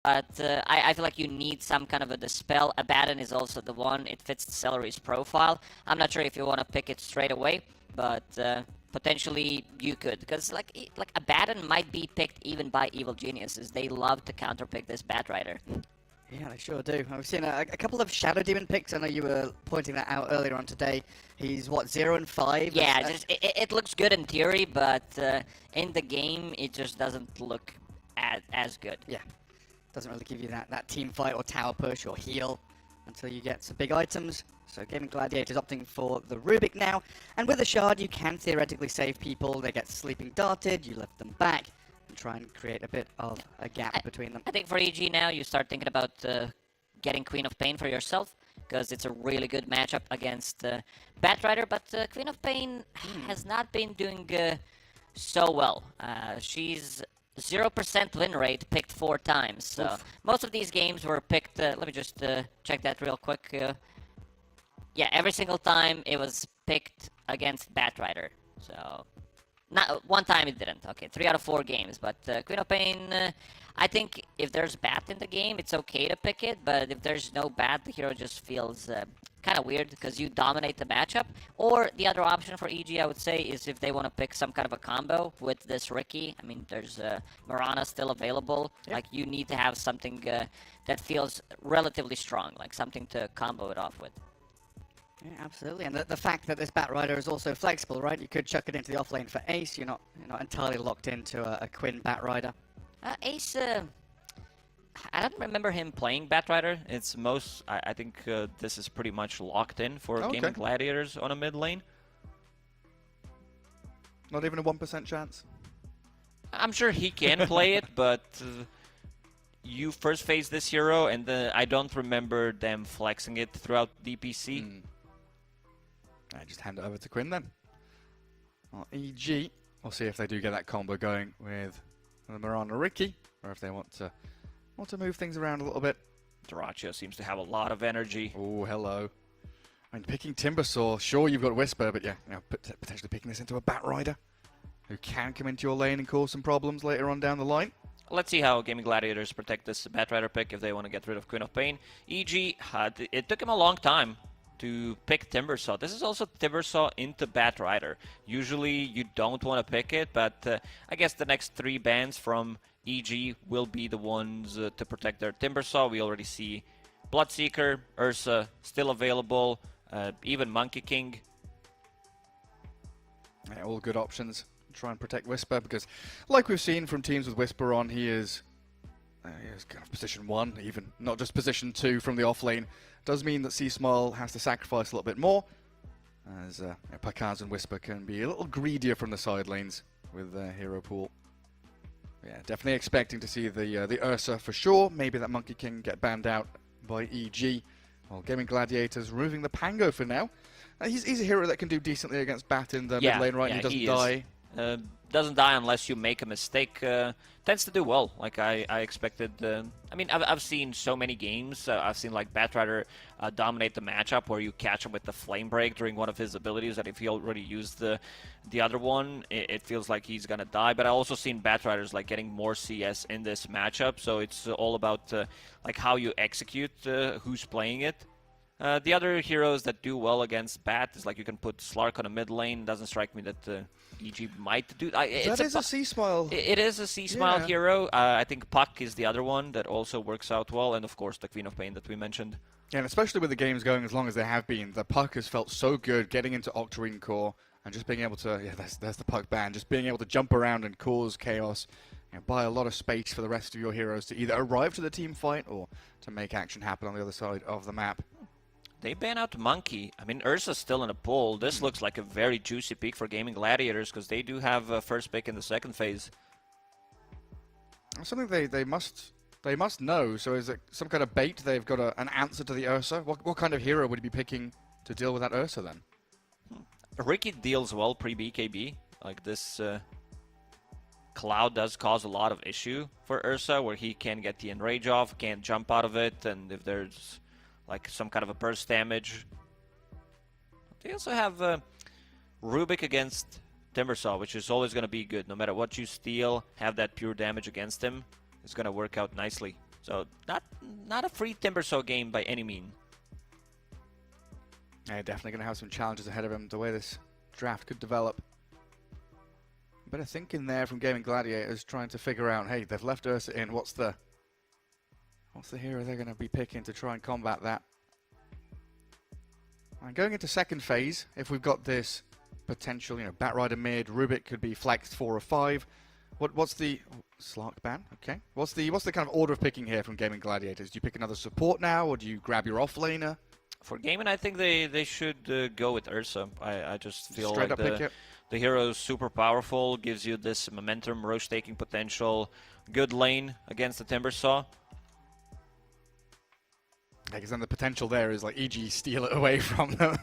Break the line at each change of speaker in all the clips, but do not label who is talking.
but I feel like you need some kind of a dispel. Abaddon is also the one. It fits the Celery's profile. I'm not sure if you want to pick it straight away, but potentially you could, because like Abaddon might be picked even by evil geniuses. They love to counterpick this Batrider.
Yeah, they sure do. I've seen a couple of Shadow Demon picks. I know you were pointing that out earlier on today. He's, what, 0 and 5?
Yeah, it looks good in theory, but in the game, it just doesn't look as good.
Yeah, doesn't really give you that team fight or tower push or heal until you get some big items. So Gaimin Gladiators opting for the Rubik now. And with a shard, you can theoretically save people. They get sleeping darted, you lift them back, and try and create a bit of a gap between them.
I think for EG now, you start thinking about getting Queen of Pain for yourself, because it's a really good matchup against Batrider, but Queen of Pain has not been doing so well. She's 0% win rate, picked 4 times. So
Oof.
most of these games were picked, let me just check that real quick. Yeah, every single time it was picked against Batrider. So not one time it didn't. Okay, 3 out of 4 games. But Queen of Pain, I think if there's Bat in the game, it's okay to pick it. But if there's no Bat, the hero just feels kind of weird because you dominate the matchup. Or the other option for EG, I would say, is if they want to pick some kind of a combo with this Ricky. I mean, there's Mirana still available.
Yep.
Like, you need to have something that feels relatively strong, like something to combo it off with.
Yeah, absolutely. And the fact that this Batrider is also flexible, right? You could chuck it into the offlane for Ace. You're not entirely locked into a Quinn Batrider.
Ace, I don't remember him playing Batrider. It's most, I think this is pretty much locked in for Gaimin Gladiators on a mid lane.
Not even a 1% chance?
I'm sure he can play it, but you first face this hero, and I don't remember them flexing it throughout DPC.
I just hand it over to Quinn then. Well, EG, we'll see if they do get that combo going with the Mirana Ricky, or if they want to move things around a little bit.
Dyrachyo seems to have a lot of energy.
Oh, hello. I mean, picking Timbersaw, sure you've got Whisper, but yeah, potentially picking this into a Batrider who can come into your lane and cause some problems later on down the line.
Let's see how Gaimin Gladiators protect this Batrider pick if they want to get rid of Queen of Pain. EG, it took him a long time to pick Timbersaw. This is also Timbersaw into Batrider. Usually you don't want to pick it, but I guess the next 3 bans from EG will be the ones to protect their Timbersaw. We already see Bloodseeker, Ursa still available, even Monkey King.
Yeah, all good options. Try and protect Whisper, because like we've seen from teams with Whisper on, he is kind of position 1, even not just position 2 from the offlane. Does mean that C-Smile has to sacrifice a little bit more, as Pakaz and Whisper can be a little greedier from the side lanes with their hero pool. Yeah, definitely expecting to see the Ursa for sure. Maybe that Monkey King get banned out by EG. Well, Gaimin Gladiators removing the Pango for now. He's a hero that can do decently against Bat in the mid lane, right? He doesn't die.
Doesn't die unless you make a mistake. Tends to do well, like I expected. I mean, I've seen so many games. I've seen like Batrider dominate the matchup where you catch him with the Flame Break during one of his abilities, that if he already used the other one, it feels like he's gonna die. But I also seen Batriders like getting more CS in this matchup, so it's all about like how you execute who's playing it. The other heroes that do well against Bat is like you can put Slark on a mid lane. Doesn't strike me that EG might do.
That is a C-Smile.
It is a C-Smile hero. I think Puck is the other one that also works out well, and of course the Queen of Pain that we mentioned.
Yeah, and especially with the games going as long as they have been, the Puck has felt so good getting into Octarine Core and just being able to, there's the Puck ban, just being able to jump around and cause chaos, buy a lot of space for the rest of your heroes to either arrive to the team fight or to make action happen on the other side of the map.
They ban out Monkey. I mean, Ursa's still in a pool. This looks like a very juicy pick for Gaimin Gladiators, because they do have a first pick in the second phase.
Something they must know. So is it some kind of bait? They've got an answer to the Ursa. What kind of hero would he be picking to deal with that Ursa then?
Ricky deals well pre-BKB. Like this Cloud does cause a lot of issue for Ursa, where he can get the Enrage off, can't jump out of it, and if there's like some kind of a burst damage. They also have Rubik against Timbersaw, which is always going to be good. No matter what you steal, have that pure damage against him. It's going to work out nicely. So not a free Timbersaw game by any mean.
Yeah, definitely going to have some challenges ahead of him, the way this draft could develop. Better thinking there from Gaimin Gladiators, trying to figure out, hey, they've left Ursa in, what's the hero they're going to be picking to try and combat that? And going into second phase, if we've got this potential, Batrider mid, Rubik could be flexed 4 or 5. What's the Slark ban? Okay. What's the kind of order of picking here from Gaimin Gladiators? Do you pick another support now, or do you grab your offlaner?
For Gaimin, I think they should go with Ursa. I just feel
Straight
like
up pick it.
the hero is super powerful, gives you this momentum, roche taking potential, good lane against the Timbersaw.
Yeah, because then the potential there is like EG steal it away from them.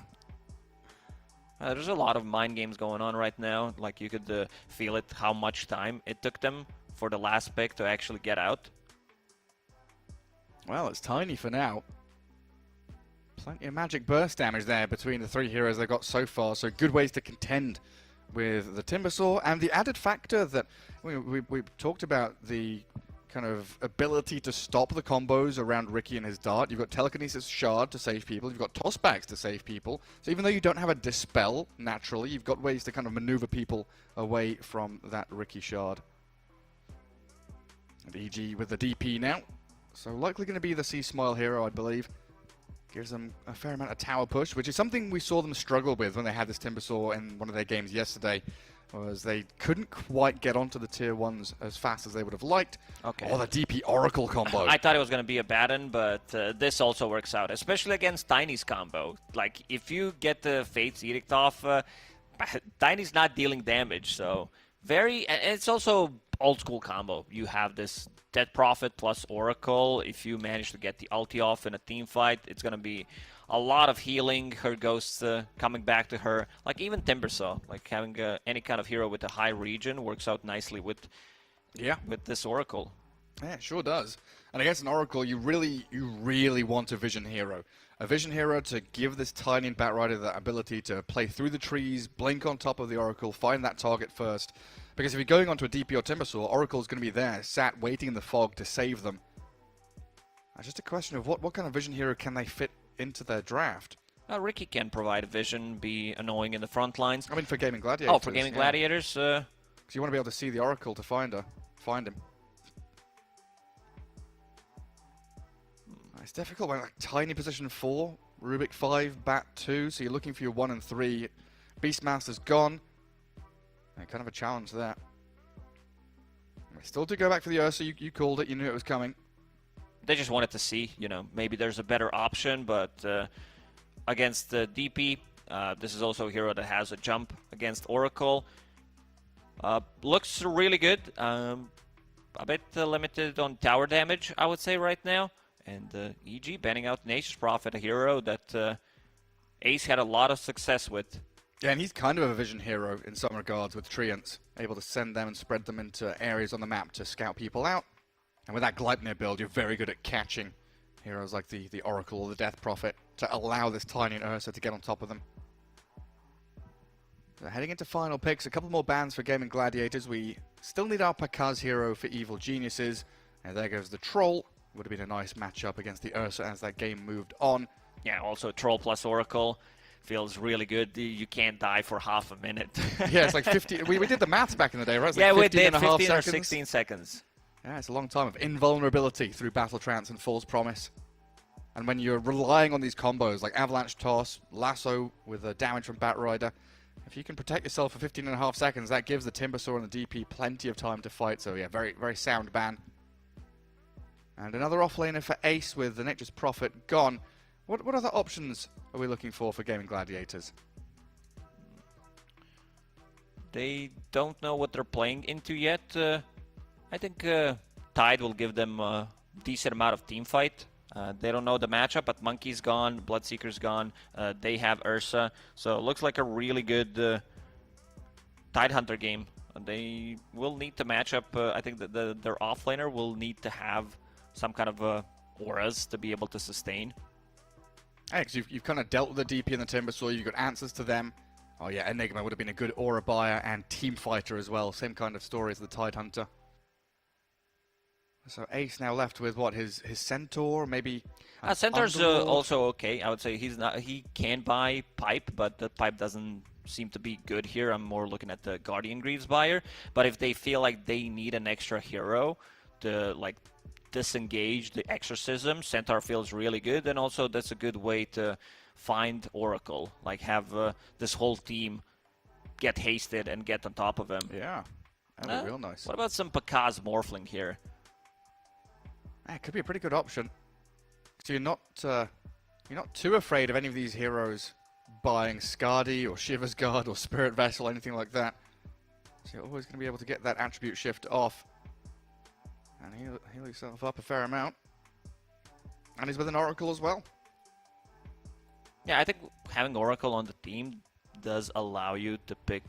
There's a lot of mind games going on right now. Like you could feel it, how much time it took them for the last pick to actually get out.
Well, it's tiny for now. Plenty of magic burst damage there between the 3 heroes they've got so far, so good ways to contend with the Timbersaw. And the added factor that we talked about, the kind of ability to stop the combos around Ricky and his dart. You've got Telekinesis Shard to save people, you've got Tossbacks to save people. So even though you don't have a Dispel naturally, you've got ways to kind of maneuver people away from that Ricky Shard. And EG with the DP now. So likely going to be the C-Smile hero, I believe. Gives them a fair amount of tower push, which is something we saw them struggle with when they had this Timbersaw in one of their games yesterday. Was they couldn't quite get onto the tier 1s as fast as they would have liked.
Okay.
Or the DP Oracle combo.
I thought it was going to be a Baton, but this also works out, especially against Tiny's combo. Like, if you get the Fate's Edict off, Tiny's not dealing damage, so and it's also old school combo. You have this Dead Prophet plus Oracle. If you manage to get the ulti off in a team fight, it's going to be a lot of healing, her ghosts coming back to her. Like even Timbersaw, like having any kind of hero with a high regen works out nicely with this Oracle.
Yeah, it sure does. And against an Oracle, you really want a Vision hero. A Vision hero to give this tiny Batrider the ability to play through the trees, blink on top of the Oracle, find that target first. Because if you're going onto a DP or Timbersaw, Oracle's going to be there, sat, waiting in the fog to save them. It's just a question of what kind of Vision hero can they fit into their draft.
Ricky can provide a vision, be annoying in the front lines.
I mean, for Gaimin Gladiators.
Oh, for Gaimin Gladiators?
Because you want to be able to see the Oracle to find him. It's difficult when like tiny position 4, Rubik 5, Bat 2, so you're looking for your 1 and 3. Beastmaster's gone. Yeah, kind of a challenge there. Still to go back for the Ursa, you called it, you knew it was coming.
They just wanted to see, maybe there's a better option, but against the DP, this is also a hero that has a jump against Oracle. Looks really good. A bit limited on tower damage, I would say, right now. And EG banning out Nature's Prophet, a hero that Ace had a lot of success with.
Yeah, and he's kind of a Vision hero in some regards with Treants, able to send them and spread them into areas on the map to scout people out. And with that Gleipnir build, you're very good at catching heroes like the Oracle or the Death Prophet to allow this tiny Ursa to get on top of them. So heading into final picks, a couple more bans for Gaimin Gladiators. We still need our Pakaz hero for Evil Geniuses. And there goes the Troll. Would have been a nice matchup against the Ursa as that game moved on.
Yeah, also Troll plus Oracle feels really good. You can't die for half a minute.
Yeah, it's like 50. We did the maths back in the day, right? It's
yeah,
like
we did 15 or
seconds.
16 seconds.
Yeah, it's a long time of invulnerability through Battle Trance and False Promise. And when you're relying on these combos like Avalanche Toss, Lasso with the damage from Batrider, if you can protect yourself for 15.5 seconds, that gives the Timbersaw and the DP plenty of time to fight. So yeah, very, very sound ban. And another offlaner for Ace with the Nature's Prophet gone. What other options are we looking for Gaimin Gladiators?
They don't know what they're playing into yet. I think Tide will give them a decent amount of team fight. They don't know the matchup, but Monkey's gone, Bloodseeker's gone. They have Ursa, so it looks like a really good Tide Hunter game. They will need to match up. I think that their offlaner will need to have some kind of auras to be able to sustain.
Yeah, because you've kind of dealt with the DP and the Timbersaw, you've got answers to them. Oh yeah, Enigma would have been a good aura buyer and team fighter as well. Same kind of story as the Tide Hunter. So Ace now left with what, his Centaur, maybe?
Centaur's
Underlord?
also okay. I would say he can buy Pipe, but the Pipe doesn't seem to be good here. I'm more looking at the Guardian Greaves buyer. But if they feel like they need an extra hero to like disengage the Exorcism, Centaur feels really good, and also that's a good way to find Oracle. Like have this whole team get hasted and get on top of him.
Yeah, that'd be real nice.
What about some Pakaz Morphling here?
It could be a pretty good option. So you're not too afraid of any of these heroes buying Skadi or Shiver's Guard or Spirit Vessel, anything like that. So you're always going to be able to get that attribute shift off. And heal yourself up a fair amount. And he's with an Oracle as well.
Yeah, I think having Oracle on the team does allow you to pick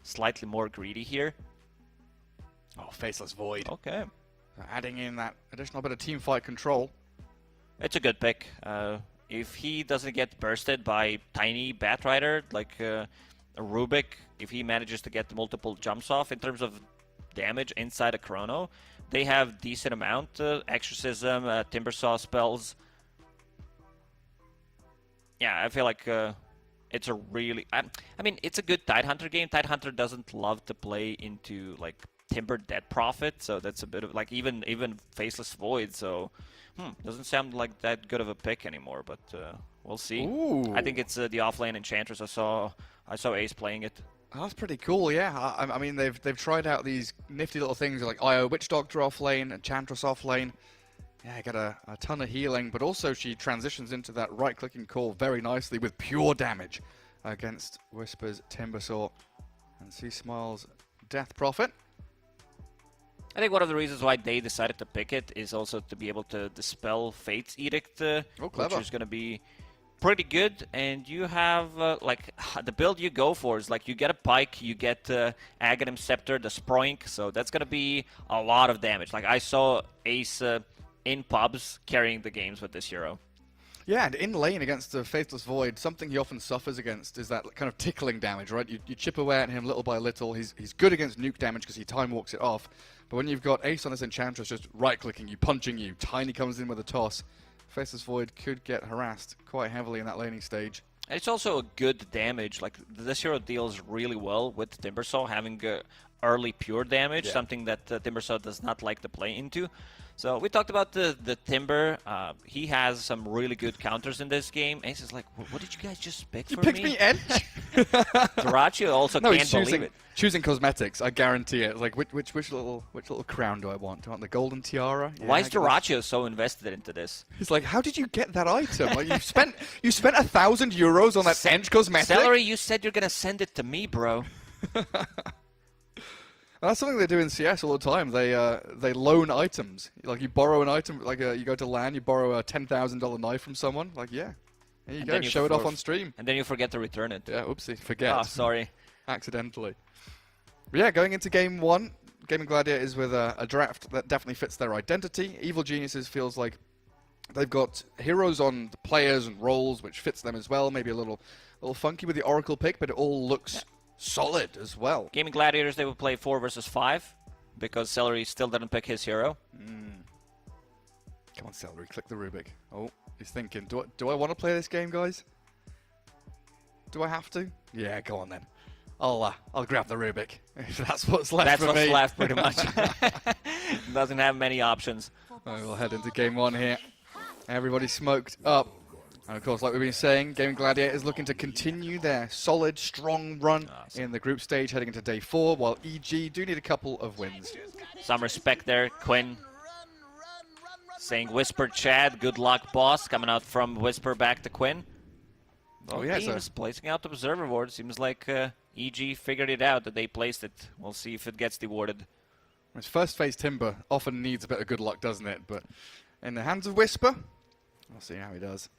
slightly more greedy here.
Oh, Faceless Void.
Okay.
Adding in that additional bit of team fight control.
It's a good pick. If he doesn't get bursted by tiny Batrider, like a Rubik, if he manages to get multiple jumps off in terms of damage inside a Chrono, they have decent amount. Exorcism, Timbersaw spells. Yeah, I feel like it's a really... I mean, it's a good Tidehunter game. Tidehunter doesn't love to play into, like, Timber Dead Prophet, so that's a bit of, like, even Faceless Void, so... doesn't sound like that good of a pick anymore, but we'll see.
Ooh.
I think it's the offlane Enchantress. I saw Ace playing it.
Oh, that's pretty cool, yeah. I mean, they've tried out these nifty little things like IO Witch Doctor off lane, Enchantress off lane. Yeah, I got a ton of healing, but also she transitions into that right-clicking call very nicely with pure damage against Whisper's Timbersaw and Seasmile's Death Prophet.
I think one of the reasons why they decided to pick it is also to be able to dispel Fate's Edict, which is going to be pretty good. And you have, like, the build you go for is, like, you get a Pike, you get Aghanim Scepter, the Sproink, so that's going to be a lot of damage. Like, I saw Ace in pubs carrying the games with this hero.
Yeah, and in lane against the Faithless Void, something he often suffers against is that kind of tickling damage, right? You chip away at him little by little. He's good against nuke damage because he time walks it off. But when you've got Ace on his Enchantress just right-clicking you, punching you, Tiny comes in with a toss, Faceless Void could get harassed quite heavily in that laning stage.
And it's also a good damage. Like, this hero deals really well with Timbersaw, having early pure damage, something that Timbersaw does not like to play into. So we talked about the Timber. He has some really good counters in this game. Ace is like, what did you guys just pick for me?
You picked me Edge?
Dyrachyo also
No,
can't
he's
believe it.
choosing cosmetics, I guarantee it. Like, which little crown do I want? Do I want the golden tiara? Yeah,
Why is Dyrachyo so invested into this?
He's like, how did you get that item? Like, you spent 1,000 euros on that Edge cosmetic?
Celery, you said you're gonna send it to me, bro.
That's something they do in CS all the time. They loan items. Like, you borrow an item, like you go to LAN, you borrow a $10,000 knife from someone. Like, yeah, there you go, show it off on stream.
And then you forget to return it.
Yeah, oopsie, forget.
Oh, sorry.
Accidentally. But yeah, going into game one, Gaimin Gladiators with a draft that definitely fits their identity. Evil Geniuses feels like they've got heroes on the players and roles, which fits them as well. Maybe a little funky with the Oracle pick, but it all looks solid as well.
Gaimin Gladiators, they will play 4 versus 5 because Celery still didn't pick his hero.
Come on, Celery, click the Rubik. Oh, he's thinking, do I want to play this game, guys? Do I have to? Yeah, go on then. I'll grab the Rubik if that's what's left for me.
That's what's left, pretty much. Doesn't have many options.
We'll head into game one here. Everybody's smoked up. And of course, like we've been saying, Gaimin Gladiators looking to continue their solid, strong run in the group stage heading into day 4, while EG do need a couple of wins.
Some respect there. Quinn saying, Whisper Chad, good luck, boss. Coming out from Whisper back to Quinn.
Oh, yeah,
teams placing out the Observer Ward. Seems like EG figured it out that they placed it. We'll see if it gets dewarded.
His first phase Timber often needs a bit of good luck, doesn't it? But in the hands of Whisper, we'll see how he does.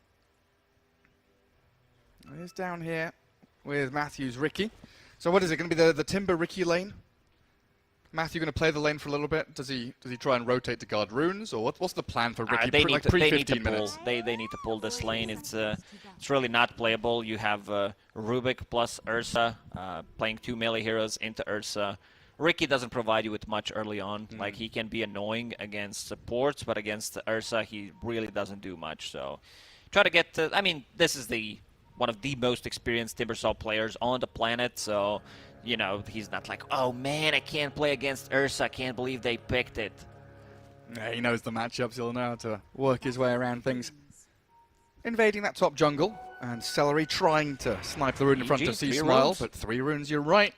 He's down here with Matthew's Ricky. So what is it going to be, the Timber Ricky lane? Matthew going to play the lane for a little bit? Does he try and rotate to guard runes, or what's the plan for Ricky?
They need to
pull.
Minutes. They need to pull this lane. It's really not playable. You have Rubik plus Ursa playing 2 melee heroes into Ursa. Ricky doesn't provide you with much early on. Like, he can be annoying against supports, but against Ursa, he really doesn't do much. So try to get to, I mean, this is one of the most experienced Timbersaw players on the planet, so, you know, he's not like, oh man, I can't play against Ursa, I can't believe they picked it.
Yeah, he knows the matchups, he'll know how to work his way around things. Invading that top jungle, and Celery trying to snipe the rune in front of C-Smile, but 3 runes, you're right.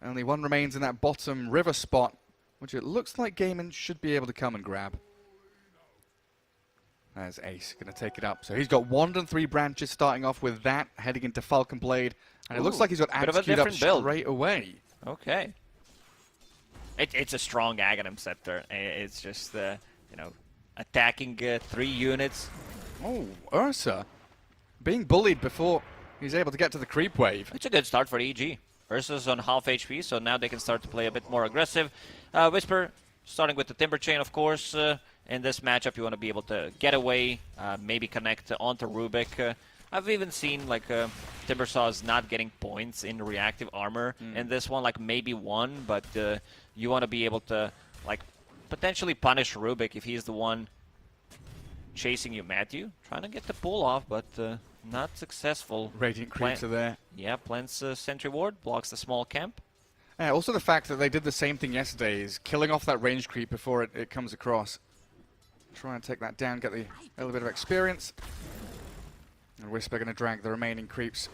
Only 1 remains in that bottom river spot, which it looks like Gaimin should be able to come and grab. There's Ace going to take it up. So he's got Wand and 3 branches starting off with that, heading into Falcon Blade. And it looks like he's got Axe queued up straight away.
Okay. It's a strong Aghanim Scepter. It's just, you know, attacking 3 units.
Oh, Ursa being bullied before he's able to get to the creep wave.
It's a good start for EG. Ursa's on half HP, so now they can start to play a bit more aggressive. Whisper starting with the Timber Chain, of course. In this matchup, you want to be able to get away, maybe connect onto Rubik. I've even seen like Timbersaws not getting points in reactive armor in this one, like maybe 1, but you want to be able to like potentially punish Rubik if he's the one chasing you, Matthew. Trying to get the pull off, but not successful.
Radiant creeps are there.
Yeah, plants Sentry Ward, blocks the small camp.
Yeah, also the fact that they did the same thing yesterday is killing off that range creep before it comes across. Try and take that down, get a little bit of experience. And Whisper going to drag the remaining creeps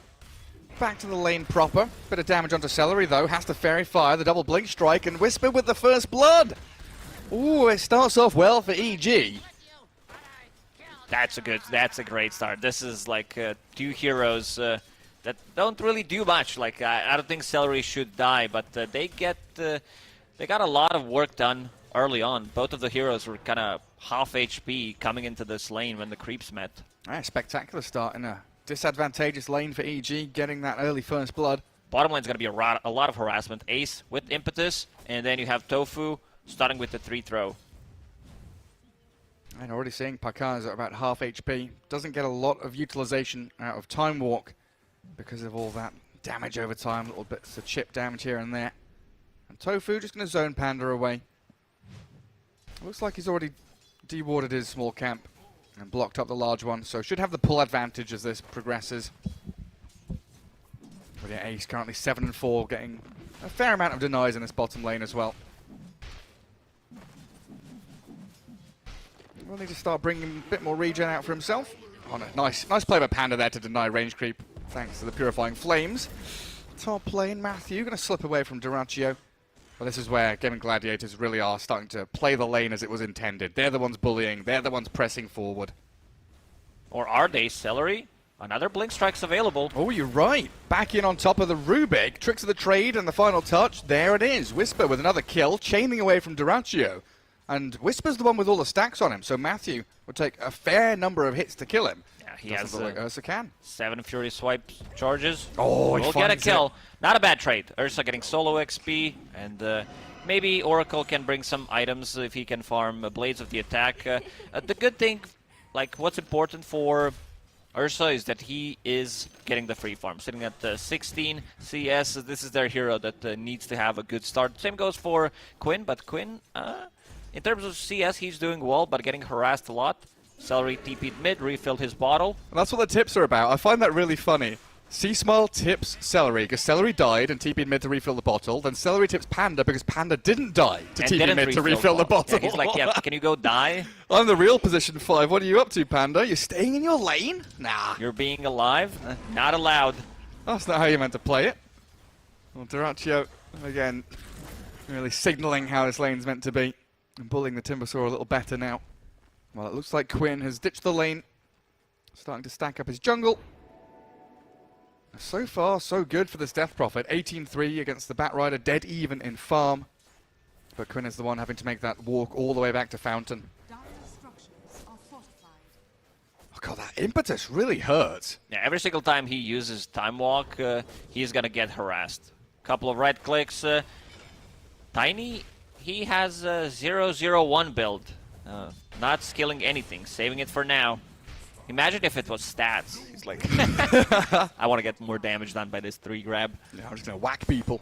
back to the lane proper. Bit of damage onto Celery though, has to Fairy Fire, the double Blink Strike, and Whisper with the first blood! Ooh, it starts off well for EG.
That's a great start. This is like 2 heroes that don't really do much. Like I don't think Celery should die, but they got a lot of work done early on. Both of the heroes were kind of half HP coming into this lane when the creeps met.
Spectacular start in a disadvantageous lane for EG, getting that early first blood.
Bottom lane's going to be a lot of harassment. Ace with Impetus, and then you have Tofu starting with the 3-throw.
And already seeing Pakaz at about half HP. Doesn't get a lot of utilization out of Time Walk because of all that damage over time. Little bits of chip damage here and there. And Tofu just going to zone Panda away. Looks like he's already dewarded his small camp and blocked up the large one, so should have the pull advantage as this progresses. But yeah, Ace currently 7-4, getting a fair amount of denies in this bottom lane as well. We'll need to start bringing a bit more regen out for himself. Oh no, nice play by Panda there to deny range creep, thanks to the Purifying Flames. Top lane, Matthew going to slip away from Duraccio. Well, this is where Gaimin Gladiators really are starting to play the lane as it was intended. They're the ones bullying, they're the ones pressing forward.
Or are they? Celery? Another Blink Strike's available.
Oh, you're right. Back in on top of the Rubik. Tricks of the trade and the final touch. There it is. Whisper with another kill, chaining away from Duraccio. And Whisper's the one with all the stacks on him, so Matthew would take a fair number of hits to kill him.
Yeah, he has
like Ursa can.
7 Fury Swipe charges.
Oh,
we'll get a kill. Not a bad trade. Ursa getting solo XP, and maybe Oracle can bring some items if he can farm Blades of the Attack. The good thing, like what's important for Ursa is that he is getting the free farm. Sitting at 16 CS, this is their hero that needs to have a good start. Same goes for Quinn, but Quinn, in terms of CS, he's doing well, but getting harassed a lot. Celery TP'd mid, refilled his bottle.
And that's what the tips are about. I find that really funny. C-Smile tips Celery because Celery died and TP'd mid to refill the bottle. Then Celery tips Panda because Panda didn't die to TP mid to refill the bottle.
Yeah, he's like, yeah, can you go die?
I'm the real position 5. What are you up to, Panda? You're staying in your lane? Nah.
You're being alive? Not allowed.
That's not how you meant to play it. Well, Duraccio, again, really signaling how this lane's meant to be. And bullying the Timbersaw a little better now. Well, it looks like Quinn has ditched the lane. Starting to stack up his jungle. So far, so good for this Death Prophet. 18-3 against the Batrider, dead even in farm. But Quinn is the one having to make that walk all the way back to Fountain. Oh god, that impetus really hurts.
Yeah, every single time he uses Time Walk, he's gonna get harassed. Couple of right clicks. Tiny, he has a 0-0-1 build. Not skilling anything, saving it for now. Imagine if it was stats. He's like, I want to get more damage done by this 3 grab.
Yeah, I'm just going to whack people.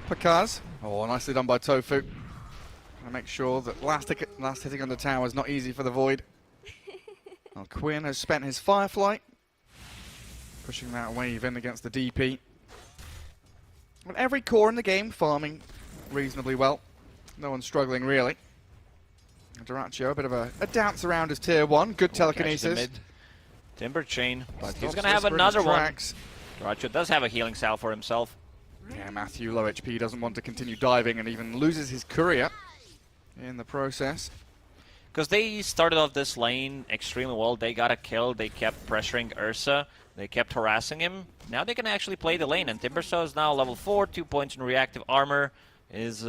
Pakaz. Oh, nicely done by Tofu. To make sure that last hitting on the tower is not easy for the Void. Well, Quinn has spent his Firefly, pushing that wave in against the DP. Well, every core in the game farming reasonably well. No one's struggling really. Duraccio, a bit of a dance around his tier 1. Good telekinesis.
Timber chain, but he's
Stops
going to have
Whisper in
another
his
one.
tracks.
Duraccio does have a healing salve for himself.
Yeah, Matthew, low HP, doesn't want to continue diving and even loses his courier in the process.
Because they started off this lane extremely well. They got a kill. They kept pressuring Ursa. They kept harassing him. Now they can actually play the lane. And Timbersaw is now level 4, 2 points in reactive armor. Is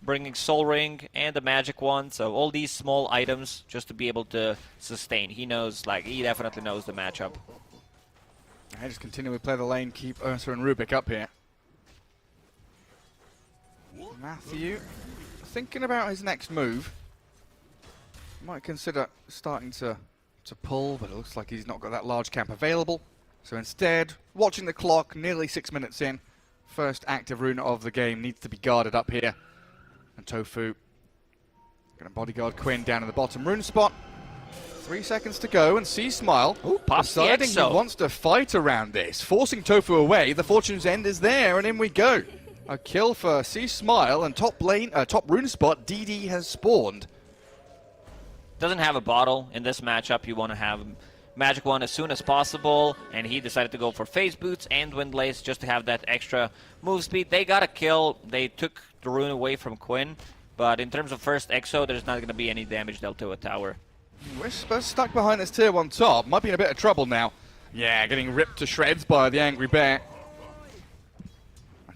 bringing Soul Ring and the magic one. So all these small items just to be able to sustain. He knows, like, he definitely knows the matchup.
I just continually play the lane, keep Ursa and Rubik up here. Matthew thinking about his next move. Might consider starting to pull, but it looks like he's not got that large camp available. So instead, watching the clock, nearly 6 minutes in. First active rune of the game needs to be guarded up here. And Tofu going to bodyguard Quinn down in the bottom rune spot. 3 seconds to go, and C-Smile deciding he wants to fight around this, forcing Tofu away. The Fortune's End is there, and in we go. A kill for C-Smile, and top rune spot, DD has spawned.
Doesn't have a bottle in this matchup. You want to have magic one as soon as possible, and he decided to go for phase boots and windlace just to have that extra move speed. They got a kill. They took the rune away from Quinn, but in terms of first exo, there's not going to be any damage dealt to a tower.
Whisper stuck behind this tier 1 top. Might be in a bit of trouble now. Yeah, getting ripped to shreds by the Angry Bear.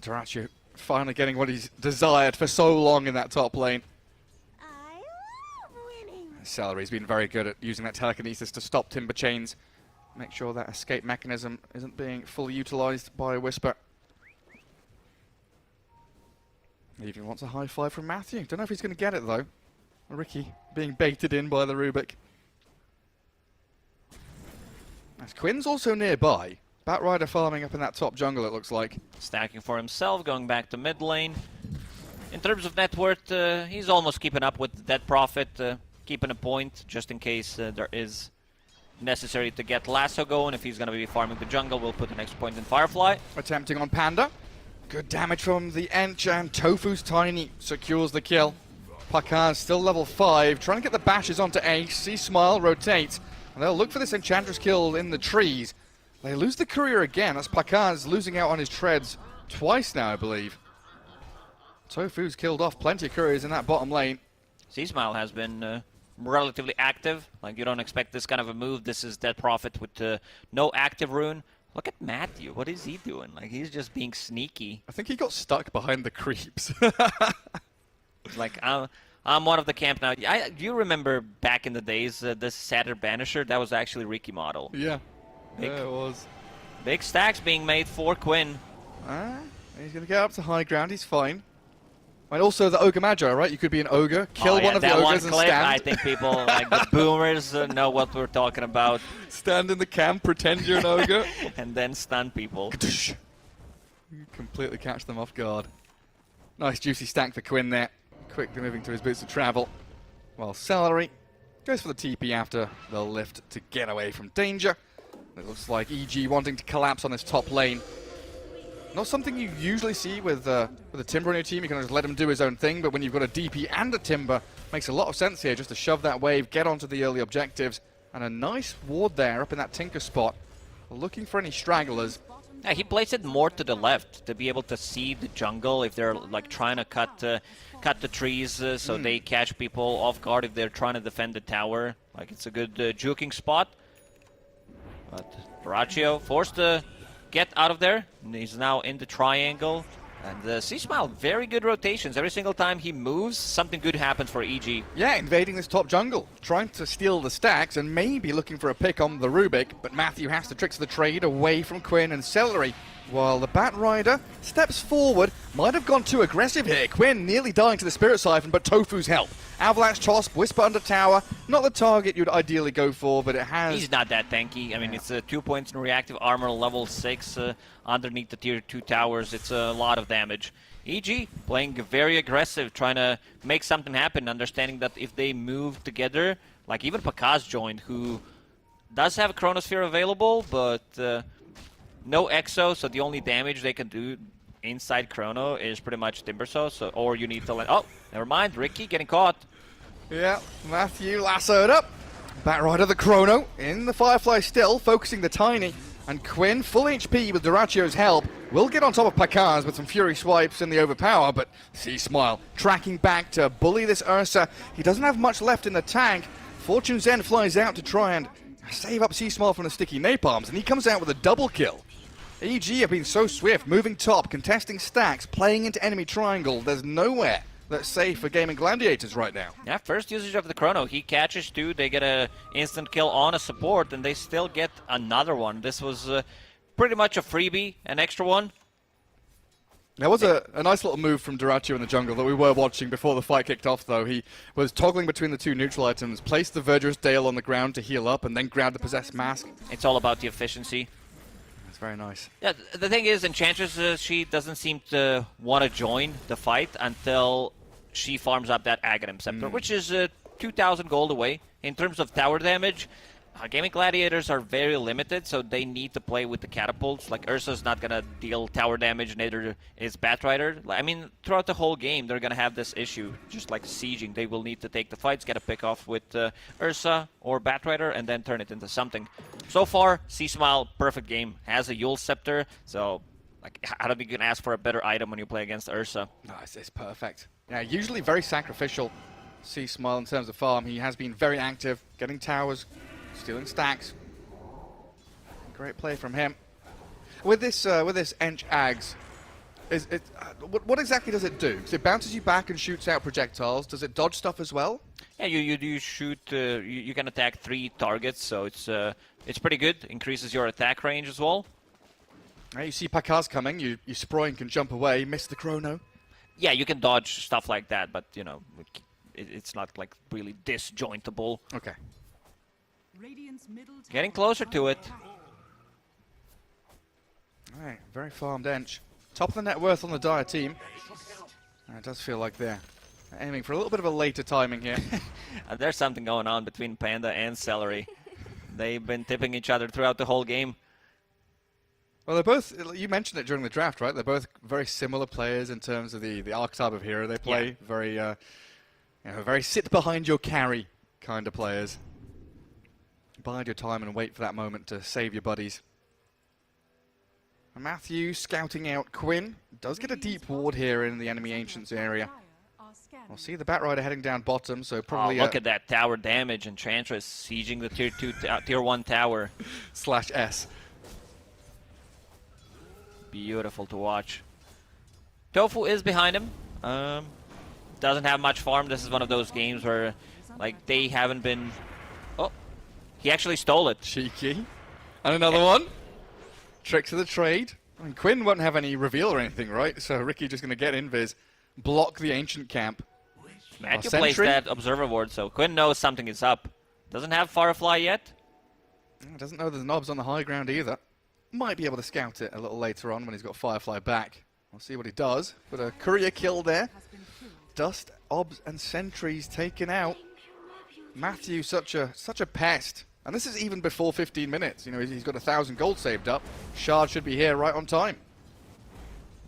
Duraccio finally getting what he's desired for so long in that top lane.
I love winning.
Celery's been very good at using that telekinesis to stop Timber Chains. Make sure that escape mechanism isn't being fully utilized by Whisper. He even wants a high five from Matthew. Don't know if he's going to get it though. Ricky being baited in by the Rubik. As Quinn's also nearby. Batrider farming up in that top jungle, it looks like.
Stacking for himself, going back to mid lane. In terms of net worth, he's almost keeping up with Dead Prophet, keeping a point just in case there is necessary to get Lasso going. If he's going to be farming the jungle, we'll put the next point in Firefly.
Attempting on Panda. Good damage from the Ench, and Tofu's Tiny secures the kill. Pakaz still level 5, trying to get the bashes onto Ace. C-Smile rotates, and they'll look for this Enchantress kill in the trees. They lose the courier again. That's Pakaz losing out on his treads twice now, I believe. Tofu's killed off plenty of couriers in that bottom lane.
C-Smile has been relatively active. Like, you don't expect this kind of a move. This is Dead Prophet with no active rune. Look at Matthew. What is he doing? Like, he's just being sneaky.
I think he got stuck behind the creeps.
It's like, I'm one of the camp now. Do you remember back in the days, this Satyr Banisher? That was actually Ricky model.
Yeah. Yeah, it was.
Big stacks being made for Quinn.
He's going to get up to high ground. He's fine. And also the Ogre Magi, right? You could be an ogre, kill one of the ogres and stand.
I think people, like the boomers, know what we're talking about.
Stand in the camp, pretend you're an ogre.
And then stun people.
You completely catch them off guard. Nice juicy stack for Quinn there. Quickly moving to his boots of travel. While Celery goes for the TP after the lift to get away from danger. It looks like EG wanting to collapse on this top lane. Not something you usually see with a Timber on your team. You can just let him do his own thing, but when you've got a DP and a Timber, makes a lot of sense here just to shove that wave, get onto the early objectives, and a nice ward there up in that Tinker spot. Looking for any stragglers.
Yeah, he placed it more to the left to be able to see the jungle if they're like trying to cut the trees so they catch people off guard if they're trying to defend the tower. Like, it's a good juking spot. But Duraccio forced to get out of there. And he's now in the triangle. And C-Smile, very good rotations. Every single time he moves, something good happens for EG.
Yeah, invading this top jungle. Trying to steal the stacks and maybe looking for a pick on the Rubik. But Matthew has to tricks the trade away from Quinn and Celery. While the Batrider steps forward. Might have gone too aggressive here. Quinn nearly dying to the Spirit Siphon, but Tofu's help. Avalanche toss, Whisper under tower. Not the target you'd ideally go for, but it has...
He's not that tanky. I mean, it's 2 points in reactive armor, level 6 underneath the tier 2 towers. It's a lot of damage. EG playing very aggressive, trying to make something happen, understanding that if they move together, like even Pakaz joined, who does have a Chronosphere available, but no Exo, so the only damage they can do inside Chrono is pretty much Timbersaw, so, or you need to let... Oh, never mind, Ricky getting caught.
Yeah, Matthew lassoed up. Batrider the Chrono in the Firefly still, focusing the Tiny. And Quinn, full HP with Duracio's help, will get on top of Pakaz with some Fury swipes in the overpower, but C-Smile tracking back to bully this Ursa. He doesn't have much left in the tank. Fortune Zen flies out to try and save up C-Smile from the sticky napalms, and he comes out with a double kill. EG have been so swift, moving top, contesting stacks, playing into enemy triangle. There's nowhere that's safe for Gaimin Gladiators right now.
Yeah, first usage of the Chrono. He catches two, they get a instant kill on a support, and they still get another one. This was pretty much a freebie, an extra one.
There was a nice little move from Duracio in the jungle that we were watching before the fight kicked off, though. He was toggling between the two neutral items, placed the Verdurous Dale on the ground to heal up, and then grabbed the Possessed Mask.
It's all about the efficiency.
That's very nice.
Yeah, the thing is, Enchantress, she doesn't seem to want to join the fight until she farms up that Aghanim Scepter, which is 2,000 gold away. In terms of tower damage, Gaimin Gladiators are very limited, so they need to play with the catapults. Like, Ursa's not going to deal tower damage, neither is Batrider. I mean, throughout the whole game, they're going to have this issue, just like sieging. They will need to take the fights, get a pick off with Ursa or Batrider, and then turn it into something. So far, C-Smile, perfect game. Has a Yule Scepter, so like, I don't think you can ask for a better item when you play against Ursa.
No, it's perfect. Yeah, usually very sacrificial. C-Smile in terms of farm. He has been very active, getting towers, stealing stacks. Great play from him. With this Ench Ags, what exactly does it do? So it bounces you back and shoots out projectiles. Does it dodge stuff as well?
Yeah, you shoot. You can attack 3 targets, so it's pretty good. Increases your attack range as well.
Now you see Pakaz coming. You spray and can jump away. Miss the Chrono.
Yeah, you can dodge stuff like that, but you know, it's not like really disjointable.
Okay.
Getting closer to it.
All right, very farmed Ench. Top of the net worth on the Dire team. It does feel like they're aiming for a little bit of a later timing here.
There's something going on between Panda and Celery. They've been tipping each other throughout the whole game.
Well, they're both, you mentioned it during the draft, right? They're both very similar players in terms of the archetype of hero they play. Yeah. Very sit behind your carry kind of players. Bide your time and wait for that moment to save your buddies. Matthew scouting out Quinn. Does get a deep ward here in the enemy Ancients area. We'll see the Batrider heading down bottom, so probably...
look at that tower damage. Enchantress sieging the tier 1 tower.
/S.
Beautiful to watch. Tofu is behind him. Doesn't have much farm. This is one of those games where, like, they haven't been... Oh, he actually stole it.
Cheeky. And another one. Tricks of the trade. I mean, Quinn won't have any reveal or anything, right? So Ricky just going to get invis, block the Ancient camp.
Matthew plays that Observer Ward, so Quinn knows something is up. Doesn't have Firefly yet.
Doesn't know there's knobs on the high ground either. Might be able to scout it a little later on when he's got Firefly back. We'll see what he does. But a courier kill there. Dust, Obs, and Sentries taken out. Matthew, such a pest. And this is even before 15 minutes. You know, he's got 1,000 gold saved up. Shard should be here right on time.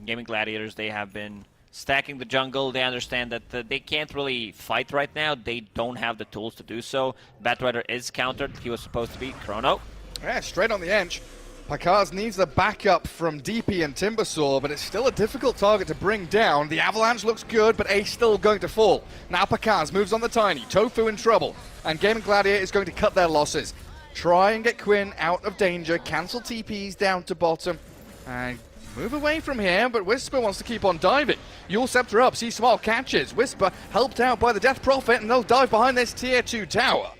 Gaimin Gladiators, they have been stacking the jungle. They understand that they can't really fight right now. They don't have the tools to do so. Batrider is countered. He was supposed to be Chrono.
Yeah, straight on the edge. Pakaz needs the backup from DP and Timbersaw, but it's still a difficult target to bring down. The Avalanche looks good, but Ace still going to fall. Now Pakaz moves on the Tiny. Tofu in trouble. And Gaimin Gladiator is going to cut their losses. Try and get Quinn out of danger. Cancel TPs down to bottom. And move away from here, but Whisper wants to keep on diving. Yule Scepter up. C-Smile catches. Whisper helped out by the Death Prophet, and they'll dive behind this tier 2 tower.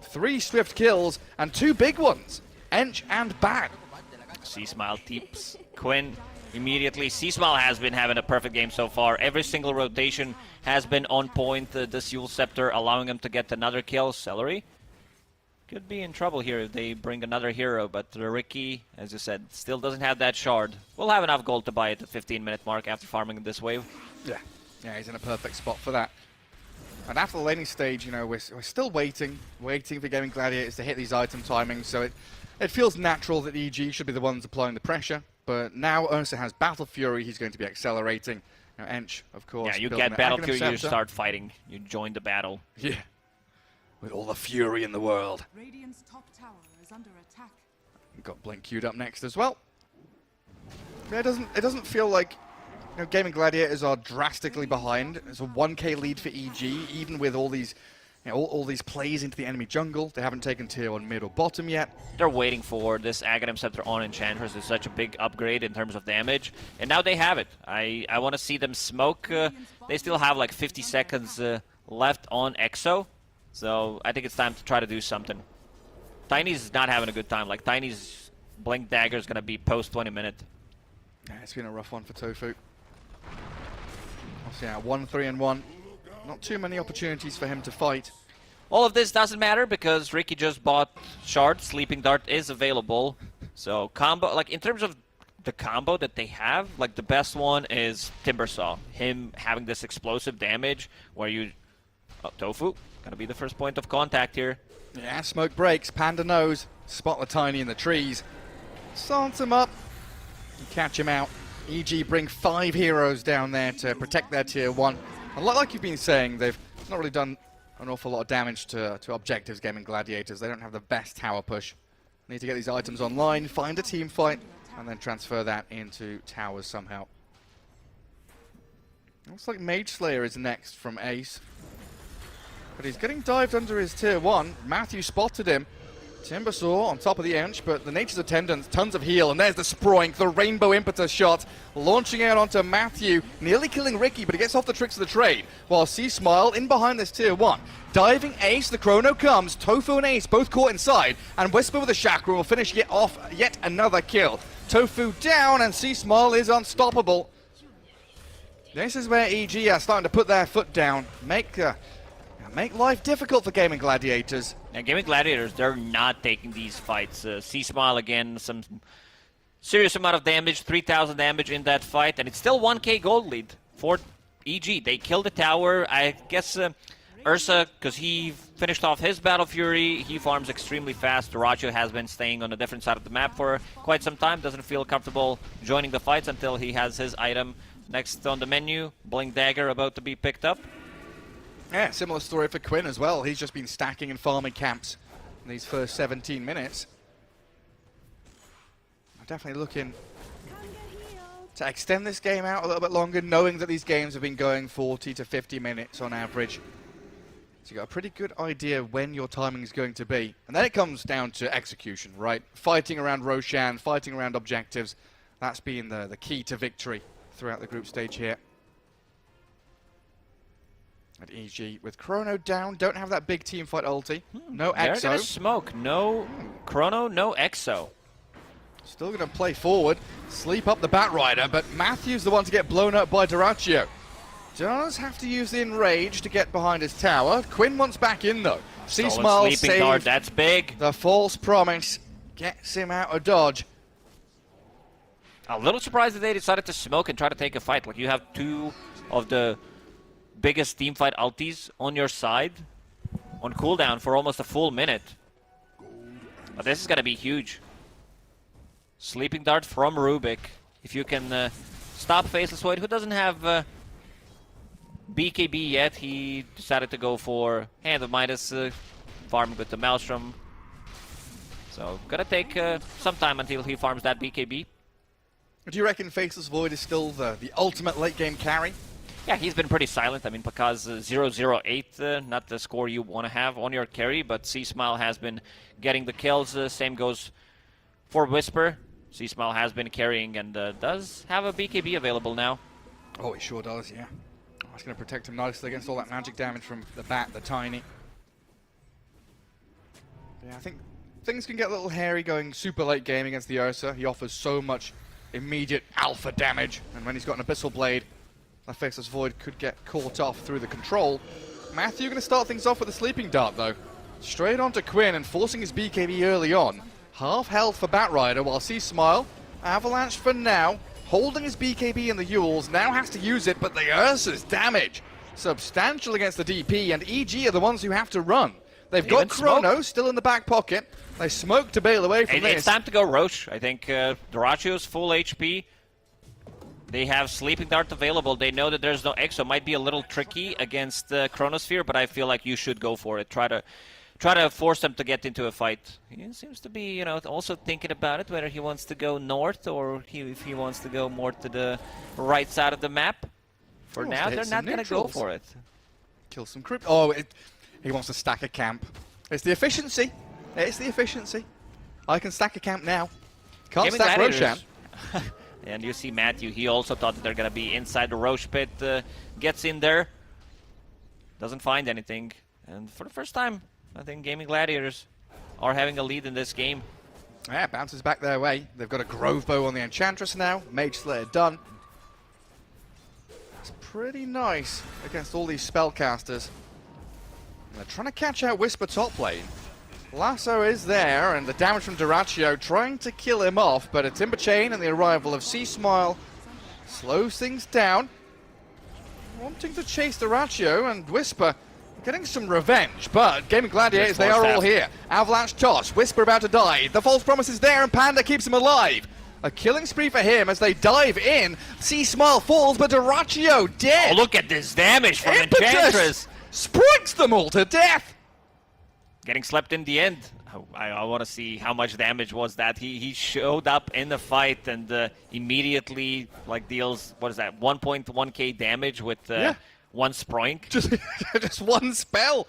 3 swift kills and 2 big ones. Ench and Bat.
C-Smile teeps Quinn immediately. C-Smile has been having a perfect game so far. Every single rotation has been on point. This Yule Scepter allowing him to get another kill. Celery. Could be in trouble here if they bring another hero, but Ricky, as you said, still doesn't have that shard. We'll have enough gold to buy it at the 15-minute mark after farming this wave.
Yeah, he's in a perfect spot for that. And after the laning stage, you know, we're still waiting for Gaimin Gladiators to hit these item timings, so it feels natural that EG should be the ones applying the pressure. But now Ursa has Battle Fury, he's going to be accelerating. You know, Ench, of course.
Yeah, you get Battle Fury, you start fighting. You join the battle.
Yeah. With all the fury in the world.
Radiant's top tower is under attack.
We've got Blink queued up next as well. Yeah, it doesn't feel like, you know, Gaimin Gladiators are drastically behind. It's a 1k lead for EG, even with all these, you know, all these plays into the enemy jungle. They haven't taken tier 1 mid or bottom yet.
They're waiting for this Aghanim Scepter on Enchantress. It's such a big upgrade in terms of damage, and now they have it. I want to see them smoke. They still have like 50 seconds left on Exo, so I think it's time to try to do something. Tiny's not having a good time. Like, Tiny's Blink Dagger is going to be post 20 minute.
Yeah, it's been a rough one for Tofu. Obviously, yeah, 1-3-1. Not too many opportunities for him to fight.
All of this doesn't matter because Ricky just bought Shard. Sleeping Dart is available. So combo, like in terms of the combo that they have, like the best one is Timbersaw. Him having this explosive damage where you... Oh, Tofu, gonna be the first point of contact here.
Yeah, smoke breaks. Panda knows. Spot the Tiny in the trees. Silence him up. And catch him out. EG bring 5 heroes down there to protect their tier 1. And like you've been saying, they've not really done an awful lot of damage to objectives, Gaimin Gladiators. They don't have the best tower push. Need to get these items online, find a team fight, and then transfer that into towers somehow. Looks like Mage Slayer is next from Ace. But he's getting dived under his tier 1. Matthew spotted him. Timbersaw on top of the Ench, but the Nature's Attendants, tons of heal, and there's the Sproink, the Rainbow Impetus shot, launching out onto Matthew, nearly killing Ricky, but he gets off the tricks of the trade, while C-Smile in behind this tier 1. Diving Ace, the Chrono comes, Tofu and Ace both caught inside, and Whisper with a Chakra will finish off yet another kill. Tofu down, and C-Smile is unstoppable. This is where EG are starting to put their foot down, make life difficult for Gaimin Gladiators.
And Gaimin Gladiators, they're not taking these fights. C-Smile again, some serious amount of damage, 3,000 damage in that fight, and it's still 1k gold lead for EG. They killed the tower. I guess Ursa, because he finished off his Battle Fury, he farms extremely fast. Duracho has been staying on a different side of the map for quite some time, doesn't feel comfortable joining the fights until he has his item next on the menu. Blink Dagger about to be picked up.
Yeah, similar story for Quinn as well. He's just been stacking and farming camps in these first 17 minutes. I'm definitely looking to extend this game out a little bit longer, knowing that these games have been going 40 to 50 minutes on average. So you've got a pretty good idea when your timing is going to be. And then it comes down to execution, right? Fighting around Roshan, fighting around objectives. That's been the key to victory throughout the group stage here. At EG with Chrono down, don't have that big team fight ulti. No
They're
Exo.
gonna smoke. No Chrono, no Exo.
Still going to play forward, sleep up the Batrider, but Matthew's the one to get blown up by Duracho. Does have to use the Enrage to get behind his tower. Quinn wants back in though. C-Smile
Sleeping Dart,
saved
that's big.
the false promise. Gets him out of dodge.
A little surprised that they decided to smoke and try to take a fight. Like, you have two of the biggest teamfight ultis on your side on cooldown for almost a full minute. But this is going to be huge. Sleeping Dart from Rubik. If you can stop Faceless Void, who doesn't have BKB yet, he decided to go for Hand of Midas, farming with the Maelstrom. So, gonna take some time until he farms that BKB.
Do you reckon Faceless Void is still the ultimate late game carry?
Yeah, he's been pretty silent. I mean, Pakaz 008, not the score you want to have on your carry, but C-Smile has been getting the kills. Same goes for Whisper. C-Smile has been carrying and does have a BKB available now.
Oh, he sure does, yeah. Oh, it's going to protect him nicely against all that magic damage from the Bat, the Tiny. Yeah, I think things can get a little hairy going super late game against the Ursa. He offers so much immediate alpha damage, and when he's got an Abyssal Blade, that Faceless Void could get caught off through the control. Matthew going to start things off with a Sleeping Dart, though. Straight onto Quinn and forcing his BKB early on. Half health for Batrider while C-Smile. Avalanche for now. Holding his BKB in the Yules. Now has to use it, but the Ursa's damage substantial against the DP, and EG are the ones who have to run. They've got Chrono still in the back pocket. They smoke to bail away from this.
It's time to go Roche. I think Doracio's full HP. They have Sleeping Dart available. They know that there's no Exo. Might be a little tricky against Chronosphere, but I feel like you should go for it. Try to force them to get into a fight. He seems to be, also thinking about it, whether he wants to go north or if he wants to go more to the right side of the map. For now, they're not going to go for it.
Kill some crypt. Oh, he wants to stack a camp. It's the efficiency. It's the efficiency. I can stack a camp now. Can't stack Roshan.
And you see Matthew, he also thought that they're going to be inside the Roche pit. Gets in there. Doesn't find anything. And for the first time, I think Gaimin Gladiators are having a lead in this game.
Yeah, bounces back their way. They've got a Grove Bow on the Enchantress now. Mage Slayer done. It's pretty nice against all these spellcasters. They're trying to catch out Whisper top lane. Lasso is there, and the damage from Doraccio trying to kill him off, but a Timber Chain and the arrival of C-Smile slows things down. Wanting to chase Doraccio, and Whisper getting some revenge, but Gaimin Gladiators, they are all here. Avalanche toss, Whisper about to die. The false promise is there, and Panda keeps him alive. A killing spree for him as they dive in. C-Smile falls, but Doraccio dead.
Oh, look at this damage from Enchantress.
Sprigs them all to death.
Getting slept in the end. I want to see how much damage was that. He showed up in the fight and immediately deals, what is that, 1.1k damage with one Sproink.
Just one spell.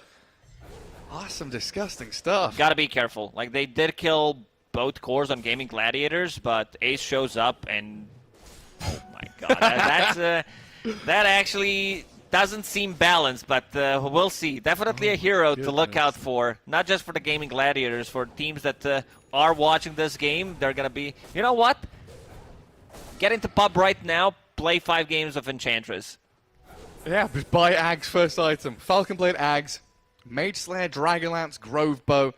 Awesome, disgusting stuff.
Gotta be careful. They did kill both cores on Gaimin Gladiators, but Ace shows up and oh my god, that actually doesn't seem balanced, but we'll see. Definitely a hero to look out for, not just for the Gaimin Gladiators, for teams that are watching this game. They're gonna be, you know what? Get into pub right now, play 5 games of Enchantress.
Yeah, just buy Ag's first item. Falcon Blade Ags, Mage Slayer, Dragonlance, Grove Bow.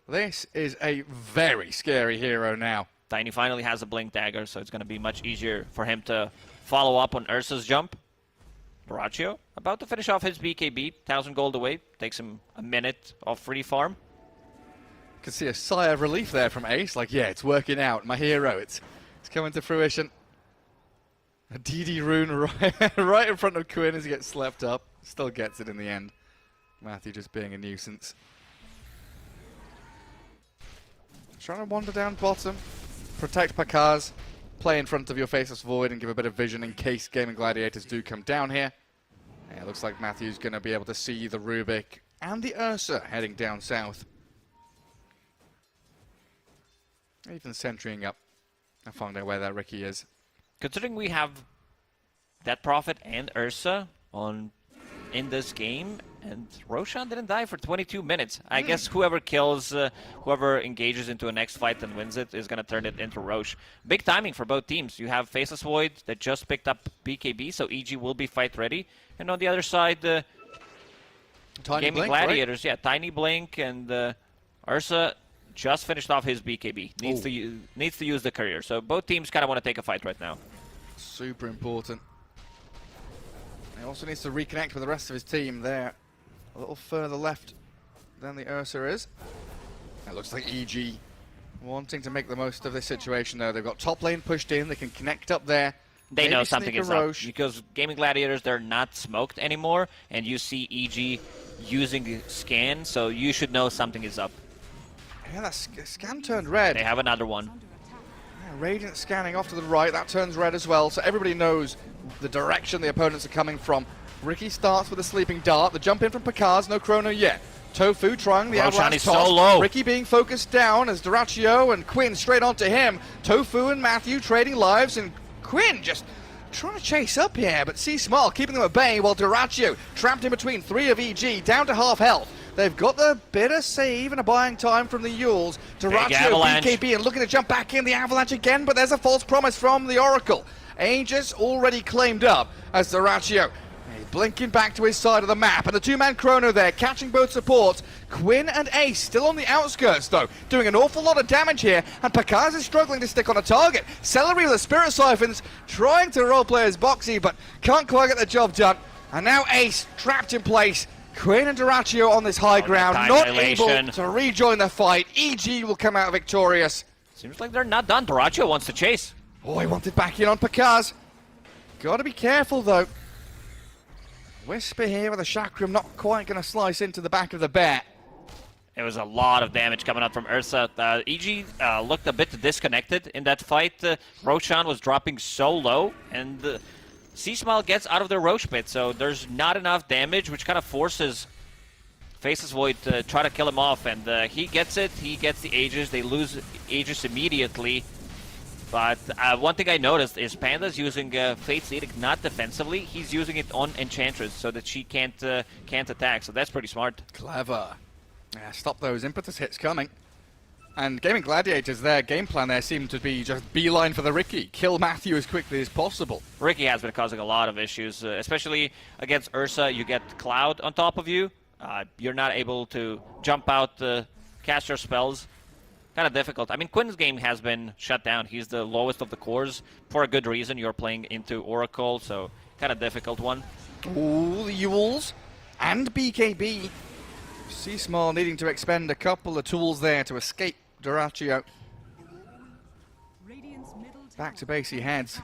This is a very scary hero now.
Tiny finally has a Blink Dagger, so it's going to be much easier for him to follow up on Ursa's jump. Doraccio about to finish off his BKB, 1,000 gold away. Takes him a minute of free farm.
You can see a sigh of relief there from Ace. Yeah, it's working out. My hero, it's coming to fruition. A DD rune right in front of Quinn as he gets slept up. Still gets it in the end. Matthew just being a nuisance. Trying to wander down bottom. Protect Pakaz. Play in front of your Faceless Void and give a bit of vision in case Gaimin Gladiators do come down here. Yeah, it looks like Matthew's going to be able to see the Rubik and the Ursa heading down south. Even sentrying up. I found out where that Ricky is.
Considering we have Death Prophet and Ursa in this game, and Roshan didn't die for 22 minutes. I guess whoever kills, whoever engages into a next fight and wins it is going to turn it into Roche. Big timing for both teams. You have Faceless Void that just picked up BKB, so EG will be fight ready. And on the other side, Gaimin Gladiators, right? Yeah, Tiny Blink, and Ursa just finished off his BKB. Needs to use the courier. So both teams kind of want to take a fight right now.
Super important. He also needs to reconnect with the rest of his team there. A little further left than the Ursa is. It looks like EG wanting to make the most of this situation though. They've got top lane pushed in. They can connect up there.
They
Maybe
know something is up
Roche.
because Gaimin Gladiators, they're not smoked anymore, and you see EG using scan, so you should know something is up.
Yeah, that scan turned red.
They have another one.
Yeah, Radiant scanning off to the right. That turns red as well, so everybody knows the direction the opponents are coming from. Ricky starts with a sleeping dart. The jump in from Pakaz, no chrono yet. Tofu trying the
Roshan
avalanche
is
toss.
so low.
Ricky being focused down as Doraccio and Quinn straight onto him. Tofu and Matthew trading lives, and Quinn just trying to chase up here, but C-Smile keeping them at bay while Doraccio trapped in between 3 of EG, down to half health. They've got the bit of save and a buying time from the Yules. Doraccio, BKB, and looking to jump back in the avalanche again, but there's a false promise from the Oracle. Aegis already claimed up as Doraccio. He blinking back to his side of the map, and the two-man chrono there, catching both supports. Quinn and Ace still on the outskirts, though, doing an awful lot of damage here, and Pakaz is struggling to stick on a target. Celery with the Spirit Siphons, trying to roleplay his boxy, but can't quite get the job done. And now Ace trapped in place. Quinn and Duraccio on this high ground, not able to rejoin the fight. EG will come out victorious.
Seems like they're not done. Duraccio wants to chase.
Oh, he wanted back in on Pakaz. Gotta be careful, though. Whisper here with a chakram, not quite going to slice into the back of the bear.
It was a lot of damage coming out from Ursa. EG looked a bit disconnected in that fight. Roshan was dropping so low, and C-Smile gets out of the Roche pit, so there's not enough damage, which kind of forces Faceless Void to try to kill him off, and he gets it. He gets the Aegis. They lose Aegis immediately. But one thing I noticed is Panda's using Fate's Edict not defensively. He's using it on Enchantress so that she can't attack, so that's pretty smart.
Clever. Yeah, stop those impetus hits coming. And Gaimin Gladiators, their game plan there seemed to be just beeline for the Riki. Kill Matthew as quickly as possible.
Riki has been causing a lot of issues, especially against Ursa. You get Cloud on top of you. You're not able to jump out, cast your spells. Kind of difficult. I mean, Quinn's game has been shut down. He's the lowest of the cores for a good reason. You're playing into Oracle, so kind of difficult one.
Ooh, the Yules and BKB. C-Small needing to expend a couple of tools there to escape Duraccio. Back to base he heads.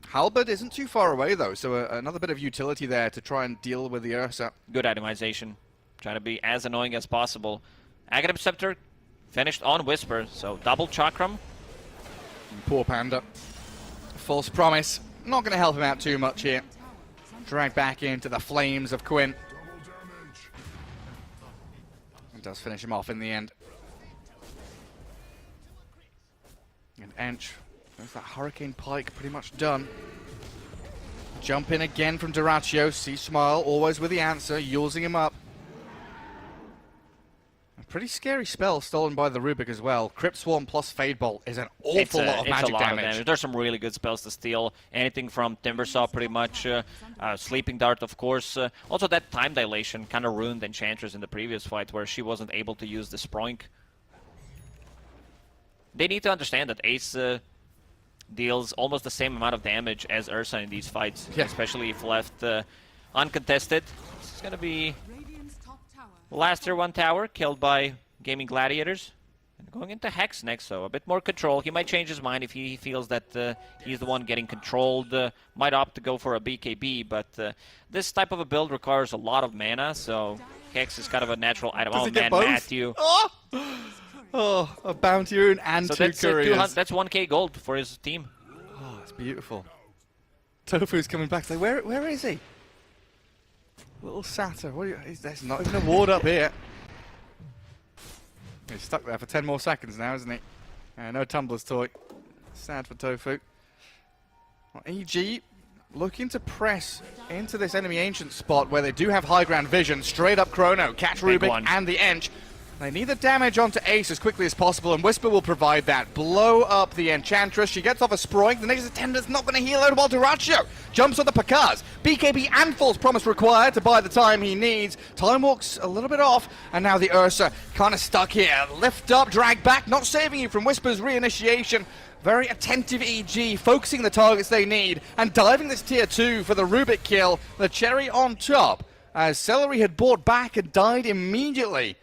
Halberd isn't too far away, though, so another bit of utility there to try and deal with the Ursa.
Good itemization. Trying to be as annoying as possible. Aghanim Scepter finished on Whisper, so double Chakram.
Poor Panda. False Promise. Not going to help him out too much here. Dragged back into the flames of Quinn. And does finish him off in the end. And Ench, there's that Hurricane Pike pretty much done. Jump in again from Duraccio. C-Smile always with the answer, using him up. A pretty scary spell stolen by the Rubik as well. Crypt Swarm plus Fade Bolt is an awful lot of magic damage.
There's some really good spells to steal. Anything from Timbersaw pretty much. Sleeping Dart, of course. Also that Time Dilation kind of ruined Enchantress in the previous fight where she wasn't able to use the Sproink. They need to understand that Ace deals almost the same amount of damage as Ursa in these fights, especially if left uncontested. This is going to be last tier 1 tower killed by Gaimin Gladiators. And going into Hex next, so a bit more control. He might change his mind if he feels that he's the one getting controlled. Might opt to go for a BKB, but this type of a build requires a lot of mana, so Hex is kind of a natural item.
Does
oh
he
man,
get both?
Matthew.
Oh, a Bounty Rune and
So
two
that's,
couriers.
that's 1k gold for his team.
Oh, it's beautiful. Tofu's coming back. Like, where is he? Little Satyr. What are you, there's not even a ward up here. He's stuck there for 10 more seconds now, isn't he? No Tumbler's toy. Sad for Tofu. Well, EG looking to press into this enemy ancient spot where they do have high ground vision. Straight up Chrono, catch Rubik and the Ench. They need the damage onto Ace as quickly as possible, and Whisper will provide that. Blow up the Enchantress. She gets off a Sproink. The next attender's not going to heal out while Duraccio jumps on the Pakaz. BKB and False Promise required to buy the time he needs. Time Walk's a little bit off, and now the Ursa kind of stuck here. Lift up, drag back, not saving you from Whisper's reinitiation. Very attentive EG, focusing the targets they need, and diving this tier 2 for the Rubik kill. The cherry on top, as Celery had bought back and died immediately.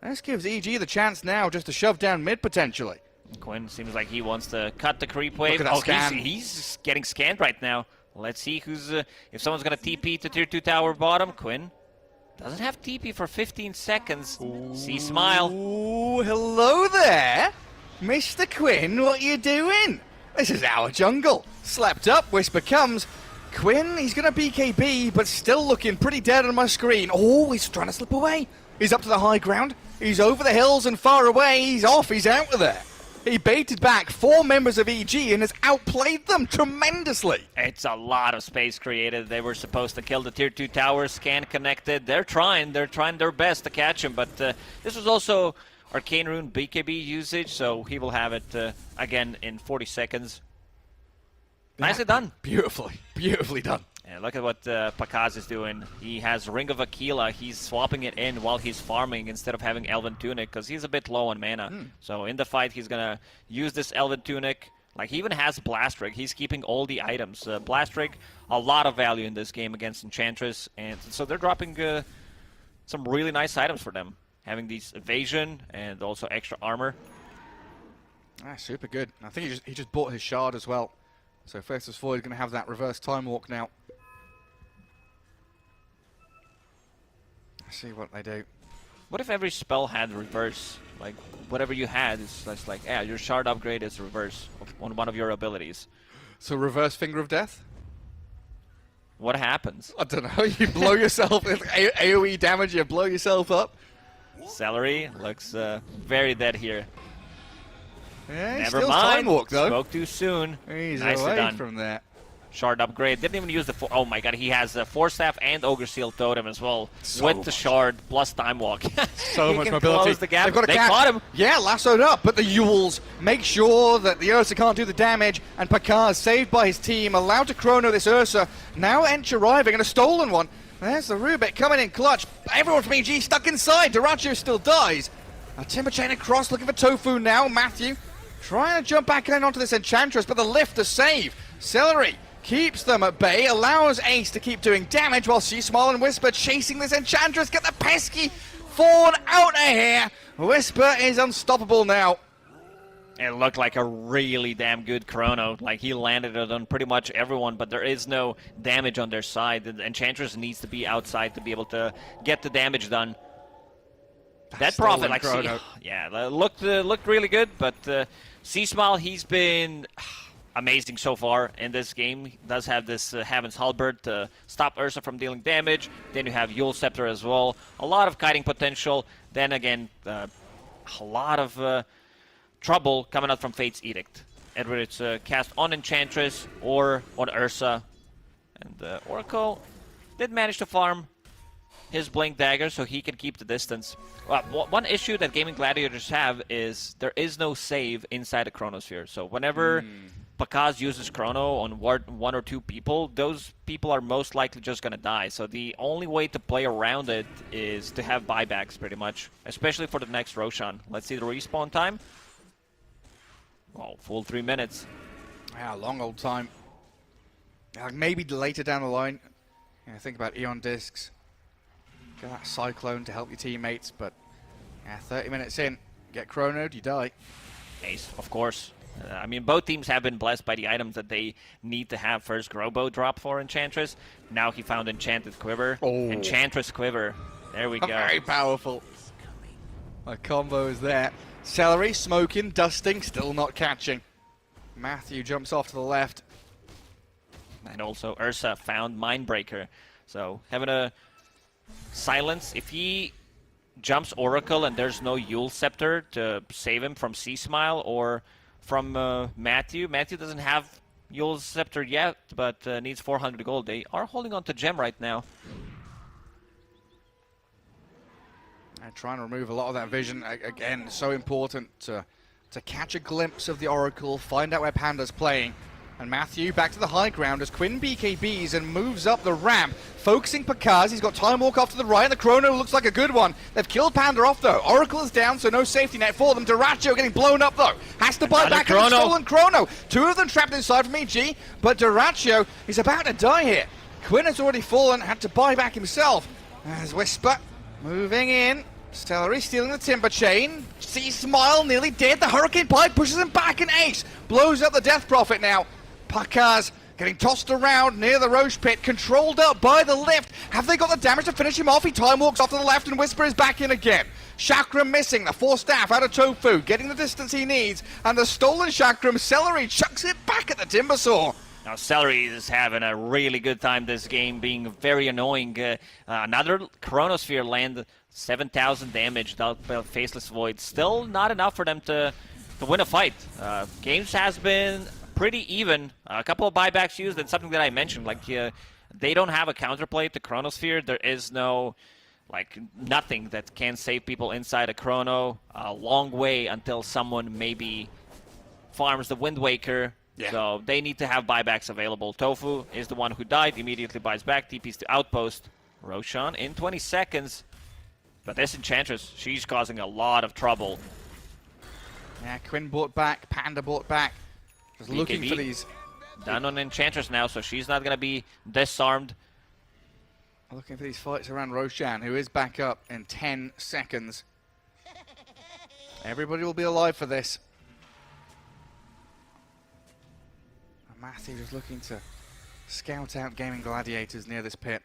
This gives EG the chance now just to shove down mid, potentially.
Quinn seems like he wants to cut the creep wave.
Look at that scan.
He's getting scanned right now. Let's see who's if someone's going to TP to tier 2 tower bottom. Quinn doesn't have TP for 15 seconds. C-Smile.
Ooh, hello there. Mr. Quinn, what you doing? This is our jungle. Slept up, Whisper comes. Quinn, he's going to BKB, but still looking pretty dead on my screen. Oh, he's trying to slip away. He's up to the high ground. He's over the hills and far away. He's off. He's out of there. He baited back 4 members of EG and has outplayed them tremendously.
It's a lot of space created. They were supposed to kill the tier 2 tower, scan connected. They're trying their best to catch him, but this was also Arcane Rune BKB usage, so he will have it again in 40 seconds. Nicely done.
Beautifully done.
And look at what Pakaz is doing. He has Ring of Aquila. He's swapping it in while he's farming instead of having Elven Tunic because he's a bit low on mana. So in the fight, he's going to use this Elven Tunic. Like, he even has Blast Rig. He's keeping all the items. Blast Rig, a lot of value in this game against Enchantress. And so they're dropping some really nice items for them. Having these evasion and also extra armor.
Super good. I think he just bought his shard as well. So Festus Void is going to have that reverse time walk now. Let's see what they do.
What if every spell had reverse? Like, whatever you had is just like, yeah, your shard upgrade is reverse on one of your abilities.
So reverse Finger of Death?
What happens?
I don't know. You blow yourself, AoE damage, you blow yourself up.
Celery looks very dead here.
Yeah,
Never
still
mind.
time walk though.
Spoke too soon.
He's
Nicely
away
done.
from that.
Shard upgrade. Didn't even use the... Oh my god, he has a Force Staff and Ogre Seal Totem as well.
So
with
much.
the shard plus Time Walk.
So
He
much
can
mobility.
Close the gap.
They've got a
They
cat.
caught him.
Yeah, lassoed up, but the Yules make sure that the Ursa can't do the damage, and Pakaz, saved by his team, allowed to chrono this Ursa. Now Ench arriving, and a stolen one. There's the Rubik coming in clutch. Everyone from EG stuck inside. Duracho still dies. A Timber Chain across, looking for Tofu now. Matthew trying to jump back in onto this Enchantress, but the lift to save. Celery keeps them at bay, allows Ace to keep doing damage while Smile and Whisper chasing this Enchantress. Get the pesky Fawn out of here. Whisper is unstoppable now.
It looked like a really damn good chrono. Like, he landed it on pretty much everyone, but there is no damage on their side. The Enchantress needs to be outside to be able to get the damage done. That Prophet, like, yeah, looked really good, but Smile, he's been amazing so far in this game. He does have this Heaven's Halberd to stop Ursa from dealing damage. Then you have Yule Scepter as well. A lot of kiting potential. Then again, a lot of trouble coming out from Fate's Edict. Whether it's cast on Enchantress or on Ursa. And Oracle did manage to farm his Blink Dagger so he can keep the distance. One issue that Gaimin Gladiators have is there is no save inside the Chronosphere. So whenever Pakaz uses Chrono on one or two people, those people are most likely just going to die. So the only way to play around it is to have buybacks pretty much, especially for the next Roshan. Let's see the respawn time. Oh, full 3 minutes.
Yeah, long old time. Maybe later down the line. Think about Eon Discs. Get that Cyclone to help your teammates, but 30 minutes in, get chronoed, you die.
Ace, of course. I mean, both teams have been blessed by the items that they need to have. First, Grobo drop for Enchantress. Now he found Enchanted Quiver.
Oh.
Enchantress Quiver. There we go.
Very powerful. A combo is there. Celery, smoking, dusting, still not catching. Matthew jumps off to the left.
And also Ursa found Mindbreaker. So having a silence. If he jumps Oracle and there's no Yule Scepter to save him from Smile or from Matthew. Matthew doesn't have Yule Scepter yet, but needs 400 gold. They are holding on to Gem right now.
And trying to remove a lot of that vision. Again, so important to catch a glimpse of the Oracle, find out where Panda's playing. And Matthew back to the high ground as Quinn BKBs and moves up the ramp, focusing Pakaz. He's got Time Walk off to the right, and the Chrono looks like a good one. They've killed Panda off, though. Oracle is down, so no safety net for them. Duracho getting blown up, though. Has to buy back a stolen Chrono. Two of them trapped inside from EG, but Duracho is about to die here. Quinn has already fallen, had to buy back himself. As Whisper moving in. Celery stealing the Timber Chain. Smile nearly dead. The Hurricane Pipe pushes him back, and Ace blows up the Death Prophet now. Pakaz getting tossed around near the Roche Pit, controlled up by the lift. Have they got the damage to finish him off? He time walks off to the left, and Whisper is back in again. Chakram missing, the 4 staff out of Tofu, getting the distance he needs, and the stolen Chakram. Celery chucks it back at the Timbersaw.
Now Celery is having a really good time this game, being very annoying. Another Chronosphere land, 7,000 damage, Faceless Void. Still not enough for them to win a fight. Games has been pretty even. A couple of buybacks used, and something that I mentioned, like they don't have a counterplay to Chronosphere. There is no, like, nothing that can save people inside a Chrono. A long way until someone maybe farms the Wind Waker
Yeah.
So they need to have buybacks available. Tofu is the one who died, immediately buys back, TPs to Outpost. Roshan in 20 seconds. But this Enchantress, she's causing a lot of trouble.
Yeah, Quinn bought back, Panda bought back. Just looking
BKB
for these.
done on Enchantress now, so she's not going to be disarmed.
Looking for these fights around Roshan, who is back up in 10 seconds. Everybody will be alive for this. And Matthew just looking to scout out Gaimin Gladiators near this pit.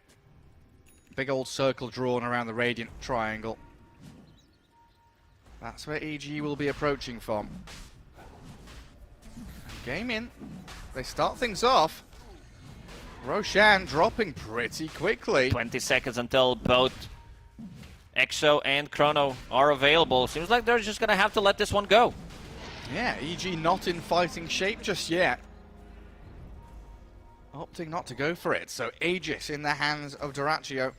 Big old circle drawn around the Radiant triangle. That's where EG will be approaching from. Gaimin, they start things off. Roshan dropping pretty quickly.
20 seconds until both Exo and Chrono are available. Seems like they're just going to have to let this one go.
Yeah, EG not in fighting shape just yet. Opting not to go for it. So Aegis in the hands of Doraccio.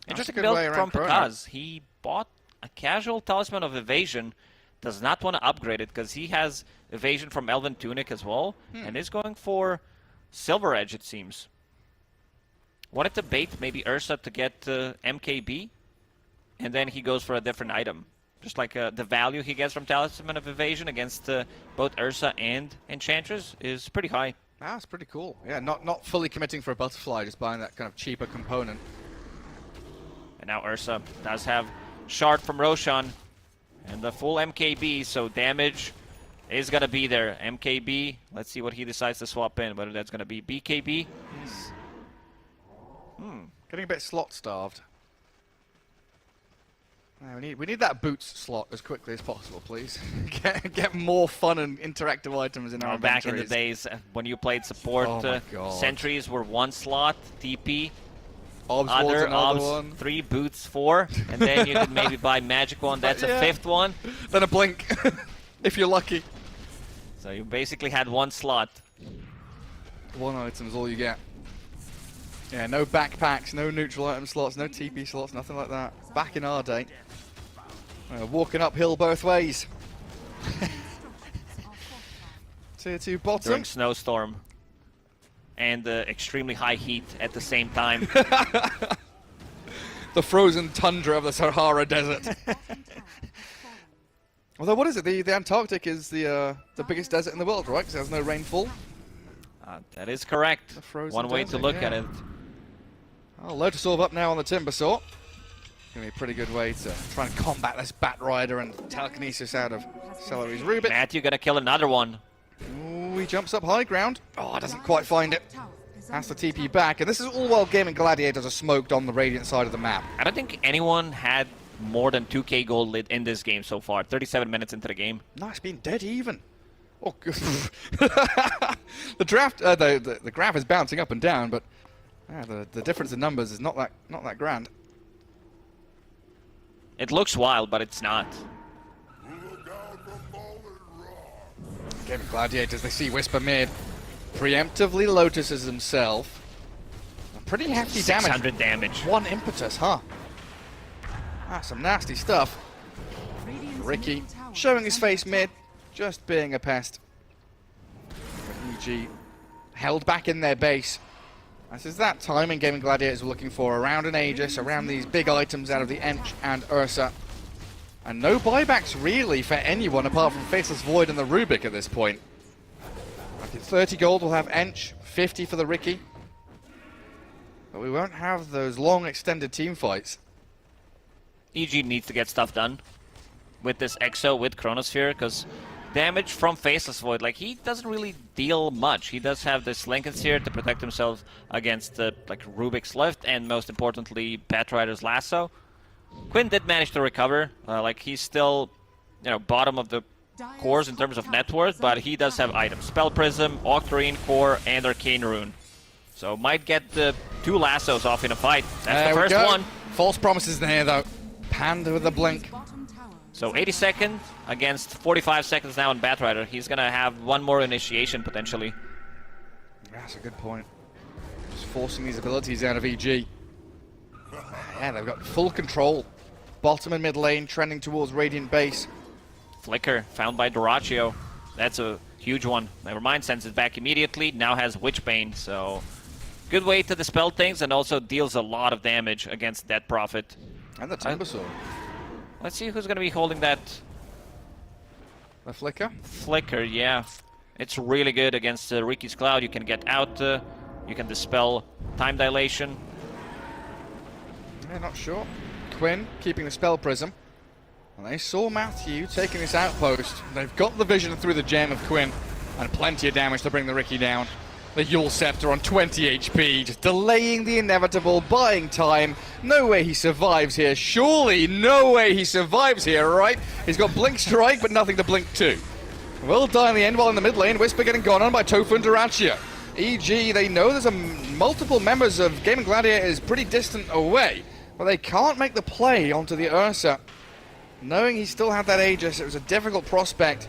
Interesting
good
build
way around
from
Chrono.
Pekaz. He bought a casual Talisman of Evasion. Does not want to upgrade it because he has Evasion from Elven Tunic as well. And is going for Silver Edge, it seems. Wanted to bait maybe Ursa to get MKB. And then he goes for a different item. Just like the value he gets from Talisman of Evasion against both Ursa and Enchantress is pretty high.
That's pretty cool. Yeah, not fully committing for a butterfly, just buying that kind of cheaper component.
And now Ursa does have Shard from Roshan. And the full MKB, so damage is going to be there. MKB, let's see what he decides to swap in, whether that's going to be BKB.
Getting a bit slot starved. We need that boots slot as quickly as possible, please. get more fun and interactive items in our
Back in the
inventories.
days when you played support,
Oh my God.
sentries were 1 slot, TP,
Obs was
other
another
obs,
one.
3 boots, 4, and then you could maybe buy magic one, that's
Yeah.
a 5th one.
Then a blink, if you're lucky.
So you basically had 1 slot.
One item is all you get. Yeah, no backpacks, no neutral item slots, no TP slots, nothing like that. Back in our day. Walking uphill both ways. Tier 2 bottom.
During Snowstorm. And extremely high heat at the same time.
The frozen tundra of the Sahara Desert. Although, what is it? The Antarctic is the biggest desert in the world, right? Because there's no rainfall.
That is correct.
The frozen
One way to
desert,
look
yeah.
at it.
Oh, Lotusorb up now on the Timber Saw. Gonna be a pretty good way to try and combat this Bat Rider and telekinesis out of Celery's Rubik.
Matthew gonna kill another one.
Ooh, he jumps up high ground. Oh, doesn't quite find it. Has the TP back, and this is all while Gaimin Gladiators are smoked on the Radiant side of the map.
I don't think anyone had more than 2k gold lit in this game so far. 37 minutes into the game.
Nice, being dead even. Oh, good. The draft, the graph is bouncing up and down, but the difference in numbers is not that grand.
It looks wild, but it's not.
Gaimin Gladiators, they see Whisper mid. Preemptively Lotuses himself. Pretty hefty damage.
600 damage.
1 impetus, huh? That's some nasty stuff. Ricky showing his face mid, just being a pest. But EG held back in their base. This is that timing Gaimin Gladiators were looking for, around an Aegis, around these big items out of the Ench and Ursa. And no buybacks really for anyone apart from Faceless Void and the Rubik at this point. 30 gold will have Ench, 50 for the Ricky. But we won't have those long extended team fights.
EG needs to get stuff done with this Exo, with Chronosphere, because damage from Faceless Void, like, he doesn't really deal much. He does have this Lincoln's here to protect himself against like Rubik's Lift, and most importantly, Batrider's Lasso. Quinn did manage to recover. Like, he's still, bottom of the cores in terms of net worth, but he does have items. Spell Prism, Octarine Core, and Arcane Rune. So might get the 2 lassos off in a fight. That's the first one.
False promises there, though. Panda with a blink.
So 80 seconds against 45 seconds now on Batrider. He's going to have 1 more initiation, potentially.
That's a good point. Just forcing these abilities out of EG. Yeah, they've got full control. Bottom and mid lane trending towards Radiant base.
Flicker found by Doraccio. That's a Huge one. Never mind, sends it back immediately. Now has Witchbane, so good way to dispel things and also deals a lot of damage against Dead Prophet.
And the Timber Sword.
Let's see who's going to be holding that.
The Flicker?
Flicker, yeah. It's really good against Ricky's Cloud. You can get out, you can dispel time dilation.
Yeah, not sure. Quinn keeping the Spell Prism. And they saw Matthew taking this outpost. They've got the vision through the gem of Quinn. And plenty of damage to bring the Ricky down. The Yule Scepter on 20 HP, just delaying the inevitable, buying time. No way he survives here. Surely no way he survives here, right? He's got Blink Strike, but nothing to blink to. Will die in the end while in the mid lane. Whisper getting gone on by Tofu and Duraccio. EG, they know there's multiple members of Gaimin Gladiators pretty distant away, but they can't make the play onto the Ursa. Knowing he still had that Aegis, it was a difficult prospect.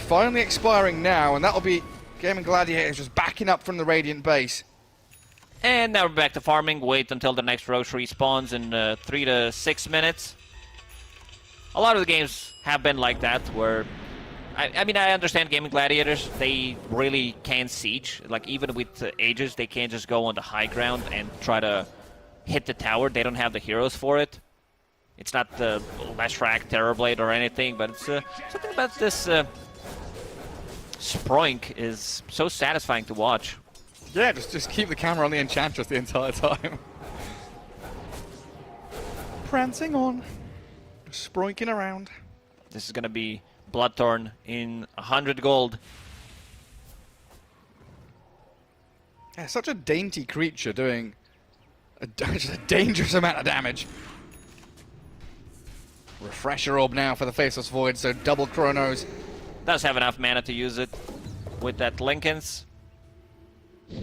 Finally expiring now, and that'll be Gaimin Gladiators just backing up from the Radiant base.
And now we're back to farming. Wait until the next Roche respawns in 3 to 6 minutes. A lot of the games have been like that, where I mean, I understand Gaimin Gladiators, they really can siege. Like, even with Aegis, they can't just go on the high ground and try to hit the tower. They don't have the heroes for it. It's not the Leshrac, Terrorblade, or anything, but it's something about this Sproink is so satisfying to watch.
Yeah, just keep the camera on the Enchantress the entire time. Prancing on. Sproinking around.
This is going to be Bloodthorn in 100 gold.
Yeah, such a dainty creature doing just a dangerous amount of damage. Refresher Orb now for the Faceless Void, so double Chronos.
Does have enough mana to use it with that Linken's.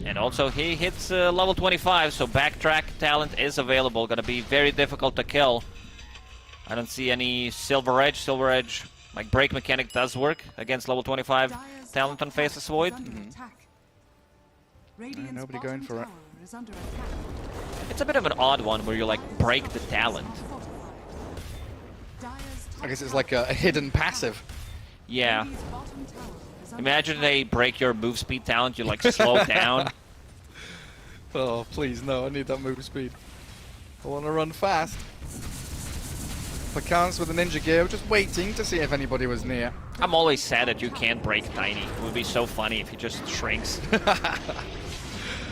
And also he hits level 25, so backtrack talent is available. Gonna be very difficult to kill. I don't see any Silver Edge. Silver Edge, like break mechanic, does work against level 25 talent on Faceless Void.
Nobody going for it.
It's a bit of an odd one where you like break the talent.
I guess it's like a hidden passive.
Yeah. Imagine they break your move speed talent, you like slow down.
Oh, please, no, I need that move speed. I want to run fast. Picans with the Ninja Gear, just waiting to see if anybody was near.
I'm always sad that you can't break Tiny. It would be so funny if he just shrinks.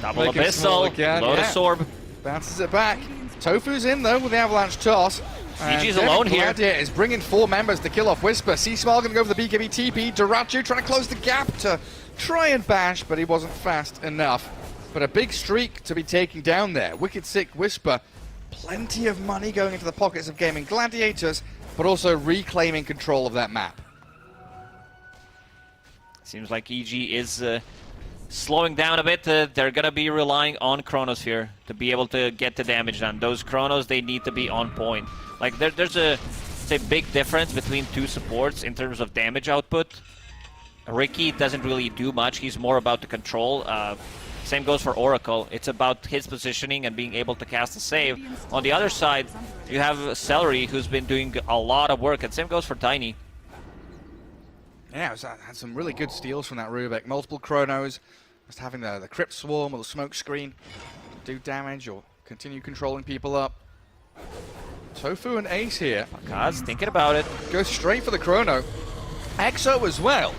Double
Make him small
Abyssal,
again,
Lotus Orb.
Bounces it back. Tofu's in, though, with the Avalanche Toss.
EG's alone here.
Gladiator is bringing 4 members to kill off Whisper. C-Smile going to go for the BKB TP. Duraccio trying to close the gap to try and bash, but he wasn't fast enough. But a big streak to be taken down there. Wicked Sick Whisper. Plenty of money going into the pockets of Gaimin Gladiators, but also reclaiming control of that map.
Seems like EG is slowing down a bit. They're going to be relying on Chronos here to be able to get the damage done. Those Chronos, they need to be on point. Like, there's a big difference between two supports in terms of damage output. Ricky doesn't really do much. He's more about the control. Same goes for Oracle. It's about his positioning and being able to cast a save. On the other side, you have Celery, who's been doing a lot of work, and same goes for Tiny.
Yeah, had some really good steals from that Rubik. Multiple Chronos, just having the Crypt Swarm or the Smoke Screen do damage or continue controlling people up. Tofu and Ace here.
Kaz thinking about it.
Goes straight for the Chrono. Exo as well.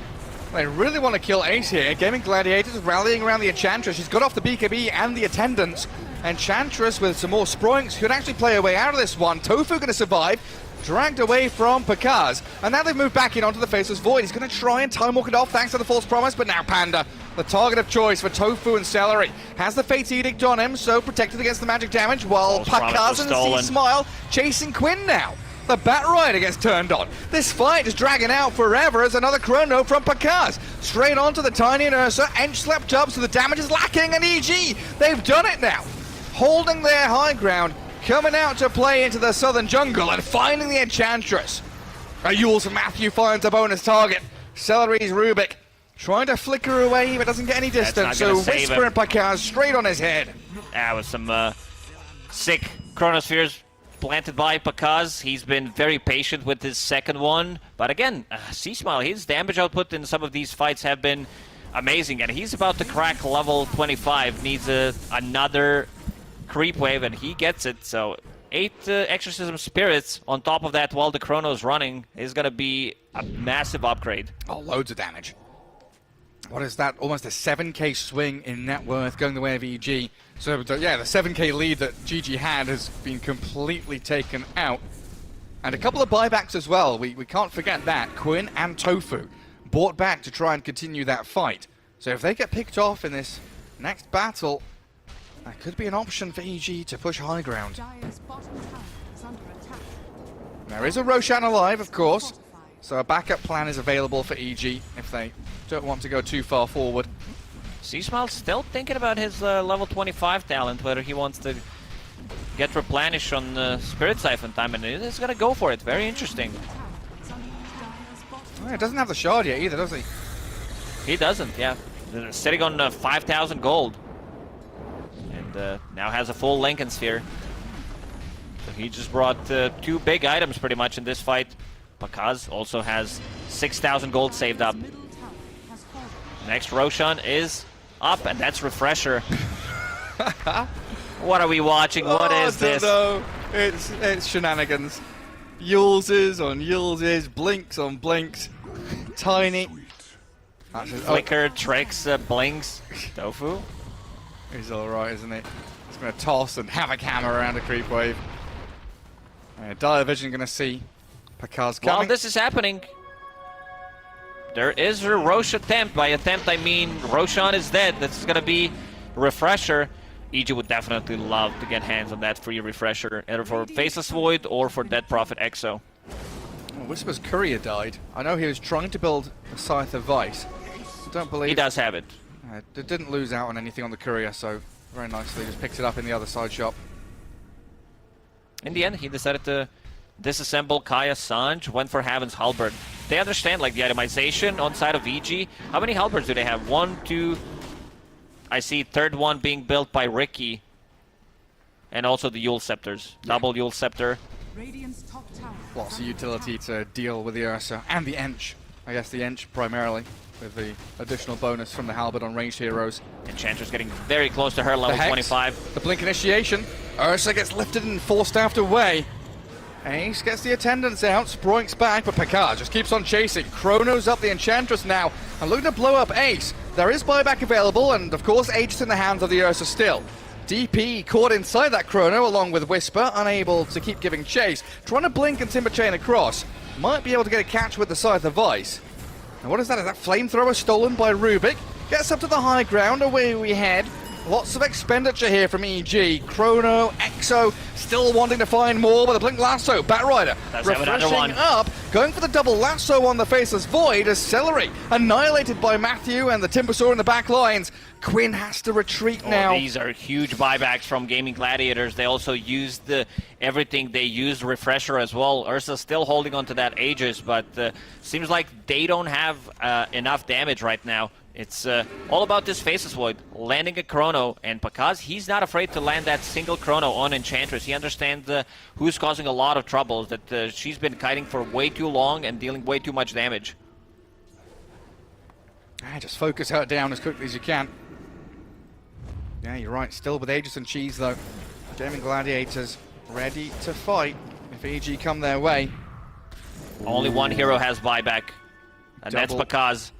They really want to kill Ace here. Gaimin Gladiators rallying around the Enchantress. She's got off the BKB and the Attendants. Enchantress with some more Sproinks could actually play her way out of this one. Tofu going to survive. Dragged away from Picaz. And now they've moved back in onto the Faceless Void. He's going to try and time walk it off thanks to the False Promise, but now Panda, the target of choice for Tofu and Celery, has the Fate's Edict on him, so protected against the magic damage, while Picaz and C-Smile chasing Quinn now. The Bat Rider gets turned on. This fight is dragging out forever as another Chrono from Picaz. Straight onto the Tiny and Ursa. Ench slept up, so the damage is lacking, and EG, they've done it now. Holding their high ground, coming out to play into the southern jungle and finding the Enchantress. A Yules and Matthew finds a bonus target. Celery's Rubik trying to flicker away, but doesn't get any distance, so Whisper and Picaz straight on his head.
With some sick Chronospheres. planted by Pakaz. He's been very patient with his second one. But again, C-Smile, his damage output in some of these fights have been amazing. And he's about to crack level 25. Needs another creep wave, and he gets it. So 8 Exorcism Spirits on top of that while the Chrono's running is going to be a massive upgrade.
Oh, loads of damage. What is that? Almost a 7k swing in net worth going the way of EG. So, yeah, the 7k lead that GG had has been completely taken out. And a couple of buybacks as well. We can't forget that. Quinn and Tofu bought back to try and continue that fight. So if they get picked off in this next battle, that could be an option for EG to push high ground.
Dire's bottom tower is under attack.
There is a Roshan alive, of course. So a backup plan is available for EG if they don't want to go too far forward.
C-Smile's still thinking about his level 25 talent, whether he wants to get replenished on Spirit Siphon time, and he's going to go for it. Very interesting.
Oh, he doesn't have the shard yet either, does he?
He doesn't, yeah. Sitting on 5,000 gold. And now has a full Lincoln Sphere. So he just brought 2 big items pretty much in this fight. Pakaz also has 6,000 gold saved up. Next Roshan is up, and that's Refresher. What are we watching? What is this?
No, it's shenanigans. Yuleses on Yuleses, blinks on blinks. Tiny.
Flicker, tricks, blinks. Tofu.
He's alright, isn't he? He's going to toss and havoc hammer around a creep wave. Dire Vision going to see Pakaz coming.
While this is happening, there is a Rosh attempt. By attempt, I mean Roshan is dead. This is going to be Refresher. EG would definitely love to get hands on that free Refresher, either for Faceless Void or for Dead Prophet Exo.
Oh, Whisper's courier died. I know he was trying to build a Scythe of Vice. I don't believe...
He does have it.
Didn't lose out on anything on the courier, so very nicely just picked it up in the other side shop.
In the end, he decided to disassemble Kaya Sanj, went for Haven's Halberd. They understand like the itemization on side of EG. How many Halberds do they have? 1, 2... I see third one being built by Ricky. And also the Yule Scepters. Double Yule Scepter.
Radiant's top tower.
Lots of utility to deal with the Ursa and the Ench. I guess the Ench primarily, with the additional bonus from the Halberd on ranged heroes.
Enchantress getting very close to her level 25.
The Blink Initiation. Ursa gets lifted and force-staffed away. Ace gets the attendants out, Sproinks back, but Pakaz just keeps on chasing. Chrono's up the Enchantress now, and looking to blow up Ace. There is buyback available, and of course Aegis in the hands of the Ursa still. DP caught inside that Chrono along with Whisper, unable to keep giving chase. Trying to blink and Timber Chain across. Might be able to get a catch with the Scythe of Vice. And what is that? Is that Flamethrower stolen by Rubik? Gets up to the high ground, away we head. Lots of expenditure here from EG. Chrono, Exo, still wanting to find more with a Blink Lasso. Batrider refreshing up, going for the double lasso on the Faceless Void as Celery annihilated by Matthew and the Timbersaw in the back lines. Quinn has to retreat now.
These are huge buybacks from Gaimin Gladiators. They also used everything. They used Refresher as well. Ursa's still holding on to that Aegis, but seems like they don't have enough damage right now. It's all about this Faceless Void, landing a Chrono, and Pakaz, he's not afraid to land that single Chrono on Enchantress. He understands who's causing a lot of troubles, that she's been kiting for way too long and dealing way too much damage.
Just focus her down as quickly as you can. Yeah, you're right, still with Aegis and Cheese though. Gaimin Gladiators ready to fight if EG come their way.
Only one hero has buyback, and that's Pakaz.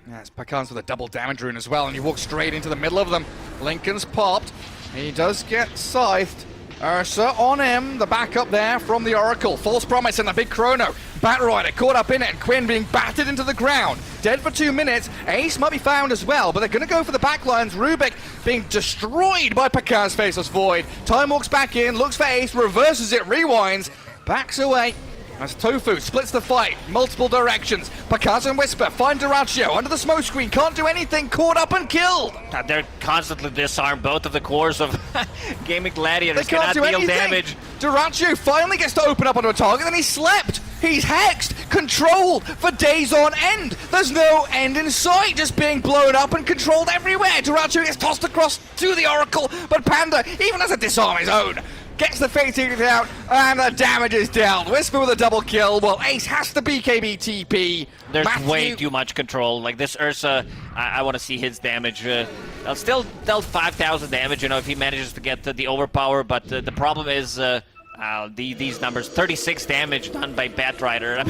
Yes, Pakaz with a double damage rune as well, and he walks straight into the middle of them. Lincoln's popped. He does get scythed. Ursa on him, the backup there from the Oracle. False Promise and a big Chrono. Batrider caught up in it, and Quinn being battered into the ground. Dead for 2 minutes. Ace might be found as well, but they're going to go for the backlines. Rubik being destroyed by Pakaz Faceless Void. Time walks back in, looks for Ace, reverses it, rewinds, backs away. As Tofu splits the fight, multiple directions. Pakaz and Whisper find Duraccio under the smoke screen, can't do anything, caught up and killed.
They're constantly disarmed both of the cores of Gaimin Gladiators.
They can't
cannot
do
deal
anything.
damage.
Duraccio finally gets to open up onto a target, then he slept. He's hexed, controlled for days on end. There's no end in sight, just being blown up and controlled everywhere. Duraccio gets tossed across to the Oracle, but Panda even has to disarm his own. gets the Fate Eater out, and the damage is dealt. Whisper with a double kill. Well, Ace has to BKB TP.
There's
Matthew,
way too much control. Like this Ursa, I want to see his damage. I'll still dealt 5,000 damage, you know, if he manages to get the overpower. But the problem is these numbers: 36 damage done by Batrider.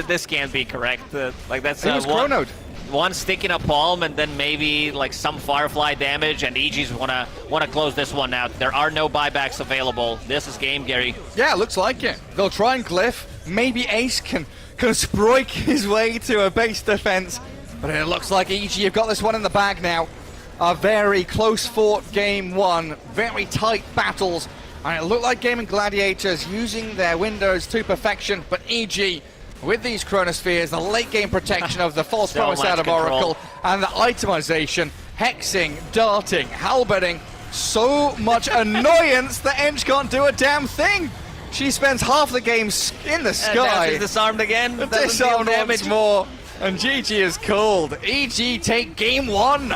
This can't be correct. Like that's
he was chronoed.
One stick in a palm, and then maybe like some Firefly damage, and EG's wanna close this one out. There are no buybacks available. This is game, Gary.
Yeah, looks like it. They'll try and glyph. Maybe Ace can sproik his way to a base defense, but it looks like EG have got this one in the bag now. A very close fought game one, very tight battles, and it looked like Gaimin Gladiators using their windows to perfection, but EG with these Chronospheres, the late game protection of the false
So
promise
much
out of
control.
Oracle, and the itemization, hexing, darting, halberding, so much annoyance that Eng can't do a damn thing. She spends half the game in the
And now
sky.
she's disarmed again. Doesn't deal
Disarmed
damage.
once more, and GG is cold. EG take game one.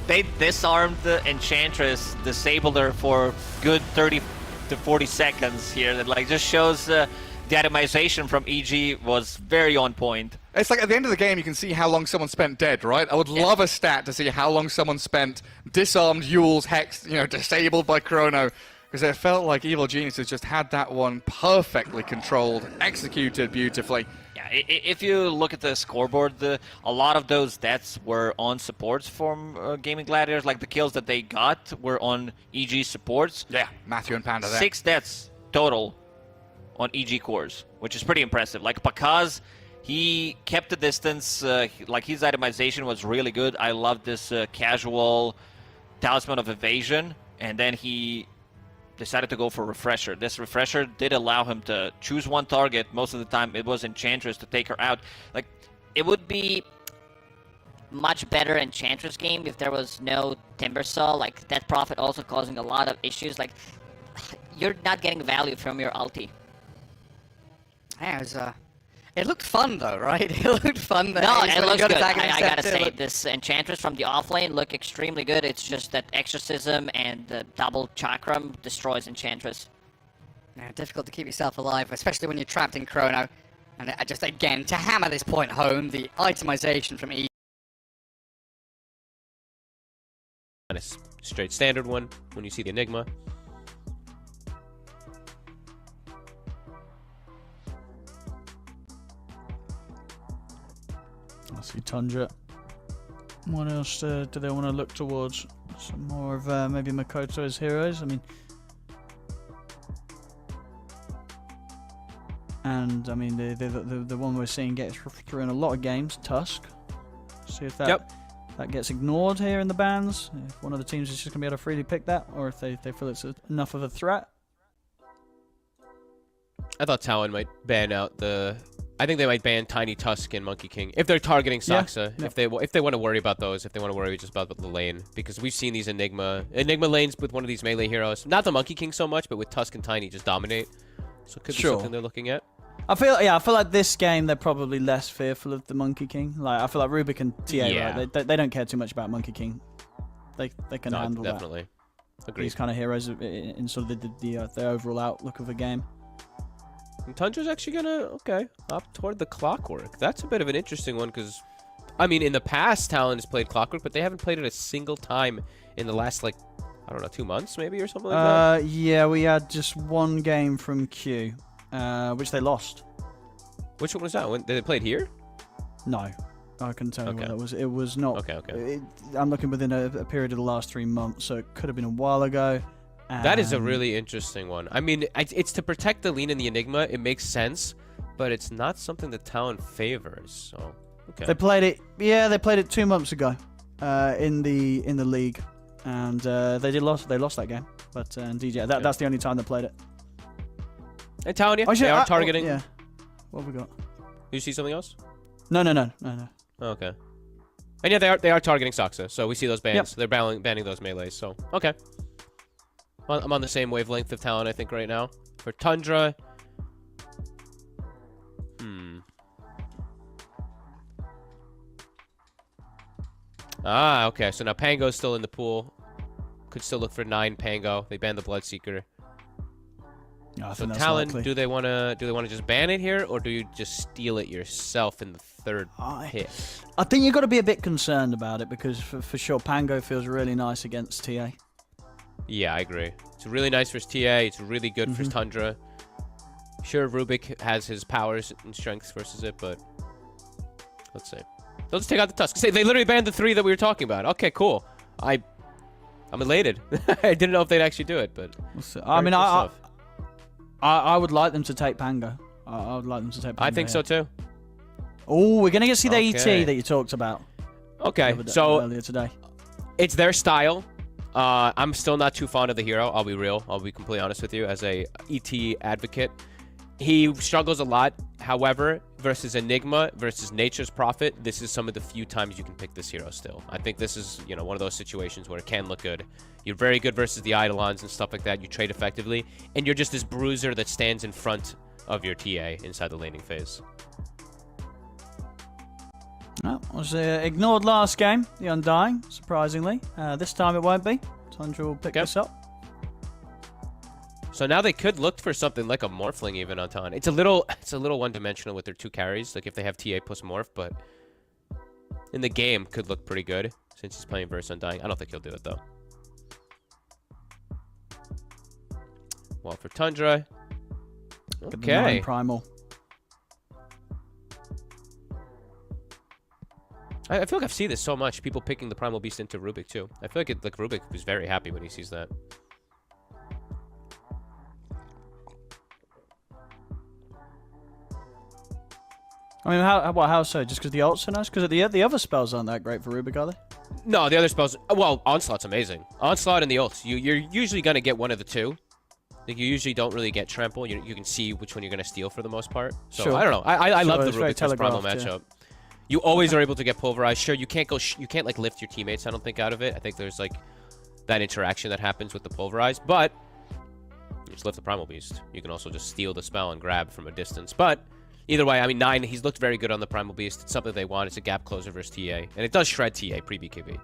They disarmed the Enchantress, disabled her for good 30 to 40 seconds here. That like just shows the itemization from EG was very on point.
It's like at the end of the game, you can see how long someone spent dead, right? I would love a stat to see how long someone spent disarmed, Yules, hexed, disabled by Chrono, because it felt like Evil Geniuses just had that one perfectly controlled, executed beautifully.
Yeah, if you look at the scoreboard, a lot of those deaths were on supports from Gaimin Gladiators. Like the kills that they got were on EG supports.
Yeah, Matthew and Panda there.
6 deaths total on EG cores, which is pretty impressive. Like because he kept the distance, like his itemization was really good. I love this casual Talisman of Evasion, and then he decided to go for Refresher. This Refresher did allow him to choose one target. Most of the time it was Enchantress to take her out. Like, it would be
much better Enchantress game if there was no Timbersaw, like that Prophet also causing a lot of issues. Like, you're not getting value from your ulti.
Yeah, it looked fun though, right? It looked fun. That
No,
Ace,
it
when he
looks
got
good.
his Aghanim
I gotta
Scepter,
say,
looked-
this Enchantress from the offlane look extremely good. It's just that Exorcism and the double Chakram destroys Enchantress.
Yeah, difficult to keep yourself alive, especially when you're trapped in Chrono. And just again, to hammer this point home, the itemization from E.
And a straight standard one when you see the Enigma.
I see Tundra. What else do they want to look towards? Some more of maybe Makoto's heroes. I mean, and I mean the one we're seeing get through in a lot of games, Tusk. See if that that gets ignored here in the bans. If one of the teams is just going to be able to freely pick that, or if they feel it's enough of a threat.
I thought Talon might ban out the... I think they might ban Tiny Tusk and Monkey King if they're targeting Saksa.
Yeah.
If they want to worry about those, if they want to worry just about the lane, because we've seen these Enigma lanes with one of these melee heroes. Not the Monkey King so much, but with Tusk and Tiny just dominate. So it could be something they're looking at.
I feel like this game they're probably less fearful of the Monkey King. Like I feel like Rubik and TA, right? They don't care too much about Monkey King. They can handle
definitely. Agreed.
these kind of heroes in sort of the overall outlook of a game.
And Tundra's actually gonna opt toward the Clockwork. That's a bit of an interesting one because, I mean, in the past Talon has played Clockwork, but they haven't played it a single time in the last, like, I don't know, 2 months maybe or something like that.
Yeah, we had just one game from Q, which they lost.
Which one was that? When did they play it here?
No, I couldn't tell you what that was. It was not.
Okay.
I'm looking within a period of the last 3 months, so it could have been a while ago.
That is a really interesting one. I mean, it's to protect the lean in the Enigma. It makes sense, but it's not something that Talon favors. So, okay.
They played it. Yeah, they played it 2 months ago, in the league, and they lost that game. But DJ, that's the only time they played it.
And Talon, they are targeting.
Yeah. What have we got?
Do you see something else?
No.
Oh, okay. And yeah, they are targeting Saksa, so we see those bans.
Yep.
They're banning those melees. So okay. I'm on the same wavelength of Talon, I think, right now. For Tundra. Ah, okay. So now Pango's still in the pool. Could still look for 9 Pango. They banned the Bloodseeker.
I
So
think that's
Talon,
likely.
do they want to just ban it here, or do you just steal it yourself in the third hit?
I think you've got to be a bit concerned about it because for sure Pango feels really nice against TA.
Yeah, I agree. It's really nice versus TA. It's really good for Tundra. Sure, Rubik has his powers and strengths versus it, but let's see. Let's take out the Tusk. Say they literally banned the 3 that we were talking about. Okay, cool. I'm elated. I didn't know if they'd actually do it, but
I mean,
cool stuff.
I would like them to take Pango. I would like them to take Pango.
I think so too.
Oh, we're gonna get to see the
Okay.
ET that you talked about.
Okay, so
earlier today.
it's their style. I'm still not too fond of the hero. I'll be real. I'll be completely honest with you. As a ET advocate, he struggles a lot. However, versus Enigma, versus Nature's Prophet, this is some of the few times you can pick this hero still. I think this is, you know, one of those situations where it can look good. You're very good versus the Eidolons and stuff like that. You trade effectively, and you're just this bruiser that stands in front of your TA inside the laning phase.
Oh, was ignored last game, the Undying, surprisingly. This time it won't be. Tundra will pick this up.
So now they could look for something like a Morphling even on Talon. It's a little one-dimensional with their 2 carries, like if they have TA plus Morph, but in the game could look pretty good since he's playing versus Undying. I don't think he'll do it though. Well, for Tundra. Okay.
Primal.
I feel like I've seen this so much. People picking the Primal Beast into Rubik too. I feel like Rubik was very happy when he sees that.
I mean, how so? Just because the ults are nice? Because the other spells aren't that great for Rubik, are they?
No, the other spells. Well, Onslaught's amazing. Onslaught and the ults. You're usually gonna get one of the 2. Like you usually don't really get trample. You can see which one you're gonna steal for the most part. So
Sure.
I don't know. I love the
it's very
Rubik versus Primal
telegraphed, yeah.
matchup. You always are able to get pulverized. Sure, you can't like lift your teammates. I don't think out of it. I think there's like that interaction that happens with the pulverized, but you just lift the Primal Beast. You can also just steal the spell and grab from a distance. But either way, I mean, 9. He's looked very good on the Primal Beast. It's something they want. It's a gap closer versus TA, and it does shred TA pre-BKB.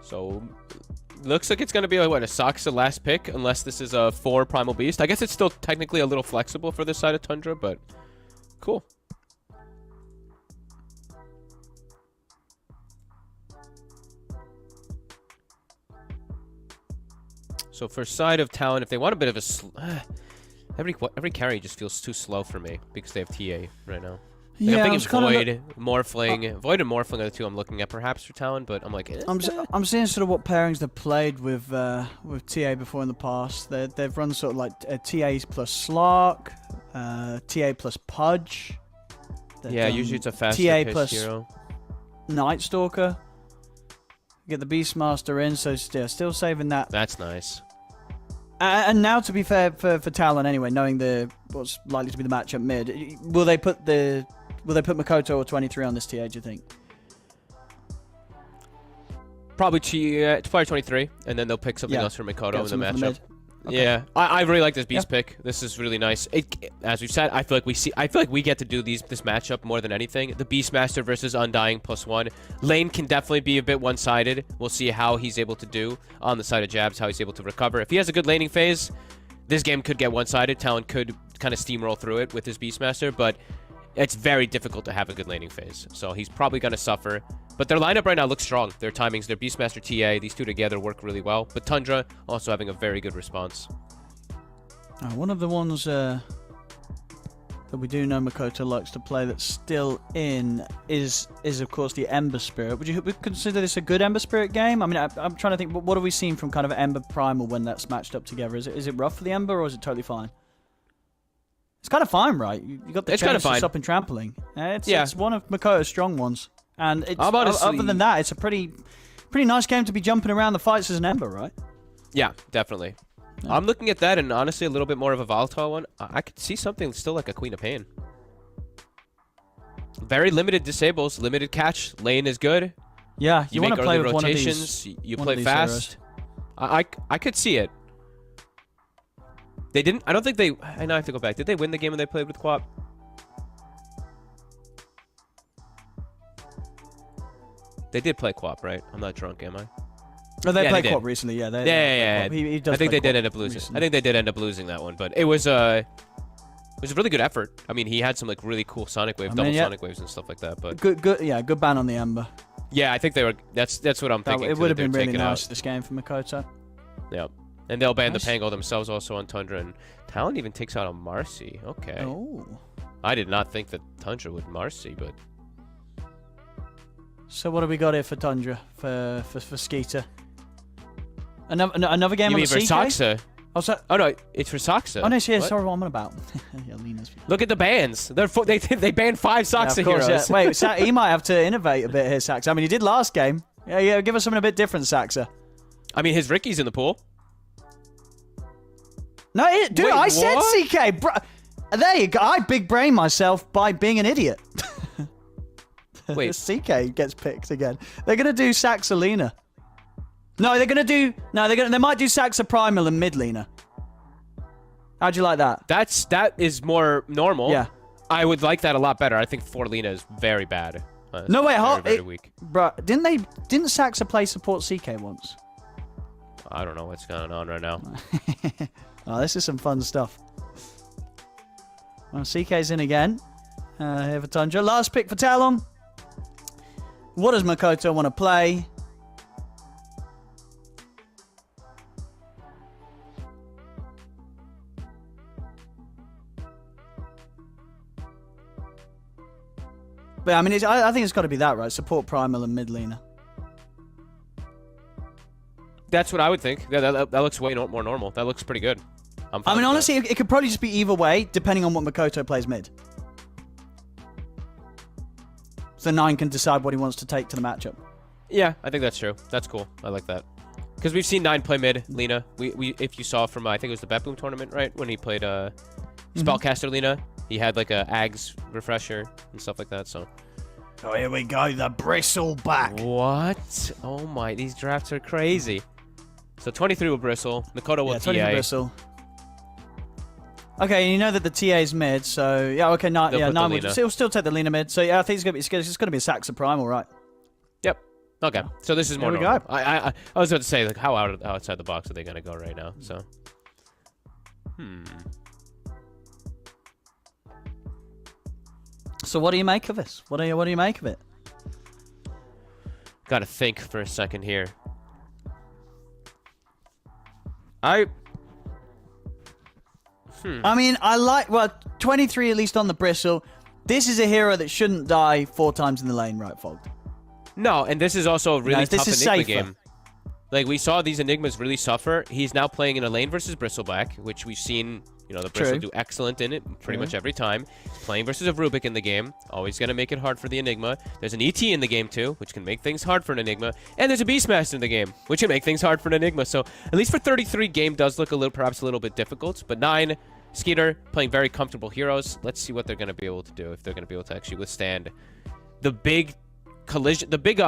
So, looks like it's going to be, like, what, a Saksa last pick, unless this is a 4 Primal Beast. I guess it's still technically a little flexible for this side of Tundra, but cool. So, for side of Talon, if they want a bit of a... every carry just feels too slow for me, because they have TA right now. Like,
Yeah,
I'm thinking Void, Morphling. Void and Morphling are the 2 I'm looking at perhaps for Talon, but I'm like...
I'm seeing sort of what pairings they've played with TA before in the past. They've run sort of like TAs plus Slark, TA plus Pudge.
Yeah, usually it's a faster
TA
paced
plus
hero.
Night Stalker. Get the Beastmaster in, so still saving that.
That's nice.
And now, to be fair for Talon anyway, knowing what's likely to be the matchup mid, will they put Makoto or 23 on this TA? Do you think?
Probably 23, and then they'll pick something else for Makoto in the matchup.
Okay.
Yeah, I really like this Beast pick. This is really nice. As we've said, I feel like we get to do this matchup more than anything. The Beastmaster versus Undying +1. Lane can definitely be a bit one-sided. We'll see how he's able to do on the side of Jabs, how he's able to recover. If he has a good laning phase, this game could get one-sided. Talon could kind of steamroll through it with his Beastmaster, but it's very difficult to have a good laning phase. So he's probably going to suffer. But their lineup right now looks strong. Their timings, their Beastmaster TA, these 2 together work really well. But Tundra also having a very good response.
One of the ones that we do know Makoto likes to play that's still in is of course the Ember Spirit. Would you consider this a good Ember Spirit game? I mean, I'm trying to think, what have we seen from kind of Ember Primal when that's matched up together? Is it rough for the Ember, or is it totally fine? It's kind of fine, right? You got the
It's kind of fine.
Stop and trampling. It's one of Makoto's strong ones. And it's,
honestly,
other than that, it's a pretty nice game to be jumping around the fights as an Ember, right?
Yeah, definitely. Yeah. I'm looking at that, and honestly, a little bit more of a volatile one. I could see something still like a Queen of Pain. Very limited disables, limited catch. Lane is good.
Yeah,
you
want
make
to play
early
with
rotations.
One of these,
you play fast. I could see it. They didn't. I don't think they. I know I have to go back. Did they win the game when they played with Quap? They did play co-op, right? I'm not drunk, am I?
Oh, they
Yeah,
played
they
co-op
did.
recently. Yeah,
Yeah.
He does
I think
play
they did
co-op
end up losing.
recently.
I think they did end up losing that one, but it was a really good effort. I mean, he had some like really cool Sonic Wave, double Sonic Waves and stuff like that. But
good ban on the Ember.
yeah, I think they were. That's what I'm thinking.
It would have been really
taking
nice
out.
this game for Makoto.
Yeah, and they'll ban
Nice.
the Pango themselves also on Tundra, and Talon even takes out a Marcy. Okay.
Oh.
I did not think that Tundra would Marcy, but
So what have we got here for Tundra for Skeeter? Another game
you
on
mean
the
for
CK?
Saxa?
Oh,
no, it's for Saxa.
Oh no, yeah,
What?
sorry, what I'm on about. Yeah, Lena's.
Look at the bans. They banned 5 Saxa
of course,
heroes.
yeah. Wait, he might have to innovate a bit here, Saxa. I mean, he did last game. Yeah, give us something a bit different, Saxa.
I mean, his Ricky's in the pool.
No, dude,
Wait,
I said
what?
CK. There you go. I big brain myself by being an idiot.
Wait.
CK gets picked again. They're gonna do Saxa Lena. No, they're gonna do. No, they might do Saxa Primal and mid Lena. How'd you like that?
That is more normal.
Yeah.
I would like that a lot better. I think 4 Lena is very bad.
No, wait,
very weak.
Bruh, didn't Saxa play support CK once?
I don't know what's going on right now.
Oh, this is some fun stuff. Well, CK's in again. Here for Tundra. Last pick for Talon. What does Makoto want to play? But I mean, I think it's got to be that, right? Support Primal and mid laner.
That's what I would think. That looks way more normal. That looks pretty good. I'm fine
I mean,
with
honestly, it could probably just be either way, depending on what Makoto plays mid. So 9 can decide what he wants to take to the matchup.
that. Yeah, I think that's true. That's cool. I like that. Because we've seen 9 play mid, Lena. We if you saw from, I think it was the BETBOOM tournament, right? When he played Spellcaster Lena. He had like a Ags refresher and stuff like that, so.
Oh, here we go. The bristle back.
What? Oh my, these drafts are crazy. So 23 will bristle. Makoto will
20 for
TA.
bristle. Okay, you know that the TA is mid, so yeah, okay,
They'll put the
9 will
Lena.
he'll still take the Lena mid. So yeah, I think it's gonna be a Saxa Primal, right?
Yep. Okay. So this is more
There we
normal.
go.
I was about to say, like, how outside the box are they gonna go right now? So.
So what do you make of this? What do you make of it?
Gotta think for a second here. I
mean, I like 23 at least on the bristle. This is a hero that shouldn't die 4 times in the lane, right, Fogged?
No, and this is also a really
this
tough
is
Enigma
safer.
game. Like, we saw these Enigmas really suffer. He's now playing in a lane versus Bristleback, which we've seen, you know, the Bristle
True.
do excellent in it pretty much every time. He's playing versus a Rubik in the game. Always going to make it hard for the Enigma. There's an ET in the game, too, which can make things hard for an Enigma. And there's a Beastmaster in the game, which can make things hard for an Enigma. So, at least for 33, game does look perhaps a little bit difficult. But 9, Skeeter, playing very comfortable heroes. Let's see what they're going to be able to do, if they're going to be able to actually withstand the big collision, the big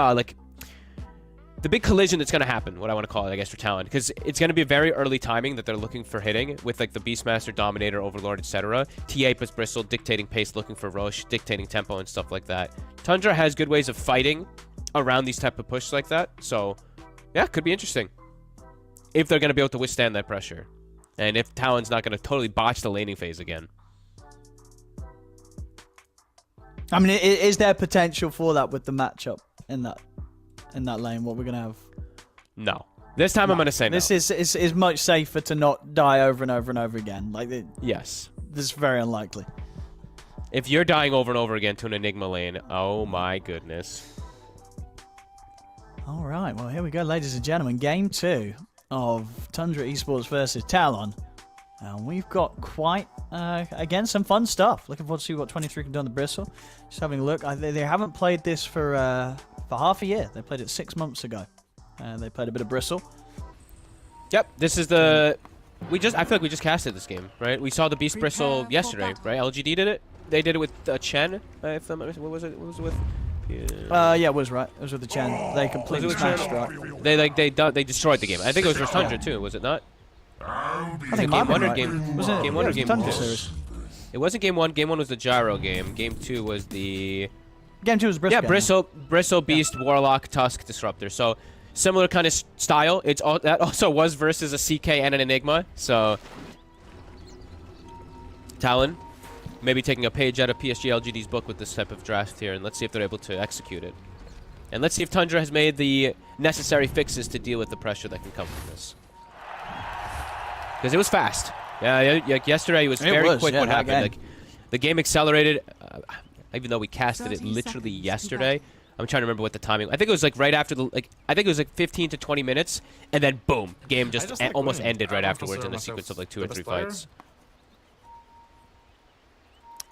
collision that's going to happen, what I want to call it, I guess, for Talon. Because it's going to be a very early timing that they're looking for hitting with, like, the Beastmaster, Dominator, Overlord, etc. TA plus Bristle, dictating pace, looking for Roche, dictating tempo, and stuff like that. Tundra has good ways of fighting around these type of pushes like that. So, yeah, could be interesting. If they're going to be able to withstand that pressure. And if Talon's not going to totally botch the laning phase again.
I mean, is there potential for that with the matchup in that lane? What we're gonna have?
No. This time I'm going to say no.
This is much safer to not die over and over and over again. Like,
Yes.
this is very unlikely.
If you're dying over and over again to an Enigma lane, oh my goodness.
All right, well, here we go, ladies and gentlemen. Game 2 of Tundra Esports versus Talon. And we've got quite, again, some fun stuff. Looking forward to see what 23 can do on the Bristle. Just having a look. They haven't played this for half a year. They played it 6 months ago. They played a bit of Bristle.
Yep, this is the... I feel like we just casted this game, right? We saw the Beast Bristle yesterday, right? LGD did it. They did it with Chen. What was it? What was it with?
Yeah, it was right. It was with the Chen. They completely
Was it with
smashed
Chen? They destroyed the game. I think it was versus Tundra too, was it not?
I think
Game
it might have
1
been
or
right.
game?
Was it?
Game 1 or
Yeah, it was
game
Tundra
2?
series.
It wasn't game 1. Game 1 was the Gyro game. Game 2 was the
Game 2 was Briscoe.
Yeah, Bristle, Beast, Warlock, Tusk, Disruptor. So similar kind of style. That also was versus a CK and an Enigma. So Talon, maybe taking a page out of PSG.LGD's book with this type of draft here, and let's see if they're able to execute it. And let's see if Tundra has made the necessary fixes to deal with the pressure that can come from this. Because it was fast. Yeah, yesterday it was very quick what happened. Like, the game accelerated, even though we casted it literally yesterday. I'm trying to remember what the timing. I think it was like right after the I think it was like 15 to 20 minutes, and then boom, game just almost ended right afterwards in a sequence of like 2 or 3 fights.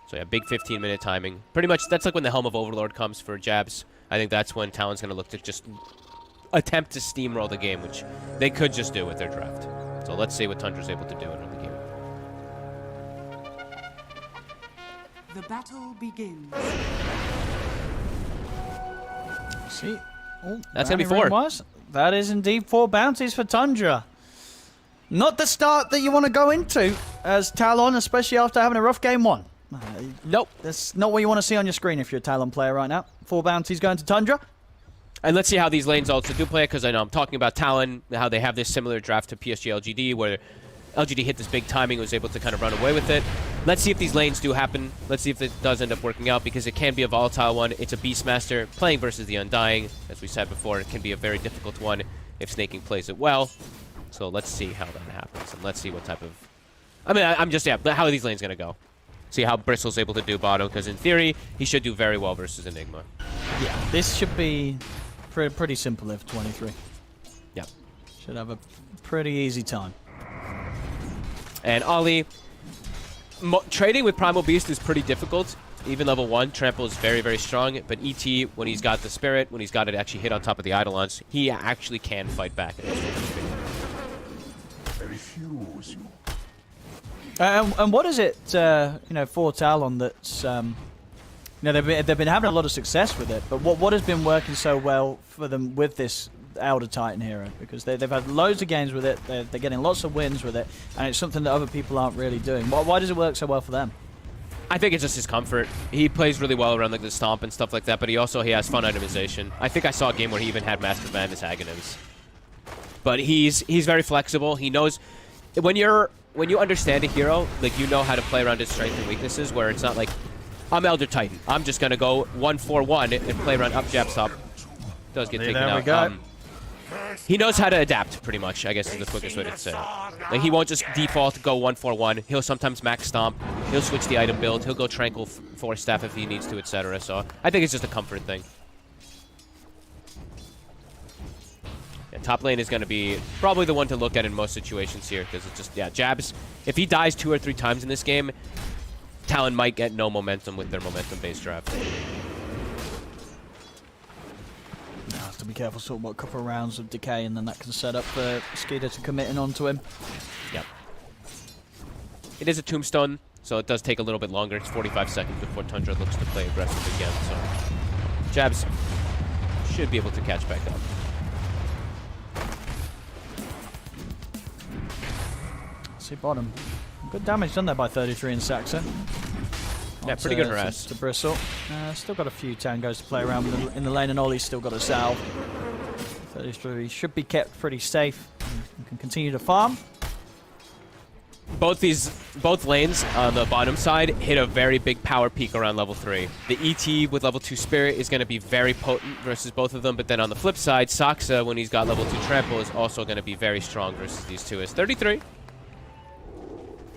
So yeah, big 15-minute timing. Pretty much, that's like when the Helm of Overlord comes for Jabs. I think that's when Talon's going to look to just attempt to steamroll the game, which they could just do with their draft. So let's see what Tundra's able to do in the game.
The battle begins.
See? Oh,
that's going to be 4.
That is indeed 4 bounties for Tundra. Not the start that you want to go into as Talon, especially after having a rough game 1.
Nope.
That's not what you want to see on your screen if you're a Talon player right now. 4 bounties going to Tundra.
And let's see how these lanes also do play, because I know I'm talking about Talon, how they have this similar draft to PSG.LGD, where LGD hit this big timing, was able to kind of run away with it. Let's see if these lanes do happen. Let's see if it does end up working out, because it can be a volatile one. It's a Beastmaster playing versus the Undying. As we said before, it can be a very difficult one if Snaking plays it well. So let's see how that happens, and let's see what type of... I mean, I'm just, yeah, how are these lanes going to go? See how Bristle's able to do bottom, because in theory, he should do very well versus Enigma.
Yeah, this should be pretty simple if 23.
Yep.
Should have a pretty easy time.
And Ollie, trading with Primal Beast is pretty difficult. Even level 1, Trample is very, very strong, but ET, when he's got the Spirit, when he's got it actually hit on top of the Eidolons, he actually can fight back.
I refuse you.
And what is it, you know, for Talon that's, you know, they've been having a lot of success with it, but what has been working so well for them with this Elder Titan hero? Because they've had loads of games with it, they're getting lots of wins with it, and it's something that other people aren't really doing. Why does it work so well for them?
I think it's just his comfort. He plays really well around like the stomp and stuff like that, but he has fun itemization. I think I saw a game where he even had Master Madness Aghanim's. But he's very flexible. He knows when you understand a hero, like, you know how to play around his strengths and weaknesses, where it's not like, I'm Elder Titan, I'm just gonna go 1-4-1 and play around up jab stop. Does get taken out. He knows how to adapt, pretty much, I guess is the quickest way to say it. Like, he won't just default go 1-4-1. He'll sometimes max stomp. He'll switch the item build. He'll go Tranquil Force Staff if he needs to, etc. So I think it's just a comfort thing. Yeah, top lane is going to be probably the one to look at in most situations here, because it's just, yeah, jabs. If he dies 2 or 3 times in this game, Talon might get no momentum with their momentum-based draft.
Now have to be careful, sort of what, a couple of rounds of decay, and then that can set up for Skeeter to commit in onto him.
Yep. It is a tombstone, so it does take a little bit longer. It's 45 seconds before Tundra looks to play aggressive again, so jabs should be able to catch back up.
See bottom. Good damage done there by 33 in Saxon.
Yeah, pretty good harass.
To Bristle. Still got a few tangos to play around with in the lane, and Ollie's still got a salve. 33 should be kept pretty safe. You can continue to farm.
Both lanes on the bottom side hit a very big power peak around level 3. The ET with level 2 Spirit is going to be very potent versus both of them, but then on the flip side, Saksa, when he's got level 2 Trample, is also going to be very strong versus these two. Is 33.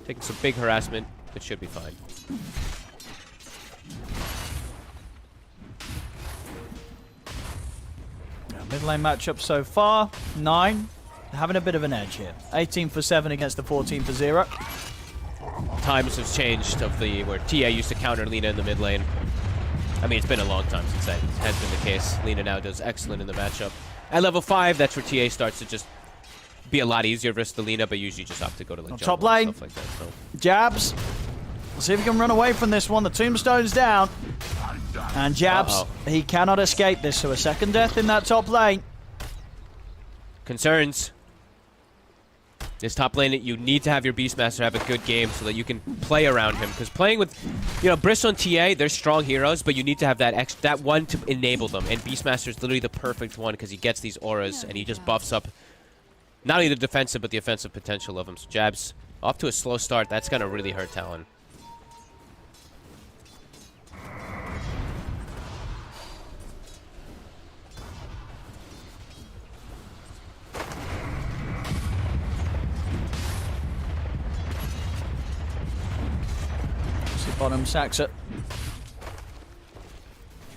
Taking some big harassment, it should be fine.
Mid lane matchup so far, 9. Having a bit of an edge here. 18 for 7 against the 14 for 0.
Times have changed of where TA used to counter Lina in the mid lane. I mean, it's been a long time since that has been the case. Lina now does excellent in the matchup. At level 5, that's where TA starts to just be a lot easier versus the Lina, but usually just have to go to like
top lane.
And stuff like that, so.
Jabs. Let's see if he can run away from this one. The tombstone's down. And Jabs, he cannot escape this, so a second death in that top lane.
Concerns. This top lane, you need to have your Beastmaster have a good game so that you can play around him. Because playing with, you know, Bristle and TA, they're strong heroes, but you need to have that one to enable them. And Beastmaster is literally the perfect one because he gets these auras and he just buffs up not only the defensive but the offensive potential of him. So Jabs off to a slow start. That's going to really hurt Talon.
Bottom sacks it.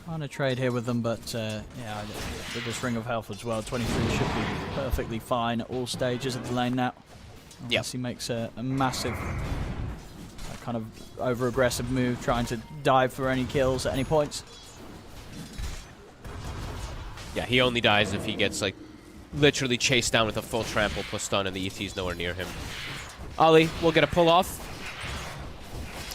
Trying to trade here with them, but yeah, with this Ring of Health as well, 23 should be perfectly fine at all stages of the lane now. Unless he makes a massive kind of over-aggressive move, trying to dive for any kills at any points.
Yeah, he only dies if he gets, like, literally chased down with a full trample plus stun and the ET's nowhere near him. Ollie will get a pull off.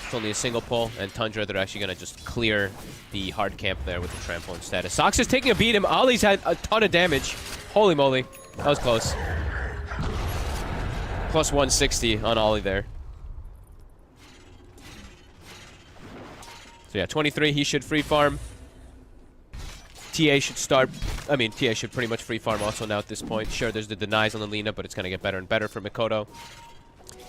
It's only a single pull, and Tundra, they're actually going to just clear the hard camp there with the trample instead. Sox is taking a beat him. Ollie's had a ton of damage. Holy moly. That was close. Plus 160 on Ollie there. So yeah, 23, he should free farm. TA should start, I mean, TA should pretty much free farm also now at this point. Sure, there's the denies on the Lina, but it's going to get better and better for Mikoto.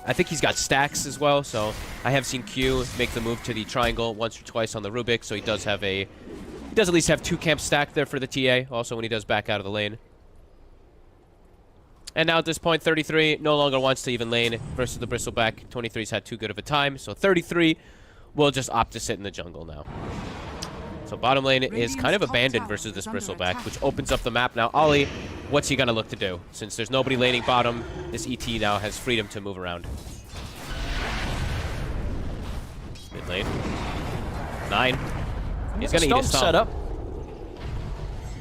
I think he's got stacks as well, so I have seen Q make the move to the triangle once or twice on the Rubik, so he does have he does at least have 2 camps stacked there for the TA, also when he does back out of the lane. And now at this point, 33 no longer wants to even lane versus the Bristleback. 23's had too good of a time, so 33 will just opt to sit in the jungle now. So bottom lane is kind of abandoned versus this Bristleback, which opens up the map now. Ollie, what's he going to look to do? Since there's nobody laning bottom, this ET now has freedom to move around. Mid lane. 9. He's going to eat his
set up.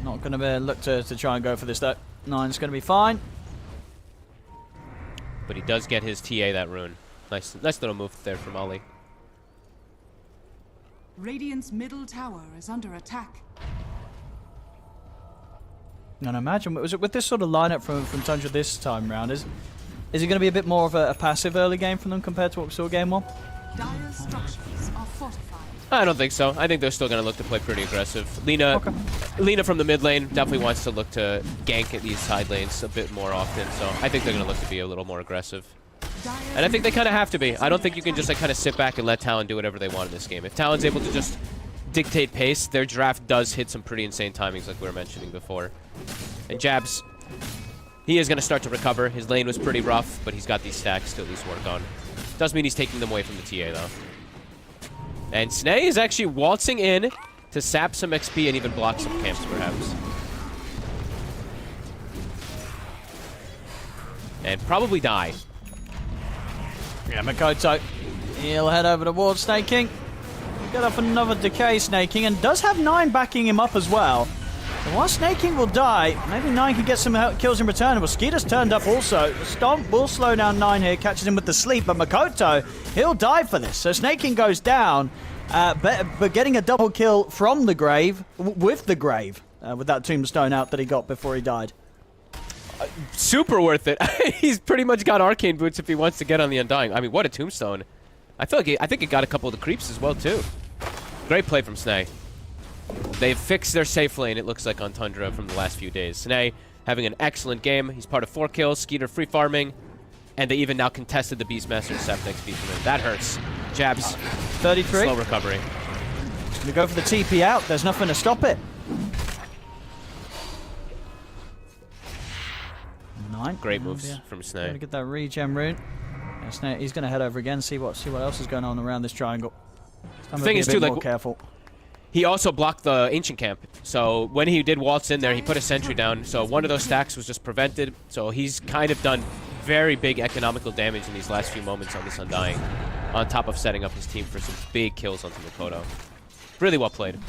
Not going to look to try and go for this though. 9's going to be fine.
But he does get his TA that rune. Nice little move there from Ollie.
Radiant's middle tower is under attack.
And imagine, was it with this sort of lineup from Tundra this time round? Is it going to be a bit more of a passive early game from them compared to what we saw game 1?
Dire structures are fortified.
I don't think so. I think they're still going to look to play pretty aggressive. Lina from the mid lane definitely wants to look to gank at these side lanes a bit more often, so I think they're going to look to be a little more aggressive. And I think they kind of have to be. I don't think you can just like kind of sit back and let Talon do whatever they want in this game. If Talon's able to just dictate pace, their draft does hit some pretty insane timings like we were mentioning before. And Jabs, he is going to start to recover. His lane was pretty rough, but he's got these stacks to at least work on. Does mean he's taking them away from the TA though. And Snay is actually waltzing in to sap some XP and even block some camps perhaps. And probably die.
Yeah, Mikoto, he'll head over towards Snake King. Get off another decay, Snake King, and does have 9 backing him up as well. So while Snake King will die, maybe 9 can get some kills in return. And Mosquito's turned up also. Stomp will slow down 9 here, catches him with the sleep, but Mikoto, he'll die for this. So Snake King goes down, but getting a double kill from the grave, with the grave, with that tombstone out that he got before he died.
Super worth it. He's pretty much got arcane boots if he wants to get on the Undying. I mean, what a tombstone. I feel like I think it got a couple of the creeps as well too. Great play from Snay. They've fixed their safe lane, it looks like, on Tundra from the last few days. Snay having an excellent game. He's part of 4 kills, Skeeter free farming, and they even now contested the Beastmaster Sep next beat from him. That hurts. Jabs.
33.
Slow recovery.
He's going to go for the TP out. There's nothing to stop it. 9.
Great moves from Snay.
Going to get that regen rune. Yeah, Snay, he's going to head over again, see what else is going on around this triangle.
The thing is too, like,
careful.
He also blocked the ancient camp. So when he did waltz in there, he put a sentry down. So one of those stacks was just prevented. So he's kind of done very big economical damage in these last few moments on this Undying, on top of setting up his team for some big kills onto Mikoto. Really well played.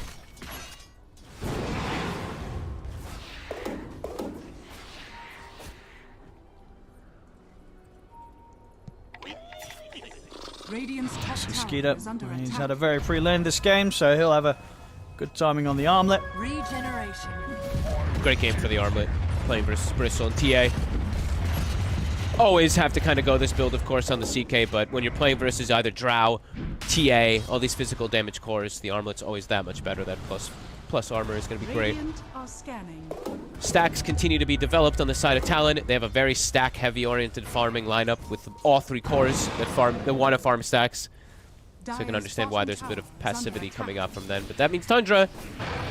Radiant's top tower
Skeeter,
is under
he's
attack.
had a very free lane this game, so he'll have a good timing on the armlet.
Regeneration.
Great game for the armlet, playing versus Bristle and TA. always have to kind of go this build, of course, on the CK, but when you're playing versus either Drow, TA, all these physical damage cores, the armlet's always that much better. That plus armor is going to be great.
Radiant are scanning.
Stacks continue to be developed on the side of Talon. They have a very stack-heavy oriented farming lineup with all 3 cores that want to farm stacks. So I can understand why there's a bit of passivity coming out from them. But that means Tundra,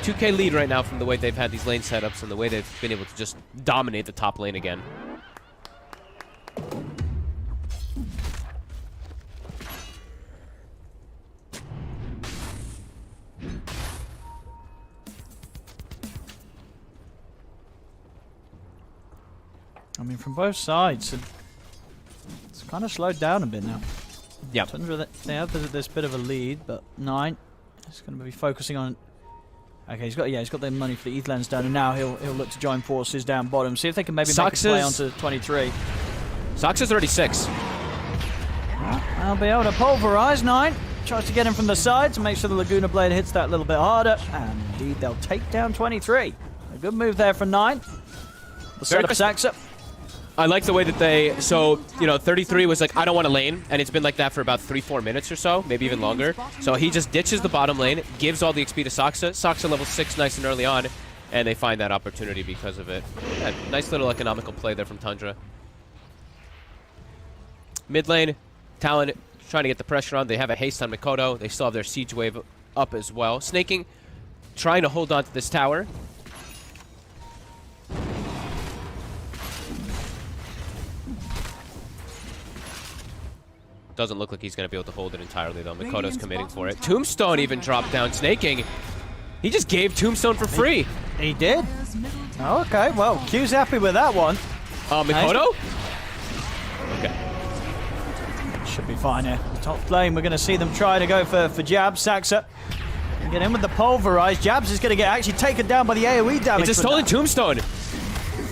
2K lead right now from the way they've had these lane setups and the way they've been able to just dominate the top lane again.
I mean, from both sides, it's kind of slowed down a bit now.
Yeah.
Tundra, they have this bit of a lead, but 9 is going to be focusing on. Okay, he's got the money for the ETH lens down, and now he'll look to join forces down bottom. See if they can maybe make a play onto 23.
Soxa's already 6.
I'll be able to pulverize 9. Tries to get him from the side to make sure the Laguna Blade hits that a little bit harder, and indeed they'll take down 23. A good move there from 9. The setup Saxa.
I like the way that they, so, you know, 33 was like, I don't want to lane, and it's been like that for about 3-4 minutes or so, maybe even longer. So he just ditches the bottom lane, gives all the XP to Soxa. Soxa level 6 nice and early on, and they find that opportunity because of it. Yeah, nice little economical play there from Tundra. Mid lane, Talon trying to get the pressure on. They have a haste on Mikoto. They still have their siege wave up as well. Snaking, trying to hold on to this tower. Doesn't look like he's going to be able to hold it entirely, though. Mikoto's committing for it. Tombstone even dropped down. Snaking. He just gave Tombstone for free.
He did? Oh, okay, well, Q's happy with that one.
Mikoto? Okay.
Should be fine here. The top lane, we're going to see them try to go for Jabs. Saxa. Get in with the pulverize. Jabs is going to get actually taken down by the AoE damage.
It's a stolen Tombstone.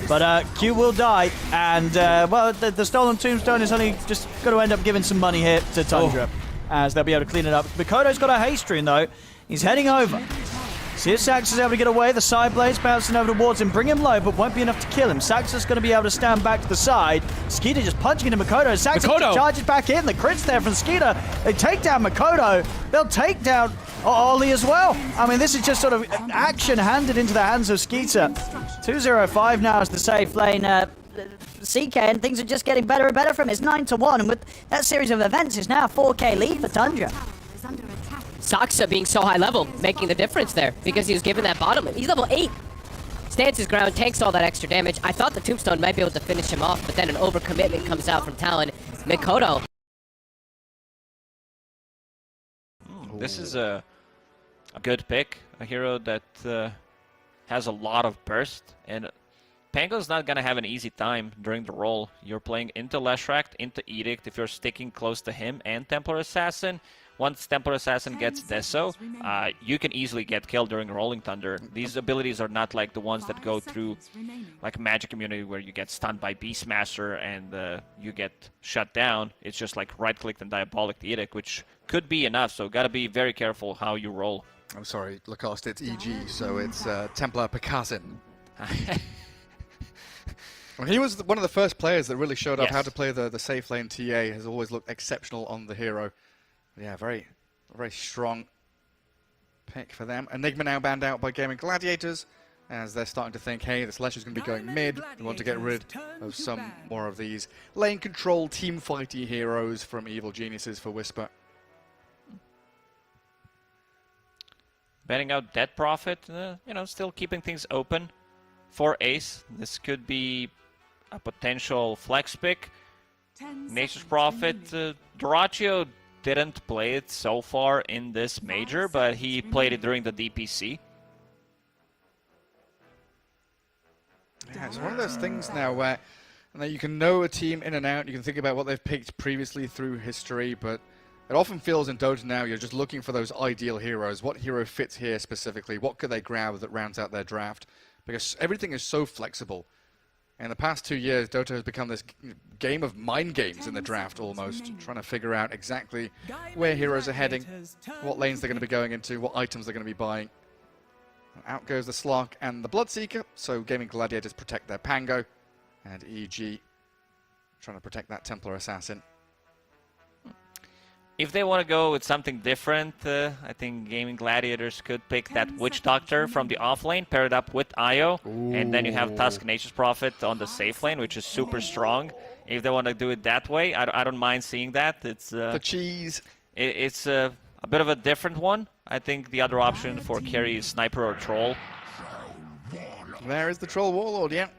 But Q will die, and well, the stolen Tombstone is only just going to end up giving some money here to Tundra, as they'll be able to clean it up. Mikoto's got a haste rune though. He's heading over. See if Sax is able to get away. The side blades bouncing over towards him, bring him low, but won't be enough to kill him. Sax is going to be able to stand back to the side. Skeeter just punching into Mikoto. Sax charges back in. The crits there from Skeeter. They take down Mikoto. They'll take down Ollie as well. I mean, this is just sort of action handed into the hands of Skeeter. 2-0-5 now is the safe lane.
CK, and things are just getting better and better from him. It's 9-1, and with that series of events, it's now a 4K lead for Tundra.
Soxa being so high level, making the difference there, because he was given that bottom lane. He's level 8. Stands his ground, takes all that extra damage. I thought the Tombstone might be able to finish him off, but then an overcommitment comes out from Talon. Mikoto.
This is a good pick, a hero that has a lot of burst, and Pango's not gonna have an easy time during the roll. You're playing into Leshrac, into Edict, if you're sticking close to him and Templar Assassin. Once Templar Assassin gets Deso, you can easily get killed during Rolling Thunder. These abilities are not like the ones that go through like Magic Immunity where you get stunned by Beastmaster and you get shut down. It's just like right-clicked and Diabolic Edict, which could be enough, so gotta be very careful how you roll.
I'm sorry, Lacoste, it's EG, so it's Templar Picassin. Well, he was one of the first players that really showed up how to play the safe lane. TA has always looked exceptional on the hero. Yeah, very strong pick for them. Enigma now banned out by Gaimin Gladiators, as they're starting to think, hey, this Lesh is going to be going mid. We want to get rid of some more of these lane control, team fighty heroes from Evil Geniuses for Whisper.
Banning out Dead Prophet, you know, still keeping things open for Ace. This could be a potential flex pick. Nature's Prophet, Doraccio didn't play it so far in this major, but he played it during the DPC.
Yeah, it's one of those things now where you can know a team in and out, you can think about what they've picked previously through history, but it often feels in Dota now you're just looking for those ideal heroes. What hero fits here specifically? What could they grab that rounds out their draft? Because everything is so flexible. In the past 2 years, Dota has become this game of mind games in the draft almost, trying to figure out exactly where heroes are heading, what lanes they're going to be going into, what items they're going to be buying. Out goes the Slark and the Bloodseeker, so Gaimin Gladiators protect their Pango, and EG trying to protect that Templar Assassin.
If they want to go with something different, I think Gaimin Gladiators could pick that Witch Doctor from the off lane, pair it up with Io, and then you have Tusk Nature's Prophet on the safe lane, which is super strong. If they want to do it that way, I don't mind seeing that. It's
the cheese.
It's a bit of a different one. I think the other option for carry is Sniper or Troll.
There is the Troll Warlord, yeah.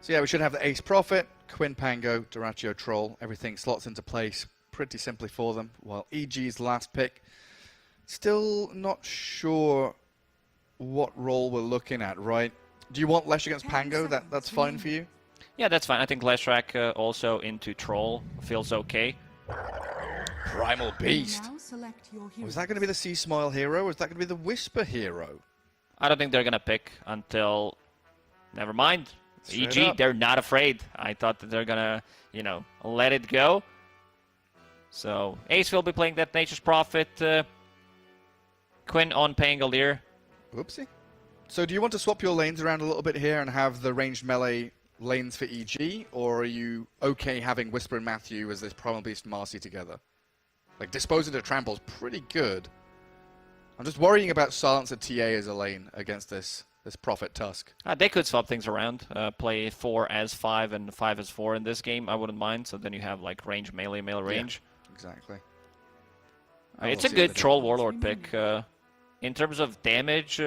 So yeah, we should have the Ace Prophet, Quinn Pango, Duraccio Troll. Everything slots into place pretty simply for them, while EG's last pick, still not sure what role we're looking at, right? Do you want Lesh against Pango? That's fine for you?
Yeah, that's fine. I think Leshrac also into Troll feels okay.
Primal Beast.
Now select your
Was that going to be the Sea Smile hero, or is that going to be the Whisper hero?
I don't think they're going to pick until... Never mind.
Straight
EG,
up.
they're not afraid. I thought that they're going to, you know, let it go. So, Ace will be playing that Nature's Prophet. Quinn on Pangolier.
Whoopsie. So do you want to swap your lanes around a little bit here and have the ranged melee lanes for EG, or are you okay having Whisper and Matthew as this Primal Beast Marcy together? Like, disposing to Trample's pretty good. I'm just worrying about Silencer TA as a lane against this Prophet Tusk.
They could swap things around. Play 4 as 5 and 5 as 4 in this game. I wouldn't mind. So then you have, like, range melee range.
Yeah. Exactly.
It's a good Troll Warlord pick. In terms of damage,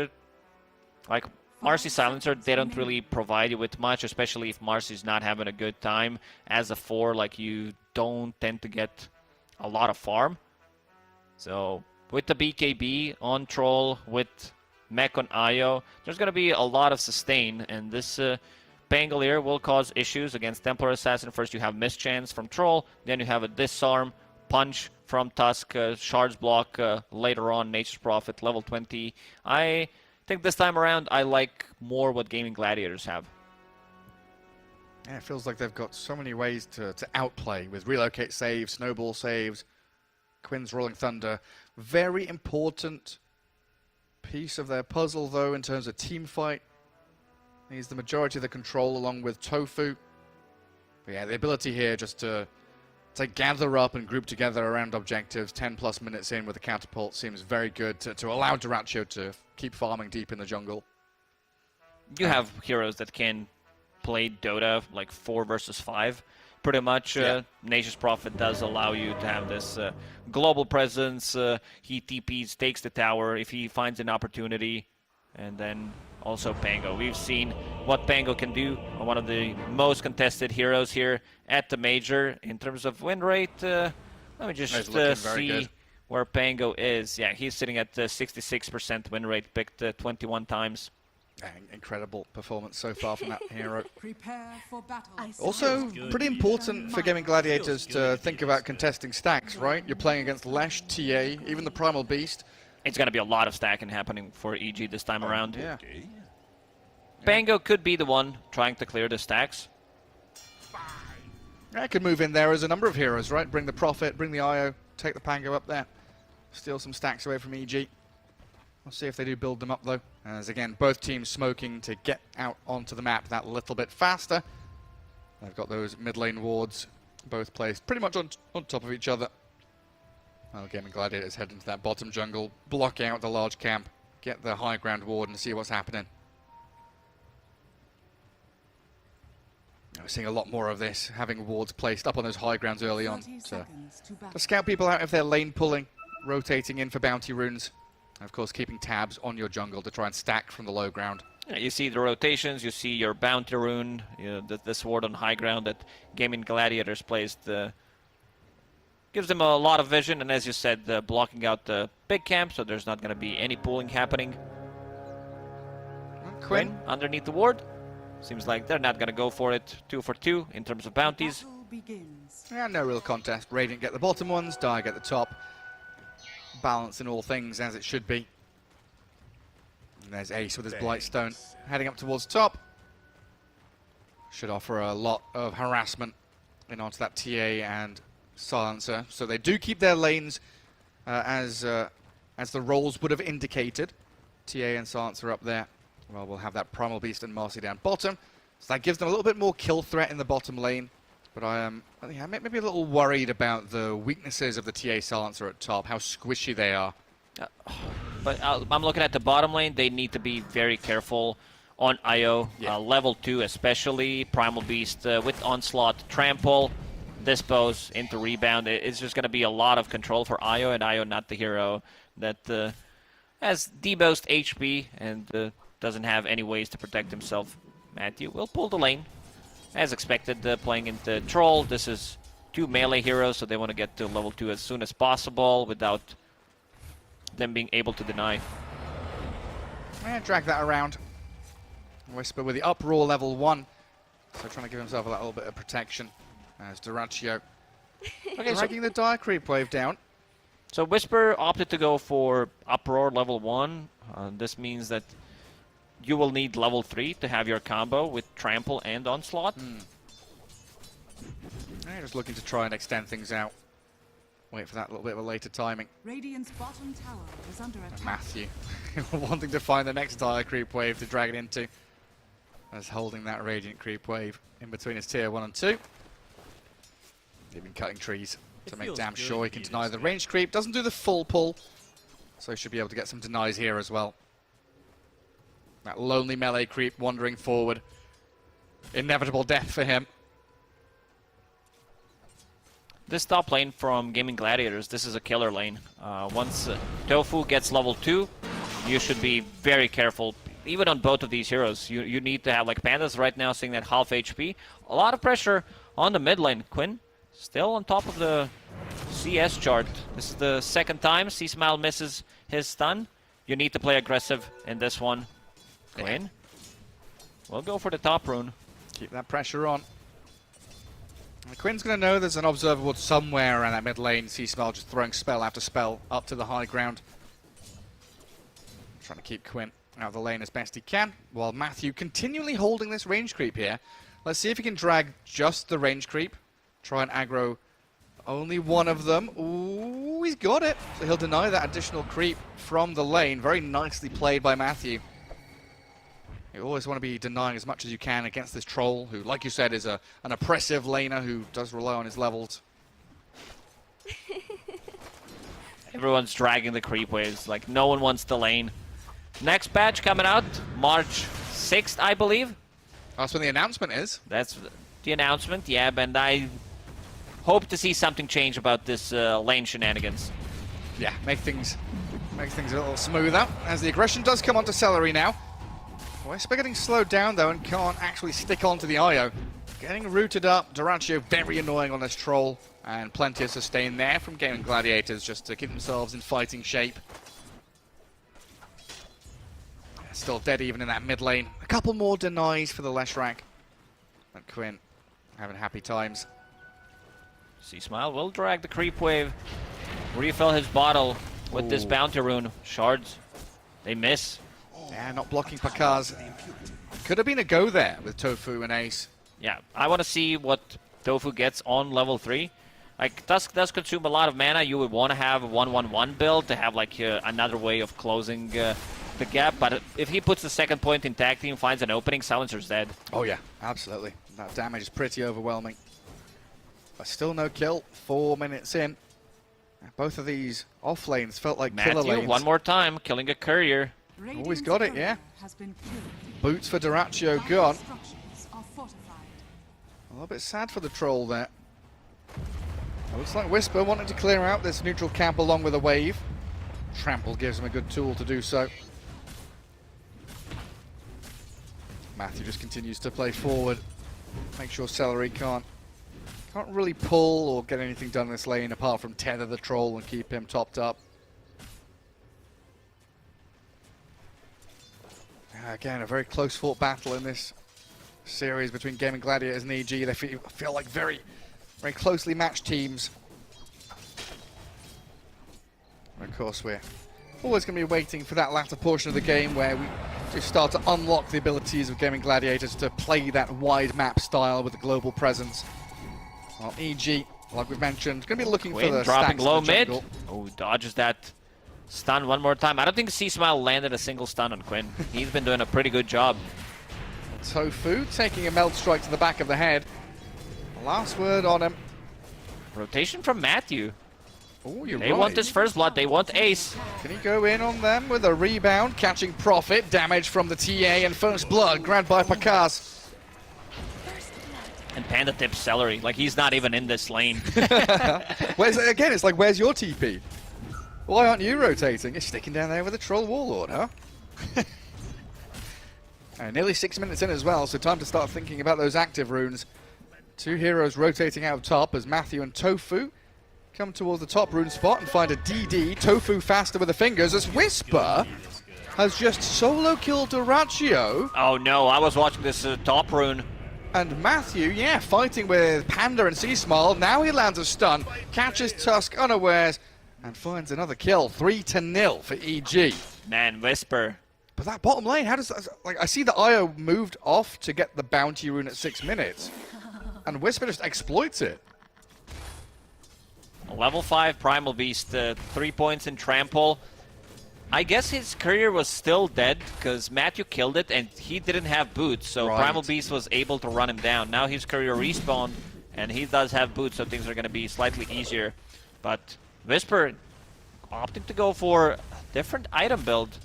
like Marcy Silencer, they don't really provide you with much, especially if Marcy's not having a good time. As a 4, like, you don't tend to get a lot of farm. So with the BKB on Troll, with Mech on Io, there's going to be a lot of sustain, and this Pangolier will cause issues against Templar Assassin. First you have Mischance from Troll, then you have a Disarm, Punch from Tusk, Shards block later on, Nature's Prophet, level 20. I think this time around I like more what Gaimin Gladiators have.
Yeah, it feels like they've got so many ways to outplay with relocate saves, snowball saves, Quinn's Rolling Thunder. Very important piece of their puzzle, though, in terms of team fight. He's the majority of the control along with Tofu. But yeah, the ability here just to gather up and group together around objectives 10+ minutes in with a catapult seems very good to allow Duraccio to keep farming deep in the jungle.
You have heroes that can play Dota like 4 versus 5. Pretty much, Nature's Prophet does allow you to have this global presence. He TPs, takes the tower if he finds an opportunity, and then also Pango. We've seen what Pango can do. One of the most contested heroes here at the Major in terms of win rate. Let me just see where Pango is. Yeah, he's sitting at 66% win rate, picked 21 times.
Incredible performance so far from that hero.
Prepare for battle.
Also, pretty important for Gaimin Gladiators to think about contesting stacks, right? You're playing against Lesh, TA, even the Primal Beast.
It's going to be a lot of stacking happening for EG this time around.
Yeah.
Pango could be the one trying to clear the stacks.
I could move in there as a number of heroes, right? Bring the Prophet, bring the Io, take the Pango up there. Steal some stacks away from EG. We'll see if they do build them up, though. As, again, both teams smoking to get out onto the map that little bit faster. They've got those mid lane wards, both placed pretty much on top of each other. Well, Gaimin Gladiators head into that bottom jungle, block out the large camp, get the high ground ward and see what's happening. We're seeing a lot more of this, having wards placed up on those high grounds early on to scout people out if they're lane pulling, rotating in for bounty runes. And of course, keeping tabs on your jungle to try and stack from the low ground.
Yeah, you see the rotations, you see your bounty rune, this ward on high ground that Gaimin Gladiators placed. Gives them a lot of vision, and as you said, blocking out the big camp, so there's not going to be any pooling happening. Quinn underneath the ward. Seems like they're not going to go for it 2 for 2 in terms of bounties.
Yeah, no real contest. Radiant get the bottom ones, Dire get the top. Balance in all things as it should be. And there's Ace with his Blightstone heading up towards top. Should offer a lot of harassment in onto that TA and Silencer. So they do keep their lanes as the roles would have indicated. TA and Silencer up there. Well, we'll have that Primal Beast and Marcy down bottom. So that gives them a little bit more kill threat in the bottom lane. But I am maybe a little worried about the weaknesses of the TA Silencer at top, how squishy they are.
But I'm looking at the bottom lane. They need to be very careful on IO.
Yeah.
Level 2 especially. Primal Beast with Onslaught, Trample, Dispose into Rebound. It's just going to be a lot of control for IO, and IO not the hero that has the most HP and doesn't have any ways to protect himself. Matthew will pull the lane. As expected, playing into Troll. This is 2 melee heroes, so they want to get to level 2 as soon as possible without them being able to deny.
Yeah, drag that around. Whisper with the uproar level 1. So trying to give himself a little bit of protection. As Duraccio dragging the Dire Creep Wave down.
So Whisper opted to go for Uproar level 1. This means that you will need level 3 to have your combo with Trample and Onslaught.
Yeah, just looking to try and extend things out. Wait for that little bit of a later timing.
Radiant's bottom tower is under attack.
Matthew wanting to find the next Dire Creep Wave to drag it into. As holding that Radiant Creep Wave in between his tier 1 and 2. They've been cutting trees to make damn sure he can deny the range creep. Doesn't do the full pull, so he should be able to get some denies here as well. That lonely melee creep wandering forward. Inevitable death for him.
This top lane from Gaimin Gladiators, this is a killer lane. Once Tofu gets level 2, you should be very careful. Even on both of these heroes, you need to have, like Panda's right now sitting at half HP. A lot of pressure on the mid lane. Quinn still on top of the CS chart. This is the second time C-Smile misses his stun. You need to play aggressive in this one. Quinn will go for the top rune.
Keep that pressure on. And Quinn's going to know there's an observable somewhere around that mid lane. C-Smile just throwing spell after spell up to the high ground. Trying to keep Quinn out of the lane as best he can, while Matthew continually holding this range creep here. Let's see if he can drag just the range creep. Try and aggro only one of them. Ooh, he's got it. So he'll deny that additional creep from the lane. Very nicely played by Matthew. You always want to be denying as much as you can against this troll, who, like you said, is an oppressive laner who does rely on his levels.
Everyone's dragging the creep waves, like no one wants the lane. Next patch coming out, March 6th, I believe.
That's when the announcement is.
That's the announcement, yeah, and I hope to see something change about this lane shenanigans.
Yeah, make things a little smoother, as the aggression does come onto Celery now. Whisper getting slowed down, though, and can't actually stick onto the IO. Getting rooted up, Duraccio very annoying on this troll, and plenty of sustain there from Gaimin Gladiators just to keep themselves in fighting shape. Still dead even in that mid lane. A couple more denies for the Leshrac. And Quinn having happy times.
C-Smile will drag the creep wave. Refill his bottle with this bounty rune. Shards, they miss.
Yeah, not blocking Pakaz. Could have been a go there with Tofu and Ace.
Yeah, I want to see what Tofu gets on level 3. Like, Tusk does consume a lot of mana. You would want to have a 1-1-1 build to have like another way of closing the gap. But if he puts the second point in tag team, finds an opening, Silencer's dead.
Oh yeah, absolutely. That damage is pretty overwhelming. But still no kill. 4 minutes in. Both of these off lanes felt like killer
Matthew,
lanes.
one more time, killing a courier.
Always got it, yeah.
Has been killed.
Boots for Duraccio gone.
Structures are fortified.
A little bit sad for the troll there. Looks like Whisper wanting to clear out this neutral camp along with a wave. Trample gives him a good tool to do so. Matthew just continues to play forward. Make sure Celery can't really pull or get anything done in this lane apart from tether the troll and keep him topped up. Again, a very close fought battle in this series between Gaimin Gladiators and EG. They feel like very closely matched teams. And of course, we're always going to be waiting for that latter portion of the game where we just start to unlock the abilities of Gaimin Gladiators to play that wide map style with the global presence. Well, EG, like we've mentioned, going to be looking
Quinn
for the
dropping
stacks
low
in the
mid.
jungle.
Oh, dodges that stun one more time. I don't think C-Smile landed a single stun on Quinn. He's been doing a pretty good job.
Tofu taking a melt strike to the back of the head. Last word on him.
Rotation from Matthew.
Oh, you're
They
right.
want this first blood. They want ace.
Can he go in on them with a rebound? Catching profit. Damage from the TA and first blood. Grabbed by Pakaz.
And Panda tips celery. Like, he's not even in this lane.
Again, it's like, where's your TP? Why aren't you rotating? You're sticking down there with a troll warlord, huh? And nearly 6 minutes in as well, so time to start thinking about those active runes. Two heroes rotating out top as Matthew and Tofu come towards the top rune spot and find a DD. Tofu faster with the fingers as Whisper has just solo killed Duraccio.
Oh no, I was watching this top rune.
And Matthew, yeah, fighting with Panda and Seasmile. Now he lands a stun, catches Tusk unawares, and finds another kill. 3-0 for EG.
Man, Whisper.
But that bottom lane, how does that, like, I see the IO moved off to get the bounty rune at 6 minutes, and Whisper just exploits it.
Level 5 Primal Beast, 3 points in trample. I guess his career was still dead because Matthew killed it and he didn't have boots, so
Right.
Primal Beast was able to run him down. Now his career respawned and he does have boots, so things are going to be slightly easier. But Whisper opting to go for a different item build.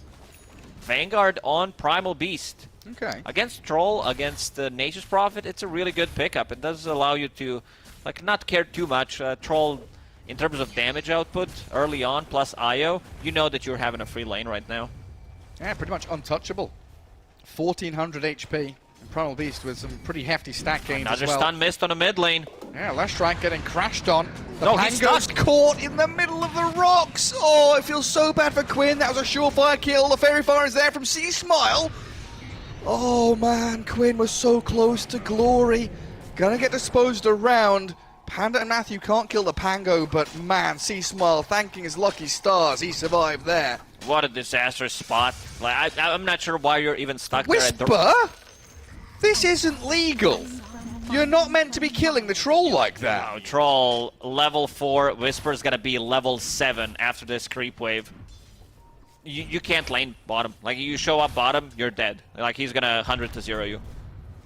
Vanguard on Primal Beast.
Okay.
Against Troll, against Nature's Prophet, it's a really good pickup. It does allow you to like not care too much. Troll, in terms of damage output early on, plus IO, you know that you're having a free lane right now.
Yeah, pretty much untouchable. 1400 HP. And Primal Beast with some pretty hefty stack gains
Another
as well.
stun missed on a mid lane.
Yeah, Lashrank getting crashed on. The
No, he's
Pango's
stuck.
caught in the middle of the rocks. Oh, it feels so bad for Quinn. That was a surefire kill. The Fairy Fire is there from Seasmile. Oh man, Quinn was so close to glory. Gonna get disposed around. Panda and Matthew can't kill the Pango, but man, Seasmile thanking his lucky stars. He survived there.
What a disastrous spot. Like I'm not sure why you're even stuck there.
Whisper? This isn't legal. You're not meant to be killing the troll like that.
Oh, Troll, level 4. Whisper's gonna be level 7 after this creep wave. You can't lane bottom. Like, you show up bottom, you're dead. Like, he's gonna 100 to 0 you.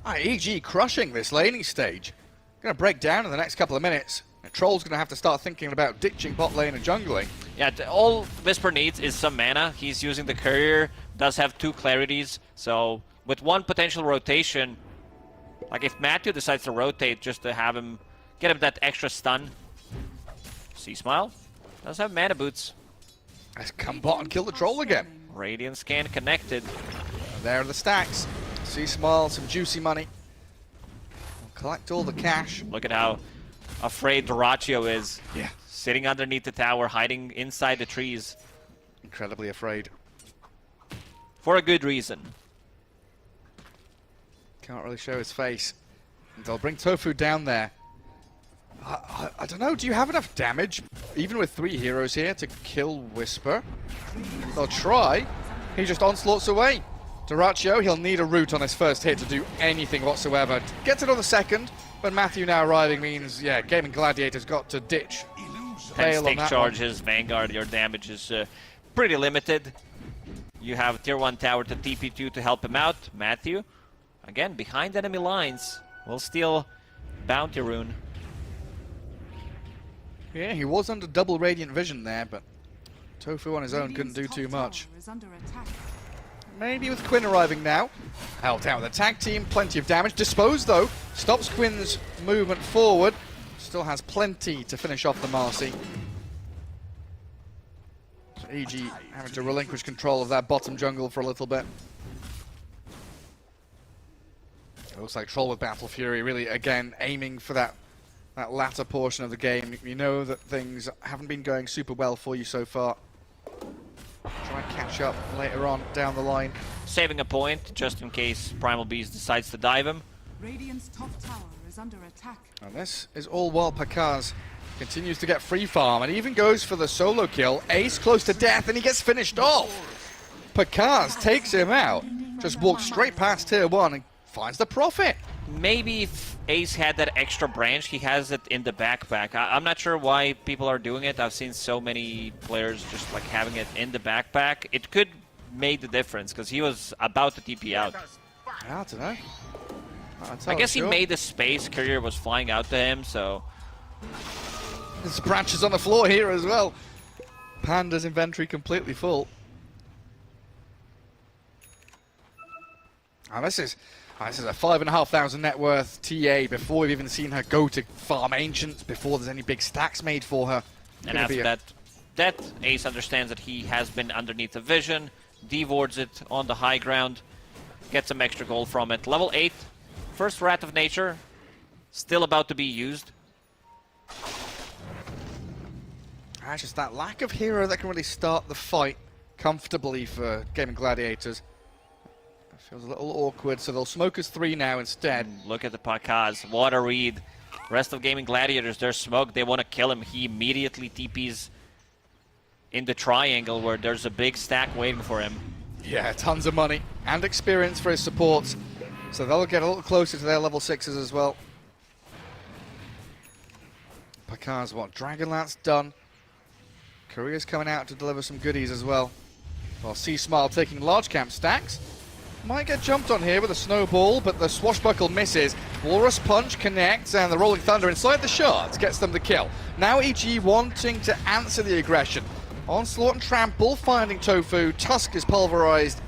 EG crushing this laning stage. Gonna break down in the next couple of minutes. And Troll's gonna have to start thinking about ditching bot lane and jungling.
Yeah, all Whisper needs is some mana. He's using the courier, does have 2 clarities, so with one potential rotation, like if Matthew decides to rotate just to have him, get him that extra stun. Seasmile does have mana boots.
Let's come bot and kill the troll again.
Radiant scan connected.
There are the stacks. Seasmile, some juicy money. We'll collect all the cash.
Look at how afraid Duraccio is.
Yeah.
Sitting underneath the tower, hiding inside the trees.
Incredibly afraid.
For a good reason.
Can't really show his face. And they'll bring Tofu down there. I don't know, do you have enough damage, even with 3 heroes here, to kill Whisper? They'll try. He just onslaughts away. Duraccio, he'll need a root on his first hit to do anything whatsoever. Gets it on the second, but Matthew now arriving means, yeah, Gaimin Gladiators got to ditch.
10
Fail on
stake
that
charges, Vanguard, your damage is pretty limited. You have tier 1 tower to TP2 to help him out. Matthew, again, behind enemy lines, will steal bounty rune.
Yeah, he was under double radiant vision there, but Tofu on his own couldn't do
Radiant's
too
top
much.
tower is under attack.
Maybe with Quinn arriving now. Helped out with the tag team, plenty of damage. Disposed though, stops Quinn's movement forward. Still has plenty to finish off the Marcy. So EG having to relinquish control of that bottom jungle for a little bit. It looks like Troll with Battle Fury really, again, aiming for that latter portion of the game. You know that things haven't been going super well for you so far. Try and catch up later on down the line.
Saving a point, just in case Primal Beast decides to dive him.
Radiant's top tower is under attack.
And this is all while Pakaz continues to get free farm and even goes for the solo kill. Ace close to death and he gets finished off. Pakaz takes him out. Just walks straight past tier 1 and finds the profit.
Maybe if Ace had that extra branch, he has it in the backpack. I'm not sure why people are doing it. I've seen so many players just like having it in the backpack. It could make the difference because he was about to TP out.
I don't know.
I guess he made the space. Courier was flying out to him, so...
There's branches on the floor here as well. Panda's inventory completely full. And this is a 5,500 net worth TA before we've even seen her go to farm Ancients, before there's any big stacks made for her.
And after that, Ace understands that he has been underneath the vision, dewards it on the high ground, gets some extra gold from it. Level 8, first Wrath of Nature, still about to be used.
Just that lack of hero that can really start the fight comfortably for Gaimin Gladiators. It feels a little awkward, so they'll smoke us 3 now instead.
Look at the Pakaz, what a read. Rest of Gaimin Gladiators, they're smoked, they want to kill him. He immediately TPs in the triangle where there's a big stack waiting for him.
Yeah, tons of money and experience for his supports, so they'll get a little closer to their level 6s as well. Pakaz, what? Dragonlance done. Courier's coming out to deliver some goodies as well. While C-Smile taking large camp stacks. Might get jumped on here with a snowball, but the swashbuckle misses. Walrus Punch connects, and the Rolling Thunder inside the shards gets them the kill. Now EG wanting to answer the aggression. Onslaught and Trample finding Tofu. Tusk is pulverized.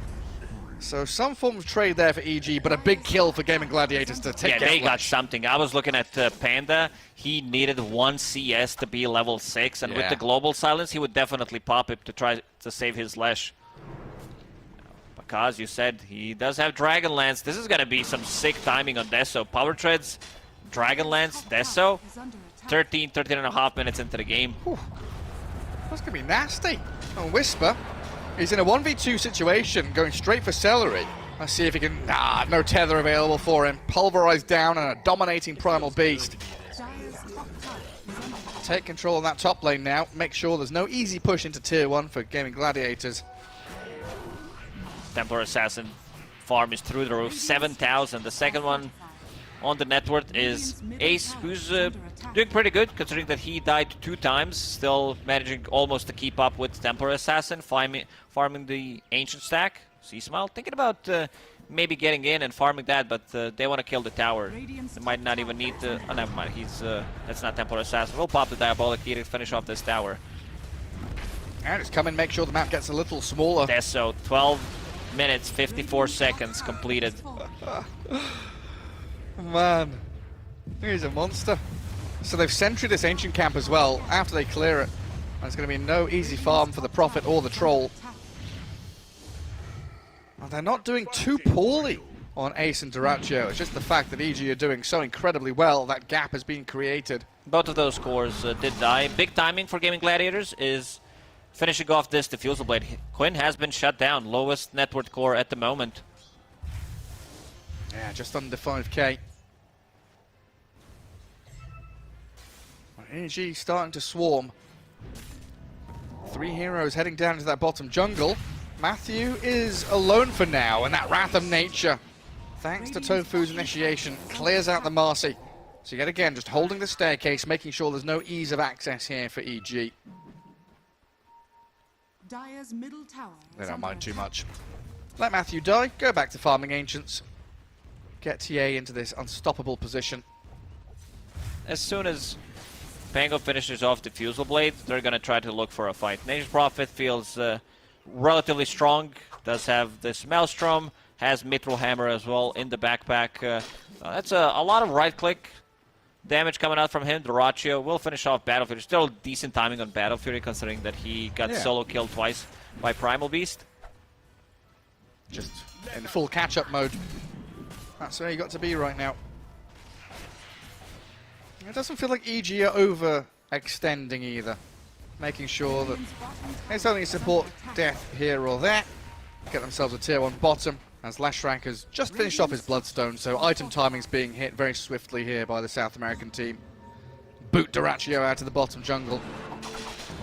So some form of trade there for EG, but a big kill for Gaimin Gladiators to take.
Yeah, they got something. I was looking at Panda. He needed 1 CS to be level 6, and with the global silence, he would definitely pop it to try to save his Lesh. Because you said he does have Dragonlance. This is going to be some sick timing on Deso. Power Treads, Dragonlance, Deso. 13.5 minutes into the game.
Whew. That's going to be nasty. And Whisper is in a 1v2 situation, going straight for Celery. Let's see if he can... no tether available for him. Pulverized down and a dominating Primal Beast. Take control of that top lane now. Make sure there's no easy push into tier 1 for Gaimin Gladiators.
Templar Assassin farm is through the roof. 7,000. The second one on the net worth is Ace, who's doing pretty good considering that he died 2 times. Still managing almost to keep up with Templar Assassin, farming the Ancient stack. C-Smile thinking about maybe getting in and farming that, but they want to kill the tower. They might not even need to... Oh, never mind. That's not Templar Assassin. We'll pop the Diabolic Key to finish off this tower.
And it's coming, make sure the map gets a little smaller.
Deso, 12 minutes, 54 seconds completed.
Man, he's a monster. So they've sentry this Ancient camp as well after they clear it. And it's going to be no easy farm for the Prophet or the Troll. Well, they're not doing too poorly on Ace and Duraccio. It's just the fact that EG are doing so incredibly well, that gap has been created.
Both of those cores did die. Big timing for Gaimin Gladiators is finishing off this Diffusal Blade. Quinn has been shut down, lowest net worth core at the moment.
Yeah, just under 5k. EG starting to swarm. 3 heroes heading down into that bottom jungle. Matthew is alone for now, and that Wrath of Nature, thanks to Tofu's initiation, clears out the Marcy. So yet again, just holding the staircase, making sure there's no ease of access here for EG.
Dire's middle tower
They don't mind too much. Let Matthew die, go back to farming Ancients. Get TA into this unstoppable position.
As soon as Pango finishes off Diffusal Blade, they're going to try to look for a fight. Nature's Prophet feels relatively strong, does have this Maelstrom, has Mithril Hammer as well in the backpack. That's a lot of right-click damage coming out from him. Duraccio will finish off Battle Fury. Still decent timing on Battle Fury considering that he got solo killed twice by Primal Beast.
Just in full catch-up mode. That's where you got to be right now. It doesn't feel like EG are overextending either. Making sure that it's only support death here or there. Get themselves a tier 1 bottom as Lashrak has just finished off his Bloodstone, so item timing's being hit very swiftly here by the South American team. Boot Duraccio out of the bottom jungle.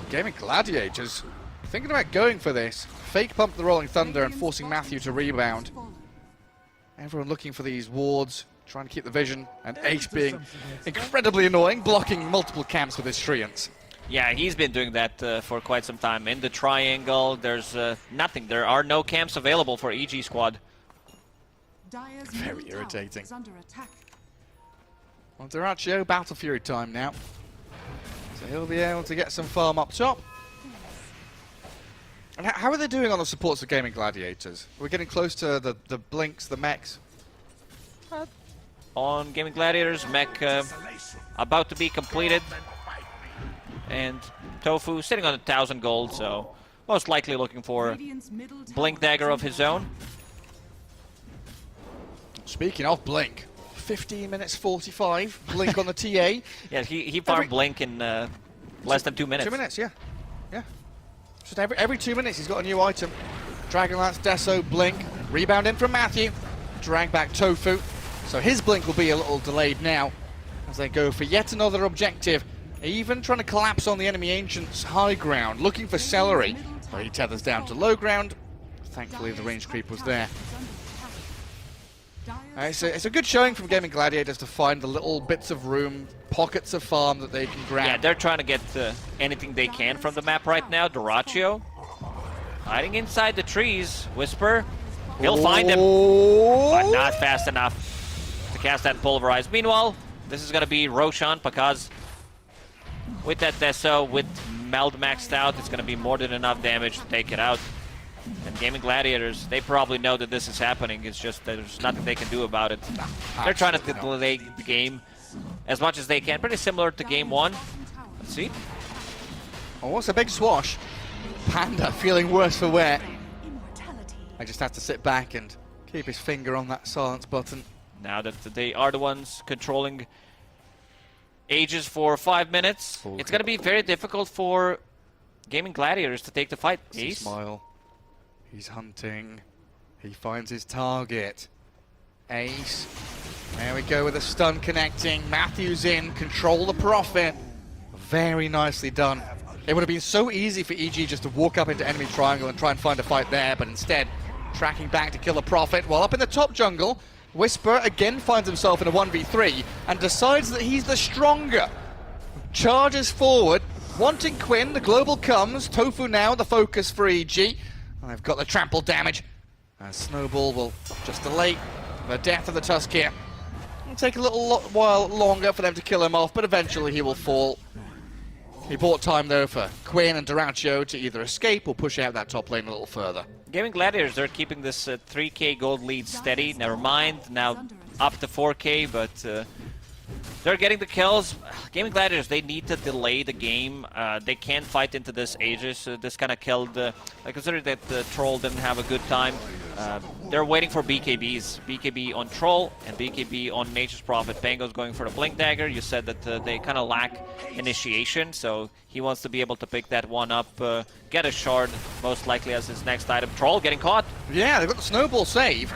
Gaimin Gladiators thinking about going for this. Fake pump the Rolling Thunder and forcing Matthew to rebound. Everyone looking for these wards, trying to keep the vision, and Ace being incredibly annoying, blocking multiple camps with his Treants.
Yeah, he's been doing that for quite some time. In the triangle, there's nothing. There are no camps available for EG squad.
Dire's
Very
middle tower
irritating.
is under attack.
Well, Duraccio, Battle Fury time now. So he'll be able to get some farm up top. And how are they doing on the supports of Gaimin Gladiators? We're getting close to the Blinks, the mechs.
On Gaimin Gladiators, mech about to be completed. And Tofu sitting on 1,000 gold, so most likely looking for
Radiant's middle tower
Blink Dagger of his own.
Speaking of Blink, 15 minutes 45, Blink on the TA.
Yeah, he farmed Blink in less than 2 minutes.
2 minutes, yeah. Yeah. Just every 2 minutes he's got a new item. Dragonlance, Deso, Blink, rebound in from Matthew, drag back Tofu. So his Blink will be a little delayed now as they go for yet another objective. Even trying to collapse on the enemy Ancient's high ground, looking for Celery. But he tethers down to low ground. Thankfully the range creep was there. It's a good showing from Gaimin Gladiators to find the little bits of room, pockets of farm that they can grab.
Yeah, they're trying to get anything they can from the map right now. Duraccio hiding inside the trees. Whisper, he'll find him, but not fast enough to cast that Pulverize. Meanwhile, this is going to be Roshan, because with that Deso, with Meld maxed out, it's going to be more than enough damage to take it out. And Gaimin Gladiators, they probably know that this is happening. It's just that there's nothing they can do about it. They're trying to delay the game as much as they can. Pretty similar to game one. Let's see.
Oh, what's a big swash? Panda feeling worse for wear.
Immortality.
I just have to sit back and keep his finger on that silence button.
Now that they are the ones controlling Aegis for 5 minutes, it's going to be very difficult for Gaimin Gladiators to take the fight. Ace.
Smile. He's hunting. He finds his target. Ace. There we go with a stun connecting. Matthews in. Control the Prophet. Very nicely done. It would have been so easy for EG just to walk up into enemy triangle and try and find a fight there, but instead tracking back to kill the Prophet. While up in the top jungle, Whisper again finds himself in a 1v3 and decides that he's the stronger. Charges forward, wanting Quinn. The global comes. Tofu now the focus for EG. They've got the trample damage. Snowball will just delay the death of the Tusk here. It'll take a little while longer for them to kill him off, but eventually he will fall. He bought time though for Quinn and Duraccio to either escape or push out that top lane a little further.
Gaimin Gladiators, they're keeping this 3k gold lead steady. Never mind, now up to 4k, but they're getting the kills. Gaimin Gladiators, they need to delay the game. They can't fight into this Aegis. This kind of killed... I consider that the Troll didn't have a good time. They're waiting for BKBs. BKB on Troll and BKB on Nature's Prophet. Pango's going for the Blink Dagger. You said that they kind of lack initiation, so he wants to be able to pick that one up. Get a shard, most likely as his next item. Troll getting caught.
Yeah, they've got the Snowball save.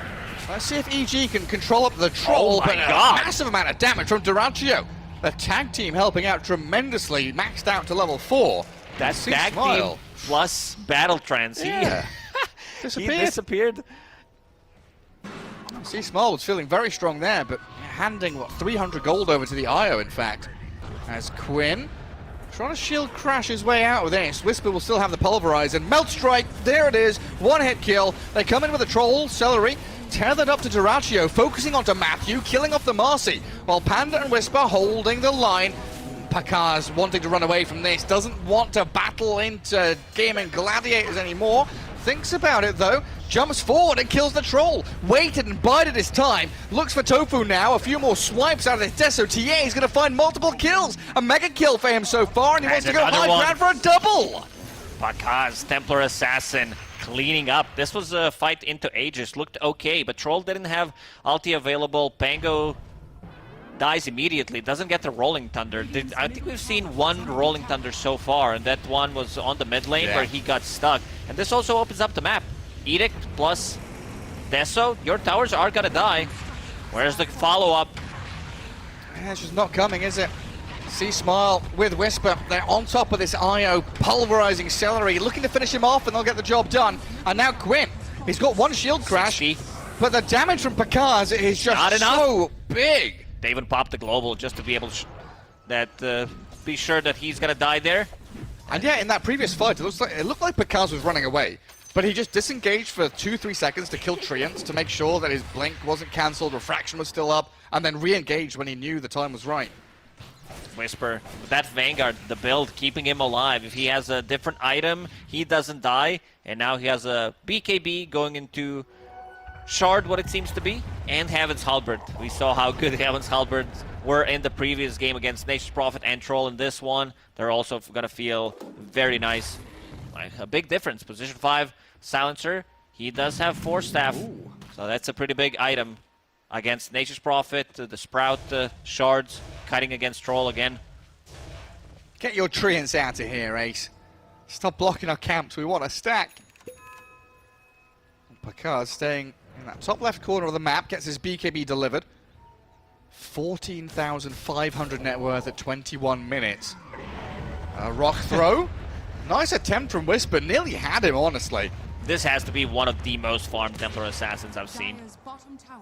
Let's see if EG can control up the Troll,
Oh my
but a
God.
massive amount of damage from Duraccio. The tag team helping out tremendously, maxed out to level 4.
That's
See
tag
Smile.
team plus Battle Trance.
Yeah.
He
Disappeared.
disappeared.
See Small was feeling very strong there, but handing, what, 300 gold over to the IO, in fact. As Quinn trying to shield crash his way out with Ace. Whisper will still have the Pulverize, and Melt Strike, there it is, one hit kill. They come in with a Troll, Celery, tethered up to Duraccio, focusing onto Matthew, killing off the Marcy, while Panda and Whisper holding the line. Pakar's wanting to run away from this, doesn't want to battle into Gaimin Gladiators anymore. Thinks about it though, jumps forward and kills the Troll. Waited and bided his time, looks for Tofu now, a few more swipes out of this Deso. TA is going to find multiple kills. A mega kill for him so far, and he wants to go
another
high
one.
ground for a double.
Pakaz, Templar Assassin, cleaning up. This was a fight into Aegis. Looked okay, but Troll didn't have ulti available. Pango dies immediately. Doesn't get the Rolling Thunder. I think we've seen one Rolling Thunder so far, and that one was on the mid lane where he got stuck. And this also opens up the map. Edict plus Deso, your towers are gonna die. Where's the follow-up?
Yeah, it's just not coming, is it? See Smile with Whisper. They're on top of this IO, pulverizing Celery, looking to finish him off, and they'll get the job done. And now Quinn, he's got one shield crash,
60.
but the damage from Pakaz is just
Not enough.
so big.
They even popped the global just to be able to be sure that he's gonna die there.
And yeah, in that previous fight, it looked like Pakaz was running away. But he just disengaged for 2-3 seconds to kill Treant to make sure that his blink wasn't cancelled, refraction was still up, and then re-engaged when he knew the time was right.
Whisper, that Vanguard, the build, keeping him alive. If he has a different item, he doesn't die. And now he has a BKB going into Shard, what it seems to be, and Heaven's Halberd. We saw how good Heaven's Halberds were in the previous game against Nature's Prophet and Troll. In this one, they're also going to feel very nice. Like a big difference. Position 5, Silencer. He does have Force Staff, so that's a pretty big item against Nature's Prophet. The Sprout Shards cutting against Troll again.
Get your Treants out of here, Ace. Stop blocking our camps. We want a stack. Picard staying in that top left corner of the map, gets his BKB delivered. 14,500 net worth at 21 minutes. Rock throw. Nice attempt from Whisper. Nearly had him, honestly.
This has to be one of the most farmed Templar Assassins I've seen.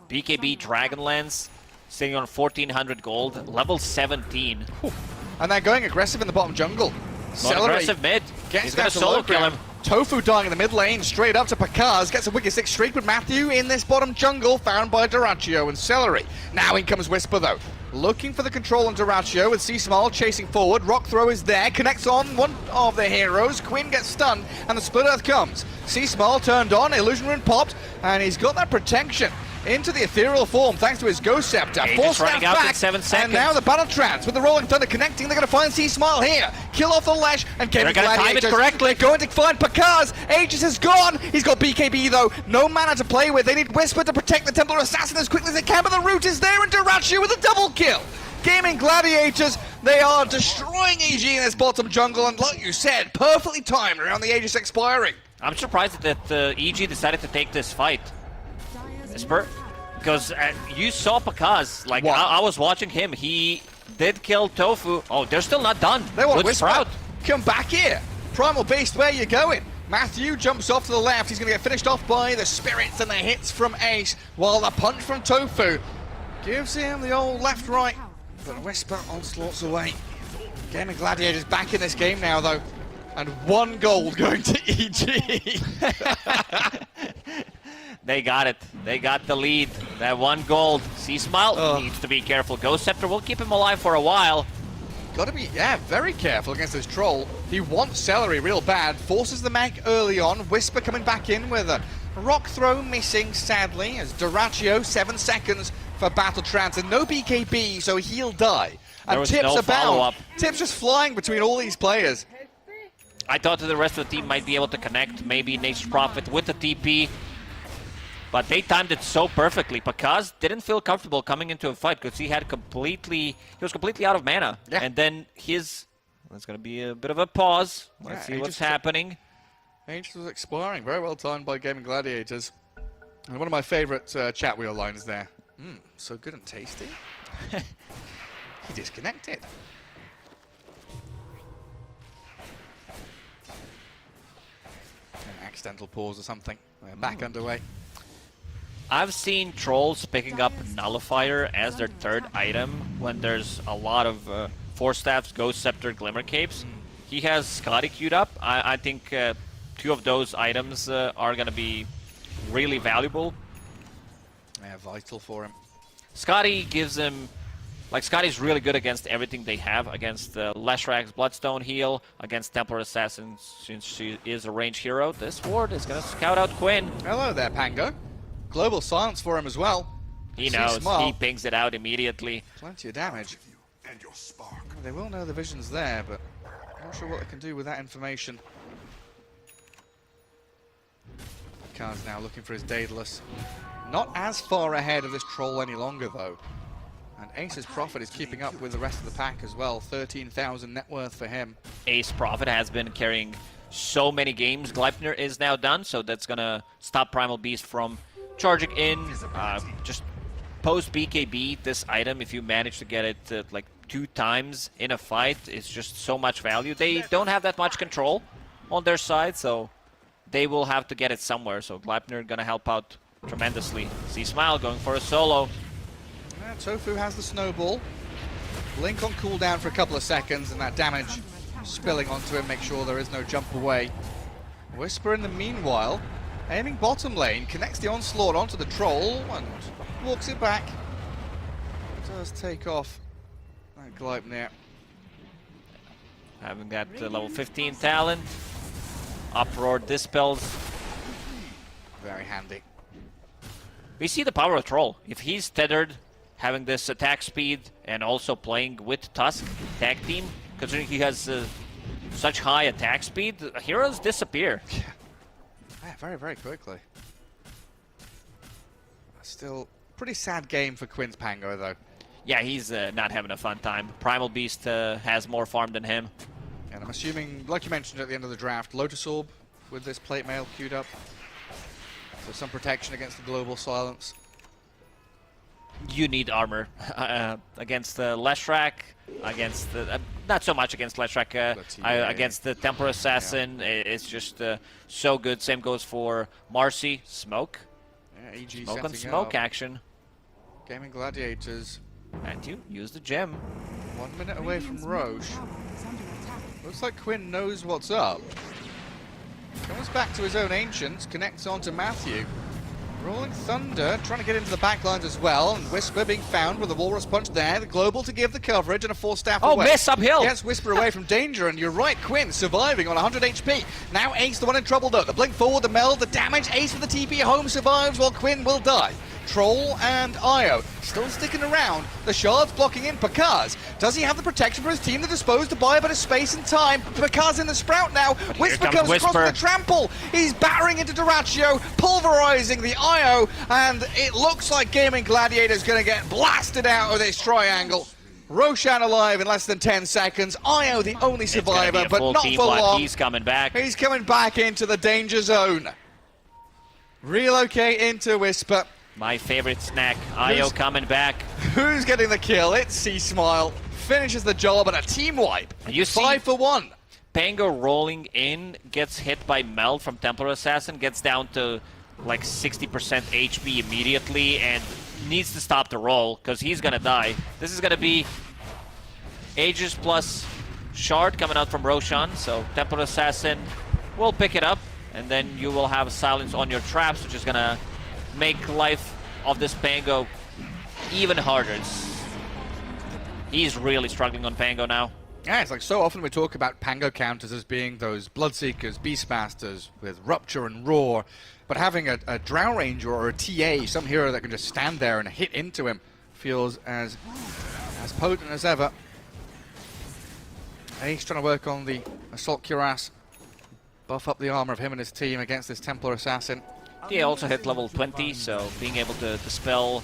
BKB Dragonlance sitting on 1,400 gold, level 17.
Whew. And they're going aggressive in the bottom jungle.
Aggressive mid. He's going to solo kill him.
Tofu dying in the mid lane, straight up to Picard, gets a wicked 6 streak with Matthew in this bottom jungle, found by Duraccio and Celery. Now in comes Whisper though, looking for the control on Duraccio with C-Small chasing forward. Rock throw is there, connects on one of the heroes. Quinn gets stunned and the Split Earth comes. C-Small turned on, Illusion Rune popped, and he's got that protection into the ethereal form thanks to his Ghost Scepter.
Force running out in 7 seconds.
And now the Battle Trance with the Rolling Thunder connecting. They're going to find C-Smile here. Kill off the Lash and Gaimin Gladiators.
Correctly.
Going to find Picard. Aegis is gone. He's got BKB though. No mana to play with. They need Whisper to protect the Templar Assassin as quickly as they can, but the root is there and Duraccio with a double kill. Gaimin Gladiators, they are destroying EG in this bottom jungle, and like you said, perfectly timed around the Aegis expiring.
I'm surprised that EG decided to take this fight. Whisper. Because you saw Pakaz, like I was watching him, he did kill Tofu. Oh, they're still not done.
They want
Good
Whisper.
Sprout.
Come back here. Primal Beast, where you going? Matthew jumps off to the left. He's going to get finished off by the Spirits and the hits from Ace, while the punch from Tofu gives him the old left-right. But Whisper onslaughts away. Gaimin Gladiators back in this game now, though. And 1 gold going to EG.
They got it. They got the lead. That 1 gold. C-Smile needs to be careful. Ghost Scepter will keep him alive for a while.
Got to be, very careful against this Troll. He wants Celery real bad. Forces the mag early on. Whisper coming back in with a rock throw missing, sadly, as Duraccio 7 seconds for Battle Trance and no BKB, so he'll die. And Tips about. Tips just flying between all these players.
I thought that the rest of the team might be able to connect. Maybe Nature's Prophet with the TP. But they timed it so perfectly. Pakaz didn't feel comfortable coming into a fight because he was completely out of mana.
Yeah.
And then there's going to be a bit of a pause. Let's see what's happening.
Aegis was expiring. Very well timed by Gaimin Gladiators. And one of my favorite chat wheel lines there. So good and tasty. He disconnected. An accidental pause or something. We're back underway.
I've seen Trolls picking up Nullifier as their 3rd item when there's a lot of Force Staffs, Ghost Scepter, Glimmer Capes. He has Scotty queued up. I think 2 of those items are going to be really valuable.
Yeah, vital for him.
Scotty gives him... Like, Scotty's really good against everything they have, against Leshrax's Bloodstone heal, against Templar Assassins, since she is a range hero. This ward is going to scout out Quinn.
Hello there, Pango. Global silence for him as well.
He knows. He pings it out immediately.
Plenty of damage. They will know the vision's there, but I'm not sure what they can do with that information. Khan's now looking for his Daedalus. Not as far ahead of this Troll any longer, though. And Ace's Prophet is keeping up with the rest of the pack as well. 13,000 net worth for him.
Ace Prophet has been carrying so many games. Gleipnir is now done, so that's going to stop Primal Beast from charging in. Just post BKB this item, if you manage to get it like 2 times in a fight, it's just so much value. They don't have that much control on their side, so they will have to get it somewhere. So Gleipnir gonna help out tremendously. C-Smile going for a solo.
Tofu has the snowball. Link on cooldown for a couple of seconds, and that damage spilling onto him, make sure there is no jump away. Whisper in the meanwhile, aiming bottom lane, connects the onslaught onto the troll and walks it back. Does take off that Gleipnir.
Having that level 15 talent. Uproar dispels.
Very handy.
We see the power of Troll. If he's tethered, having this attack speed, and also playing with Tusk tag team, considering he has such high attack speed, heroes disappear.
Yeah, very, very quickly. Still, pretty sad game for Quinn's Pango, though.
Yeah, he's not having a fun time. Primal Beast has more farm than him.
And I'm assuming, like you mentioned at the end of the draft, Lotus Orb with this plate mail queued up. So some protection against the global silence.
You need armor against Leshrac, against not so much against Leshrac, against the Templar Assassin. Yeah. It's just so good. Same goes for Marcy. Smoke.
Yeah, EG
smoke on
setting
smoke
up.
Action.
Gaimin Gladiators.
Matthew, use the gem.
1 minute away from Roche. Looks like Quinn knows what's up. Comes back to his own Ancients, connects on to Matthew. Rolling Thunder, trying to get into the backlines as well, and Whisper being found with a Walrus Punch there. The Global to give the coverage and a 4-staff away.
Oh, miss uphill!
Gets Whisper away from danger, and you're right, Quinn surviving on 100 HP. Now Ace the one in trouble though. The blink forward, the meld, the damage. Ace with the TP home survives while Quinn will die. Troll and Io still sticking around. The Shard's blocking in Pakaz. Does he have the protection for his team to dispose to buy a bit of space and time? Pakaz in the Sprout now. Whisper comes across with a trample. He's battering into Duraccio, pulverizing the Io, and it looks like Gaimin Gladiator's going to get blasted out of this triangle. Roshan alive in less than 10 seconds. Io the only survivor, but not for long.
He's coming back.
He's coming back into the danger zone. Relocate into Whisper.
My favorite snack, Io coming back.
Who's getting the kill? It's C-Smile. Finishes the job and a team wipe.
You see
5 for 1.
Pango rolling in, gets hit by Meld from Templar Assassin, gets down to like 60% HP immediately, and needs to stop the roll, because he's gonna die. This is gonna be Aegis plus Shard coming out from Roshan, so Templar Assassin will pick it up, and then you will have silence on your traps, which is gonna make life of this Pango even harder. He's really struggling on Pango now.
Yeah, it's like so often we talk about Pango counters as being those Bloodseekers, Beastmasters with Rupture and Roar, but having a Drow Ranger or a TA, some hero that can just stand there and hit into him, feels as potent as ever. Ace trying to work on the Assault Cuirass, buff up the armor of him and his team against this Templar Assassin.
TA also hit level 20, so being able to dispel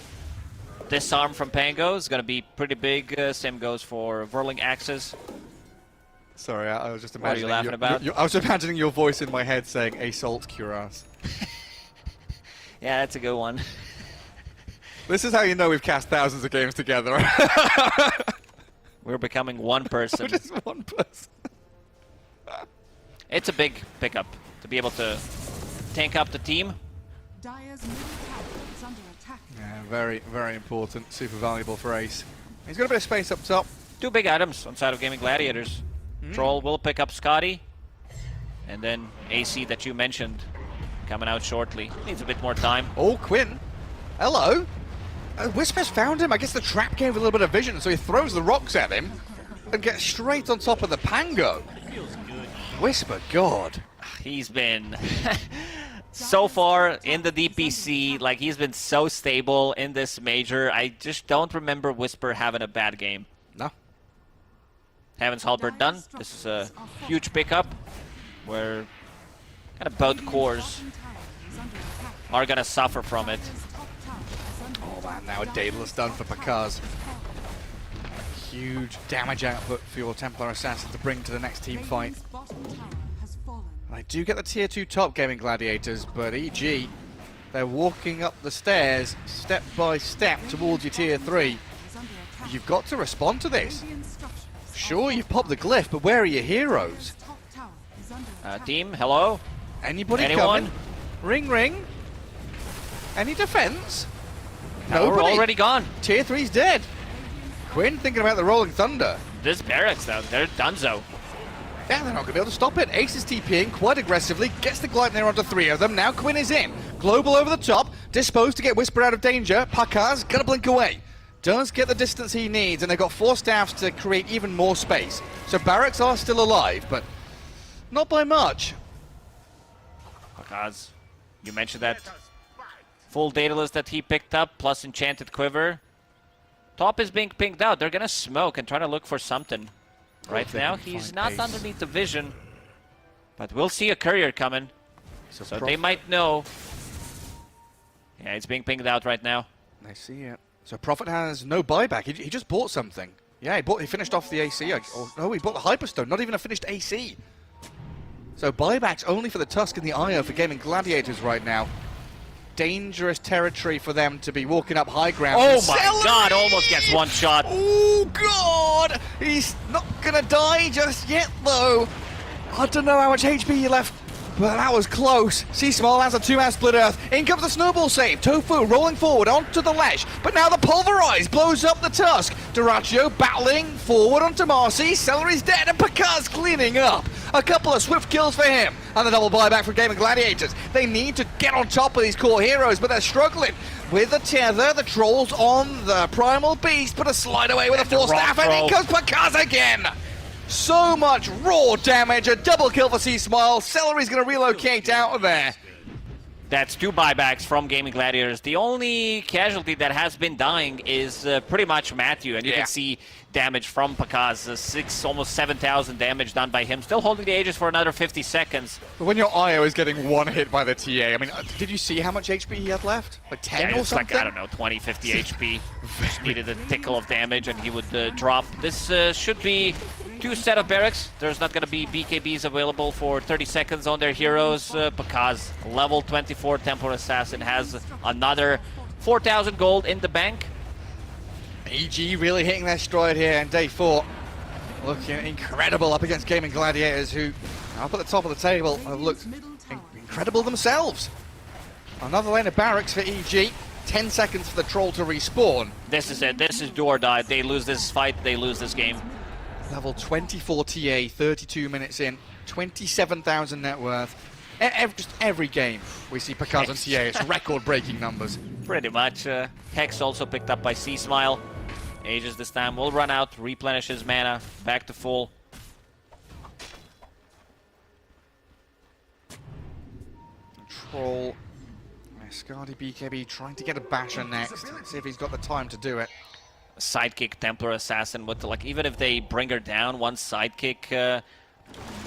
Disarm from Pango is going to be pretty big. Same goes for Whirling Axes.
Sorry, I was just
What
imagining.
are you laughing about?
I was imagining your voice in my head saying Assault Cuirass.
Yeah, that's a good one.
This is how you know we've cast thousands of games together.
We're becoming one person.
We're just one person.
It's a big pickup to be able to tank up the team.
Dire's middle tower is under attack.
Yeah, very, very important. Super valuable for Ace. He's got a bit of space up top.
2 big items on side of Gaimin Gladiators. Troll will pick up Scotty, and then AC that you mentioned coming out shortly. Needs a bit more time.
Oh, Quinn. Hello. Whisper's found him. I guess the trap gave a little bit of vision, so he throws the rocks at him and gets straight on top of the Pango. Whisper, God.
He's been so far in the DPC, like he's been so stable in this major. I just don't remember Whisper having a bad game.
No.
Heaven's Halberd done. This is a huge pickup where kind of both cores are gonna suffer from it.
Oh man, now a Daedalus done for Pakaz. Huge damage output for your Templar Assassin to bring to the next team fight. I do get the tier 2 top Gaimin Gladiators, but EG, they're walking up the stairs step by step towards your tier 3. You've got to respond to this. Sure, you've popped the glyph, but where are your heroes?
Team, hello?
Anybody
Anyone?
coming? Ring, ring. Any defense?
No, we're
Nobody.
already gone.
Tier 3's dead. Quinn thinking about the Rolling Thunder.
This barracks, though, they're donezo.
Yeah, they're not going to be able to stop it. Ace is TPing quite aggressively, gets the Gleipnir onto 3 of them. Now Quinn is in. Global over the top, disposed to get Whisper out of danger. Pakaz gonna blink away. Does get the distance he needs, and they've got 4 staffs to create even more space. So Barracks are still alive, but not by much.
Pakaz, you mentioned that full Daedalus that he picked up, plus Enchanted Quiver. Top is being pinged out. They're gonna smoke and try to look for something. Right now, he's not underneath the vision, but we'll see a courier coming, so they might know. Yeah, it's being pinged out right now.
I see it. So Prophet has no buyback. He just bought something. Yeah, he finished off the AC. No, he bought the Hyperstone. Not even a finished AC. So buybacks only for the Tusk and the IO for Gaimin Gladiators right now. Dangerous territory for them to be walking up high ground.
Oh my god, almost gets one shot.
Oh god! He's not gonna die just yet though. I don't know how much HP he left, but that was close. C-Small has a 2-man split earth. In comes the snowball save. Tofu rolling forward onto the ledge, but now the Pulverize blows up the Tusk. Duraccio battling forward onto Marcy. Celery's dead and Pakaz cleaning up. A couple of swift kills for him. And the double buyback for Gaimin Gladiators. They need to get on top of these core heroes, but they're struggling. With the tether, the Trolls on the Primal Beast, put a slide away with a 4 staff, and in comes Pakaz again. So much raw damage, a double kill for C-Smile. Celery's going to relocate out of there.
That's 2 buybacks from Gaimin Gladiators. The only casualty that has been dying is pretty much Matthew, and you can see damage from Pakaz. Almost 7,000 damage done by him. Still holding the Aegis for another 50 seconds.
But when your IO is getting 1 hit by the TA, I mean, did you see how much HP he had left? Like 10 or something?
Like, I don't know, 20, 50 HP. Just needed a tickle of damage and he would drop. This should be 2 set of barracks. There's not going to be BKBs available for 30 seconds on their heroes. Pakaz, level 24 Templar Assassin, has another 4,000 gold in the bank.
EG really hitting their stride here in day 4. Looking incredible up against Gaimin Gladiators, who up at the top of the table have looked incredible themselves. Another lane of barracks for EG. 10 seconds for the Troll to respawn.
This is it. This is do or die. They lose this fight, they lose this game.
Level 24 TA, 32 minutes in, 27,000 net worth. Just every game we see Pakaz and TA, it's record-breaking numbers.
Pretty much. Hex also picked up by C-Smile. Aegis this time will run out, replenish his mana, back to full.
Troll, Skadi BKB trying to get a basher next. Let's see if he's got the time to do it.
Sidekick Templar Assassin with, like, even if they bring her down, one sidekick,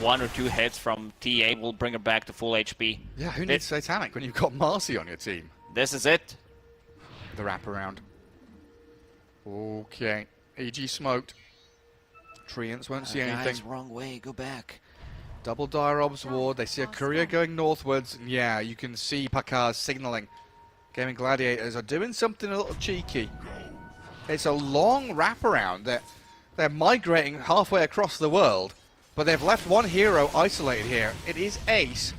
1 or 2 hits from TA will bring her back to full HP.
Yeah, who needs Satanic when you've got Marcy on your team?
This is it.
The wraparound. Okay, EG smoked. Treants won't see anything.
Guys, wrong way, go back.
Double Dire Obs Ward, they see a courier going northwards, and yeah, you can see Pakaz signaling. Gaimin Gladiators are doing something a little cheeky. It's a long wraparound. They're migrating halfway across the world, but they've left one hero isolated here. It is Ace.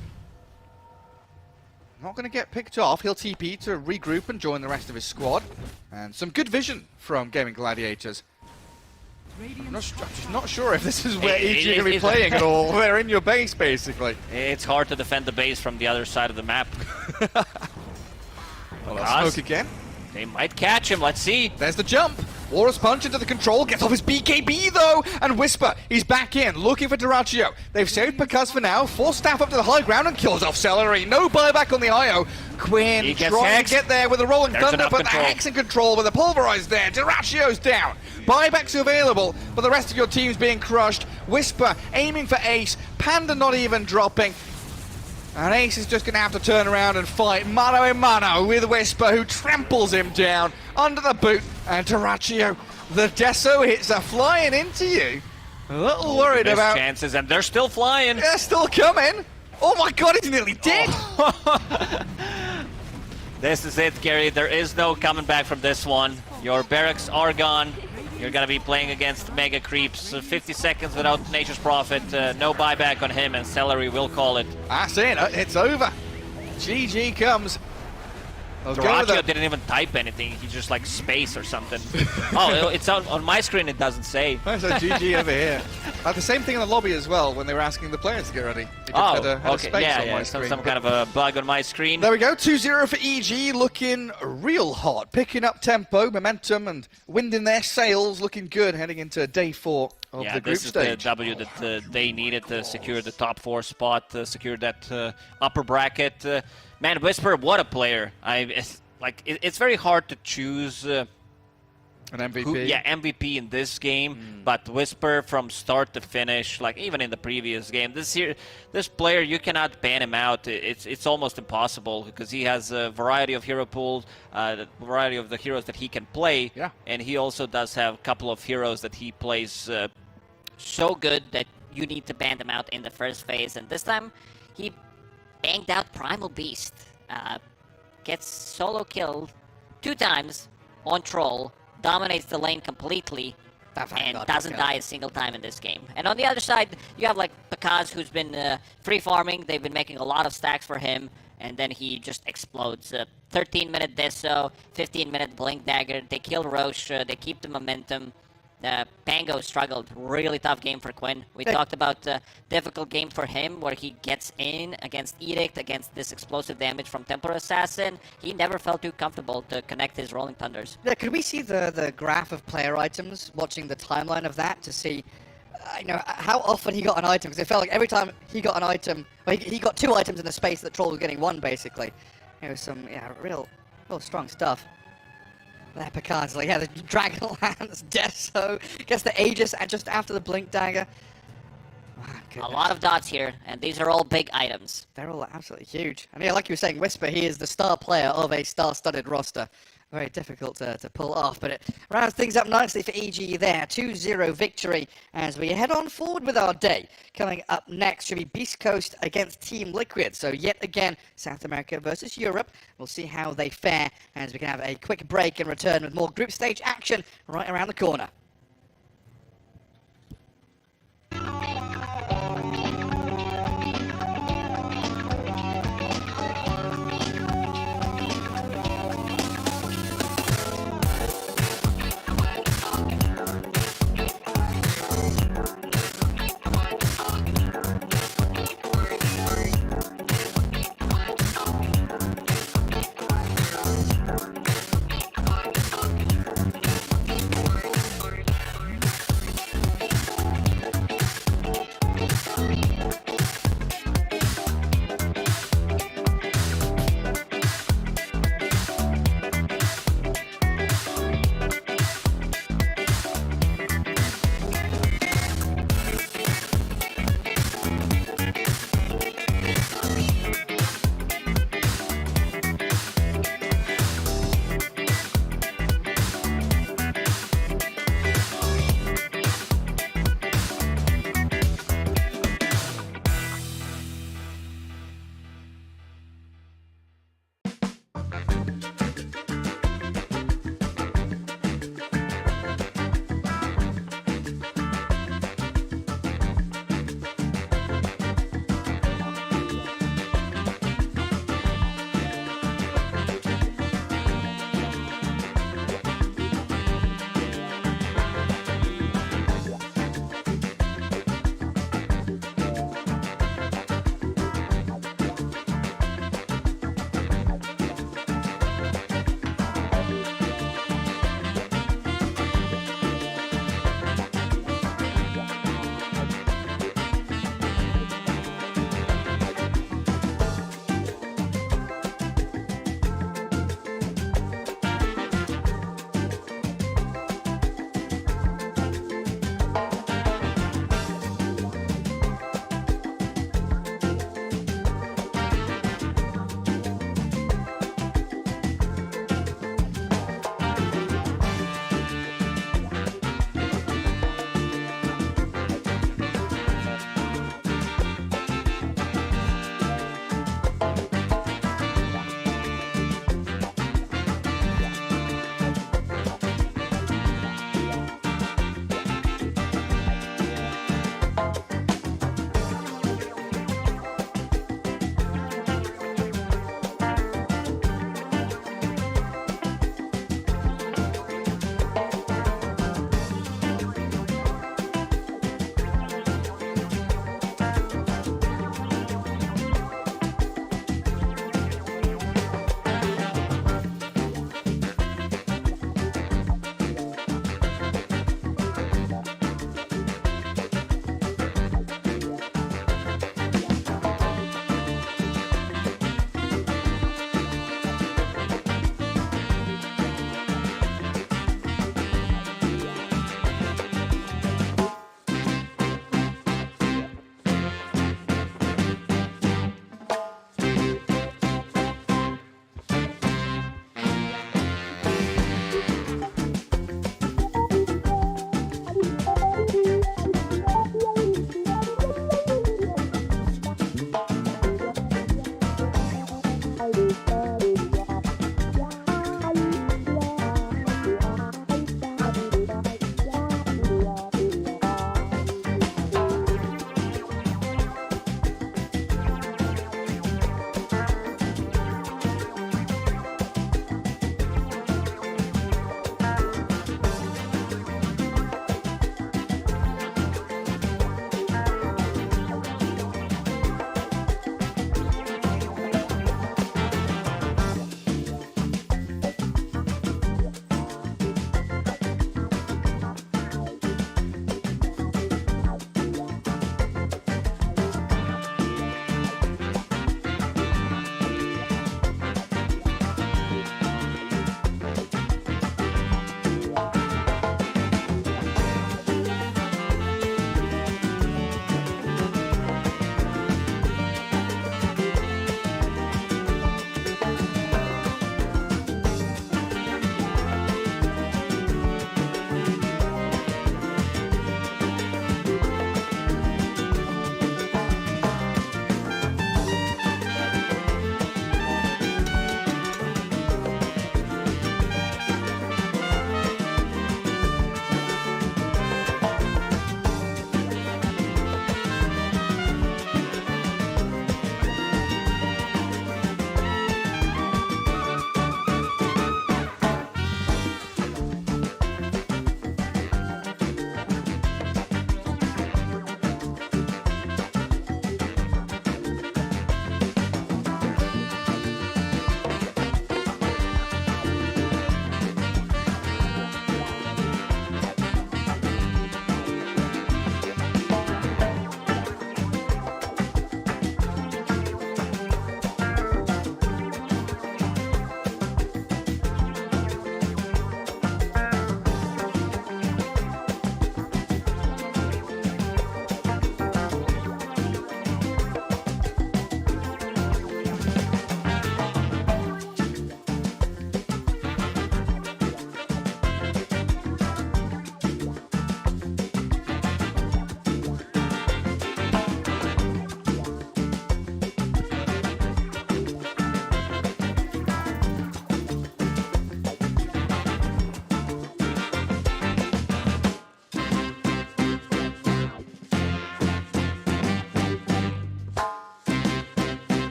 Not going to get picked off. He'll TP to regroup and join the rest of his squad. And some good vision from Gaimin Gladiators. I'm just not sure if this is where EG are going to be playing at all. They're in your base, basically.
It's hard to defend the base from the other side of the map.
Well, smoke again.
They might catch him, let's see.
There's the jump. Walrus punch into the control, gets off his BKB though, and Whisper, he's back in, looking for Duraccio. They've saved Pakaz for now, 4 staff up to the high ground and kills off Celery. No buyback on the IO. Quinn trying to get there with a rolling thunder, but the Hex in control with a Pulverize there. Duraccio's down. Buybacks available, but the rest of your team's being crushed. Whisper aiming for Ace, Panda not even dropping. And Ace is just going to have to turn around and fight mano a mano with Whisper, who tramples him down under the boot. And Duraccio, the Deso hits are flying into you. A little worried about
chances, and they're still flying.
They're still coming. Oh my god, he's nearly dead.
This is it, Gary. There is no coming back from this one. Your barracks are gone. You're going to be playing against Mega Creeps. 50 seconds without Nature's Prophet. No buyback on him, and Celery will call it.
That's it. It's over. GG comes. I'll go with
Doraccio
that.
didn't even type anything. He just like space or something. Oh, it's on my screen. It doesn't say.
Nice, so GG over here. The same thing in the lobby as well when they were asking the players to get ready. It just
Oh,
had a
okay.
space
Yeah,
on my
yeah.
screen.
Some kind of a bug on my screen.
There we go, 2-0 for EG, looking real hot, picking up tempo, momentum, and winding their sails, looking good heading into day 4 of
Yeah,
the group
this is
stage.
the W that they needed to secure the top 4 spot, secure that upper bracket. Man, Whisper, what a player! It's very hard to choose.
An MVP.
MVP in this game, but Whisper from start to finish, like even in the previous game, this player you cannot ban him out. It's almost impossible because he has a variety of hero pools, the variety of the heroes that he can play,
Yeah.
and he also does have a couple of heroes that he plays.
So good that you need to ban them out in the first phase, and this time he banged out Primal Beast. Gets solo killed 2 times on Troll, dominates the lane completely, and doesn't die a single time in this game. And on the other side, you have like Pakaz, who's been free farming. They've been making a lot of stacks for him, and then he just explodes. 13-minute Deso, 15-minute Blink Dagger. They kill Roche, they keep the momentum. Pango struggled. Really tough game for Quinn. We talked about difficult game for him where he gets in against Edict, against this explosive damage from Temporal Assassin. He never felt too comfortable to connect his Rolling Thunders.
Yeah, could we see the graph of player items, watching the timeline of that to see how often he got an item? Because it felt like every time he got an item, well, he got 2 items in the space that Troll was getting 1, basically. It was some, real strong stuff. There, Picard's like, the Dragon Lance, Deso, gets the Aegis just after the Blink Dagger.
A lot of dots here, and these are all big items.
They're all absolutely huge. And yeah, like you were saying, Whisper, he is the star player of a star-studded roster. Very difficult to pull off, but it rounds things up nicely for EG there. 2-0 victory as we head on forward with our day. Coming up next should be Beast Coast against Team Liquid. So yet again, South America versus Europe. We'll see how they fare as we can have a quick break and return with more group stage action right around the corner.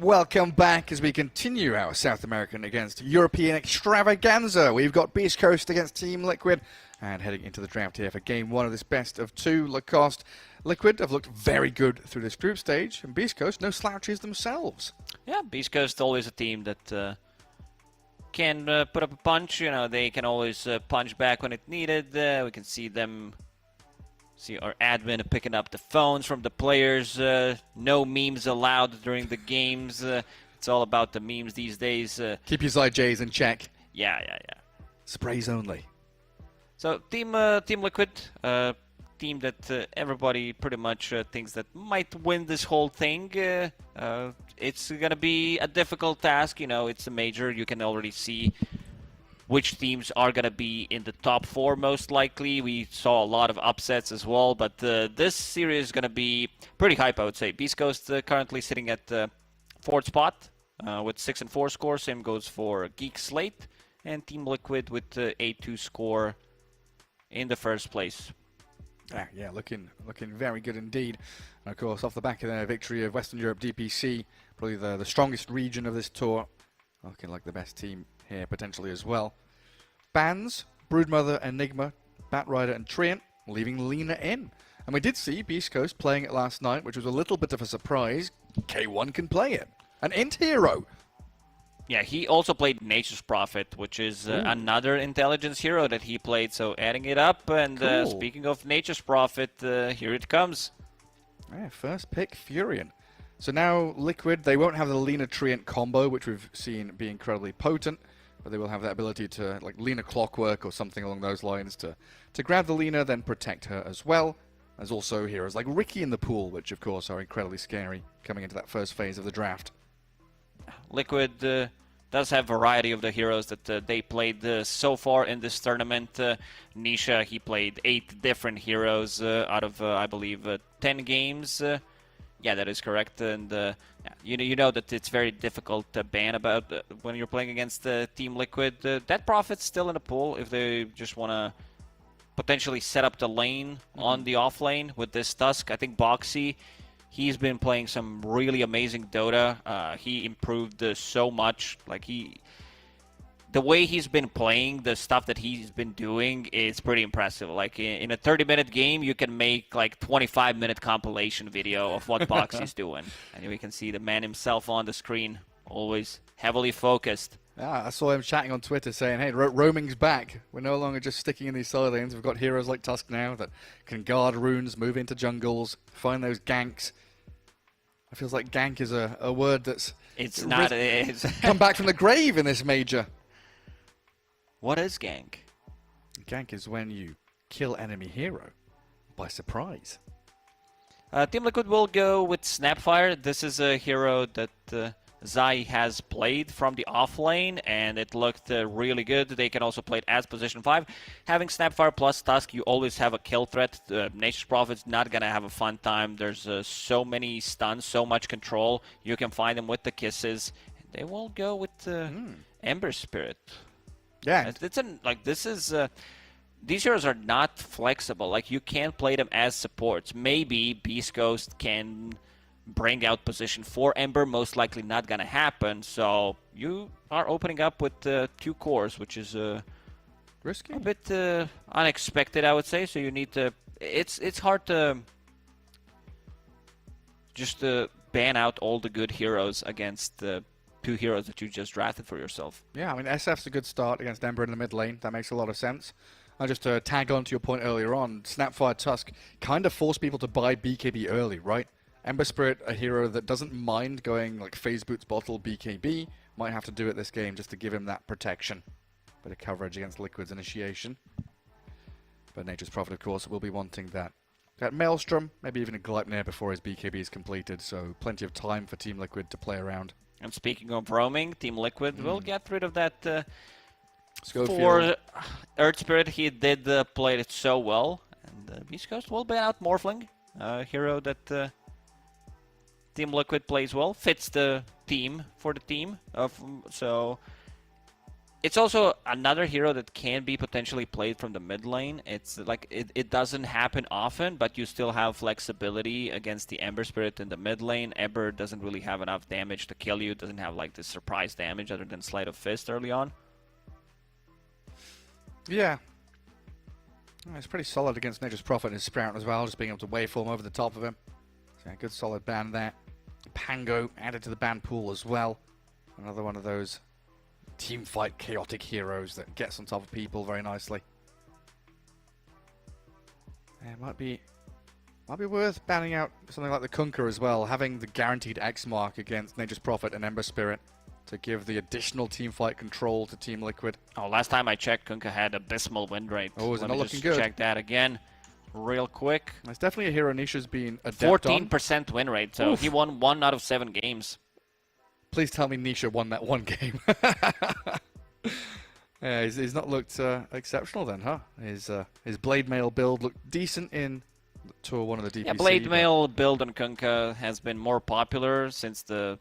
Welcome back as we continue our South American against European extravaganza. We've got Beast Coast against Team Liquid, and heading into the draft here for game one of this best of two. Lacoste, Liquid have looked very good through this group stage, and Beast Coast no slouches themselves.
Yeah, Beast Coast always a team that can put up a punch. You know, they can always punch back when it needed. We can see them. See our admin picking up the phones from the players. No memes allowed during the games. It's all about the memes these days.
Keep your side J's in check.
Yeah.
Sprays only.
So Team Liquid, team that everybody pretty much thinks that might win this whole thing. It's gonna be a difficult task. You know, it's a major. You can already see which teams are going to be in the top 4 most likely. We saw a lot of upsets as well, but this series is going to be pretty hype, I would say. Beast Coast currently sitting at 4th spot with 6-4 score. Same goes for Geek Slate, and Team Liquid with 8-2 score in the first place.
Yeah, looking very good indeed. And of course, off the back of their victory of Western Europe DPC, probably the strongest region of this tour, looking like the best team here potentially as well. Bans, Broodmother, Enigma, Batrider and Treant leaving Lina in. And we did see Beast Coast playing it last night, which was a little bit of a surprise. K1 can play it. An int hero.
Yeah, he also played Nature's Prophet, which is another intelligence hero that he played, so adding it up. And
Cool.
Speaking of Nature's Prophet, here it comes.
Yeah, first pick, Furion. So now Liquid, they won't have the Lina Treant combo, which we've seen be incredibly potent, but they will have that ability to, like Lina Clockwork or something along those lines, to grab the Lina, then protect her as well. There's also heroes like Ricky in the pool, which of course are incredibly scary coming into that first phase of the draft.
Liquid does have variety of the heroes that they played so far in this tournament. Nisha, he played 8 different heroes out of, I believe, 10 games. Yeah, that is correct. And you know that it's very difficult to ban about when you're playing against Team Liquid. That Prophet's still in the pool if they just want to potentially set up the lane on the off lane with this Tusk. I think Boxy, he's been playing some really amazing Dota. He improved so much. Like the way he's been playing, the stuff that he's been doing is pretty impressive. Like in a 30-minute game, you can make like 25-minute compilation video of what Boxy's doing. And we can see the man himself on the screen, always heavily focused.
Yeah, I saw him chatting on Twitter saying, hey, roaming's back. We're no longer just sticking in these side lanes. We've got heroes like Tusk now that can guard runes, move into jungles, find those ganks. It feels like gank is a word that's come back from the grave in this major.
What is gank?
Gank is when you kill enemy hero by surprise.
Team Liquid will go with Snapfire. This is a hero that Zai has played from the off lane, and it looked really good. They can also play it as position 5. Having Snapfire plus Tusk, you always have a kill threat. Nature's Prophet's not going to have a fun time. There's so many stuns, so much control. You can find them with the kisses. They will go with Ember Spirit.
Yeah.
These heroes are not flexible. Like, you can't play them as supports. Maybe Beast Coast can bring out position 4 Ember, most likely not gonna happen. So you are opening up with 2 cores, which is
risky,
a bit unexpected, I would say. So you need to. It's hard to just ban out all the good heroes against 2 heroes that you just drafted for yourself.
Yeah, I mean, SF's a good start against Ember in the mid lane. That makes a lot of sense. And just to tag on to your point earlier on, Snapfire Tusk kind of forced people to buy BKB early, right? Ember Spirit, a hero that doesn't mind going like Phase Boots Bottle BKB, might have to do it this game just to give him that protection. Bit of coverage against Liquid's initiation. But Nature's Prophet, of course, will be wanting that Maelstrom, maybe even a Gleipnir before his BKB is completed, so plenty of time for Team Liquid to play around.
And speaking of roaming, Team Liquid will get rid of that
Schofield.
for Earth Spirit. He did play it so well. And Beast Coast will ban out Morphling, a hero that Team Liquid plays well, fits the team for the team. So It's also another hero that can be potentially played from the mid lane. It's like it doesn't happen often, but you still have flexibility against the Ember Spirit in the mid lane. Ember doesn't really have enough damage to kill you. It doesn't have like this surprise damage other than Sleight of Fist early on.
Yeah. It's pretty solid against Nature's Prophet and his Sprout as well, just being able to waveform over the top of him. So a good solid ban there. Pango added to the ban pool as well. Another one of those team fight chaotic heroes that gets on top of people very nicely. It might be worth banning out something like the Kunkka as well, having the guaranteed X mark against Nature's Prophet and Ember Spirit to give the additional team fight control to Team Liquid.
Oh, last time I checked, Kunkka had abysmal win rate.
Oh, is it
Let
not
me
looking
just
good?
check that again real quick.
It's definitely a hero Nisha's been adept on.
14% win rate, so
Oof.
he won 1 out of 7 games.
Please tell me Nisha won that one game. Yeah, he's not looked exceptional then, huh? His Blade Mail build looked decent in Tour 1 of the DPC.
Yeah, Blade Mail build on Kunkka has been more popular since the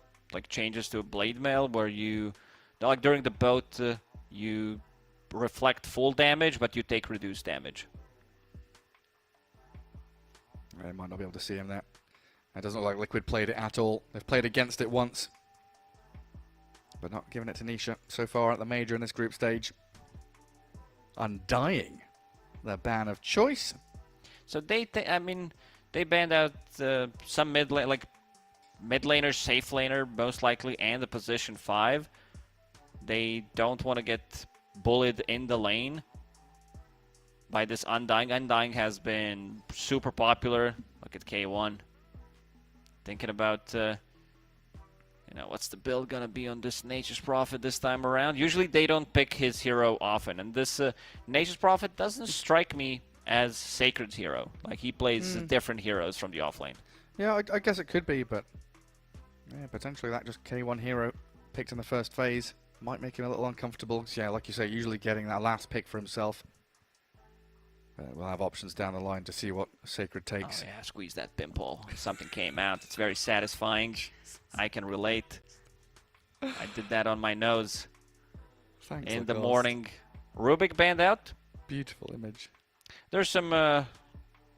changes to Blade Mail, where you like during the boat you reflect full damage, but you take reduced damage.
I might not be able to see him there. It doesn't look like Liquid played it at all. They've played against it once, but not giving it to Nisha so far at the major in this group stage. Undying, their ban of choice.
So they banned out some mid laner, safe laner most likely, and the position 5. They don't want to get bullied in the lane by this Undying. Undying has been super popular. Look at K1. Thinking about what's the build gonna be on this Nature's Prophet this time around. Usually they don't pick his hero often, and this Nature's Prophet doesn't strike me as Sacred's hero. Like, he plays different heroes from the offlane.
Yeah, I guess it could be, but yeah, potentially that just K1 hero picked in the first phase might make him a little uncomfortable. So yeah, like you say, usually getting that last pick for himself. We'll have options down the line to see what Sacred takes.
Oh yeah, squeeze that pimple. Something came out. It's very satisfying. I can relate. I did that on my nose.
Thanks,
in the
Lacoste.
morning. Rubik banned out.
Beautiful image.
There's some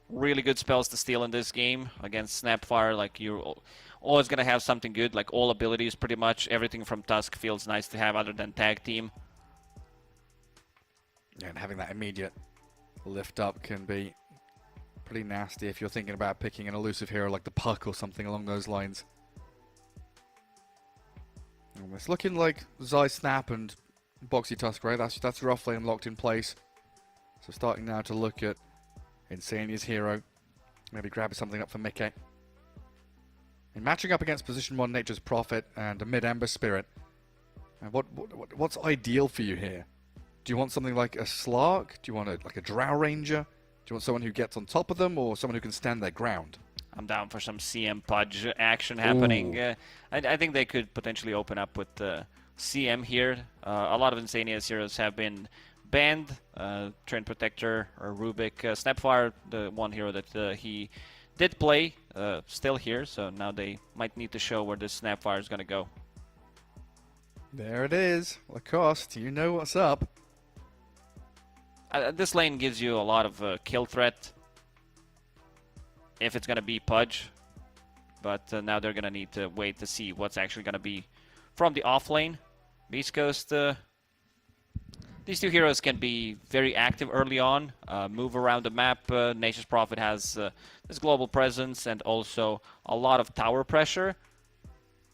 really good spells to steal in this game against Snapfire. Like, you're always going to have something good. Like, all abilities, pretty much. Everything from Tusk feels nice to have other than Tag Team.
Yeah, and having that immediate lift up can be pretty nasty if you're thinking about picking an elusive hero like the Puck or something along those lines. It's looking like Zai Snap and Boxy Tusk, right? That's your offlane locked in place. So starting now to look at Insania's hero. Maybe grab something up for Mickey. And matching up against position 1 Nature's Prophet and a mid-Ember Spirit. And what's ideal for you here? Do you want something like a Slark? Do you want like a Drow Ranger? Do you want someone who gets on top of them, or someone who can stand their ground?
I'm down for some CM Pudge action happening. I think they could potentially open up with CM here. A lot of Insania's heroes have been banned. Trend Protector or Rubik. Snapfire, the one hero that he did play, still here. So now they might need to show where this Snapfire is going to go.
There it is. Lacoste, you know what's up.
This lane gives you a lot of kill threat if it's going to be Pudge. But now they're going to need to wait to see what's actually going to be from the off lane. BEASTCOAST, these two heroes can be very active early on, move around the map. Nature's Prophet has this global presence and also a lot of tower pressure.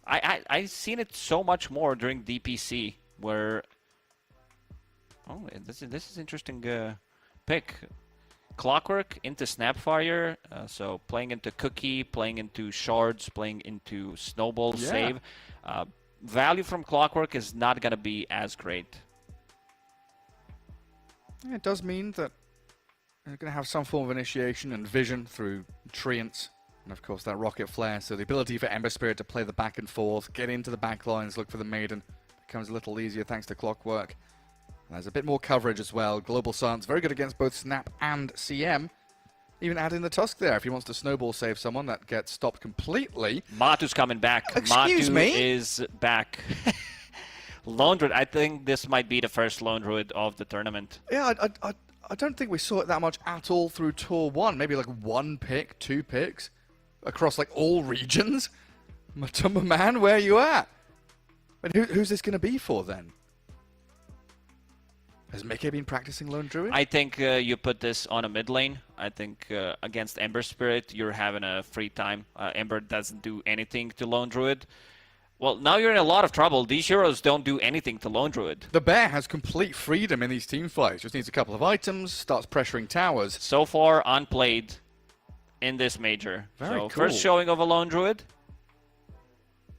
I've seen it so much more during DPC, where... Oh, this is interesting pick. Clockwork into Snapfire, so playing into Cookie, playing into Shards, playing into Snowball save. Value from Clockwork is not going to be as great.
It does mean that they're going to have some form of initiation and vision through Treants. And of course that Rocket Flare, so the ability for Ember Spirit to play the back and forth, get into the back lines, look for the Maiden, becomes a little easier thanks to Clockwork. There's a bit more coverage as well. Global Sun's very good against both Snap and CM. Even adding the Tusk there if he wants to snowball save someone that gets stopped completely.
Matu's coming back.
Excuse
Matu
me?
is back. Lone Druid, I think this might be the first Lone Druid of the tournament.
Yeah, I don't think we saw it that much at all through Tour 1. Maybe like 1 pick, 2 picks across like all regions. Matumba man, where are you at? And who's this going to be for then? Has Mickey been practicing Lone Druid?
I think you put this on a mid lane. I think against Ember Spirit, you're having a free time. Ember doesn't do anything to Lone Druid. Well, now you're in a lot of trouble. These heroes don't do anything to Lone Druid.
The bear has complete freedom in these team fights. Just needs a couple of items, starts pressuring towers.
So far, unplayed in this major.
Very cool.
First showing of a Lone Druid.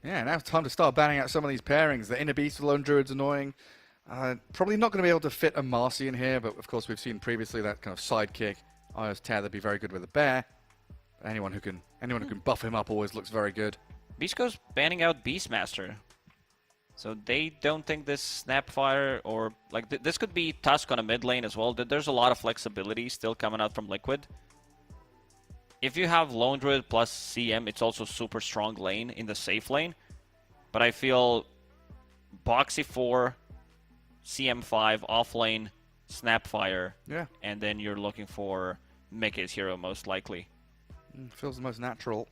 Yeah, now it's time to start banning out some of these pairings. The Inner Beast with Lone Druid's annoying. Probably not going to be able to fit a Marcy in here, but of course we've seen previously that kind of sidekick. Ios Tether be very good with a bear. But anyone who can buff him up always looks very good.
BEASTCOAST banning out Beastmaster. So they don't think this Snapfire or like this could be Tusk on a mid lane as well. There's a lot of flexibility still coming out from Liquid. If you have Lone Druid plus CM, it's also super strong lane in the safe lane. But I feel Boxy 4, CM5, off lane, Snapfire.
Yeah.
And then you're looking for Mickey's hero most likely.
Feels the most natural.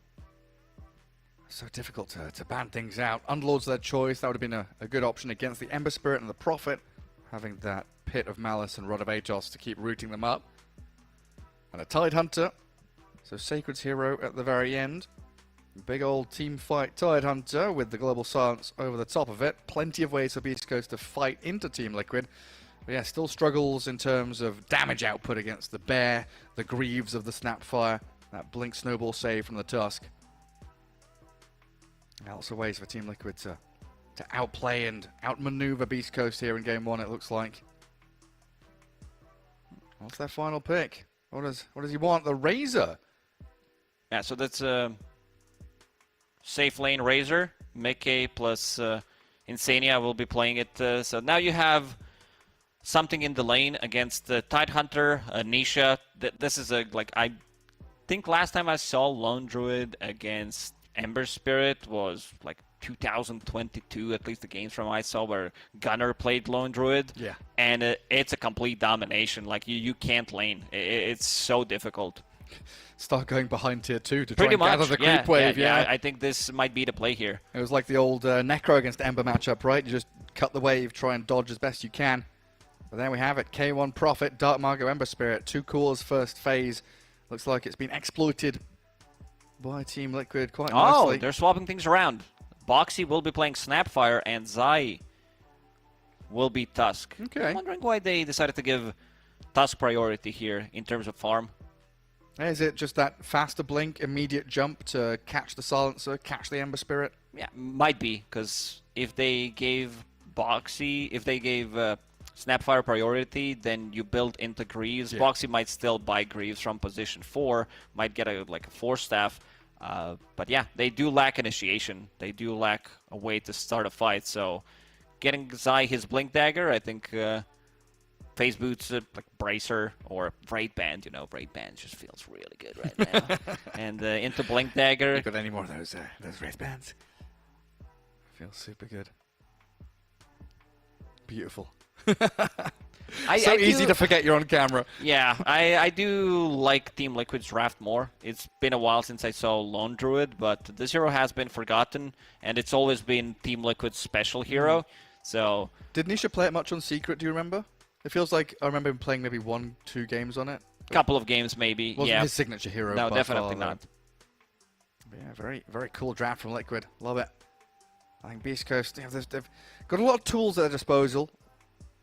So difficult to ban things out. Underlord's their choice. That would have been a good option against the Ember Spirit and the Prophet. Having that Pit of Malice and Rod of Atos to keep rooting them up. And a Tidehunter. So Sacred's hero at the very end. Big old team fight Tidehunter with the Global Silence over the top of it. Plenty of ways for BEASTCOAST to fight into Team Liquid. But yeah, still struggles in terms of damage output against the Bear, the Greaves of the Snapfire, that Blink Snowball save from the Tusk. Lots of ways for Team Liquid to outplay and outmaneuver BEASTCOAST here in Game 1, it looks like. What's their final pick? What does he want? The Razor.
Yeah, so that's a safe lane Razor. Mickey plus Insania will be playing it. So now you have something in the lane against the Tidehunter, Nisha. This is I think last time I saw Lone Druid against Ember Spirit was like 2022, at least the games from I saw where Gunner played Lone Druid.
Yeah.
And it's a complete domination. Like you can't lane. It's so difficult.
Start going behind tier 2 to
Pretty
try and
much,
gather the creep wave.
Yeah, I think this might be the play here.
It was like the old Necro against Ember matchup, right? You just cut the wave, try and dodge as best you can. But there we have it. K1 Prophet, Dark Margo, Ember Spirit. 2 cores first phase. Looks like it's been exploited by Team Liquid quite nicely.
Oh, they're swapping things around. Boxy will be playing Snapfire and Zai will be Tusk.
Okay.
I'm wondering why they decided to give Tusk priority here in terms of farm.
Is it just that faster blink, immediate jump to catch the Silencer, catch the Ember Spirit?
Yeah, might be, because if they gave Boxy, if they gave Snapfire priority, then you build into Greaves. Yeah. Boxy might still buy Greaves from position 4, might get a 4-staff. But yeah, they do lack initiation. They do lack a way to start a fight. So getting Zai his Blink Dagger, I think Phase Boots, like Bracer or Braid Band. Braid Band just feels really good right now. And into Blink Dagger.
You got any more of those Wraith Bands? Feels super good. Beautiful. So easy to forget you're on camera.
Yeah, I do like Team Liquid's draft more. It's been a while since I saw Lone Druid, but this hero has been forgotten, and it's always been Team Liquid's special hero. So
did Nisha play it much on Secret, do you remember? It feels like I remember him playing maybe 1-2 games on it.
Couple of games maybe,
wasn't his signature hero.
No, definitely not.
But yeah, very, very cool draft from Liquid. Love it. I think BEASTCOAST, they've got a lot of tools at their disposal.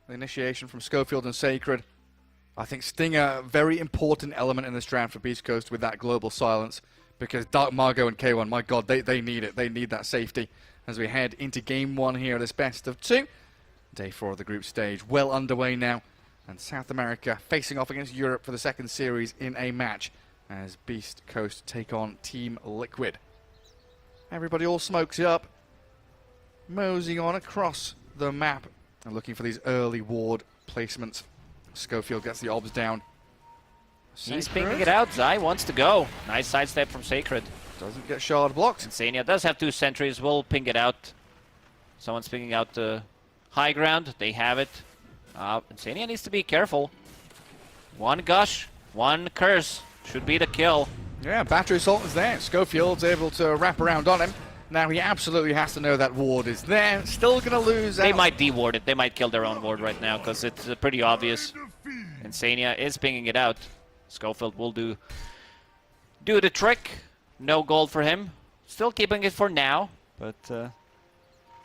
The initiation from Schofield and Sacred. I think Stinger, very important element in this draft for BEASTCOAST with that Global Silence. Because Dark Margo and K1, my god, they need it. They need that safety as we head into Game 1 here at this best of 2. Day 4 of the group stage, well underway now. And South America facing off against Europe for the second series in a match as BEASTCOAST take on Team Liquid. Everybody all smokes up. Moseying on across the map and looking for these early ward placements. Schofield gets the obs down.
He's pinging it out. Zai wants to go. Nice sidestep from Sacred.
Doesn't get shard blocked.
Insania does have 2 sentries. Will ping it out. Someone's pinging out the high ground. They have it. Insania needs to be careful. One gush, one curse should be the kill.
Yeah, battery assault is there. Schofield's able to wrap around on him. Now he absolutely has to know that ward is there. Still gonna lose.
They might de-ward it. They might kill their own ward right now because it's pretty obvious. Insania is pinging it out. Schofield will do the trick. No gold for him. Still keeping it for now, but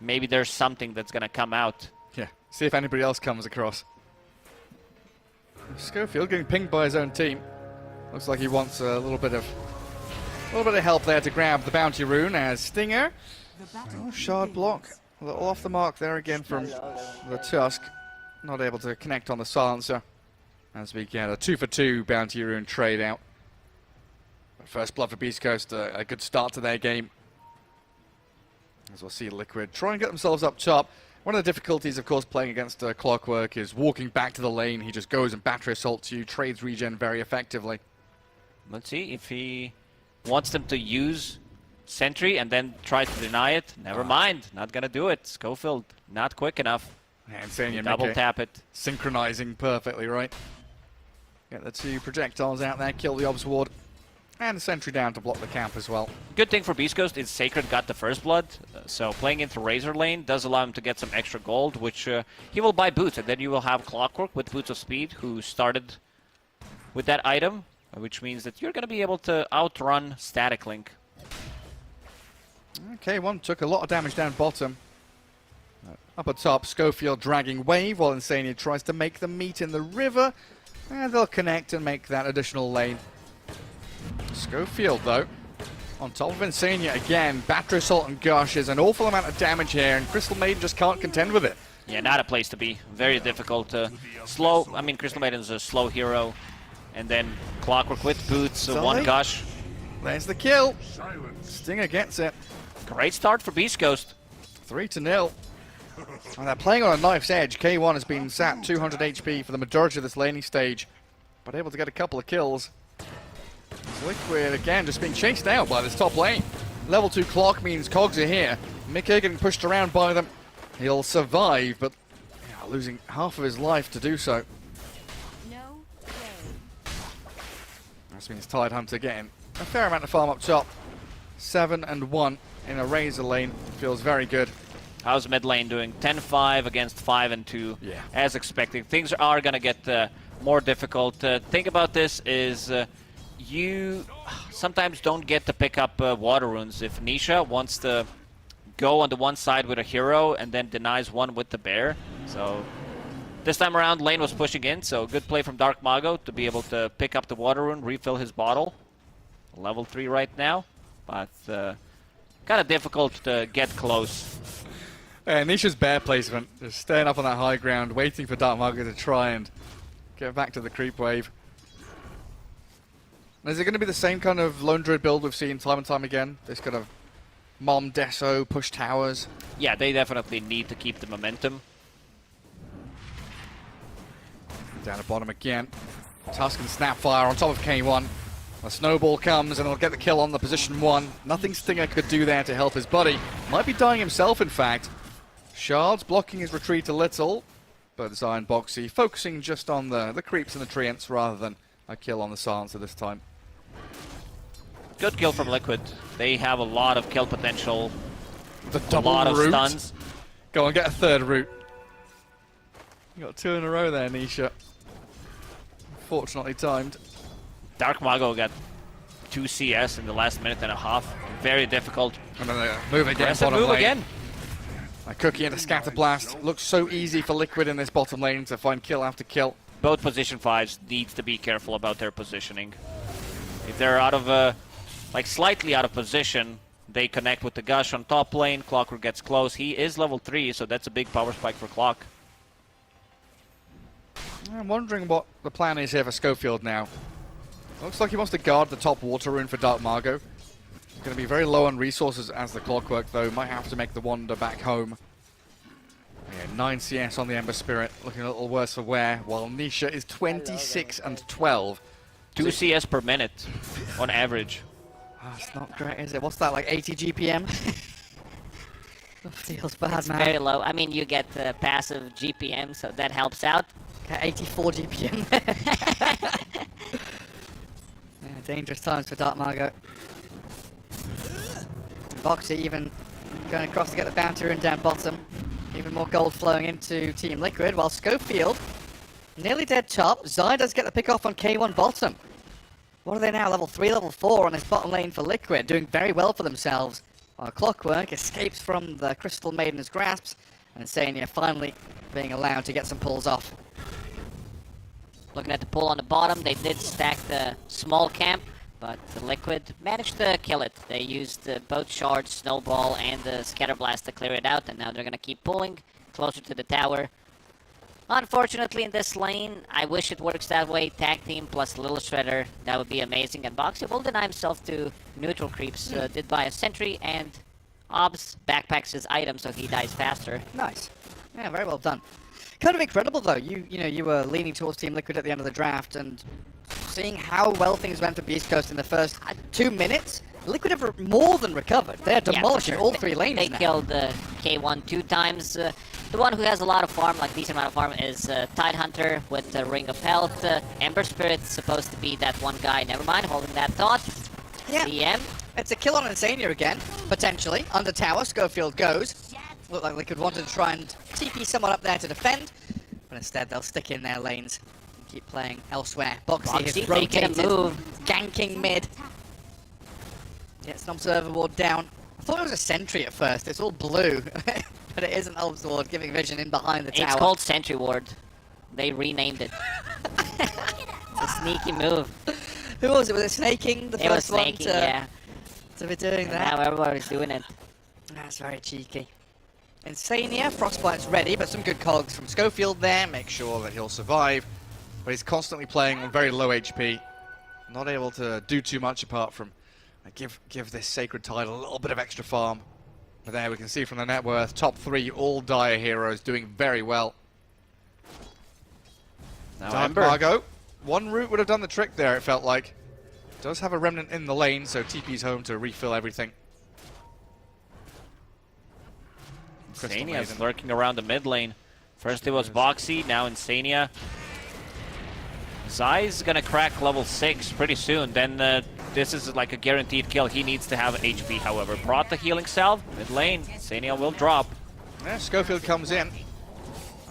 maybe there's something that's gonna come out.
Yeah, see if anybody else comes across. Schofield getting pinged by his own team. Looks like he wants a little bit of help there to grab the bounty rune as Stinger. Shard block. A little off the mark there again from the Tusk. Not able to connect on the silencer as we get a 2-for-2 bounty rune trade out. But first blood for Beast Coast, a good start to their game. As we'll see Liquid try and get themselves up top. One of the difficulties, of course, playing against Clockwork is walking back to the lane. He just goes and battery assaults you, trades regen very effectively.
Let's see if he wants them to use Sentry and then try to deny it. Never mind, not gonna do it. Schofield, not quick enough.
And Insania
double tap it.
Synchronizing perfectly, right? Get the 2 projectiles out there, kill the Obs Ward. And the Sentry down to block the camp as well.
Good thing for Beast Coast is Sacred got the first blood, so playing into Razor lane does allow him to get some extra gold, which he will buy boots, and then you will have Clockwork with Boots of Speed, who started with that item, which means that you're going to be able to outrun Static Link.
Okay, one took a lot of damage down bottom. Up at top, Schofield dragging Wave while Insania tries to make them meet in the river. And they'll connect and make that additional lane. Schofield, though, on top of Insania again. Battery Assault and Gush is an awful amount of damage here, and Crystal Maiden just can't contend with it.
Yeah, not a place to be. Very difficult to slow. I mean, Crystal Maiden is a slow hero. And then Clockwork with boots, one gush.
There's the kill. Stinger gets it.
Great start for Beast Coast.
3-0. And they're playing on a knife's edge. K1 has been sat 200 HP for the majority of this laning stage, but able to get a couple of kills. Liquid again just being chased out by this top lane. Level 2 clock means cogs are here. Mickey getting pushed around by them. He'll survive, but losing half of his life to do so.
No way.
This means Tide Hunter getting a fair amount of farm up top. 7-1 in a Razor lane. Feels very good.
How's mid lane doing? 10-5 against 5-2.
Yeah.
As expected. Things are going to get more difficult. Thing about this is you sometimes don't get to pick up water runes. If Nisha wants to go on the one side with a hero and then denies one with the bear. So this time around, lane was pushing in, so good play from Dark Mago to be able to pick up the water rune, refill his bottle. Level 3 right now, but kind of difficult to get close.
Nisha's bear placement, just staying up on that high ground, waiting for Dark Mago to try and get back to the creep wave. Is it going to be the same kind of Lone Druid build we've seen time and time again? This kind of Mom Deso, push towers?
Yeah, they definitely need to keep the momentum.
Down at bottom again. Tusk and Snapfire on top of K1. A snowball comes and he'll get the kill on the position 1. Nothing Stinger could do there to help his buddy. Might be dying himself, in fact. Shards blocking his retreat a little, but it's Iron Boxy focusing just on the creeps and the treants rather than a kill on the silencer this time.
Good kill from Liquid. They have a lot of kill potential.
The double
a lot of
root.
stuns.
Go on, get a third root. You got 2 in a row there, Nisha. Fortunately timed.
Dark Mago got 2 CS in the last minute and a half. Very difficult.
And then they move again.
Aggressive
Bottom
move
lane.
again.
A cookie and a scatter blast. Looks so easy for Liquid in this bottom lane to find kill after kill.
Both position 5s needs to be careful about their positioning. If they're out of like slightly out of position, they connect with the Gush on top lane. Clockwork gets close. He is level 3, so that's a big power spike for Clock.
I'm wondering what the plan is here for Schofield now. Looks like he wants to guard the top water rune for Dark Mago. He's going to be very low on resources as the Clockwork, though. Might have to make the wander back home. Yeah, 9 CS on the Ember Spirit, looking a little worse for wear, while Nisha is 26 and 12.
2 CS per minute on average.
Oh, it's not great, is it? What's that, like 80 GPM? Feels bad,
It's
man.
very low. I mean, you get passive GPM, so that helps out.
Okay, 84 GPM. Yeah, dangerous times for Dark Margot. Boxy even going across to get the bounty rune down bottom. Even more gold flowing into Team Liquid, while Schofield nearly dead top. Zai does get the pick off on K1 bottom. What are they now? Level 3, level 4 on this bottom lane for Liquid, doing very well for themselves. While Clockwork escapes from the Crystal Maiden's grasps, and Sania finally being allowed to get some pulls off.
Looking at the pull on the bottom, they did stack the small camp, but the Liquid managed to kill it. They used both Shards, Snowball, and the Scatter Blast to clear it out, and now they're gonna keep pulling closer to the tower. Unfortunately, in this lane, I wish it works that way. Tag team plus Little Shredder, that would be amazing. And Boxy will deny himself to neutral creeps. Did buy a sentry, and Obs backpacks his item so he dies faster.
Nice. Yeah, very well done. Kind of incredible though. You were leaning towards Team Liquid at the end of the draft, and seeing how well things went for BEASTCOAST in the first 2 minutes, Liquid have more than recovered. They're demolishing all 3 lanes
They
now.
killed K1 2 times. The one who has a lot of farm, like decent amount of farm, is Tide Hunter with the Ring of Health. Ember Spirit's supposed to be that one guy. Never mind, holding that thought.
Yeah.
CM.
It's a kill on Insania again, potentially. Under tower, Schofield goes. Look like Liquid wanted to try and TP someone up there to defend, but instead they'll stick in their lanes and keep playing elsewhere. Boxy has
making
rotated,
a move.
ganking mid. Gets an Observer Ward down. I thought it was a sentry at first, it's all blue. But it is an Obs Ward giving vision in behind the tower.
It's called Sentry Ward. They renamed it. It's a sneaky move.
Who was it? Was it Snaking? The
It was
first one
snaking,
to,
yeah.
to be doing
And
that?
now everybody's doing it.
That's very cheeky. Insania, Frostbite's ready, but some good cogs from Schofield there.
Make sure that he'll survive, but he's constantly playing on very low HP. Not able to do too much apart from give this sacred title a little bit of extra farm. But there we can see from the net worth, top 3 all Dire heroes doing very well.
Now
Dark
Ember.
Margot, one route would have done the trick there, it felt like. Does have a remnant in the lane, so TP's home to refill everything. Crystal
Insania's
Maiden.
lurking around the mid lane. First it was Boxy, now Insania. Zai's gonna crack level 6 pretty soon. Then this is like a guaranteed kill. He needs to have HP, however. Brought the healing salve, mid lane. Insania will drop.
Yeah, Schofield comes in.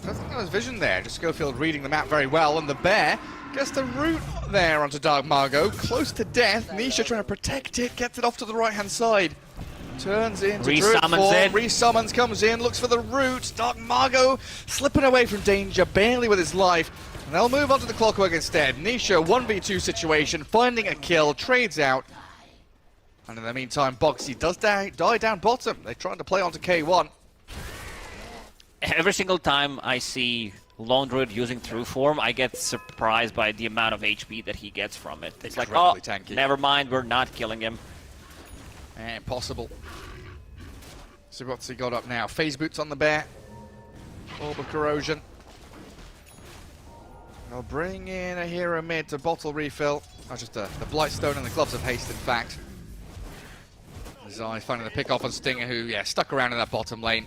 I don't think there was vision there, just Schofield reading the map very well, and the bear gets the route there onto Dark Margot, close to death. Nisha trying to protect it, gets it off to the right-hand side. Turns into Druid
Resummons
form,
in.
resummons, comes in, looks for the route. Dark Margot slipping away from danger, barely with his life. And they'll move on to the Clockwork instead. Nisha, 1v2 situation, finding a kill, trades out. And in the meantime, Boxy does die down bottom. They're trying to play onto K1.
Every single time I see Lone Druid using True Form, I get surprised by the amount of HP that he gets from it. It's like, oh,
Incredibly tanky.
never mind, we're not killing him.
Impossible. So what's he got up now? Phase Boots on the bear. Orb of Corrosion. They'll bring in a hero mid to bottle refill. Oh, just the Blightstone and the Gloves of Haste, in fact. Zai finding the pick off on Stinger, who, yeah, stuck around in that bottom lane.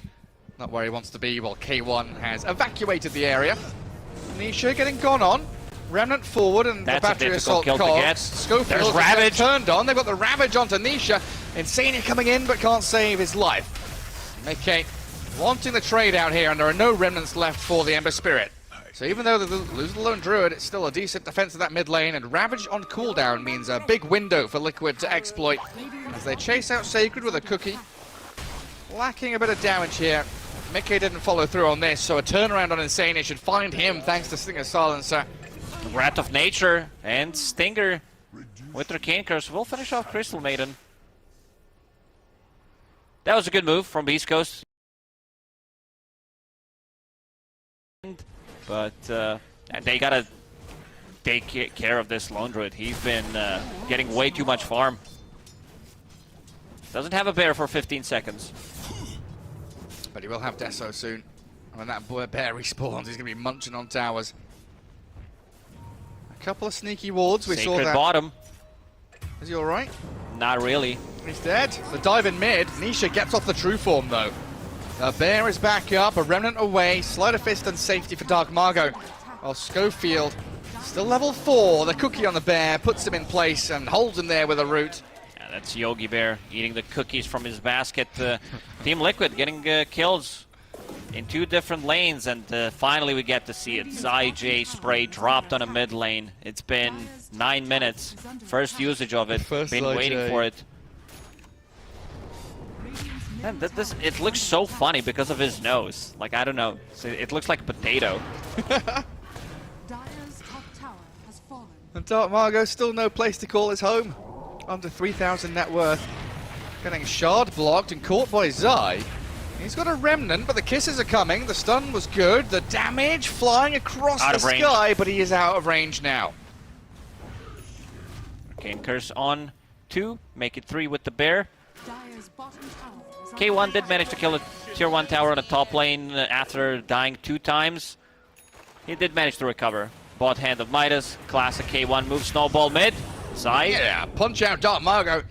Not where he wants to be, while K1 has evacuated the area. Nisha getting gone on. Remnant forward and
That's
the
a
battery
difficult
assault
kill to
cogs.
get.
Schofield
There's
just
Ravage.
gets turned on. They've got the Ravage onto Nisha. Insania coming in but can't save his life. Okay, wanting the trade out here, and there are no remnants left for the Ember Spirit. So even though they lose the Lone Druid, it's still a decent defense of that mid lane, and Ravage on cooldown means a big window for Liquid to exploit as they chase out Sacred with a cookie. Lacking a bit of damage here. Mickey didn't follow through on this, so a turnaround on Insania should find him thanks to Stinger's Silencer.
Wrath of Nature and Stinger with their Cane Curse will finish off Crystal Maiden. That was a good move from BEASTCOAST. But they gotta take care of this Lone Druid. He's been getting way too much farm. Doesn't have a bear for 15 seconds.
But he will have Deso soon. And when that bear respawns, he's going to be munching on towers. A couple of sneaky wards. We saw
Sacred
that.
bottom.
Is he alright?
Not really.
He's dead. The dive in mid. Nisha gets off the true form, though. The Bear is back up, a Remnant away, Sleight of Fist and safety for Dark Margot. While Schofield, still level 4, the cookie on the Bear, puts him in place and holds him there with a root.
Yeah, that's Yogi Bear eating the cookies from his basket. Team Liquid getting kills in 2 different lanes, and finally we get to see it. J spray dropped on a mid lane. It's been 9 minutes. First usage of it. Been waiting for it. And it looks so funny because of his nose. Like, I don't know. It looks like potato.
Dire's top tower has fallen.
And Dark Margot still no place to call his home. Under 3,000 net worth. Getting shard blocked and caught by Zai. He's got a Remnant, but the kisses are coming. The stun was good. The damage flying across the sky, but he is out of range now.
Arcane Curse on 2. Make it 3 with the Bear.
Dire's bottom tower is
K1 did manage to kill a tier 1 tower on the top lane after dying 2 times. He did manage to recover. Bot Hand of Midas, classic K1 move, snowball mid. Zai.
Yeah, punch out Dark Margot.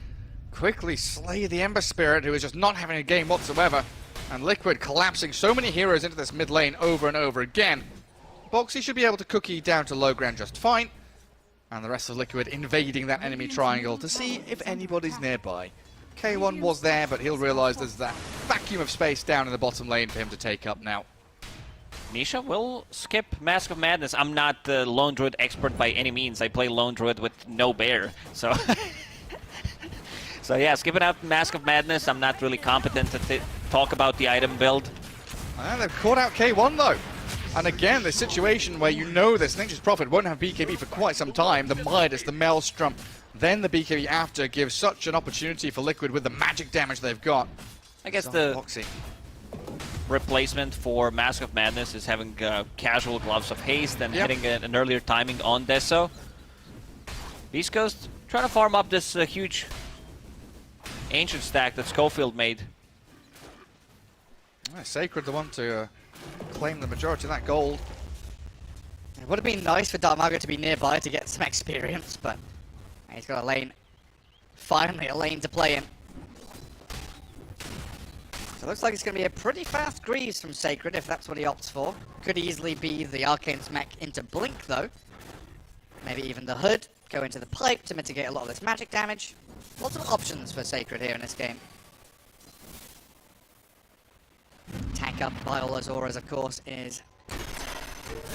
Quickly slay the Ember Spirit, who is just not having a game whatsoever. And Liquid collapsing so many heroes into this mid lane over and over again. Boxy should be able to cookie down to low ground just fine. And the rest of Liquid invading that enemy triangle to see if anybody's nearby. K1 was there, but he'll realize there's that vacuum of space down in the bottom lane for him to take up now.
Nisha will skip Mask of Madness. I'm not the Lone Druid expert by any means. I play Lone Druid with no bear, so... So yeah, skipping out Mask of Madness. I'm not really competent to talk about the item build.
And they've caught out K1 though. And again, the situation where you know this Nature's Prophet won't have BKB for quite some time. The Midas, the Maelstrom, then the BKB after gives such an opportunity for Liquid with the magic damage they've got.
I guess the replacement for Mask of Madness is having casual Gloves of Haste and hitting an earlier timing on Deso. BEASTCOAST trying to farm up this huge ancient stack that Schofield made.
Sacred the one to claim the majority of that gold.
It would have been nice for Dark Margot to be nearby to get some experience, but he's got a lane. Finally, a lane to play in. So it looks like it's going to be a pretty fast Greaves from Sacred if that's what he opts for. Could easily be the Arcane Smack into Blink though. Maybe even the Hood, go into the pipe to mitigate a lot of this magic damage. Lots of options for Sacred here in this game. Attack up by all those auras, of course, is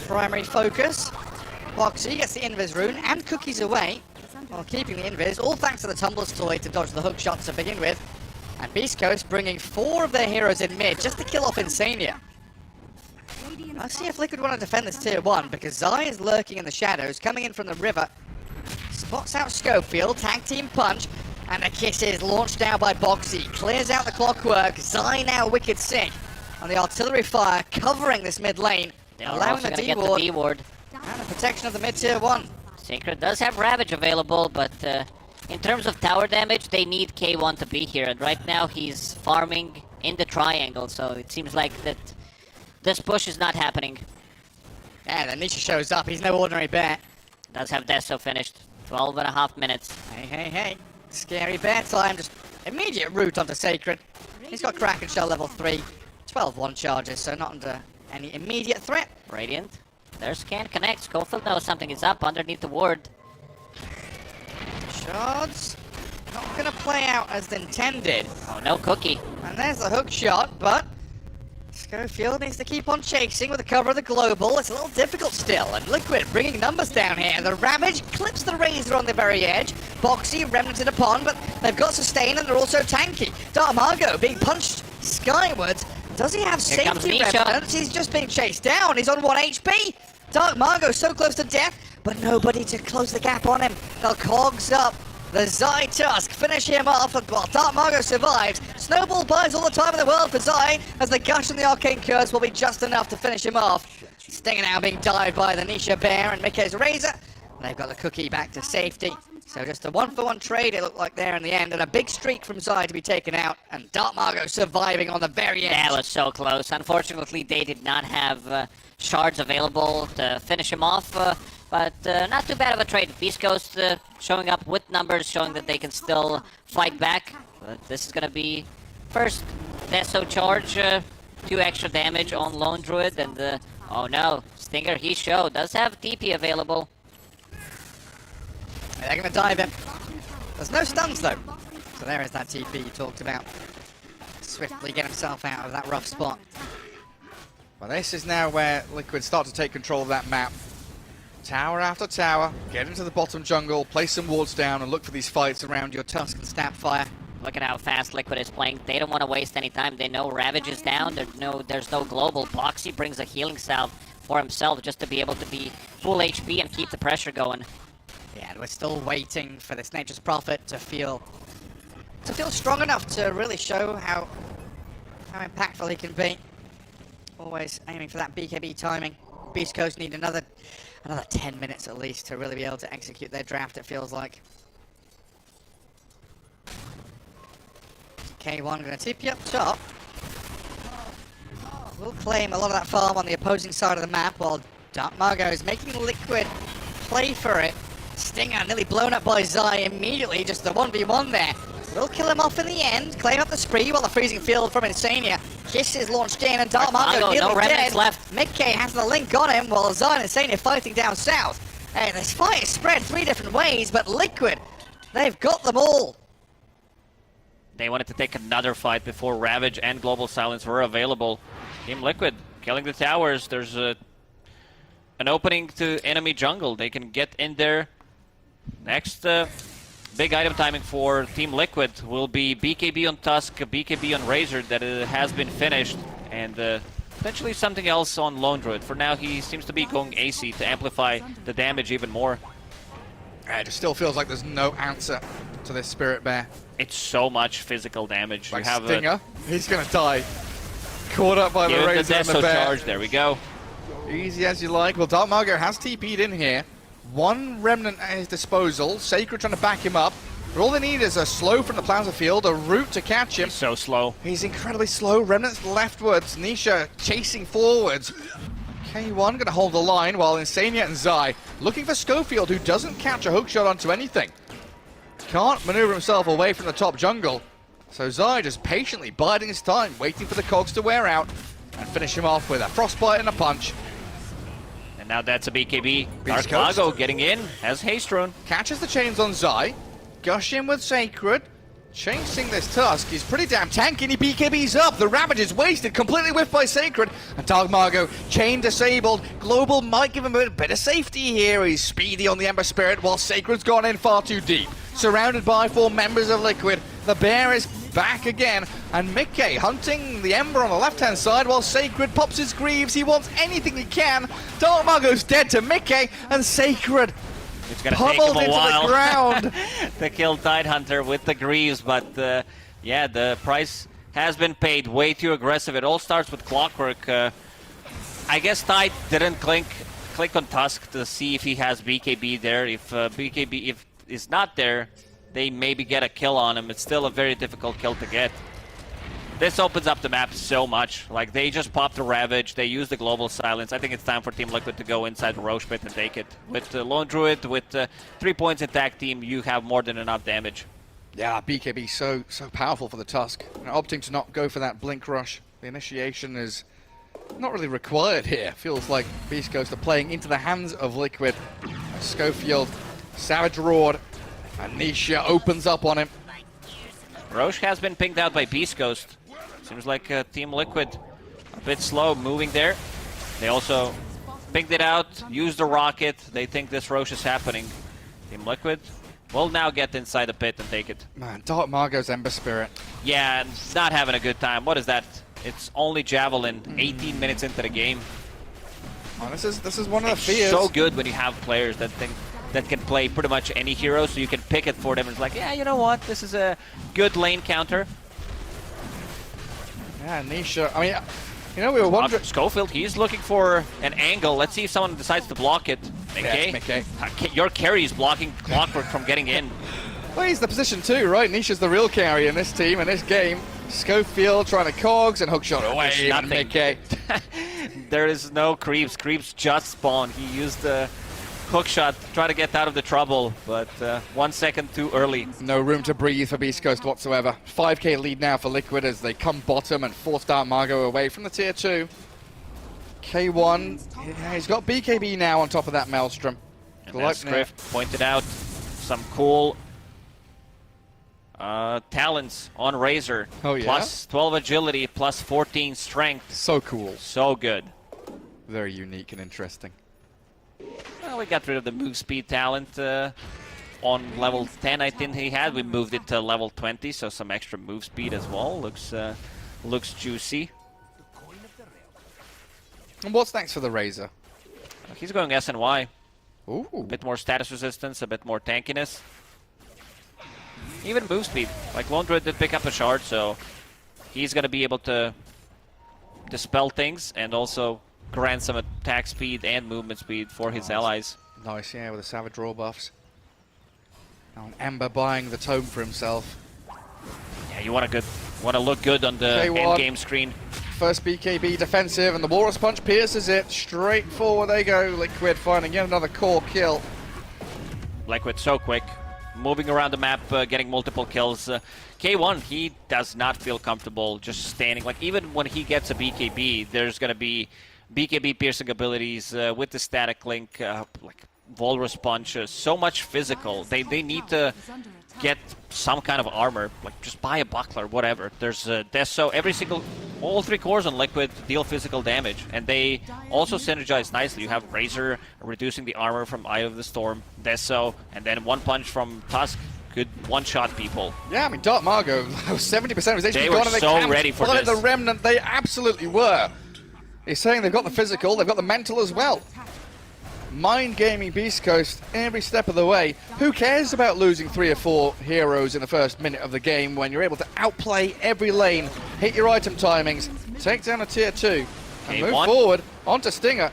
primary focus. Boxy gets the Invis rune and cookies away while keeping the Invis, all thanks to the Tumbler's Toy to dodge the hook shots to begin with. And BEASTCOAST bringing 4 of their heroes in mid just to kill off Insania. Let's see if Liquid want to defend this tier 1, because Zai is lurking in the shadows, coming in from the river. Spots out Schofield, tag team punch, and the kiss is launched down by Boxy. Clears out the clockwork. Zai now wicked sick on the artillery fire, covering this mid lane, allowing the D-ward and the protection of the mid tier 1.
Sacred does have Ravage available, but in terms of tower damage, they need K1 to be here. And right now he's farming in the triangle, so it seems like that this push is not happening.
Yeah, then Nisha shows up. He's no ordinary bear.
Does have Deso finished. 12.5 minutes.
Hey. Scary bear time. Just immediate route onto Sacred. He's got Kraken Shell level 3. 12-1 charges, so not under any immediate threat.
Radiant. Their scan connects. Schofield knows something is up underneath the ward.
Shards. Not going to play out as intended.
Oh, no cookie.
And there's the hook shot, but Schofield needs to keep on chasing with the cover of the global. It's a little difficult still, and Liquid bringing numbers down here. The Ravage clips the Razor on the very edge. Boxy remnanted upon, but they've got sustain and they're also tanky. Dark Margot being punched skywards. Does he have safety remnants? He's just being chased down. He's on 1 HP. Dark Margot so close to death, but nobody to close the gap on him. The cogs up. The Zai Tusk finish him off, while Dark Margot survives. Snowball buys all the time in the world for Zai, as the gush and the Arcane Curse will be just enough to finish him off. Stinger now being dived by the Nisha Bear and Mickey's Razor. And they've got the cookie back to safety. So just a 1-for-1 trade it looked like there in the end, and a big streak from Zai to be taken out, and Dark Margot surviving on the very end.
That was so close. Unfortunately, they did not have shards available to finish him off. But not too bad of a trade. BEASTCOAST showing up with numbers, showing that they can still fight back. But this is going to be first Deso charge 2 extra damage on Lone Druid, and oh no, Stinger Hisho does have TP available.
They're going to dive him. There's no stuns though. So there is that TP you talked about. Swiftly get himself out of that rough spot.
Well, this is now where Liquid start to take control of that map. Tower after tower, get into the bottom jungle, place some wards down, and look for these fights around your
Tusk and Snapfire.
Look at how fast Liquid is playing. They don't want to waste any time. They know Ravage is down. There's no global. Boxy brings a healing salve for himself just to be able to be full HP and keep the pressure going.
Yeah, and we're still waiting for this Nature's Prophet to feel strong enough to really show how impactful he can be. Always aiming for that BKB timing. Beast Coast need another 10 minutes at least to really be able to execute their draft, it feels like. K1 going to TP up top. We'll claim a lot of that farm on the opposing side of the map while Dark Margo is making Liquid play for it. Stinger nearly blown up by Zai immediately, just the 1v1 there. We'll kill him off in the end, claim up the spree while the freezing field from Insania. Kiss is launched in and Dark Margo nearly dead.
Left.
Mickey has the link on him while Zai and Insania fighting down south. And this fight is spread 3 different ways, but Liquid, they've got them all.
They wanted to take another fight before Ravage and Global Silence were available. Team Liquid killing the towers. There's an opening to enemy jungle. They can get in there. Next big item timing for Team Liquid will be BKB on Tusk, BKB on Razor that has been finished, and potentially something else on Lone Druid. For now, he seems to be going AC to amplify the damage even more.
It just still feels like there's no answer to this Spirit Bear.
It's so much physical damage.
Like
you have
Stinger, he's going to die. Caught up by the Razor and the Bear.
Charge, there we go.
Easy as you like. Well, Dark Margo has TP'd in here. 1 Remnant at his disposal. Sacred trying to back him up. But all they need is a slow from the Plaza Field, a route to catch him.
He's so slow.
He's incredibly slow. Remnant's leftwards. Nisha chasing forwards. K1 going to hold the line while Insania and Zai looking for Schofield, who doesn't catch a hookshot onto anything. Can't maneuver himself away from the top jungle. So Zai just patiently biding his time, waiting for the cogs to wear out and finish him off with a frostbite and a punch.
And now that's a BKB.
Beast
Dark Mago getting in, has haste rune.
Catches the chains on Zai. Gush in with Sacred. Chasing this Tusk. He's pretty damn tanky and he BKB's up. The Ravage is wasted, completely whiffed by Sacred. And Dark Margo, chain disabled. Global might give him a bit of safety here. He's speedy on the Ember Spirit while Sacred's gone in far too deep. Surrounded by 4 members of Liquid. The Bear is back again. And Mickey hunting the Ember on the left-hand side while Sacred pops his Greaves. He wants anything he can. Dark Margo's dead to Mickey and Sacred.
It's going to take him a while
into the ground.
to kill Tidehunter with the Greaves, but yeah, the price has been paid. Way too aggressive. It all starts with Clockwork. I guess Tide didn't click on Tusk to see if he has BKB there. If BKB is not there, they maybe get a kill on him. It's still a very difficult kill to get. This opens up the map so much. Like, they just popped the Ravage, they use the Global Silence. I think it's time for Team Liquid to go inside the Roche Pit and take it. With Lone Druid, with 3 points in tag team, you have more than enough damage.
Yeah, BKB so powerful for the Tusk. And opting to not go for that Blink Rush. The initiation is not really required here. Feels like BEASTCOAST are playing into the hands of Liquid. Schofield, Savage Roared, and Nisha opens up on him.
Roche has been pinged out by BEASTCOAST. Seems like Team Liquid a bit slow moving there. They also pinged it out, used the rocket. They think this Roche is happening. Team Liquid will now get inside the pit and take it.
Man, Dark Margo's Ember Spirit.
Yeah, not having a good time. What is that? It's only Javelin, 18 minutes into the game.
Oh, this is one of the
It's
fears.
so good when you have players that can play pretty much any hero, so you can pick it for them. It's like, yeah, you know what? This is a good lane counter.
Yeah, Nisha. I mean, you know, we were wondering.
Schofield, he's looking for an angle. Let's see if someone decides to block it.
Yes, Mickey.
Your carry is blocking Clockwork from getting in.
Well, he's the position too, right? Nisha's the real carry in this team, in this game. Schofield trying to cogs and hookshot away.
Nothing.
Mickey.
There is no creeps. Creeps just spawn. He used the hook shot, try to get out of the trouble, but 1 second too early.
No room to breathe for Beast Coast whatsoever. 5k lead now for Liquid as they come bottom and force Dark Margo away from the tier 2. K1, yeah, he's got BKB now on top of that Maelstrom.
And as Scrift pointed out, some cool talents on Razor.
Oh yeah?
Plus 12 agility, plus 14 strength.
So cool.
So good.
Very unique and interesting.
Well, we got rid of the move speed talent on level 10 I think he had. We moved it to level 20, so some extra move speed as well. Looks juicy.
And what's next for the Razor?
He's going SNY.
Ooh.
A bit more status resistance, a bit more tankiness. Even move speed. Like Lone Druid did pick up a shard, so he's going to be able to dispel things and also grant some attack speed and movement speed for his allies.
Nice, yeah, with the Savage Raw buffs. Now an Ember buying the tome for himself.
Yeah, you want to look good on the end game screen.
First BKB defensive, and the Walrus Punch pierces it. Straight forward they go. Liquid finding yet another core kill.
Liquid so quick. Moving around the map, getting multiple kills. K1, he does not feel comfortable just standing. Like, even when he gets a BKB, there's going to be BKB piercing abilities with the static link, like Walrus Punch. So much physical. They need to get some kind of armor, like just buy a buckler, whatever. There's Deso, all 3 cores on Liquid deal physical damage, and they also synergize nicely. You have Razor reducing the armor from Eye of the Storm, Deso, and then one punch from Tusk could one-shot people.
Yeah, I mean, Dark Margo, 70% of his HP
they
gone,
were
and they
so ready for this.
The Remnant, they absolutely were. He's saying they've got the physical, they've got the mental as well. Mind gaming Beast Coast every step of the way. Who cares about losing 3 or 4 heroes in the first minute of the game when you're able to outplay every lane, hit your item timings, take down a tier 2, and move forward onto Stinger.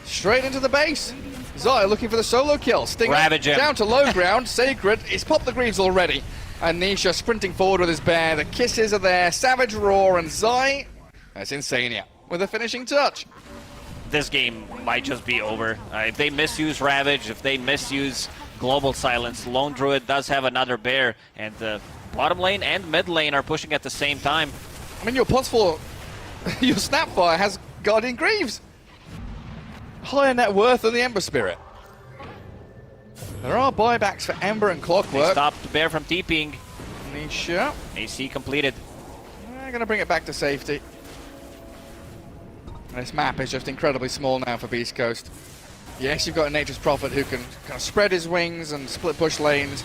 Straight into the base. Zaya looking for the solo kill. Stinger down to low ground. Sacred, he's popped the Greaves already. And Nisha sprinting forward with his bear. The kisses are there. Savage Roar and Zai. That's Insania with a finishing touch.
This game might just be over. If they misuse Ravage, if they misuse Global Silence, Lone Druid does have another bear, and the bottom lane and mid lane are pushing at the same time.
I mean, your +4, your Snapfire has Guardian Greaves. Higher net worth than the Ember Spirit. There are buybacks for Ember and Clockwork.
They stopped the bear from TPing.
Nisha.
AC completed.
They're going to bring it back to safety. This map is just incredibly small now for Beast Coast. Yes, you've got a Nature's Prophet who can kind of spread his wings and split push lanes.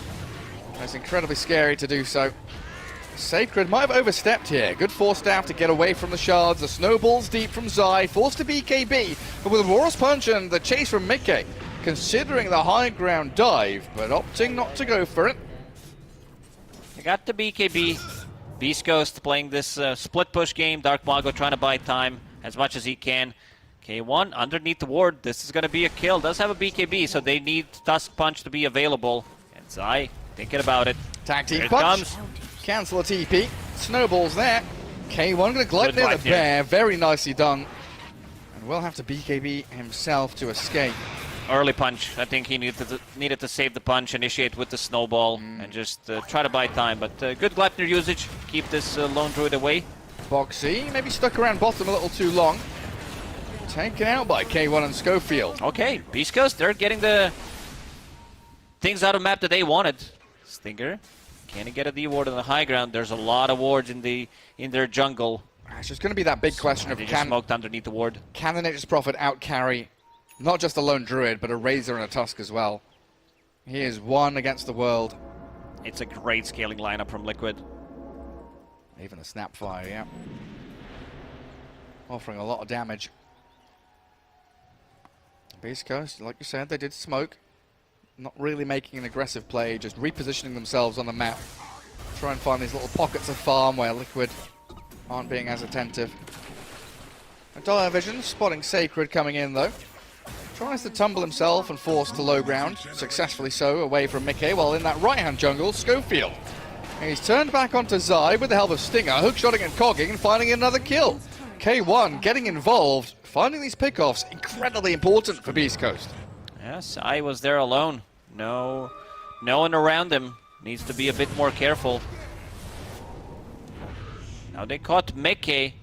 It's incredibly scary to do so. Sacred might have overstepped here. Good force staff to get away from the shards. The snowballs deep from Zai, forced to BKB, but with Walrus Punch and the chase from Mickey, considering the high ground dive, but opting not to go for it.
They got the BKB. Beast Coast playing this split push game. Dark Mago trying to buy time as much as he can. K1 underneath the ward. This is going to be a kill. Does have a BKB, so they need Tusk Punch to be available. And Zai thinking about it.
Tag team
Here it
punch.
comes.
Cancel a TP. Snowballs there. K1 going to glide near the bear. Very nicely done. And will have to BKB himself to escape.
Early punch. I think he needed to save the punch, initiate with the snowball, and just try to buy time. But good Gleipnir usage. Keep this Lone Druid away.
Boxy, maybe stuck around bottom a little too long. Taken out by K1 and Schofield.
Okay, Beast Coast, they're getting the things out of map that they wanted. Stinger, can he get a D ward on the high ground? There's a lot of wards in their jungle.
It's just going to be that big question of
just smoked underneath the ward.
Can the Nature's Prophet outcarry not just a lone Druid, but a Razor and a Tusk as well? He is one against the world.
It's a great scaling lineup from Liquid.
Even a Snapfire, yeah. Offering a lot of damage. Beast Coast, like you said, they did smoke. Not really making an aggressive play, just repositioning themselves on the map. Try and find these little pockets of farm where Liquid aren't being as attentive. Dire Vision spotting Sacred coming in though. Tries to tumble himself and force to low ground, successfully so, away from Mickey, while in that right-hand jungle, Schofield. And he's turned back onto Zai with the help of Stinger, hookshotting and cogging and finding another kill. K1 getting involved, finding these pickoffs incredibly important for Beast Coast.
Yes, I was there alone. No one around him. Needs to be a bit more careful. Now they caught Mickey.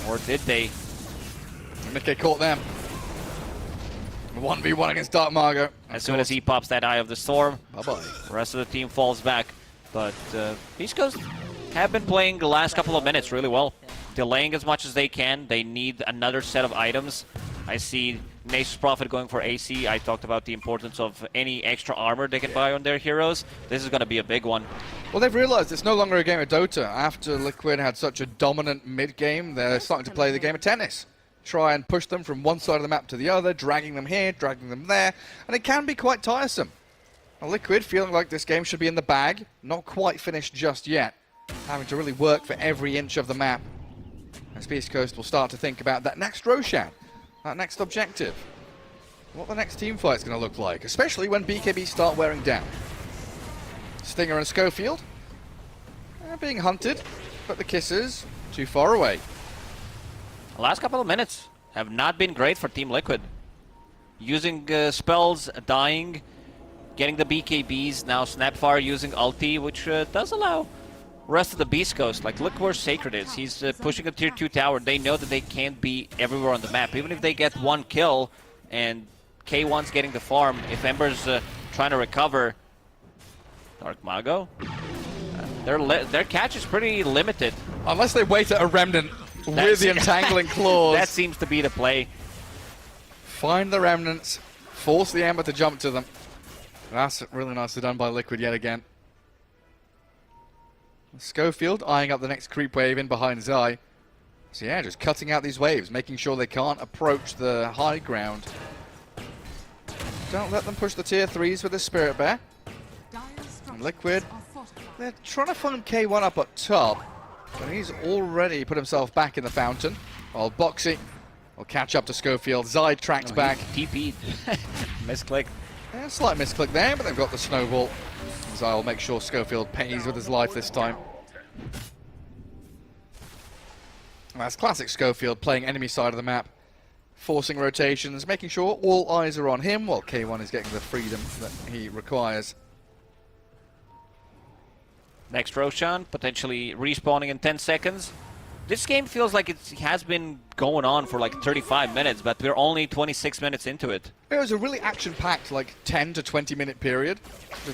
Or did they?
Mickey caught them. 1v1 against Dark Margo.
As soon as he pops that Eye of the Storm,
bye-bye.
The rest of the team falls back. But BEASTCOAST have been playing the last couple of minutes really well. Delaying as much as they can. They need another set of items. I see Nasus Prophet going for AC. I talked about the importance of any extra armor they can buy on their heroes. This is going to be a big one.
Well, they've realized it's no longer a game of Dota. After Liquid had such a dominant mid-game, they're starting to play the game of tennis. Try and push them from one side of the map to the other, dragging them here, dragging them there, and it can be quite tiresome. Now, Liquid feeling like this game should be in the bag, not quite finished just yet, having to really work for every inch of the map. As BEASTCOAST will start to think about that next Roshan, that next objective, what the next team fight's going to look like, especially when BKB start wearing down. Stinger and Schofield being hunted, but the kisses too far away.
The last couple of minutes have not been great for Team Liquid. Using spells, dying, getting the BKBs, now Snapfire using ulti, which does allow rest of the BEASTCOAST. Like, look where Sacred is. He's pushing a tier 2 tower. They know that they can't be everywhere on the map. Even if they get one kill and K1's getting the farm, if Ember's trying to recover, Dark Mago, their catch is pretty limited.
Unless they wait at a Remnant with the entangling claws.
That seems to be the play.
Find the Remnants, force the Ember to jump to them. That's really nicely done by Liquid yet again. Schofield eyeing up the next creep wave in behind Zai. So yeah, just cutting out these waves, making sure they can't approach the high ground. Don't let them push the tier 3s with the Spirit Bear. And Liquid, they're trying to find K1 up at top, but he's already put himself back in the fountain. While Boxy will catch up to Schofield. Zai tracks back.
TP'd. Misclick.
Yeah, slight misclick there, but they've got the snowball. Zai will make sure Schofield pays with his life this time. That's classic Schofield, playing enemy side of the map, forcing rotations, making sure all eyes are on him, while K1 is getting the freedom that he requires.
Next Roshan, potentially respawning in 10 seconds. This game feels like it has been going on for like 35 minutes, but we're only 26 minutes into it.
It was a really action-packed, like 10 to 20 minute period.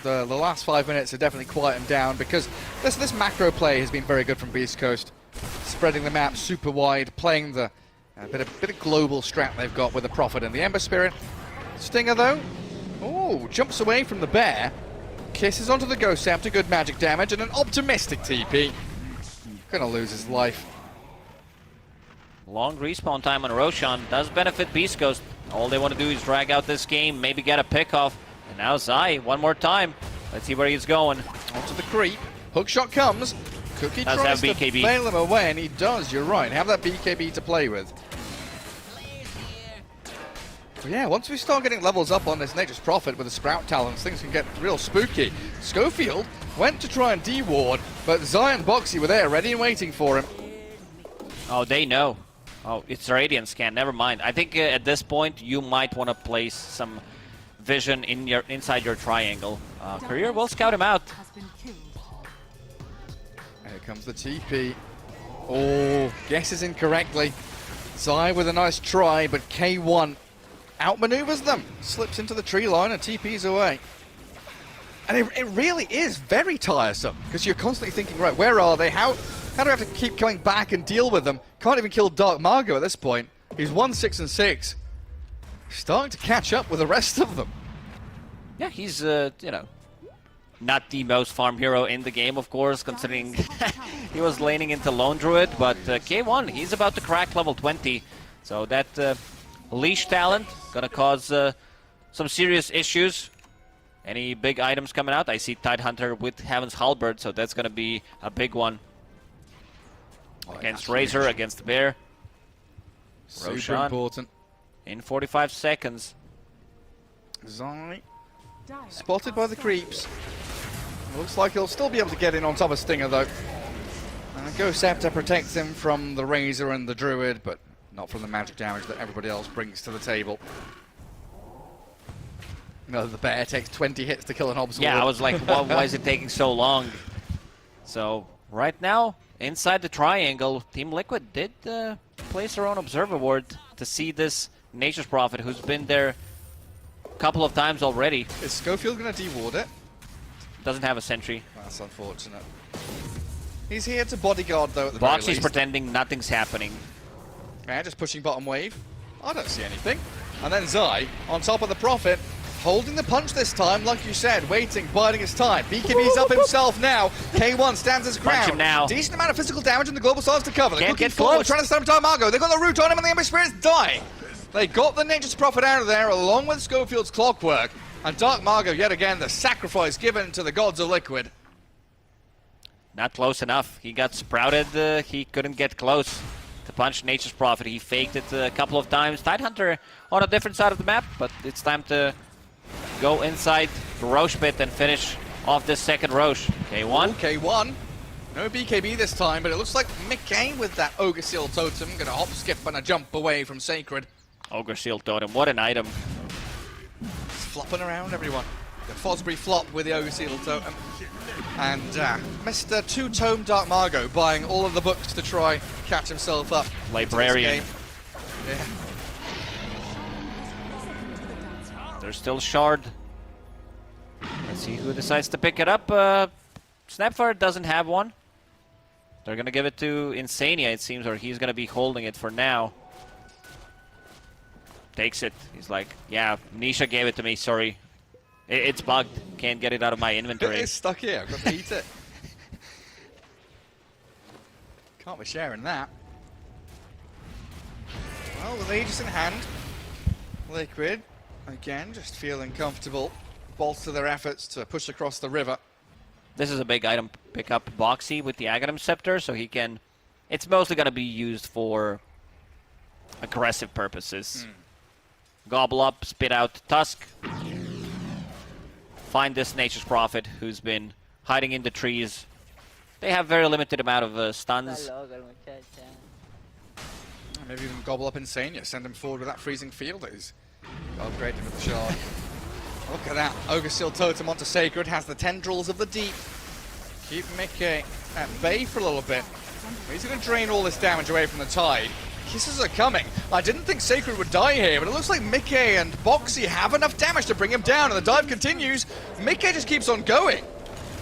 The last 5 minutes are definitely quietened down because this macro play has been very good from BEASTCOAST. Spreading the map super wide, playing the bit of global strat they've got with the Prophet and the Ember Spirit. Stinger though, oh, jumps away from the bear, kisses onto the Ghost Scepter, good magic damage, and an optimistic TP. Gonna lose his life.
Long respawn time on Roshan does benefit BEASTCOAST. All they want to do is drag out this game, maybe get a pick off. And now Zai, one more time. Let's see where he's going.
Onto the creep. Hookshot comes. Cookie
Does
tries
have
to
BKB.
bail him away, and he does, you're right. Have that BKB to play with. But yeah, once we start getting levels up on this Nature's Prophet with the Sprout Talons, things can get real spooky. Schofield went to try and de-ward, but Zai and Boxy were there, ready and waiting for him.
Oh, they know. Oh, it's a Radiant scan, never mind. I think at this point you might want to place some vision in inside your triangle. Career will scout him out.
Here comes the TP. Oh, guesses incorrectly. Zai with a nice try, but K1 outmaneuvers them. Slips into the tree line and TP's away. And it really is very tiresome, because you're constantly thinking, right, where are they? How do I have to keep coming back and deal with them? Can't even kill Dark Margo at this point. He's 1-6-6. Starting to catch up with the rest of them.
Yeah, he's, you know, not the most farm hero in the game, of course, considering he was laning into Lone Druid. But K1, he's about to crack level 20. So that leash talent gonna cause some serious issues. Any big items coming out? I see Tidehunter with Heaven's Halberd, so that's gonna be a big one. Against Razor, against the Bear.
Super
Roshan
important.
in 45 seconds.
Zai spotted by the creeps. Looks like he'll still be able to get in on top of Stinger though. Ghost Scepter protects him from the Razor and the Druid, but not from the magic damage that everybody else brings to the table. No, the bear takes 20 hits to kill an obstacle.
Yeah, I was like, why is it taking so long? So right now, inside the triangle, Team Liquid did place their own observer ward to see this Nature's Prophet, who's been there a couple of times already.
Is Schofield going to de-ward it?
Doesn't have a sentry.
That's unfortunate. He's here to bodyguard, though, at the very
Boxy's
least.
pretending nothing's happening.
Yeah, just pushing bottom wave. I don't see anything. And then Zai, on top of the Prophet, holding the punch this time, like you said, waiting, biding his time. BKB's up himself now. K1 stands his ground.
Punch him now.
Decent amount of physical damage in the global sides to cover. They're
Can't
looking
get
forward,
close.
trying to stun Dark Margo. They've got the root on him, and the Ember Spirit's dying. They got the Nature's Prophet out of there, along with Schofield's Clockwork. And Dark Margo, yet again, the sacrifice given to the gods of Liquid.
Not close enough. He got sprouted. He couldn't get close to punch Nature's Prophet. He faked it a couple of times. Tidehunter on a different side of the map, but it's time to go inside the Roche pit and finish off this second Roche. K1.
K1. No BKB this time, but it looks like Mickey with that Ogre Seal Totem. Gonna hop, skip, and a jump away from Sacred.
Ogre Seal Totem. What an item.
Flopping around, everyone. The Fosbury flop with the Ogre Seal Totem. And Mr. Two-Tome Dark Margo buying all of the books to try catch himself up.
Librarian.
Yeah.
There's still Shard. Let's see who decides to pick it up. Snapfire doesn't have one. They're gonna give it to Insania, it seems, or he's gonna be holding it for now. Takes it. He's like, yeah, Nisha gave it to me, sorry. It's bugged. Can't get it out of my inventory.
It's stuck here. I've got to eat it. Can't be sharing that. Well, with Aegis in hand, Liquid, again, just feeling comfortable. Bolster their efforts to push across the river.
This is a big item. Pick up Boxy with the Aghanim Scepter, so he can... It's mostly going to be used for aggressive purposes. Gobble up, spit out Tusk. Find this Nature's Prophet who's been hiding in the trees. They have very limited amount of stuns.
Maybe even gobble up Insania, send him forward with that freezing field. He's upgraded with the shard. Look at that. Ogre Seal Totem onto Sacred, has the tendrils of the deep. Keep Mickey at bay for a little bit. He's going to drain all this damage away from the Tide. Kisses are coming. I didn't think Sacred would die here, but it looks like Mickey and Boxy have enough damage to bring him down, and the dive continues. Mickey just keeps on going.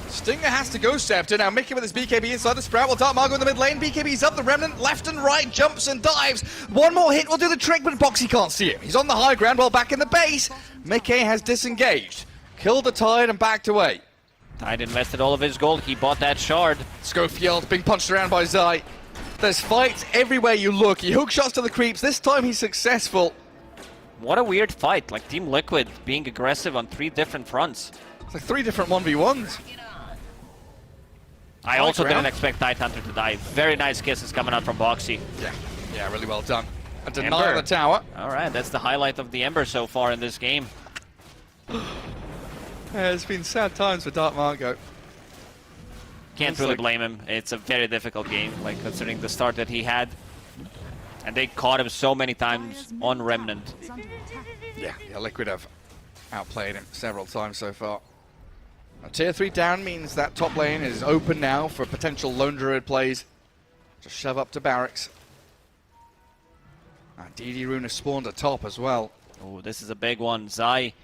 Stinger has to go Scepter. Now Mickey with his BKB inside the Sprout. Will Dark Margo in the mid lane. BKB's up. The Remnant left and right. Jumps and dives. One more hit will do the trick, but Boxy can't see him. He's on the high ground while back in the base. Mickey has disengaged. Killed the Tide and backed away.
Tide invested all of his gold. He bought that shard.
Schofield being punched around by Zai. There's fights everywhere you look. He hook shots to the creeps. This time he's successful.
What a weird fight. Like Team Liquid being aggressive on 3 different fronts.
It's like 3 different 1v1s.
I also didn't expect Tidehunter to die. Very nice kisses coming out from Boxy.
Yeah, really well done. A denial
Ember.
of the tower.
Alright, that's the highlight of the Ember so far in this game.
It's been sad times for Dark Margo.
Can't
It's
really
like-
blame him. It's a very difficult game, like considering the start that he had. And they caught him so many times on Remnant.
Yeah, Liquid have outplayed him several times so far. Now, tier 3 down means that top lane is open now for potential Lone Druid plays. Just shove up to barracks. DD Rune has spawned a top as well.
Oh, this is a big one. Zai,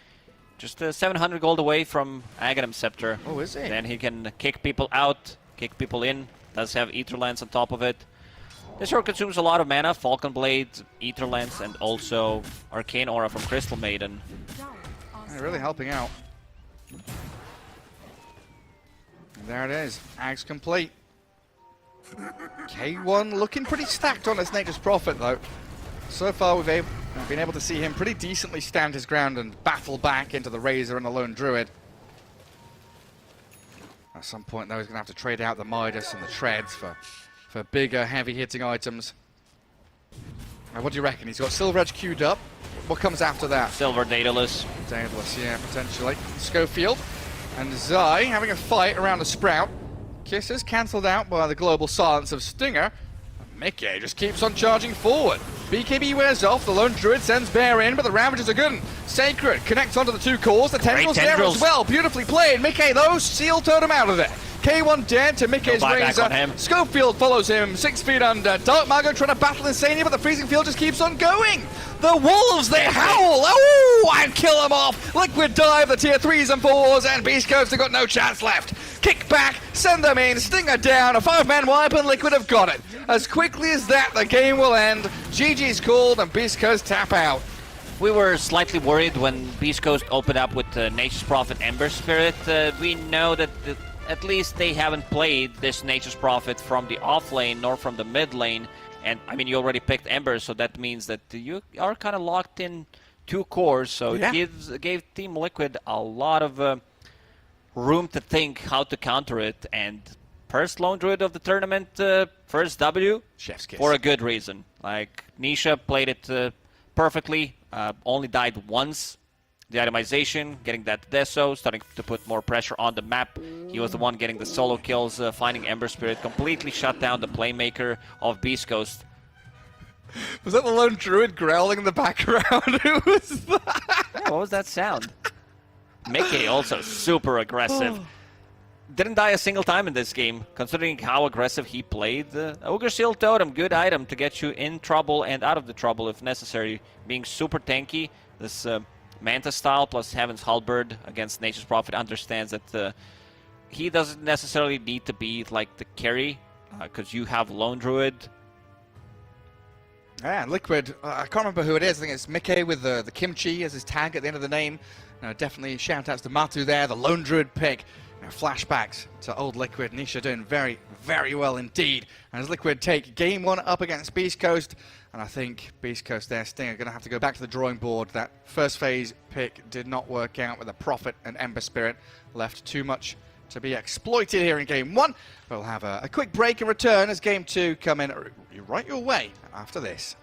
just 700 gold away from Aghanim Scepter.
Oh, is he?
Then he can kick people out, kick people in. Does have Ether Lance on top of it. This hero consumes a lot of mana. Falcon Blade, Ether Lance, and also Arcane Aura from Crystal Maiden.
Yeah, really helping out. And there it is. Ags complete. K1 looking pretty stacked on this Nature's Prophet, though. So far, we've been able to see him pretty decently stand his ground and battle back into the Razor and the Lone Druid. At some point, though, he's going to have to trade out the Midas and the Treads for bigger, heavy-hitting items. Now, what do you reckon? He's got Silver Edge queued up. What comes after that?
Silver Daedalus.
Daedalus, yeah, potentially. Schofield and Zai having a fight around the Sprout. Kisses cancelled out by the global silence of Stinger. And Mickey just keeps on charging forward. BKB wears off, the lone druid sends Bear in, but the Ravagers are good. Sacred connects onto the two cores, the tendrils there as well, beautifully played. Mickey though, seal totem out of there. K1 dead to Mickey's Razor. Schofield follows him 6 feet under. Dark Mago trying to battle Insania, but the freezing field just keeps on going. The Wolves, they howl! Oh, and kill them off! Liquid dive the tier 3s and 4s, and Beast Coast have got no chance left. Kick back, send them in, Stinger down, a 5-man wipe, and Liquid have got it. As quickly as that, the game will end. GG's called, and Beast Coast tap out.
We were slightly worried when Beast Coast opened up with Nature's Prophet Ember Spirit. We know that at least they haven't played this Nature's Prophet from the off lane nor from the mid lane. And I mean, you already picked Ember, so that means that you are kind of locked in 2 cores. So it gave Team Liquid a lot of room to think how to counter it. And first lone druid of the tournament, first W,
Chef's kiss.
For a good reason. Like Nisha played it perfectly, only died once. The itemization, getting that Deso, starting to put more pressure on the map. He was the one getting the solo kills, finding Ember Spirit, completely shut down the playmaker of Beast Coast.
Was that the lone druid growling in the background? Who was that?
Yeah, what was that sound? Mickey also super aggressive. Didn't die a single time in this game, considering how aggressive he played. Ogre Shield Totem, good item to get you in trouble and out of the trouble if necessary. Being super tanky, this Manta style plus Heaven's Halberd against Nature's Prophet understands that he doesn't necessarily need to be like the carry, because you have Lone Druid.
Yeah, Liquid, I can't remember who it is. I think it's Mickey with the kimchi as his tag at the end of the name. Definitely shout outs to Matu there, the Lone Druid pick. Flashbacks to old Liquid. Nisha doing very, very well indeed. And as Liquid take game 1 up against Beast Coast, and I think Beast Coast there, Sting, are going to have to go back to the drawing board. That first phase pick did not work out with a Prophet and Ember Spirit. Left too much to be exploited here in game 1. We'll have a quick break and return as game 2 come in right your way after this.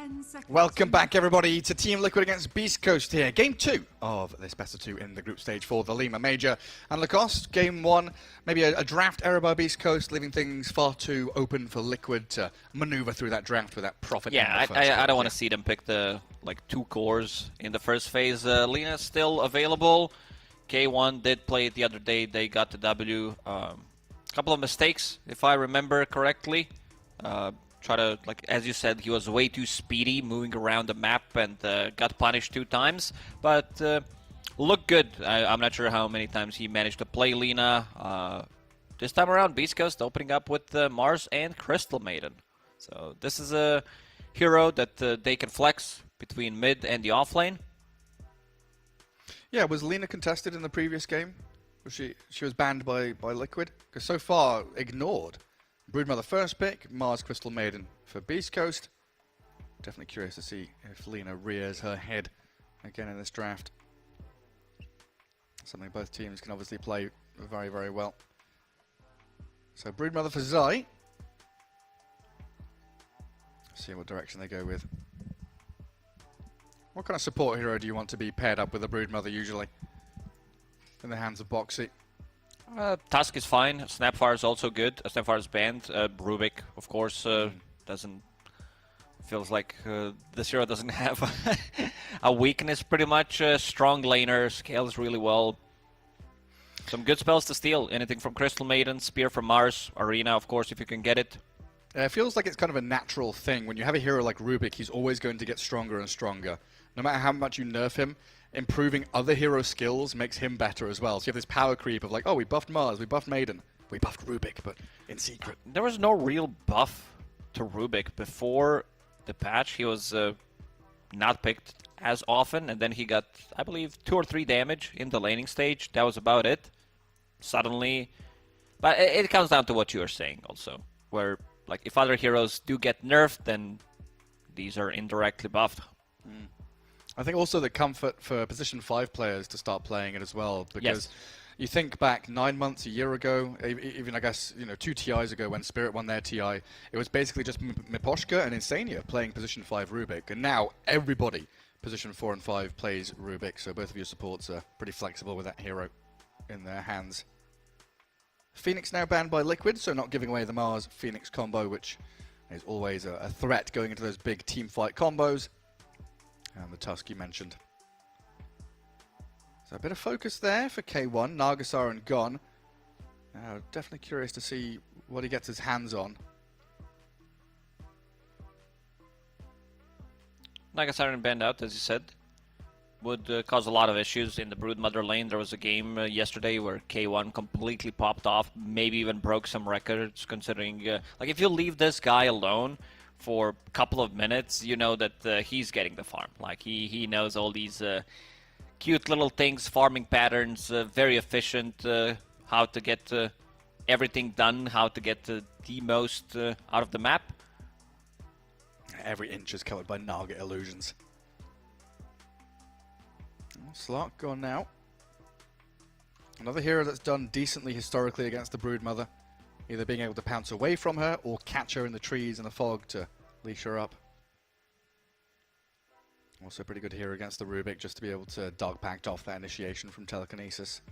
10 seconds.
Welcome back, everybody, to Team Liquid against Beast Coast here. Game 2 of this best of 2 in the group stage for the Lima Major and Lacoste. Game 1, maybe a draft error by Beast Coast, leaving things far too open for Liquid to maneuver through that draft with that profit.
Yeah, I don't want to see them pick the 2 cores in the first phase. Lina's still available. K1 did play it the other day. They got the W. Couple of mistakes, if I remember correctly. Try to, as you said, he was way too speedy moving around the map and got punished 2 times. But looked good. I'm not sure how many times he managed to play Lina. This time around, Beast Coast opening up with Mars and Crystal Maiden. So this is a hero that they can flex between mid and the offlane.
Yeah, was Lina contested in the previous game? She was banned by Liquid? Because so far, ignored. Broodmother first pick, Mars Crystal Maiden for Beast Coast. Definitely curious to see if Lina rears her head again in this draft. Something both teams can obviously play very, very well. So Broodmother for Zai. See what direction they go with. What kind of support hero do you want to be paired up with a Broodmother usually? In the hands of Boxy.
Tusk is fine. Snapfire is also good. Snapfire is banned. Rubik, of course, doesn't. Feels like this hero doesn't have a weakness pretty much. Strong laner, scales really well. Some good spells to steal. Anything from Crystal Maiden, Spear from Mars, Arena, of course, if you can get it.
It feels like it's kind of a natural thing. When you have a hero like Rubik, he's always going to get stronger and stronger. No matter how much you nerf him, improving other hero skills makes him better as well. So you have this power creep of like, oh, we buffed Mars, we buffed Maiden, we buffed Rubik, but in secret.
There was no real buff to Rubik before the patch. He was not picked as often, and then he got, I believe, 2 or 3 damage in the laning stage. That was about it. Suddenly, but it comes down to what you are saying also, where if other heroes do get nerfed, then these are indirectly buffed.
I think also the comfort for position 5 players to start playing it as well, because you think back 9 months, a year ago, even I guess 2 TIs ago when Spirit won their TI, it was basically just Miposhka and Insania playing position 5 Rubik, and now everybody position 4 and 5 plays Rubik, so both of your supports are pretty flexible with that hero in their hands. Phoenix now banned by Liquid, so not giving away the Mars Phoenix combo, which is always a threat going into those big team fight combos. And the Tusk you mentioned. So a bit of focus there for K1, Nagasar and Gon. Definitely curious to see what he gets his hands on.
Nagasar and banned out, as you said, would cause a lot of issues in the Broodmother lane. There was a game yesterday where K1 completely popped off, maybe even broke some records, considering, if you leave this guy alone for a couple of minutes, you know that he's getting the farm. He knows all these cute little things, farming patterns, very efficient, how to get everything done, how to get the most out of the map.
Every inch is covered by Naga illusions. Slot gone now. Another hero that's done decently historically against the Broodmother. Either being able to pounce away from her or catch her in the trees and the fog to leash her up. Also pretty good hero against the Rubik, just to be able to dog pact off that initiation from telekinesis.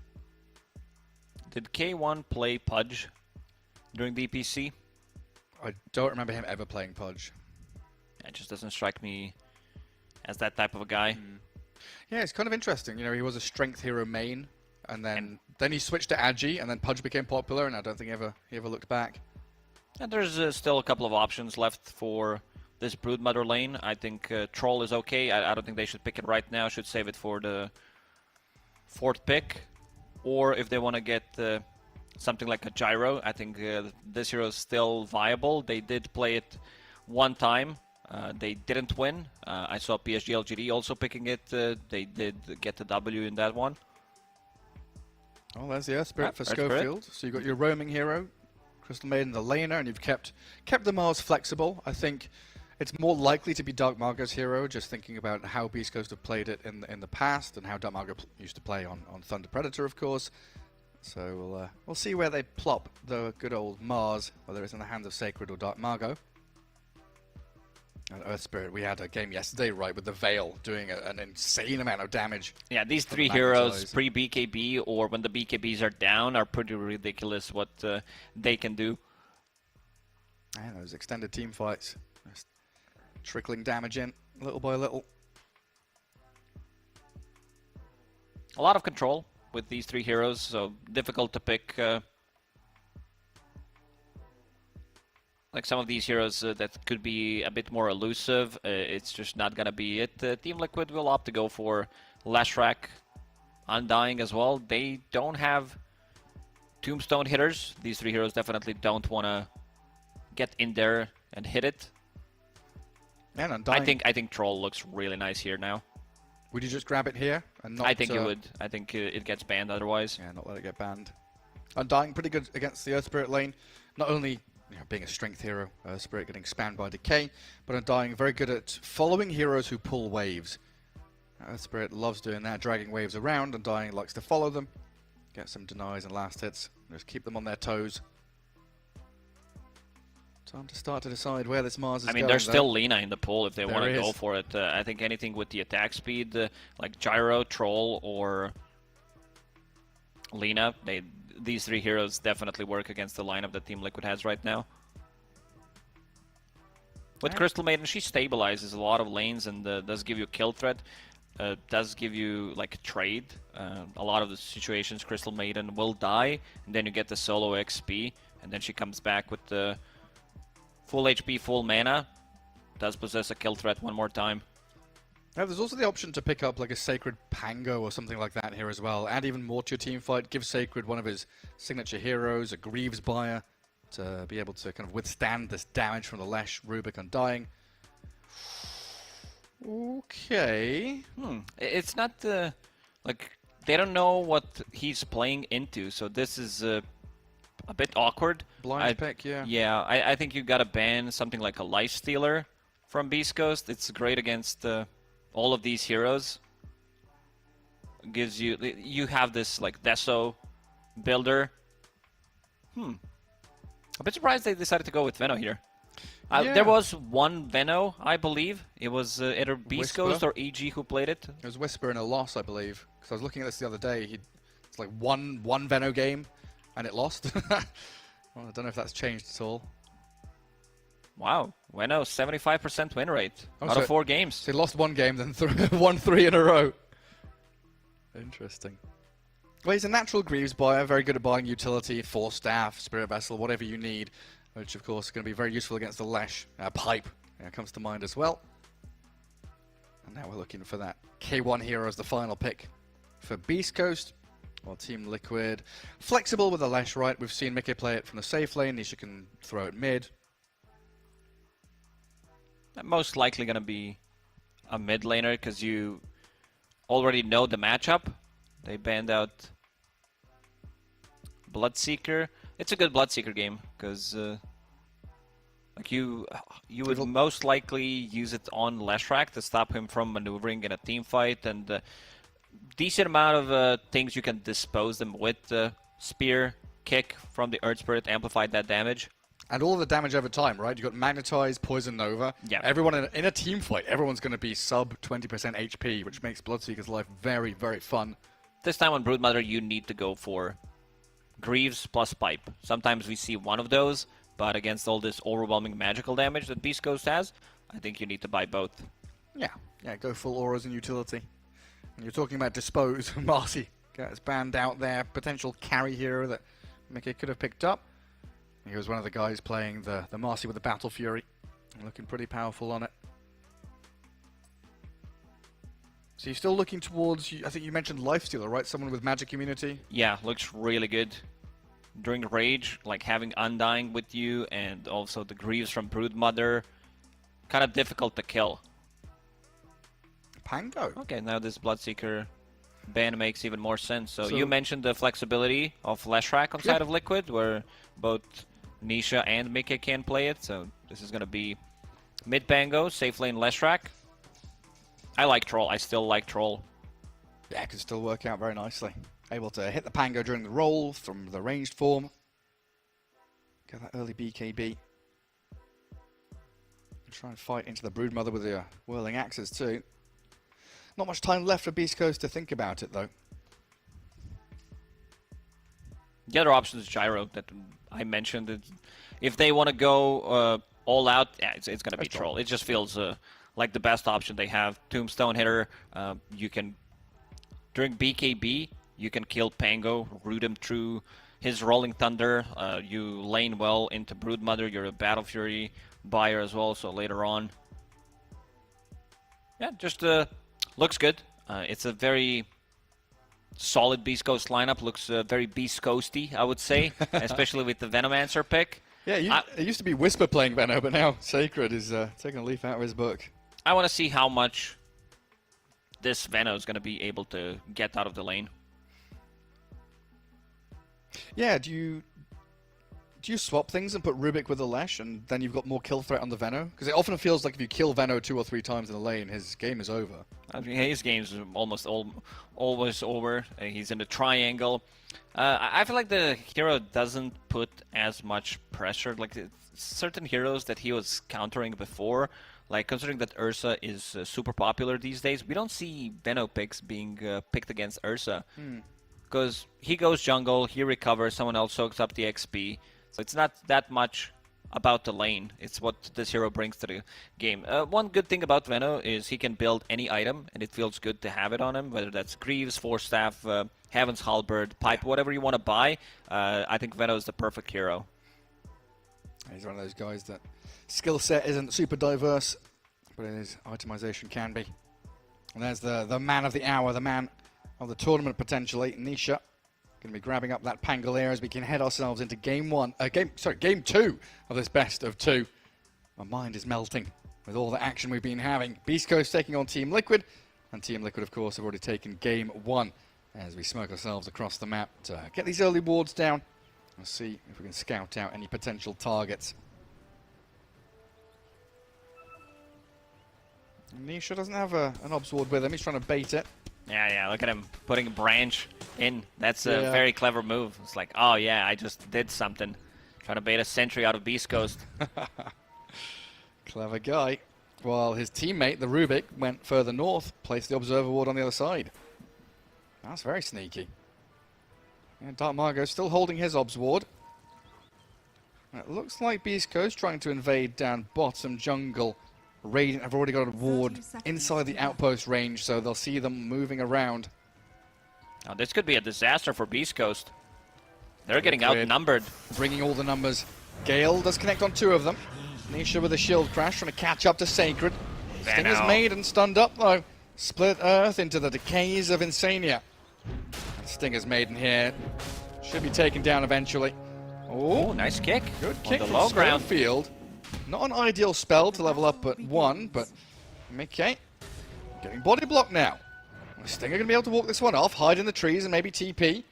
Did K1 play Pudge during the EPC?
I don't remember him ever playing Pudge.
It just doesn't strike me as that type of a guy.
Yeah, it's kind of interesting. He was a strength hero main, and then he switched to Agi, and then Pudge became popular, and I don't think he ever looked back.
And there's still a couple of options left for this Broodmother lane. I think Troll is okay. I don't think they should pick it right now. Should save it for the 4th pick. Or if they want to get something like a Gyro, I think this hero is still viable. They did play it one time. They didn't win. I saw PSG.LGD also picking it. They did get the W in that one.
Oh, there's the Earth Spirit for Schofield. So you've got your roaming hero, Crystal Maiden, the laner, and you've kept the Mars flexible. I think it's more likely to be Dark Margot's hero, just thinking about how Beast Coast have played it in the past, and how Dark Margot used to play on Thunder Predator, of course. So we'll see where they plop the good old Mars, whether it's in the hands of Sacred or Dark Margot. And Earth Spirit, we had a game yesterday, right, with the Veil doing an insane amount of damage.
Yeah, these
for
three
the
heroes
Magnetize.
pre-BKB or when the BKBs are down are pretty ridiculous what they can do.
And those extended team fights, just trickling damage in little by little.
A lot of control with these three heroes, so difficult to pick. Like some of these heroes that could be a bit more elusive, it's just not gonna be it. Team Liquid will opt to go for Leshrac, Undying as well. They don't have Tombstone hitters. These three heroes definitely don't want to get in there and hit it.
And Undying.
I think Troll looks really nice here now.
Would you just grab it here and not?
I think you would. I think it gets banned otherwise.
Yeah, not let it get banned. Undying pretty good against the Earth Spirit lane. Not only being a strength hero, Earth Spirit getting spammed by Decay, but Undying very good at following heroes who pull waves. Earth Spirit loves doing that, dragging waves around. Undying likes to follow them, get some denies and last hits, just keep them on their toes. Time to start to decide where this Mars is going.
I mean, there's still Lina in the pool if they want to
There
go
is.
for it. I think anything with the attack speed, like Gyro, Troll, or Lina, these three heroes definitely work against the lineup that Team Liquid has right now. With Crystal Maiden, she stabilizes a lot of lanes and does give you a kill threat. Does give you like a trade. A lot of the situations, Crystal Maiden will die, and then you get the solo XP, and then she comes back with the full HP, full mana. Does possess a kill threat one more time.
Now, there's also the option to pick up like a Sacred Pango or something like that here as well. Add even more to your team fight. Give Sacred one of his signature heroes, a Greaves Buyer, to be able to kind of withstand this damage from the Lesh, Rubik, Undying. Okay.
It's not like they don't know what he's playing into, so this is a bit awkward.
Blind pick, yeah.
Yeah, I think you gotta ban something like a Life Stealer from BEASTCOAST. It's great against all of these heroes. Gives you have this like Deso builder. A bit surprised they decided to go with Veno here.
Yeah.
There was one Veno, I believe. It was either BEASTCOAST
Whisper.
or EG who played it.
It was Whisper in a loss, I believe. Because I was looking at this the other day. It's like one Veno game, and it lost. Well, I don't know if that's changed at all.
Wow, Veno 75% win rate
Oh,
out
so
of 4 games.
So he lost one game, then won 3 in a row. Interesting. Well, he's a natural Greaves buyer, very good at buying utility, Force Staff, Spirit Vessel, whatever you need, which of course is going to be very useful against the Lesh. Pipe comes to mind as well. And now we're looking for that K1 hero as the final pick for BEASTCOAST. Well, Team Liquid, flexible with the Lesh, right? We've seen Mickey play it from the safe lane. Nisha can throw it mid.
Most likely going to be a mid laner because you already know the matchup. They banned out Bloodseeker. It's a good Bloodseeker game because like you would most likely use it on Leshrac to stop him from maneuvering in a team fight, and decent amount of things you can dispose them with. Spear, kick from the Earth Spirit, amplify that damage.
And all of the damage over time, right? You've got Magnetize, Poison Nova.
Yeah.
Everyone in a team fight, everyone's going to be sub 20% HP, which makes Bloodseeker's life very, very fun.
This time on Broodmother, you need to go for Greaves plus Pipe. Sometimes we see one of those, but against all this overwhelming magical damage that BEASTCOAST has, I think you need to buy both.
Yeah, go full auras and utility. And you're talking about Dispose. Marcy gets banned out there. Potential carry hero that Mickey could have picked up. He was one of the guys playing the Marcy with the Battle Fury. Looking pretty powerful on it. So you're still looking towards, I think you mentioned Lifestealer, right? Someone with magic immunity?
Yeah, looks really good. During Rage, like having Undying with you and also the Greaves from Broodmother. Kind of difficult to kill.
Pango.
Okay, now this Bloodseeker ban makes even more sense. So you mentioned the flexibility of Leshrac on side of Liquid, where both Nisha and Mickey can play it. So this is going to be mid Pango, safe lane Leshrac. I like Troll. I still like Troll.
Yeah, it could still work out very nicely. Able to hit the Pango during the roll from the ranged form. Get that early BKB. Try and fight into the Broodmother with the whirling axes too. Not much time left for BEASTCOAST to think about it though.
The other option is Gyro that I mentioned. If they want to go all out, yeah, it's going to be Troll. It just feels like the best option they have. Tombstone hitter, you can, during BKB, you can kill Pango, root him through his Rolling Thunder. You lane well into Broodmother. You're a Battle Fury buyer as well, so later on. Yeah, just looks good. It's a very solid BEASTCOAST lineup. Looks very BEASTCOASty, I would say, especially with the Venomancer pick.
Yeah, it used to be Whisper playing Veno, but now Sacred is taking a leaf out of his book.
I want to see how much this Veno is going to be able to get out of the lane.
Yeah, do you swap things and put Rubik with the Lesh, and then you've got more kill threat on the Veno? Because it often feels like if you kill Veno 2 or 3 times in the lane, his game is over.
I mean, his game's almost always over. He's in the triangle. I feel like the hero doesn't put as much pressure. Like certain heroes that he was countering before, like considering that Ursa is super popular these days, we don't see Veno picks being picked against Ursa. Because he goes jungle, he recovers, someone else soaks up the XP. So it's not that much about the lane. It's what this hero brings to the game. One good thing about Veno is he can build any item, and it feels good to have it on him, whether that's Greaves, Force Staff, Heaven's Halberd, Pipe, whatever you want to buy. I think Veno is the perfect hero.
He's one of those guys that skill set isn't super diverse, but his itemization can be. And there's the man of the hour, the man of the tournament potentially, Nisha. Going to be grabbing up that Pangolier as we can head ourselves into game 2 of this best of 2. My mind is melting with all the action we've been having. BEASTCOAST taking on Team Liquid, and Team Liquid, of course, have already taken game 1 as we smoke ourselves across the map to get these early wards down and see if we can scout out any potential targets. Nisha doesn't have an Obs ward with him. He's trying to bait it.
Yeah, look at him putting a branch in. That's a very clever move. It's like, oh yeah, I just did something. Trying to bait a sentry out of BEASTCOAST.
Clever guy. While his teammate, the Rubik, went further north, placed the Observer ward on the other side. That's very sneaky. And Dark Margo still holding his Obs ward. It looks like BEASTCOAST trying to invade down bottom jungle. Radiant have already got a ward inside the outpost range, so they'll see them moving around.
Now, this could be a disaster for BEASTCOAST. They're getting outnumbered.
Bringing all the numbers. Gale does connect on 2 of them. Nisha with a shield crash, trying to catch up to Sacred. Stinger's made and stunned up, though. Split Earth into the decays of Insania. And Stinger's Maiden here. Should be taken down eventually. Oh,
nice kick.
Good kick
on
from
the low ground.
Field. Not an ideal spell to level up at 1, but Mickey getting body blocked now. Stinger going to be able to walk this one off, hide in the trees and maybe TP.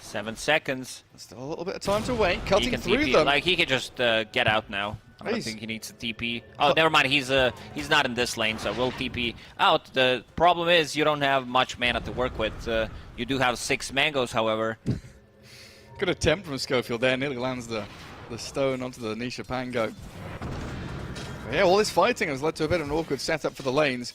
7 seconds.
Still a little bit of time to wait, cutting through
TP.
them.
Like, he could just get out now. I don't think he needs to TP. Oh, never mind. He's not in this lane, so we'll TP out. The problem is you don't have much mana to work with. You do have 6 mangoes, however.
Good attempt from Schofield there. Nearly lands the stone onto the Nisha Pango. But yeah, all this fighting has led to a bit of an awkward setup for the lanes.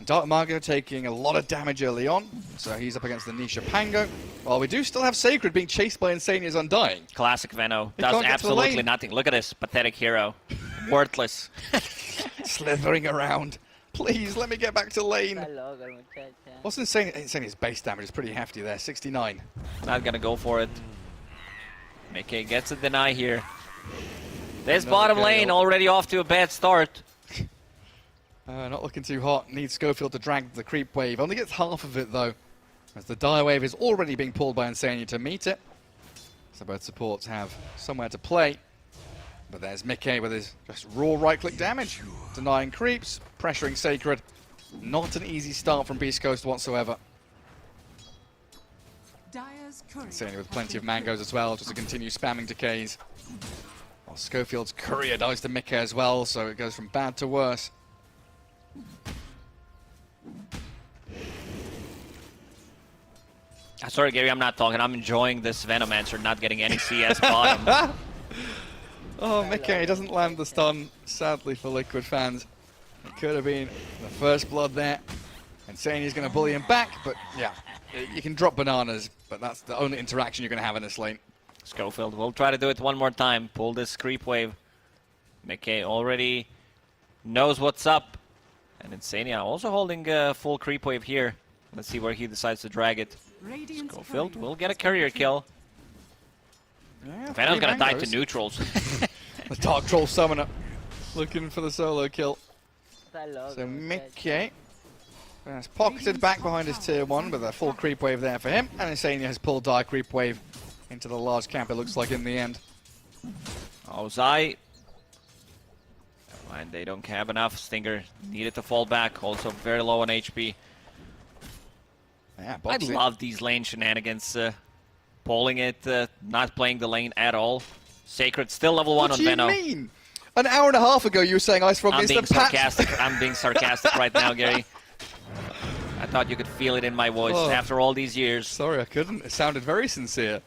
Dark Margo taking a lot of damage early on, so he's up against the Nisha Pango. While we do still have Sacred being chased by Insania's Undying.
Classic Veno. Does absolutely nothing. Look at this pathetic hero. Worthless.
Slithering around. Please, let me get back to lane. What's Insania's base damage is pretty hefty there, 69.
Not gonna go for it. Mickey gets a deny here. This bottom lane already off to a bad start.
Not looking too hot. Needs Schofield to drag the creep wave. Only gets half of it though, as the dire wave is already being pulled by Insania to meet it. So both supports have somewhere to play. But there's Mickey with his just raw right-click damage. Denying creeps, pressuring Sacred. Not an easy start from BEASTCOAST whatsoever. Insania with plenty of mangoes as well, just to continue spamming decays. While Schofield's courier dies to Mickey as well, so it goes from bad to worse.
Sorry, Gary, I'm not talking. I'm enjoying this Venomancer not getting any CS bottom.
Oh, Mickey doesn't land the stun, sadly for Liquid fans. It could have been the first blood there. And Sania's going to bully him back, but yeah, you can drop bananas, but that's the only interaction you're going to have in this lane.
Schofield will try to do it one more time. Pull this creep wave. Mickey already knows what's up. And Insania also holding a full creep wave here. Let's see where he decides to drag it.
Radiant's
Schofield
courier
will get a courier kill.
Yeah,
Venom's gonna die to
mangoes.
neutrals.
The Dark Troll Summoner looking for the solo kill. So Mickey has pocketed back behind his tier 1 with a full creep wave there for him. And Insania has pulled Dire creep wave into the large camp, it looks like, in the end.
Oh, Zai. And they don't have enough. Stinger needed to fall back. Also very low on HP.
Yeah,
I
Boxy.
love these lane shenanigans. Pulling it, not playing the lane at all. Sacred still level 1
What
on
do you
Venom.
mean? An hour and a half ago you were saying Ice Frog
I'm
needs
being
to patch.
sarcastic. I'm being sarcastic right now, Gary. I thought you could feel it in my voice
Oh.
after all these years.
Sorry, I couldn't. It sounded very sincere.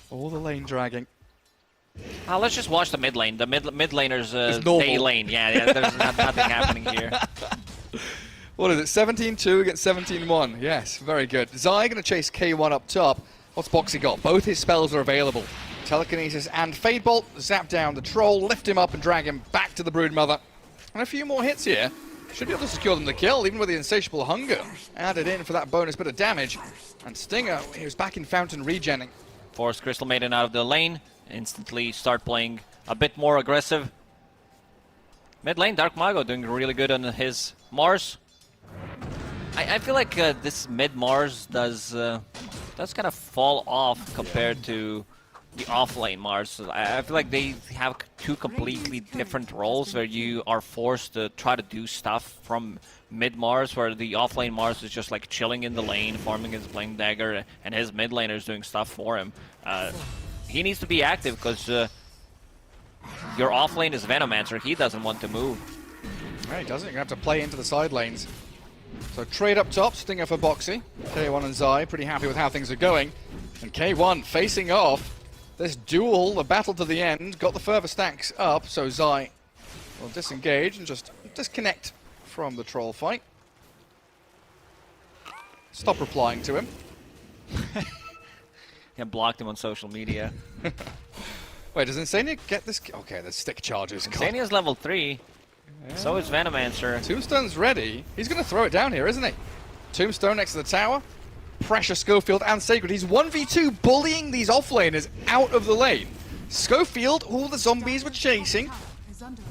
All the lane dragging.
Let's just watch the mid lane. The mid laners
It's normal.
stay lane. Yeah, there's nothing happening here.
What is it? 17-2 against 17-1. Yes, very good. Zai going to chase K1 up top. What's Boxy got? Both his spells are available. Telekinesis and Fade Bolt. Zap down the troll, lift him up and drag him back to the Broodmother. And a few more hits here. Should be able to secure them the kill, even with the Insatiable Hunger added in for that bonus bit of damage. And Stinger, he was back in Fountain regenning.
Force Crystal Maiden out of the lane. Instantly start playing a bit more aggressive. Mid lane, Dark Mago doing really good on his Mars. I feel like this mid Mars does kind of fall off compared to the off lane Mars. I feel like they have two completely different roles where you are forced to try to do stuff from mid Mars, where the off lane Mars is just like chilling in the lane, farming his Blink Dagger, and his mid laner is doing stuff for him. He needs to be active because your off lane is Venomancer. He doesn't want to move.
Yeah, he doesn't. You're going to have to play into the side lanes. So trade up top, Stinger for Boxy. K1 and Zai pretty happy with how things are going. And K1 facing off this duel, the battle to the end. Got the further stacks up, so Zai will disengage and just disconnect from the troll fight. Stop replying to him.
I blocked him on social media.
Wait, does Insania get this? Okay, the stick charges. God.
Insania's level 3. Yeah. So is Venomancer.
Tombstone's ready. He's going to throw it down here, isn't he? Tombstone next to the tower. Pressure Schofield and Sacred. He's 1v2 bullying these offlaners out of the lane. Schofield, all the zombies were chasing.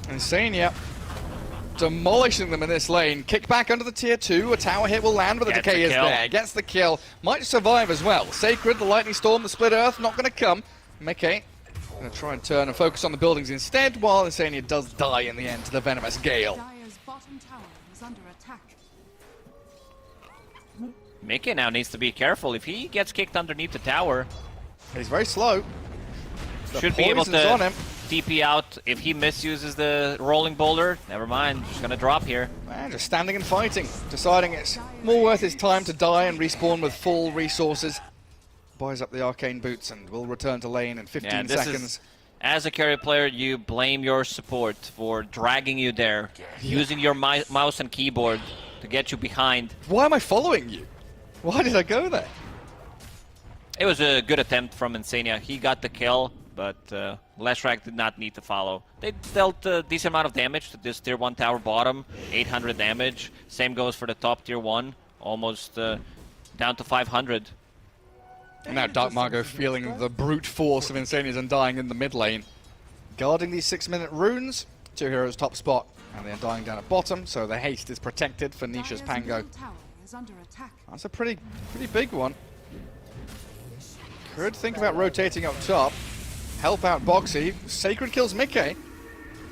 Insania demolishing them in this lane. Kick back under the tier 2. A tower hit will land, but the decay is there. Gets the kill. Might survive as well. Sacred, the Lightning Storm, the Split Earth, not going to come. Mickey going to try and turn and focus on the buildings instead, while Insania does die in the end to the Venomous Gale.
Dire's bottom tower is under attack.
Mickey now needs to be careful. If he gets kicked underneath the tower,
he's very slow.
Should be able to TP out. If he misuses the rolling boulder, never mind. Just gonna drop here.
Man, just standing and fighting, deciding it's more worth his time to die and respawn with full resources. Buys up the arcane boots and will return to lane in 15 seconds.
As a carry player, you blame your support for dragging you there, using your mouse and keyboard to get you behind.
Why am I following you? Why did I go there?
It was a good attempt from Insania. He got the kill, but Leshrac did not need to follow. They dealt a decent amount of damage to this tier 1 tower bottom, 800 damage. Same goes for the top tier 1, almost down to 500.
And now Dark Margot feeling the brute force of Insania's Undying in the mid lane. Guarding these 6-minute runes, 2 heroes top spot, and the Undying down at bottom, so the haste is protected for Nisha's Pango. That's a pretty big one. Could think about rotating up top, help out Boxy. Sacred kills Mickey.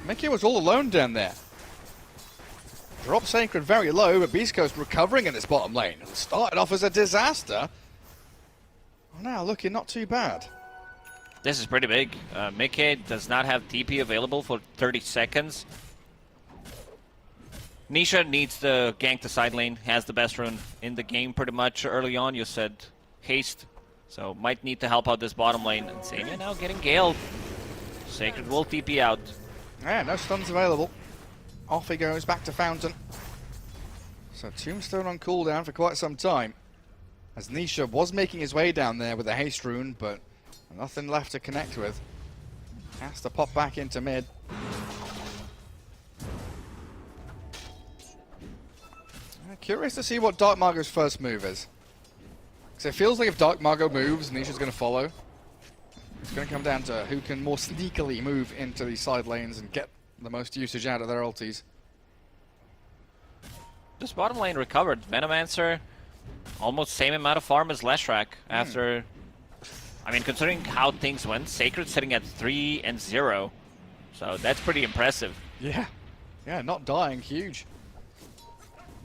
Mickey was all alone down there. Drop Sacred very low, but BEASTCOAST recovering in this bottom lane. Started off as a disaster. Now looking not too bad.
This is pretty big. Mickey does not have TP available for 30 seconds. Nisha needs to gank the side lane, has the best rune in the game pretty much early on. You said haste So might need to help out this bottom lane. And Sania now getting galed. Sacred will TP out.
Yeah, no stuns available. Off he goes back to Fountain. So Tombstone on cooldown for quite some time. As Nisha was making his way down there with a haste rune, but nothing left to connect with. Has to pop back into mid. Curious to see what Dark Margot's first move is. Because it feels like if Dark Margot moves, Nisha's going to follow. It's going to come down to who can more sneakily move into these side lanes and get the most usage out of their ultis.
This bottom lane recovered. Venomancer, almost same amount of farm as Leshrac after... I mean, considering how things went, Sacred sitting at 3 and 0. So that's pretty impressive.
Yeah. Yeah, not dying. Huge.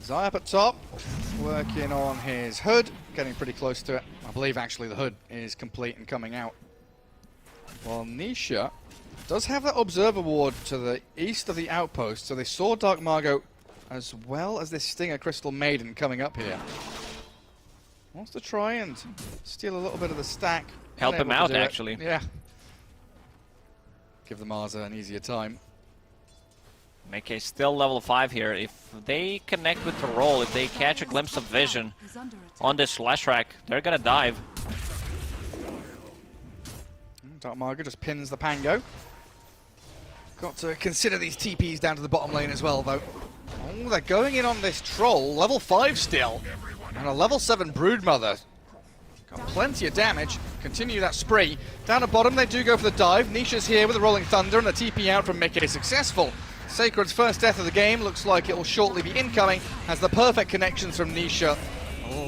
Zai up at top, working on his hood, getting pretty close to it. I believe actually the hood is complete and coming out. Well, Nisha does have that Observer Ward to the east of the outpost, so they saw Dark Margot as well as this Stinger Crystal Maiden coming up here. Wants to try and steal a little bit of the stack.
Help him out, actually.
Yeah. Give the Marza an easier time.
Mekkei still level 5 here. If they connect with the roll, if they catch a glimpse of vision on this Leshrac, they're gonna dive.
Dark Margot just pins the Pango. Got to consider these TPs down to the bottom lane as well, though. Oh, they're going in on this troll. Level 5 still. And a level 7 Broodmother. Got plenty of damage. Continue that spree. Down at bottom, they do go for the dive. Nisha's here with the Rolling Thunder, and the TP out from Mekkei is successful. Sacred's first death of the game looks like it will shortly be incoming, as the perfect connections from Nisha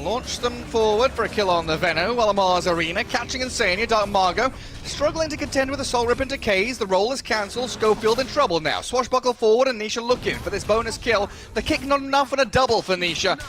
launch them forward for a kill on the Veno, while Amar's Arena catching Insania. Dark Margot struggling to contend with the Soul Rip and Decays. The roll is cancelled. Schofield in trouble now. Swashbuckle forward, and Nisha looking for this bonus kill. The kick not enough, and a double for Nisha.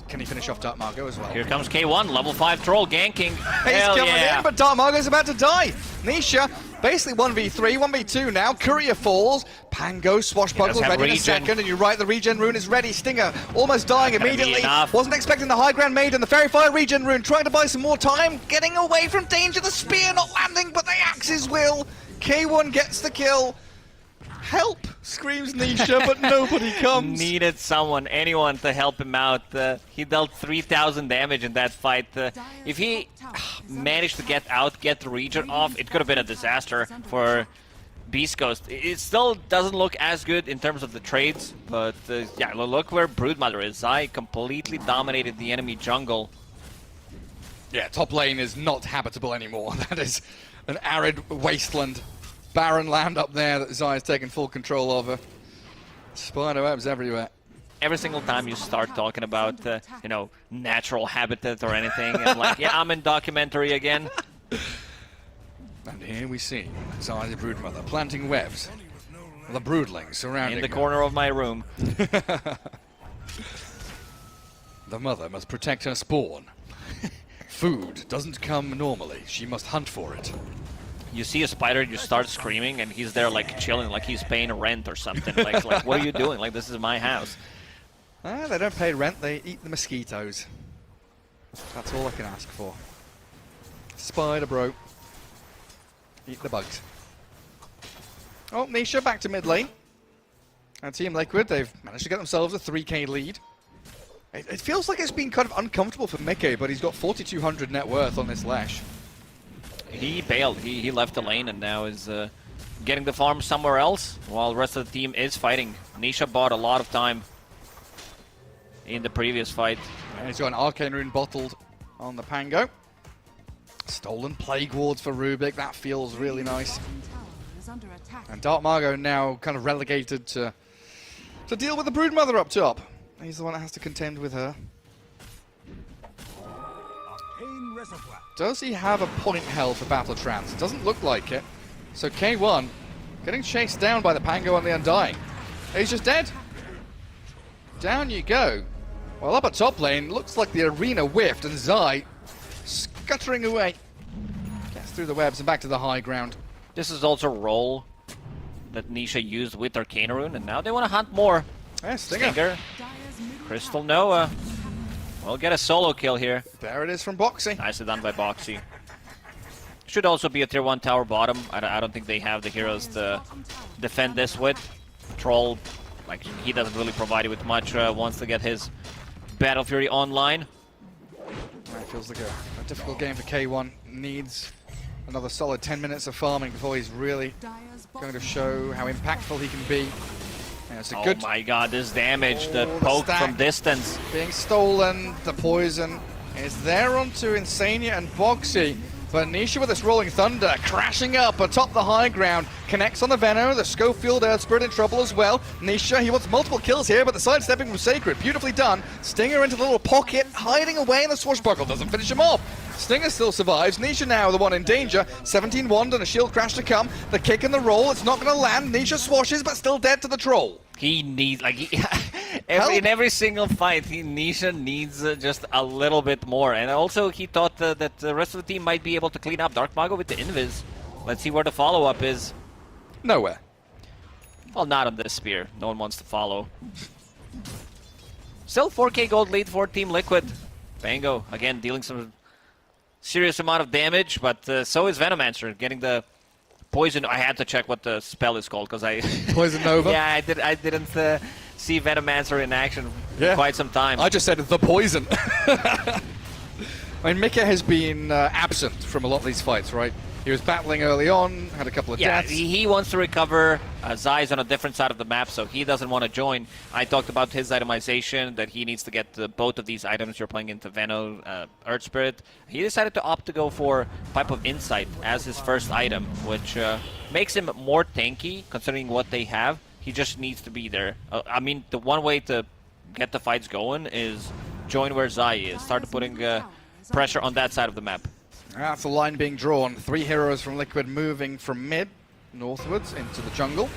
Can he finish off Dark Margot as well?
Here comes K1, level 5 troll ganking.
He's
Hell
coming
yeah.
in, but Dark Margot's about to die. Nisha basically 1v3, 1v2 now. Courier falls. Pango, Swashbuckle ready in a second, and you're right, the regen rune is ready. Stinger almost dying immediately. Wasn't expecting the high ground maiden. The Fairy Fire regen rune trying to buy some more time. Getting away from danger. The spear not landing, but the axes will. K1 gets the kill. Help! Screams Nisha, but nobody comes.
Needed someone, anyone to help him out. He dealt 3,000 damage in that fight. If he managed to get out, get the regen off, it could have been a disaster for BEASTCOAST. It still doesn't look as good in terms of the trades, but yeah, look where Broodmother is. Zai completely dominated the enemy jungle.
Yeah, top lane is not habitable anymore. That is an arid wasteland. Barren land up there that Zai has taken full control over. Spider webs everywhere.
Every single time you start talking about, you know, natural habitat or anything, I'm like, yeah, I'm in documentary again.
And here we see Zai the Broodmother planting webs. The broodlings surrounding
in the corner of my room.
The mother must protect her spawn. Food doesn't come normally. She must hunt for it.
You see a spider, you start screaming, and he's there like chilling, like he's paying rent or something. like what are you doing? Like, this is my house.
They don't pay rent, they eat the mosquitoes. That's all I can ask for. Spider bro. Eat the bugs. Oh, Nisha back to mid lane. And Team Liquid, they've managed to get themselves a 3k lead. It feels like it's been kind of uncomfortable for Mekkei, but he's got 4,200 net worth on this Lash.
He bailed. He left the lane and now is getting the farm somewhere else, while the rest of the team is fighting. Nisha bought a lot of time in the previous fight.
And he's got an Arcane Rune bottled on the Pango. Stolen Plague Wards for Rubik. That feels really nice. And Dark Margot now kind of relegated to deal with the Broodmother up top. He's the one that has to contend with her. Does he have a point held for Battle Trance? It doesn't look like it. So K1 getting chased down by the Pango and the Undying. He's just dead. Down you go. Well, up at top lane, looks like the arena whiffed, and Zai scuttering away. Gets through the webs and back to the high ground.
This is also a role that Nisha used with Arcane Rune, and now they want to hunt more.
Yeah, Stinger.
Crystal Noah. We'll get a solo kill here.
There it is from Boxy.
Nicely done by Boxy. Should also be a tier 1 tower bottom. I don't think they have the heroes to defend this with. Troll, like, he doesn't really provide you with much. Wants to get his Battle Fury online.
That feels like a difficult game for K1. Needs another solid 10 minutes of farming before he's really going to show how impactful he can be. Yeah, it's a good
my god, this damage, the
the
poke
stack
from distance.
being stolen. The poison is there onto Insania and Boxy. But Nisha with this Rolling Thunder crashing up atop the high ground. Connects on the Venom. The Schofield Earth Spirit in trouble as well. Nisha, he wants multiple kills here, but the sidestepping from Sacred, beautifully done. Stinger into the little pocket, hiding away in the swashbuckle. Doesn't finish him off. Stinger still survives. Nisha now the one in danger. 17 wand and a shield crash to come. The kick and the roll, it's not going to land. Nisha swashes, but still dead to the troll.
He needs, like, in every single fight, Nisha needs just a little bit more. And also, he thought that the rest of the team might be able to clean up Dark Mago with the Invis. Let's see where the follow-up is.
Nowhere.
Well, not on this spear. No one wants to follow. Still 4k gold lead for Team Liquid. Bango, again, dealing some serious amount of damage, but so is Venomancer, getting the poison. I had to check what the spell is called because I
Poison Nova.
yeah, I didn't see Venomancer in action for quite some time.
I just said the poison. I mean, Mika has been absent from a lot of these fights, right? He was battling early on, had a couple of deaths.
He wants to recover. Zai's on a different side of the map, so he doesn't want to join. I talked about his itemization, that he needs to get both of these items. You're playing into Veno, Earth Spirit. He decided to opt to go for Pipe of Insight as his first item, which makes him more tanky, considering what they have. He just needs to be there. I mean, the one way to get the fights going is join where Zai is. Start putting pressure on that side of the map.
That's the line being drawn. 3 heroes from Liquid moving from mid, northwards, into the jungle.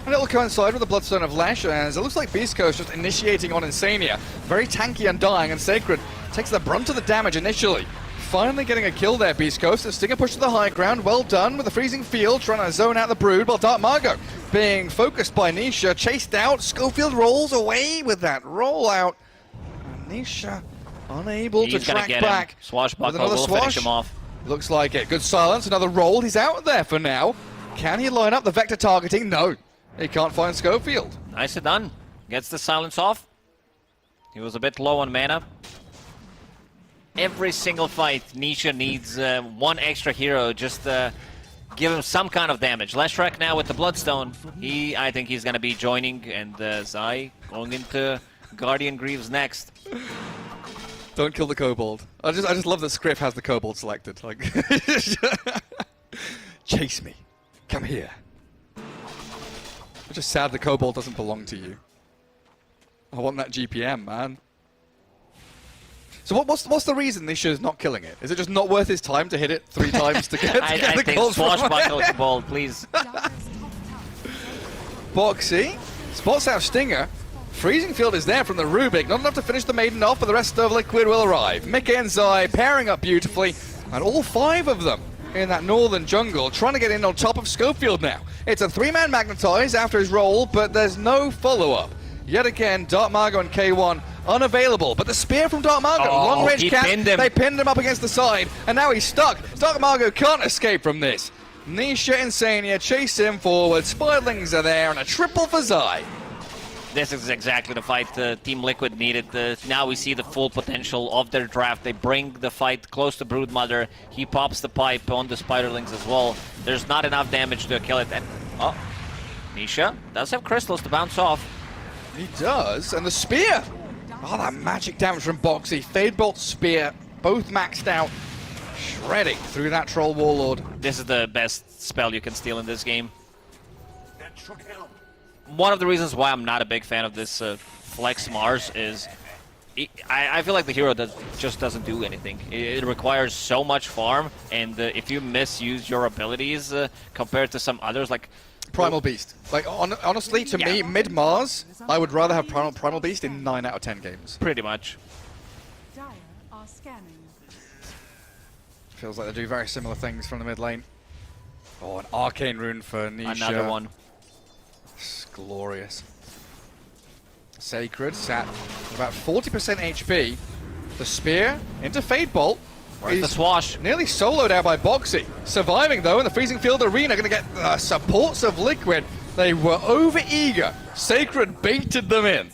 And it'll coincide with the Bloodstone of Lesh, as it looks like BEASTCOAST just initiating on Insania. Very tanky and dying, and Sacred takes the brunt of the damage initially. Finally getting a kill there, BEASTCOAST. The Stinger push to the high ground, well done with the freezing field, trying to zone out the Brood, while Dark Margot being focused by Nisha, chased out. Schofield rolls away with that rollout. And Nisha unable to track back.
Swashbuckle will finish him off.
Looks like it. Good silence, another roll. He's out there for now. Can he line up the vector targeting? No. He can't find Schofield.
Nicely done. Gets the silence off. He was a bit low on mana. Every single fight, Nisha needs one extra hero just to give him some kind of damage. Leshrac now with the Bloodstone. I think he's going to be joining, and Zai going into Guardian Greaves next.
Don't kill the Kobold. I just love that Scriff has the Kobold selected. Like, chase me. Come here. I'm just sad the Kobold doesn't belong to you. I want that GPM, man. So what's the reason Nisha's not killing it? Is it just not worth his time to hit it 3 times to get,
I
the
think
gold
Swashbuckle Kobold, please.
Boxy spots out Stinger. Freezing Field is there from the Rubik. Not enough to finish the Maiden off, but the rest of Liquid will arrive. Mika and Zai pairing up beautifully, and all 5 of them in that northern jungle trying to get in on top of Schofield now. It's a 3-man magnetize after his roll, but there's no follow-up. Yet again, Dark Margo and K1 unavailable, but the spear from Dark Margo, long-range cast, they pinned him up against the side, and now he's stuck. Dark Margo can't escape from this. Nisha and Insania chase him forward, Spiderlings are there, and a triple for Zai.
This is exactly the fight Team Liquid needed. Now we see the full potential of their draft. They bring the fight close to Broodmother. He pops the pipe on the Spiderlings as well. There's not enough damage to kill it. And, Nisha does have crystals to bounce off.
He does, and the spear! Oh, that magic damage from Boxy. Fadebolt, spear, both maxed out. Shredding through that Troll Warlord.
This is the best spell you can steal in this game. One of the reasons why I'm not a big fan of this Flex Mars is I feel like the hero just doesn't do anything. It requires so much farm, and if you misuse your abilities compared to some others, like
Primal Beast. Like, honestly, to me, mid-Mars, I would rather have Primal Beast in 9 out of 10 games.
Pretty much.
Dire are scanning.
Feels like they do very similar things from the mid lane. Oh, an Arcane Rune for Nisha.
Another one.
It's glorious. Sacred sat about 40% HP. The spear into Fade Bolt.
Where's the swash?
Nearly soloed out by Boxy. Surviving though in the Freezing Field Arena, going to get the supports of Liquid. They were over eager. Sacred baited them in.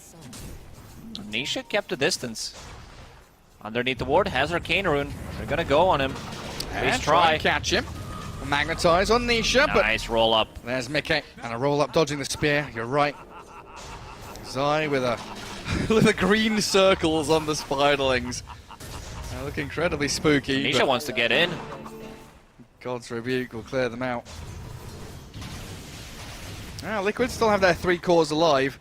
Nisha kept the distance. Underneath the ward has Arcane Rune. They're gonna go on him.
And
Please try.
and catch him. Magnetize on Nisha,
Nice roll up.
but there's Mickey. And a roll up dodging the spear. You're right. Zai with a with the green circles on the spiderlings. They look incredibly spooky.
Nisha
but
wants to get in.
God's Rebuke will clear them out. Liquid still have their 3 cores alive.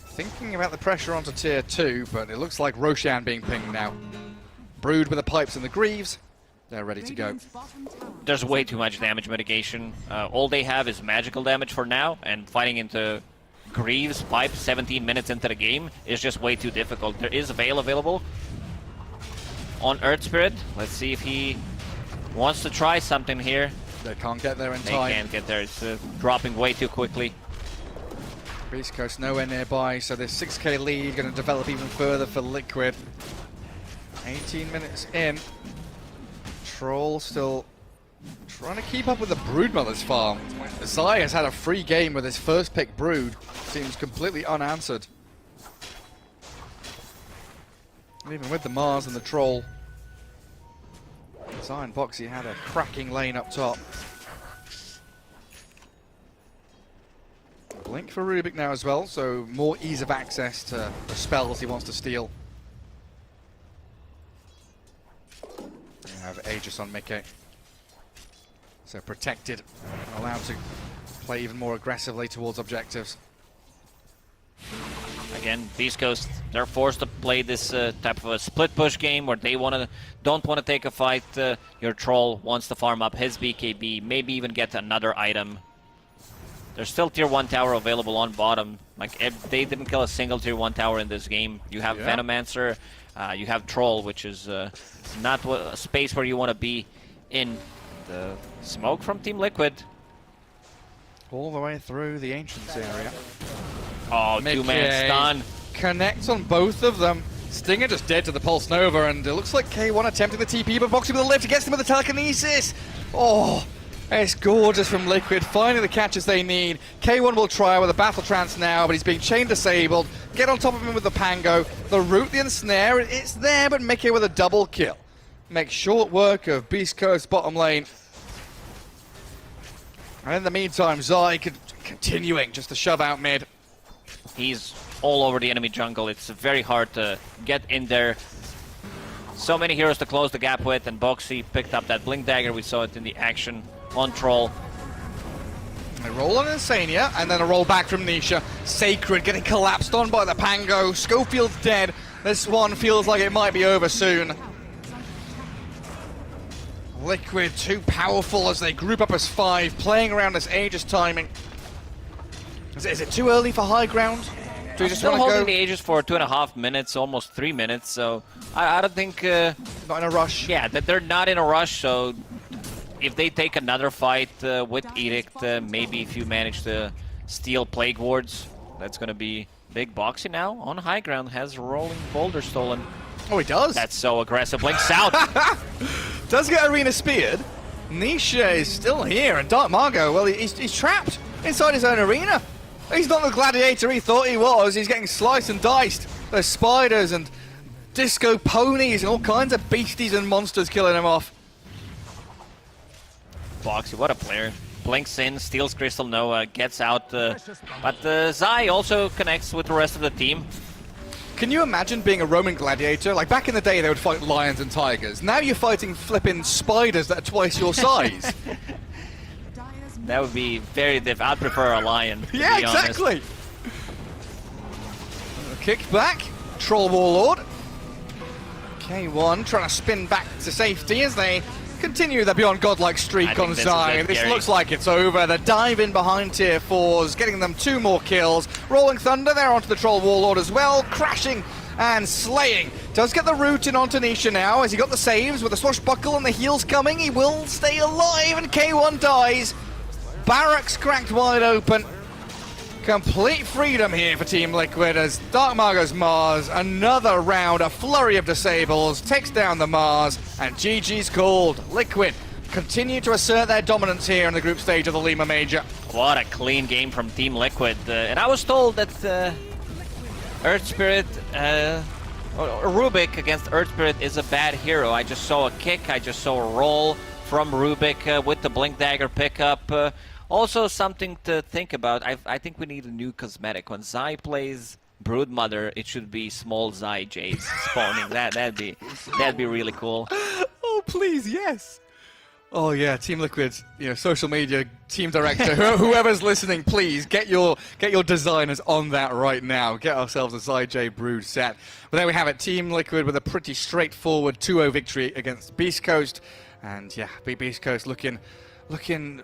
Thinking about the pressure onto tier 2, but it looks like Roshan being pinged now. Brood with the pipes and the greaves. They're ready to go.
There's way too much damage mitigation. All they have is magical damage for now, and fighting into Greaves pipe 17 minutes into the game is just way too difficult. There is Veil available on Earth Spirit. Let's see if he wants to try something here.
They can't get there in
They
time.
can't get there. It's dropping way too quickly.
BEASTCOAST nowhere nearby, so this 6k lead going to develop even further for Liquid. 18 minutes in. Troll still trying to keep up with the Broodmother's farm. Zai has had a free game with his first pick Brood. Seems completely unanswered. Even with the Mars and the Troll. Zai and Boxy had a cracking lane up top. Blink for Rubik now as well, so more ease of access to the spells he wants to steal. We have Aegis on Mickey. So protected, allowed to play even more aggressively towards objectives.
Again, BEASTCOAST, they're forced to play this type of a split push game where they don't want to take a fight. Your Troll wants to farm up his BKB, maybe even get another item. There's still tier 1 tower available on bottom. Like, if they didn't kill a single tier 1 tower in this game. You have Venomancer, you have Troll, which is not a space where you want to be in. The smoke from Team Liquid.
All the way through the Ancients area.
Oh, two-man stun.
Connects on both of them. Stinger just dead to the Pulse Nova, and it looks like K1 attempting the TP, but Boxy with a lift gets him with the telekinesis. Oh, it's gorgeous from Liquid, finding the catches they need. K1 will try with a Battle Trance now, but he's being chain disabled. Get on top of him with the Pango. The root, the ensnare, it's there, but Mickey with a double kill. Makes short work of BEASTCOAST bottom lane. And in the meantime, Zai continuing just to shove out mid.
He's all over the enemy jungle. It's very hard to get in there. So many heroes to close the gap with, and Boxy picked up that Blink Dagger. We saw it in the action on Troll.
They roll on Insania, and then a roll back from Nisha. Sacred getting collapsed on by the Pango. Schofield's dead. This one feels like it might be over soon. Liquid too powerful as they group up as 5, playing around this Aegis timing. Is it too early for high ground? Do you just
Still
want to
holding
go?
the Aegis for 2.5 minutes, almost 3 minutes, so I don't think...
Not in a rush.
Yeah, that they're not in a rush, so if they take another fight with Edict, maybe if you manage to steal Plague Wards, that's going to be big. Boxy now on high ground, has Rolling Boulder stolen.
Oh, he does?
That's so aggressive. Blink south.
Does get Arena speared. Nisha is still here, and Dark Margo, well, he's trapped inside his own arena. He's not the gladiator he thought he was. He's getting sliced and diced. There's spiders and disco ponies and all kinds of beasties and monsters killing him off.
Boxy, what a player. Blinks in, steals Crystal Nova, gets out. But Zai also connects with the rest of the team.
Can you imagine being a Roman gladiator? Like, back in the day, they would fight lions and tigers. Now you're fighting flipping spiders that are twice your size.
That would be very difficult. I'd prefer a lion.
Yeah, exactly. Kick back. Troll Warlord. K1 trying to spin back to safety as they continue their beyond godlike streak on Zai. This looks like it's over. The dive in behind tier 4s, getting them 2 more kills. Rolling Thunder there onto the Troll Warlord as well, crashing and slaying. Does get the root in onto Nisha now. Has he got the saves with the swashbuckle and the heals coming? He will stay alive, and K1 dies. Barracks cracked wide open. Complete freedom here for Team Liquid as Dark Mar goes Mars. Another round, a flurry of disables, takes down the Mars, and GG's called. Liquid continue to assert their dominance here in the group stage of the Lima Major.
What a clean game from Team Liquid. And I was told that Earth Spirit, or Rubik against Earth Spirit is a bad hero. I just saw a kick, I just saw a roll from Rubik with the Blink Dagger pickup. Also something to think about, I think we need a new cosmetic. When Zai plays Broodmother, it should be small Zai Jays spawning. That'd be really cool.
Oh please, yes. Oh yeah, Team Liquid, social media team director, whoever's listening, please get your designers on that right now. Get ourselves a Zai J Brood set. But there we have it, Team Liquid with a pretty straightforward 2-0 victory against BEASTCOAST, and yeah, BEASTCOAST looking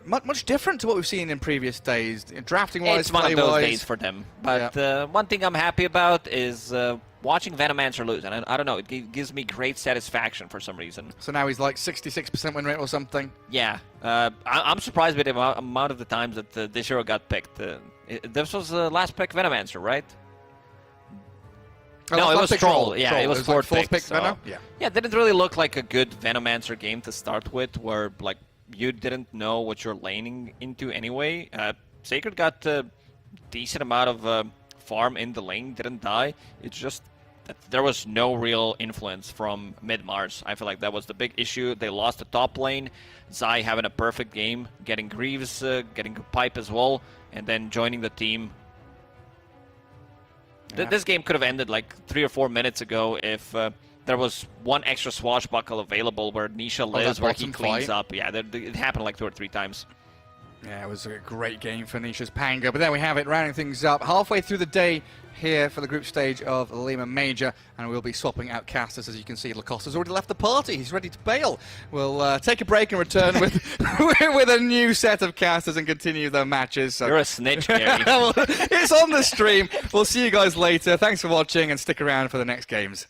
much different to what we've seen in previous days, drafting wise,
it's one of those days for them. But one thing I'm happy about is watching Venomancer lose, and I don't know, it gives me great satisfaction for some reason.
So now he's like 66% win rate or something?
Yeah, I'm surprised with the amount of the times that this hero got picked. This was the last pick Venomancer, right? No, it was Troll. Yeah, it was fourth pick.
So,
yeah, it didn't really look like a good Venomancer game to start with, where like you didn't know what you're laning into anyway. Sacred got a decent amount of farm in the lane, didn't die. It's just that there was no real influence from mid-Mars. I feel like that was the big issue. They lost the top lane. Zai having a perfect game, getting Greaves, getting Pipe as well, and then joining the team. This game could have ended like 3 or 4 minutes ago if there was one extra swashbuckle available where Nisha lives, where he cleans up. Yeah, it happened like 2 or 3 times.
Yeah, it was a great game for Nisha's Panga. But there we have it, rounding things up. Halfway through the day here for the group stage of the Lima Major, and we'll be swapping out casters. As you can see, Lacosta's already left the party. He's ready to bail. We'll take a break and return with with a new set of casters and continue the matches. So.
You're a snitch, Gary.
Well, it's on the stream. We'll see you guys later. Thanks for watching, and stick around for the next games.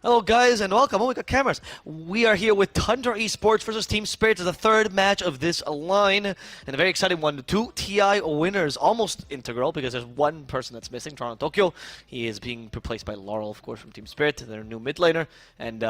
Hello guys and welcome. Oh, we got cameras. We are here with Tundra Esports versus Team Spirit as the third match of this line. And a very exciting one. The 2 TI winners, almost integral because there's one person that's missing, Toronto Tokyo. He is being replaced by Laurel, of course, from Team Spirit, their new mid laner. And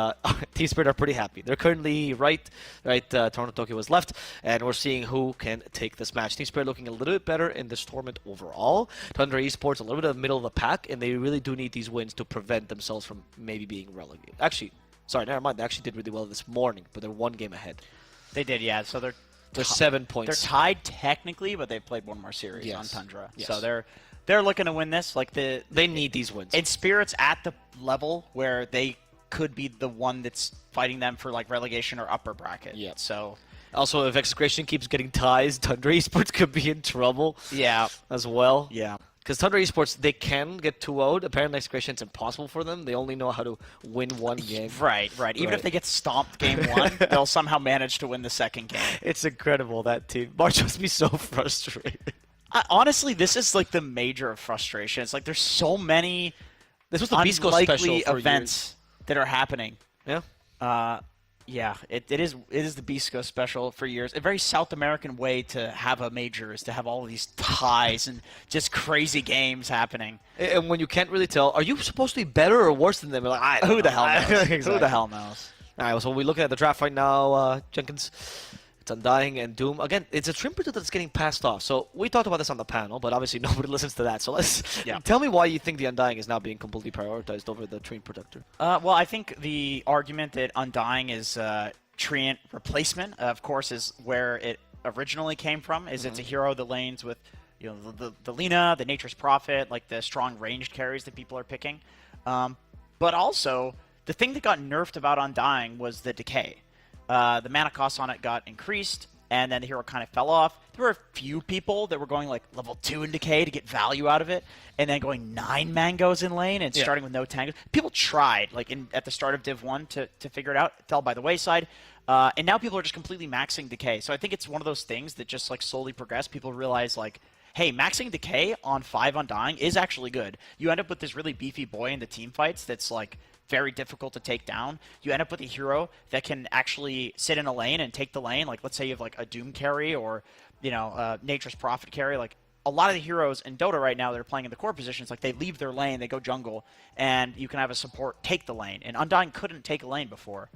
Team Spirit are pretty happy. They're currently right. Toronto Tokyo was left. And we're seeing who can take this match. Team Spirit looking a little bit better in this tournament overall. Tundra Esports a little bit of the middle of the pack, and they really do need these wins to prevent themselves from maybe being relegated. Actually, sorry, never mind. They actually did really well this morning, but they're one game ahead.
They did, yeah. So they're
7 points.
They're tied technically, but they've played one more series on Tundra.
Yes.
So they're looking to win this. Like
they need these wins.
And Spirit's at the level where they could be the one that's fighting them for like relegation or upper bracket.
Yeah.
So
also, if Execration keeps getting ties, Tundra Esports could be in trouble.
Yeah.
As well.
Yeah.
Because Tundra Esports, they can get 2-0'd. Apparently, Execration, it's impossible for them. They only know how to win one game.
Right. Even if they get stomped game 1, they'll somehow manage to win the second game.
It's incredible, that team. March must be so frustrated.
Honestly, this is like the major of frustration. It's like there's so many
this was the BEASTCOAST special for
events that are happening.
Yeah.
Yeah, it is the BEASTCOAST special for years. A very South American way to have a major is to have all of these ties and just crazy games happening.
And when you can't really tell, are you supposed to be better or worse than them? You're like,
Who the hell knows?
Exactly.
Who the hell knows?
All right, so we're looking at the draft right now, Jenkins. It's Undying and Doom. Again, it's a Trimper that's getting passed off. So we talked about this on the panel, but obviously nobody listens to that. So tell me why you think the Undying is now being completely prioritized over the Treant Protector.
Well, I think the argument that Undying is Treant replacement, of course, is where it originally came from. Is it's a hero that lanes with, the Lina, the Nature's Prophet, like the strong ranged carries that people are picking. But also, the thing that got nerfed about Undying was the decay. The mana cost on it got increased, and then the hero kind of fell off. There were a few people that were going like level 2 in decay to get value out of it, and then going 9 mangoes in lane and starting with no tangos. People tried like at the start of Div 1 to figure it out. It fell by the wayside, and now people are just completely maxing decay. So I think it's one of those things that just like slowly progress. People realize like, hey, maxing decay on 5 Undying is actually good. You end up with this really beefy boy in the team fights that's like very difficult to take down. You end up with a hero that can actually sit in a lane and take the lane. Like, let's say you have like a Doom carry or, Nature's Prophet carry. Like, a lot of the heroes in Dota right now that are playing in the core positions, like they leave their lane, they go jungle, and you can have a support take the lane. And Undying couldn't take a lane before.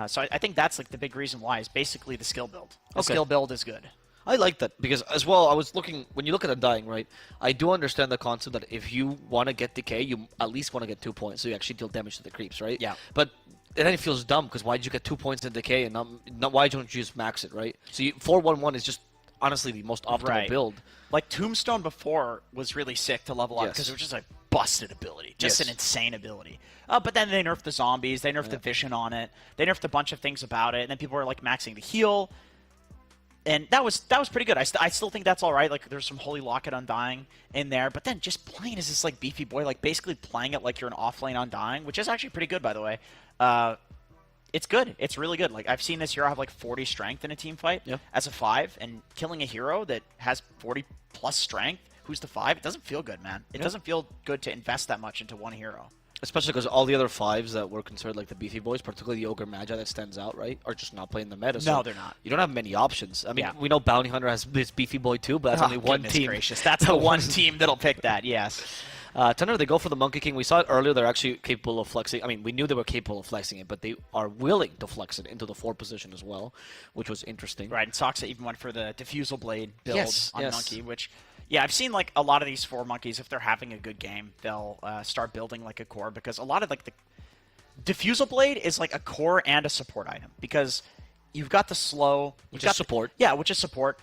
So I think that's like the big reason why is basically the skill build. The skill build is good.
I like that because as well, I was looking, when you look at Undying, right, I do understand the concept that if you want to get decay, you at least want to get 2 points, so you actually deal damage to the creeps, right?
Yeah.
But then it feels dumb because why did you get 2 points in decay and not why don't you just max it, right? So 4-1-1 is just honestly the most optimal build.
Like Tombstone before was really sick to level up because it was just a busted ability, just an insane ability. But then they nerfed the zombies, they nerfed the vision on it, they nerfed a bunch of things about it, and then people were like maxing the heal. And that was pretty good. I still think that's all right. Like, there's some Holy Locket Undying in there. But then just playing as this, like, beefy boy, like, basically playing it like you're an off-lane Undying, which is actually pretty good, by the way. It's good. It's really good. Like, I've seen this hero have, like, 40 strength in a team fight as a 5. And killing a hero that has 40-plus strength, who's the 5, it doesn't feel good, man. It doesn't feel good to invest that much into one hero.
Especially because all the other 5s that were considered like the beefy boys, particularly the Ogre Magi that stands out, right, are just not playing the meta.
No, they're not.
You don't have many options. I mean, we know Bounty Hunter has this beefy boy too, but that's only one team.
Gracious. That's the one team that'll pick that, yes.
Tundra, they go for the Monkey King. We saw it earlier. They're actually capable of flexing. I mean, we knew they were capable of flexing it, but they are willing to flex it into the 4 position as well, which was interesting.
Right, and Soxa even went for the Diffusal Blade build on Monkey, which... Yeah, I've seen like a lot of these 4 monkeys, if they're having a good game, they'll start building like a core because a lot of like the Diffusal Blade is like a core and a support item because you've got the slow,
which is support.
Yeah, which is support.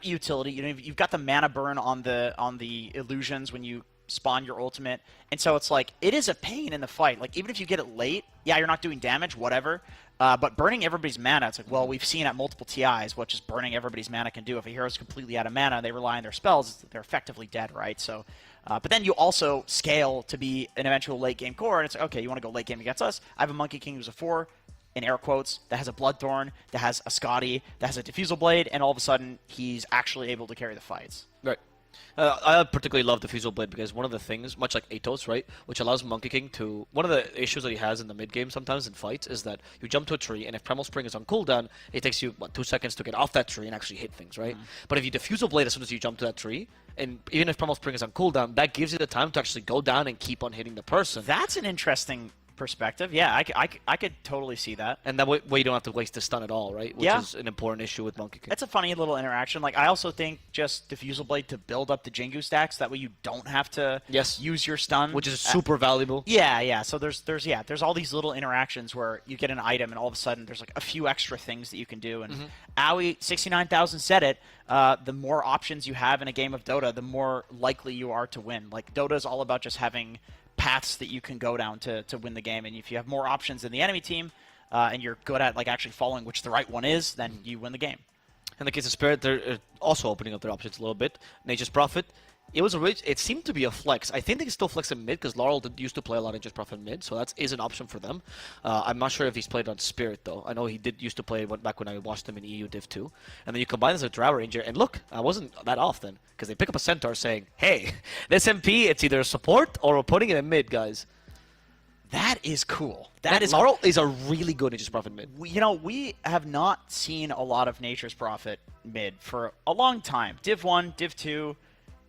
Utility. You've got the mana burn on the illusions when you spawn your ultimate, and so it's like it is a pain in the fight. Like even if you get it late, yeah, you're not doing damage, whatever. But burning everybody's mana, it's like, well, we've seen at multiple TIs what just burning everybody's mana can do. If a hero's completely out of mana, they rely on their spells, they're effectively dead, right? So, but then you also scale to be an eventual late-game core, and it's like, okay, you want to go late-game against us? I have a Monkey King who's a 4, in air quotes, that has a Bloodthorn, that has a Scotty, that has a Diffusal Blade, and all of a sudden, he's actually able to carry the fights.
Right. I particularly love the Fusel Blade because one of the things, much like Atos, right, which allows Monkey King to... One of the issues that he has in the mid-game sometimes in fights is that you jump to a tree, and if Primal Spring is on cooldown, it takes you, 2 seconds to get off that tree and actually hit things, right? But if you defuse a blade as soon as you jump to that tree, and even if Primal Spring is on cooldown, that gives you the time to actually go down and keep on hitting the person.
That's an interesting perspective. Yeah, I could totally see that.
And that way you don't have to waste the stun at all, right? Which is an important issue with Monkey King.
It's a funny little interaction. Like, I also think just Diffusal Blade to build up the Jingu stacks, that way you don't have to use your stun.
Which is super valuable.
Yeah. So there's all these little interactions where you get an item and all of a sudden there's like a few extra things that you can do. And Aoi 69,000 said it, the more options you have in a game of Dota, the more likely you are to win. Like, Dota is all about just having paths that you can go down to win the game, and if you have more options than the enemy team, and you're good at like actually following which the right one is, then you win the game.
In the case of Spirit, they're also opening up their options a little bit. Nature's Prophet, it seemed to be a flex. I think they can still flex in mid because Laurel used to play a lot of Nature's Prophet mid, so that is an option for them. I'm not sure if he's played on Spirit though. I know he used to play back when I watched him in EU Div 2. And then you combine this with Drow Ranger, and look, I wasn't that off then because they pick up a Centaur saying, hey, this MP, it's either a support or we're putting it in mid, guys.
That is cool.
Laurel is a really good Nature's Prophet mid.
We have not seen a lot of Nature's Prophet mid for a long time. Div 1, Div 2,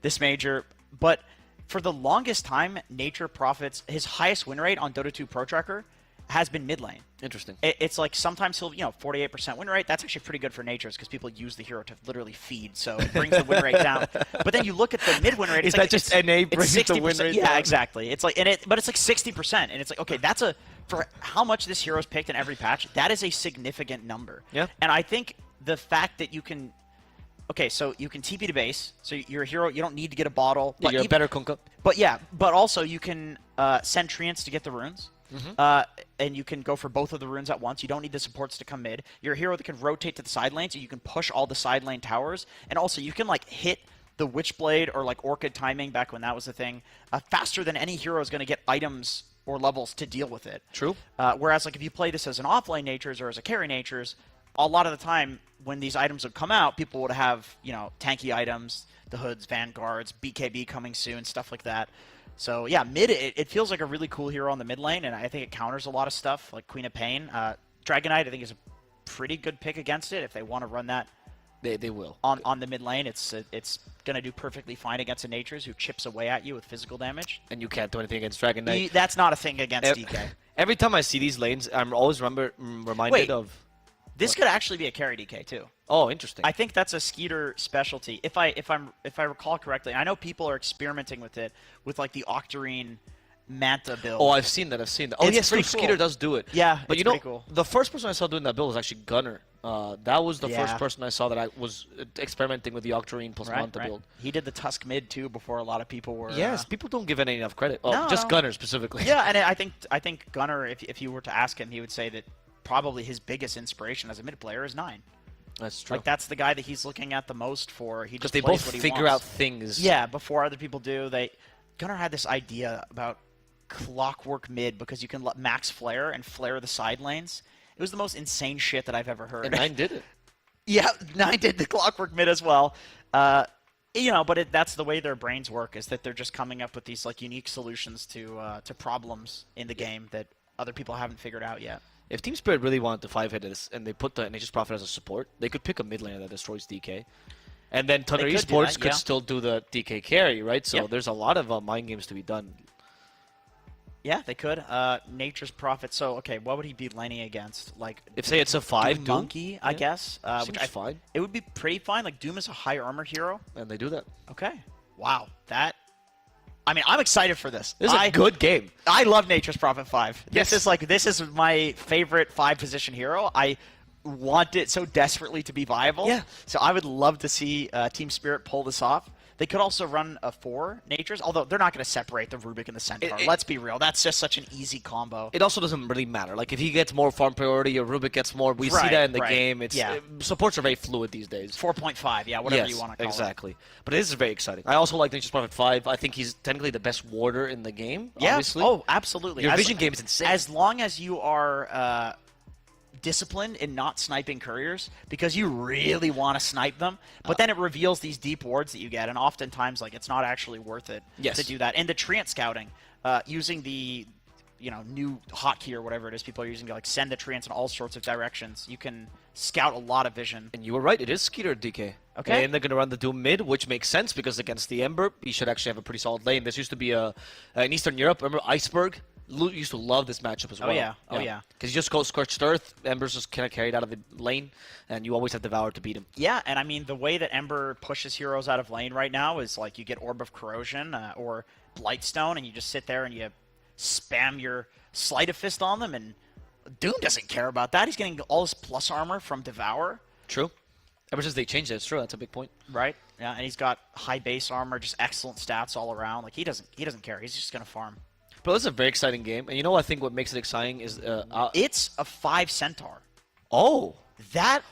this major, but for the longest time, Nature Prophet's his highest win rate on Dota 2 Pro Tracker has been mid lane.
Interesting.
It's like sometimes he'll 48% win rate. That's actually pretty good for Nature's because people use the hero to literally feed, so it brings the win rate down. But then you look at the mid win rate.
Is that just NA brings the win rate down?
Yeah, exactly. It's like but it's like 60%, and it's like, okay, that's for how much this hero is picked in every patch. That is a significant number.
Yeah.
And I think the fact that you can. Okay, so you can TP to base, so you're a hero, you don't need to get a bottle.
Yeah, you're a better Kunkka.
But also you can send Treants to get the runes, and you can go for both of the runes at once. You don't need the supports to come mid. You're a hero that can rotate to the side lane, so you can push all the side lane towers, and also you can like hit the Witchblade or like Orchid timing back when that was a thing, faster than any hero is going to get items or levels to deal with it.
True.
Whereas like if you play this as an offlane Natures or as a carry Natures, a lot of the time when these items would come out, people would have, tanky items, the hoods, vanguards, BKB coming soon, stuff like that. So yeah, mid, it feels like a really cool hero on the mid lane, and I think it counters a lot of stuff, like Queen of Pain. Dragonite, I think, is a pretty good pick against it if they want to run that.
They will.
On the mid lane, it's going to do perfectly fine against a Natures who chips away at you with physical damage.
And you can't do anything against Dragonite.
That's not a thing against DK.
Every time I see these lanes, I'm always reminded of...
This could actually be a carry DK too.
Oh, interesting.
I think that's a Skeeter specialty. If I recall correctly, I know people are experimenting with it with like the Octarine Manta build.
Oh, I've seen that. Oh, yes, Skeeter does do it.
Yeah,
but
it's pretty cool.
The first person I saw doing that build was actually Gunner. That was the first person I saw that I was experimenting with the Octarine plus Manta build.
He did the Tusk mid too before a lot of people were.
Yes, people don't give it enough credit. Oh,
No,
just
no.
Gunner specifically.
Yeah, and I think Gunner, if you were to ask him, he would say that probably his biggest inspiration as a mid player is 9.
That's true.
Like that's the guy that he's looking at the most for. He
because
just
they
plays
both
what he
figure
wants.
out things.
Yeah, before other people do. Gunner had this idea about clockwork mid because you can let max flare and flare the side lanes. It was the most insane shit that I've ever heard.
And 9 did it.
Yeah, 9 did the clockwork mid as well. But that's the way their brains work, is that they're just coming up with these like unique solutions to problems in the game that other people haven't figured out yet.
If Team Spirit really wanted to 5-hit this and they put the Nature's Prophet as a support, they could pick a mid laner that destroys DK. And then TUNDRA ESPORTS could still do the DK carry, right? So there's a lot of mind games to be done.
Yeah, they could. Nature's Prophet. So, okay, what would he be laning against? Like,
if say it's a 5
Doom Monkey, I guess.
Seems fine.
It would be pretty fine. Like, Doom is a high armor hero.
And they do that.
Okay. Wow. I'm excited for this.
This is a good game.
I love Nature's Prophet 5.
Yes.
This is my favorite 5-position hero. I want it so desperately to be viable.
Yeah.
So I would love to see Team Spirit pull this off. They could also run a 4 Natures, although they're not going to separate the Rubik and the Centaur. Let's be real. That's just such an easy combo.
It also doesn't really matter. Like, if he gets more farm priority or Rubik gets more, we see that in the game. Supports are very fluid these days.
4.5, yeah, whatever you want to call it.
Exactly. But it is very exciting. I also like Nature's Prophet 5. I think he's technically the best warder in the game, obviously.
Oh, absolutely.
Your vision game is insane.
As long as you are disciplined in not sniping couriers because you really want to snipe them, but then it reveals these deep wards that you get, and oftentimes like it's not actually worth it to do that. And the treant scouting, using the new hotkey or whatever it is people are using to like send the treants in all sorts of directions, you can scout a lot of vision.
And you were right, it is Skeeter DK.
Okay.
And they're going to run the Doom mid, which makes sense because against the Ember, you should actually have a pretty solid lane. This used to be in Eastern Europe. Remember Iceberg? Used to love this matchup as well.
Oh yeah.
Because you just go Scorched Earth, Ember's just kind of carried out of the lane, and you always have Devour to beat him.
Yeah, and I mean, the way that Ember pushes heroes out of lane right now is like you get Orb of Corrosion or Blightstone, and you just sit there and you spam your Sleight of Fist on them, and Doom doesn't care about that. He's getting all his plus armor from Devour.
True. Ever since they changed it, it's true. That's a big point.
Right. Yeah, and he's got high base armor, just excellent stats all around. Like he doesn't care. He's just gonna farm.
But this is a very exciting game, and I think what makes it exciting is
it's a 5 Centaur.
Oh,
that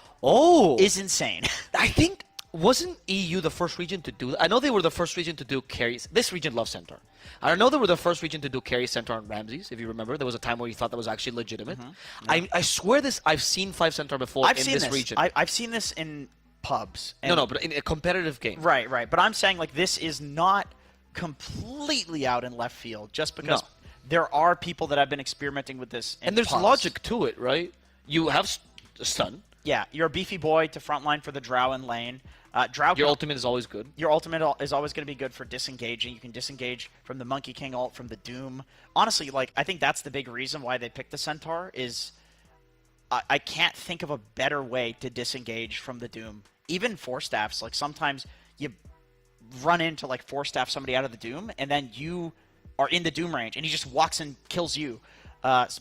is insane.
I think wasn't EU the first region to do that? I know they were the first region to do carries. This region loves Centaur. I know they were the first region to do carry Centaur and Ramses. If you remember, there was a time where you thought that was actually legitimate. I swear I've seen 5 Centaur before in this region.
I've seen this in pubs.
No, but in a competitive game.
Right. But I'm saying like this is not completely out in left field just because there are people that have been experimenting with this in
and there's
pubs.
logic to it, right? You have stun.
Yeah, you're a beefy boy to frontline for the Drow in lane.
Your ultimate is always good.
Your ultimate is always going to be good for disengaging. You can disengage from the Monkey King ult, from the Doom. Honestly, like I think that's the big reason why they picked the Centaur is I can't think of a better way to disengage from the Doom. Even Force Staffs, like sometimes you run into like Force Staff somebody out of the Doom, and then you are in the Doom range, and he just walks and kills you.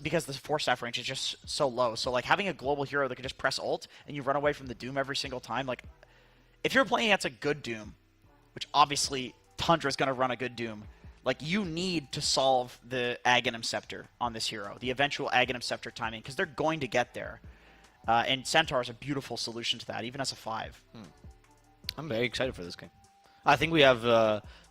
Because the Force Staff range is just so low. So like having a global hero that can just press ult and you run away from the Doom every single time, like if you're playing against a good Doom, which obviously Tundra is going to run a good Doom, like you need to solve the Aghanim Scepter on this hero, the eventual Aghanim Scepter timing, because they're going to get there. And Centaur is a beautiful solution to that, even as a 5.
I'm very excited for this game. I think we have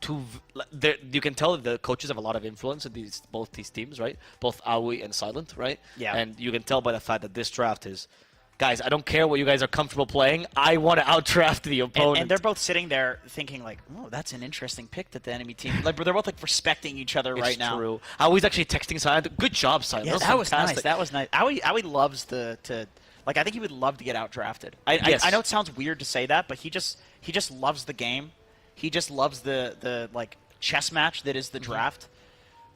you can tell the coaches have a lot of influence in both these teams, right? Both Aoi and Silent, right?
Yeah.
And you can tell by the fact that this draft is, guys, I don't care what you guys are comfortable playing. I want to outdraft the opponent.
And they're both sitting there thinking like, oh, that's an interesting pick that the enemy team. Like they're both like respecting each other right now.
It's true. Aoi's actually texting Silent. Good job, Silent.
Yeah, that was nice. That was nice. Aoi loves like I think he would love to get outdrafted. I know it sounds weird to say that, but he just loves the game. He just loves the like chess match that is the draft.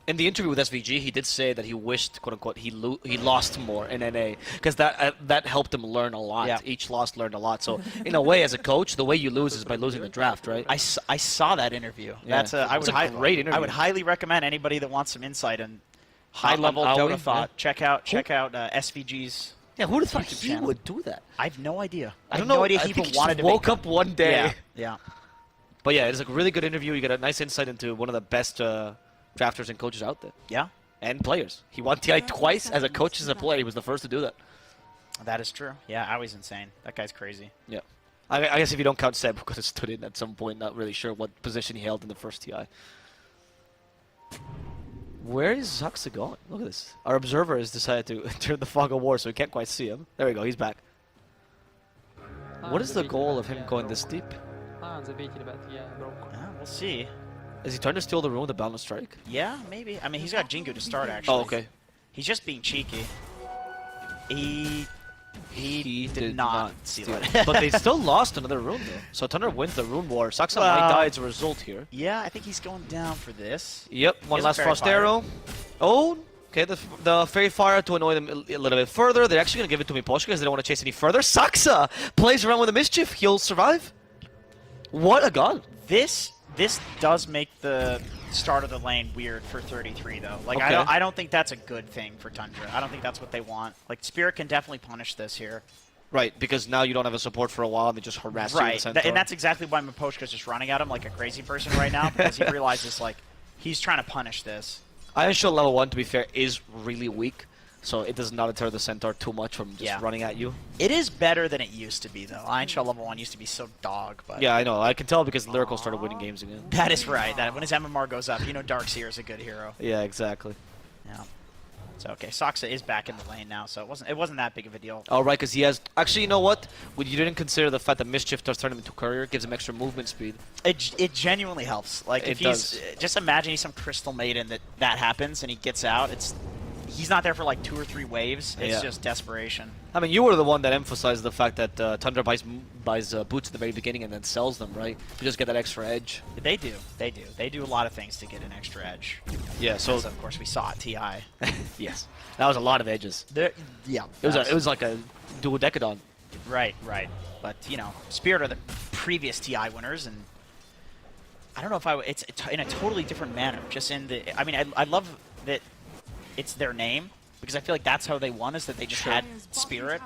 In the interview with SVG, he did say that he wished, quote unquote, he lost more in NA because that helped him learn a lot.
Yeah.
Each loss learned a lot. So in a way, as a coach, the way you lose is by losing the draft, right?
I saw that interview.
Yeah.
That's a
great interview.
I would highly recommend anybody that wants some insight and high level Dota thought. Check out SVG's.
Yeah, who would have thought
YouTube
he
channel.
would do that?
I have no idea.
I don't know.
No idea
I
he
think
even
he
wanted
just
to
woke up one day.
Yeah.
But yeah, it's a really good interview. You get a nice insight into one of the best drafters and coaches out there.
Yeah.
And players. He won TI twice as a coach, as a player. He was the first to do that.
That is true. Yeah, Awie's insane. That guy's crazy.
Yeah. I guess if you don't count Seb, who could have stood in at some point, not really sure what position he held in the first TI. Where is Zaksa going? Look at this. Our observer has decided to enter the fog of war, so we can't quite see him. There we go. He's back. What is the goal of him going this deep?
We'll see.
Is he trying to steal the room with the Boundless Strike?
Yeah, maybe. I mean, he's got Jingu to start, actually.
Oh, okay.
He's just being cheeky. He did not steal it.
But they still lost another rune, though. So Tundra wins the rune war. Saksa might die as a result here.
Yeah, I think he's going down for this.
Yep, one last Frost Arrow. Oh, okay, the Fairy Fire to annoy them a little bit further. They're actually going to give it to Miposhka because they don't want to chase any further. Saksa plays around with the Mischief. He'll survive. What a god.
This does make the start of the lane weird for 33, though. Like,
Okay.
I don't think that's a good thing for Tundra. I don't think that's what they want. Like, Spirit can definitely punish this here.
Right, because now you don't have a support for a while and they just harass you in the center.
And that's exactly why Miposhka's just running at him like a crazy person right now, because he realizes, like, he's trying to punish this.
Iron Shield level 1, to be fair, is really weak. So it does not deter the Centaur too much from just running at you.
It is better than it used to be, though. Iron Shell level 1 used to be so dog, but...
Yeah, I know. I can tell because Lyrical started winning games again.
That is right. That when his MMR goes up, you know Darkseer is a good hero.
Yeah, exactly.
Yeah. So okay, Saksa is back in the lane now, so it wasn't that big of a deal.
Oh, right, because he has... Actually, you know what? When you didn't consider the fact that Mischief does turn him into Courier, gives him extra movement speed.
It genuinely helps. Like, if he's... Just imagine he's some Crystal Maiden that happens and he gets out. He's not there for like 2 or 3 waves. It's just desperation.
I mean, you were the one that emphasized the fact that Tundra buys boots at the very beginning and then sells them, right? To just get that extra edge.
They do. They do. They do a lot of things to get an extra edge.
Yeah, so...
As, of course, we saw at TI.
Yes. That was a lot of edges.
Yeah.
It was like a duodecadon.
Right, right. But, you know, Spirit are the previous TI winners, and I don't know if it's in a totally different manner. Just in the... I mean, I love that it's their name, because I feel like that's how they won, is that they just had Spirit,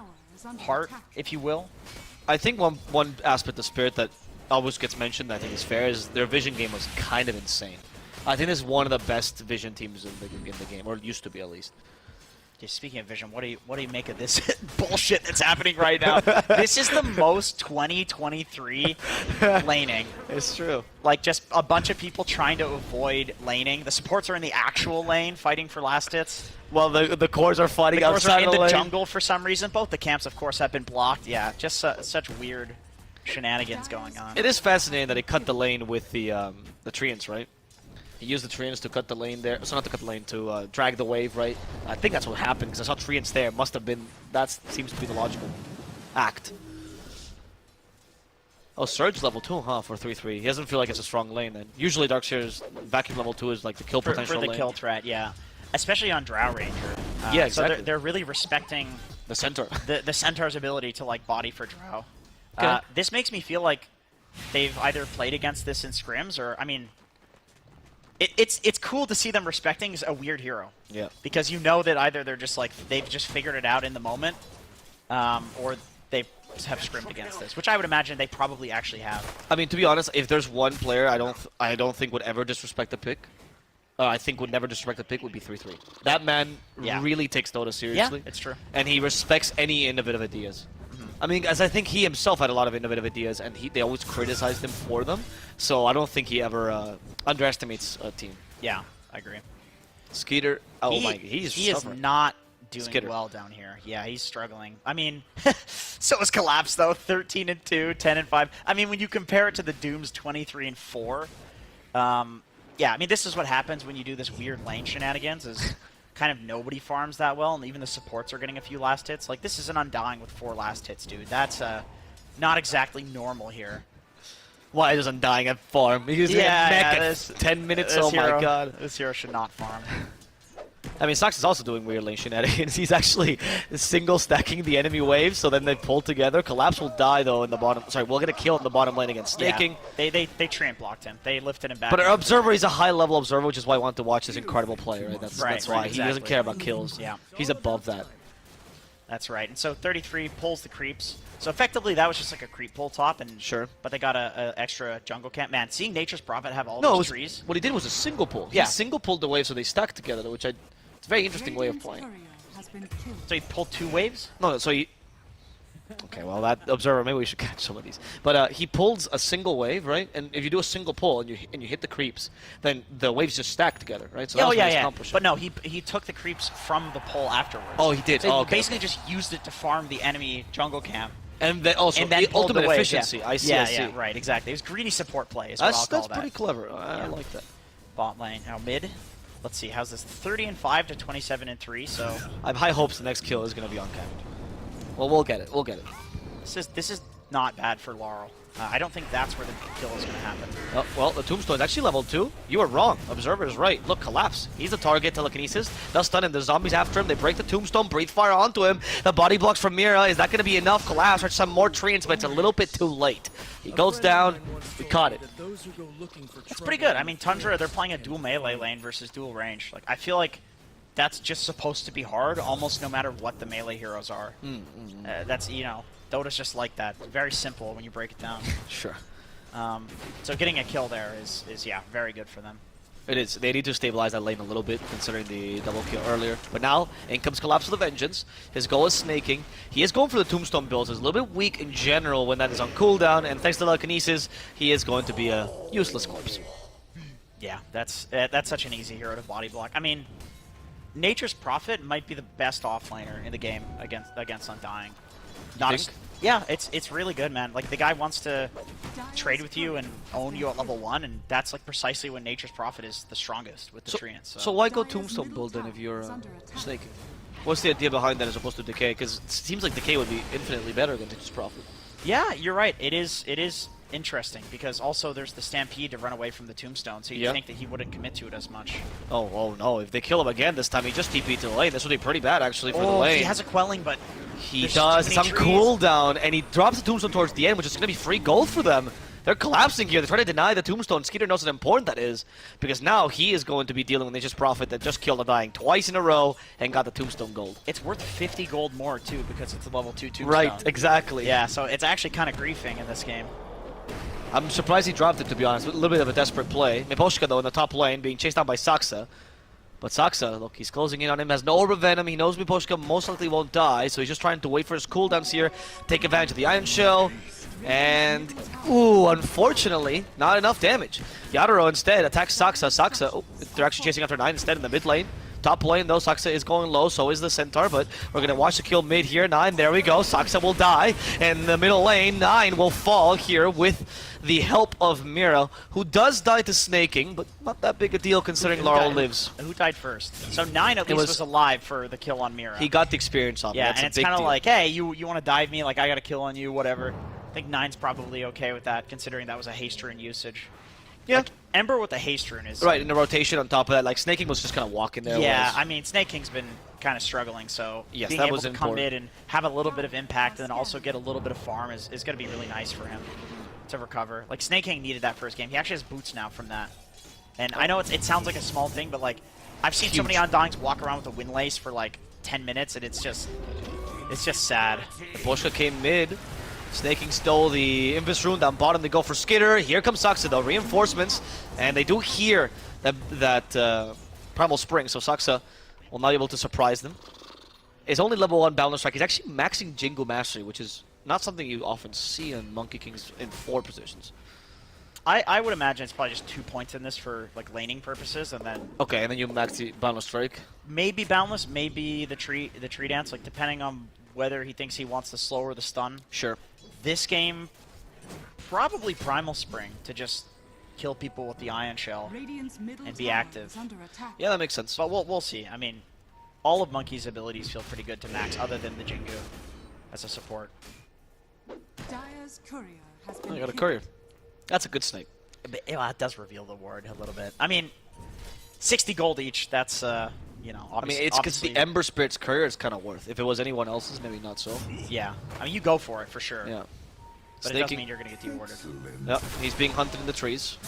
heart, if you will.
I think one aspect of Spirit that always gets mentioned, I think is fair, is their vision game was kind of insane. I think this is one of the best vision teams in the game, or it used to be at least.
Just speaking of vision, what do you make of this bullshit that's happening right now? This is the most 2023 laning.
It's true.
Like, just a bunch of people trying to avoid laning. The supports are in the actual lane fighting for last hits.
Well, the cores are fighting outside
in
the
the
lane.
jungle for some reason. Both the camps, of course, have been blocked. Yeah, just such weird shenanigans going on.
It is fascinating that he cut the lane with the Treants, right? He used the Treants to cut the lane there. So not to cut the lane, to drag the wave, right? I think that's what happened, because I saw Treants there. Must have been... That seems to be the logical act. Oh, Surge level 2, huh, for 3-3. He doesn't feel like it's a strong lane, then. Usually Darkseer's Vacuum level 2 is like the kill potential
for the
lane.
kill threat, yeah. Especially on Drow Ranger.
Yeah, exactly.
So they're really respecting...
The Centaur.
the Centaur's ability to, like, body for Drow.
Okay.
This makes me feel like they've either played against this in scrims, or, I mean... It's cool to see them respecting a weird hero.
Yeah.
Because you know that either they're just like, they've just figured it out in the moment, or they have scrimmed against this, which I would imagine they probably actually have.
I mean, to be honest, if there's one player I don't think would ever disrespect the pick, I think would never disrespect the pick, would be 3-3. That man really takes Dota seriously.
Yeah, it's true.
And he respects any innovative ideas. I mean, as I think he himself had a lot of innovative ideas, and they always criticized him for them. So I don't think he ever underestimates a team.
Yeah, I agree.
Skeeter,
he is not doing well down here. Yeah, he's struggling. I mean, so is Collapse though, 13-2, 10-5. I mean, when you compare it to the Doom's 23-4, yeah, I mean, this is what happens when you do this weird lane shenanigans. Is kind of nobody farms that well, and even the supports are getting a few last hits. Like, this is an Undying with 4 last hits, dude. That's not exactly normal here.
Why does Undying have farm? He's
yeah,
10 minutes, oh my god.
This hero should not farm.
I mean, Sox is also doing weird lane shenanigans. He's actually single stacking the enemy waves, so then they pull together. Collapse will die, though, in the bottom. Sorry, we'll get a kill in the bottom lane against Snaking.
Yeah, they tramp blocked him. They lifted him back.
But our Observer, he's a high-level Observer, which is why I want to watch this incredible play, right? That's why.
Exactly.
He doesn't care about kills.
Yeah.
He's above that.
That's right. And so 33 pulls the creeps. So effectively, that was just like a creep pull top. And
sure.
But they got a extra jungle camp. Man, seeing Nature's Prophet have all those trees.
What he did was a single pull.
Yeah.
He single pulled the wave, so they stacked together, which it's a very interesting way of playing.
So he pulled 2 waves?
No, so he... Okay, well, that Observer, maybe we should catch some of these. But he pulls a single wave, right? And if you do a single pull and you hit the creeps, then the waves just stack together, right? So
Oh, yeah. But no, he took the creeps from the pull afterwards.
Oh, he did.
So he basically just used it to farm the enemy jungle camp.
And then also the ultimate efficiency.
Yeah.
I see.
Yeah, right, exactly. It was greedy support play is what I'll call that.
That's pretty clever. I like that.
Bot lane. Now mid. Let's see, how's this? 30-5 to 27-3, so...
I have high hopes the next kill is going to be on camped. Well, we'll get it. We'll get it.
This is not bad for Laurel. I don't think that's where the kill is going to happen.
Oh, well, the Tombstone is actually level 2. You were wrong. Observer is right. Look, Collapse. He's the target. Telekinesis. They'll stun him. The zombies after him. They break the Tombstone. Breathe fire onto him. The body blocks from Mira. Is that going to be enough? Collapse. Or some more treants, but it's a little bit too late. He goes down. We caught it.
It's pretty good. I mean, Tundra, they're playing a dual melee lane versus dual range. Like, I feel like that's just supposed to be hard, almost no matter what the melee heroes are. That's, you know, Dota's just like that. Very simple when you break it down.
Sure.
So getting a kill there is yeah, very good for them.
It is. They need to stabilize that lane a little bit, considering the double kill earlier. But now, in comes Collapse with a Vengeance. His goal is snaking. He is going for the Tombstone builds. He's a little bit weak in general when that is on cooldown, and thanks to Telekinesis, he is going to be a useless corpse.
Yeah, that's such an easy hero to body block. I mean, Nature's Prophet might be the best offlaner in the game against Undying.
Think?
Yeah, it's really good, man. Like, the guy wants to trade with you and own you at level 1, and that's like precisely when Nature's Prophet is the strongest with the treants.
So why go Tombstone build then if you're Snake? What's the idea behind that as opposed to Decay? Because it seems like Decay would be infinitely better than Nature's Prophet.
Yeah, you're right. It is interesting because also there's the Stampede to run away from the Tombstone, so you think that he wouldn't commit to it as much.
Oh no! If they kill him again this time, he just TP'd to the lane. This would be pretty bad actually for the lane.
He has a quelling, but
he does. It's on cooldown, and he drops the Tombstone towards the end, which is going to be free gold for them. They're collapsing here. They're trying to deny the Tombstone. Skeeter knows how important that is, because now he is going to be dealing with Nature's Prophet that just killed Undying twice in a row and got the Tombstone gold.
It's worth 50 gold more, too, because it's a level 2 Tombstone.
Right, exactly.
Yeah, so it's actually kind of griefing in this game.
I'm surprised he dropped it, to be honest. A little bit of a desperate play. Miposhka, though, in the top lane, being chased down by Saksa. But Saksa, look, he's closing in on him, has no Orb of Venom. He knows Miposhka most likely won't die, so he's just trying to wait for his cooldowns here, take advantage of the Iron Shell. And, ooh, unfortunately, not enough damage. Yadaro instead attacks Saksa. Saksa, oh, they're actually chasing after 9 instead in the mid lane. Top lane, though, Saksa is going low, so is the Centaur, but we're going to watch the kill mid here. 9, there we go. Saksa will die. And in the middle lane, 9 will fall here with the help of Mira, who does die to snaking, but not that big a deal considering Laurel lives.
Who died first? So 9 at least was alive for the kill on Mira.
He got the experience on him.
Yeah, and it's kind of like, hey, you want to dive me? Like, I got a kill on you, whatever. I think 9's probably okay with that, considering that was a haste rune usage.
Yeah.
Like, Ember with the haste rune is...
Right, in the rotation on top of that, like, Snaking was just kind of walking there.
Yeah, I mean, Snaking's been kind of struggling, so
yes,
being able to come in and have a little bit of impact and then also get a little bit of farm is going to be really nice for him to recover. Like, Snaking needed that first game. He actually has boots now from that. And I know it sounds like a small thing, but, like, I've seen so many Undyings walk around with a wind lace for, like, 10 minutes, and it's just sad.
Boschka came mid. Snaking stole the Invis rune down bottom. They go for Skitter. Here comes Saksa, though. Reinforcements. And they do hear that Primal Spring, so Saksa will not be able to surprise them. It's only level 1 Balance Strike. He's actually maxing Jingu Mastery, which is not something you often see in Monkey Kings in 4 positions.
I would imagine it's probably just 2 points in this for like laning purposes, and then...
Okay, and then you max the Boundless Strike?
Maybe Boundless, maybe the tree dance, like depending on whether he thinks he wants the slow or the stun.
Sure.
This game, probably Primal Spring to just kill people with the Ion Shell and be active.
Yeah, that makes sense.
But we'll see. I mean, all of Monkey's abilities feel pretty good to max, other than the Jingu as a support.
Dire's courier has
Oh,
been
you got a courier. That's a good snake.
But, it does reveal the ward a little bit. I mean, 60 gold each, that's, you know,
I mean, it's because the Ember Spirit's courier is kind of worth. If it was anyone else's, maybe not so.
Yeah. I mean, you go for it, for sure.
Yeah.
But it doesn't mean you're going to get de-warded.
Yep, he's being hunted in the trees.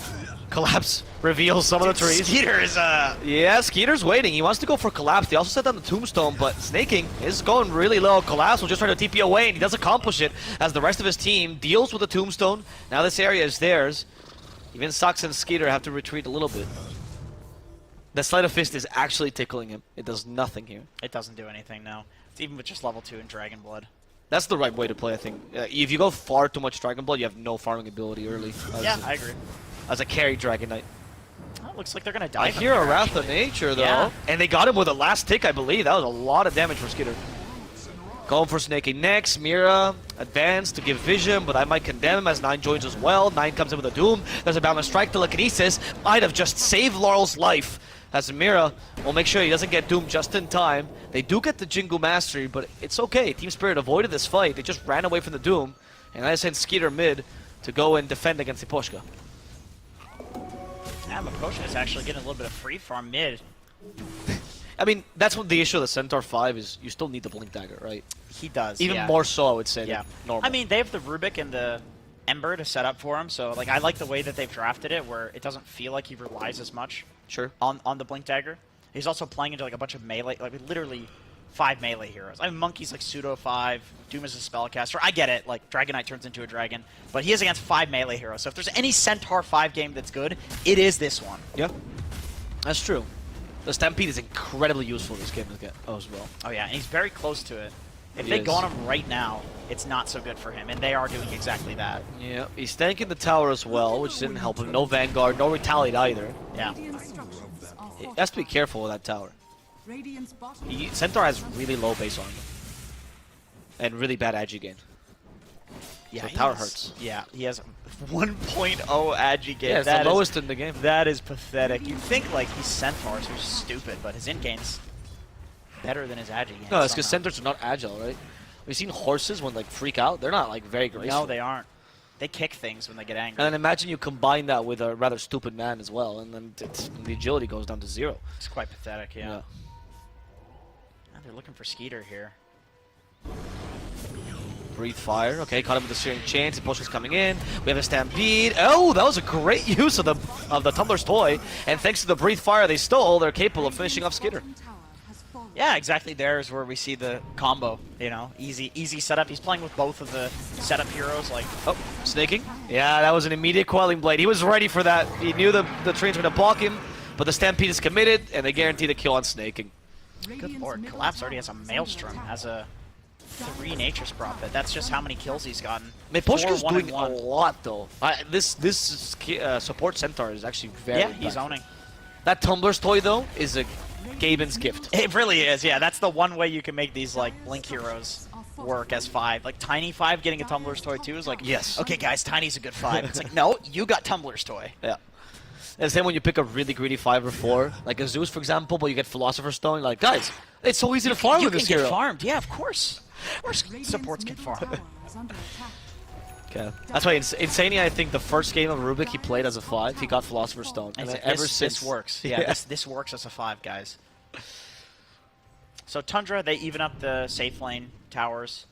Collapse reveals some of the trees.
Skeeter is,
Yeah, Skeeter's waiting. He wants to go for Collapse. They also set down the Tombstone, but Snaking is going really low. Collapse will just try to TP away, and he does accomplish it as the rest of his team deals with the Tombstone. Now this area is theirs. Even Sox and Skeeter have to retreat a little bit. The Sleight of Fist is actually tickling him. It does nothing here.
It doesn't do anything, no. It's even with just level 2 in Dragon Blood.
That's the right way to play, I think. If you go far too much Dragon Blood, you have no farming ability early.
Yeah, I agree.
As a carry Dragon Knight.
Well, looks like they're going to die.
I hear a Wrath of Nature, though.
Yeah.
And they got him with a last tick, I believe. That was a lot of damage for Skitter. Going for Snaking next. Mira advanced to give vision, but I might condemn him as 9 joins as well. 9 comes in with a Doom. There's a Balanced Strike. Telekinesis might have just saved Laurel's life, as Mira will make sure he doesn't get doomed just in time. They do get the Jingu Mastery, but it's okay. Team Spirit avoided this fight. They just ran away from the Doom. And I sent Skeeter mid to go and defend against Miposhka.
Yeah, Miposhka is actually getting a little bit of free farm mid.
I mean, that's what the issue of the Centaur 5 is. You still need the Blink Dagger, right?
He does,
Even more so, I would say,
yeah.
than normal.
I mean, they have the Rubik and the Ember to set up for him, so like I like the way that they've drafted it, where it doesn't feel like he relies as much on the Blink Dagger. He's also playing into like a bunch of melee, like literally 5 melee heroes. I mean, Monkey's like pseudo 5, Doom is a spellcaster. I get it, like Dragon Knight turns into a dragon, but he is against 5 melee heroes. So if there's any Centaur 5 game that's good, it is this one.
Yeah, that's true. The Stampede is incredibly useful in this game as well.
Oh yeah, and he's very close to it. If
He
they
is.
go on him right now, it's not so good for him, and they are doing exactly that.
Yeah, he's tanking the tower as well, which didn't help him. No Vanguard, no Retaliate either.
Yeah.
He has to be careful with that tower.
Radiant's bottom
Centaur has really low base armor. And really bad agi gain.
Yeah,
So
he
tower
has-
hurts.
Yeah, he has 1.0 agi gain.
Yeah, it's
That
the
is-
lowest in the game.
That is pathetic. You'd think like he's Centaur, so he's stupid, but his int gain's better than his agi gain.
No, it's because
somehow.
Centaurs are not agile, right? We've seen horses when like freak out. They're not like very graceful.
No, they aren't. They kick things when they get angry.
And then imagine you combine that with a rather stupid man as well, and then the agility goes down to 0.
It's quite pathetic, yeah.
Yeah.
Ah, they're looking for Skeeter here.
Breathe fire. Okay, caught him with the Searing Chance. The potion's coming in. We have a Stampede. Oh, that was a great use of the Tumbler's Toy. And thanks to the Breathe fire they stole, they're capable of finishing off Skitter.
tower has fallen.
Yeah, exactly. There's where we see the combo. You know, easy setup. He's playing with both of the setup heroes. Like,
Oh, snaking. Yeah, that was an immediate Quelling Blade. He was ready for that. He knew the trains were going to block him, but the Stampede is committed, and they guarantee the kill on snaking.
good lord, Collapse already has a Maelstrom, has a 3 Nature's Prophet. That's just how many kills he's gotten.
Meposhka's
4, 1,
doing
and
a
1.
lot, though. This support Centaur is actually very
Yeah, he's
impactful.
owning.
That Tumbler's Toy, though, is a Gaimin's gift.
It really is, yeah. That's the one way you can make these, like, Blink heroes work as 5. Like, Tiny 5 getting a Tumbler's Toy, too, is like,
Yes.
okay, guys, Tiny's a good 5. It's like, no, you got Tumbler's Toy.
Yeah. And same when you pick a really greedy 5 or 4, like a Zeus, for example, but you get Philosopher's Stone, you're like, guys, it's so easy to farm
You
with
can
this
get
hero.
farmed, yeah, of course. Of course
Radiant's
supports get
middle
farmed.
tower is under attack.
Okay. That's why Insania, I think the first game of Rubik he played as a 5, he got Philosopher's Stone. And
And
then
this,
ever since...
this works. Yeah, this works as a 5, guys. So Tundra, they even up the safe lane towers.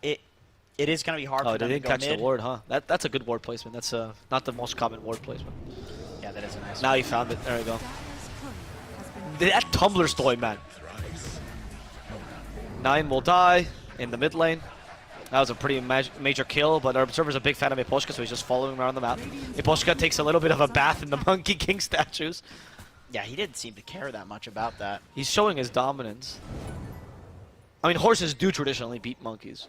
It is going to be hard
Oh,
for
they
them to
didn't
go
catch
mid.
the ward, huh? That's a good ward placement. That's not the most common ward placement.
Yeah, that is a nice
Now
one.
he found it. There we go.
Dire's courier has been
That Tumbler's Toy, man. 9 will die in the mid lane. That was a pretty major kill, but our observer's a big fan of Meposhka, so he's just following around the map. Meposhka takes a little bit of a bath in the Monkey King statues.
Yeah, he didn't seem to care that much about that.
He's showing his dominance. I mean, horses do traditionally beat monkeys.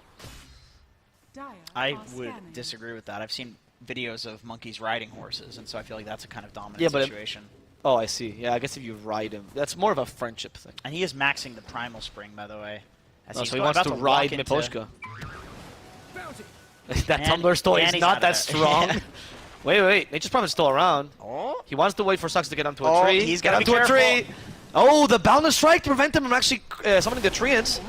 Dire
I
are
would
scanning.
disagree with that. I've seen videos of monkeys riding horses, and so I feel like that's a kind of dominant
Yeah, but
situation.
Oh, I see. Yeah, I guess if you ride him, that's more of a friendship thing.
And he is maxing the Primal Spring, by the way. As
Oh,
he's
so he
going-
wants
about
to
walk
ride
into-
Meposhka. That
And-
Tumbler's Toy
and
is
he's
not
out
that
of there.
strong. Wait. Nature's Prophet's still around.
Oh,
He wants to wait for Sucks to get onto a
Oh,
tree.
he's
get
gotta be
onto a tree.
careful.
Oh, the Boundless Strike to prevent him from actually summoning the Treants.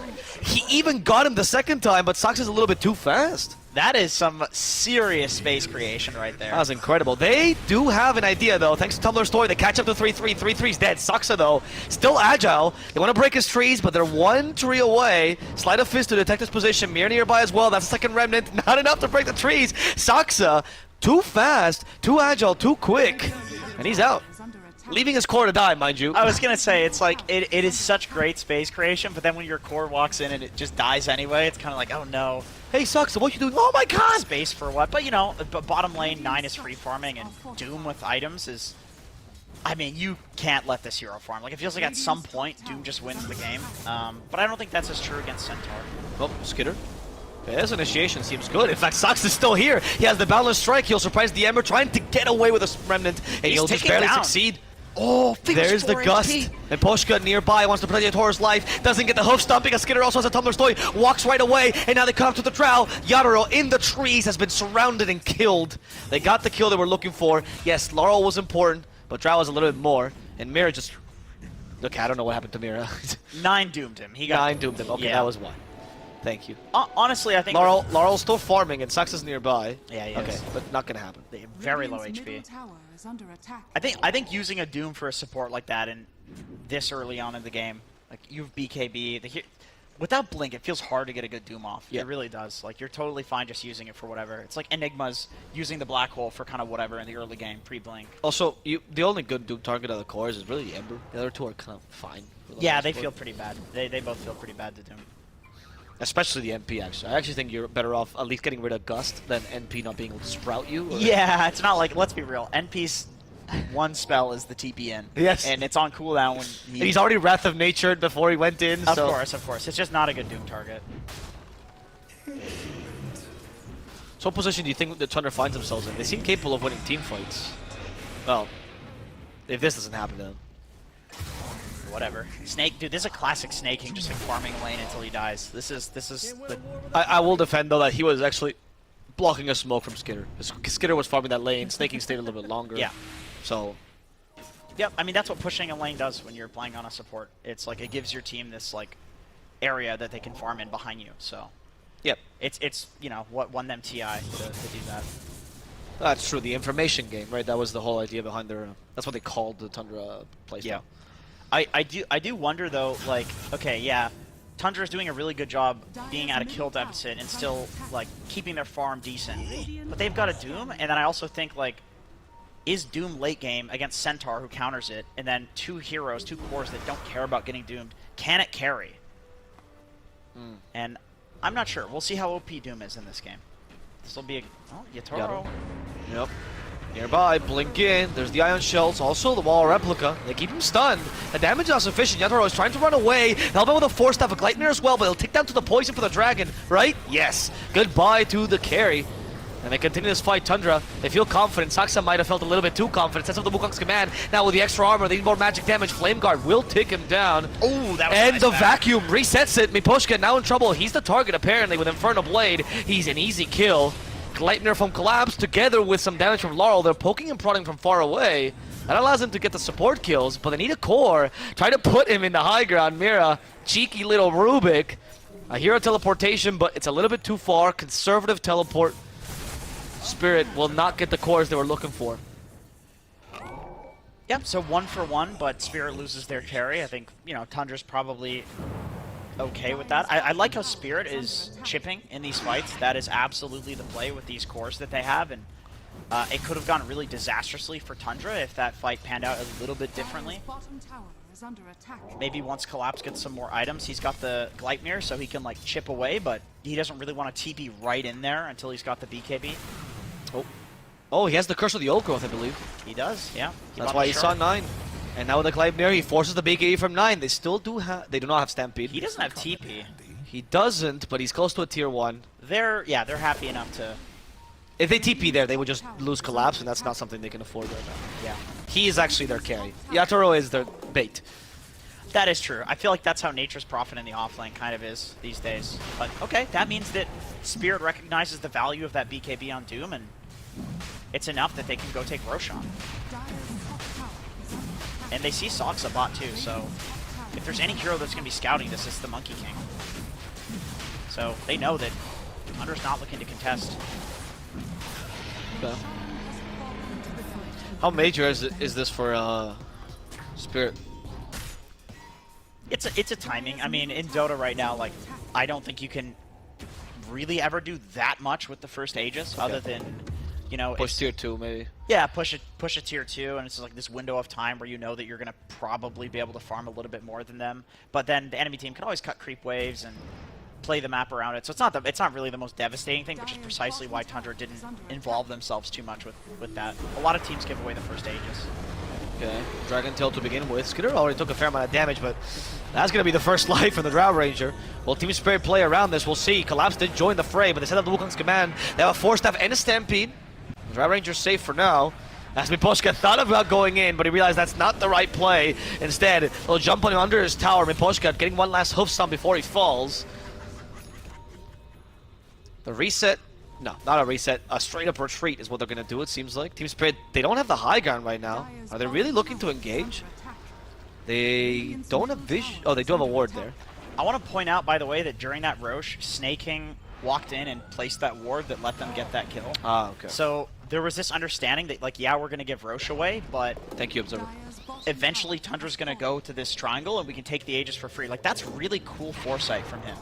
He even got him the second time, but Sucks is a little bit too fast.
that is some serious space creation right there.
That was incredible. They do have an idea, though. Thanks to Tumbler's Toy, they catch up to 3-3. 3-3's dead. Suxa, though, still agile. They want to break his trees, but they're 1 tree away. Sleight of Fist to detect his position. Mirror nearby as well. That's the second remnant. Not enough to break the trees. Suxa, too fast, too agile, too quick. And he's out.
Is under attack.
Leaving his core to die, mind you.
I was gonna say it's like it is such great space creation, but then when your core walks in and it just dies anyway, it's kind of like, oh no,
Hey, Suxa, what you doing? Oh my god!
space for what? But you know, bottom lane 9 is free farming, and Doom with items is. I mean, you can't let this hero farm. Like, it feels like at some point Doom just wins the game. But I don't think that's as true against Centaur.
Oh, Skitter. Okay, his initiation seems good. In fact, Sox is still here. He has the Boundless Strike. He'll surprise the Ember, trying to get away with a remnant, and
He's
he'll just
taking
barely
down.
succeed.
Oh,
There's the gust. And Poshka nearby wants to protect Toro's life. Doesn't get the hoof stomping. A Skitter also has a Tumbler's Toy. Walks right away. And now they come up to the Drow. Yadaro in the trees has been surrounded and killed. They got the kill they were looking for. Yes, Laurel was important, but Drow was a little bit more. And Mira just... Look, I don't know what happened to Mira.
9 doomed him. He got
9 doomed him. Okay,
Yeah.
that was why. Thank you.
Honestly, I think
Laurel's still farming and Sucks is nearby.
Yeah, he
Okay,
is.
but not gonna happen.
Very low
Radiant's
HP.
middle tower is under attack.
I think using a Doom for a support like that and this early on in the game, like you have BKB, without Blink, it feels hard to get a good Doom off.
Yeah.
It really does. Like you're totally fine just using it for whatever. It's like Enigma's using the Black Hole for kind of whatever in the early game, pre-Blink.
Also, the only good Doom target of the cores is really the Ember. The other two are kind of fine. for the
Yeah,
most
they
part.
feel pretty bad. They both feel pretty bad to Doom.
Especially the MP, actually. I actually think you're better off at least getting rid of Gust than NP not being able to sprout you. Or...
Yeah, it's not like, let's be real, NP's one spell is the TPN.
Yes.
And it's on cooldown when
And he's already Wrath of Natured before he went in,
Of
so...
course. It's just not a good Doom target.
So what position do you think the Tundra finds themselves in? They seem capable of winning team fights. Well, if this doesn't happen to them.
whatever. Snake, dude, this is a classic Snaking, just like farming a lane until he dies. This is the...
I will defend though that he was actually blocking a smoke from Skitter. Skitter was farming that lane. Snaking stayed a little bit longer.
Yeah.
So.
Yep. I mean, that's what pushing a lane does when you're playing on a support. It's like it gives your team this like area that they can farm in behind you. So.
Yep.
It's you know what won them TI to do that.
That's true. The information game, right? That was the whole idea behind their. That's what they called the Tundra playstyle.
Yeah. I do wonder though, like, okay, yeah, Tundra is doing a really good job being at a kill deficit and still like keeping their farm decent, but they've got a Doom, and then I also think like, is Doom late game against Centaur who counters it, and then two heroes, two cores that don't care about getting doomed, can it carry? And I'm not sure. We'll see how OP Doom is in this game. This will be a Yatoro.
Yep. Nearby, blink in. There's the ion shells. Also, the wall replica. They keep him stunned. The damage is not sufficient. Yatoro is trying to run away. Help him with a force staff, a Gleipnir as well, but he'll take down to the poison for the dragon, right? Yes. Goodbye to the carry. And they continue this fight, Tundra. They feel confident. Saksa might have felt a little bit too confident. Sets up the Wukong's command. Now with the extra armor, they need more magic damage. Flame Guard will take him down.
Oh, that was
And
nice
the
back.
vacuum resets it. Miposhka now in trouble. He's the target apparently with Inferno Blade. He's an easy kill. Gleipnir from Collapse together with some damage from Laurel. They're poking and prodding from far away. That allows them to get the support kills, but they need a core. Try to put him in the high ground. Mira, cheeky little Rubik. A hero teleportation, but it's a little bit too far. Conservative teleport. Spirit will not get the cores they were looking for.
Yep, so 1 for 1, but Spirit loses their carry. I think, you know, Tundra's probably okay with that. I like how Spirit is chipping in these fights. That is absolutely the play with these cores that they have, and it could have gone really disastrously for Tundra if that fight panned out a little bit differently.
Bottom tower is under attack.
Maybe once Collapse gets some more items, he's got the Gleipnir, so he can like chip away, but he doesn't really want to TP right in there until he's got the BKB.
Oh, he has the Curse of the Old Growth, I believe.
He does, yeah.
That's why he saw 9. And now with the Gleipnir, he forces the BKB from 9. They still do have... They do not have Stampede.
He doesn't have TP.
He doesn't, but he's close to a tier 1.
They're happy enough to...
If they TP there, they would just lose Collapse, and that's not something they can afford right now.
Yeah.
He is actually their carry. Yatoro is their bait.
That is true. I feel like that's how Nature's Prophet in the offlane kind of is these days. But okay, that means that Spirit recognizes the value of that BKB on Doom, and it's enough that they can go take Roshan. And they see Saksa bot too, so if there's any hero that's going to be scouting this, it's the Monkey King. So they know that Tundra's not looking to contest.
Okay. How major is this for Spirit?
It's a timing. I mean, in Dota right now, like, I don't think you can really ever do that much with the first Aegis, other than, you know,
Push tier 2 maybe.
Yeah, push a tier 2, and it's like this window of time where you know that you're gonna probably be able to farm a little bit more than them. But then the enemy team can always cut creep waves and play the map around it. So it's not really the most devastating thing, which is precisely why Tundra didn't involve themselves too much with that. A lot of teams give away the first Aegis.
Okay, Dragon Tail to begin with. Skitter already took a fair amount of damage, but that's going to be the first life for the Drow Ranger. Will Team Spirit play around this? We'll see. Collapse did join the fray, but they set up the Wukong's command. They have a Force Staff and a Stampede. The Drow Ranger's safe for now. As Miposhka thought about going in, but he realized that's not the right play. Instead, they'll jump on him under his tower. Miposhka getting one last hoof stomp before he falls. The reset... No, not a reset. A straight-up retreat is what they're going to do, it seems like. Team Spirit, they don't have the high ground right now. Are they really looking to engage? They don't have vision. Oh, they do have a ward there.
I want to point out, by the way, that during that Roche, Snaking walked in and placed that ward that let them get that kill.
Ah, okay.
So there was this understanding that, like, yeah, we're going to give Roche away, but...
Thank you, Observer.
Eventually, Tundra's going to go to this triangle, and we can take the Aegis for free. Like, that's really cool foresight from him.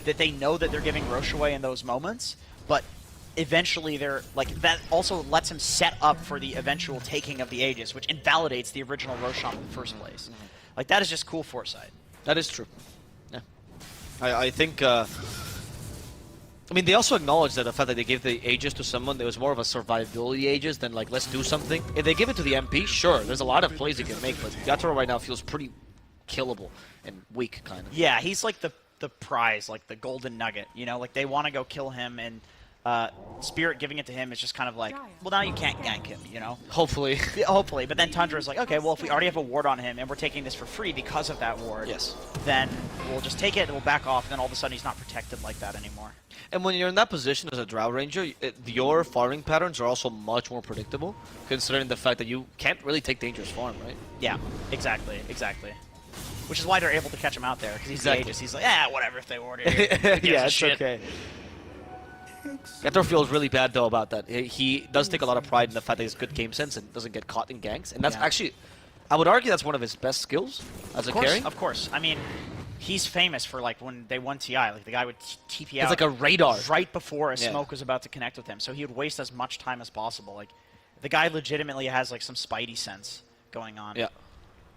That they know that they're giving Roche away in those moments, but eventually they're like that also lets him set up for the eventual taking of the Aegis, which invalidates the original Roshan in the first place. Like, that is just cool foresight.
That is true. Yeah, I think. I mean, they also acknowledge that the fact that they gave the Aegis to someone that was more of a survivability Aegis than like let's do something. If they give it to the MP, sure, there's a lot of plays you can make, but Yatoro right now feels pretty killable and weak, kind of.
Yeah, he's like the prize, like the golden nugget. You know, like they want to go kill him and. Spirit giving it to him is just kind of like, well, now you can't gank him, you know?
Hopefully.
Yeah, hopefully. But then Tundra's like, okay, well, if we already have a ward on him and we're taking this for free because of that ward,
Yes.
then we'll just take it and we'll back off, and then all of a sudden he's not protected like that anymore.
And when you're in that position as a Drow Ranger, your farming patterns are also much more predictable, considering the fact that you can't really take dangerous farm, right?
Yeah, exactly. Which is why they're able to catch him out there, because he's the Aegis. He's like, whatever if they ward it here. Who gives
Yeah,
a
it's
shit?
okay. Gator feels really bad though about that. He does take a lot of pride in the fact that he's good game sense and doesn't get caught in ganks, and that's actually, I would argue that's one of his best skills as a carry.
Of course. I mean, he's famous for like when they won TI, like the guy would TP out.
It's like a radar.
Right before a smoke was about to connect with him, so he would waste as much time as possible. Like, the guy legitimately has like some spidey sense going on.
Yeah.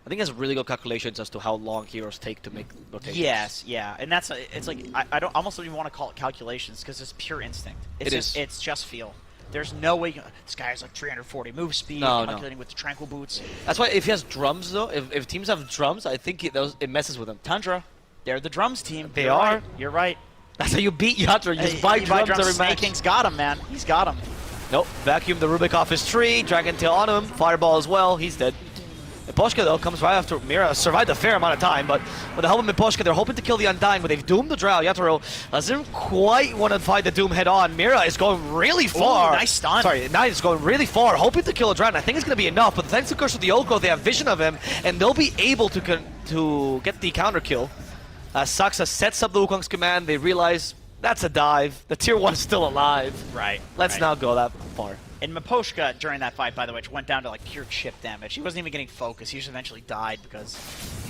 I think he has really good calculations as to how long heroes take to make rotations.
Yes, yeah, and that's it's like I don't almost don't even want to call it calculations because it's pure instinct. It's just feel. There's no way this guy has like 340 move speed, calculating with the tranquil boots.
That's why if he has drums though, if teams have drums, I think it messes with them.
Tundra, they're the drums team.
They
You're
are.
Right. You're right.
That's how you beat Yatra. You just buy drums every match.
Snaking's got him, man. He's got him.
Nope. Vacuum the Rubik off his tree. Dragon Tail on him. Fireball as well. He's dead. Miposhka, though, comes right after Mira. Survived a fair amount of time, but with the help of Miposhka, they're hoping to kill the Undying, but they've doomed the Drow. Yatoro doesn't quite want to fight the Doom head-on. Mira is going really far.
Ooh, nice stun.
Sorry, Knight is going really far, hoping to kill a Drow. I think it's going to be enough, but thanks to Curse of the Old Growth, they have vision of him, and they'll be able to get the counter kill. Saksa sets up the Wukong's command. They realize that's a dive. The tier 1 is still alive.
Right.
Let's not go that far.
And Miposhka, during that fight, by the way, went down to like pure chip damage. He wasn't even getting focus. He just eventually died because,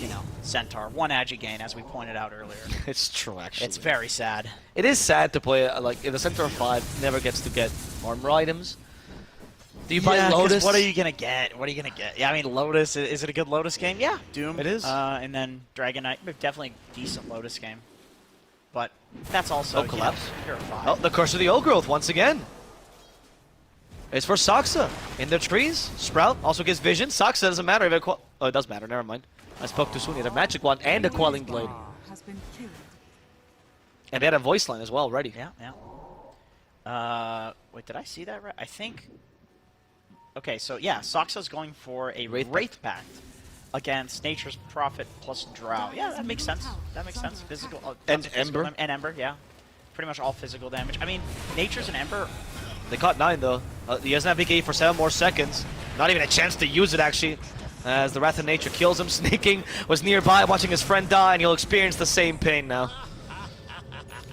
you know, Centaur. 1 agi gain, as we pointed out earlier.
It's true, actually.
It's very sad.
It is sad to play, like, if the Centaur 5 never gets to get armor items. Do you buy Lotus?
What are you going to get? What are you going to get? Yeah, I mean, Lotus, is it a good Lotus game? Yeah, Doom.
It is.
And then Dragon Knight, definitely a decent Lotus game. But that's also,
Collapse.
Pure 5.
Oh, the Curse of the Old Growth once again. It's for Saksa in the trees. Sprout also gets vision. Saksa doesn't matter if it oh, it does matter. Never mind. I spoke too soon. He had a magic wand and a quelling blade. And they had a voice line as well already.
Yeah. Wait, did I see that right? I think. Okay, so yeah, Saksa's going for a Wraith Pact against Nature's Prophet plus Drow. Yeah, that makes sense. That makes sense. Physical
and Ember.
And Ember, yeah. Pretty much all physical damage. I mean, Nature's and Ember.
They caught 9 though. He doesn't have BKB for 7 more seconds. Not even a chance to use it actually. As the Wrath of Nature kills him. Snaking was nearby watching his friend die, and he'll experience the same pain now.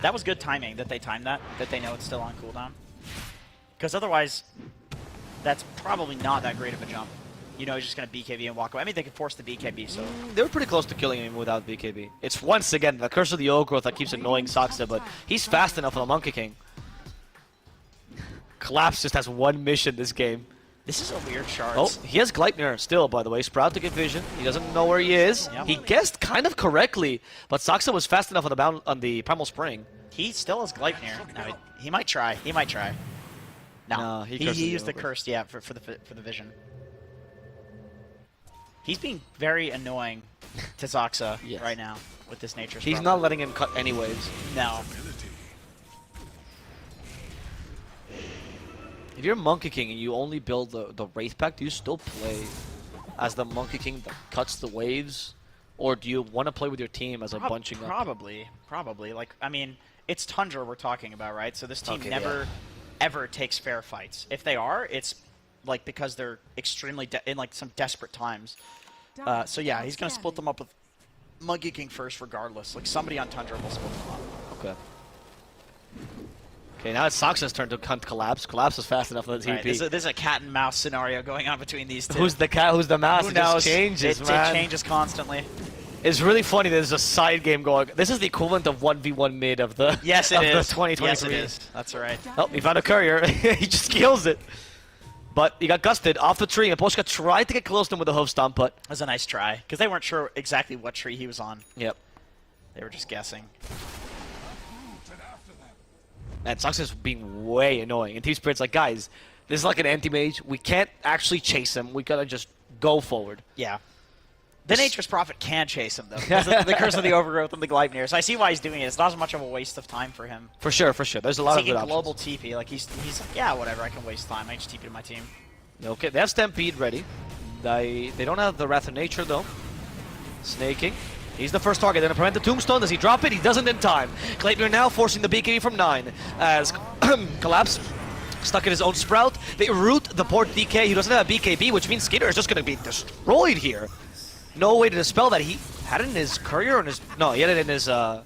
That was good timing that they timed that they know it's still on cooldown. Because otherwise, that's probably not that great of a jump. You know, he's just going to BKB and walk away. I mean, they could force the BKB, so...
They were pretty close to killing him without BKB. It's once again the Curse of the Old Growth that keeps annoying Saksa, but he's fast enough for the Monkey King. Collapse just has 1 mission this game.
This is a weird shard.
Oh, he has Gleipnir still, by the way. Sprout to get vision. He doesn't know where he is. He guessed kind of correctly, but Saksa was fast enough on the Primal Spring.
He still has Gleipnir. No, he might try. He might try. No, he used the cursed, yeah, for the vision. He's being very annoying to Saksa right now with this nature.
He's not letting him cut anyways.
No.
If you're Monkey King and you only build the Wraith Pact, do you still play as the Monkey King that cuts the waves? Or do you want to play with your team as a bunching up?
Probably. Like, I mean, it's Tundra we're talking about, right? So this team never, ever takes fair fights. If they are, it's like because they're extremely in like some desperate times. So yeah, he's gonna split them up with Monkey King first, regardless. Like somebody on Tundra will split them up.
Okay. Okay, now it's Saksa's turn to hunt Collapse. Collapse is fast enough for the TP.
Right, this is a cat and mouse scenario going on between these two.
Who's the cat? Who's the mouse?
Who
it
knows?
Just changes, man.
It changes constantly.
It's really funny. There's a side game going. This is the equivalent of 1v1 mid of the
yes, it is.
The 2023.
Yes, it is. That's right.
Oh, he found a courier. He just kills it. But he got gusted off the tree, and Miposhka tried to get close to him with a hoof stomp, but...
That was a nice try, because they weren't sure exactly what tree he was on.
Yep.
They were just guessing.
And Saksa's being way annoying. And Team Spirit's like, guys, this is like an anti-mage. We can't actually chase him. We gotta just go forward.
Yeah. The Nature's Prophet can chase him, though, because of the Curse of the Overgrowth and the Gleipnir. So I see why he's doing it. It's not as much of a waste of time for him.
For sure, for sure. There's a lot of
he
good
can global
options.
TP. Like, he's like, yeah, whatever, I can waste time. I just TP to my team.
Okay, they have Stampede ready. They don't have the Wrath of Nature, though. Snaking. He's the first target. Then to prevent the Tombstone. Does he drop it? He doesn't in time. Gleipnir now forcing the BKB from 9 as Collapse stuck in his own Sprout. They root the port DK. He doesn't have a BKB, which means Skitter is just going to be destroyed here. No way to dispel that. He had it in his courier or in his... No, he had it in his... in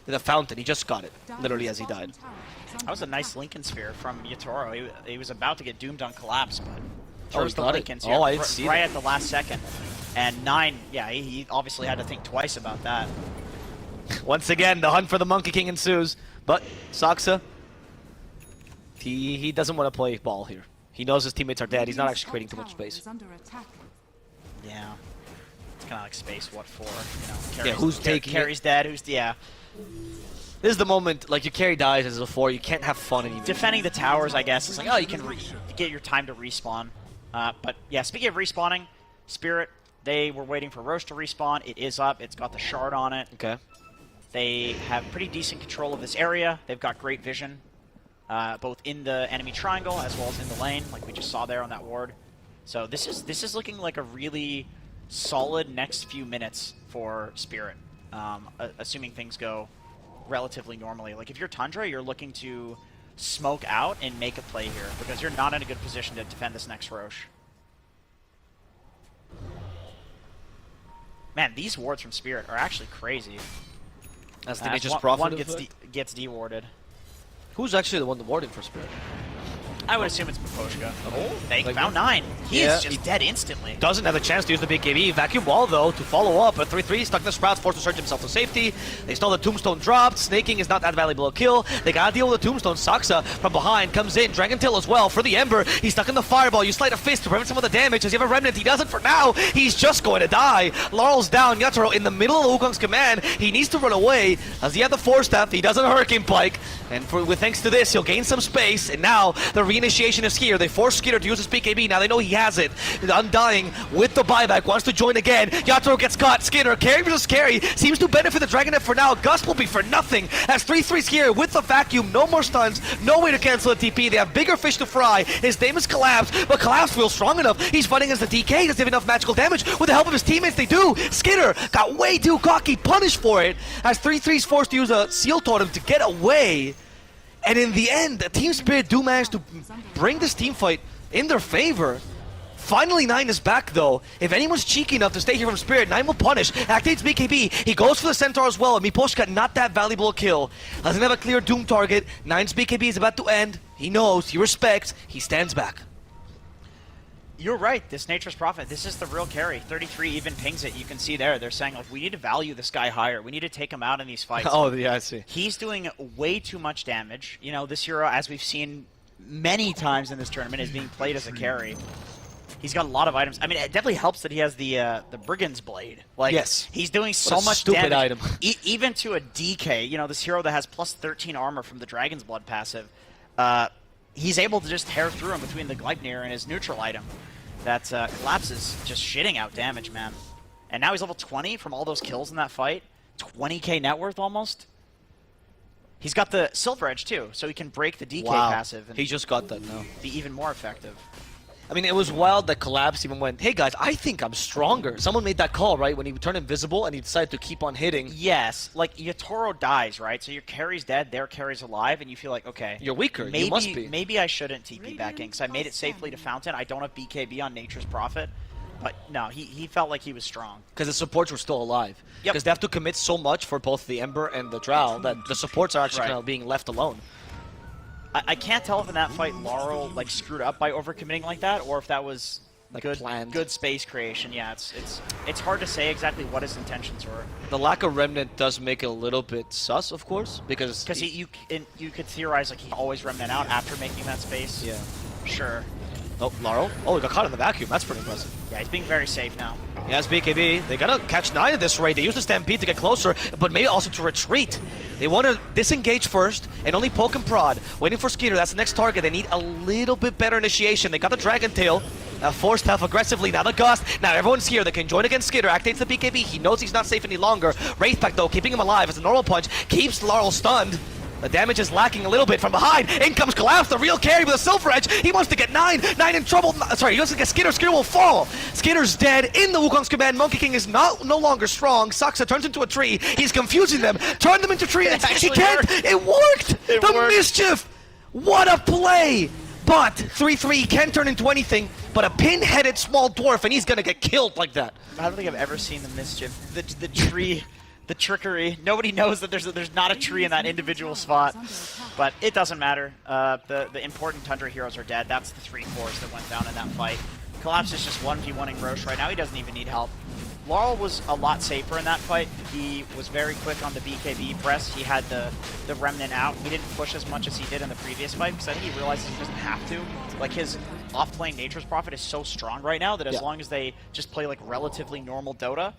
the fountain. He just got it, literally, as he died.
That was a nice Lincoln Sphere from Yatoro. He was about to get doomed on Collapse, but
chose
the
got it.
Lincoln Sphere
I didn't see
right
that.
at the last second. And 9, yeah, he obviously had to think twice about that.
Once again, the hunt for the Monkey King ensues. But Saksa, he doesn't want to play ball here. He knows his teammates are dead. He's not actually creating too much space.
Yeah. It's kind of like space, what for? You know,
Yeah, who's taking
Carry's
it?
dead, who's... Yeah.
This is the moment, like, your carry dies as a 4. You can't have fun anymore.
Defending the towers, I guess. It's like, oh, you can get your time to respawn. But, yeah, speaking of respawning, Spirit, they were waiting for Roche to respawn. It is up. It's got the shard on it.
Okay.
They have pretty decent control of this area. They've got great vision, both in the enemy triangle as well as in the lane, like we just saw there on that ward. So this is looking like a really solid next few minutes for Spirit, assuming things go relatively normally. Like if you're Tundra, you're looking to smoke out and make a play here because you're not in a good position to defend this next Roche. Man, these wards from Spirit are actually crazy.
As the Nature's Prophet
one
effect?
gets dewarded.
Who's actually the one that warded for Spirit?
I would assume it's Miposhka. Oh, they
Like-
found 9. He
Yeah,
is just dead instantly.
Doesn't have a chance to use the BKB. Vacuum Wall, though, to follow up. A 3-3, stuck in the Sprouts, forced to search himself to safety. They stole the Tombstone dropped. Snaking is not that valuable a kill. They gotta deal with the Tombstone. Saksa from behind comes in. Dragon Tail as well for the Ember. He's stuck in the Fireball. You slide a fist to prevent some of the damage. Does he have a Remnant? He doesn't for now. He's just going to die. Laurel's down. Yatoro in the middle of Wukong's command. He needs to run away. Does he have the Force Staff? He doesn't Hurricane Pike. And with thanks to this, he'll gain some space. And now the reinitiation is here. They force Skitter to use his BKB. Now they know he has it. Undying with the buyback. Wants to join again. Yatoro gets caught. Skinner, carry versus carry. Seems to benefit the Dragonet for now. Gust will be for nothing. As 3-3's here with the vacuum. No more stuns. No way to cancel the TP. They have bigger fish to fry. His name is Collapse. But Collapse feels strong enough. He's fighting as the DK. Does he have enough magical damage? With the help of his teammates, they do. Skinner got way too cocky. Punished for it. As 3-3's forced to use a Seal Totem to get away. And in the end, Team Spirit do manage to bring this team fight in their favor. Finally, 9 is back, though. If anyone's cheeky enough to stay here from Spirit, 9 will punish. Activates BKB. He goes for the Centaur as well. And Miposhka, not that valuable a kill. Doesn't have a clear Doom target. 9's BKB is about to end. He knows. He respects. He stands back.
You're right. This Nature's Prophet, this is the real carry. 33 even pings it. You can see there. They're saying, like, we need to value this guy higher. We need to take him out in these fights.
Oh, yeah, I see.
He's doing way too much damage. You know, this hero, as we've seen many times in this tournament, is being played as a carry. He's got a lot of items. I mean, it definitely helps that he has the Brigand's Blade. Like,
yes.
He's doing so
What a
much
stupid
damage.
item.
Even to a DK, you know, this hero that has plus 13 armor from the Dragon's Blood passive, he's able to just tear through him between the Gleipnir and his neutral item. That Collapses just shitting out damage, man. And now he's level 20 from all those kills in that fight. 20k net worth almost. He's got the Silver Edge too, so he can break the DK passive and
He just got that now.
be even more effective.
I mean, it was wild that Collapse even went, hey guys, I think I'm stronger. Someone made that call, right? When he turned invisible and he decided to keep on hitting.
Yes, like Yatoro dies, right? So your carry's dead, their carry's alive, and you feel like, okay,
You're weaker.
maybe,
You must be.
Maybe I shouldn't TP back in because I made it safely to Fountain. I don't have BKB on Nature's Prophet, but no, he felt like he was strong.
Because the supports were still alive.
Yep.
Because they have to commit so much for both the Ember and the Drow that the supports are actually
Right.
kind of being left alone.
I can't tell if in that fight Laurel like screwed up by overcommitting like that, or if that was
Like
good
planned.
good space creation. Yeah, it's hard to say exactly what his intentions were.
The lack of Remnant does make it a little bit sus, of course, because
You could theorize like he always remnant out after making that space.
Yeah.
Sure.
Oh, Laurel. Oh, he got caught in the vacuum. That's pretty impressive.
Yeah, he's being very safe now.
He has BKB. They gotta catch 9 at this rate. They use the Stampede to get closer, but maybe also to retreat. They want to disengage first and only poke and prod. Waiting for Skeeter. That's the next target. They need a little bit better initiation. They got the Dragon Tail. Forced half aggressively. Now the Gust. Now everyone's here. They can join against Skitter. Activates the BKB. He knows he's not safe any longer. Wraithpack, though, keeping him alive as a normal punch. Keeps Laurel stunned. The damage is lacking a little bit from behind. In comes Collapse, the real carry with a Silver Edge. He wants to get 9. 9 in trouble. Sorry, he wants to get Skitter. Skitter will fall. Skitter's dead in the Wukong's command. Monkey King is no longer strong. Saksa turns into a tree. He's confusing them. Turn them into trees. He can't. It worked. The mischief. What a play. But 3-3 can turn into anything but a pin-headed small dwarf, and he's gonna get killed like that.
I don't think I've ever seen the mischief. The tree, the trickery. Nobody knows that there's not a tree in that individual spot, but it doesn't matter. The important Tundra heroes are dead. That's the 3 cores that went down in that fight. Collapse is just 1v1ing Roche right now. He doesn't even need help. Laurel was a lot safer in that fight. He was very quick on the BKB press. He had the Remnant out. He didn't push as much as he did in the previous fight because I think he realizes he doesn't have to. Like, his off-lane Nature's Prophet is so strong right now that as long as they just play like relatively normal Dota,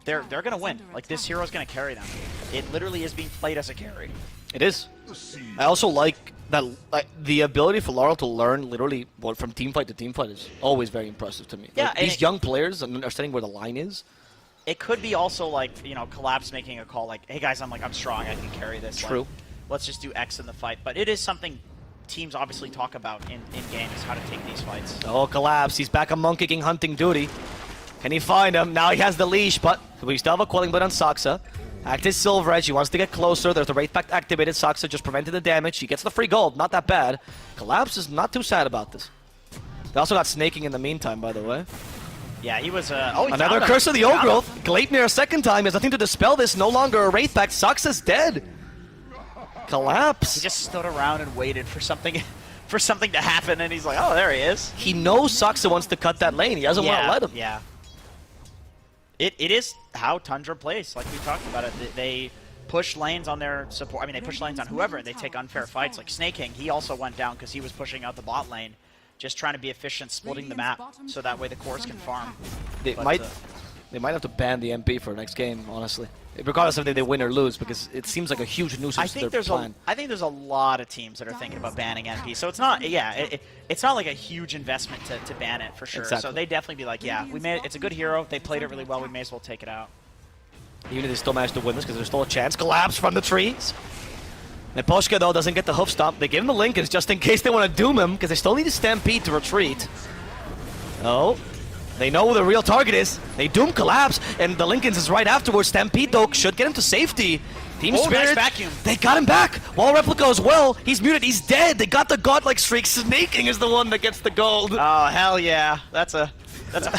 they're gonna win. Like, this hero's gonna carry them. It literally is being played as a carry.
It is. I also like that the ability for Laurel to learn literally from team fight to team fight is always very impressive to me.
Yeah,
like, these young players and understanding where the line is.
It could be also like, you know, Collapse making a call like, hey guys, I'm strong, I can carry this.
True.
Like, let's just do X in the fight. But it is something teams obviously talk about in games, how to take these fights.
Oh, Collapse. He's back on Monkey King hunting duty. Can he find him? Now he has the leash, but we still have a Quelling Blade on Saksa. Active Silver Edge, he wants to get closer. There's the Wraith Pact activated. Saksa just prevented the damage. He gets the free gold, not that bad. Collapse is not too sad about this. They also got snaking in the meantime, by the way.
Yeah, he was,
another Curse of the Old Growth. Gleipnir a second time. He has nothing to dispel this. No longer a Wraith Pact. Saksa's dead. Collapse.
He just stood around and waited for something to happen, and he's like, oh, there he is.
He knows Saksa wants to cut that lane. He doesn't want to let him.
Yeah. It is how Tundra plays, like we talked about it. They push lanes on their support. I mean, they push lanes on whoever, and they take unfair fights. Like Snake King, he also went down because he was pushing out the bot lane, just trying to be efficient, splitting the map, so that way the cores can farm.
They might have to ban the MP for next game, honestly. Regardless of if they win or lose, because it seems like a huge nuisance to their plan.
I think there's a lot of teams that are thinking about banning MP, so it's not, it's not like a huge investment to ban it for sure.
Exactly.
So they definitely be like, yeah, we made it's a good hero. They played it really well. We may as well take it out.
Even if they still manage to win this, because there's still a chance. Collapse from the trees. Neposhka, though, doesn't get the hoof stomp. They give him the Lincolns just in case they want to doom him, because they still need a Stampede to retreat. Oh. They know who the real target is. They doom Collapse, and the Lincolns is right afterwards. Stampede, though, should get him to safety. Team Spirit,
nice vacuum.
They got him back. Wall Replica as well. He's muted. He's dead. They got the godlike streak. Snaking is the one that gets the gold.
Oh, hell yeah. That's a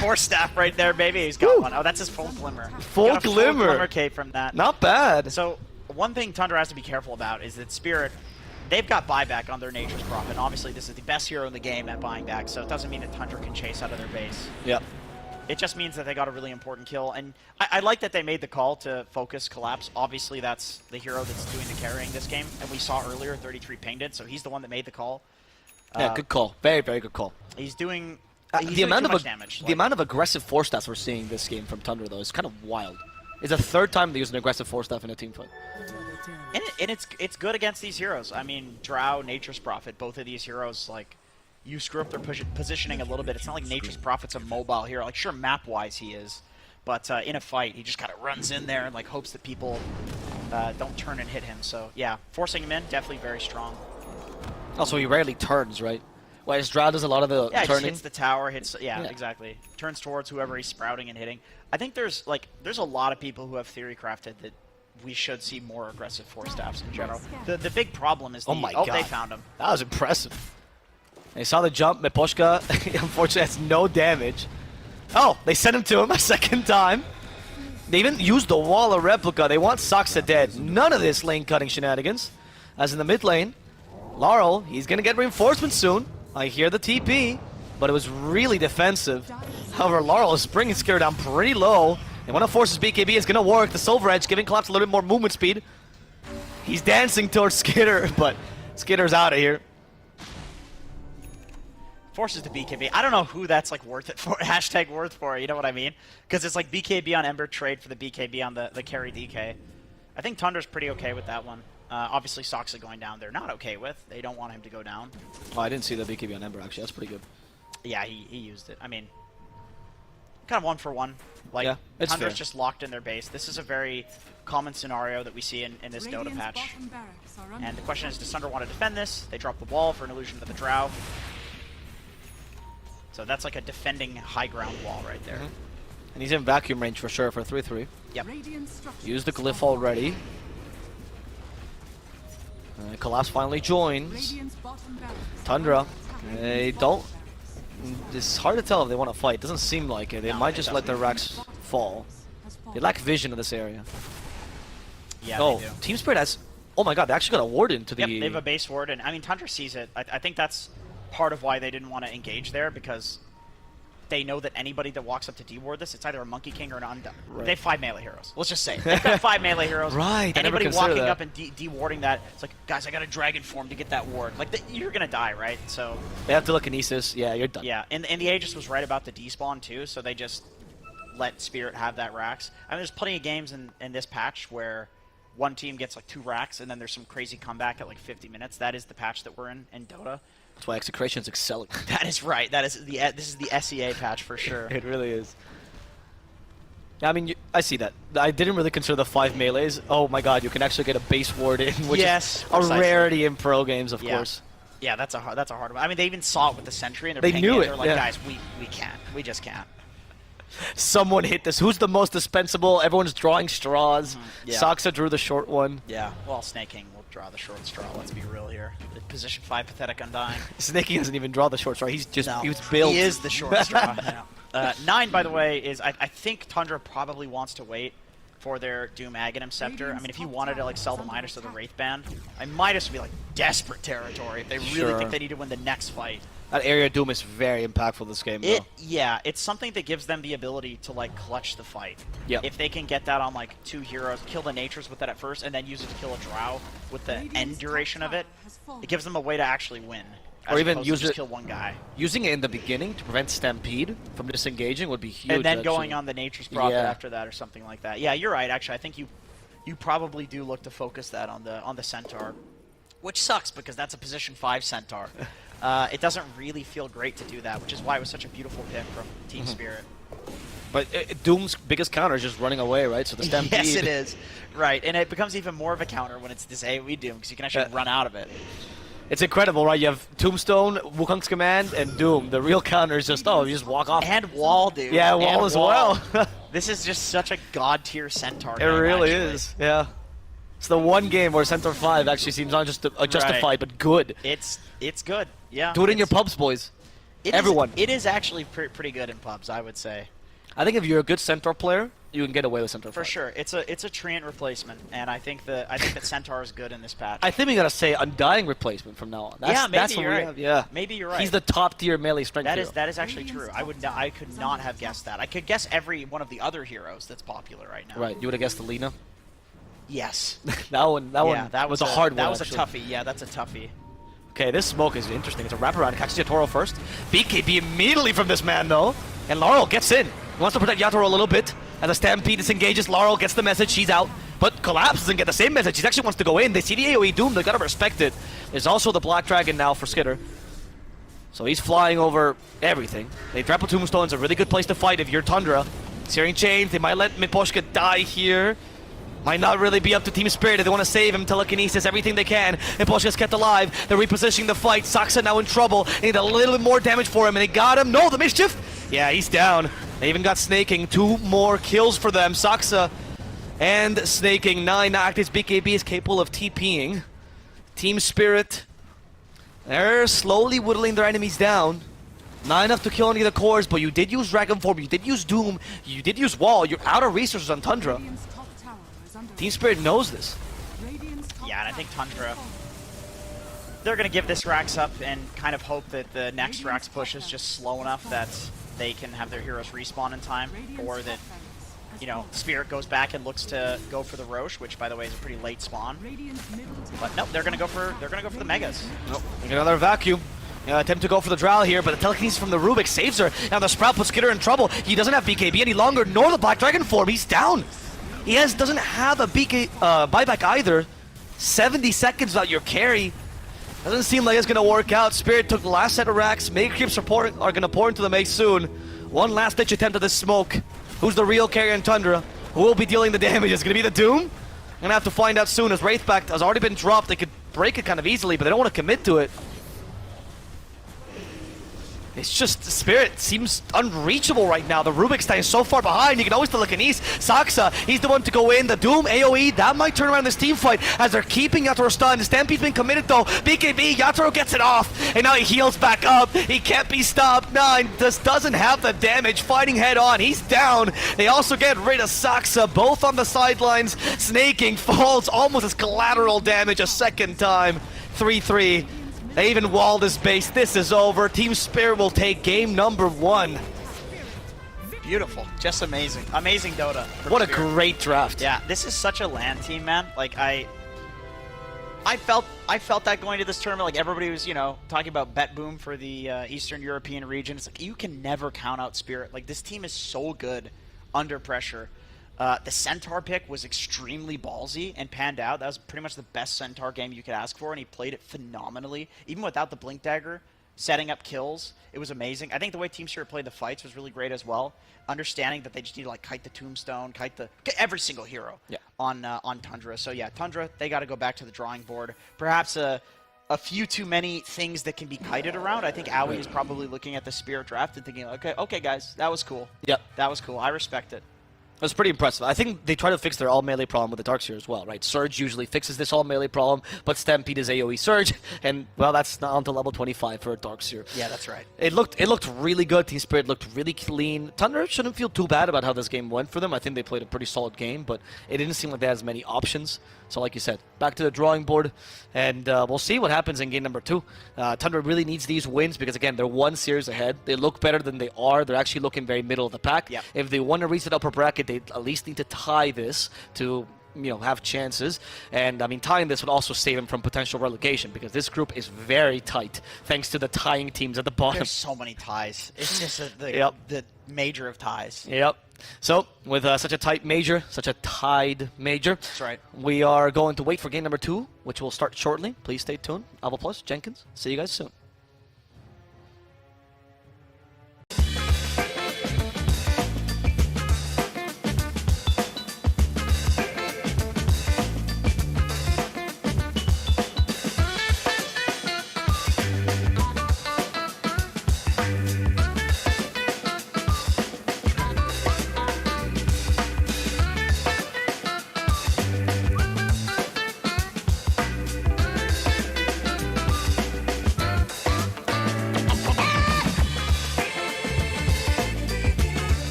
Force Staff right there, baby. He's got one. Oh, that's his Full Glimmer.
Full Glimmer.
Full Glimmer cape from that.
Not bad.
So, one thing Tundra has to be careful about is that Spirit, they've got buyback on their Nature's Prophet. Obviously, this is the best hero in the game at buying back, so it doesn't mean that Tundra can chase out of their base.
Yep.
It just means that they got a really important kill, and I like that they made the call to focus Collapse. Obviously, that's the hero that's doing the carrying this game, and we saw earlier 33 pinged it, so he's the one that made the call.
Yeah, good call. Very, very good call.
He's doing
the amount
too much damage.
The amount of aggressive force stats we're seeing this game from Tundra, though, is kind of wild. It's the third time they use an aggressive force staff in a team fight.
And it's good against these heroes. I mean, Drow, Nature's Prophet, both of these heroes, like, you screw up their positioning a little bit. It's not like Nature's Prophet's a mobile hero. Like, sure, map-wise he is, but in a fight, he just kind of runs in there and like hopes that people don't turn and hit him. So yeah, forcing him in, definitely very strong. Also,
he rarely turns, right? Whereas Drow does a lot of the
turning.
turning.
Hits the tower, yeah, exactly. Turns towards whoever he's sprouting and hitting. I think there's a lot of people who have theory crafted that we should see more aggressive force staffs in general. The big problem is
oh my god,
they found him.
That was impressive. They saw the jump. Meposhka, unfortunately, has no damage. Oh, they sent him to him a second time. They even used the wall of replica. They want Saksa dead. None of this lane cutting shenanigans. As in the mid lane, Laurel, he's going to get reinforcements soon. I hear the TP, but it was really defensive. However, Laurel is bringing Skitter down pretty low. And one of Force's BKB is going to work. The Silver Edge giving Collapse a little bit more movement speed. He's dancing towards Skitter, but Skitter's out of here.
Forces the BKB. I don't know who that's like worth it for. Hashtag worth for, you know what I mean? Because it's like BKB on Ember trade for the BKB on the carry DK. I think Tundra's pretty okay with that one. Obviously, Saksa going down, they're not okay with. They don't want him to go down.
Oh, I didn't see the BKB on Ember, actually. That's pretty good.
Yeah, he used it. I mean, kind of 1 for 1. Like,
yeah, it's
Tundra's
fair.
just locked in their base. This is a very common scenario that we see in this Dota patch. And the question is, does Tundra want to defend this? They drop the wall for an illusion of the Drow. So that's like a defending high ground wall right there.
And he's in vacuum range for sure for 3-3.
Yep.
Use the glyph already. Collapse finally joins. Tundra, they don't... It's hard to tell if they want to fight. Doesn't seem like it. They might just let their racks fall. They lack vision in this area.
Yeah,
oh,
they do.
Team Spirit has... Oh my god, they actually got a ward into the...
Yep, they have a base ward, and I mean, Tundra sees it. I think that's part of why they didn't want to engage there, because they know that anybody that walks up to D-ward this, it's either a Monkey King or an Undone.
Right.
They have 5 melee heroes. Let's just say. They've got 5 melee heroes.
Right, I never
Anybody
considered
walking
that.
up and de-warding that, it's like, guys, I got a Dragon form to get that ward. Like, you're going to die, right? So
They have telekinesis. Yeah, you're done.
yeah, and the Aegis was right about the despawn too, so they just let Spirit have that racks. I mean, there's plenty of games in this patch where one team gets like 2 racks, and then there's some crazy comeback at like 50 minutes. That is the patch that we're in Dota.
That's why Execration's excelling.
That is right. This is the SEA patch for sure.
It really is. Yeah, I mean, I see that. I didn't really consider the 5 melees. Oh my god, you can actually get a base ward in, which is a
precisely.
rarity in pro games, of course.
Yeah, that's a hard one. I mean, they even saw it with the Sentry, and
They
pinging
knew
They're
it,
like,
yeah.
guys, we can't. We just can't.
Someone hit this. Who's the most dispensable? Everyone's drawing straws.
Yeah.
Saksa drew the short one.
Yeah. Well, Snake King will draw the short straw. Let's be real here. The position 5 pathetic Undying.
Snake King doesn't even draw the short straw. He's just
No,
he was built.
He is the short straw. Yeah. 9, by the way, is I think Tundra probably wants to wait for their Doom Aghanim Scepter. I mean, if he wanted to like sell the Midas to the Wraith Band, Midas would be like desperate territory if they really
Sure.
think they need to win the next fight.
That area of Doom is very impactful this game, though.
Yeah, it's something that gives them the ability to like clutch the fight.
Yep.
If they can get that on like 2 heroes, kill the Natures with that at first, and then use it to kill a Drow with the end duration of it, it gives them a way to actually win.
Or even
opposed to
use
just
it-
kill one guy.
Using it in the beginning to prevent Stampede from disengaging would be huge.
And then
actually.
going on the Nature's Prophet
Yeah.
after that or something like that. Yeah, you're right. Actually, I think you probably do look to focus that on the Centaur, which sucks because that's a position 5 Centaur. It doesn't really feel great to do that, which is why it was such a beautiful pick from Team Spirit.
But Doom's biggest counter is just running away, right? So the Stampede...
Yes, it is. Right, and it becomes even more of a counter when it's this AoE Doom, because you can actually run out of it.
It's incredible, right? You have Tombstone, Wukong's Command, and Doom. The real counter is just, you just walk off.
And Wall, dude.
Yeah, Wall
And
as well.
This is just such a god-tier Centaur
It
game,
really
actually.
is, yeah. It's the one game where Centaur 5 actually seems not just justified, but good.
It's good, yeah.
Do it in your pubs, boys. Everyone.
It is actually pretty good in pubs, I would say.
I think if you're a good Centaur player, you can get away with Centaur 5.
For sure, it's a Treant replacement, and I think that Centaur is good in this patch.
I think we gotta say Undying replacement from now on. That's what
you're
we
right.
have, yeah.
Maybe you're right.
He's the top tier melee strength hero.
That is actually true. I could not have guessed that. I could guess every one of the other heroes that's popular right now.
Right, you would have guessed the Lina?
Yes.
that one was a hard one.
That was
actually.
a toughie. Yeah, that's a toughie.
Okay, this smoke is interesting. It's a wraparound. Catches Yatoro first. BKB immediately from this man, though. And Laurel gets in. He wants to protect Yatoro a little bit. As the Stampede disengages, Laurel gets the message. She's out. But Collapse doesn't get the same message. She actually wants to go in. They see the AoE Doom. They gotta respect it. There's also the Black Dragon now for Skitter. So he's flying over everything. They drop a Tombstone. It's a really good place to fight if you're Tundra. Searing Chains. They might let Miposhka die here. Might not really be up to Team Spirit. They want to save him. Telekinesis, everything they can. Miposhka's kept alive. They're repositioning the fight. Saksa now in trouble. They need a little bit more damage for him, and they got him. No, the mischief. Yeah, he's down. They even got Snaking. 2 more kills for them. Saksa and Snaking. 9 active. BKB is capable of TPing. Team Spirit, they're slowly whittling their enemies down. Not enough to kill any of the cores, but you did use Dragon Form, you did use Doom, you did use Wall. You're out of resources on Tundra. Team Spirit knows this.
Yeah, and I think Tundra, they're going to give this Rax up and kind of hope that the next Rax push is just slow enough that they can have their heroes respawn in time, or that, you know, Spirit goes back and looks to go for the Roche, which by the way is a pretty late spawn. But nope, they're going to go for the Megas.
Nope. Another vacuum. Attempt to go for the Drow here, but the telekinesis from the Rubik saves her. Now the Sprout puts Skitter in trouble. He doesn't have BKB any longer, nor the Black Dragon form. He's down. He doesn't have a BK buyback either. 70 seconds without your carry. Doesn't seem like it's going to work out. Spirit took the last set of racks. Mega Creeps are going to pour into the maze soon. One last ditch attempt at this smoke. Who's the real carrier in Tundra? Who will be dealing the damage? Is it going to be the Doom? I'm going to have to find out soon, as Wraithback has already been dropped. They could break it kind of easily, but they don't want to commit to it. It's just, Spirit seems unreachable right now. The Rubikstein is so far behind, you can always still look in East. Saksa, he's the one to go in. The Doom, AoE, that might turn around this team fight as they're keeping Yatoro stunned. Stampede's been committed though. BKB, Yatoro gets it off, and now he heals back up. He can't be stopped. Nine just doesn't have the damage, fighting head on. He's down. They also get rid of Saksa, both on the sidelines. Snaking falls almost as collateral damage a second time. 3-3. They even walled his base. This is over. Team Spirit will take game number 1.
Beautiful. Just amazing. Amazing Dota.
What a
Spirit.
great draft.
Yeah, this is such a LAN team, man. Like, I felt that going to this tournament. Like, everybody was, you know, talking about BETBOOM for the Eastern European region. It's like, you can never count out Spirit. Like, this team is so good under pressure. The Centaur pick was extremely ballsy and panned out. That was pretty much the best Centaur game you could ask for, and he played it phenomenally. Even without the Blink Dagger, setting up kills, it was amazing. I think the way Team Spirit played the fights was really great as well. Understanding that they just need to like kite the Tombstone, kite every single hero on Tundra. So yeah, Tundra, they got to go back to the drawing board. Perhaps a few too many things that can be kited around. I think Aoi is probably looking at the Spirit draft and thinking, okay guys, that was cool.
Yep.
That was cool. I respect it.
That's pretty impressive. I think they try to fix their all-melee problem with the Darkseer as well, right? Surge usually fixes this all-melee problem, but Stampede is AoE Surge, and, well, that's not until level 25 for a Darkseer.
Yeah, that's right.
It looked really good. Team Spirit looked really clean. Tundra shouldn't feel too bad about how this game went for them. I think they played a pretty solid game, but it didn't seem like they had as many options. So like you said, back to the drawing board, and we'll see what happens in game number 2. Tundra really needs these wins because, again, they're 1 series ahead. They look better than they are. They're actually looking very middle of the pack.
Yep.
If they want to reach the upper bracket, they at least need to tie this to, you know, have chances. And I mean, tying this would also save them from potential relegation because this group is very tight thanks to the tying teams at the bottom.
There's so many ties. It's just
Yep.
the major of ties.
Yep. So, with such a tight major, such a tied major,
That's right.
we are going to wait for game number 2, which will start shortly. Please stay tuned. Alva Plus, Jenkins, see you guys soon.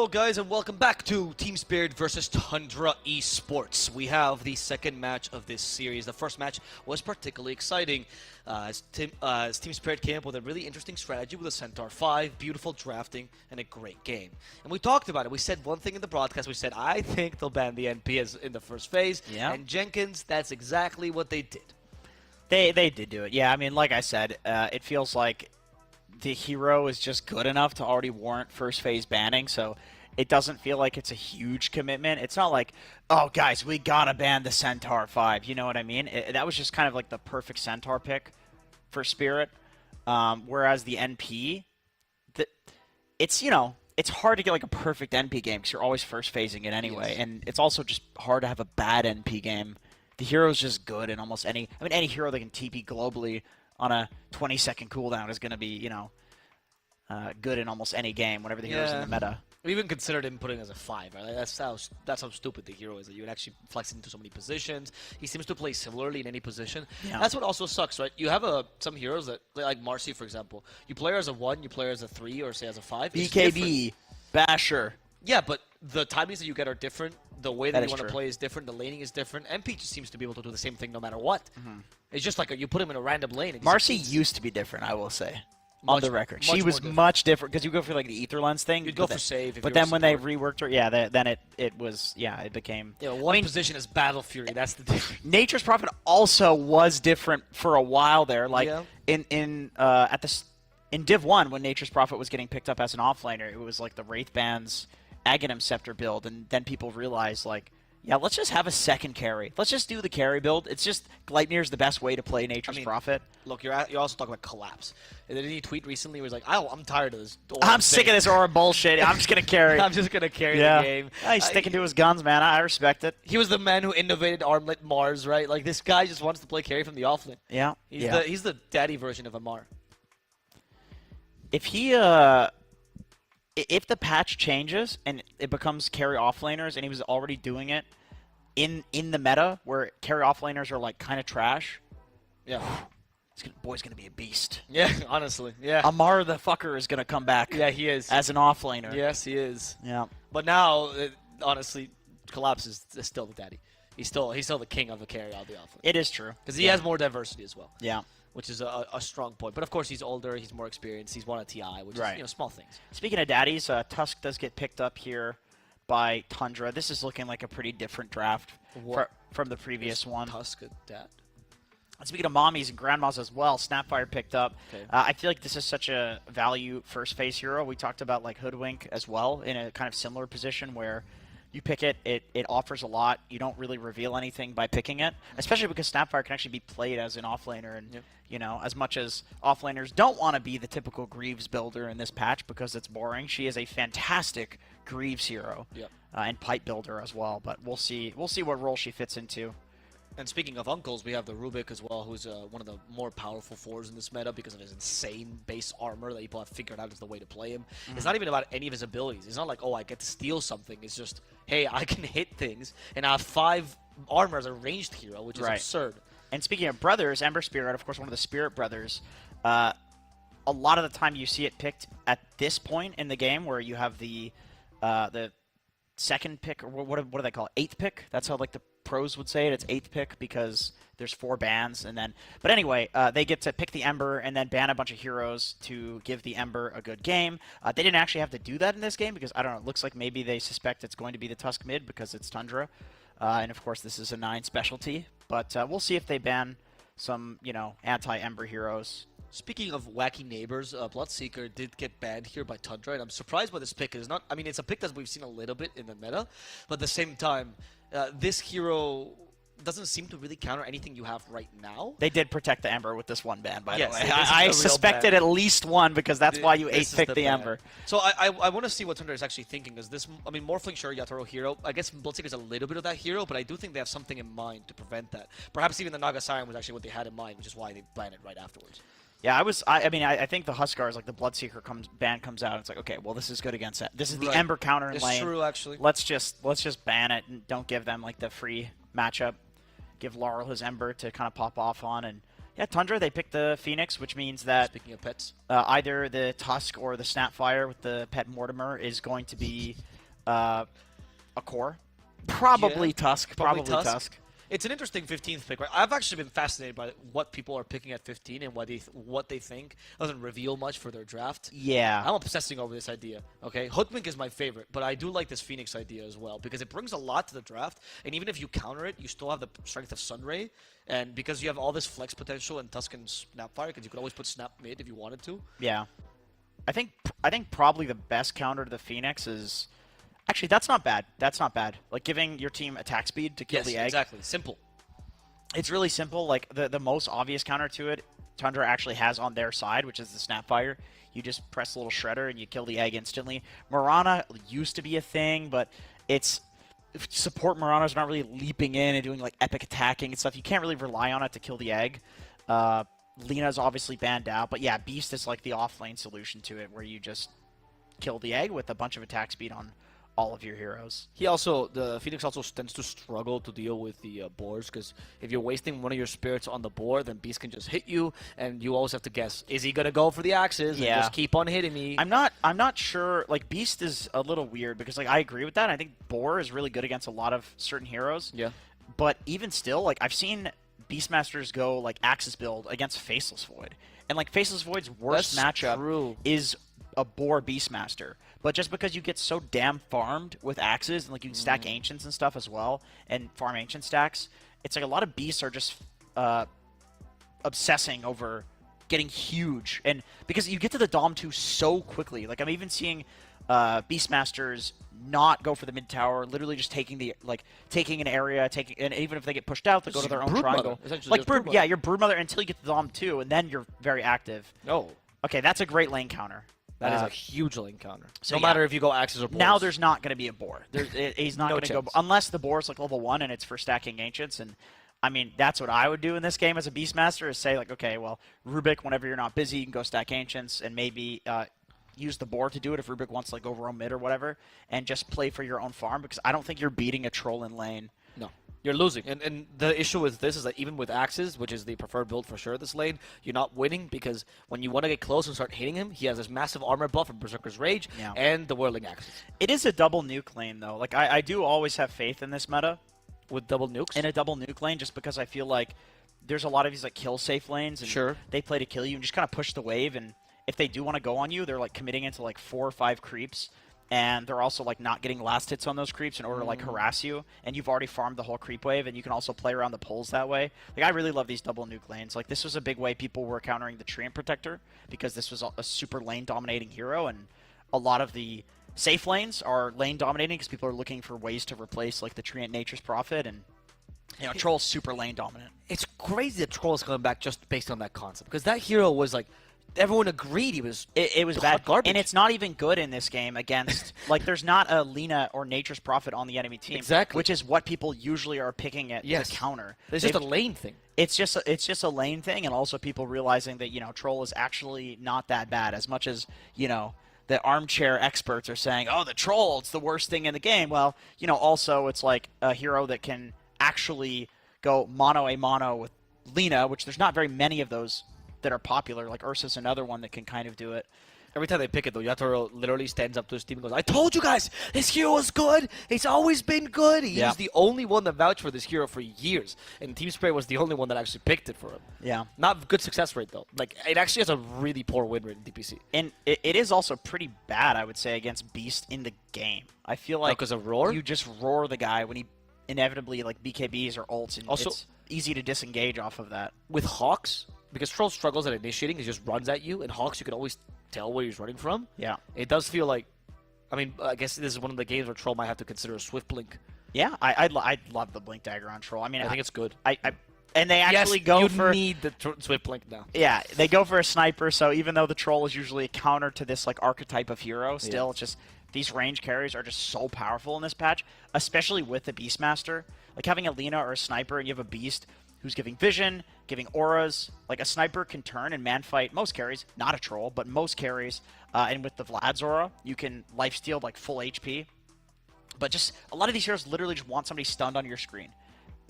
Hello guys and welcome back to Team Spirit versus Tundra Esports. We have the second match of this series. The first match was particularly exciting as Team Spirit came up with a really interesting strategy with a Centaur 5, beautiful drafting, and a great game. And we talked about it. We said one thing in the broadcast. We said, I think they'll ban the NP in the first phase.
Yeah.
And Jenkins, that's exactly what they did.
They did do it. Yeah, I mean, like I said, it feels like the hero is just good enough to already warrant first phase banning, so it doesn't feel like it's a huge commitment. It's not like, oh, guys, we gotta ban the Centaur 5. You know what I mean? That was just kind of like the perfect Centaur pick for Spirit. Whereas the NP, it's, you know, it's hard to get like a perfect NP game because you're always first phasing it anyway. Yes. And it's also just hard to have a bad NP game. The hero's just good in almost any, I mean, any hero that can TP globally on a 20-second cooldown is going to be, you know, good in almost any game whenever the hero's in the meta.
We even considered him putting as a 5, right? That's how stupid the hero is, that you would actually flex into so many positions. He seems to play similarly in any position. Yeah. That's what also sucks, right? You have some heroes that, like Marcy, for example. You play her as a 1, you play her as a 3, or say as a 5.
BKB, Basher.
Yeah, but the timings that you get are different. The way that you want to play is different. The laning is different. MP just seems to be able to do the same thing no matter what. It's just like you put him in a random lane. And
Marcy used to be different, I will say. On the record, she was much different because you go for like the Ether Lens thing.
You'd go for save.
But then when they reworked her, yeah, then it became.
Yeah, one position is Battle Fury. That's the difference.
Nature's Prophet also was different for a while there. Like in Div 1 when Nature's Prophet was getting picked up as an offlaner, it was like the Wraithband's Aghanim Scepter build, and then people realized like, yeah, let's just have a second carry. Let's just do the carry build. It's just Gleipnir's the best way to play Nature's Prophet.
Look, you're also talking about collapse. And then he tweet recently where he was like, I'm tired of this.
I'm sick of this Aura bullshit. I'm just going to carry.
I'm just going to carry the game.
He's sticking to his guns, man. I respect it.
He was the man who innovated Armlet Mars, right? Like, this guy just wants to play carry from the offlane.
Yeah.
He's the daddy version of Amar.
If he... If the patch changes and it becomes carry offlaners, and he was already doing it in the meta where carry offlaners are like kind of trash, boy's gonna be a beast.
Yeah, honestly, yeah.
Amar the fucker is gonna come back.
Yeah, he is
as an offlaner.
Yes, he is.
Yeah,
but now, honestly, Collapse is still the daddy. He's still the king of the carry of the offlane.
It is true
because he has more diversity as well.
Yeah.
Which is a strong point. But of course, he's older, he's more experienced, he's won a TI, which is, small things.
Speaking of daddies, Tusk does get picked up here by Tundra. This is looking like a pretty different draft from the previous one.
Tusk a dad?
Speaking of mommies and grandmas as well, Snapfire picked up. Okay. I feel like this is such a value first phase hero. We talked about like Hoodwink as well in a kind of similar position where you pick it, it offers a lot. You don't really reveal anything by picking it, especially because Snapfire can actually be played as an offlaner. And, you know, as much as offlaners don't want to be the typical Greaves builder in this patch because it's boring, she is a fantastic Greaves hero and pipe builder as well. But we'll see what role she fits into.
And speaking of uncles, we have the Rubik as well, who's one of the more powerful 4s in this meta because of his insane base armor that people have figured out is the way to play him. It's not even about any of his abilities. It's not like, oh, I get to steal something. It's just, hey, I can hit things, and I have 5 armor as a ranged hero, which is absurd.
And speaking of brothers, Ember Spirit, of course, one of the Spirit brothers, a lot of the time you see it picked at this point in the game where you have the second pick, or what do they call it? 8th pick? That's how like the pros would say it. It's 8th pick because there's 4 bans, and then. But anyway, they get to pick the Ember and then ban a bunch of heroes to give the Ember a good game. They didn't actually have to do that in this game because I don't know. It looks like maybe they suspect it's going to be the Tusk mid because it's Tundra, and of course this is a 9 specialty. But we'll see if they ban some anti-Ember heroes.
Speaking of wacky neighbors, Bloodseeker did get banned here by Tundra, and I'm surprised by this pick. It's not, I mean, it's a pick that we've seen a little bit in the meta, but at the same time, this hero doesn't seem to really counter anything you have right now.
They did protect the Ember with this one ban, by the way. I suspected at least one because that's why you 8-picked the Ember.
So I want to see what Tundra is actually thinking. Is this, I mean, Morphling, sure, Yatoro hero. I guess Bloodseeker is a little bit of that hero, but I do think they have something in mind to prevent that. Perhaps even the Naga Siren was actually what they had in mind, which is why they banned it right afterwards.
Yeah, I think the Huskars, like the Bloodseeker ban comes out, and it's like, okay, well, this is good against that. This is the Ember counter in lane.
It's true, actually.
Let's just ban it and don't give them like the free matchup. Give Laurel his Ember to kind of pop off on, and yeah, Tundra, they picked the Phoenix, which means that
speaking of pets,
either the Tusk or the Snapfire with the pet Mortimer is going to be a core. Probably
Yeah,
Tusk. Probably Tusk.
It's an interesting 15th pick, right? I've actually been fascinated by what people are picking at 15 and what they think. Doesn't reveal much for their draft.
Yeah.
I'm obsessing over this idea. Okay, Hookmink is my favorite, but I do like this Phoenix idea as well because it brings a lot to the draft. And even if you counter it, you still have the strength of Sunray, and because you have all this flex potential in Tusk and Snapfire, because you could always put Snap mid if you wanted to.
Yeah. I think probably the best counter to the Phoenix is. Actually, that's not bad. That's not bad. Like, giving your team attack speed to kill the egg.
Exactly. Simple.
It's really simple. Like, the most obvious counter to it, Tundra actually has on their side, which is the Snapfire. You just press a little shredder and you kill the egg instantly. Mirana used to be a thing, but it's... Support Mirana's not really leaping in and doing, like, epic attacking and stuff. You can't really rely on it to kill the egg. Lina's obviously banned out, but yeah, Beast is, like, the off-lane solution to it, where you just kill the egg with a bunch of attack speed on all of your heroes.
The Phoenix also tends to struggle to deal with the boars, because if you're wasting one of your spirits on the boar, then Beast can just hit you, and you always have to guess, is he gonna go for the axes?
Yeah.
And just keep on hitting me.
I'm not sure. Like, Beast is a little weird because, like, I agree with that. I think boar is really good against a lot of certain heroes.
Yeah.
But even still, like, I've seen Beastmasters go like Axis build against Faceless Void, and like Faceless Void's worst matchup is a boar Beastmaster. But just because you get so damn farmed with axes, and like you can stack ancients and stuff as well, and farm ancient stacks, it's like a lot of beasts are just obsessing over getting huge, and because you get to the Dom 2 so quickly. Like, I'm even seeing Beastmasters not go for the mid tower, literally just taking an area, and even if they get pushed out, they go to their own triangle. Like yeah, you're Broodmother until you get to the Dom 2, and then you're very active.
No.
Okay, that's a great lane counter.
That is a huge lane counter.
So
no matter if you go axes or boars.
Now there's not going to be a boar. He's not
No
going to go...
chance.
Unless the boar's like level 1 and it's for stacking ancients. And, I mean, that's what I would do in this game as a Beastmaster, is say, like, okay, well, Rubik, whenever you're not busy, you can go stack ancients and maybe use the boar to do it if Rubik wants to, like, go roam mid or whatever, and just play for your own farm, because I don't think you're beating a troll in lane.
No. You're losing. And the issue with this is that even with axes, which is the preferred build for sure this lane, you're not winning, because when you want to get close and start hitting him, he has this massive armor buff from Berserker's Rage and the Whirling Axes.
It is a double nuke lane, though. Like, I do always have faith in this meta.
With double nukes?
In a double nuke lane, just because I feel like there's a lot of these, like, kill safe lanes, and they play to kill you and just kind of push the wave, and if they do want to go on you, they're, like, committing into, like, 4 or 5 creeps. And they're also, like, not getting last hits on those creeps in order to, like, harass you. And you've already farmed the whole creep wave, and you can also play around the pulls that way. Like, I really love these double nuke lanes. Like, this was a big way people were countering the Treant Protector, because this was a super lane-dominating hero, and a lot of the safe lanes are lane-dominating because people are looking for ways to replace, like, the Treant Nature's Prophet, and, you know, Troll's super lane-dominant.
It's crazy that Troll is coming back just based on that concept, because that hero was, like, everyone agreed he was
it was bad
garbage.
And it's not even good in this game against like there's not a Lina or Nature's Prophet on the enemy team.
Exactly.
Which is what people usually are picking at to counter.
It's just a lane thing.
It's just a lane thing, and also people realizing that, you know, Troll is actually not that bad, as much as, you know, the armchair experts are saying, oh, the Troll, it's the worst thing in the game. Well, you know, also it's like a hero that can actually go mono-a-mono with Lina, which there's not very many of those that are popular. Like Ursa's another one that can kind of do it.
Every time they pick it, though, Yatoro literally stands up to his team and goes, I told you guys, this hero is good. He's always been good. He's the only one that vouched for this hero for years. And Team Spirit was the only one that actually picked it for him.
Yeah.
Not good success rate, though. Like, it actually has a really poor win rate in DPC.
And it is also pretty bad, I would say, against Beast in the game. I feel like
because of roar?
You just roar the guy when he inevitably, like, BKBs or ults, and
also,
it's easy to disengage off of that.
With Hawks, because Troll struggles at initiating, he just runs at you, and Hawks, you can always tell where he's running from.
Yeah.
It does feel like, I mean, I guess this is one of the games where Troll might have to consider a Swift Blink.
Yeah, I'd love the Blink Dagger on Troll. I mean,
I think it's good.
And they actually
go
for...
you need the Swift Blink now.
Yeah, they go for a sniper, so even though the Troll is usually a counter to this, like, archetype of hero, still, it's just, these range carries are just so powerful in this patch, especially with the Beastmaster. Like, having a Lina or a sniper, and you have a Beast who's giving vision, giving auras. Like, a sniper can turn and man fight most carries, not a Troll, but most carries. And with the Vlad's aura, you can lifesteal, like, full HP. But just, a lot of these heroes literally just want somebody stunned on your screen.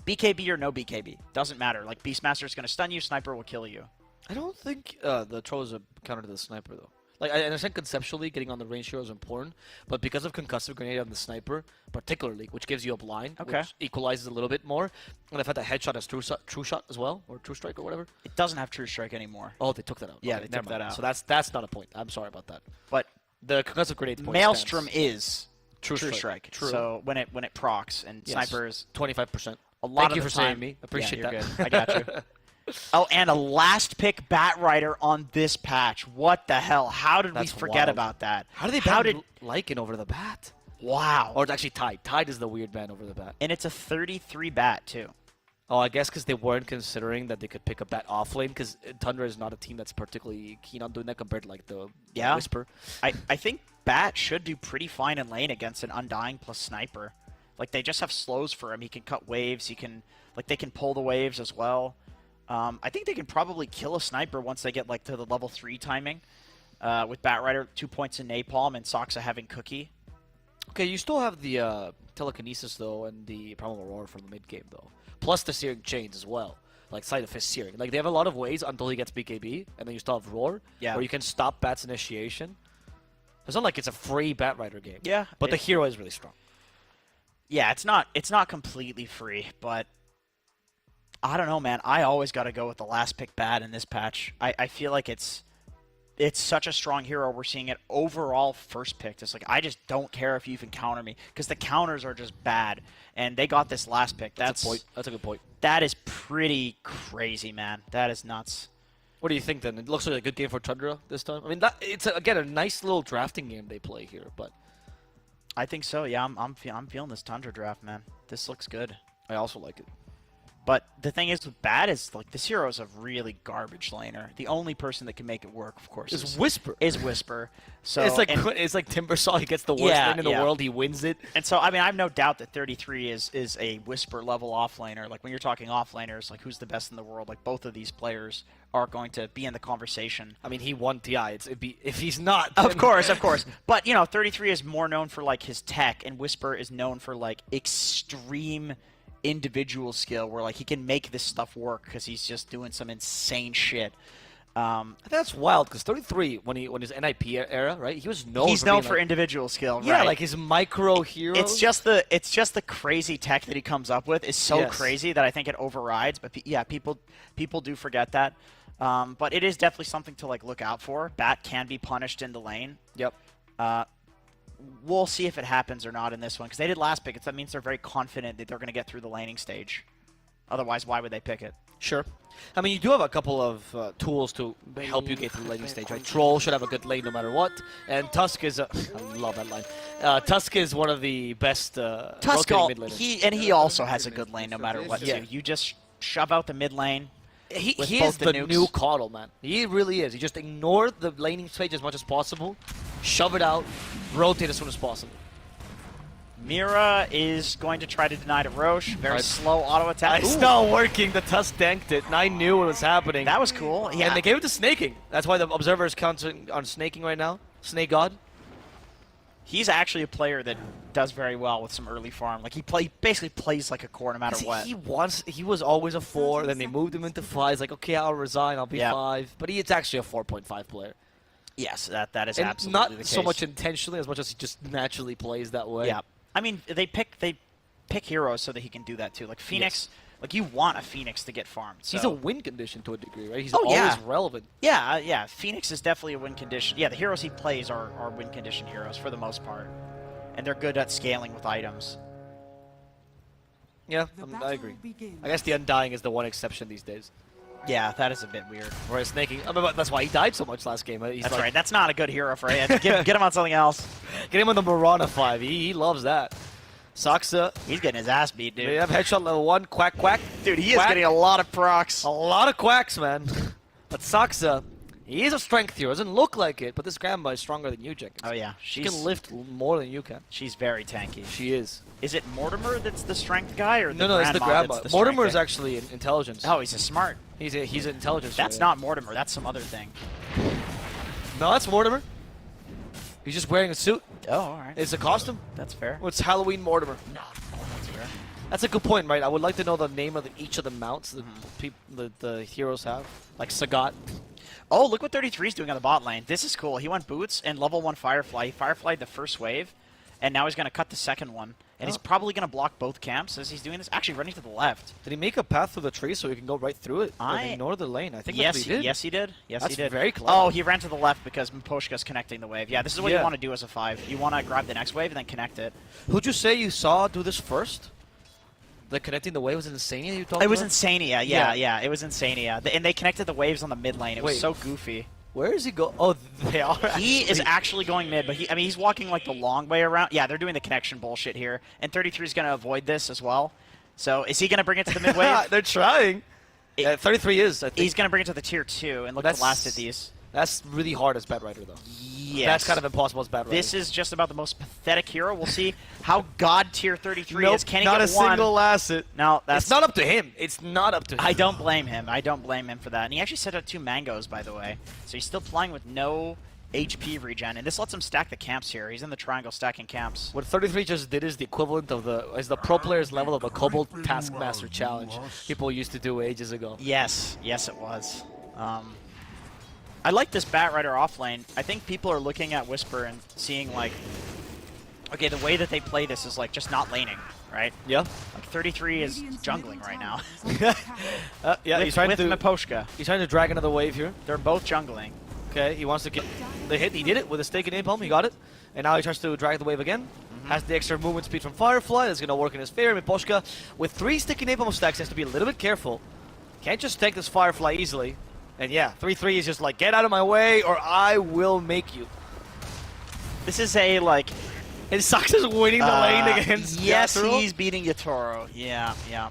BKB or no BKB, doesn't matter. Like, Beastmaster is going to stun you, Sniper will kill you.
I don't think the Troll is a counter to the Sniper, though. Like, I understand conceptually getting on the range hero is important, but because of concussive grenade on the sniper, particularly, which gives you a blind, which equalizes a little bit more, and the fact that headshot has true shot as well, or true strike or whatever.
It doesn't have true strike anymore.
Oh, they took that out.
Yeah,
okay,
they took that out.
So that's not a point. I'm sorry about that.
But
the concussive grenade point
Maelstrom
stands.
is
True
strike.
True.
So when it procs and sniper is
25%.
a lot
Thank
of
you
the
for
time,
saving me. Appreciate
yeah,
that.
Good. I got you. Oh, and a last pick Bat Rider on this patch. What the hell? How did
That's
we forget
wild.
about that?
How did they ban Lycan over the bat?
Wow.
Or it's actually Tide. Tide is the weird ban over the bat.
And it's a 33 bat too.
Oh, I guess because they weren't considering that they could pick a bat off lane, because Tundra is not a team that's particularly keen on doing that compared to like the Whisper.
I think Bat should do pretty fine in lane against an Undying plus Sniper. Like, they just have slows for him. He can cut waves. He can, like, they can pull the waves as well. I think they can probably kill a Sniper once they get like to the level 3 timing. With Bat Rider 2 points in Napalm and Soxa having Cookie.
Okay, you still have the Telekinesis though and the Primal Aurora from the mid game though. Plus the Searing Chains as well. Like Side of Fist Searing. Like, they have a lot of ways until he gets BKB, and then you still have Roar, where you can stop Bat's initiation. It's not like it's a free Bat Rider game.
Yeah.
But the hero is really strong.
Yeah, it's not completely free, but I don't know, man. I always got to go with the last pick Bat in this patch. I feel like it's such a strong hero. We're seeing it overall first picked. It's like, I just don't care if you even counter me, because the counters are just bad. And they got this last pick. That's
a good point.
That is pretty crazy, man. That is nuts.
What do you think then? It looks like a good game for Tundra this time. I mean, it's again a nice little drafting game they play here, but
I think so. Yeah, I'm feeling this Tundra draft, man. This looks good.
I also like it.
But the thing is with Bat is, like, this hero is a really garbage laner. The only person that can make it work, of course,
is Whisper.
So
it's like Timbersaw. He gets the worst lane in the world. He wins it.
And so, I mean, I have no doubt that 33 is a Whisper level off laner. Like, when you're talking off laners, like, who's the best in the world? Like, both of these players are going to be in the conversation.
I mean, he won TI. If he's not,
of course. But, you know, 33 is more known for, like, his tech, and Whisper is known for, like, extreme individual skill, where, like, he can make this stuff work because he's just doing some insane shit.
That's wild, because 33, when his NIP era, right, he was known.
He's known for individual skill,
yeah,
right?
like his micro hero.
It's just the crazy tech that he comes up with is so crazy that I think it overrides. But yeah, people do forget that. But it is definitely something to, like, look out for. Bat can be punished in the lane.
Yep.
We'll see if it happens or not in this one, because they did last pick. That means they're very confident that they're going to get through the laning stage. Otherwise, why would they pick it?
Sure. I mean, you do have a couple of tools to help you get through the laning stage, right? Troll should have a good lane no matter what, and Tusk is I love that line. Tusk is one of the best
Tusk,
mid laners.
he also has a good lane no matter what, too. You just shove out the mid lane.
He is the new Coddle, man. He really is. You just ignore the laning stage as much as possible, shove it out, rotate as soon as possible.
Mira is going to try to deny to Roche. Very slow auto attack.
It's not working. The Tusk tanked it, and I knew what was happening.
That was cool. Yeah.
And they gave it to Snaking. That's why the Observer is counting on Snaking right now. Snake God.
He's actually a player that does very well with some early farm. Like, he basically plays like a core no matter what.
He was always a 4, then they moved him into 5. It's like, okay, I'll resign, I'll be 5. But it's actually a 4.5 player.
Yes, that is
and
absolutely
not
the case.
so much intentionally as much as he just naturally plays that way.
Yeah. I mean, they pick heroes so that he can do that too. Like Phoenix, like, you want a Phoenix to get farmed. So.
He's a win condition to a degree, right? He's always relevant.
Yeah. Phoenix is definitely a win condition. Yeah, the heroes he plays are win condition heroes for the most part. And they're good at scaling with items.
Yeah, I agree. I guess the Undying is the one exception these days.
Yeah, that is a bit weird.
Whereas Snaking, I mean, that's why he died so much last game.
That's right. That's not a good hero for him. Get him on something else.
Get him on the Mirana 5. He loves that. Soxa.
He's getting his ass beat, dude.
They have headshot level 1. Quack, quack.
Dude, he is getting a lot of procs.
A lot of quacks, man. But Soxa, he is a strength hero. Doesn't look like it, but this grandma is stronger than you, Jenkins.
Oh, yeah.
She can lift more than you can.
She's very tanky.
She is.
Is it Mortimer that's the strength guy, or
No, it's the grandma. Mortimer is actually intelligence.
Oh, he's a smart.
He's an intelligence.
That's not Mortimer. That's some other thing.
No, that's Mortimer. He's just wearing a suit.
Oh, all right.
It's a costume.
That's fair.
Well, it's Halloween Mortimer.
No, that's fair.
That's a good point, right? I would like to know the name of each of the mounts that the heroes have, like Sagat.
Oh, look what 33 is doing on the bot lane. This is cool. He went boots and level 1 Firefly. He Fireflyed the first wave, and now he's going to cut the second one. And he's probably going to block both camps as he's doing this. Actually, running to the left.
Did he make a path through the tree so he can go right through it and ignore the lane? I think that's what he did.
Yes, he did. Yes,
That's
he did.
very clever.
Oh, he ran to the left because Miposhka's connecting the wave. Yeah, this is what you
Yeah.
want to do as a 5. You want to grab the next wave and then connect it.
Who'd you say you saw do this first? The connecting the wave was Insania you talked
It was
about?
Insania. Yeah, it was Insania. And they connected the waves on the mid lane. It was
Wait.
so goofy.
Where is he go? Oh, they are.
He is
actually-
actually going mid, but he's walking like the long way around. Yeah, they're doing the connection bullshit here. And 33 is going to avoid this as well. So is he going to bring it to the mid wave?
They're trying. Yeah, 33 is, I think.
He's going to bring it to the tier 2 and look to last at these.
That's really hard as Bad Rider, though.
Yes.
That's kind of impossible as Bad Rider.
This is just about the most pathetic hero. We'll see how God tier 33
Nope,
is. Can he
not
get
a
one?
single asset.
No, that's
It's not up to him. It's not up to him.
I don't blame him. I don't blame him for that. And he actually set out 2 mangoes, by the way. So he's still playing with no HP regen, and this lets him stack the camps here. He's in the triangle stacking camps.
What 33 just did is the equivalent of the pro player's level of a Cobalt Taskmaster challenge people used to do ages ago.
Yes, yes, it was. I like this Bat Rider off lane. I think people are looking at Whisper and seeing like, okay, the way that they play this is like just not laning, right?
Yeah.
Like 33 is jungling right now.
Yeah,
with,
he's trying
with
to
Miposhka.
He's trying to drag another wave here.
They're both jungling.
Okay, he wants to get the hit. He did it with a stake and napalm. He got it. And now he tries to drag the wave again. Has the extra movement speed from Firefly. That's going to work in his favor. Miposhka, with 3 sticky napalm stacks, has to be a little bit careful. Can't just take this Firefly easily. And yeah, 3-3 is just like, get out of my way or I will make you.
This is a like...
It sucks as winning the lane against
Yes,
Yatoro.
he's beating Yatoro. Yeah, yeah.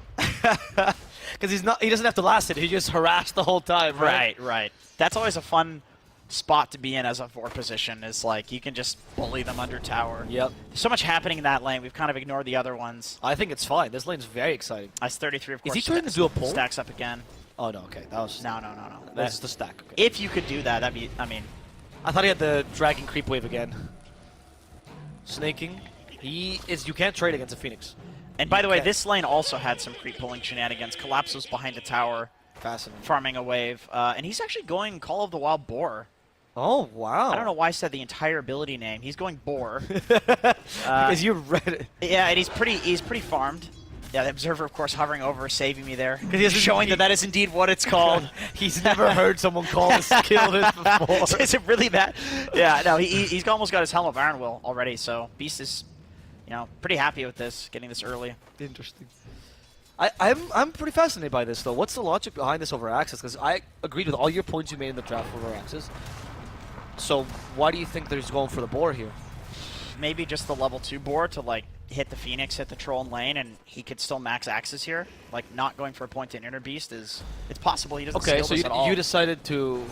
Because he doesn't have to last it. He just harassed the whole time, right?
Right. That's always a fun spot to be in as a 4 position, is like you can just bully them under tower.
Yep.
There's so much happening in that lane. We've kind of ignored the other ones.
I think it's fine. This lane's very exciting.
Ice 33, of course.
Is he trying to do a pull?
Stacks up again.
Oh, no, okay. That was...
No.
That's the stack, okay.
If you could do that, that'd be, I mean...
I thought he had the dragging creep wave again. Snaking. You can't trade against a Phoenix.
And by the way, this lane also had some creep pulling shenanigans. Collapse was behind the tower.
Fascinating.
Farming a wave. And he's actually going Call of the Wild Boar.
Oh, wow.
I don't know why I said the entire ability name. He's going Boar.
Because you read it.
Yeah, and he's pretty farmed. Yeah, the Observer, of course, hovering over, saving me there.
Showing
that is indeed what it's called.
He's never heard someone call the skill this before.
Is it really that? Yeah, no, he's almost got his Helm of Iron Will already, so Beast is, pretty happy with this, getting this early.
Interesting. I'm pretty fascinated by this, though. What's the logic behind this over Access? Because I agreed with all your points you made in the draft over Access. So why do you think they're just going for the boar here?
Maybe just the level 2 boar to, like, hit the Phoenix, hit the Troll in lane, and he could still max Axis here. Like, not going for a point in Inner Beast is... It's possible he doesn't steal this at all.
You decided to...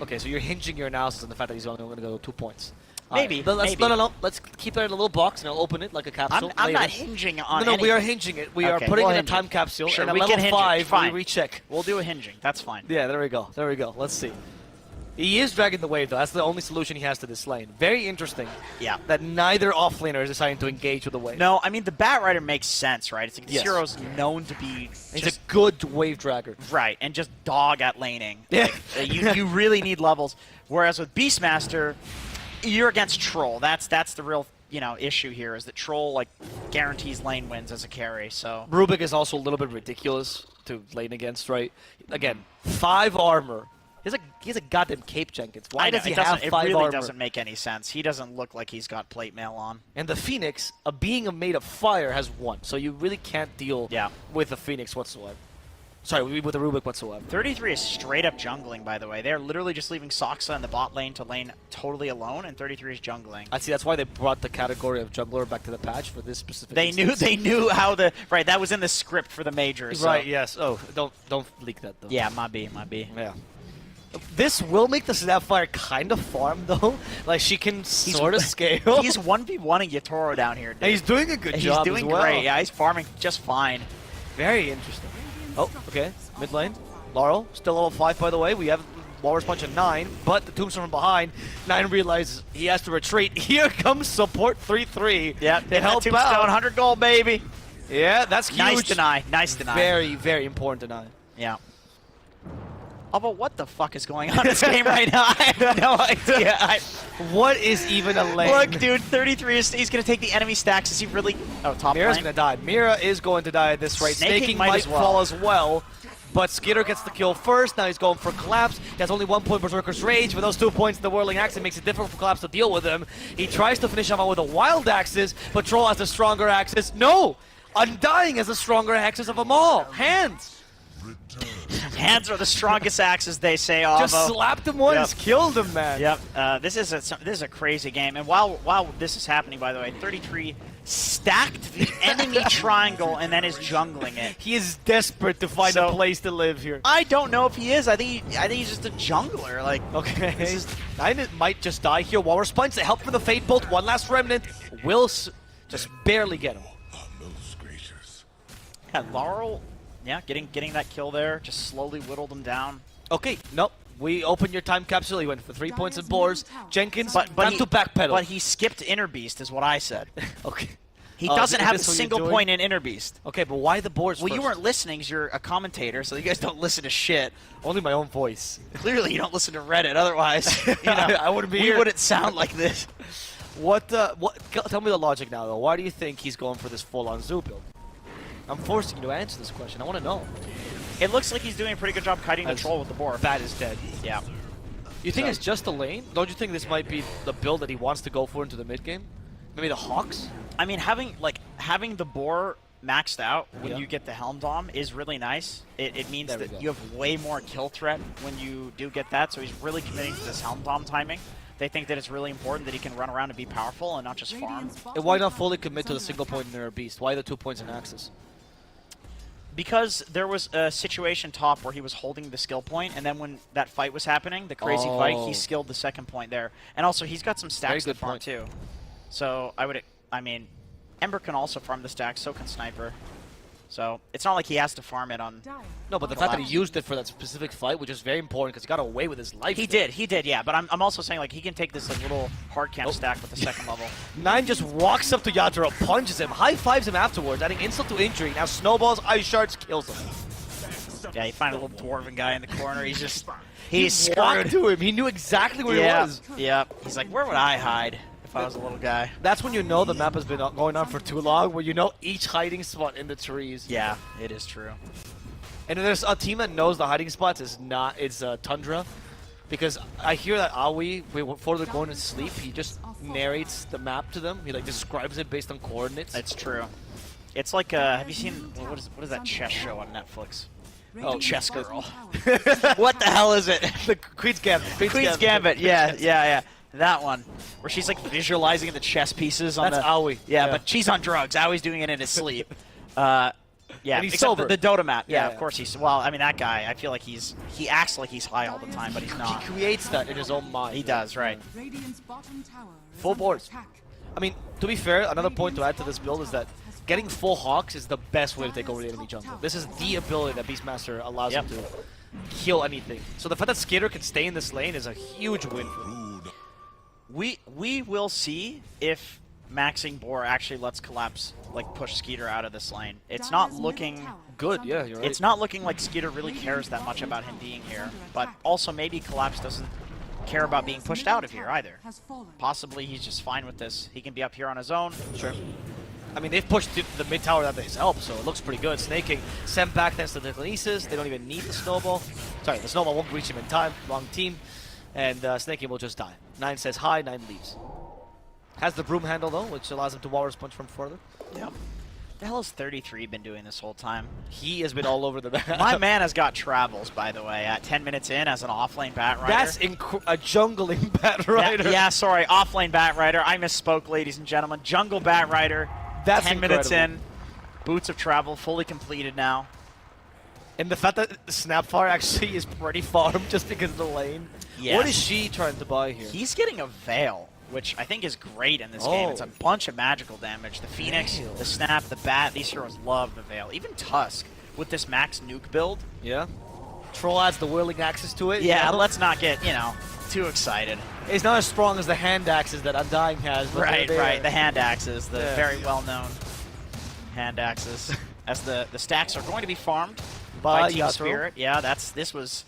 Okay, so you're hinging your analysis on the fact that he's only going to go 2 points.
Maybe,
Right.
maybe.
No. Let's keep it in a little box, and I'll open it like a capsule.
I'm
later.
not hinging on
No, we
anything.
are hinging it. We are
Okay,
putting
we'll
in a
hinge
time
it.
capsule,
Sure,
and at
we
level
can hinge it.
5,
Fine.
we recheck.
We'll do a hinging. That's fine.
Yeah, there we go. There we go. Let's see. He is dragging the wave, though. That's the only solution he has to this lane. Very interesting.
Yeah.
That neither offlaner is deciding to engage with the wave.
No, I mean, the Bat Rider makes sense, right? It's like this
Yes.
hero's known to be
He's
just
a good wave dragger.
right, and just dog at laning.
Yeah.
Like, you really need levels. Whereas with Beastmaster, you're against Troll. That's the real issue here, is that Troll like guarantees lane wins as a carry. So
Rubik is also a little bit ridiculous to lane against, right? Again, 5 armor. He has a goddamn cape, Jenkins. Why does he have 5
it really
armor?
doesn't make any sense. He doesn't look like he's got plate mail on.
And the Phoenix, being made of fire, has 1. So you really can't deal with the Phoenix whatsoever. Sorry, with the Rubik whatsoever.
33 is straight up jungling, by the way. They're literally just leaving Soxa in the bot lane to lane totally alone, and 33 is jungling.
I see. That's why they brought the category of jungler back to the patch for this specific.
They knew how the right. That was in the script for the majors. So.
Right. Yes. Oh, don't leak that though.
Yeah, might be.
Yeah. This will make the Snapfire kind of farm though. Like she can sort of scale.
He's 1v1ing Yatoro down here. Dude.
And he's doing a good job.
He's doing
as well.
great. Yeah, he's farming just fine.
Very interesting. Oh, okay. Mid lane. Laurel, still level 5 by the way. We have Walrus Punch at 9, but the Tombstone from behind. 9 realizes he has to retreat. Here comes support 3-3.
Yeah,
they help
Tombstone,
out.
100 gold, baby.
Yeah, that's huge.
Nice deny. Nice deny.
Very, very important deny.
Yeah. Although, what the fuck is going on in this game right now? I have no idea.
What is even a lane?
Look, dude, 33 he's going to take the enemy stacks. Is he really... Oh, top
Mira's
lane?
going to die. Mira is going to die at this rate.
Snaking
might
might as well.
fall as well. But Skitter gets the kill first. Now he's going for Collapse. He has only 1 point Berserker's Rage. With those 2 points, the Whirling Axe, it makes it difficult for Collapse to deal with him. He tries to finish him out with the Wild Axes, but Troll has the stronger axes. No! Undying has the stronger axes of them all. Hands!
Hands are the strongest axes, they say, Avo.
Just slapped him once, killed him, man.
Yep. This is a crazy game. And while this is happening, by the way, 33 stacked the enemy triangle and then is jungling it.
He is desperate to find a place to live here.
I don't know if he is. I think he's just a jungler. Like,
okay. Nine might just die here. Walrus Punch, the help from the Fate Bolt. One last remnant. Will just barely get him.
Yeah, Laurel, getting that kill there. Just slowly whittled him down.
Okay, nope. We opened your time capsule. He went for 3 points in boars. Jenkins,
but
time to backpedal.
But he skipped Inner Beast, is what I said.
Okay.
He doesn't have a single point in Inner Beast.
Okay, but why the boars
Well,
first?
you weren't listening because you're a commentator, so you guys don't listen to shit.
Only my own voice.
Clearly, you don't listen to Reddit. Otherwise, you know,
I wouldn't be
we
here.
wouldn't sound like this.
Tell me the logic now, though. Why do you think he's going for this full-on zoo build? I'm forcing you to answer this question. I want to know.
It looks like he's doing a pretty good job kiting the troll with the boar.
Bat is dead.
Yeah.
You think it's just a lane? Don't you think this might be the build that he wants to go for into the mid game? Maybe the Hawks?
I mean, having the boar maxed out when you get the Helm Dom is really nice. It means that you have way more kill threat when you do get that, so he's really committing to this Helm Dom timing. They think that it's really important that he can run around and be powerful and not just farm.
And why not fully commit to the single point in Inner Beast? Why the 2 points in Axis?
Because there was a situation top where he was holding the skill point, and then when that fight was happening, the crazy fight, he skilled the second point there. And also, he's got some stacks to farm too. So I mean, Ember can also farm the stacks, so can Sniper. So it's not like he has to farm it on.
No, but the fact that he used it for that specific fight, which is very important because he got away with his life.
He did, yeah. But I'm also saying like he can take this like little hard camp stack with the second level.
Nine just walks up to Yatoro, punches him, high fives him afterwards, adding insult to injury. Now snowballs, ice shards, kills him.
Yeah, you find a little dwarven guy in the corner. He's just
he's walked to him. He knew exactly where he was.
Yeah. He's like, where would I hide if I was a little guy?
That's when you know the map has been going on for too long, where you know each hiding spot in the trees.
Yeah, it is true.
And if there's a team that knows the hiding spots, it's Tundra. Because I hear that Aoi, before they're going to sleep, he just narrates the map to them. He like describes it based on coordinates.
It's true. It's like, have you seen, what is that chess show on Netflix? Oh, Chess Girl. What the hell is it?
The Queen's Gambit.
Queen's Gambit, yeah. That one, where she's like visualizing the chess pieces on
That's Aoi.
Yeah, but she's on drugs. Aoi's doing it in his sleep. Yeah,
and he's
except
sober.
the Dota map. Yeah,
Yeah.
of course he's. Well, I mean that guy. I feel like he acts like he's high all the time, but he's not.
He creates that in his own mind.
He does, right?
Full boards. I mean, to be fair, another point to add to this build is that getting full Hawks is the best way to take over the enemy jungle. This is the ability that Beastmaster allows him to kill anything. So the fact that Skater can stay in this lane is a huge win for him.
We will see if maxing Boar actually lets Collapse like push Skeeter out of this lane. It's not looking
good, yeah, you're right.
It's not looking like Skeeter really cares that much about him being here, but also maybe Collapse doesn't care about being pushed out of here either. Possibly he's just fine with this. He can be up here on his own.
Sure. I mean, they've pushed the mid tower without his help, so it looks pretty good. Snaking sent back thanks to the telekinesis. They don't even need the snowball. Sorry, the snowball won't reach him in time. Wrong team. And Snaking will just die. 9 says hi, 9 leaves. Has the broom handle though, which allows him to Walrus Punch from further.
Yep. The hell has 33 been doing this whole time?
He has been all over the map.
My man has got travels, by the way, at 10 minutes in as an offlane Bat Rider.
That's a jungling Bat Rider.
Yeah, sorry, offlane Bat Rider. I misspoke, ladies and gentlemen. Jungle Bat Rider.
That's
10
incredible.
minutes in. Boots of Travel fully completed now.
And the fact that Snapfire actually is pretty farmed just because of the lane.
Yes.
What is she trying to buy here?
He's getting a Veil, which I think is great in this game. It's a bunch of magical damage. The Phoenix, the Snap, the Bat, these heroes love the Veil. Even Tusk with this max nuke build.
Yeah. Troll adds the whirling axes to it.
Yeah, let's not get, too excited.
It's not as strong as the hand axes that Undying has. But
Right.
they're
The hand axes, the very well-known hand axes. As the stacks are going to be farmed by Team
Yatoro.
Spirit. Yeah, this was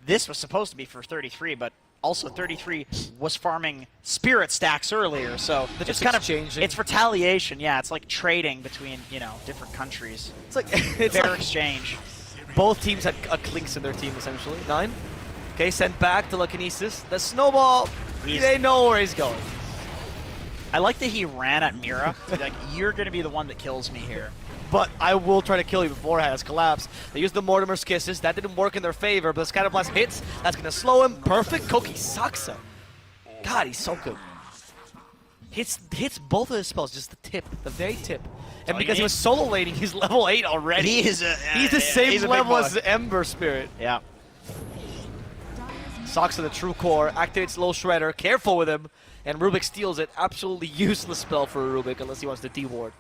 this was supposed to be for 33, but also 33 was farming spirit stacks earlier, so
They're
it's
just
kind
exchanging.
of it's retaliation. Yeah, it's like trading between different countries.
It's like it's
Fair
like
exchange.
both teams had a Clinks in their team essentially. 9. Okay, sent back to Telekinesis. The snowball. They know where he's going.
I like that he ran at Mira. Like, you're going to be the one that kills me here.
But I will try to kill you before it has collapsed. They used the Mortimer's Kisses. That didn't work in their favor, but the Scatter Blast hits. That's going to slow him. Perfect. Koki Saksa. God, he's so good. Hits both of his spells, just the tip, the very tip. And because he was solo laning, he's level 8 already.
He's
the same level as the Ember Spirit.
Yeah.
Saksa, the true core, activates Low Shredder. Careful with him. And Rubik steals it. Absolutely useless spell for Rubik unless he wants to D-ward.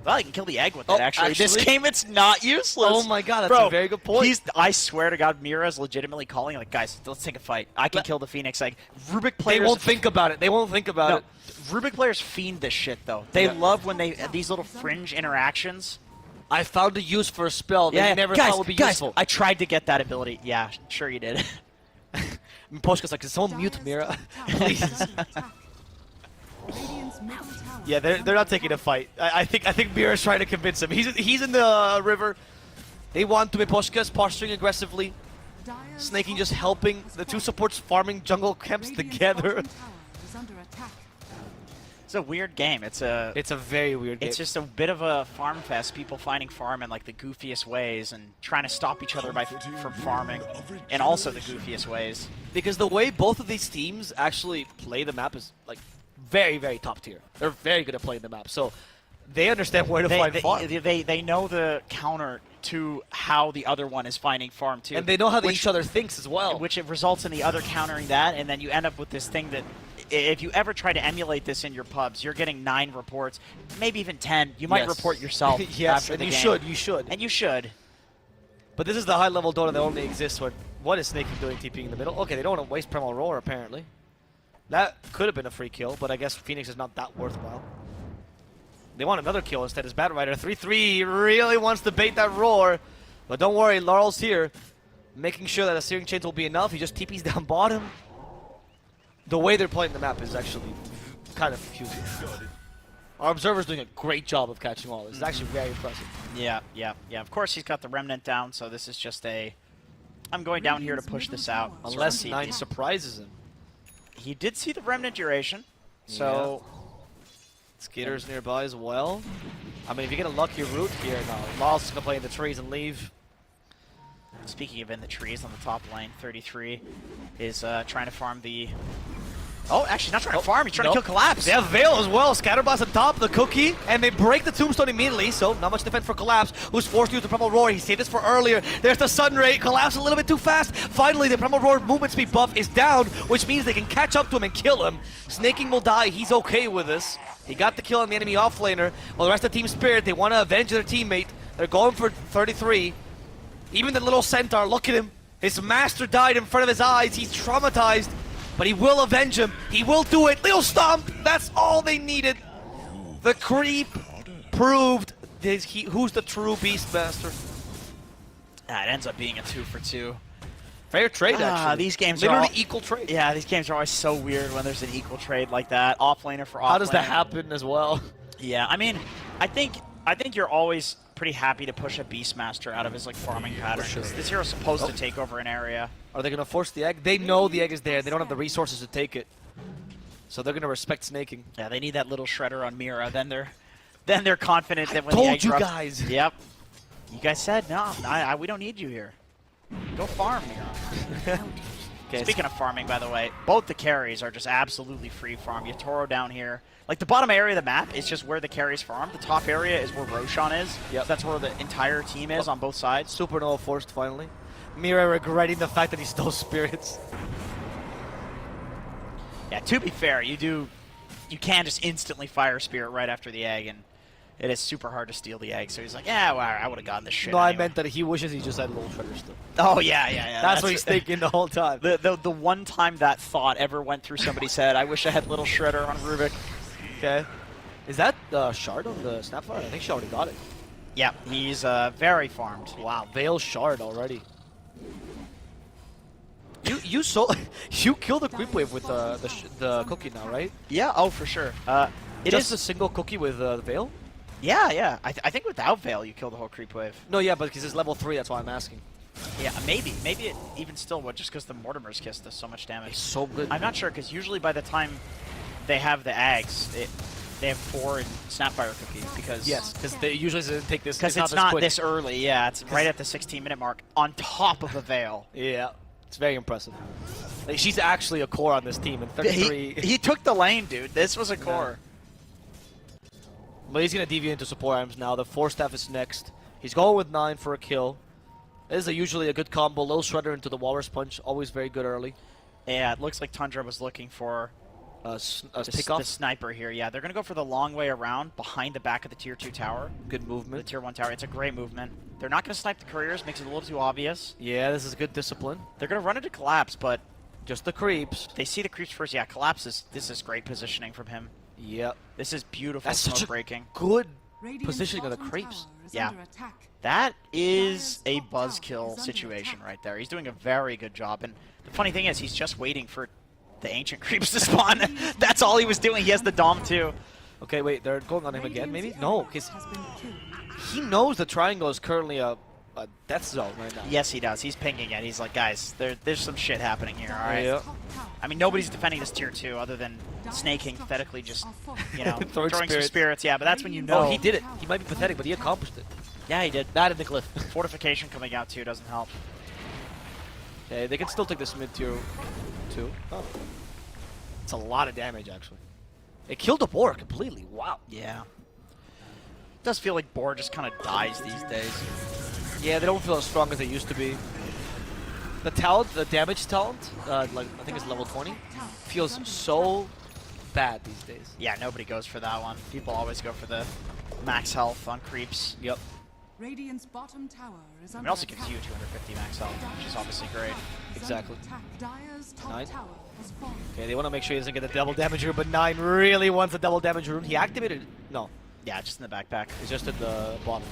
Well, you can kill the egg with it, actually. This game, it's not useless.
Oh my god, that's a very good point.
I swear to God, Mira's legitimately calling, like, guys, let's take a fight. I can kill the Phoenix. Like, Rubik players...
They won't think about it. They won't think about it.
Rubik players fiend this shit, though. They love when these little fringe interactions.
I found a use for a spell that I never thought would be useful.
I tried to get that ability. Yeah, sure you did.
Poshka's like, someone mute Mira, please. Yeah, they're not taking a fight. I think Mira's trying to convince him. He's in the river. They want to be Poshka's posturing aggressively. Snaking just helping the two supports farming jungle camps together.
It's a weird game. It's a
very weird game.
It's just a bit of a farm fest. People finding farm in like the goofiest ways and trying to stop each other from farming in also the goofiest ways.
Because the way both of these teams actually play the map is like very, very top tier. They're very good at playing the map, so they understand where to find farm.
They know the counter to how the other one is finding farm too,
and they know how each other thinks as well.
Which it results in the other countering that, and then you end up with this thing that. If you ever try to emulate this in your pubs, you're getting 9 reports, maybe even 10. You might report yourself
yes,
after the game.
You should.
And you should.
But this is the high-level Dota that only exists when... What is Snake doing TPing in the middle? Okay, they don't want to waste Primal Roar, apparently. That could have been a free kill, but I guess Phoenix is not that worthwhile. They want another kill instead as Bat Rider. 3-3 really wants to bait that Roar. But don't worry, Laurel's here, making sure that a Searing Chains will be enough. He just TPs down bottom. The way they're playing the map is actually kind of confusing. Our Observer's doing a great job of catching all this. It's actually very impressive.
Yeah. Of course, he's got the Remnant down, so this is just a... I'm going down here to push this out.
Unless 9 surprises him.
He did see the Remnant duration, so...
Skater's nearby as well. I mean, if you get a lucky route here, now Laurel's just going to play in the trees and leave.
Speaking of in the trees on the top lane, 33 is trying to farm the... Oh, actually not trying to farm, he's trying to kill Collapse.
They have Veil as well. Scatterblast on top, the cookie, and they break the Tombstone immediately, so not much defense for Collapse, who's forced to use the Primal Roar. He saved this for earlier. There's the Sun Ray. Collapse a little bit too fast. Finally, the Primal Roar movement speed buff is down, which means they can catch up to him and kill him. Snaking will die. He's okay with this. He got the kill on the enemy offlaner. While the rest of Team Spirit, they want to avenge their teammate. They're going for 33. Even the little Centaur, look at him. His master died in front of his eyes. He's traumatized, but he will avenge him. He will do it. Leo Stomp, that's all they needed. The creep proved who's the true Beastmaster.
It ends up being a 2-for-2.
Fair trade, actually.
These games
literally
are
equal trade.
Yeah, these games are always so weird when there's an equal trade like that. Offlaner for offlaner.
How does that happen as well?
Yeah, I mean, I think you're always pretty happy to push a Beastmaster out of his like farming pattern.
Sure.
This hero's supposed to take over an area.
Are they going to force the egg? They know the egg is there. They don't have the resources to take it. So they're going to respect snaking.
Yeah, they need that little shredder on Mira. Then they're confident that when the egg
told you
drops,
guys.
Yep. You guys said no. We don't need you here. Go farm, Mira. Okay, speaking of farming, by the way, both the carries are just absolutely free farm. You have Toro down here. Like, the bottom area of the map is just where the carries farm. The top area is where Roshan is. Yep. So that's where the entire team is on both sides.
Supernova forced finally. Mira regretting the fact that he stole spirits.
Yeah, to be fair, you can just instantly fire Spirit right after the egg, and it is super hard to steal the egg. So he's like, yeah, well, I would have gotten this shit.
No,
anyway.
I meant that he wishes he just had little shredders still.
Oh, yeah.
That's what he's thinking the whole time.
The one time that thought ever went through somebody's head, I wish I had little shredder on Rubik.
Okay. Is that the shard on the Snapfire? I think she already got it.
Yeah, he's very farmed.
Wow, Veil shard already. you kill the creep wave with the cookie now, right?
Yeah. Oh, for sure. It
Just
is
a single cookie with Veil?
Yeah, yeah. I think without Veil, you kill the whole creep wave.
No, yeah, but because it's level 3, that's why I'm asking.
Yeah, maybe. Maybe it even still would, just because the Mortimer's Kiss does so much damage.
It's so good.
I'm not sure, because usually by the time they have the Ags, they have 4 in Snapfire cookies, because...
Yes, because they usually take this...
Because it's not this early, yeah. It's right at the 16-minute mark, on top of a Veil.
Yeah, it's very impressive. Like, she's actually a core on this team, and 33...
He took the lane, dude. This was a core.
But he's going to deviate into support items now. The 4-staff is next. He's going with 9 for a kill. This is usually a good combo. Little Shredder into the Walrus Punch. Always very good early.
Yeah, it looks like Tundra was looking for
the
sniper here. Yeah, they're going to go for the long way around behind the back of the Tier 2 tower.
Good movement.
The Tier 1 tower. It's a great movement. They're not going to snipe the couriers. Makes it a little too obvious.
Yeah, this is good discipline.
They're going to run into Collapse, but...
Just the creeps.
They see the creeps first. Yeah, Collapse this is great positioning from him.
Yep.
This is beautiful
smoke
breaking.
Good positioning of the creeps.
Yeah. That is a buzzkill situation right there. He's doing a very good job. And the funny thing is, he's just waiting for the ancient creeps to spawn. That's all he was doing. He has the Dom too.
Okay, wait, they're going on him again, maybe? No, because he knows the triangle is currently a death zone right now.
Yes, he does. He's pinging it. He's like, guys, there's some shit happening here, all right?
Yeah.
I mean, nobody's defending this Tier 2 other than Snaking pathetically just, you know,
throwing
some spirits. Yeah, but that's when you know.
Oh, he did it. He might be pathetic, but he accomplished it.
Yeah, he did.
That and the cliff.
Fortification coming out too doesn't help.
Okay, they can still take this mid-tier 2. Oh. It's a lot of damage, actually. It killed the boar completely. Wow.
Yeah. It does feel like boar just kind of dies these days.
Yeah, they don't feel as strong as they used to be. The talent, the damage talent, like I think it's level 20, feels so bad these days.
Yeah, nobody goes for that one. People always go for the max health on creeps.
Yep.
Radiant's bottom tower is
I mean, it also gives you 250 max health, which is obviously great.
Exactly.
Dire's top
9.
tower has fallen.
Okay, they want to make sure he doesn't get the double damage rune, but 9 really wants a double damage rune. He activated it. No.
Yeah, just in the backpack.
It's just in the bottom.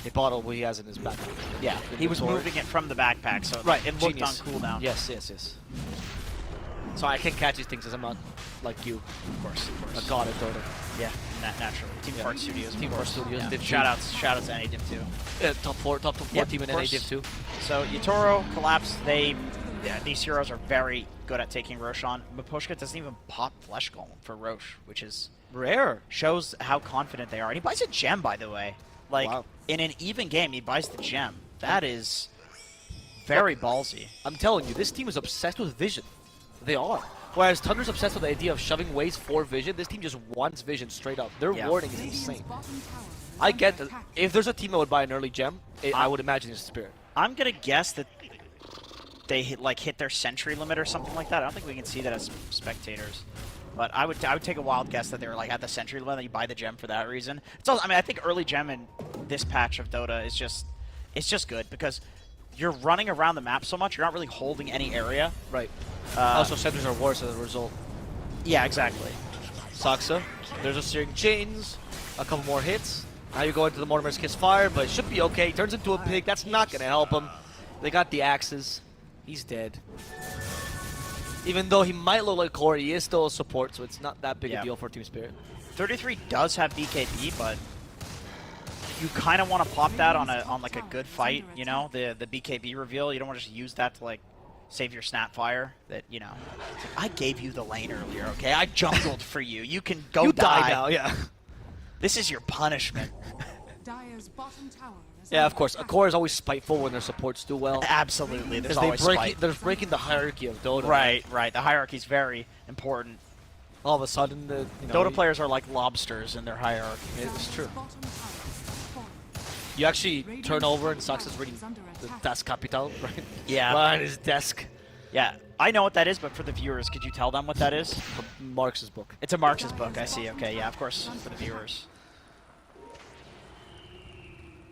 The bottle he has in his backpack.
Yeah, he was moving it from the backpack, so
right,
it looked
genius.
on cooldown.
Yes, yes, yes. So I can catch these things as I'm not like you.
Of course.
A god at Dota.
Yeah, naturally. Team Fart Studios.
Team Fart Studios.
Yeah.
Div
Shoutouts to NA Div 2.
Yeah, top 4 team in NA Div 2.
So Yatoro, Collapse, these heroes are very good at taking Roche on. Miposhka doesn't even pop Flesh Golem for Roche, which is
rare.
Shows how confident they are. And he buys a gem, by the way. Like,
wow.
In an even game, he buys the gem. That is very ballsy.
I'm telling you, this team is obsessed with vision. They are. Whereas Tundra's obsessed with the idea of shoving waves for vision, this team just wants vision straight up. Their warding is insane. I get that. If there's a team that would buy an early gem, I would imagine it's Spirit.
I'm going to guess that they hit their sentry limit or something like that. I don't think we can see that as spectators. But I would take a wild guess that they were like at the sentry limit, and you buy the gem for that reason. It's also, I mean, I think early gem in this patch of Dota is just good because you're running around the map so much, you're not really holding any area.
Right. Also, sentries are worse as a result.
Yeah, exactly.
Saksa, there's a Searing Chains, a couple more hits. Now you go into the Mortimer's Kiss Fire, but it should be okay. He turns into a pig. That's not going to help him. They got the axes. He's dead. Even though he might look like core, he is still a support, so it's not that big a deal for Team Spirit.
33 does have BKB, but you kind of want to pop that on like a good fight, you know, the BKB reveal. You don't want to just use that to like save your Snapfire. That, you know, like, I gave you the lane earlier, okay? I jungled for you. You can go
you
die
now, yeah.
This is your punishment.
Dire's bottom tower is
Yeah, of course. A core is always spiteful when their supports do well.
Absolutely. There's always spite.
They're breaking the hierarchy of Dota.
Right. The hierarchy is very important.
All of a sudden,
Dota players are like lobsters in their hierarchy.
It's true. You actually turn over and Sox is reading the Das Kapital, right?
Yeah.
Behind his desk.
Yeah. I know what that is, but for the viewers, could you tell them what that is?
Marx's book.
It's a Marx's book, I see. Okay, yeah, of course, for the viewers.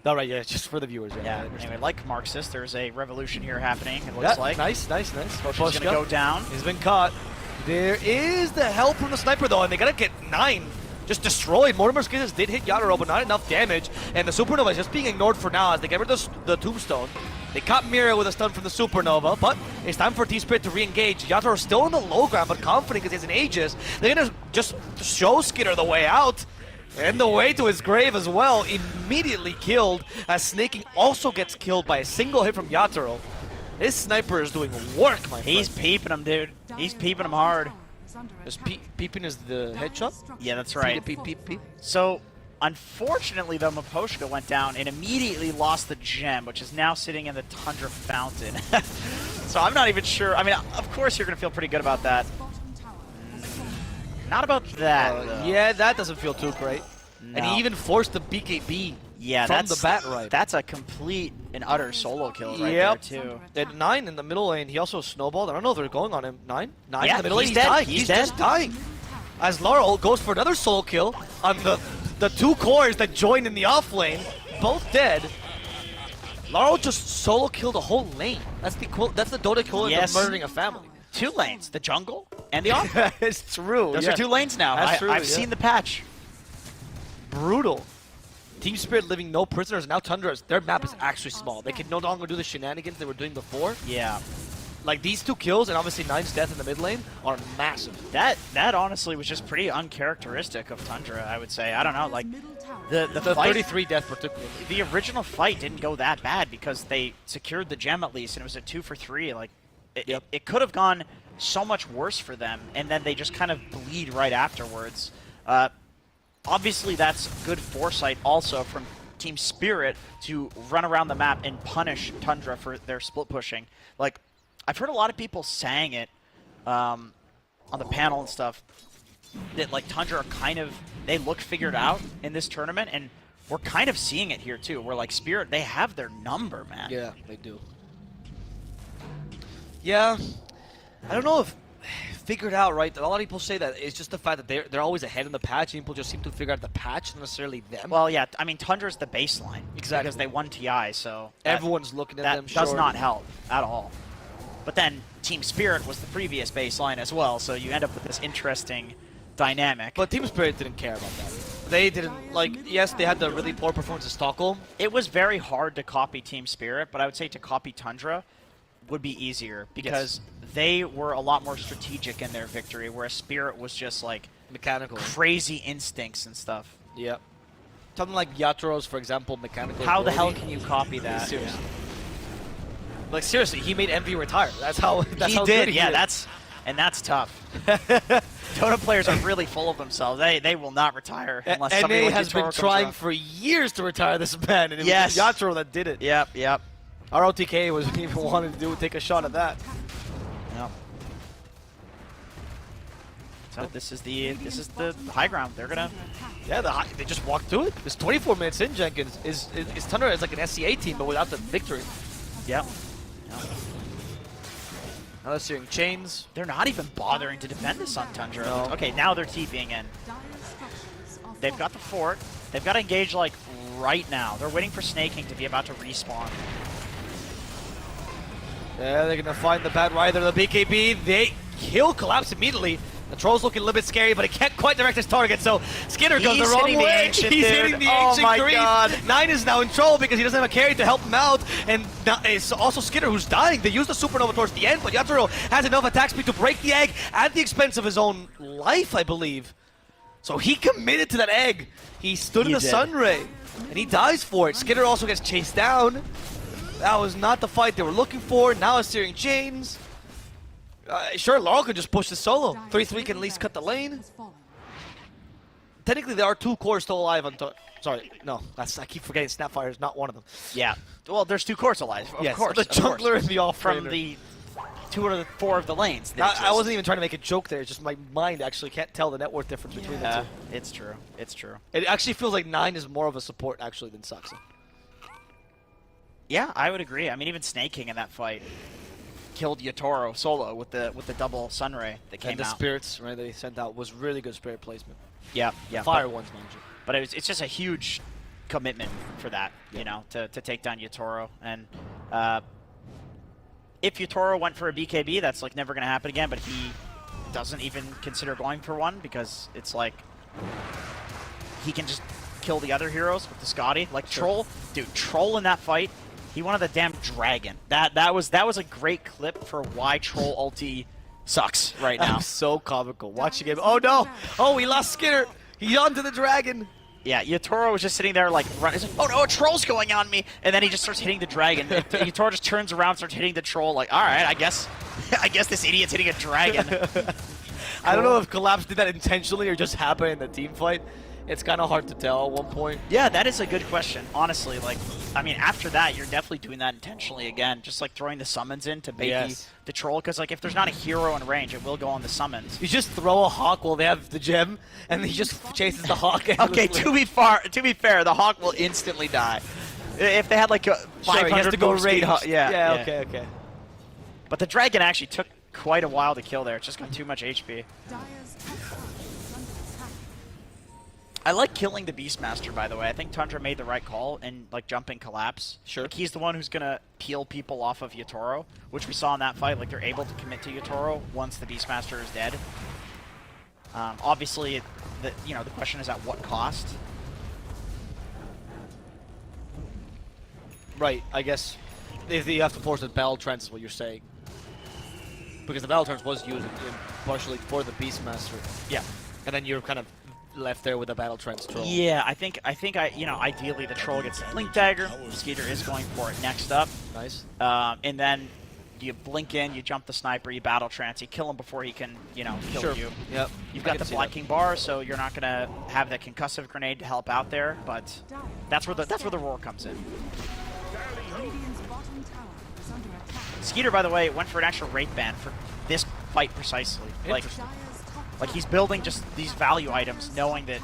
All right, yeah, just for the viewers.
Yeah, anyway, like Marxist, there's a revolution here happening, it looks like.
Nice.
He's going to go down.
He's been caught. There is the help from the sniper, though, and they got to get 9. just destroyed. Mortimer's Kisses did hit Yatoro, but not enough damage. And the Supernova is just being ignored for now as they get rid of the Tombstone. They caught Mira with a stun from the Supernova, but it's time for Team Spirit to re-engage. Yatoro's still on the low ground, but confident because he has an Aegis. They're going to just show Skitter the way out. And the way to his grave as well. Immediately killed, as Snaking also gets killed by a single hit from Yatoro. This sniper is doing work, my friend.
He's peeping him, dude. He's peeping him hard.
Is peeping is the headshot?
Yeah, that's right.
Peep, peep, peep.
So, unfortunately, though, Miposhka went down and immediately lost the gem, which is now sitting in the Tundra Fountain. So I'm not even sure. I mean, of course you're going to feel pretty good about that. Not about that, though.
Yeah, that doesn't feel too great.
No.
And he even forced the BKB from the bat right.
That's a complete and utter solo kill right there, too.
And 9 in the middle lane, he also snowballed. I don't know if they're going on him. 9
Yeah,
in the middle lane,
he's dead.
dying.
He's
just dying. As Laurel goes for another solo kill on the 2 cores that joined in the off lane, both dead. Laurel just solo killed a whole lane. That's the Dota equivalent of murdering a family.
2 lanes, the jungle and the off.
It's true.
Those are 2 lanes now. I've seen the patch.
Brutal. Team Spirit living no prisoners, now Tundras. Their map is actually small. They can no longer do the shenanigans they were doing before.
Yeah.
Like these 2 kills and obviously 9's death in the mid lane are massive.
That honestly was just pretty uncharacteristic of Tundra, I would say. I don't know, like the fight,
33 death particularly.
The original fight didn't go that bad because they secured the gem at least, and it was a 2 for 3. Like it could have gone so much worse for them, and then they just kind of bleed right afterwards. Obviously, that's good foresight also from Team Spirit to run around the map and punish Tundra for their split pushing. Like, I've heard a lot of people saying it on the panel and stuff, that like Tundra are kind of, they look figured out in this tournament, and we're kind of seeing it here too, where like Spirit, they have their number, man.
Yeah, they do. Yeah, I don't know if figured out, right? A lot of people say that it's just the fact that they're always ahead in the patch, and people just seem to figure out the patch, not necessarily them.
Well, yeah, I mean, Tundra's the baseline.
Exactly.
Because they won TI, so
everyone's looking at them.
That does not help at all. But then Team Spirit was the previous baseline as well, so you end up with this interesting dynamic.
But Team Spirit didn't care about that. They didn't, like, yes, they had the really poor performance in Stockholm.
It was very hard to copy Team Spirit, but I would say to copy Tundra would be easier because they were a lot more strategic in their victory, whereas Spirit was just like
mechanical,
crazy instincts and stuff.
Yep. Something like Yatoro's, for example, mechanical.
How the hell can you copy that?
Seriously. Like seriously, he made Envy retire. That's how. That's
he
how
did.
Good he
Yeah,
is.
that's tough. Dota players are really full of themselves. They will not retire unless somebody
NA
like
has
Yatoro
been
comes
trying
around.
for years to retire this man, and it
Yes.
was Yatoro that did it.
Yep.
Our OTK was even wanted to take a shot at that.
Yep. So this is the high ground. They're gonna.
Yeah, they just walked through it. It's 24 minutes in. Jenkins is Tundra is like an SCA team, but without the victory.
Yep.
Now they're seeing chains.
They're not even bothering to defend this on Tundra.
No.
Okay, now they're TPing in. They've got the fort. They've got to engage like right now. They're waiting for Snaking to be about to respawn.
Yeah, they're gonna find the Bad Rider, the BKB. They kill collapse immediately. The Troll's looking a little bit scary, but he can't quite direct his target, so Skinner goes the
He's
wrong
hitting the
way.
Ancient,
He's
dude.
hitting the
Oh
Ancient
my
creep.
God.
9 is now in trouble because he doesn't have a carry to help him out, and now it's also Skinner who's dying. They use the Supernova towards the end, but Yatoro has enough attack speed to break the egg at the expense of his own life, I believe. So he committed to that egg. He stood in the
did.
Sun Ray, and he dies for it. Skinner also gets chased down. That was not the fight they were looking for. Now it's Searing Chains. Sure, Laurel could just push the solo. 3-3 can at least cut the lane. Technically, there are 2 cores still alive on sorry, no. I keep forgetting Snapfire is not one of them.
Yeah. Well, there's 2 cores alive. Of course.
The
of course.
jungler and the off
From the 2 out of the 4 of the lanes.
I wasn't even trying to make a joke there. It's just my mind actually can't tell the net worth difference between the 2.
It's true. It's true.
It actually feels like 9 is more of a support actually than Saxa.
Yeah, I would agree. I mean, even Snaking in that fight killed Yatoro solo with the double Sunray that came
And the
out.
spirits, right, they sent out was really good spirit placement.
Yeah.
Fire ones, mind you.
But it's just a huge commitment for that, you know, to take down Yatoro. And if Yatoro went for a BKB, that's like never going to happen again, but he doesn't even consider going for one because it's like he can just kill the other heroes with the Scotty. Like Troll, dude, Troll in that fight, he wanted the damn dragon. That was a great clip for why Troll ulti sucks right now.
So comical. Watching him. Oh no! Oh, he lost Skinner. He's onto the dragon.
Yeah, Yatoro was just sitting there like, running. Oh no, a troll's going on me! And then he just starts hitting the dragon. Yatoro just turns around, starts hitting the troll. Like, all right, I guess this idiot's hitting a dragon.
I don't know if Collapse did that intentionally or just happened in the team fight. It's kind of hard to tell at one point.
Yeah, that is a good question, honestly. Like, I mean, after that, you're definitely doing that intentionally again, just like throwing the summons in to bait the troll, because like if there's not a hero in range, it will go on the summons.
You just throw a Hawk while they have the gem, and he just chases the Hawk.
Okay, to be fair, the Hawk will instantly die. If they had like a 500
he has to go raid Hawk.
Yeah,
okay.
But the dragon actually took quite a while to kill there. It's just got too much HP.
Dire's top tower is under attack.
I like killing the Beastmaster, by the way. I think Tundra made the right call in like jumping Collapse.
Sure.
Like, he's the one who's gonna peel people off of Yatoro, which we saw in that fight. Like they're able to commit to Yatoro once the Beastmaster is dead. Obviously, the question is at what cost.
Right, I guess if you have to force the battle trance is what you're saying. Because the battle trance was used partially for the Beastmaster.
Yeah.
And then you're kind of left there with a battle trance troll.
Yeah, I think ideally the troll gets the blink dagger. Skeeter is going for it next up.
Nice.
And then you blink in, you jump the sniper, you battle trance, you kill him before he can, kill you.
Yep.
You've got the blocking bar, so you're not gonna have the concussive grenade to help out there, but that's where the roar comes in.
Radiant's bottom tower is under attack.
Skeeter, by the way, went for an extra Wraith Band for this fight precisely. Like
Dire's top tower
he's building just these value items, knowing that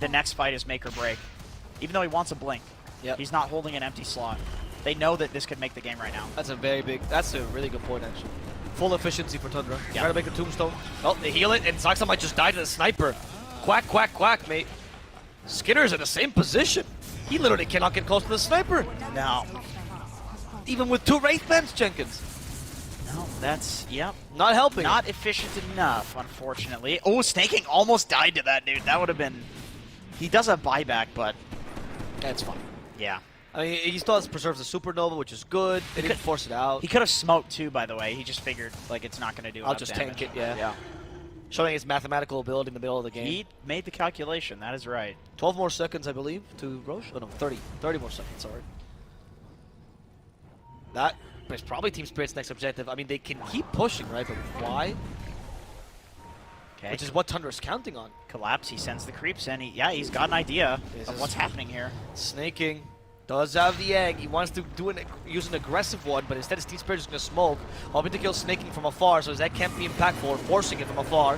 the next fight is make or break. Even though he wants a blink, he's not holding an empty slot. They know that this could make the game right now.
That's a really good point, actually. Full efficiency for Tundra.
Yeah.
Trying to make a tombstone. Oh, they heal it, and Saksa might just die to the sniper. Quack, quack, quack, mate. Skinner's in the same position. He literally cannot get close to the sniper.
No.
Even with 2 Wraith Bands, Jenkins.
No, that's,
Not helping.
not efficient enough, unfortunately. Oh, Snaking almost died to that, dude. That would have been... He does have buyback, but...
That's fine.
Yeah.
I mean, he still has preserves the supernova, which is good. They didn't force it out.
He could have smoked, too, by the way. He just figured, like, it's not going to do
I'll
enough
just
damage.
tank it, yeah.
Yeah.
Showing his mathematical ability in the middle of the game.
He made the calculation. That is right.
12 more seconds, I believe, to Roche. Oh, no, 30. 30 more seconds, sorry. That is probably Team Spirit's next objective. I mean, they can keep pushing, right? But why?
Okay.
Which is what Tundra's counting on.
Collapse. He sends the creeps in. He's got an idea of what's happening here.
Snaking does have the egg. He wants to use an aggressive one, but instead his Team Spirit is going to smoke, hoping to kill Snaking from afar, so his egg can't be impactful, forcing it from afar.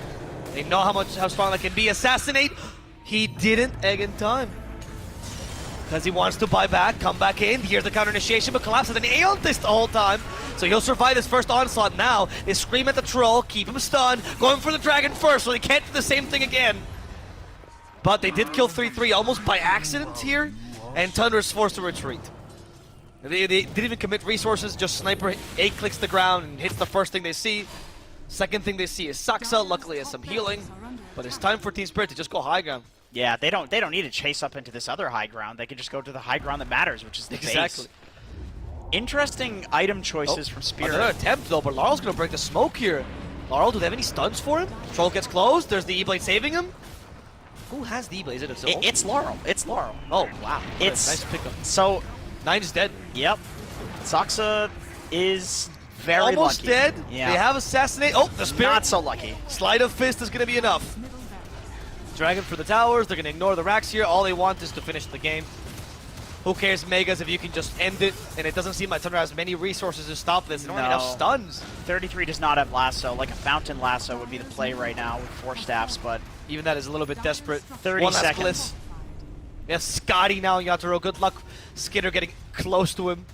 They know how strong that can be. Assassinate! He didn't egg in time. Because he wants to buy back, come back in. Here's the counter initiation, but Collapse has an Aeon Fist the whole time. So he'll survive his first onslaught now. They scream at the troll, keep him stunned, going for the dragon first, so they can't do the same thing again. But they did kill 3-3 almost by accident here, and Tundra's forced to retreat. They didn't even commit resources, just Sniper A clicks the ground and hits the first thing they see. Second thing they see is Saksa, luckily has some healing. But it's time for Team Spirit to just go high ground.
Yeah, they don't need to chase up into this other high ground. They can just go to the high ground that matters, which is the
Exactly.
base. Interesting item choices from Spirit.
Another attempt though, but Laurel's gonna break the smoke here. Laurel, do they have any stuns for him? Troll gets close, there's the E-Blade saving him. Who has the E-Blade? Is it Azul?
It's Laurel. It's Laurel.
Oh, wow.
It's
nice pickup.
So,
9 is dead.
Yep. Saksa is very
Almost
lucky.
dead.
Yeah.
They have Assassinate. Oh, the Spirit.
Not so lucky.
Sleight of Fist is gonna be enough. Dragon for the towers. They're gonna ignore the racks here. All they want is to finish the game. Who cares, Megas, if you can just end it? And it doesn't seem like Tundra has many resources to stop this. They don't have enough stuns.
33 does not have lasso. Like a fountain lasso would be the play right now with 4 staffs, but
even that is a little bit desperate.
30
One last
seconds.
bliss. We have Scotty now, Yatoro. Good luck. Skinner getting close to him.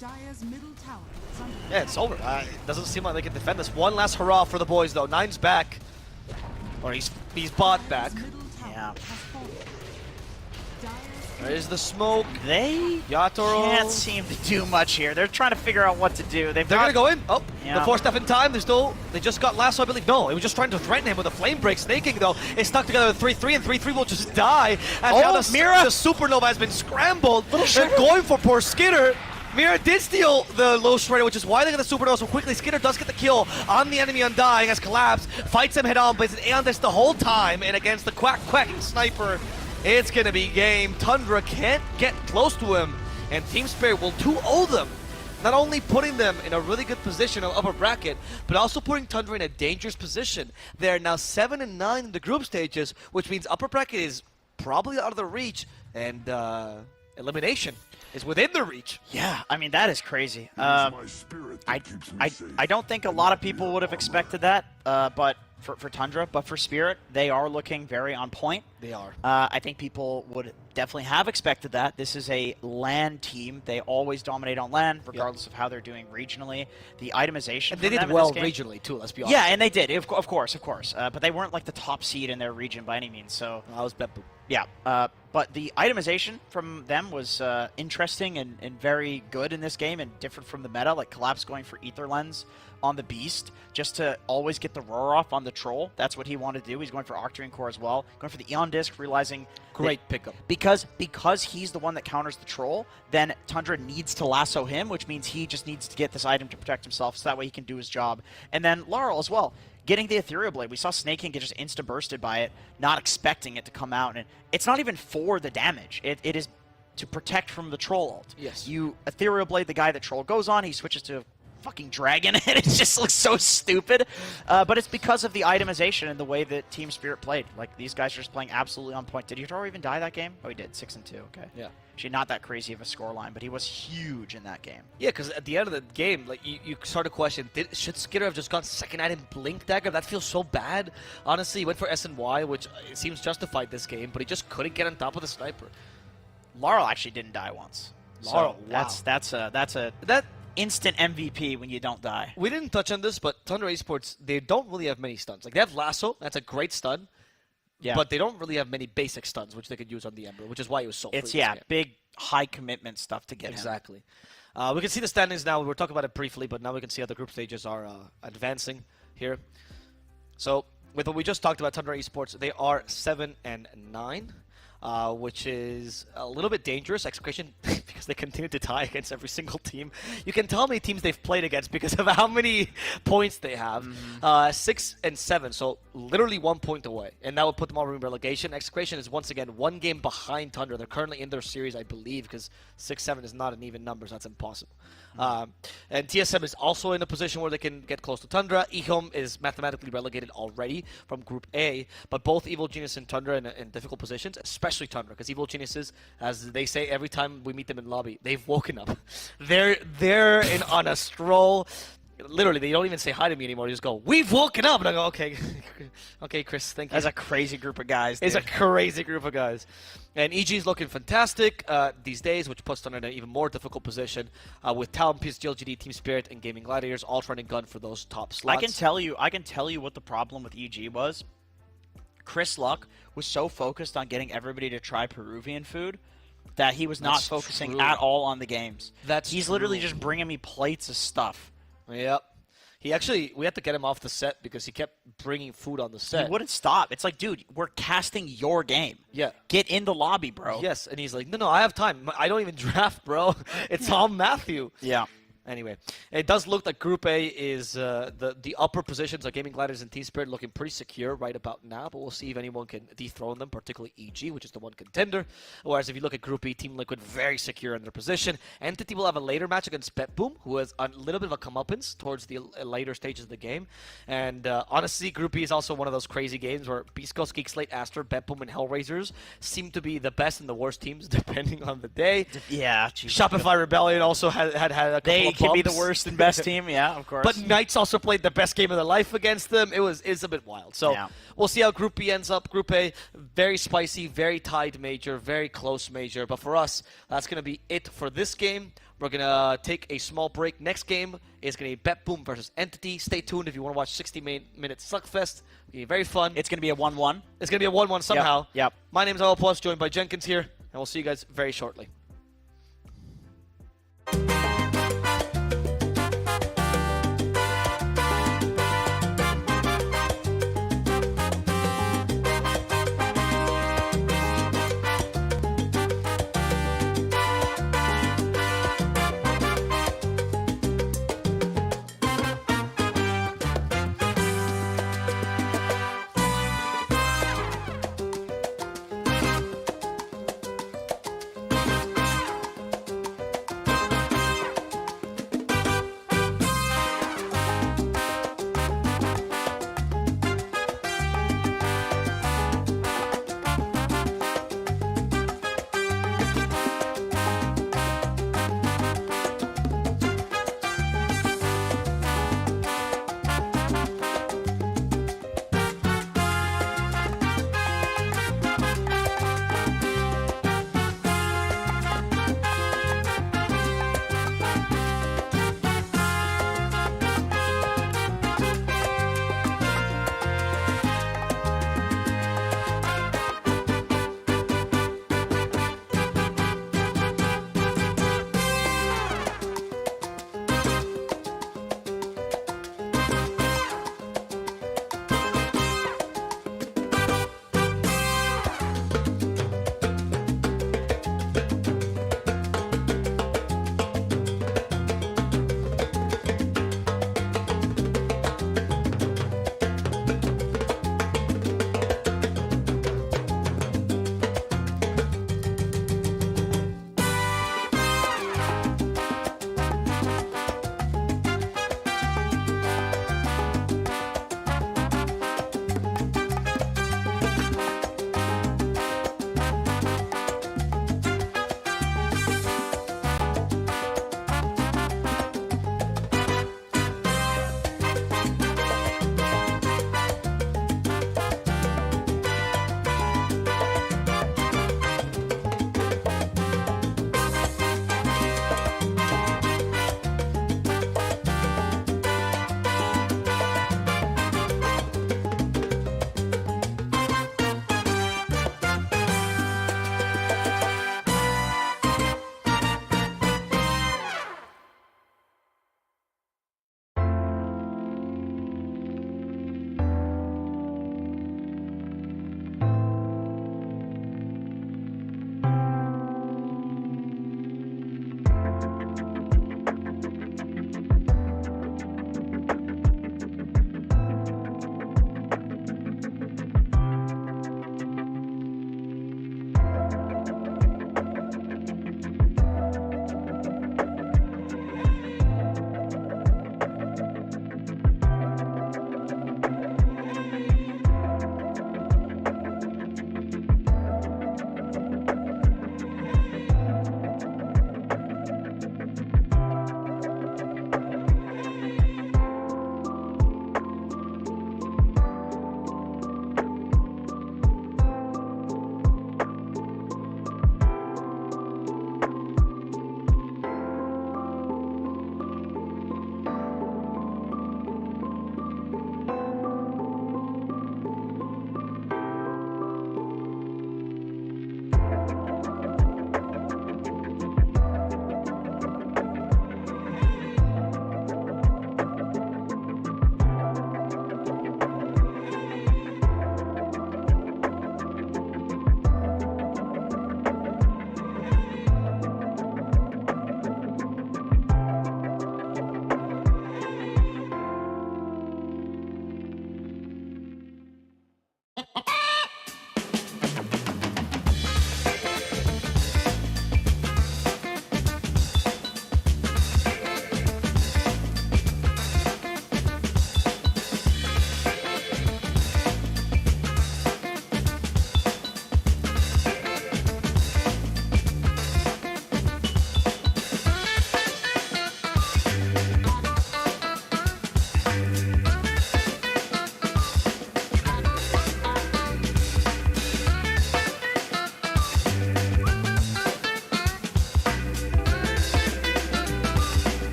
Dire's middle tower is under
Yeah, it's over. It doesn't seem like they can defend this. One last hurrah for the boys, though. 9's back. Or he's bought back.
middle tower
Yeah.
has fallen. Dire's
There's the smoke.
They
Yatoro
can't seem to do much here. They're trying to figure out what to do.
They're gonna go in. Oh,
Yeah.
the 4-step in time. They just got lasso, I believe. No, it was just trying to threaten him with a flame break. Snaking though is stuck together with 3-3, and 3-3 will just die. And now the
Mira!
the supernova has been scrambled. They're going for poor Skitter. Mira did steal the low shredder, which is why they got the supernova so quickly. Skitter does get the kill on the enemy Undying as Collapse fights him head on, but it's an Aeon Disc the whole time, and against the quacking sniper, it's gonna be game. Tundra can't get close to him, and Team Spirit will 2-0 them. Not only putting them in a really good position on upper bracket, but also putting Tundra in a dangerous position. They're now 7-9 in the group stages, which means upper bracket is probably out of their reach, and elimination is within their reach.
Yeah, I mean, that is crazy. I don't think a lot of people would have expected that, but for Tundra, but for Spirit, they are looking very on point.
They are.
I think people would definitely have expected that. This is a LAN team. They always dominate on LAN, regardless of how they're doing regionally. The itemization
And they
from
did
them in
well
this game-
regionally, too, let's be honest.
Yeah, and they did, of course. But they weren't like the top seed in their region by any means, so...
That was BETBOOM.
Yeah, but the itemization from them was interesting and very good in this game and different from the meta, like Collapse going for Ether Lens on the Beast just to always get the roar off on the Troll. That's what he wanted to do. He's going for Octarine Core as well. Going for the Eon Disc, realizing...
Great pickup.
Because he's the one that counters the Troll, then Tundra needs to lasso him, which means he just needs to get this item to protect himself so that way he can do his job. And then Laurel as well. Getting the Ethereal Blade, we saw Snaking get just insta-bursted by it, not expecting it to come out. And it's not even for the damage. It is to protect from the Troll ult.
Yes.
You Ethereal Blade the guy that Troll goes on, he switches to a fucking dragon, and it just looks so stupid. But it's because of the itemization and the way that Team Spirit played. Like, these guys are just playing absolutely on point. Did Yatoro even die that game? Oh, he did. 6-2, okay.
Yeah.
Actually, not that crazy of a scoreline, but he was huge in that game.
Yeah, because at the end of the game, like you start to question, should Skitter have just gone second item Blink Dagger? That feels so bad. Honestly, he went for SNY, which it seems justified this game, but he just couldn't get on top of the sniper.
Laurel actually didn't die once.
Laurel,
so that's
that
instant MVP when you don't die.
We didn't touch on this, but Tundra Esports, they don't really have many stuns. Like, they have Lasso, that's a great stun.
Yeah.
But they don't really have many basic stuns, which they could use on the Ember, which is why it was so free.
It's, big, high-commitment stuff to get
Exactly. We can see the standings now. We were talking about it briefly, but now we can see how the group stages are advancing here. So, with what we just talked about, Tundra Esports, they are 7-9. Which is a little bit dangerous, execution, because they continue to tie against every single team. You can tell how many teams they've played against because of how many points they have. 6-7, so literally 1 point away. And that would put them all in relegation. Execution is once again 1 game behind Tundra. They're currently in their series, I believe, because 6-7 is not an even number, so that's impossible. And TSM is also in a position where they can get close to Tundra. EHOM is mathematically relegated already from Group A, but both Evil Genius and Tundra in difficult positions, especially Tundra, because Evil Geniuses, as they say every time we meet them in lobby, they've woken up. They're on a stroll. Literally, they don't even say hi to me anymore. They just go, "We've woken up," and I go, "Okay, okay, Chris, thank you."
That's a crazy group of guys.
It's a crazy group of guys. And EG is looking fantastic these days, which puts them in an even more difficult position with Talon, PSG.LGD, Team Spirit, and Gaimin Gladiators all trying to gun for those top slots.
I can tell you what the problem with EG was. Chris Luck was so focused on getting everybody to try Peruvian food that he was not focusing at all on the games. He's literally just bringing me plates of stuff.
Yep. We had to get him off the set because he kept bringing food on the set.
He wouldn't stop. It's like, dude, we're casting your game.
Yeah.
Get in the lobby, bro.
Yes, and he's like, no, I have time. I don't even draft, bro. It's all Matthew.
Yeah.
Anyway, it does look like Group A is the upper positions of Gaimin Gladiators and Team Spirit looking pretty secure right about now, but we'll see if anyone can dethrone them, particularly EG, which is the one contender. Whereas if you look at Group B, Team Liquid very secure in their position. Entity will have a later match against BETBOOM, who has a little bit of a comeuppance towards the later stages of the game. And honestly, Group B is also one of those crazy games where BEASTCOAST, Geekslate, Aster, BETBOOM, and Hellraisers seem to be the best and the worst teams depending on the day.
Yeah.
Shopify Rebellion also had a couple of bumps.
They could be the worst and best team, yeah, of course.
But Knights also played the best game of their life against them. It's a bit wild. So we'll see how Group B ends up. Group A, very spicy, very tied major, very close major. But for us, that's going to be it for this game. We're going to take a small break. Next game is going to be BETBOOM versus Entity. Stay tuned if you want to watch 60-minute Slugfest. It'll be very fun.
It's going to be a 1-1.
It's going to be a 1-1 somehow.
Yep.
My name is Plus, joined by Jenkins here. we'll see you guys very shortly.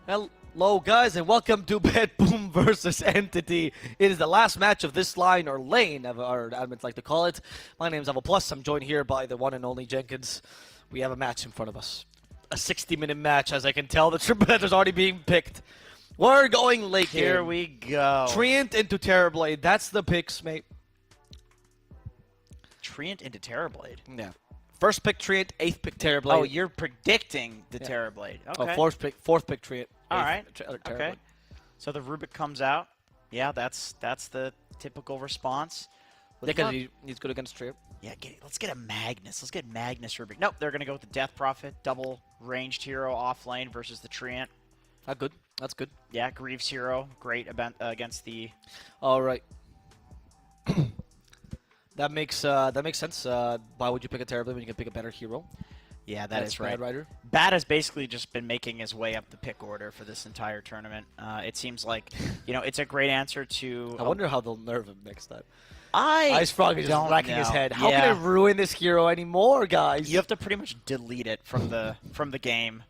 Hello, guys, and welcome to BETBOOM versus Entity. It is the last match of this line, or lane, as our admins like to call it. My name is Plus. I'm joined here by the one and only Jenkins. We have a match in front of us. A 60-minute match, as I can tell. The triple is already being picked. We're going late game.
Here we go.
Treant into Terrorblade. That's the picks, mate.
Treant into Terrorblade.
Yeah. First pick Treant, 8th pick Terrorblade.
Oh, you're predicting the Terrorblade. Okay.
Oh, fourth pick Treant.
All right.
Terrorblade.
Okay. So the Rubik comes out. Yeah, that's the typical response.
Yeah, because he's good against Treant.
Yeah, let's get a Magnus. Let's get Magnus Rubik. Nope, they're going to go with the Death Prophet, double ranged hero off lane versus the Treant.
Good. That's good.
Yeah, Greaves hero, great against the...
All right. That makes sense. Why would you pick a Terrorblade when you can pick a better hero?
Yeah, that is right.
Bad Rider.
Bat has basically just been making his way up the pick order for this entire tournament. It seems like, it's a great answer to...
I wonder how they'll nerf him next time.
Ice
Frog is just racking his head. How can I ruin this hero anymore, guys?
You have to pretty much delete it from the game.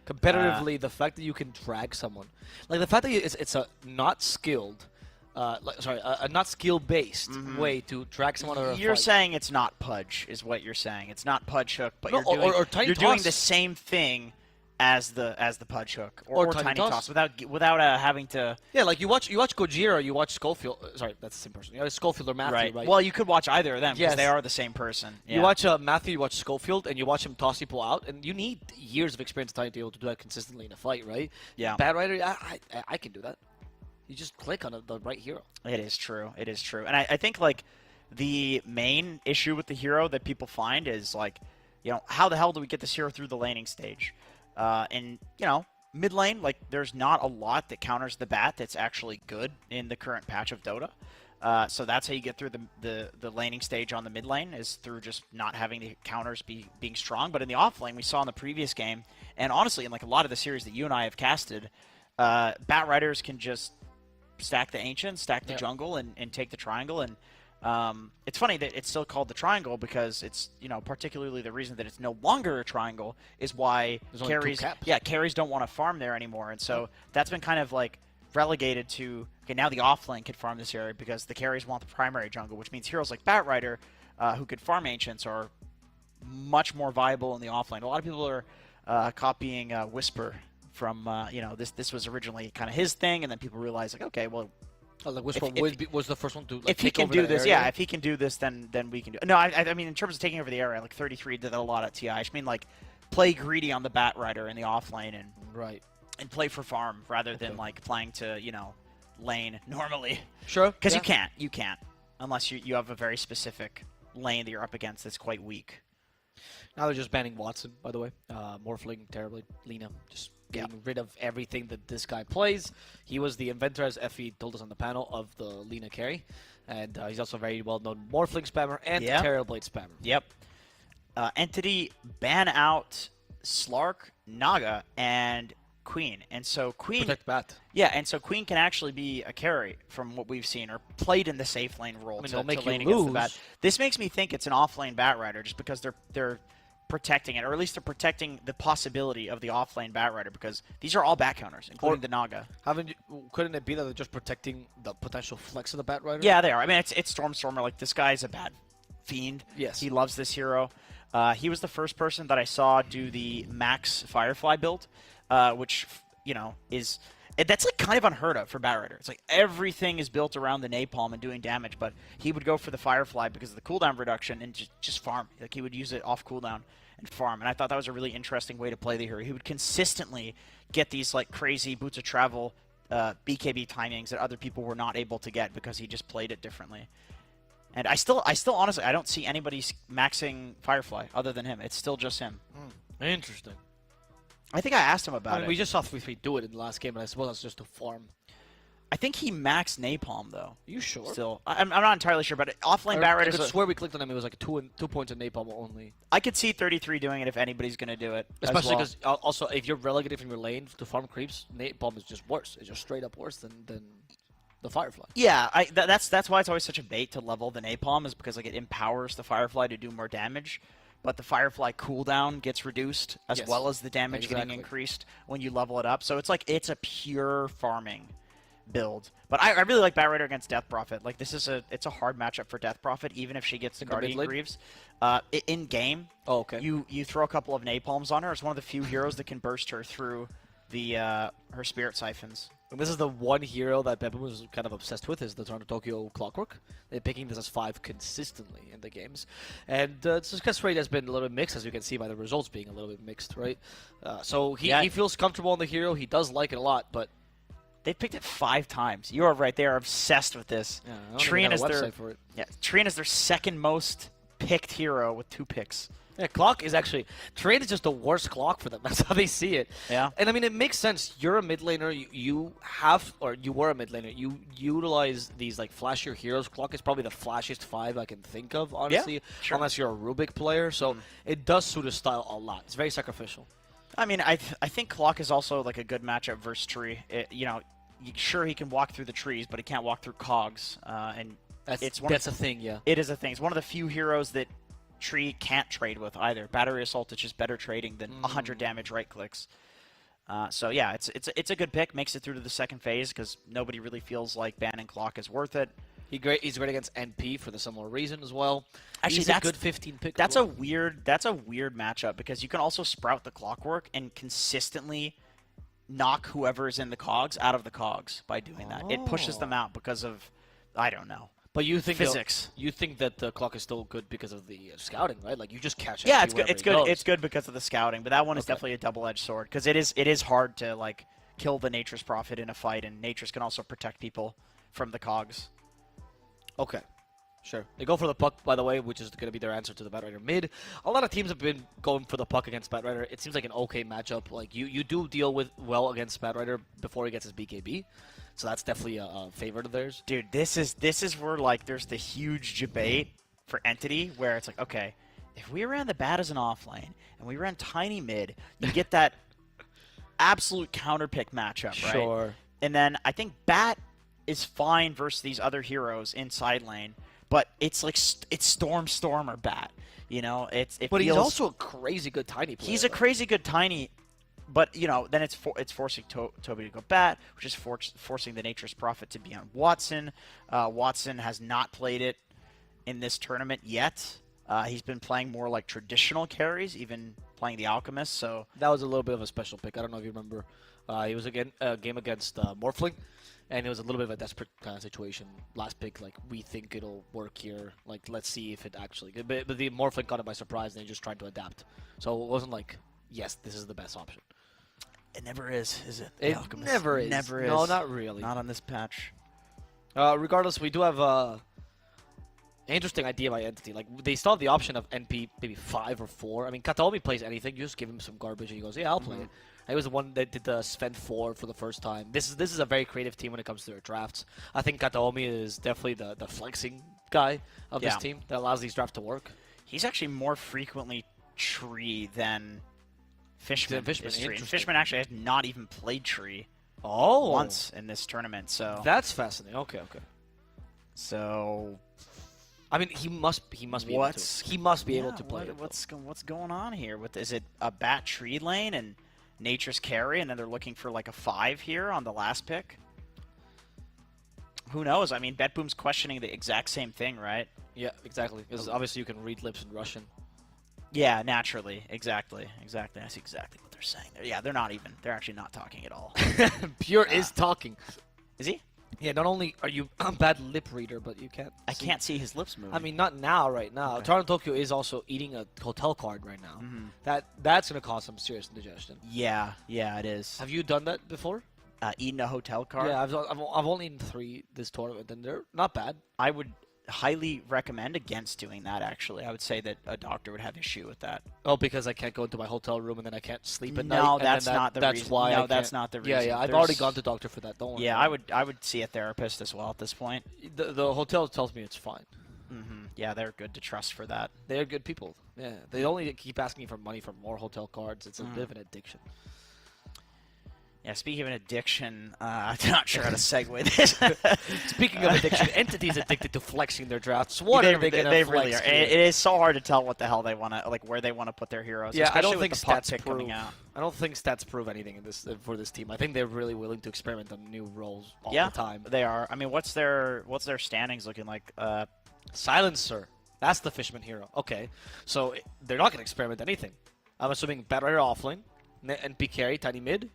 Competitively, the fact that you can drag someone, like the fact that it's a not skilled, a not skill-based way to drag someone out of a
You're
fight.
saying it's not Pudge, is what you're saying. It's not Pudge Hook, but
No,
you're doing the same thing as the Pudge Hook or Tiny Toss without having to.
Yeah, like you watch Gojira, you watch Schofield. Sorry, that's the same person. You watch Schofield or Matthew, right?
Well, you could watch either of them because they are the same person. Yeah.
You watch Matthew, you watch Schofield, and you watch him toss people out, and you need years of experience to be able to do that consistently in a fight, right?
Yeah.
Bad Rider, I can do that. You just click on the right hero.
It is true. It is true. And I think like the main issue with the hero that people find is like, how the hell do we get this hero through the laning stage? And mid lane, like there's not a lot that counters the bat that's actually good in the current patch of Dota. So that's how you get through the laning stage on the mid lane, is through just not having the counters being strong. But in the off lane, we saw in the previous game, and honestly in like a lot of the series that you and I have casted, Bat Riders can just stack the Ancient, stack the jungle, and take the triangle. And it's funny that it's still called the triangle because it's, particularly the reason that it's no longer a triangle is why carries don't want to farm there anymore. And so that's been kind of like relegated to, okay, now the offlane can farm this area because the carries want the primary jungle, which means heroes like Bat Rider, who could farm Ancients, are much more viable in the offlane. A lot of people are copying Whisper from, this was originally kind of his thing, and then people realized, like, okay, well,
like Whisper was the first one to
if he can do this, if he can do this, then we can do it. No, I mean in terms of taking over the area, like 33 did that a lot at TI. I just mean like play greedy on the Bat Rider in the offlane and play for farm rather than like playing to lane normally.
Sure.
Because you can't unless you have a very specific lane that you're up against that's quite weak.
Now they're just banning Watson, by the way. Morphling, Terrorblade, Lina, just getting rid of everything that this guy plays. He was the inventor, as Effie told us on the panel, of the Lina carry. And he's also a very well-known Morphling spammer and Terrorblade spammer.
Yep. Entity ban out Slark, Naga, and Queen. And so Queen...
Protect Bat.
Yeah, and so Queen can actually be a carry from what we've seen, or played in the safe lane role to
make
lane
you
against
lose.
the Bat. This makes me think it's an off-lane Bat Rider just because they're protecting it, or at least they're protecting the possibility of the off-lane Bat Rider, because these are all Bat counters, including the Naga.
Couldn't it be that they're just protecting the potential flex of the Bat Rider?
Yeah, they are. I mean, it's Stormstormer. Like, this guy's a bad fiend.
Yes.
He loves this hero. He was the first person that I saw do the Max Firefly build, which, is... That's like kind of unheard of for Bat Rider. It's like everything is built around the napalm and doing damage, but he would go for the Firefly because of the cooldown reduction and just farm. Like, he would use it off cooldown and farm. And I thought that was a really interesting way to play the hero. He would consistently get these like crazy Boots of Travel BKB timings that other people were not able to get because he just played it differently. And I still honestly, I don't see anybody maxing Firefly other than him. It's still just him.
Interesting.
I think I asked him about it.
We just saw 3-3 do it in the last game, and I suppose that's just to farm.
I think he maxed Napalm, though.
You sure?
Still, I'm not entirely sure, but offlane Bat Rider.
I could swear we clicked on him. It was like 2 points in Napalm only.
I could see 33 doing it if anybody's going to do it.
Especially because also if you're relegated from your lane to farm creeps, Napalm is just worse. It's just straight up worse than the Firefly.
Yeah, that's why it's always such a bait to level the Napalm, is because like it empowers the Firefly to do more damage. but the Firefly cooldown gets reduced as
Yes,
well as the damage getting increased when you level it up. So it's like it's a pure farming build. But I really like Batrider against Death Prophet. Like it's a hard matchup for Death Prophet, even if she gets the Guardian Greaves. In game, you throw a couple of napalms on her. It's one of the few heroes that can burst her through the her Spirit Siphons.
And this is the one hero that BETBOOM was kind of obsessed with, is the Toronto Tokyo Clockwork. They're picking this as 5 consistently in the games. And success rate has been a little bit mixed, as you can see by the results being a little bit mixed, right? So he feels comfortable on the hero. He does like it a lot, but...
They've picked it 5 times. You are right. They are obsessed with this.
Yeah, I don't even have a website for it.
Yeah, Trian is their second most picked hero with 2 picks.
Yeah, Clock is actually... Trade is just the worst Clock for them. That's how they see it.
Yeah.
And I mean, it makes sense. You're a mid laner. You were a mid laner. You utilize these like flashier heroes. Clock is probably the flashiest 5 I can think of, honestly.
Yeah, sure.
Unless you're a Rubik player. So it does suit his style a lot. It's very sacrificial.
I mean, I think Clock is also like a good matchup versus Tree. Sure, he can walk through the trees, but he can't walk through cogs. And
that's a thing, yeah.
It is a thing. It's one of the few heroes that Tree can't trade with either. Battery Assault is just better trading than 100 damage right clicks. So yeah, it's a good pick. Makes it through to the second phase because nobody really feels like banning Clock is worth it.
He's great against NP for the similar reason as well.
Actually,
he's a good 15 pick.
That's a weird matchup because you can also sprout the Clockwork and consistently knock whoever is in the cogs out of the cogs by doing that. It pushes them out because of, I don't know.
But you think
physics?
You think that the Clock is still good because of the scouting, right? Like you just catch it.
Yeah, it's good. It's good. It's good because of the scouting. But that one is definitely a double-edged sword because it is hard to like kill the Nature's Prophet in a fight, and Nature's can also protect people from the cogs.
Okay. Sure. They go for the puck, by the way, which is going to be their answer to the Batrider mid. A lot of teams have been going for the puck against Batrider. It seems like an okay matchup. Like you do deal with well against Batrider before he gets his BKB. So that's definitely a favorite of theirs.
Dude, this is where like there's the huge debate for Entity where it's like, okay, if we ran the Bat as an offlane and we ran Tiny mid, you get that absolute counterpick matchup, right?
Sure.
And then I think Bat is fine versus these other heroes in side lane, but it's like it's Storm or Bat. You know,
but he's also a crazy good Tiny player.
He's a crazy good Tiny. But, you know, then it's forcing Toby to go Bat, which is forcing the Nature's Prophet to be on Watson. Watson has not played it in this tournament yet. He's been playing more like traditional carries, even playing the Alchemist. So
that was a little bit of a special pick. I don't know if you remember. He was a game against Morphling, and it was a little bit of a desperate kind of situation. Last pick, like, we think it'll work here. Like, let's see if it actually... But the Morphling caught it by surprise, and they just tried to adapt. So it wasn't like, yes, this is the best option.
It never is it?
It never is.
Never is.
No, not really.
Not on this patch.
Regardless, we do have an interesting idea by Entity. Like, they still have the option of NP maybe 5 or 4. I mean, Kataomi plays anything. You just give him some garbage and he goes, yeah, I'll play it. He was the one that did the Sven 4 for the first time. This is a very creative team when it comes to their drafts. I think Kataomi is definitely the flexing guy of this team that allows these drafts to work.
He's actually more frequently Tree than Fishman.
Fishman
Actually has not even played Tree once in this tournament. So
that's fascinating. Okay.
So,
I mean, he must be able to. He must be able to play it.
What's going on here? Is it a Bat Tree lane and Nature's carry, and then they're looking for like a 5 here on the last pick? Who knows? I mean, BETBOOM's questioning the exact same thing, right?
Yeah, exactly. Because obviously you can read lips in Russian.
Yeah, naturally. Exactly. I see exactly what they're saying there. Yeah, they're actually not talking at all.
Pure is talking.
Is he?
Yeah, not only are you a bad lip reader, but you can't
I can't see his lips moving.
I mean, not now, right now.
Okay.
Toronto Tokyo is also eating a hotel card right now. That's going to cause some serious indigestion.
Yeah, it is.
Have you done that before?
Eaten a hotel card?
Yeah, I've only eaten 3 this tournament, and they're not bad.
I would highly recommend against doing that, actually. I would say that a doctor would have issue with that.
Oh, because I can't go into my hotel room and then I can't sleep at night?
No, that's not the reason.
That's why
No, that's not the reason.
Yeah, I've already gone to doctor for that. Don't worry.
Yeah, I would see a therapist as well at this point.
The hotel tells me it's fine.
Yeah, they're good to trust for that.
They're good people. Yeah, they only keep asking for money for more hotel cards. It's a bit of an addiction.
Yeah, speaking of an addiction, I'm not sure how to segue this.
Speaking of addiction, entities addicted to flexing their drafts. What are they gonna
They
flex
really are.
here?
It is so hard to tell what the hell they want to, like, where they want to put their heroes.
Yeah, I don't
especially
think
with the puck
stats
pick coming
prove.
out.
I don't think stats prove anything in this for this team. I think they're really willing to experiment on new roles all
Yeah,
the time.
they are. I mean, what's their standings looking like?
Silencer. That's the Fishman hero. Okay, so they're not gonna experiment anything. I'm assuming Batrider offlane, NP carry, tiny mid,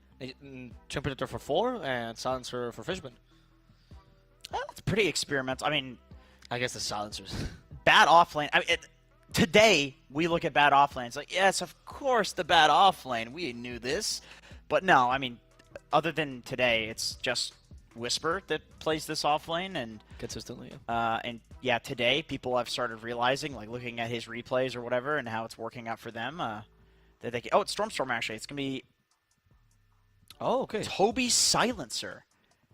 Temperature for 4, and Silencer for Fishman.
It's pretty experimental. I mean,
I guess the Silencers.
bad offlane. I mean, today we look at bad offlane. It's like, yes, of course, the bad offlane. We knew this, but no. I mean, other than today, it's just Whisper that plays this offlane, and
consistently.
And yeah, today people have started realizing, like looking at his replays or whatever, and how it's working out for them. That they can, it's Stormstorm actually. It's gonna be.
Oh, okay.
Toby Silencer.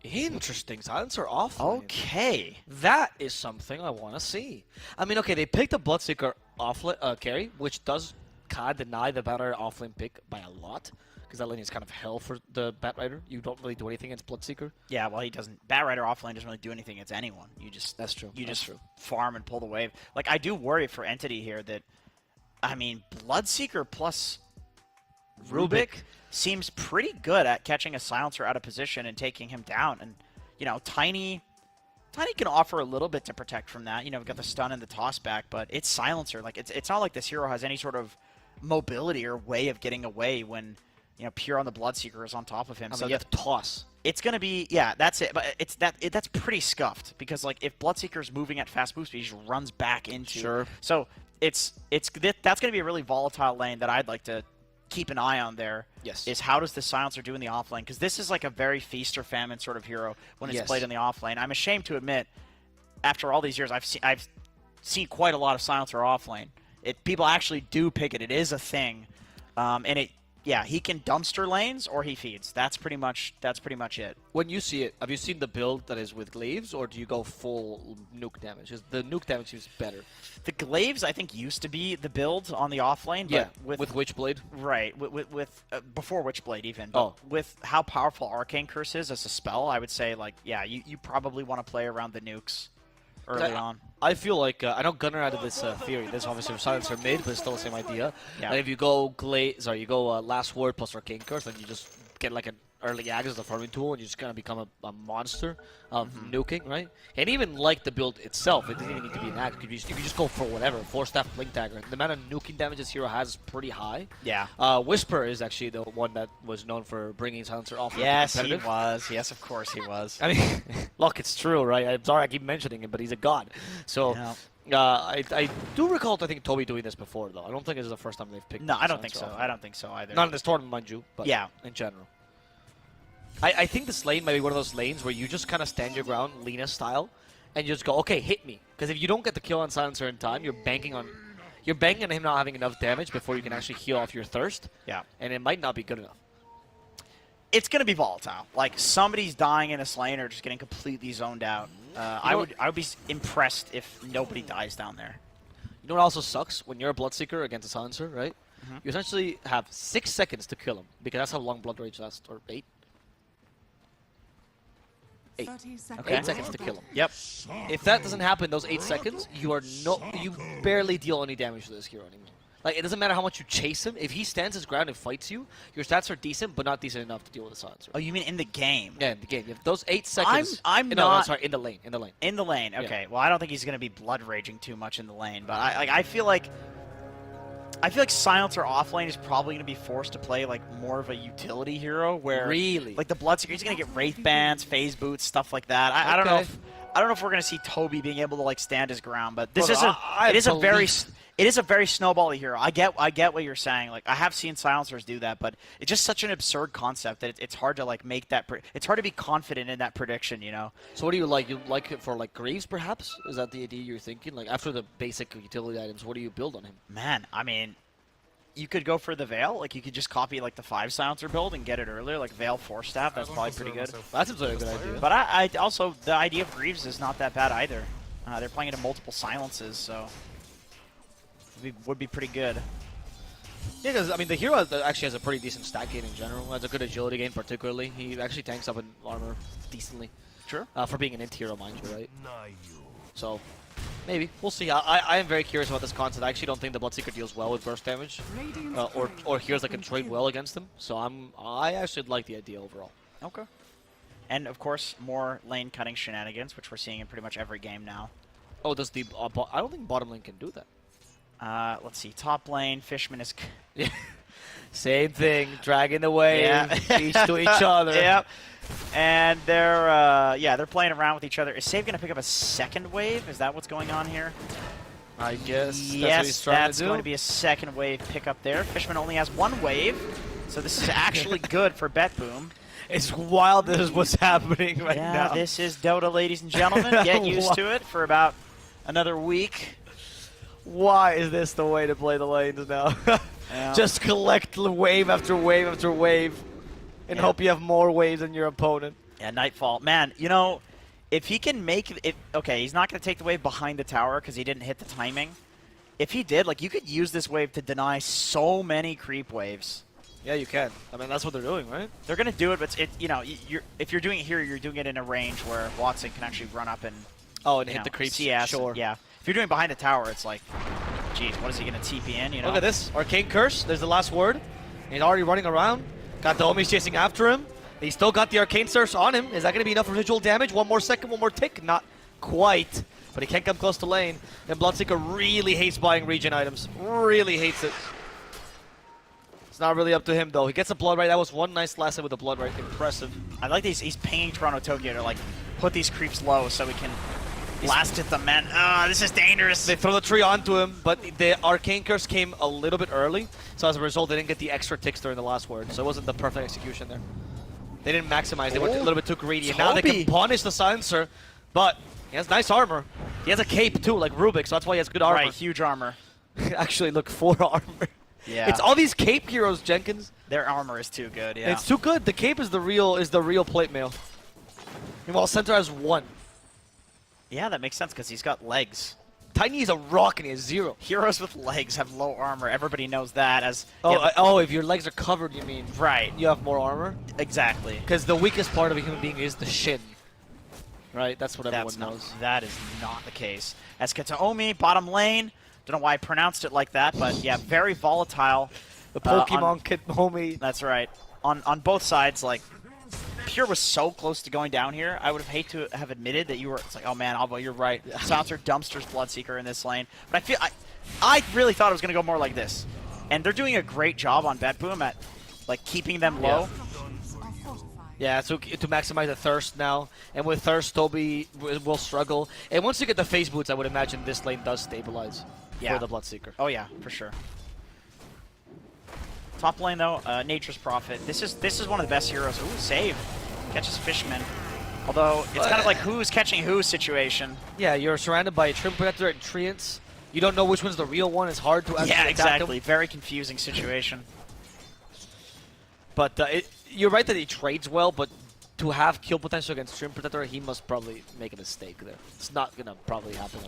Interesting. Silencer offlane.
Okay.
That is something I want to see. I mean, okay, they picked a Bloodseeker offlane carry, which does kind of deny the Batrider offlane pick by a lot, because that lane is kind of hell for the Batrider. You don't really do anything against Bloodseeker.
Yeah, well, he doesn't. Batrider offlane doesn't really do anything against anyone. You just
That's true.
You
That's
just
true.
farm and pull the wave. Like, I do worry for Entity here that, I mean, Bloodseeker plus Rubik seems pretty good at catching a Silencer out of position and taking him down. And, you know, Tiny can offer a little bit to protect from that. You know, we've got the stun and the toss back, but it's Silencer. Like, it's not like this hero has any sort of mobility or way of getting away when, you know, Pure on the Bloodseeker is on top of him.
I mean,
So
you have toss.
it's going to be, yeah, that's it. But that's pretty scuffed, because, like, if Bloodseeker's moving at fast move speed, he just runs back into.
Sure.
So that's going to be a really volatile lane that I'd like to keep an eye on there.
Yes.
Is how does the Silencer do in the offlane? Because this is like a very feast or famine sort of hero when it's
Yes.
played in the offlane. I'm ashamed to admit, after all these years, I've seen quite a lot of Silencer offlane. People actually do pick it. It is a thing, and yeah, he can dumpster lanes or he feeds. That's pretty much it.
When you see it, have you seen the build that is with glaives, or do you go full nuke damage? 'Cause the nuke damage is better.
The glaives, I think, used to be the build on the offlane. But
Yeah, with Witchblade.
Right, with before Witchblade even. But with how powerful Arcane Curse is as a spell, I would say, like, yeah, you probably want to play around the nukes early on.
I feel like, I know Gunnar added this theory. This obviously Silencer mid, but it's still the same idea.
Yeah.
And if you go Last Word plus Arcane Curse, then you just get like an early access to farming tool, and you're just gonna become a monster of nuking, right? And even like the build itself, it doesn't even need to be an axe. You could just go for whatever, 4-staff Blink Dagger. The amount of nuking damage this hero has is pretty high.
Yeah.
Whisper is actually the one that was known for bringing Silencer off.
Yes, he was. Yes, of course he was.
I mean, look, it's true, right? I'm sorry I keep mentioning him, but he's a god. So.
Yeah.
I do recall, I think, Toby doing this before, though. I don't think this is the first time they've picked.
No, I don't think
Silencer
so.
off.
I don't think so either.
Not in this tournament, mind you, but
Yeah.
in general. I think this lane might be one of those lanes where you just kind of stand your ground, Lina style, and you just go, okay, hit me. Because if you don't get the kill on Silencer in time, you're banking on him not having enough damage before you can actually heal off your thirst.
Yeah.
And it might not be good enough.
It's going to be volatile. Like, somebody's dying in this lane or just getting completely zoned out. I would be impressed if nobody dies down there.
You know what also sucks? When you're a Bloodseeker against a Silencer, right? You essentially have 6 seconds to kill him, because that's how long Blood Rage lasts, or 8. 8.
30 seconds.
Okay.
8 seconds to kill him.
Yep.
If that doesn't happen those 8 seconds, you barely deal any damage to this hero anymore. Like, it doesn't matter how much you chase him. If he stands his ground and fights you, your stats are decent, but not decent enough to deal with a Silencer.
Oh, you mean in the game?
Yeah, in the game. If those 8 seconds...
I'm
no,
not...
sorry, in the lane. In the lane.
In the lane, okay. Well, I don't think he's going to be blood raging too much in the lane, but I feel like Silencer offlane is probably going to be forced to play like more of a utility hero, where
Really?
like the Bloodseeker, he's going to get Wraith Bands, Phase Boots, stuff like that. I don't know if we're going to see Toby being able to like stand his ground, but this is it is a very snowbally hero. I get what you're saying. Like, I have seen Silencers do that, but it's just such an absurd concept that it's hard to like make that. It's hard to be confident in that prediction, you know.
So what do you like? You like it for like Greaves, perhaps? Is that the idea you're thinking? Like, after the basic utility items, what do you build on him?
Man, I mean, you could go for the Veil. Like, you could just copy like the 5 Silencer build and get it earlier. Like Veil 4-staff. That's probably pretty good.
That seems like a good idea.
But I also, the idea of Greaves is not that bad either. They're playing into multiple silences, so would be pretty good.
Yeah, because I mean the hero actually has a pretty decent stat gain in general. Has a good agility gain, particularly. He actually tanks up in armor decently.
Sure.
For being an int hero, mind you, right? So maybe we'll see. I am very curious about this concept. I actually don't think the Bloodseeker deals well with burst damage, or heroes that can trade well against him. So I actually like the idea overall.
Okay. And of course, more lane cutting shenanigans, which we're seeing in pretty much every game now.
Oh, does the I don't think bottom lane can do that.
Let's see. Top lane, Fishman is.
Same thing, dragging the wave, each to each other.
Yep. And they're playing around with each other. Is Save gonna pick up a second wave? Is that what's going on here?
I guess.
Yes, that's going to be a second wave pickup there. Fishman only has one wave, so this is actually good for BETBOOM.
It's wild. This is what's happening right now.
Yeah, this is Dota, ladies and gentlemen. Get used to it for about another week.
Why is this the way to play the lanes now? Just collect wave after wave after wave and hope you have more waves than your opponent.
Yeah, Nightfall. Man, you know, if he can make it... Okay, he's not going to take the wave behind the tower because he didn't hit the timing. If he did, like, you could use this wave to deny so many creep waves.
Yeah, you can. I mean, that's what they're doing, right?
They're going to do it, but you know, if you're doing it here, you're doing it in a range where Watson can actually run up and...
Oh, and hit the creeps.
CS,
sure.
Yeah. If you're doing behind the tower, it's like, geez, what is he going to TP in, you know?
Look at this. Arcane Curse. There's the last word. He's already running around. Got the homies chasing after him. He's still got the Arcane Surge on him. Is that going to be enough residual damage? One more second, one more tick. Not quite. But he can't come close to lane. And Bloodseeker really hates buying regen items. Really hates it. It's not really up to him, though. He gets a Blood Right. That was one nice last hit with a Blood Right. Impressive.
I like these. He's paying Toronto Tokyo to, like, put these creeps low so we can... blast at the man. This is dangerous.
They throw the tree onto him, but the Arcane Curse came a little bit early. So as a result, they didn't get the extra ticks during the last word. So it wasn't the perfect execution there. They didn't maximize. They went a little bit too greedy. And now they can punish the Silencer. But he has nice armor. He has a cape too, like Rubik. So that's why he has good armor.
Right, huge armor.
Actually, look, 4 armor.
Yeah.
It's all these cape heroes, Jenkins.
Their armor is too good, yeah.
It's too good. The cape is the real plate mail. Meanwhile, Center has 1.
Yeah, that makes sense because he's got legs.
Tiny is a rock and he has 0.
Heroes with legs have low armor. Everybody knows that. As
if your legs are covered, you mean?
Right.
You have more armor?
Exactly.
Because the weakest part of a human being is the shin. Right? That's what everyone knows.
That is not the case. As Kataomi, bottom lane. Don't know why I pronounced it like that, but yeah, very volatile.
The Pokemon Kataomi.
That's right. On both sides, like, Pure was so close to going down here. I would have hate to have admitted that you were. It's like, oh man, Albo, you're right. Silencer dumpsters Bloodseeker in this lane. But I really thought it was going to go more like this. And they're doing a great job on BETBOOM at, like, keeping them low.
Yeah, so to maximize the Thirst now. And with Thirst, Toby will struggle. And once you get the Phase Boots, I would imagine this lane does stabilize for the Bloodseeker.
Oh yeah, for sure. Top lane though, Nature's Prophet. This is one of the best heroes. Ooh, save. Catches Fishman. Although it's kind of like who's catching who situation.
Yeah, you're surrounded by a Trim Protector and Treants. You don't know which one's the real one. It's hard to actually attack
exactly.
them.
Very confusing situation.
But you're right that he trades well, but to have kill potential against Trim Protector, he must probably make a mistake there. It's not going to probably happen.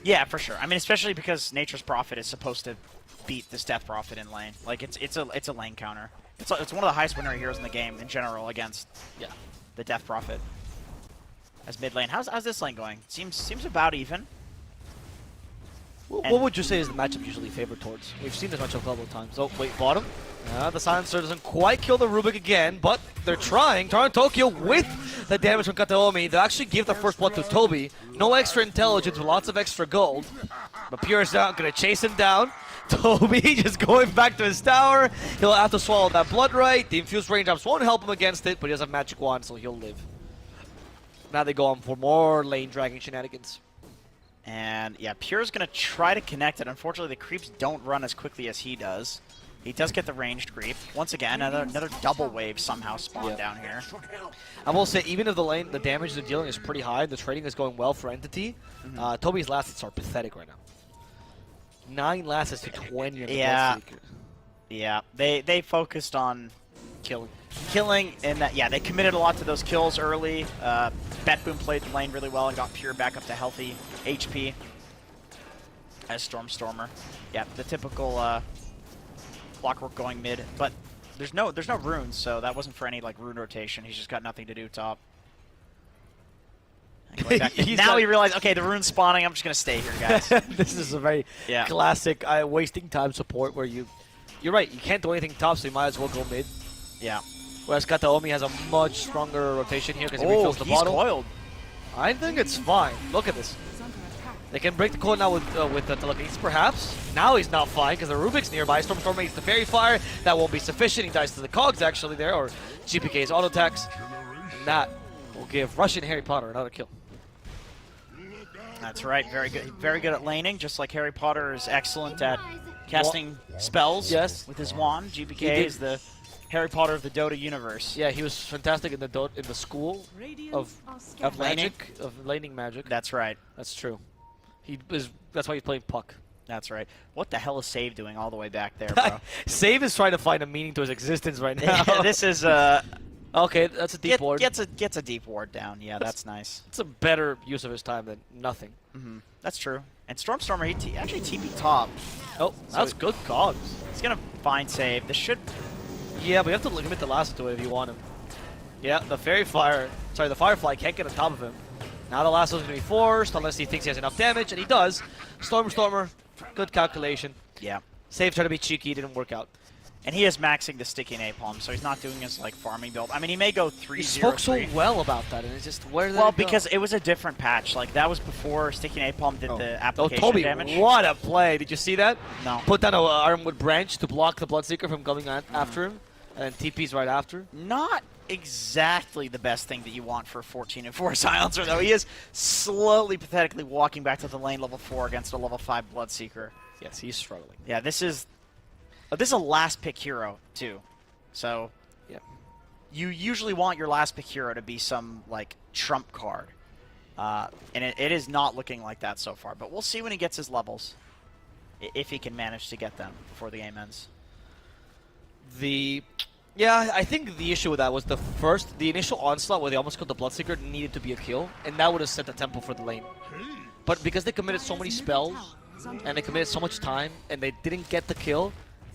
Yeah, for sure. I mean, especially because Nature's Prophet is supposed to beat this Death Prophet in lane. Like, it's a lane counter. It's one of the highest winner heroes in the game in general against the Death Prophet. As mid lane, how's this lane going? Seems about even.
What would you say is the matchup usually favored towards? We've seen this matchup a couple of times. Oh, wait, bottom? The Silencer doesn't quite kill the Rubik again, but they're trying. Toronto Tokyo with the damage from Kataomi. They'll actually give the first blood to Toby. No extra intelligence, lots of extra gold. But Pure is not going to chase him down. Toby just going back to his tower. He'll have to swallow that Blood Right. The Infused Raindrops won't help him against it, but he has a Magic Wand, so he'll live. Now they go on for more lane dragging shenanigans.
And yeah, Pure's going to try to connect it. Unfortunately, the creeps don't run as quickly as he does. He does get the ranged creep. Once again, another double wave somehow spawned down here.
I will say, even if the damage they're dealing is pretty high, the trading is going well for Entity, Toby's last hits are pathetic right now. 9 last hits to 20 in the Bloodseeker.
Yeah, they focused on killing, and that, yeah, they committed a lot to those kills early. BETBOOM played the lane really well and got Pure back up to healthy HP as Stormer. Yeah, the typical Clockwork going mid, but there's no runes, so that wasn't for any like rune rotation. He's just got nothing to do top. Now he realized, okay, the rune's spawning. I'm just gonna stay here, guys.
This is a very classic wasting time support where you're right. You can't do anything top, so you might as well go mid.
Yeah.
Whereas Kataomi has a much stronger rotation here because he refills the bottle.
Coiled.
I think it's fine. Look at this. They can break the coil now with the telekinesis, perhaps. Now he's not fine because the Rubik's nearby. Stormstormer eats the Fairy Fire. That won't be sufficient. He dies to the Cogs actually there, or GPK's auto attacks. And that will give Russian Harry Potter another kill.
That's right. Very good. Very good at laning, just like Harry Potter is excellent at casting spells with his wand. GPK is the Harry Potter of the Dota universe.
Yeah, he was fantastic in the school of magic, of laning magic.
That's right.
That's true. That's why he's playing Puck.
That's right. What the hell is Save doing all the way back there, bro?
Save is trying to find a meaning to his existence right now.
This is
okay, that's a deep ward.
Gets a deep ward down. Yeah, that's nice.
It's a better use of his time than nothing.
That's true. And Stormstormer, he actually TP top.
Oh, that's good Cogs.
He's gonna find Save. This should.
Yeah, but you have to commit the lasso to it if you want him. Yeah, the the Firefly can't get on top of him. Now the lasso's gonna be forced unless he thinks he has enough damage, and he does. Stormer, good calculation.
Yeah.
Save tried to be cheeky, didn't work out.
And he is maxing the sticky napalm, so he's not doing his like farming build. I mean, he may go 3-0.
He spoke so well about that, and it's just where did it go?
Because it was a different patch. Like that was before sticky napalm did the application
Toby,
damage.
What a play! Did you see that?
No.
Put down an Armwood branch to block the Bloodseeker from coming after him, and then TP's right after.
Not exactly the best thing that you want for a 14-4 silencer, though. He is slowly, pathetically walking back to the lane level 4 against a level 5 Bloodseeker.
Yes, he's struggling.
Yeah, this is a last pick hero too, so
yeah,
you usually want your last pick hero to be some like trump card, and it is not looking like that so far. But we'll see when he gets his levels, if he can manage to get them before the game ends.
Yeah, I think the issue with that was the initial onslaught where they almost killed the Bloodseeker needed to be a kill, and that would have set the tempo for the lane. But because they committed so many spells and they committed so much time and they didn't get the kill,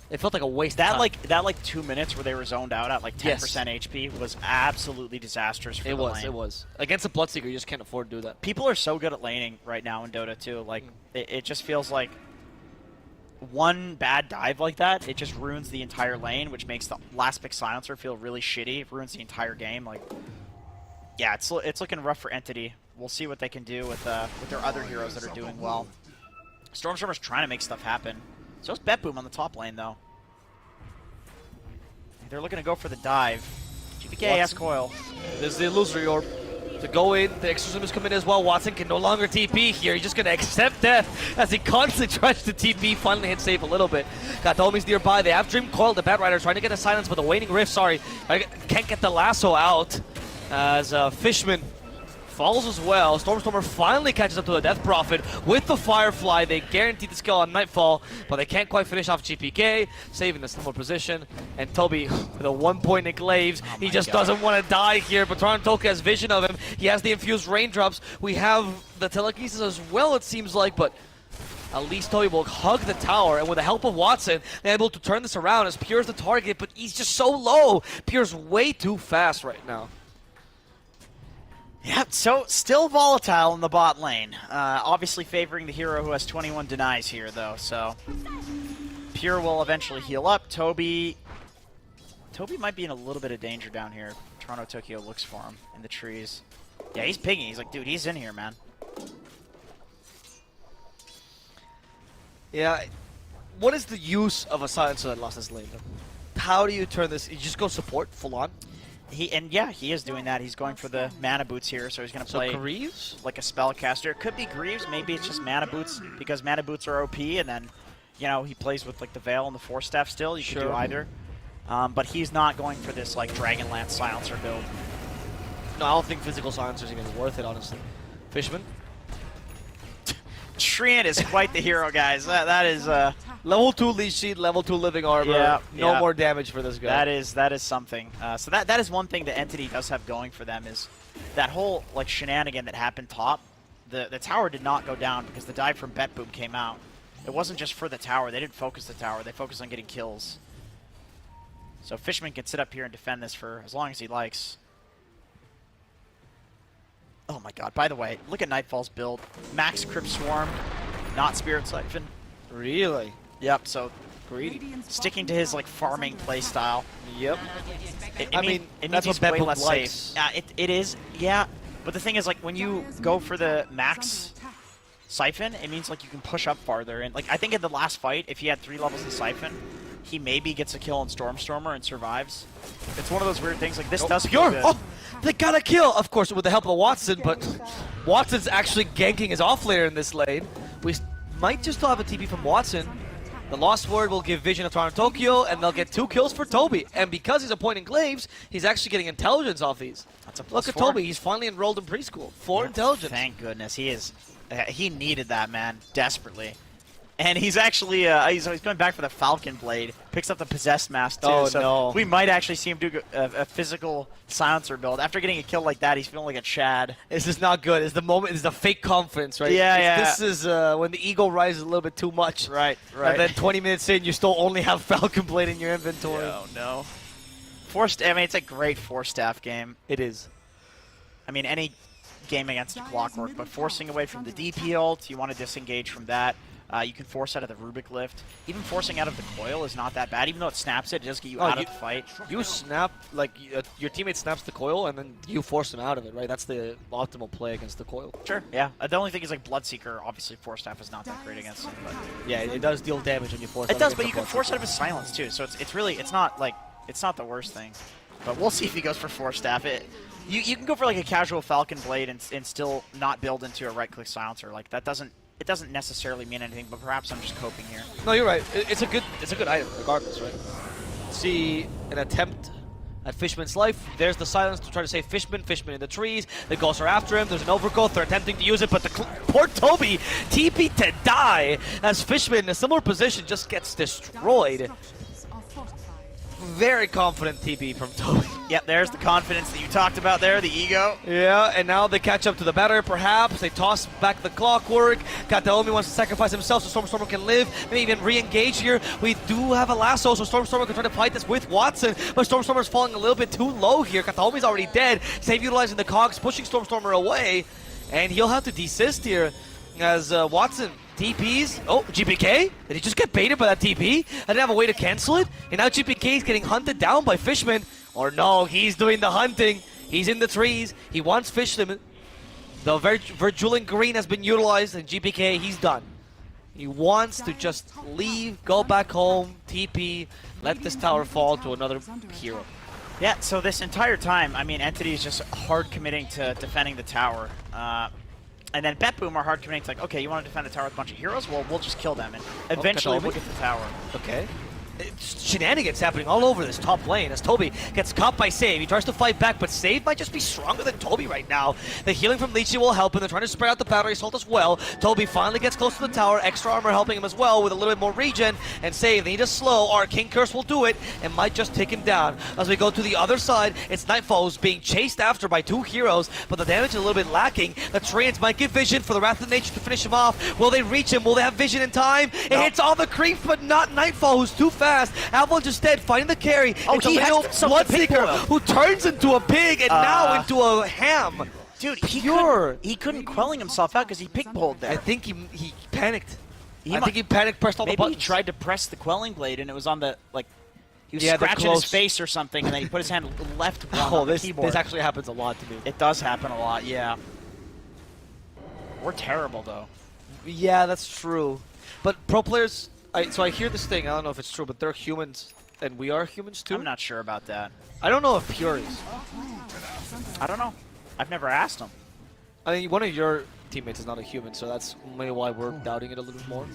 it felt like a waste of time.
That 2 minutes where they were zoned out at like 10% HP was absolutely disastrous for the lane.
It was. Against a Bloodseeker, you just can't afford to do that.
People are so good at laning right now in Dota too. Like it just feels like one bad dive like that, it just ruins the entire lane, which makes the last pick silencer feel really shitty. It ruins the entire game. Like, yeah, it's looking rough for Entity. We'll see what they can do with their other heroes that are doing well. Stormstormer's trying to make stuff happen. So is BETBOOM on the top lane, though. They're looking to go for the dive. GPK has coil.
This is the illusory orb. To go in, the exorcism is coming as well. Watson can no longer TP here. He's just going to accept death as he constantly tries to TP. Finally hit safe a little bit. Kataomi's nearby. They have Dream Coil. The Batrider trying to get the silence, but the Waning Rift, can't get the lasso out. As Fishman falls as well. Stormstormer finally catches up to the Death Prophet with the Firefly. They guarantee the skill on Nightfall, but they can't quite finish off GPK, saving the similar position. And Toby with a 1-point Enclaves. He just doesn't want to die here, but Torontoka has vision of him. He has the infused raindrops. We have the telekinesis as well, it seems like, but at least Toby will hug the tower, and with the help of Watson, they're able to turn this around as Pure's the target, but he's just so low. Pure's way too fast right now.
Yep, so still volatile in the bot lane. Obviously favoring the hero who has 21 denies here, though, so Pure will eventually heal up. Toby might be in a little bit of danger down here. Toronto Tokyo looks for him in the trees. Yeah, he's pinging. He's like, dude, he's in here, man.
Yeah, what is the use of a silencer that lost his lane, though? How do you turn this? You just go support full on?
He is doing that. He's going for the mana boots here, so he's going to play
Greaves?
Like a spellcaster. It could be Greaves. Maybe it's just mana boots because mana boots are OP, and then, you know, he plays with like the Veil and the Force Staff still. You can do either. But he's not going for this like Dragonlance silencer build.
No, I don't think physical silencers are even worth it, honestly. Fishman?
Treant is quite the hero, guys. That is
level 2 leash sheet, level 2 living armor. No more damage for this guy.
That is something. So that is one thing the Entity does have going for them is that whole like shenanigan that happened top. The tower did not go down because the dive from BETBOOM came out. It wasn't just for the tower. They didn't focus the tower. They focused on getting kills. So Fishman can sit up here and defend this for as long as he likes. Oh my god, by the way, look at Nightfall's build. Max Crypt Swarm, not Spirit Siphon.
Really?
Yep, so sticking to his like farming playstyle.
Yep.
It
I
mean,
mean,
it
that's
means
what
he's way
BETBOOM
less
likes.
safe. It is, yeah. But the thing is, like, when you go for the max Siphon, it means like you can push up farther. And like I think in the last fight, if he had 3 levels of Siphon, he maybe gets a kill on Stormstormer and survives. It's one of those weird things. Like this does feel good.
Oh, they got a kill, of course, with the help of Watson, but Watson's actually ganking his off laner in this lane. We might just still have a TP from Watson. The Lost Word will give Vision of Toronto Tokyo, and they'll get 2 kills for Toby. And because he's appointing Glaives, he's actually getting intelligence off these.
That's a
Look at
+4.
Toby, he's finally enrolled in preschool. 4 intelligence.
Thank goodness. He is. He needed that, man, desperately. And he's actually he's going back for the Falcon Blade. Picks up the Possessed Mask too.
Oh,
so
no.
we might actually see him do a physical silencer build. After getting a kill like that, he's feeling like a Chad.
This is not good. It's the moment. It's the fake confidence, right?
Yeah.
This is when the ego rises a little bit too much.
Right.
And then 20 minutes in, you still only have Falcon Blade in your inventory.
Oh no. I mean, it's a great 4-staff game.
It is.
I mean, any game against Clockwork, but forcing away from the DP ult, you want to disengage from that. You can force out of the Rubik Lift. Even forcing out of the coil is not that bad. Even though it snaps it does get you out of the fight.
You snap, like, your teammate snaps the coil, and then you force him out of it, right? That's the optimal play against the coil.
Sure, yeah. The only thing is, like, Bloodseeker, obviously, 4-staff is not that great against him. But
Yeah, it does deal damage when you force
it
out
does,
against
but
the
you can
Bloodseeker.
force out of his silence, too. So it's really, it's not the worst thing. But we'll see if he goes for 4-staff. You can go for, like, a casual Falcon Blade and still not build into a right-click silencer. Like, that doesn't... It doesn't necessarily mean anything, but perhaps I'm just coping here.
No, you're right. It's a good item, regardless, right? See an attempt at Fishman's life. There's the silence to try to save Fishman. Fishman in the trees. The ghosts are after him. There's an overgrowth. They're attempting to use it, but the poor Toby TP to die as Fishman in a similar position just gets destroyed. Very confident TP from Toby.
Yep, there's the confidence that you talked about there, the ego.
Yeah, and now they catch up to the batter, perhaps. They toss back the Clockwork. Kataomi wants to sacrifice himself so Stormstormer can live. Maybe even re-engage here. We do have a lasso, so Stormstormer can try to fight this with Watson, but Stormstormer's falling a little bit too low here. Kataomi's already dead. Save utilizing the cogs, pushing Stormstormer away, and he'll have to desist here as Watson TPs. Oh, GPK? Did he just get baited by that TP? I didn't have a way to cancel it, and now GPK is getting hunted down by Fishman. Or no, he's doing the hunting. He's in the trees. He wants Fishman. The Virgulent Green has been utilized, and GPK, he's done. He wants to just leave, go back home, TP, let this tower fall to another hero.
Yeah, so this entire time, I mean, Entity is just hard committing to defending the tower. And then BETBOOM are hard committing to, like, okay, you want to defend the tower with a bunch of heroes? Well, we'll just kill them, and eventually we'll get the tower.
Okay. It's shenanigans happening all over this top lane as Toby gets caught by Save. He tries to fight back, but Save might just be stronger than Toby right now. The healing from Leechy will help him. They're trying to spread out the battery assault as well. Toby finally gets close to the tower. Extra armor helping him as well with a little bit more regen. And Save, they need a slow. Arcane Curse will do it and might just take him down. As we go to the other side, it's Nightfall who's being chased after by 2 heroes, but the damage is a little bit lacking. The Treants might get Vision for the Wrath of Nature to finish him off. Will they reach him? Will they have Vision in time? It hits all the creeps, but not Nightfall, who's too fast. Avalanche instead fighting the carry.
Oh,
it's
he
a little
has some pig
Bloodseeker
boil.
who turns into a pig and now into a ham.
Dude,
Pure.
he couldn't quelling himself out because he pig pulled there.
I think he panicked.
He
I think he panicked, pressed all the
maybe
buttons.
he tried to press the quelling blade and it was on the, like, he was
Yeah, the
scratching his
close.
face or something and then he put his hand left
Oh,
on the
this
keyboard.
actually happens a lot to me.
It does happen a lot, yeah. We're terrible, though.
Yeah, that's true. But pro players, so I hear this thing, I don't know if it's true, but they're humans and we are humans too?
I'm not sure about that.
I don't know if Pure is.
I don't know. I've never asked him.
I mean, one of your teammates is not a human, so that's maybe why we're doubting it a little bit more.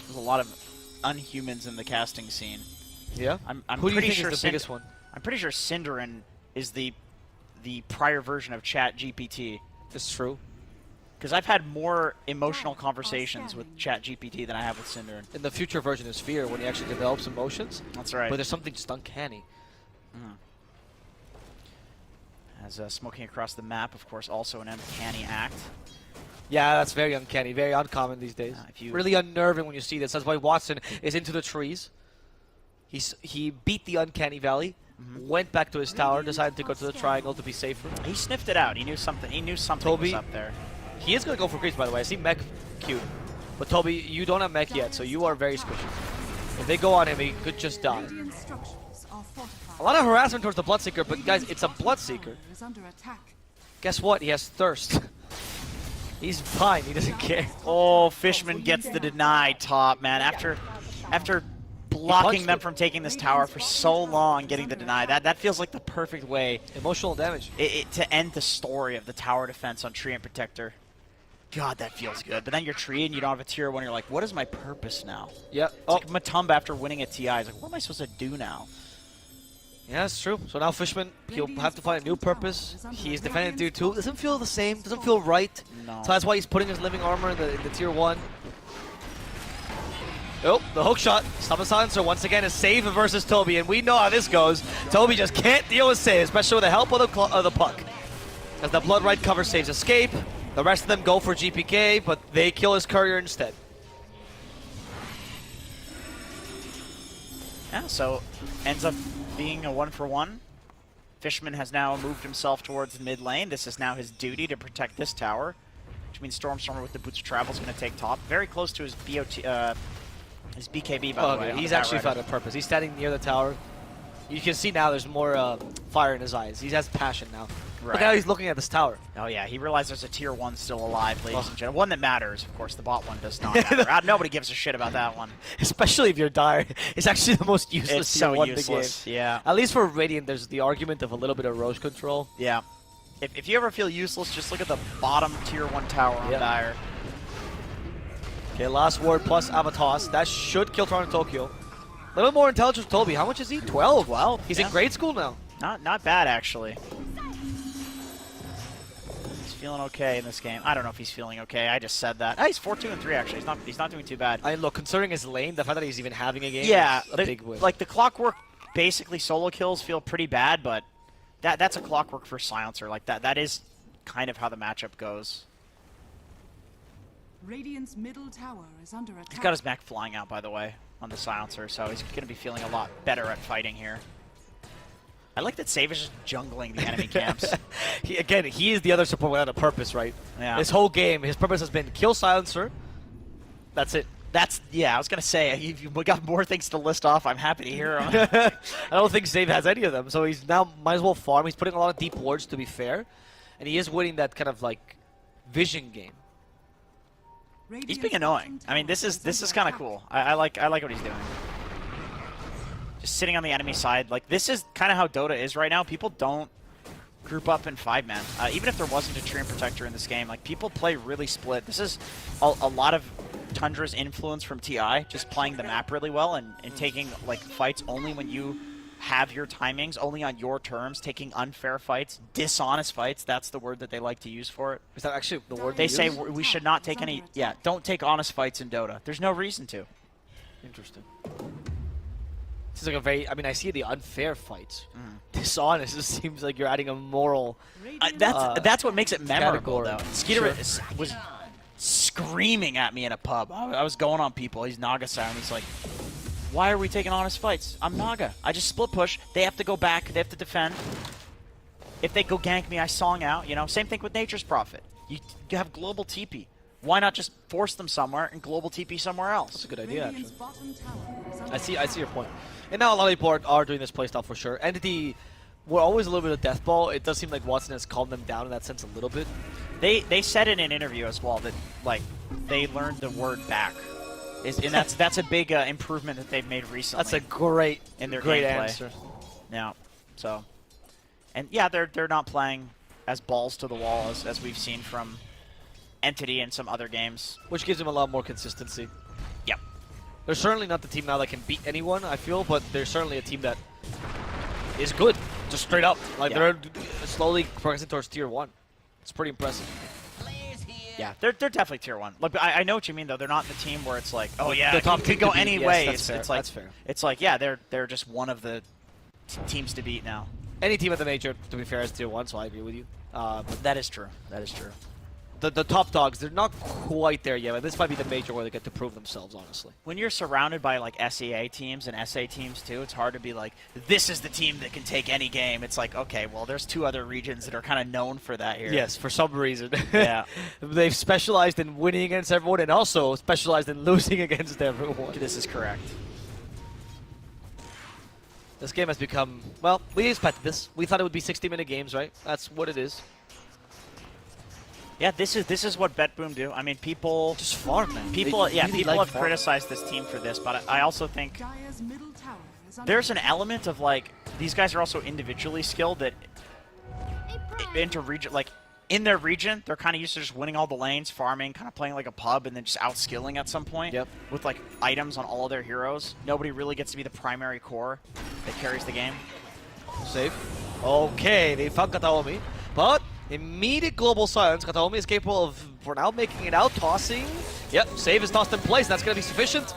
There's a lot of unhumans in the casting scene.
Yeah?
I'm
Who do you
pretty
think
sure
is the biggest one?
I'm pretty sure Cinderin is the prior version of ChatGPT.
It's true.
Because I've had more emotional conversations with ChatGPT than I have with Cinderin.
And the future version is Fear, when he actually develops emotions.
That's right.
But there's something just uncanny.
As smoking across the map, of course, also an uncanny act.
Yeah, that's very uncanny, very uncommon these days. Really unnerving when you see this. That's why Watson is into the trees. He beat the Uncanny Valley, went back to his tower, decided to go to the triangle to be safer.
He sniffed it out. He knew something. He knew something
Toby,
was up there.
He is going to go for creeps, by the way. I see mech cute. But Toby, you don't have mech yet, so you are very squishy. If they go on him, he could just die. A lot of harassment towards the Bloodseeker, but guys, it's a Bloodseeker. Guess what? He has thirst. He's fine. He doesn't care.
Oh, Fishman gets the deny top, man. After blocking them from taking this tower for so long, getting the deny. That feels like the perfect way.
Emotional damage.
To end the story of the tower defense on Tree and Protector. God, that feels good. But then you're Tree and you don't have a tier 1. You're like, what is my purpose now?
Yep.
It's like Matumba after winning a TI. He's like, what am I supposed to do now?
Yeah, that's true. So now Fishman, he'll have to find a new purpose. He's defending tier 2. Doesn't feel the same. Doesn't feel right.
No.
So that's why he's putting his living armor in the tier 1. Oh, the hook shot. Stop the silencer once again is Save versus Toby, and we know how this goes. Toby just can't deal with Save, especially with the help of the puck. As the Blood Right cover Save's escape, the rest of them go for GPK, but they kill his courier instead.
Yeah, so ends up being a 1-for-1. Fishman has now moved himself towards the mid lane. This is now his duty to protect this tower, which means Stormstormer with the Boots of Travel is going to take top. Very close to his his BKB, by the way.
He's actually found a purpose. He's standing near the tower. You can see now there's more fire in his eyes. He has passion now.
Right.
Look how he's looking at this tower.
Oh yeah, he realized there's a tier 1 still alive, ladies and gentlemen. One that matters, of course. The bot one does not matter. Nobody gives a shit about that one.
Especially if you're dire. It's actually the most useless
It's
tier
so
1 in the
useless,
game.
yeah.
At least for Radiant, there's the argument of a little bit of Roche control.
Yeah. If you ever feel useless, just look at the bottom tier 1 tower on Dire.
Okay, last word plus Avatos. That should kill Toronto Tokyo. A little more intelligent Toby. How much is he? 12.
Well,
he's in grade school now.
Not bad, actually. He's feeling okay in this game. I don't know if he's feeling okay. I just said that. He's 4-2-3, actually. He's not doing too bad.
I look, considering his lane, the fact that he's even having a game
is
a big win.
Like, the Clockwork, basically solo kills feel pretty bad, but that's a Clockwork for Silencer. Like, that is kind of how the matchup goes.
Radiant's middle tower is under attack.
He's got his mech flying out, by the way, on the Silencer, so he's going to be feeling a lot better at fighting here. I like that Save is just jungling the enemy camps.
He is the other support without a purpose, right?
Yeah.
This whole game, his purpose has been kill Silencer. That's it.
Yeah, I was going to say, if you've got more things to list off, I'm happy to hear them.
I don't think Save has any of them, so he's now might as well farm. He's putting a lot of deep wards, to be fair. And he is winning that kind of, like, vision game.
He's being annoying. I mean, this is kind of cool. I like what he's doing. Just sitting on the enemy side. Like, this is kind of how Dota is right now. People don't group up in 5-man. Even if there wasn't a Tree and Protector in this game, like, people play really split. This is a lot of Tundra's influence from TI, just playing the map really well and taking, like, fights only when you have your timings, only on your terms, taking unfair fights, dishonest fights. That's the word that they like to use for it.
Is that actually the word
they
use?
say? We should not take any. Yeah, don't take honest fights in Dota. There's no reason to.
Interesting. This is like a very. I mean, I see the unfair fights. Dishonest. It seems like you're adding a moral.
That's what makes it memorable,
category.
though. Skeeter was screaming at me in a pub. I was going on people. He's Naga-style, and he's like, why are we taking honest fights? I'm Naga. I just split push. They have to go back. They have to defend. If they go gank me, I song out. You know, same thing with Nature's Prophet. You have global TP. Why not just force them somewhere and global TP somewhere else?
That's a good idea, actually. I see your point. And now a lot of people are doing this playstyle for sure. Entity, we're always a little bit of death ball. It does seem like Watson has calmed them down in that sense a little bit.
They said in an interview as well that, like, they learned the word back. And that's a big improvement that they've made recently.
That's a great
gameplay.
answer.
Yeah. So, and yeah, they're not playing as balls to the wall as we've seen from Entity and some other games,
which gives them a lot more consistency.
Yep.
They're certainly not the team now that can beat anyone, I feel, but they're certainly a team that is good, just straight up. Like they're slowly progressing towards tier 1. It's pretty impressive.
Yeah, they're definitely tier 1. Like, I know what you mean though. They're not the team where it's like, oh yeah,
the top
could
team
go
to beat.
any
Yes,
way.
that's fair.
It's like
That's fair.
It's like, yeah, they're just one of the teams to beat now.
Any team at the major, to be fair, is tier 1, so I agree with you.
But that is true. That is true.
the top dogs, they're not quite there yet. But this might be the major where they get to prove themselves, honestly.
When you're surrounded by like SEA teams and SA teams too, it's hard to be like, this is the team that can take any game. It's like, okay, well, there's 2 other regions that are kind of known for that here.
Yes, for some reason.
Yeah.
They've specialized in winning against everyone and also specialized in losing against everyone.
This is correct.
This game has become, well, we expected this. We thought it would be 60-minute games, right? That's what it is.
Yeah, this is what BETBOOM do. I mean, people
just farm, man.
People,
They
yeah,
really
people
like
have
farm.
criticized this team for this, but I also think
Dire's middle tower is under
there's an element of like these guys are also individually skilled that in their region, they're kind of used to just winning all the lanes, farming, kind of playing like a pub, and then just outskilling at some point.
Yep.
With like items on all of their heroes. Nobody really gets to be the primary core that carries the game.
Safe. Okay, they found Kataomi, but immediate global silence. Kataomi is capable of, for now, making it out, tossing. Yep, save is tossed in place. That's going to be sufficient.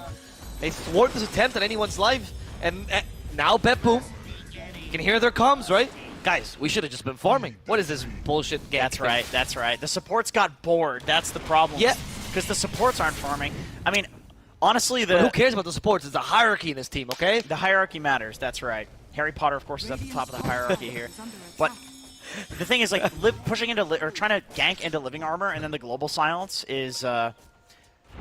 They thwart this attempt at anyone's life, and now BETBOOM. You can hear their comms, right? Guys, we should have just been farming. What is this bullshit game?
That's right, that's right. The supports got bored. That's the problem.
Yeah.
Because the supports aren't farming. I mean, honestly,
But who cares about the supports? It's a hierarchy in this team, okay?
The hierarchy matters, that's right. Harry Potter, of course, is at the top of the hierarchy here. But the thing is, like, pushing into, or trying to gank into living armor and then the global silence is,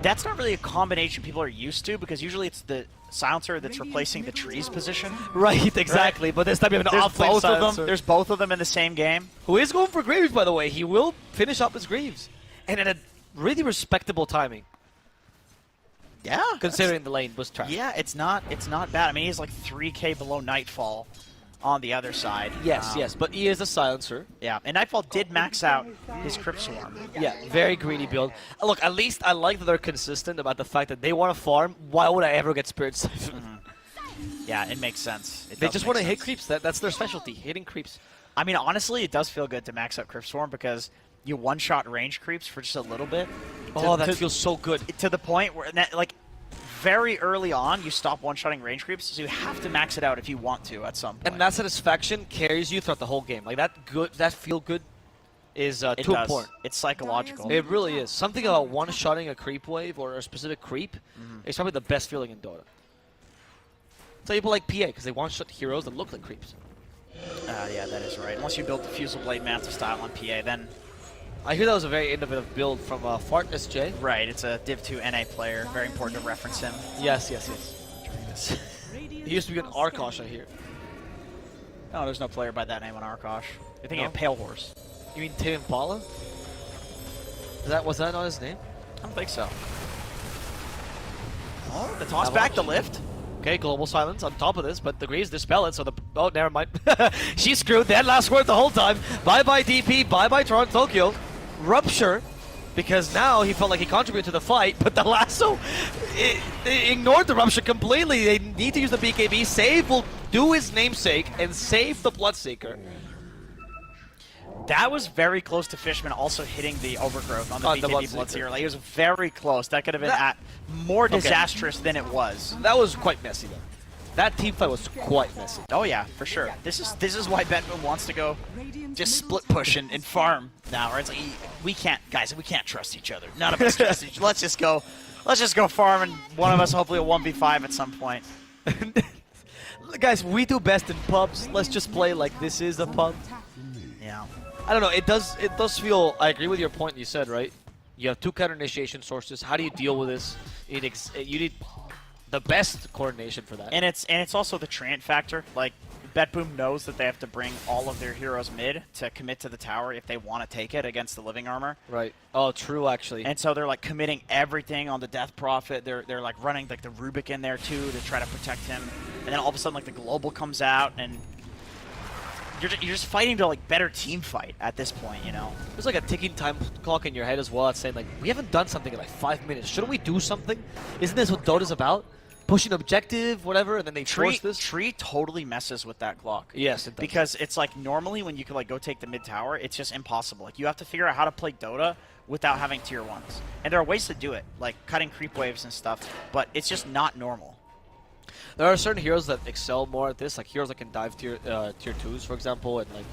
that's not really a combination people are used to, because usually it's the silencer that's replacing the trees position.
Right, exactly. Right? But this time you have an off-lane
both of
silencer.
them. There's both of them in the same game.
Who is going for Greaves, by the way. He will finish up his Greaves. And at a really respectable timing.
Yeah.
Considering the lane was trash.
Yeah, it's not bad. I mean, he's like 3k below Nightfall on the other side.
Yes, yes, but he is a silencer.
Yeah, and Nightfall did max out his Crypt Swarm.
Yeah, very greedy build. Look, at least I like that they're consistent about the fact that they want to farm. Why would I ever get Spirit Siphon?
Yeah, it makes sense.
They just want to hit creeps. That's their specialty, hitting creeps.
I mean, honestly, it does feel good to max out Crypt Swarm because you one-shot range creeps for just a little bit.
Oh, that feels so good.
To the point where, like, very early on, you stop one-shotting range creeps, so you have to max it out if you want to at some point.
And that satisfaction carries you throughout the whole game. Like, that feel good is too important.
It's psychological.
It really is. Something about one-shotting a creep wave or a specific creep is probably the best feeling in Dota. So people like PA, because they one-shot heroes that look like creeps.
Yeah, that is right. Unless you build the Fusel Blade Manta style on PA, then...
I hear that was a very innovative build from Fart SJ.
Right, it's a Div 2 NA player. Very important to reference him.
Yes, yes, yes. He used to be an Arkosh, I hear.
No, there's no player by that name on Arkosh. You're thinking of Pale Horse.
You mean Tim Impala? Was that not his name?
I don't think so. Oh, the toss back, the lift.
Okay, global silence on top of this, but the Greaves dispel it, so oh, never mind. She's screwed. They had last word the whole time. Bye-bye DP, bye-bye Toronto Tokyo. Rupture, because now he felt like he contributed to the fight, but the lasso, they ignored the Rupture completely. They need to use the BKB. Save will do his namesake and save the Bloodseeker.
That was very close to Fishman also hitting the Overgrowth on the BKB Bloodseeker. Like, it was very close. That could have been more disastrous than it was.
That was quite messy, though. That team fight was quite messy.
Oh yeah, for sure. This is why BETBOOM wants to go just split push and farm now. Right? It's like we can't trust each other. None of us trust each other. Let's just go farm, and one of us hopefully a 1v5 at some point.
Guys, we do best in pubs. Let's just play like this is a pub.
Yeah.
I don't know. It does feel. I agree with your point you said, right? You have 2 counter initiation sources. How do you deal with this? You need the best coordination for that.
And it's also the Treant factor. Like, BETBOOM knows that they have to bring all of their heroes mid to commit to the tower if they want to take it against the living armor.
Right. Oh, true, actually.
And so they're like committing everything on the Death Prophet. They're like running like the Rubik in there too to try to protect him. And then all of a sudden like the global comes out and you're just fighting to like better team fight at this point, you know.
There's like a ticking time clock in your head as well. It's saying like we haven't done something in like 5 minutes. Shouldn't we do something? Isn't this what Dota's about? Pushing objective, whatever, and then they force this.
Tree totally messes with that clock.
Yes, it does.
Because it's like normally when you can like go take the mid tower, it's just impossible. Like you have to figure out how to play Dota without having tier 1s. And there are ways to do it, like cutting creep waves and stuff, but it's just not normal.
There are certain heroes that excel more at this, like heroes that can dive tier 2s, for example, and like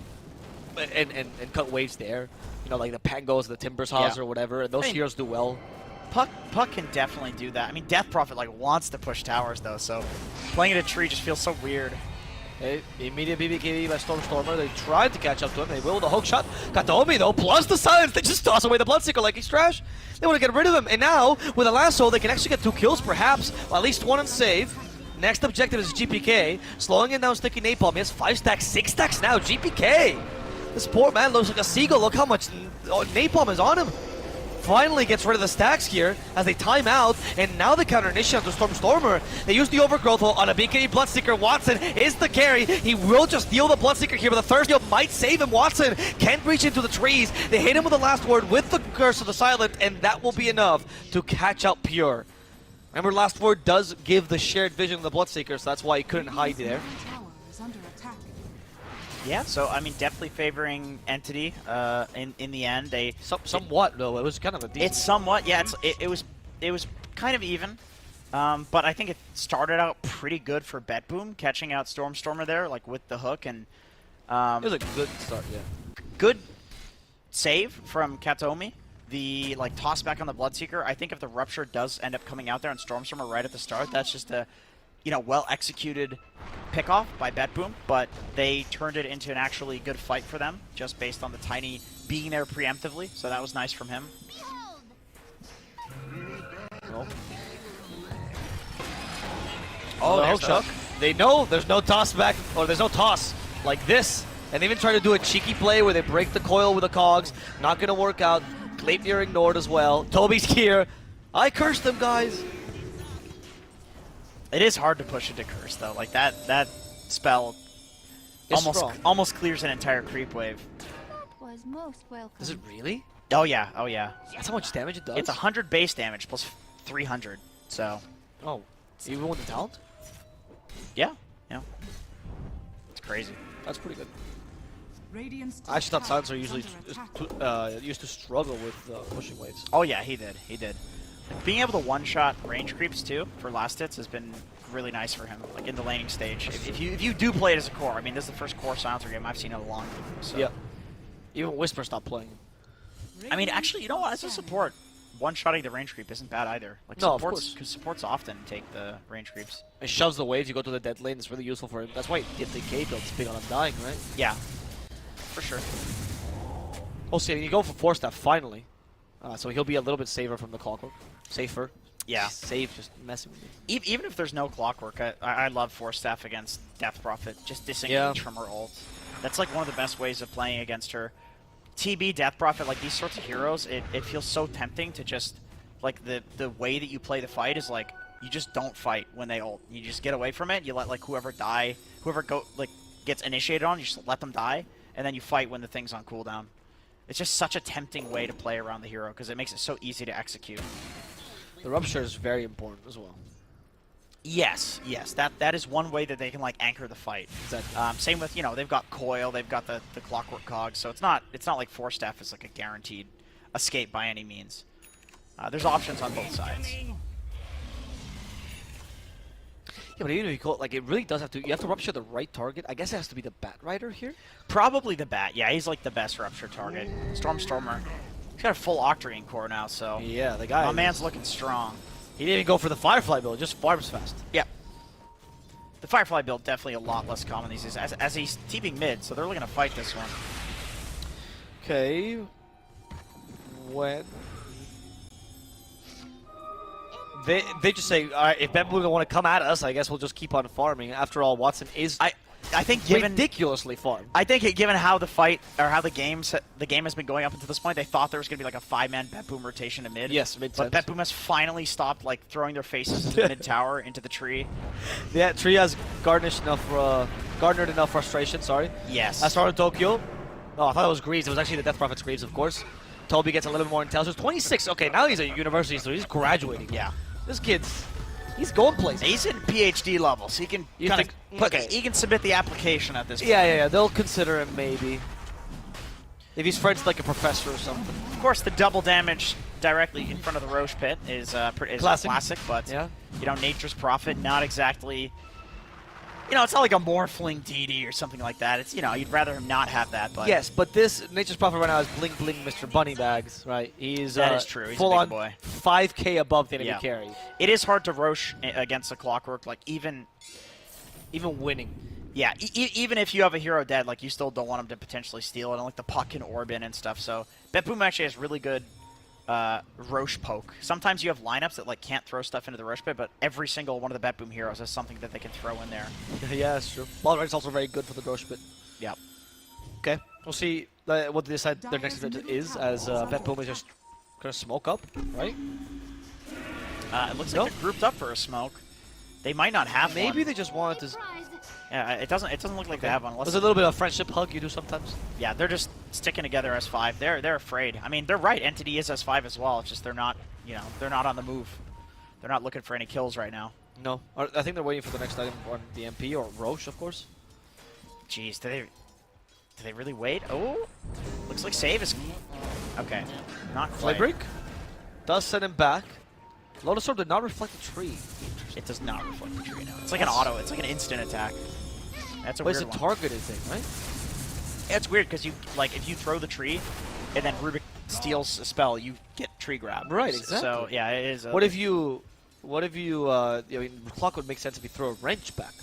and cut waves there. You know, like the Pangos, the Timber Saws, or whatever. And those heroes do well.
Puck can definitely do that. I mean, Death Prophet like wants to push towers though, so playing in a tree just feels so weird.
Okay, immediate BBKB by Stormer. They tried to catch up to him. They will. The hook shot. Kataomi though, plus the silence. They just toss away the Bloodseeker like he's trash. They want to get rid of him. And now, with a lasso, they can actually get 2 kills perhaps. Well, at least 1 on save. Next objective is GPK. Slowing it down, Sticky Napalm. He has 5 stacks, 6 stacks now. GPK. This poor man looks like a seagull. Look how much napalm is on him. Finally gets rid of the stacks here as they time out, and now the counter initiate to Stormer. They use the overgrowth on a BKB Bloodseeker. Watson is the carry. He will just deal the Bloodseeker here, but the third deal might save him. Watson can't reach into the trees. They hit him with the last word with the Curse of the Silent, and that will be enough to catch out Pure. Remember, last word does give the shared vision of the Bloodseeker, so that's why he couldn't hide there.
Yeah, so I mean, definitely favoring Entity. In the end, they
somewhat though. It was kind of a decent.
It's somewhat, yeah. It was kind of even, but I think it started out pretty good for BETBOOM, catching out Stormer there, like with the hook, and
it was a good start. Yeah,
good save from Kataomi. The like toss back on the Bloodseeker. I think if the Rupture does end up coming out there on Stormer right at the start, that's just a well executed pickoff by BETBOOM, but they turned it into an actually good fight for them, just based on the Tiny being there preemptively, so that was nice from him.
Oh, there's the hook. They know there's no toss back, or there's no toss like this, and they even try to do a cheeky play where they break the coil with the cogs. Not going to work out. Gleipnir ignored as well. Toby's here. I cursed them, guys.
It is hard to push into Curse, though. Like, that spell almost clears an entire creep wave.
That was most welcome.
Is it really?
Oh, yeah. Oh, yeah.
That's how much damage it does?
It's 100 base damage plus 300, so...
Oh, even with the talent?
Yeah. It's crazy.
That's pretty good.
Radiant's
I actually thought Silencer usually used to struggle with pushing waves.
Oh, yeah, he did. Like, being able to one-shot range creeps, too, for last hits has been really nice for him, like, in the laning stage. If you do play it as a core, I mean, this is the first core Silencer game I've seen in a long time. So.
Yeah. Even Whisper stopped playing.
I mean, actually, you know what? As a support, one-shotting the range creep isn't bad either. Like,
no,
supports often take the range creeps.
It shoves the waves, you go to the dead lane, it's really useful for him. That's why he did the K build, it's big on Undying, right?
Yeah, for sure.
Oh, see, you go for Force Staff, finally. So he'll be a little bit safer from the Clockwork. Safer.
Yeah.
Safe, just messing with me.
Even if there's no Clockwork, I love Force Staff against Death Prophet. Just disengage from her ult. That's like one of the best ways of playing against her. TB, Death Prophet, like these sorts of heroes, it feels so tempting to just, like the way that you play the fight is like, you just don't fight when they ult. You just get away from it, you let like whoever gets initiated on, you just let them die, and then you fight when the thing's on cooldown. It's just such a tempting way to play around the hero because it makes it so easy to execute.
The Rupture is very important as well.
Yes, that is one way that they can like anchor the fight.
Exactly.
Same with they've got Coil, they've got the Clockwork cogs, so it's not like Force Staff is like a guaranteed escape by any means. There's options on both sides.
Yeah, but even if you call it, like, it really does have to, you have to Rupture the right target. I guess it has to be the Bat Rider here?
Probably the Bat, yeah, he's like the best Rupture target. Stormer. He's got a full Octarine core now, so...
Yeah, the guy...
My man's looking strong.
He didn't even go for the Firefly build, just farms fast.
Yeah. The Firefly build definitely a lot less common these days, as he's TPing mid, so they're looking to fight this one.
Okay. When... They just say, all right, if BETBOOM don't want to come at us, I guess we'll just keep on farming. After all, Watson is
I think given
ridiculously farmed.
I think given how the fight or how the game has been going up until this point, they thought there was going to be like a 5-man BETBOOM rotation to mid.
Yes, mid.
But BETBOOM has finally stopped like throwing their faces into the mid tower into the tree.
Yeah, tree has garnered enough frustration. Sorry.
Yes.
I started Tokyo. Oh, I thought it was Greaves. It was actually the Death Prophet's Greaves, of course. Toby gets a little bit more intelligence. 26. Okay, now he's at university, so he's graduating.
Yeah.
This kid's, he's going places.
He's in PhD level, so he can he can submit the application at this point.
Yeah. They'll consider him maybe. If he's friends with like a professor or something.
Of course, the double damage directly in front of the Roche pit is classic, but Nature's Prophet not exactly. You know, it's not like a Morphling DD or something like that. It's, you know, you'd rather him not have that. But
Yes, but this Nature's Prophet right now is bling bling Mr. Bunny Bags, right? He's
that is true. He's
full
a
on
big boy.
5K above the enemy carry.
It is hard to Roche against a Clockwork, like even
winning.
Yeah, even if you have a hero dead, like you still don't want him to potentially steal it, and like the puck can orb in and stuff. So BETBOOM actually has really good Roche poke. Sometimes you have lineups that like can't throw stuff into the Roche pit, but every single one of the BETBOOM heroes has something that they can throw in there.
Yeah, that's true. Ball is also very good for the Roche pit.
Yep.
Okay, we'll see what they decide their next event is, as BETBOOM is just gonna smoke up, right?
It looks like they're grouped up for a smoke. They might not have one.
Maybe they just wanted to.
Yeah, it doesn't look like they have one.
There's a little bit of friendship hug you do sometimes.
Yeah, they're just sticking together as 5. They're afraid. I mean, they're right. Entity is S5 as well. It's just they're not, you know, they're not on the move. They're not looking for any kills right now.
No, I think they're waiting for the next item on the MP or Roche, of course.
Jeez, do they really wait? Oh, looks like save is okay. Not
Flame
quite.
break does send him back. Lotus Orb did not reflect the tree.
It does not reflect the tree. No, it's like an auto. It's like an instant attack. That's a
But
weird
it's a
one.
targeted thing, right?
Yeah, it's weird because you like if you throw the tree, and then Rubik steals a spell, you get tree grab.
Right, exactly.
So yeah, it is.
What if you? I mean, clock would make sense if you throw a wrench back.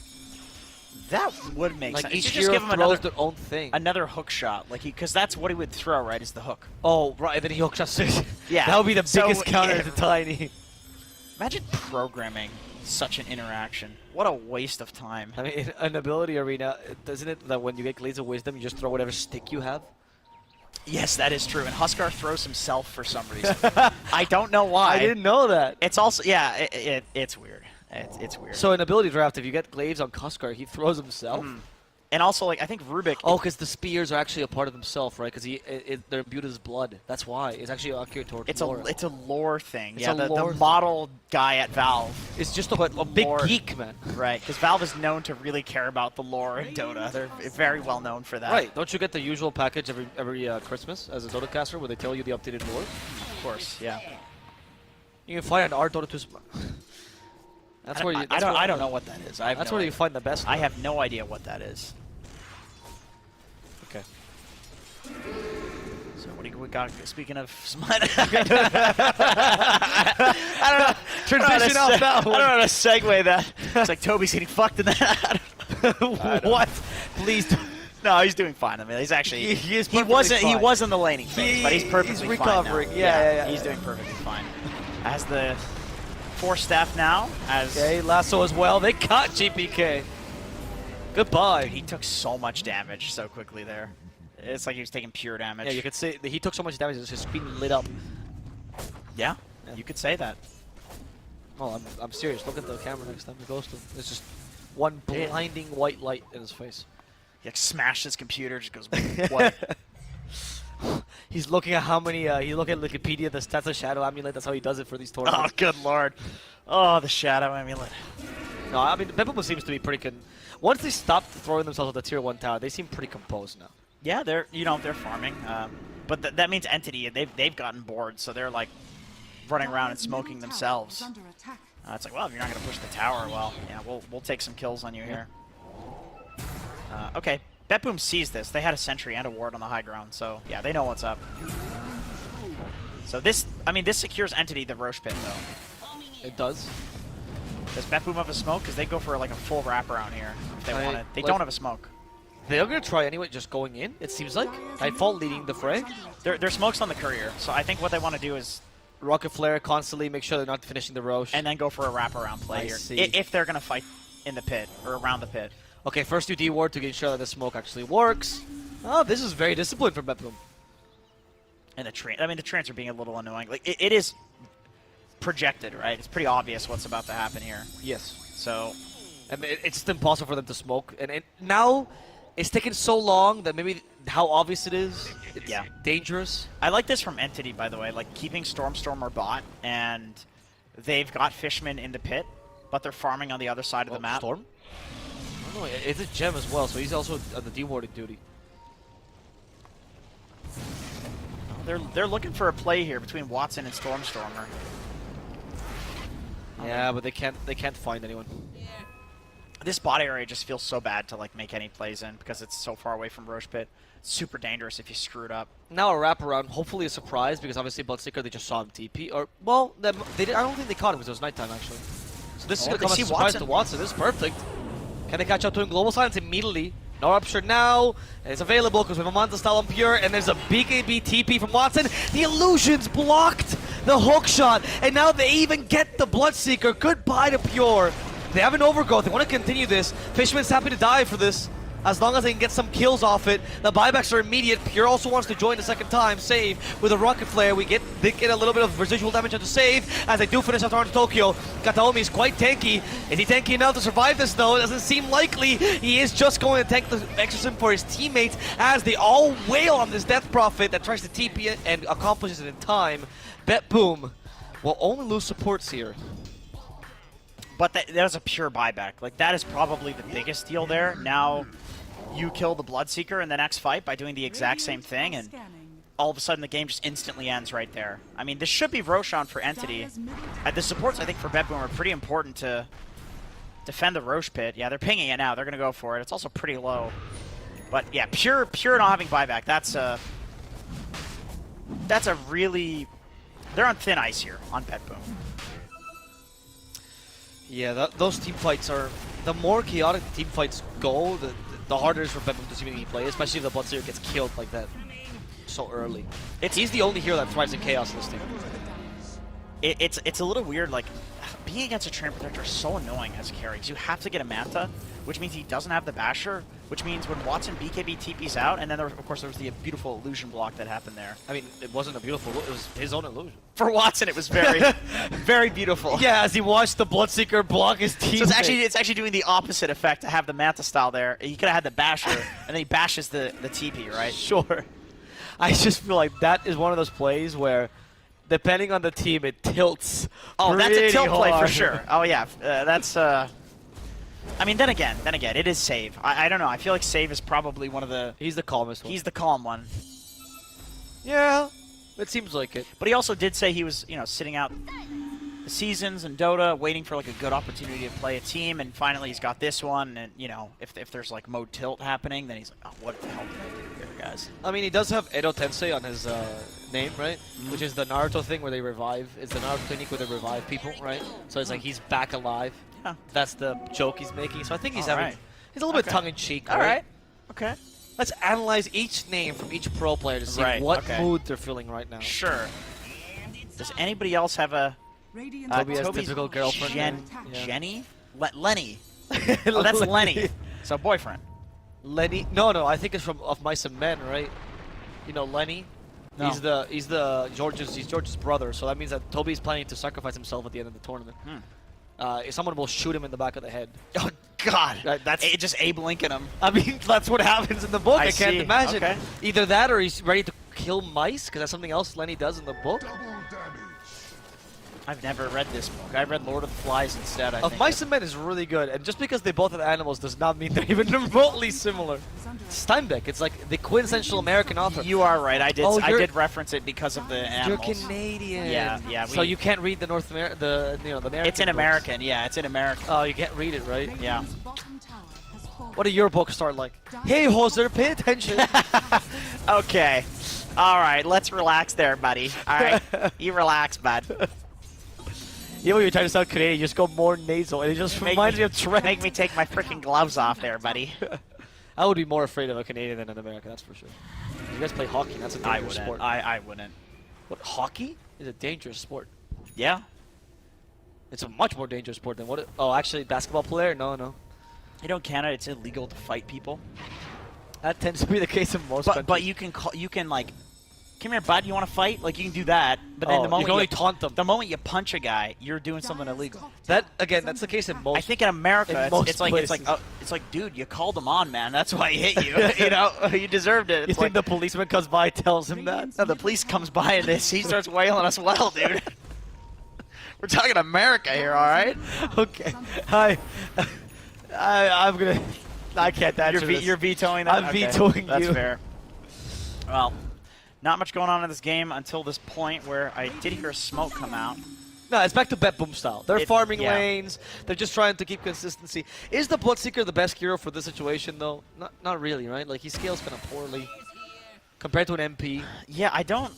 That would make
like
sense.
each
You just
hero
give him
throws their own thing.
another hook shot, like because that's what he would throw, right? Is the hook.
Oh, right, and then he hook shots.
Yeah,
that would be the
so,
biggest counter
yeah.
to Tiny.
Imagine programming such an interaction. What a waste of time.
I mean, in an ability arena, doesn't it that when you get Glades of Wisdom, you just throw whatever stick you have?
Yes, that is true. And Huskar throws himself for some reason. I don't know why.
I didn't know that.
It's also, yeah, it's weird. It's weird.
So in ability draft, if you get Glaives on Huskar, he throws himself.
And also, like, I think Rubik...
Oh, because the spears are actually a part of himself, right? Because they're imbued with his blood. That's why. It's actually accurate towards
It's
lore.
a lore thing.
It's
yeah,
a
the
lore
model guy at Valve.
It's just a big
lore.
geek, man.
Right, because Valve is known to really care about the lore in Dota. They're very well known for that.
Right. Don't you get the usual package every Christmas as a Dota caster where they tell you the updated lore?
Of course, yeah.
You can find an art Dota 2. That's where you.
I don't know what that is.
That's where you find the best.
I have no idea what that is.
Okay.
So what do we got? Speaking of smut, I don't know.
Transition off that one.
I don't know how to segue that. It's like Toby's getting fucked in that. What? Please. No, he's doing fine. I mean, he's actually. He was in the laning phase, but he's perfectly
recovering.
fine now.
Yeah.
He's doing perfectly fine. As the Force staff now,
Okay, Lasso as well. They caught GPK. Goodbye.
Dude, he took so much damage so quickly there. It's like he was taking pure damage.
Yeah, you could say that he took so much damage that his screen lit up.
Yeah, you could say that.
Oh, I'm serious. Look at the camera next time he goes to him. It's just one blinding white light in his face.
He like smashed his computer, just goes white.
He's looking at how many. He's looking at Wikipedia, the stats of Shadow Amulet. That's how he does it for these
Oh,
tournaments.
good lord. Oh, the Shadow Amulet.
No, I mean, BETBOOM seems to be pretty. Once they stopped throwing themselves at the tier 1 tower, they seem pretty composed now.
Yeah, they're they're farming, but that means Entity they've gotten bored, so they're like running around and smoking themselves. It's like, well, if you're not gonna push the tower, well, yeah, we'll take some kills on you here. Okay, BETBOOM sees this. They had a sentry and a ward on the high ground, so yeah, they know what's up. So this secures Entity the Roche pit though.
It does.
Does BETBOOM have a smoke? Because they go for like a full wraparound here if they want it. They don't have a smoke.
They're gonna try anyway, just going in. It seems like Nightfall leading the fray.
Their smoke's on the courier, so I think what they want to do is
Rocket Flare constantly, make sure they're not finishing the Roche.
and then go for a wraparound play here.
see.
If they're gonna fight in the pit or around the pit.
Okay, first 2D ward to ensure that the smoke actually works. Oh, this is very disciplined from BETBOOM.
And the trants are being a little annoying. Like it is projected, right? It's pretty obvious what's about to happen here.
Yes.
So,
I mean, it's just impossible for them to smoke. And now, it's taken so long that maybe how obvious it is, it's dangerous.
I like this from Entity, by the way. Like keeping Stormstormer bot, and they've got Fishman in the pit, but they're farming on the other side of the map.
Storm? I don't know, it's a gem as well, so he's also on the dewarding duty.
They're looking for a play here between Watson and Stormstormer.
Yeah, but they can't find anyone.
This bot area just feels so bad to like make any plays in because it's so far away from Roche Pit. Super dangerous if you screw it up.
Now a wraparound, hopefully a surprise, because obviously Bloodseeker, they just saw him TP. Or, well, they did, I don't think they caught him because it was nighttime, actually. So this is going to come as a surprise to Watson. This is perfect. Can they catch up to him? Global Silence immediately. No rupture now. And it's available because we have a Manta style on Pure, and there's a BKB TP from Watson. The illusions blocked the hook shot, and now they even get the Bloodseeker. Goodbye to Pure. They have an overgrowth. They want to continue this. Fishman's happy to die for this, as long as they can get some kills off it. The buybacks are immediate. Pure also wants to join the second time. Save with a rocket flare. They get a little bit of residual damage on the save as they do finish after onto Tokyo. Kataomi is quite tanky. Is he tanky enough to survive this though? It doesn't seem likely. He is just going to tank the exorcism for his teammates as they all wail on this Death Prophet that tries to TP it and accomplishes it in time. BETBOOM will only lose supports here.
But that was a pure buyback. Like, that is probably the biggest deal there. Now you kill the Bloodseeker in the next fight by doing the exact same thing, and all of a sudden the game just instantly ends right there. I mean, this should be Roshan for Entity. The supports, I think, for BETBOOM are pretty important to defend the Roche Pit. Yeah, they're pinging it now. They're going to go for it. It's also pretty low. But yeah, pure not having buyback, that's a really... They're on thin ice here on BETBOOM.
Yeah, those team fights are... The more chaotic the team fights go, the harder it is for BETBOOM to seemingly play, especially if the Bloodseeker gets killed like that so early. He's the only hero that thrives in chaos in this team.
It's a little weird, like, being against a Train Protector is so annoying as a carry, because you have to get a Manta, which means he doesn't have the Basher, which means when Watson BKB TP's out, and then of course there was the beautiful illusion block that happened there.
I mean, it wasn't a beautiful, it was his own illusion.
For Watson, it was very, very beautiful.
Yeah, as he watched the Bloodseeker block his team.
So it's actually doing the opposite effect to have the Manta style there. He could have had the Basher, and then he bashes the TP, right?
Sure. I just feel like that is one of those plays where, depending on the team, it tilts.
Oh, that's a tilt
hard.
play for sure. Oh yeah, that's. I mean, then again, it is save. I don't know. I feel like save is probably one of the.
He's the calmest one.
He's the calm one.
Yeah, it seems like it.
But he also did say he was, sitting out the seasons in Dota, waiting for like a good opportunity to play a team, and finally he's got this one. And if there's like mode tilt happening, then he's like, oh, what the hell did I do here, guys?
I mean, he does have Edo Tensei on his name, right? Mm-hmm. Which is the Naruto thing where they revive. It's the Naruto technique where they revive people, right? So it's like he's back alive.
Yeah.
That's the joke he's making. So I think he's he's a little bit tongue-in-cheek.
All right. Okay.
Let's analyze each name from each pro player to see what mood they're feeling right now.
Sure. Does anybody else have a
Toby's typical girlfriend?
Jenny? Lenny. Oh, that's Lenny. So boyfriend.
Lenny? No, I think it's from Of Mice and Men, right? You know Lenny? No. He's George's brother, so that means that Toby's planning to sacrifice himself at the end of the tournament. Someone will shoot him in the back of the head.
Oh God, that's just Abe Lincoln him.
I mean, that's what happens in the book. I can't imagine.
Okay.
Either that, or he's ready to kill mice, because that's something else Lenny does in the book.
I've never read this book. I read Lord of the Flies instead.
Of Mice and Men is really good, and just because they both have animals does not mean they're even remotely similar. Steinbeck, it's like the quintessential American author.
You are right. I did reference it because of the animals.
You're Canadian.
Yeah.
So you can't read the the American.
It's in
books.
American. Yeah, it's in American.
Oh, you can't read it, right?
Yeah.
What do your books start like? Hey, Hoser, pay attention.
Okay. All right, let's relax there, buddy. All right, you relax, bud.
Even when you're trying to sound Canadian, you just go more nasal, and it just reminds me of Trent.
Make me take my freaking gloves off there, buddy.
I would be more afraid of a Canadian than an American, that's for sure. You guys play hockey, that's a dangerous sport.
I wouldn't.
What, hockey is a dangerous sport?
Yeah.
It's a much more dangerous sport than what oh, actually, basketball player? No.
You know, in Canada, it's illegal to fight people.
That tends to be the case in most countries.
But you can like, come here, bud, you want to fight? Like, you can do that, but then the moment
you can only taunt them.
The moment you punch a guy, you're doing something illegal.
That again, that's the case in most.
I think in America, it's like, dude, you called him on, man. That's why he hit you. You know, you deserved it.
You think the policeman comes by, tells him that?
No, the police comes by and he starts wailing us well, dude. We're talking America here, all right?
Okay. I'm gonna. I can't answer this.
You're vetoing that.
I'm vetoing you.
That's fair. Well. Not much going on in this game until this point where I did hear a smoke come out.
No, it's back to BETBOOM style. They're farming
yeah.
lanes. They're just trying to keep consistency. Is the Bloodseeker the best hero for this situation, though? Not really, right? Like, he scales kind of poorly compared to an MP.
Yeah, I don't.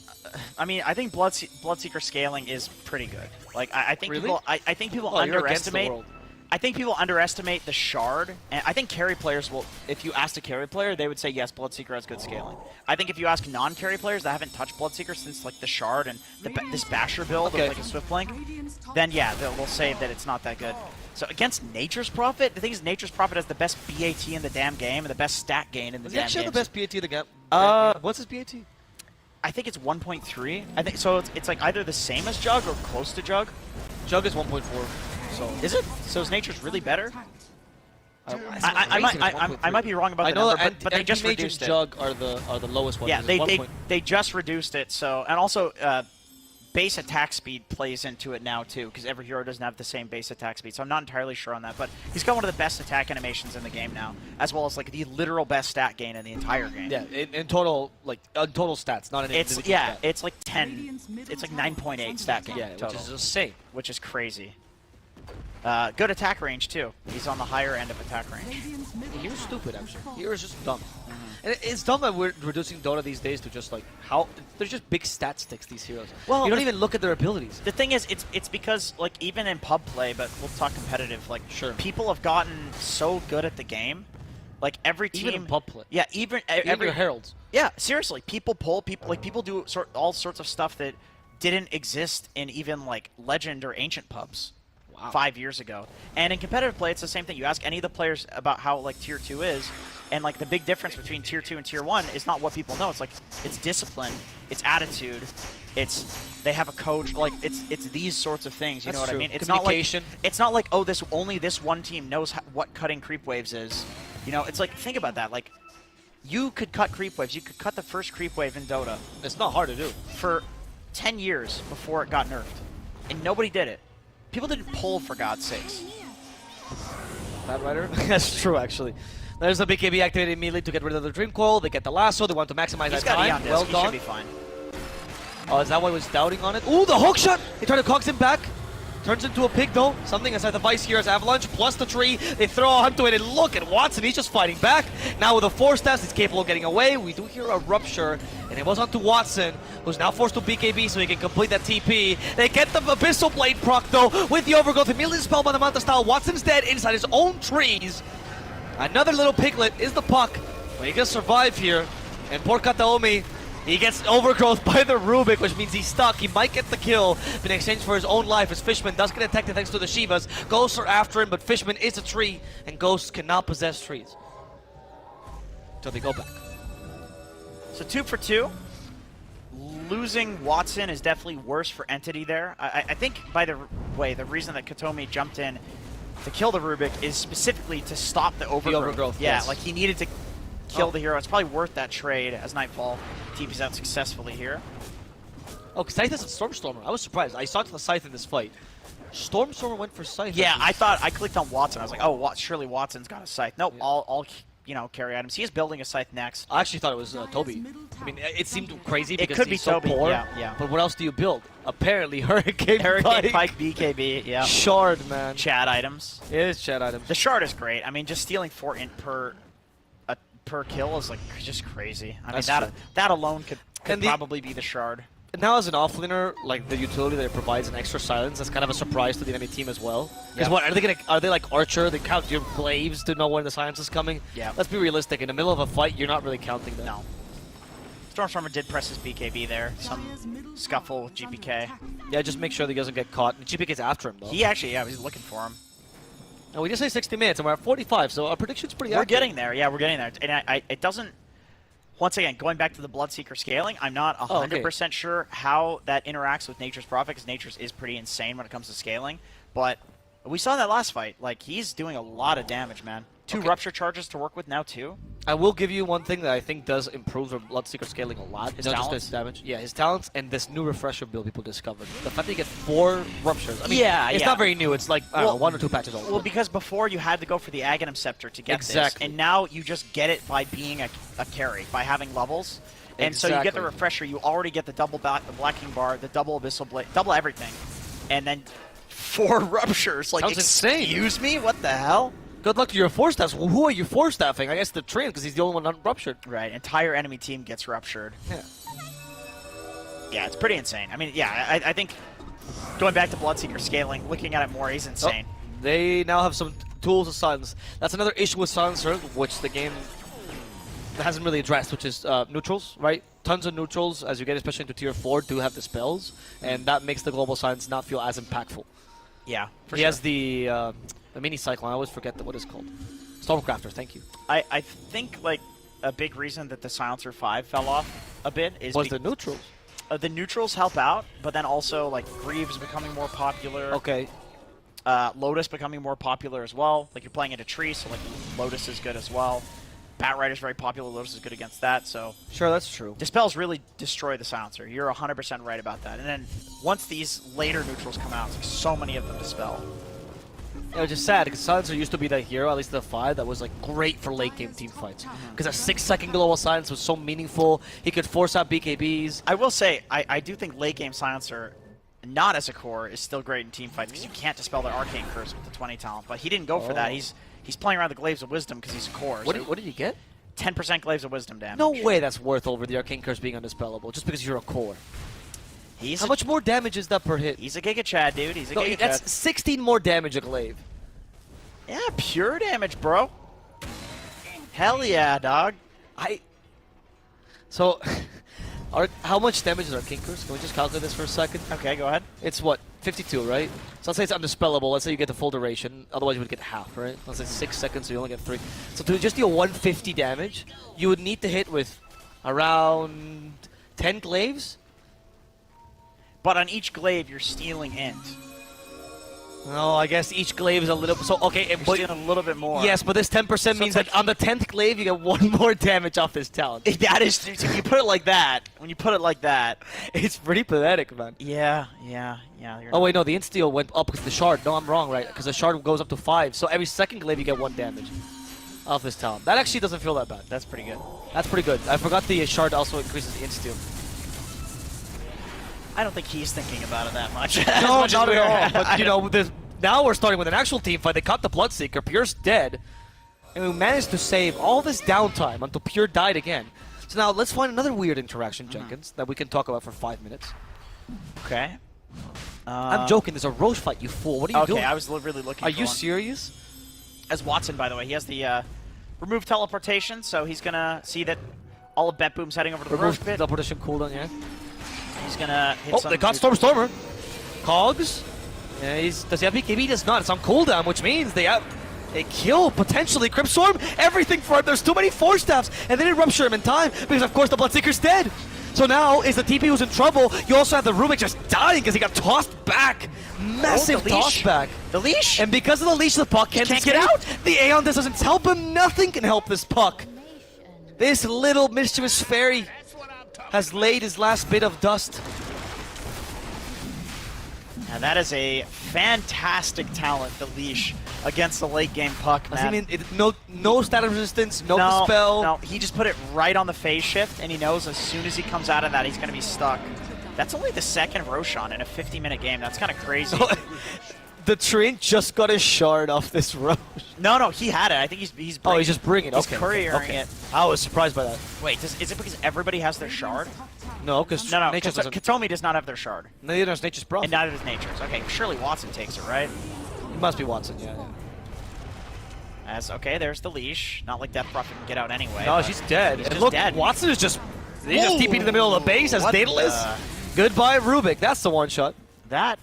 I mean, I think Bloodseeker scaling is pretty good. Like, I think
Really?
people. I think people
Oh, you're against the
underestimate.
world.
I think people underestimate the shard, and I think carry players will. If you asked a carry player, they would say yes, Bloodseeker has good scaling. I think if you ask non-carry players that haven't touched Bloodseeker since like the shard and this Basher build of like a Swift Blink, then yeah, they'll say that it's not that good. So against Nature's Prophet, the thing is Nature's Prophet has the best BAT in the damn game and the best stat gain in the
Does
damn
he actually
game.
have the best BAT in the game? What's his BAT?
I think it's 1.3. I think so. It's like either the same as Jug or close to Jug.
Jug is 1.4. So
is it? So is Nature's really better? I might be wrong about
I
the
know
number,
that
but they just
Anti-Mage and
reduced it.
Jug are the lowest ones.
Yeah,
It's
they just reduced it. So and also base attack speed plays into it now too, because every hero doesn't have the same base attack speed. So I'm not entirely sure on that, but he's got one of the best attack animations in the game now, as well as like the literal best stat gain in the entire game.
Yeah, in total, like total stats, not an individual stat.
It's like 10. It's like 9.8 stat gain.
Yeah,
total,
which is insane.
Which is crazy. Good attack range too. He's on the higher end of attack range.
Hero's stupid, actually. Hero's just dumb. And it's dumb that we're reducing Dota these days to just like how they're just big stat sticks. These heroes.
Well,
you don't even look at their abilities.
The thing is, it's because like even in pub play, but we'll talk competitive. Like people have gotten so good at the game. Like every team.
Even in pub play.
Yeah, even every
your heralds.
Yeah, seriously, people do all sorts of stuff that didn't exist in even like legend or ancient pubs. Wow. 5 years ago. And in competitive play, it's the same thing. You ask any of the players about how like tier 2 is, and like the big difference between tier 2 and tier 1 is not what people know. It's like it's discipline, it's attitude, it's they have a coach. Like it's these sorts of things. You know what I mean? It's not like oh only this one team knows what cutting creep waves is. You know, it's like think about that. Like you could cut creep waves. You could cut the first creep wave in Dota.
It's not hard to do.
For 10 years before it got nerfed, and nobody did it. People didn't pull, for God's sakes.
Bad Rider? That's true, actually. There's a BKB activated immediately to get rid of the Dream Coil. They get the lasso. They want to maximize that time. Well done.
He should be fine.
Oh, is that why he was doubting on it? Ooh, the hook shot! He tried to cox him back. Turns into a pig, though. Something inside the Vice here as Avalanche, plus the tree. They throw onto it, and look at Watson. He's just fighting back. Now with the 4 steps, he's capable of getting away. We do hear a rupture, and it was onto Watson, who's now forced to BKB so he can complete that TP. They get the Abyssal Blade proc, though, with the Overgrowth. Immediately spelled by the Manta style. Watson's dead inside his own trees. Another little piglet is the puck. But he can survive here. And poor Kataomi, he gets overgrowth by the Rubik, which means he's stuck. He might get the kill in exchange for his own life, as Fishman does get detected thanks to the Shivas. Ghosts are after him, but Fishman is a tree, and Ghosts cannot possess trees. Until they go back.
So 2 for 2. Losing Watson is definitely worse for Entity there. I think, by the way, the reason that Katomi jumped in to kill the Rubik is specifically to stop the overgrowth. Yeah,
yes.
like he needed to kill the hero. It's probably worth that trade as Nightfall TPs out successfully here.
Oh, Scythe is a Stormstormer. I was surprised. I saw the Scythe in this fight. Stormstormer went for Scythe.
Yeah, I thought, I clicked on Watson. I was like, oh, surely Watson's got a Scythe. Nope, yeah. all you know, carry items. He is building a Scythe next.
I actually thought it was Toby. I mean, it seemed crazy because
it could
he's
be
so
Toby.
poor.
Yeah.
But what else do you build? Apparently, Hurricane
Pike BKB, yeah.
Shard, man.
Chad items.
It is Chad items.
The Shard is great. I mean, just stealing 4 int per kill is like just crazy. I mean, that alone could probably be the Shard.
And now as an offlaner, like the utility that it provides an extra silence, that's kind of a surprise to the enemy team as well. Because what are they like Archer? They count your glaives to know when the silence is coming.
Yeah.
Let's be realistic. In the middle of a fight, you're not really counting them.
No. Stormstormer did press his BKB there. Some scuffle with GPK.
Yeah, just make sure that he doesn't get caught. And GPK's after him though.
He actually, yeah, he's looking for him.
And we just say 60 minutes, and we're at 45, so our prediction's pretty accurate.
We're getting there. Yeah, we're getting there. And it doesn't. Once again, going back to the Bloodseeker scaling, I'm not 100% sure how that interacts with Nature's Prophet, because Nature's is pretty insane when it comes to scaling. But we saw that last fight. Like, he's doing a lot of damage, man. 2 Rupture charges to work with now, too.
I will give you one thing that I think does improve the Bloodseeker scaling a lot.
His
not
talents?
just his damage. Yeah, his talents and this new refresher build people discovered. The fact that you get 4 Ruptures. I mean, it's not very new. It's like, I don't know, 1 or 2 patches old.
Well, because before you had to go for the Aghanim Scepter to get this. And now you just get it by being a carry, by having levels. And so you get the refresher, you already get the double the Black King Bar, the double Abyssal Blade, double everything. and then 4 ruptures. Like,
That was insane.
excuse me? What the hell?
Good luck to your 4-staffs. Well, who are you 4-staffing? I guess the Train, because he's the only one not ruptured.
Right, entire enemy team gets ruptured.
Yeah.
Yeah, it's pretty insane. I mean, yeah, I think going back to Bloodseeker scaling, looking at it more, he's insane.
Oh, they now have some tools to silence. That's another issue with Silencer, which the game hasn't really addressed, which is neutrals, right? Tons of neutrals, as you get especially into Tier 4, do have the spells, and that makes the global silence not feel as impactful.
Yeah, for
He
sure.
has the mini cyclone. I always forget what it's called. Stormcrafter, thank you.
I think, like, a big reason that the Silencer 5 fell off a bit is
Was the neutrals.
The neutrals help out, but then also, like, Greaves becoming more popular.
Okay.
Lotus becoming more popular as well. Like, you're playing into Tree, so, like, Lotus is good as well. Batrider's very popular. Lotus is good against that, so...
Sure, that's true.
Dispels really destroy the Silencer. You're 100% right about that. And then, once these later neutrals come out, it's like so many of them dispel.
Yeah, which is sad, because Silencer used to be that hero, at least the 5, that was like great for late game team fights. Because a 6-second global silence was so meaningful. He could force out BKBs.
I will say, I do think late game Silencer, not as a core, is still great in team fights, because you can't dispel their Arcane Curse with the 20 talent. But he didn't go for that. He's playing around the Glaives of Wisdom because he's a core.
What,
So
what did he get?
10% Glaives of Wisdom damage.
No way that's worth over the Arcane Curse being undispellable, just because you're a core.
He's
How much more damage is that per hit?
He's a Giga Chad, dude. He's a
No,
Giga
that's
Chad.
16 more damage a glaive.
Yeah, pure damage, bro. Hell yeah, dog.
So, how much damage is Arcane Curse? Can we just calculate this for a second?
Okay, go ahead.
It's what? 52, right? So let's say it's undispellable. Let's say you get the full duration. Otherwise, you would get half, right? Let's say 6 seconds, so you only get 3. So to just deal 150 damage, you would need to hit with around 10 glaives.
But on each glaive, you're stealing int.
No, I guess each glaive is a little... So, okay,
You're stealing a little bit more.
yes, but this 10% means that on the 10th glaive, you get 1 more damage off this talent.
That is... If you put it like that, when you put it like that...
It's pretty pathetic, man.
Yeah.
Oh, wait, no, the insta went up because the shard. No, I'm wrong, right? Because the shard goes up to 5. So every second glaive, you get 1 damage off this talent. That actually doesn't feel that bad.
That's pretty good.
That's pretty good. I forgot the shard also increases the insta.
I don't think he's thinking about it that much.
No, not at all. But, you know, now we're starting with an actual team fight. They caught the Bloodseeker. Pure's dead. And we managed to save all this downtime until Pure died again. So now let's find another weird interaction, Jenkins, that we can talk about for 5 minutes.
Okay.
I'm joking. There's a Roche fight, you fool. What are you doing?
Okay, I was really looking
Are
for
you
one.
serious?
As Watson, by the way, he has the remove teleportation, so he's going to see that all of BETBOOM's heading over to the
Remove
Roche pit.
teleportation cooldown, yeah.
He's going to hit
Oh,
some...
they caught Stormer. Cogs. Yeah, does he have BKB? He does not. It's on cooldown, which means they kill, potentially, Cryptstorm. Everything for him. There's too many 4-staffs. And they didn't rupture him in time because, of course, the Bloodseeker's dead. So now is the TP who's in trouble. You also have the Rubik just dying because he got tossed back. Massive
the leash.
toss back.
The leash?
And because of the leash, the puck can't
can't
get
get
out. The Aeon doesn't help him. Nothing can help this puck. This little mischievous fairy has laid his last bit of dust.
Now that is a fantastic talent, the leash, against the late game puck, man.
I mean, no status resistance, no dispel.
No, he just put it right on the phase shift, and he knows as soon as he comes out of that, he's going to be stuck. That's only the second Roshan in a 50-minute game. That's kind of crazy.
The train just got a shard off this Roche.
No, he had it. I think he's bringing,
Oh, he's just bringing it.
He's
Okay.
couriering it.
I was surprised by that.
Wait, is it because everybody has their shard?
No, because
No,
Nature's doesn't.
Katomi does not have their shard.
Neither does Nature's Bro.
And neither does Nature's. Okay, surely Watson takes it, right?
It must be Watson, yeah.
Okay, there's the leash. Not like Death Prophet can get out anyway.
No,
but
she's dead.
He's
And
just
look,
dead.
Watson is just... He just TP'd in the middle of the base as
What
Daedalus.
the-
Goodbye, Rubik. That's the one shot.
That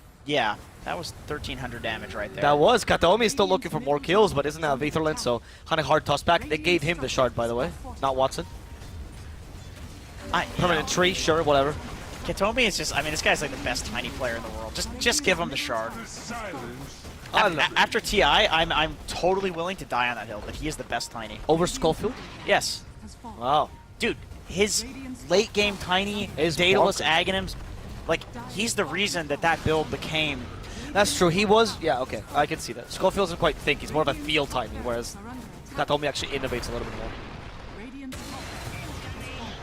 was 1,300 damage right there.
That was. Kataomi is still looking for more kills, but isn't have Aetherland, so kind of hard toss back. They gave him the shard, by the way, not Watson. Permanent tree, sure, whatever.
Katomi is just, I mean, this guy's like the best tiny player in the world. Just give him the shard. After TI, I'm totally willing to die on that hill, but he is the best tiny.
Over Skullfield?
Yes.
Wow.
Dude, his late game tiny, Daedalus Aghanims, like, he's the reason that build became...
That's true. He was... Yeah, okay. I can see that. Skullfield isn't quite think. He's more of a field timing, whereas Katomi actually innovates a little bit more.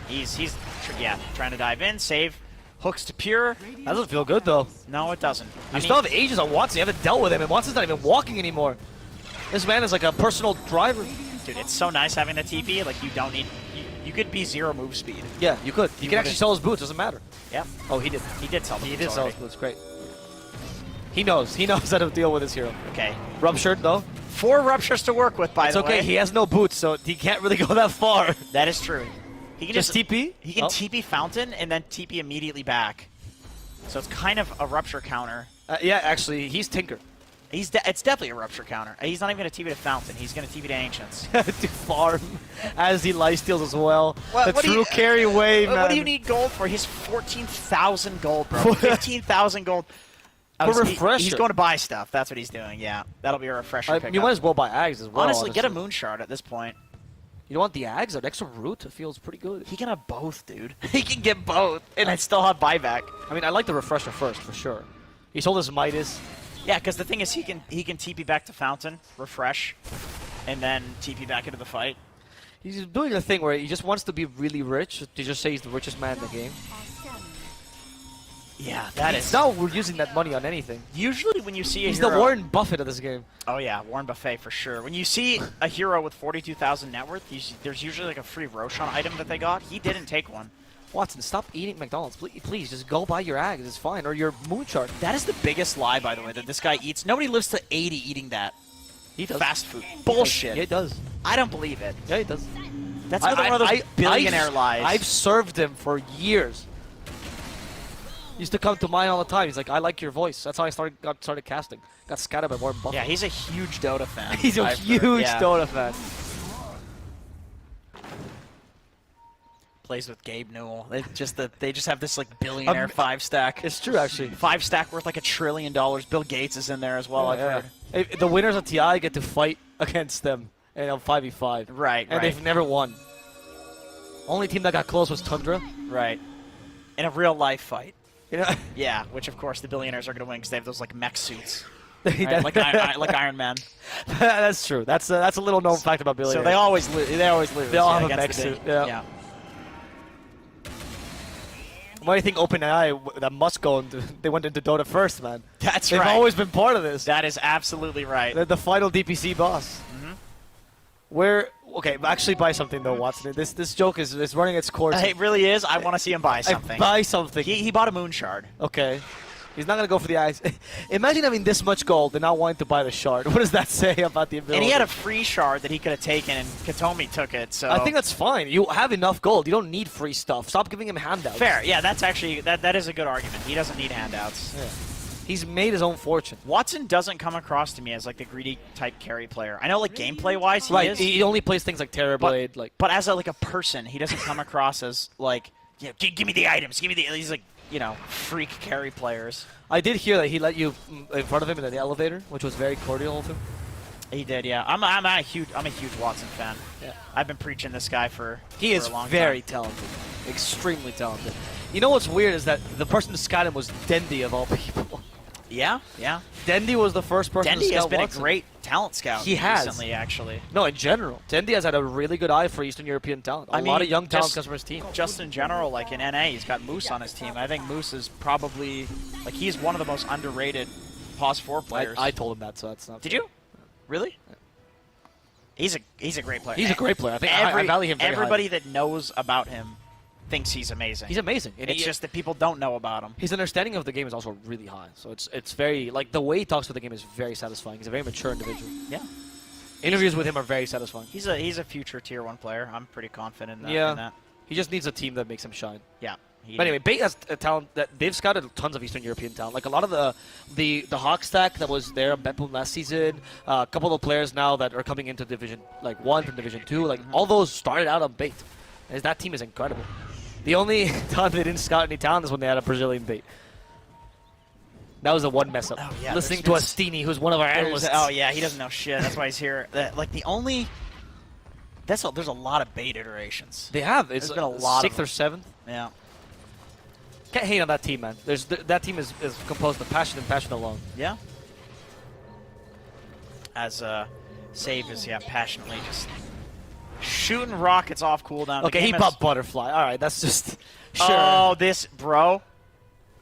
He's trying to dive in, save. Hooks to Pure.
That doesn't feel good, though.
No, it doesn't.
You still have ages on Watson. You haven't dealt with him, and Watson's not even walking anymore. This man is like a personal driver.
Dude, it's so nice having the TP. Like, you don't need... You could be 0 move speed.
Yeah, you could. You can actually sell his boots. Doesn't matter.
Yeah.
Oh, he did.
He did sell the
He
boots
did sell
already.
his boots. Great. He knows. He knows how to deal with his hero.
Okay.
Ruptured, though.
4 ruptures to work with, by
It's
the way.
okay. He has no boots, so he can't really go that far.
That is true. He can
Just TP?
He can
Oh.
TP Fountain and then TP immediately back. So it's kind of a rupture counter.
Yeah, actually, he's Tinker.
It's definitely a rupture counter. He's not even going to TP to Fountain. He's going to TP to Ancients.
To farm as he lifesteals as well.
Well,
the
what do
true
you-
carry wave, man.
What do you need gold for? He's 14,000 gold, bro. 15,000 gold.
For refresher.
He's going to buy stuff. That's what he's doing, yeah. That'll be a refresher pickup.
You might as well buy Ags as well.
Honestly, get a Moon Shard at this point.
You don't want the Ags? An extra root? It feels pretty good.
He can have both, dude. He can get both, and I still have buyback.
I mean, I like the refresher first, for sure. He sold his Midas.
Yeah, because the thing is, he can TP back to Fountain, refresh, and then TP back into the fight.
He's doing a thing where he just wants to be really rich, to just say he's the richest man in the game.
Yeah, that
He's
is.
not using that money on anything.
Usually when you see a
He's
hero...
the Warren Buffett of this game.
Oh yeah, Warren Buffett for sure. When you see a hero with 42,000 net worth, there's usually like a free Roshan item that they got. He didn't take one.
Watson, stop eating McDonald's. Please, just go buy your Ags. It's fine. Or your Moonchart.
That is the biggest lie, by the way, that this guy eats. Nobody lives to 80 eating that.
He does.
Fast food. Bullshit.
Yeah, he does.
I don't believe it.
Yeah, he does.
That's another one of those billionaire lies.
I've served him for years. He used to come to mine all the time. He's like, I like your voice. That's how I got started casting. Got scouted by Warren Buffett.
Yeah, he's a huge Dota fan.
He's a huge Dota fan.
Plays with Gabe Newell. They just have this like billionaire 5-stack.
It's true, actually.
5-stack worth like $1 trillion. Bill Gates is in there as well. I've heard.
Hey, the winners of TI get to fight against them in a 5v5.
Right,
and they've never won. Only team that got close was Tundra.
Right. In a real life fight.
You know?
Yeah, which of course the billionaires are going to win because they have those like mech suits.
Right,
like Iron Man.
That's true. That's a little known fact about billionaires.
So they always lose. They always lose.
They all have a
against
mech
the
suit.
big-
Yeah. Why do you think OpenAI, that must go into, they went into Dota first, man?
That's
They've
right.
always been part of this.
That is absolutely right.
They're the final DPC boss. Okay, actually buy something though, Watson. This joke is running its course.
It really is. I want to see him buy something.
Buy something.
He bought a Moon Shard.
Okay. He's not going to go for the eyes. Imagine having this much gold and not wanting to buy the shard. What does that say about the ability?
And he had a free shard that he could have taken, and Katomi took it. So
I think that's fine. You have enough gold. You don't need free stuff. Stop giving him handouts.
fair. Yeah, that's actually that is a good argument. He doesn't need handouts.
Yeah. He's made his own fortune.
Watson doesn't come across to me as like the greedy type carry player. I know like gameplay wise he
Right.
is.
He only plays things like Terrorblade.
But as a person, he doesn't come across as like, yeah, give me the items. Give me the. He's like, freak carry players.
I did hear that he let you in front of him in the elevator, which was very cordial of him.
He did, yeah. I'm a huge Watson fan.
Yeah.
I've been preaching this guy for
He is
a long
very
time.
talented, extremely talented. You know what's weird is that the person who scouted him was Dendi of all people.
Yeah, yeah.
Dendi was the first person to
Dendi
scout
has been
Watson.
a great talent scout
He has.
recently, actually.
No, in general. Dendi has had a really good eye for Eastern European talent. A lot of young talent comes from his team.
Just in general, like in NA, he's got Moose on his team. I think Moose is probably, like, he's one of the most underrated Pause 4 players.
I told him that, so that's not.
Did you? Really? He's a great player.
He's a great player. I think I value him very
Everybody
highly.
that knows about him thinks he's amazing.
He's amazing. And
It's just that people don't know about him.
His understanding of the game is also really high. So it's very, like, the way he talks to the game is very satisfying. He's a very mature individual.
Yeah.
Interviews with him are very satisfying.
He's a future Tier 1 player. I'm pretty confident in that.
Yeah.
In that.
He just needs a team that makes him shine.
Yeah.
But anyway, Bait has a talent that they've scouted tons of Eastern European talent. Like a lot of the Hawk stack that was there on BETBOOM last season, a couple of players now that are coming into Division 1 from Division 2, like all those started out on Bait. And that team is incredible. The only time they didn't scout any talent is when they had a Brazilian Bait. That was the one mess up.
Oh, yeah,
Listening to Astini, who's one of our analysts.
Oh yeah, he doesn't know shit. That's why he's here. Like the only. There's a lot of Bait iterations.
They have.
There's
It's
been a lot.
6th or 7th.
Yeah.
Can't hate on that team, man. That team is composed of passion and passion alone.
Yeah. As Save is passionately just shooting rockets off cooldown.
Okay, he bought Butterfly. All right, that's just sure.
Oh, this bro.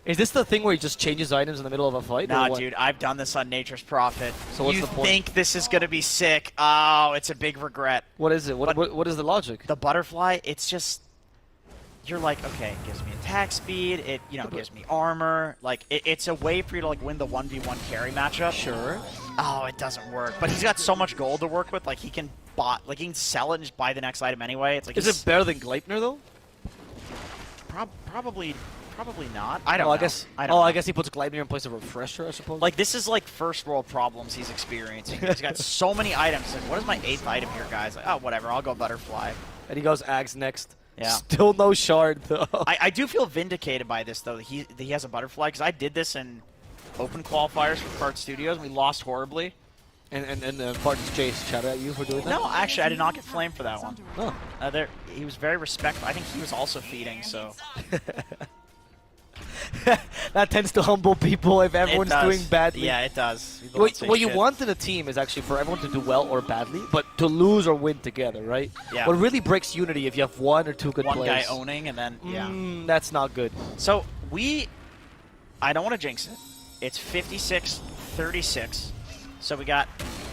Is this the thing where he just changes items in the middle of a fight?
Nah,
or what?
dude, I've done this on Nature's Prophet.
So what's
you
the point?
think this is gonna be sick? Oh, it's a big regret.
What is it? What is the logic?
The butterfly, it's just you're like, okay, it gives me attack speed. It gives me armor. Like it's a way for you to like win the 1v1 carry matchup.
Sure.
Oh, it doesn't work. But he's got so much gold to work with. Like he can he can sell it and just buy the next item anyway. It's like
Is it better than Gleipnir though?
Probably not. I don't know.
I guess he puts Gleipnir in place of Refresher, I suppose.
Like, this is like first world problems he's experiencing. He's got so many items. Like, what is my 8th item here, guys? Like, oh, whatever. I'll go Butterfly.
And he goes Ags next.
Yeah.
Still no shard, though.
I do feel vindicated by this, though, that he has a Butterfly, because I did this in open qualifiers for Card Studios, and we lost horribly.
And Barton's Chase shouted at you for doing that?
No, actually, I did not get flamed for that one.
Oh.
He was very respectful. I think he was also feeding, so...
That tends to humble people if everyone's doing badly.
Yeah, it does.
What you want in a team is actually for everyone to do well or badly, but to lose or win together, right?
Yeah.
What really breaks unity if you have one or two good
One
players.
guy owning, and then, yeah.
That's not good.
So, I don't want to jinx it. It's 56-36. So we got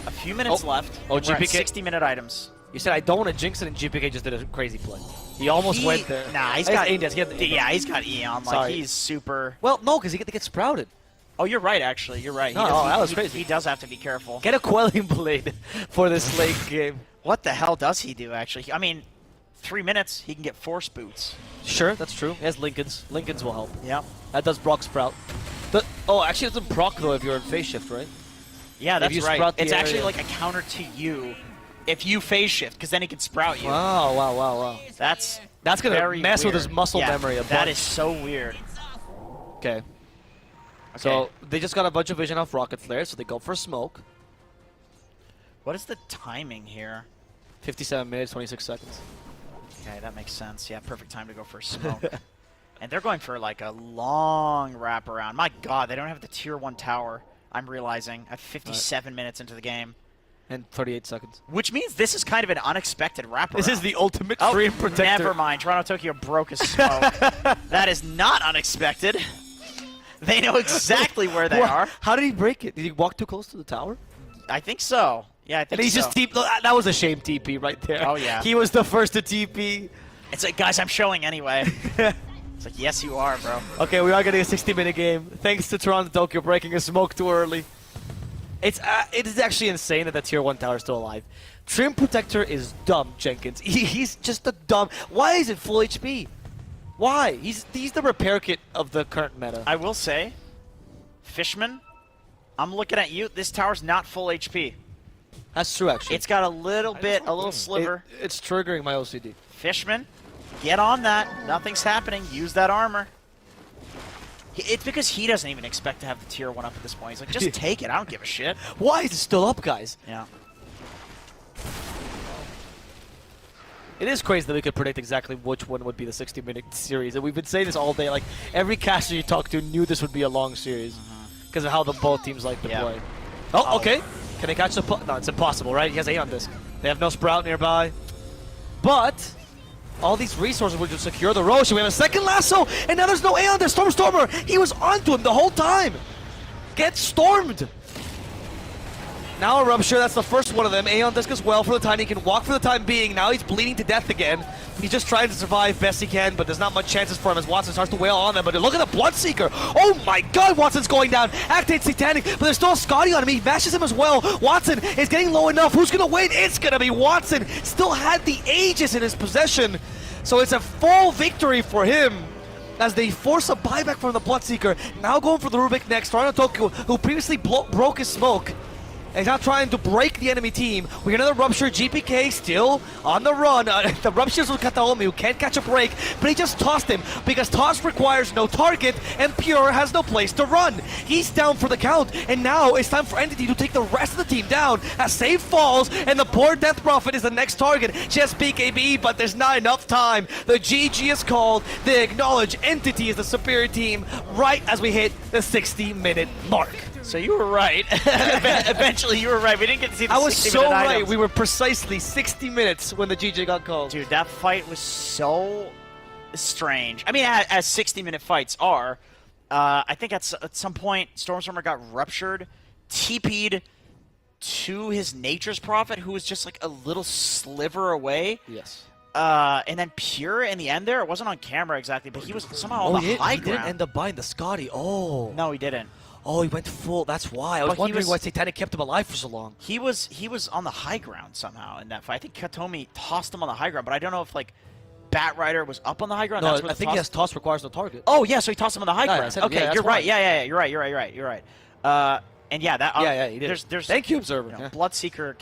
a few minutes left.
Oh,
We're at
GPK
60-minute items.
You said I don't want to jinx it, and GPK just did a crazy play. He almost went there.
Nah, he's got Eon. Like,
Sorry.
he's super...
Well, no, because he gets sprouted.
Oh, you're right, actually. You're right.
No, that was crazy.
He does have to be careful.
Get a Quelling Blade for this late game.
What the hell does he do, actually? I mean, 3 minutes, he can get Force Boots.
Sure, that's true. He has Lincolns. Lincolns will help.
Yep.
That does Brock Sprout. Actually, it doesn't proc, though, if you're in phase shift, right?
Yeah, that's right.
Sprout the
It's actually
area.
like a counter to you if you phase shift, because then he can sprout you.
Wow.
That's
going to
very
mess with
weird.
his muscle memory a bunch.
That is so weird.
Okay. So they just got a bunch of vision off Rocket Flare, so they go for smoke.
What is the timing here?
57 minutes, 26 seconds.
Okay, that makes sense. Yeah, perfect time to go for smoke. And they're going for like a long wraparound. My God, they don't have the tier 1 tower, I'm realizing, at 57 minutes into the game.
And 38 seconds.
Which means this is kind of an unexpected wraparound.
This is the ultimate stream protector.
Never mind. Toronto Tokyo broke his smoke. That is not unexpected. They know exactly where they are.
How did he break it? Did he walk too close to the tower?
I think so. Yeah, I think
and he's just TP. That was a shame TP right there.
Oh, yeah.
He was the first to TP.
It's like, guys, I'm showing anyway. It's like, yes, you are, bro.
Okay, we are getting a 60-minute game. Thanks to Toronto Tokyo breaking a smoke too early. It is actually insane that the tier 1 tower is still alive. Trim Protector is dumb, Jenkins. He's just a dumb... Why is it full HP? Why? He's the repair kit of the current meta.
I will say, Fishman, I'm looking at you. This tower's not full HP.
That's true, actually.
It's got a little sliver.
It's triggering my OCD.
Fishman, get on that. Nothing's happening. Use that armor. It's because he doesn't even expect to have the tier 1 up at this point. He's like, just take it. I don't give a shit.
Why is it still up, guys?
Yeah.
It is crazy that we could predict exactly which one would be the 60-minute series. And we've been saying this all day. Like, every caster you talk to knew this would be a long series because of how both teams like to play. Oh, okay. Can they catch the No, it's impossible, right? He has Aeon Disc. They have no Sprout nearby. But all these resources would just secure the Rosh. We have a second lasso, and now there's no Aeon Disc. Stormer. He was onto him the whole time. Get stormed. Now a Rupture, that's the first one of them. Aeon Disc as well for the time. He can walk for the time being. Now he's bleeding to death again. He's just trying to survive best he can, but there's not much chances for him as Watson starts to wail on them. But look at the Bloodseeker. Oh my God, Watson's going down. Activate Satanic, but there's still a Scotty on him. He mashes him as well. Watson is getting low enough. Who's going to win? It's going to be Watson. Still had the Aegis in his possession. So it's a full victory for him as they force a buyback from the Bloodseeker. Now going for the Rubik next. Toronto Tokyo, who previously broke his smoke. And he's not trying to break the enemy team. We get another Rupture. GPK still on the run. The Ruptures with Kataomi, who can't catch a break, but he just tossed him because toss requires no target and Pure has no place to run. He's down for the count, and now it's time for Entity to take the rest of the team down as Save falls, and the poor Death Prophet is the next target. She has BKB, but there's not enough time. The GG is called. They acknowledge Entity is the superior team right as we hit the 60-minute mark.
So you were right. Eventually you were right. We didn't get to see the 60-minute
I was so right.
items.
We were precisely 60 minutes when the GG got called.
Dude, that fight was so strange. I mean, as 60-minute fights are, I think at some point, Stormstormer got ruptured, TP'd to his Nature's Prophet, who was just like a little sliver away.
Yes.
And then Pure in the end there, it wasn't on camera exactly, but he was somehow on the high
he
ground.
didn't end up buying the Scotty. Oh.
No, he didn't.
Oh, he went full. That's why. I was wondering why Satanic kept him alive for so long.
He was on the high ground somehow in that fight. I think Katomi tossed him on the high ground, but I don't know if like Batrider was up on the high ground.
No,
That's where
I think yes, toss requires no target.
Oh yeah, so he tossed him on the high
Yeah,
ground.
yeah,
Okay,
that's
you're right.
why.
Yeah, you're right. And yeah, that
he did.
there's
Thank you, Observer.
Bloodseeker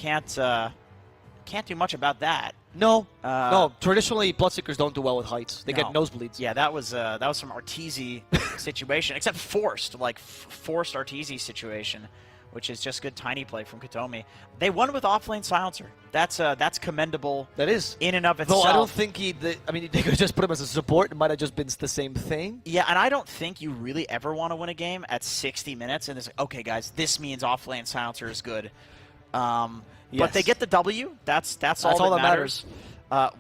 can't do much about that.
No, no. Traditionally, Bloodseekers don't do well with heights. They get nosebleeds.
Yeah, that was some Arteezy situation, except forced Arteezy situation, which is just good tiny play from Katomi. They won with offlane silencer. That's commendable.
That is
in and of itself.
Though I don't think I mean, they could have just put him as a support. It might have just been the same thing.
Yeah, and I don't think you really ever want to win a game at 60 minutes and it's like, okay, guys, this means offlane silencer is good. But they get the W. That's all that matters.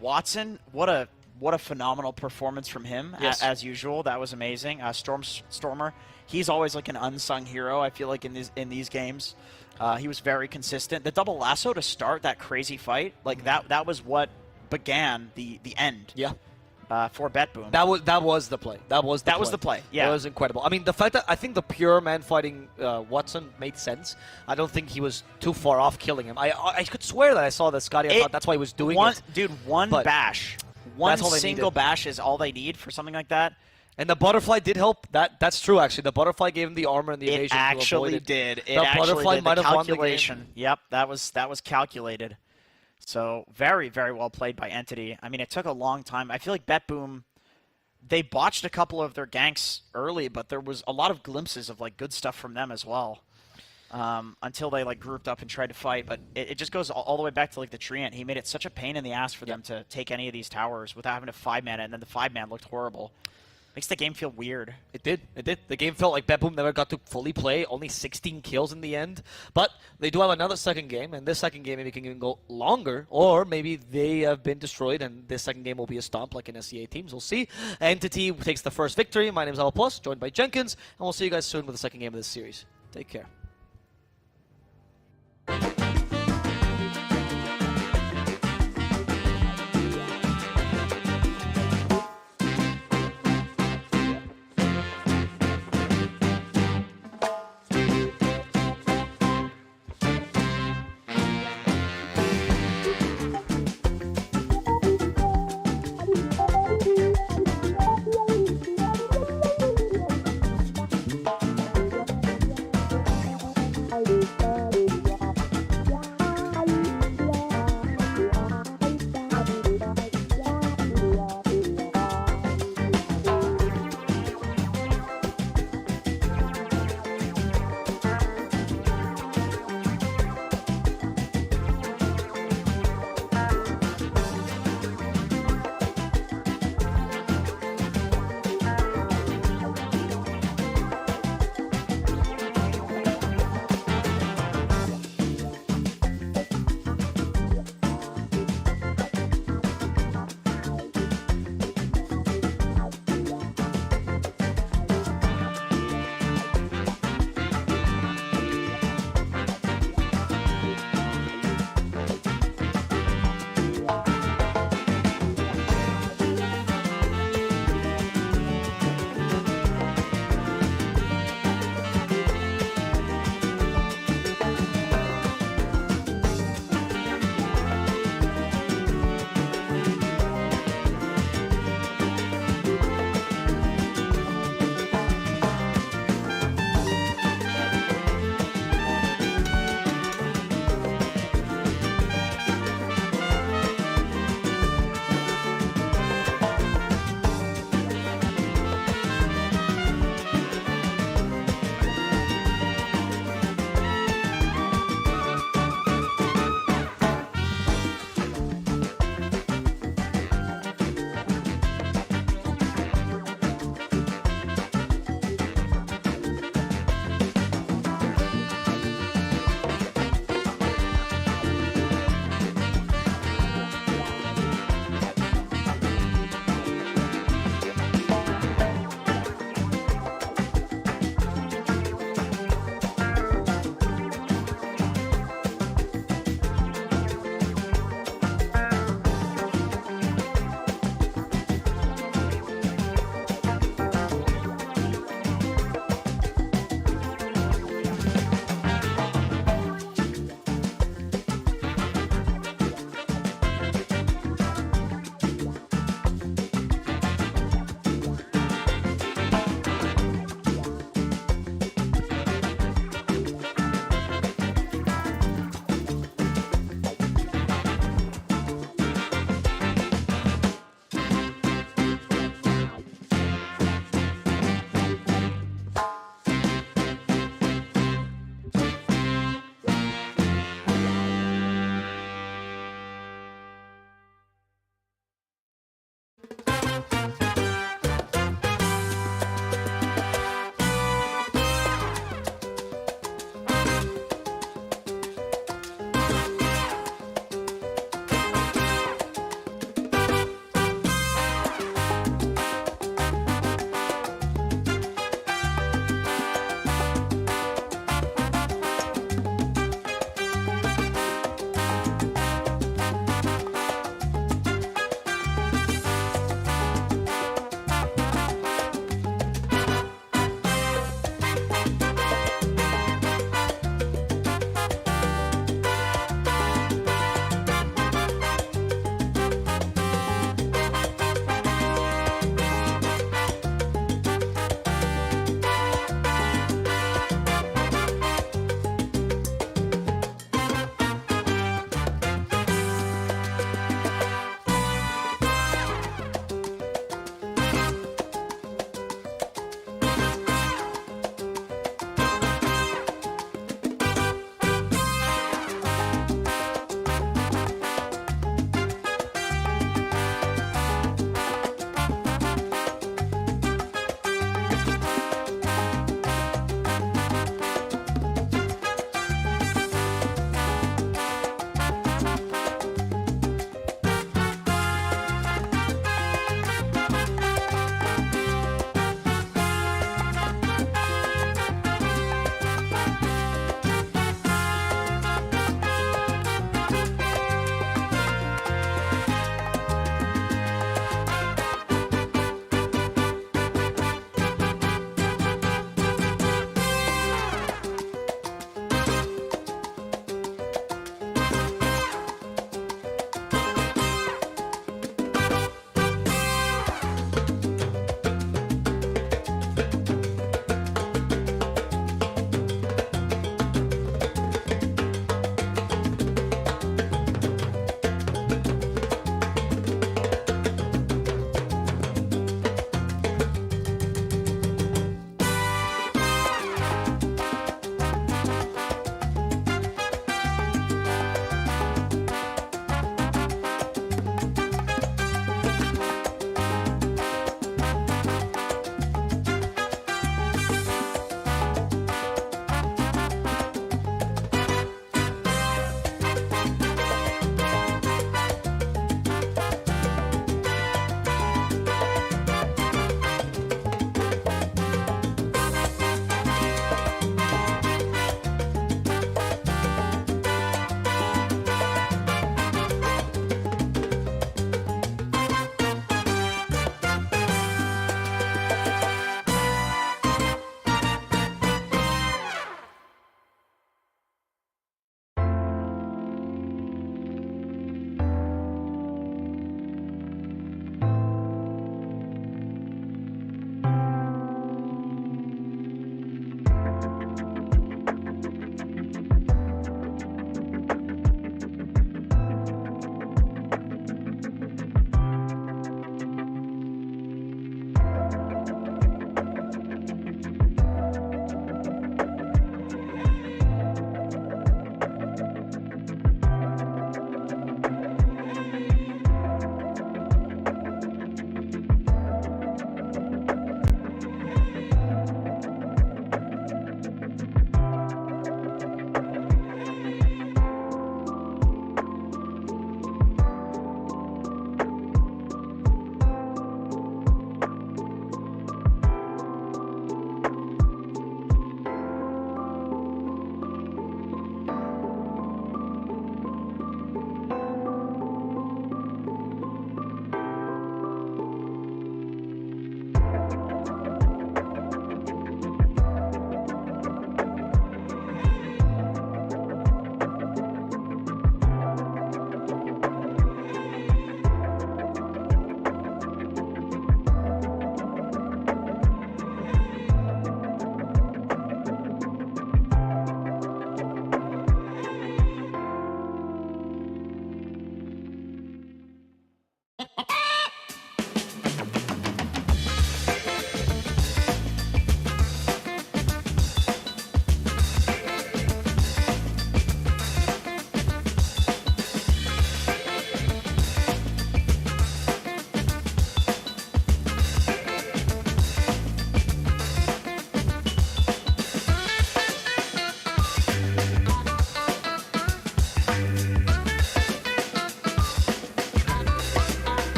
Watson, what a phenomenal performance from him.
Yes.
As usual. That was amazing. Stormer, he's always like an unsung hero, I feel like, in these games. He was very consistent. The double lasso to start that crazy fight, like that was what began the end.
Yeah.
For BETBOOM.
That was the play. That was the play.
Yeah.
It was incredible. I mean, the fact that I think the pure man fighting Watson made sense. I don't think he was too far off killing him. I could swear that I saw the Scotty. I thought that's why he was doing it.
Dude, one bash. One single bash is all they need for something like that.
And the butterfly did help. That's true, actually. The butterfly gave him the armor and the evasion.
It actually did.
The butterfly might have won the game.
Yep, that was calculated. So very, very well played by Entity. I mean, it took a long time. I feel like BETBOOM, they botched a couple of their ganks early, but there was a lot of glimpses of like good stuff from them as well. Until they like grouped up and tried to fight, but it just goes all the way back to like the Treant. He made it such a pain in the ass for them to take any of these towers without having to 5-man it, and then the 5-man looked horrible. Makes the game feel weird.
It did. The game felt like BETBOOM never got to fully play. Only 16 kills in the end. But they do have another second game, and this second game maybe can even go longer, or maybe they have been destroyed, and this second game will be a stomp like in SEA teams. We'll see. Entity takes the first victory. My name is Al+, joined by Jenkins, and we'll see you guys soon with the second game of this series. Take care.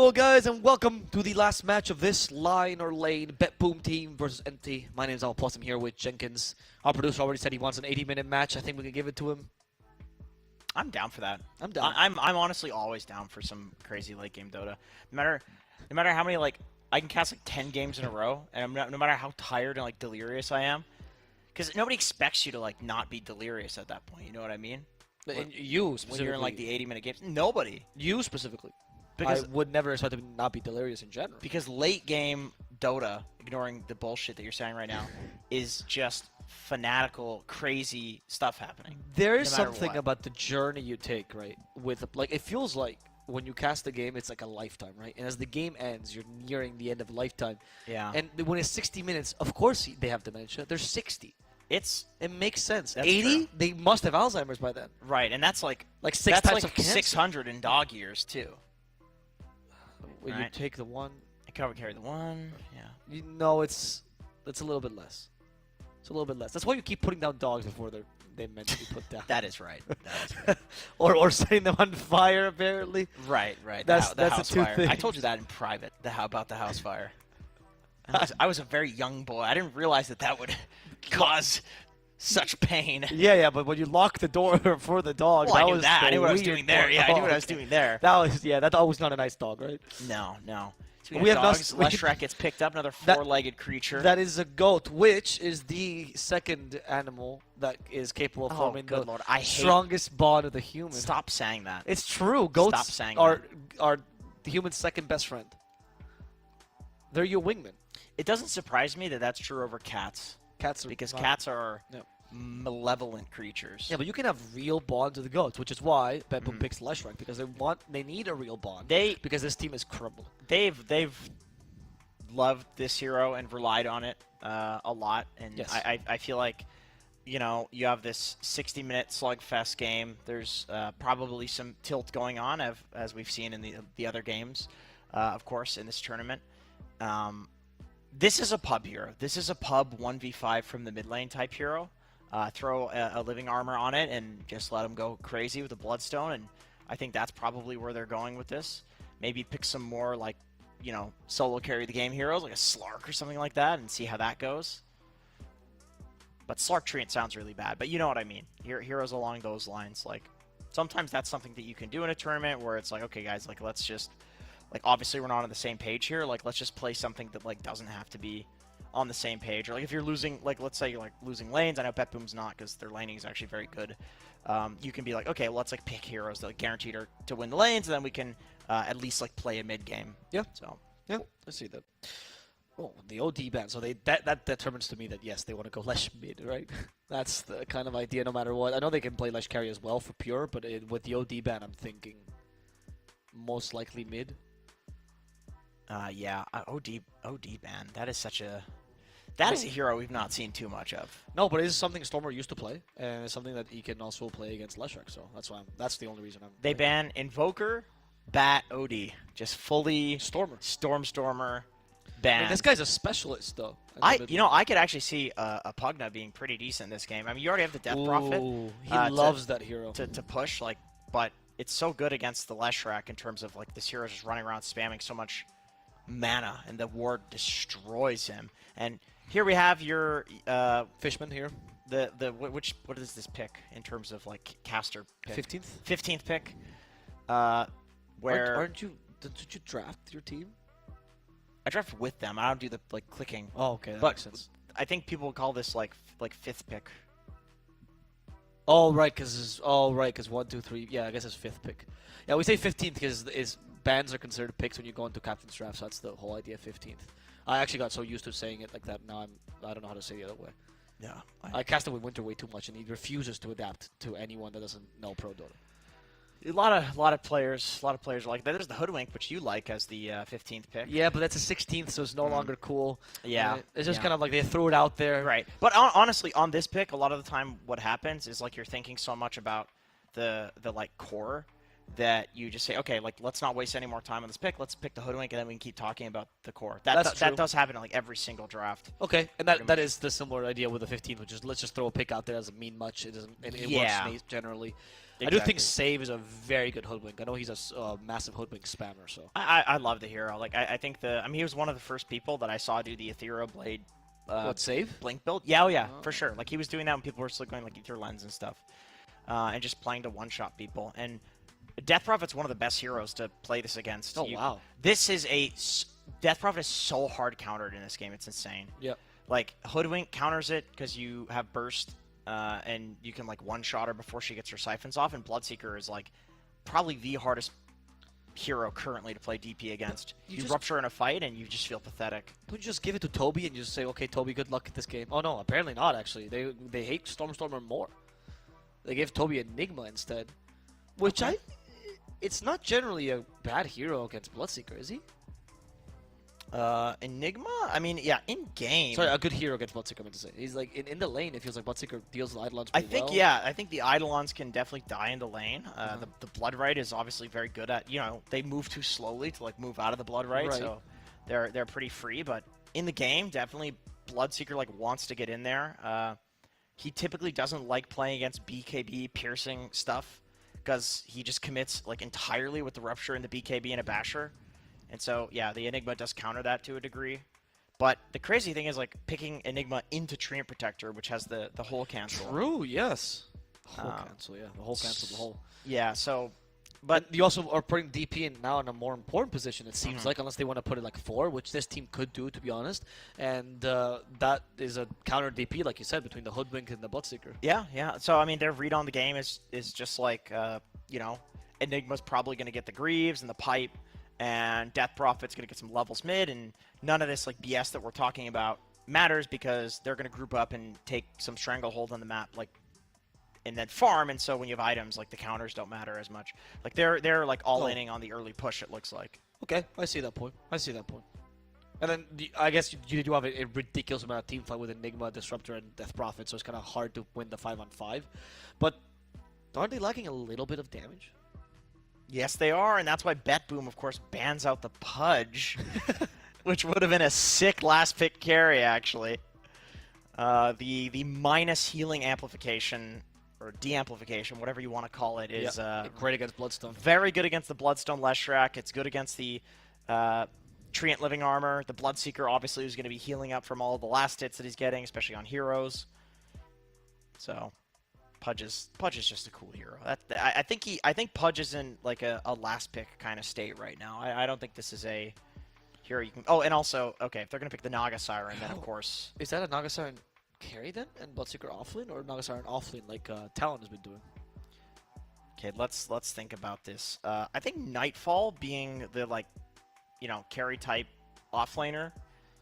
Hello guys and welcome to the last match of this line or lane BETBOOM team versus NT. My name is Al Plus. I'm here with Jenkins. Our producer already said he wants an 80-minute match. I think we can give it to him.
I'm down for that.
I'm down.
I'm honestly always down for some crazy late game Dota. No matter how many I can cast 10 games in a row, and no matter how tired and delirious I am, because nobody expects you to not be delirious at that point. You know what I mean?
And you
When
specifically.
you're in the 80-minute games, nobody.
You specifically.
Because
I would never expect to not be delirious in general.
Because late game Dota, ignoring the bullshit that you're saying right now, is just fanatical, crazy stuff happening.
There is
no matter
something
what.
about the journey you take, right? With it feels like when you cast the game, it's like a lifetime, right? And as the game ends, you're nearing the end of a lifetime.
Yeah.
And when it's 60 minutes, of course they have dementia. They're 60. It makes sense.
That's
80,
true.
they must have Alzheimer's by then.
Right, and that's
like 6 types of cancer.
600 in dog years too.
When you take the one,
I carry the one. Yeah.
You know, it's a little bit less. It's a little bit less. That's why you keep putting down dogs before they're meant to be put down.
That is right. That is right.
or setting them on fire, apparently.
Right.
That's
the
the
house
two
fire.
things.
I told you that in private. About the house fire. I was a very young boy. I didn't realize that would cause such pain.
Yeah, but when you lock the door for the dog,
Well,
that
I knew
was
that.
the
I knew what I was
weird
doing there.
part.
Yeah, I knew
Oh,
what I was
okay.
doing there.
That dog was not a nice dog, right?
No.
We have
dogs.
not-
Leshrac gets picked up, another four-legged creature.
That is a goat, which is the second animal that is capable of
Oh,
forming
good
the
Lord. I hate-
strongest bond of the human.
Stop saying that.
It's true. Goats
Stop saying
are the human's second best friend. They're your wingman.
It doesn't surprise me that that's true over cats.
Cats are
because
not-
cats are
Yep.
malevolent creatures.
Yeah, but you can have real bonds with the goats, which is why BETBOOM picks Leshrac, because they need a real bond. Because this team is crumbling.
They've loved this hero and relied on it a lot, and
Yes.
I feel like you have this 60-minute slugfest game. There's probably some tilt going on as we've seen in the other games, of course, in this tournament. This is a pub hero. This is a pub 1v5 from the mid lane type hero. Throw a living armor on it and just let him go crazy with the bloodstone, and I think that's probably where they're going with this. Maybe pick some more solo carry the game heroes like a Slark or something like that and see how that goes. But Slark Treant sounds really bad, but you know what I mean. Heroes along those lines, sometimes that's something that you can do in a tournament where it's okay guys, let's just obviously we're not on the same page here, let's just play something that doesn't have to be on the same page. Or if you're losing, let's say you're losing lanes. I know BETBOOM's not because their laning is actually very good. You can be okay, well, let's pick heroes that guaranteed to win the lanes, and then we can at least play a mid game.
Yeah.
So
yeah, I see that. Oh, the OD ban. So that determines to me that yes, they want to go Lesh mid, right? That's the kind of idea. No matter what, I know they can play Lesh carry as well for pure, but with the OD ban, I'm thinking most likely mid.
Yeah, OD ban. That is a hero we've not seen too much of.
No, but it is something Stormer used to play, and it's something that he can also play against Leshrac. So that's the only reason I'm.
They ban Invoker, Bat, OD, just fully
Stormer,
Stormer, ban.
I mean, this guy's a specialist though.
I could actually see a Pugna being pretty decent this game. I mean, you already have the Death Prophet.
He loves that hero
to push but it's so good against the Leshrac in terms of this hero just running around spamming so much mana, and the ward destroys him. And here we have your
Fishman here.
What is this pick in terms of caster pick? 15th pick. Where
did you draft your team?
I draft with them. I don't do the clicking.
Oh, okay, that
but
makes sense.
I think people would call this like 5th pick.
Oh right, because 1, 2, 3. Yeah, I guess it's 5th pick. Yeah, we say 15th because bans are considered picks when you go into captain's draft. So that's the whole idea. 15th. I actually got so used to saying it like that. Now I don't know how to say it the other way.
Yeah,
I cast it with Winter way too much, and he refuses to adapt to anyone that doesn't know Pro Dota.
A lot of players are like that. There's the Hoodwink, which you like as the 15th pick.
Yeah, but that's a 16th, so it's no longer cool.
Yeah,
it's just kind of they threw it out there.
Right. But honestly, on this pick, a lot of the time, what happens is you're thinking so much about the core that you just say, okay, like let's not waste any more time on this pick. Let's pick the Hoodwink, and then we can keep talking about the core.
That's
That
true.
does happen in like every single draft.
Okay, and that is the similar idea with the 15, which is let's just throw a pick out there. Doesn't mean much. It doesn't. It works generally. I do think Save is a very good Hoodwink. I know he's a massive Hoodwink spammer. So
I love the hero. Like I think he was one of the first people that I saw do the Ethereal Blade.
Save?
Blink build? Yeah, for sure. Like he was doing that when people were still going like Ether Lens and stuff, and just playing to one-shot people. And Death Prophet's one of the best heroes to play this against.
Oh wow!
This is Death Prophet is so hard countered in this game. It's insane.
Yep.
Like Hoodwink counters it because you have burst, and you can like one-shot her before she gets her siphons off. And Bloodseeker is like probably the hardest hero currently to play DP against. You rupture in a fight and you just feel pathetic.
Don't you just give it to Toby and just say, okay, Toby, good luck at this game? Oh no, apparently not. Actually, they hate Stormer more. They gave Toby Enigma instead, which it's not generally a bad hero against Bloodseeker, is he?
Enigma? I mean, yeah, in game.
Sorry, a good hero against Bloodseeker, I meant to say. He's like, in the lane, it feels like Bloodseeker deals with Eidolons pretty well.
I think the Eidolons can definitely die in the lane. The Blood Right is obviously very good at, they move too slowly to like move out of the Blood Right, so they're pretty free. But in the game, definitely Bloodseeker like wants to get in there. He typically doesn't like playing against BKB piercing stuff because he just commits like entirely with the Rupture and the BKB and a Basher. And so, yeah, the Enigma does counter that to a degree. But the crazy thing is, like, picking Enigma into Treant Protector, which has the whole cancel.
True, yes. The whole cancel, yeah. The whole cancel, the whole.
Yeah, so... But
you also are putting DP in now in a more important position, it seems like, unless they want to put it like 4, which this team could do, to be honest. And that is a counter DP, like you said, between the Hoodwink and the Bloodseeker.
Yeah. So, I mean, their read on the game is just like, Enigma's probably going to get the Greaves and the Pipe, and Death Prophet's going to get some levels mid, and none of this like BS that we're talking about matters because they're going to group up and take some stranglehold on the map, like, and then farm. And so when you have items, like the counters don't matter as much. Like they're like all-inning on the early push. It looks like.
Okay, I see that point. And then I guess you do have a ridiculous amount of team fight with Enigma, Disruptor, and Death Prophet, so it's kind of hard to win the 5-on-5. But aren't they lacking a little bit of damage?
Yes, they are, and that's why BETBOOM, of course, bans out the Pudge, which would have been a sick last pick carry, actually. The minus healing amplification, or de-amplification, whatever you want to call it, is
great against Bloodstone.
Very good against the Bloodstone Leshrac. It's good against the Treant Living Armor. The Bloodseeker, obviously, is going to be healing up from all the last hits that he's getting, especially on heroes. So... Pudge is just a cool hero. I think Pudge is in like a last pick kind of state right now. I don't think this is a hero you can. Oh, and also, okay, if they're gonna pick the Naga Siren, then of course.
Is that a Naga Siren carry then, and Bloodseeker offlane, or Naga Siren offlane like Talon has been doing?
Okay, let's think about this. I think Nightfall being the carry type offlaner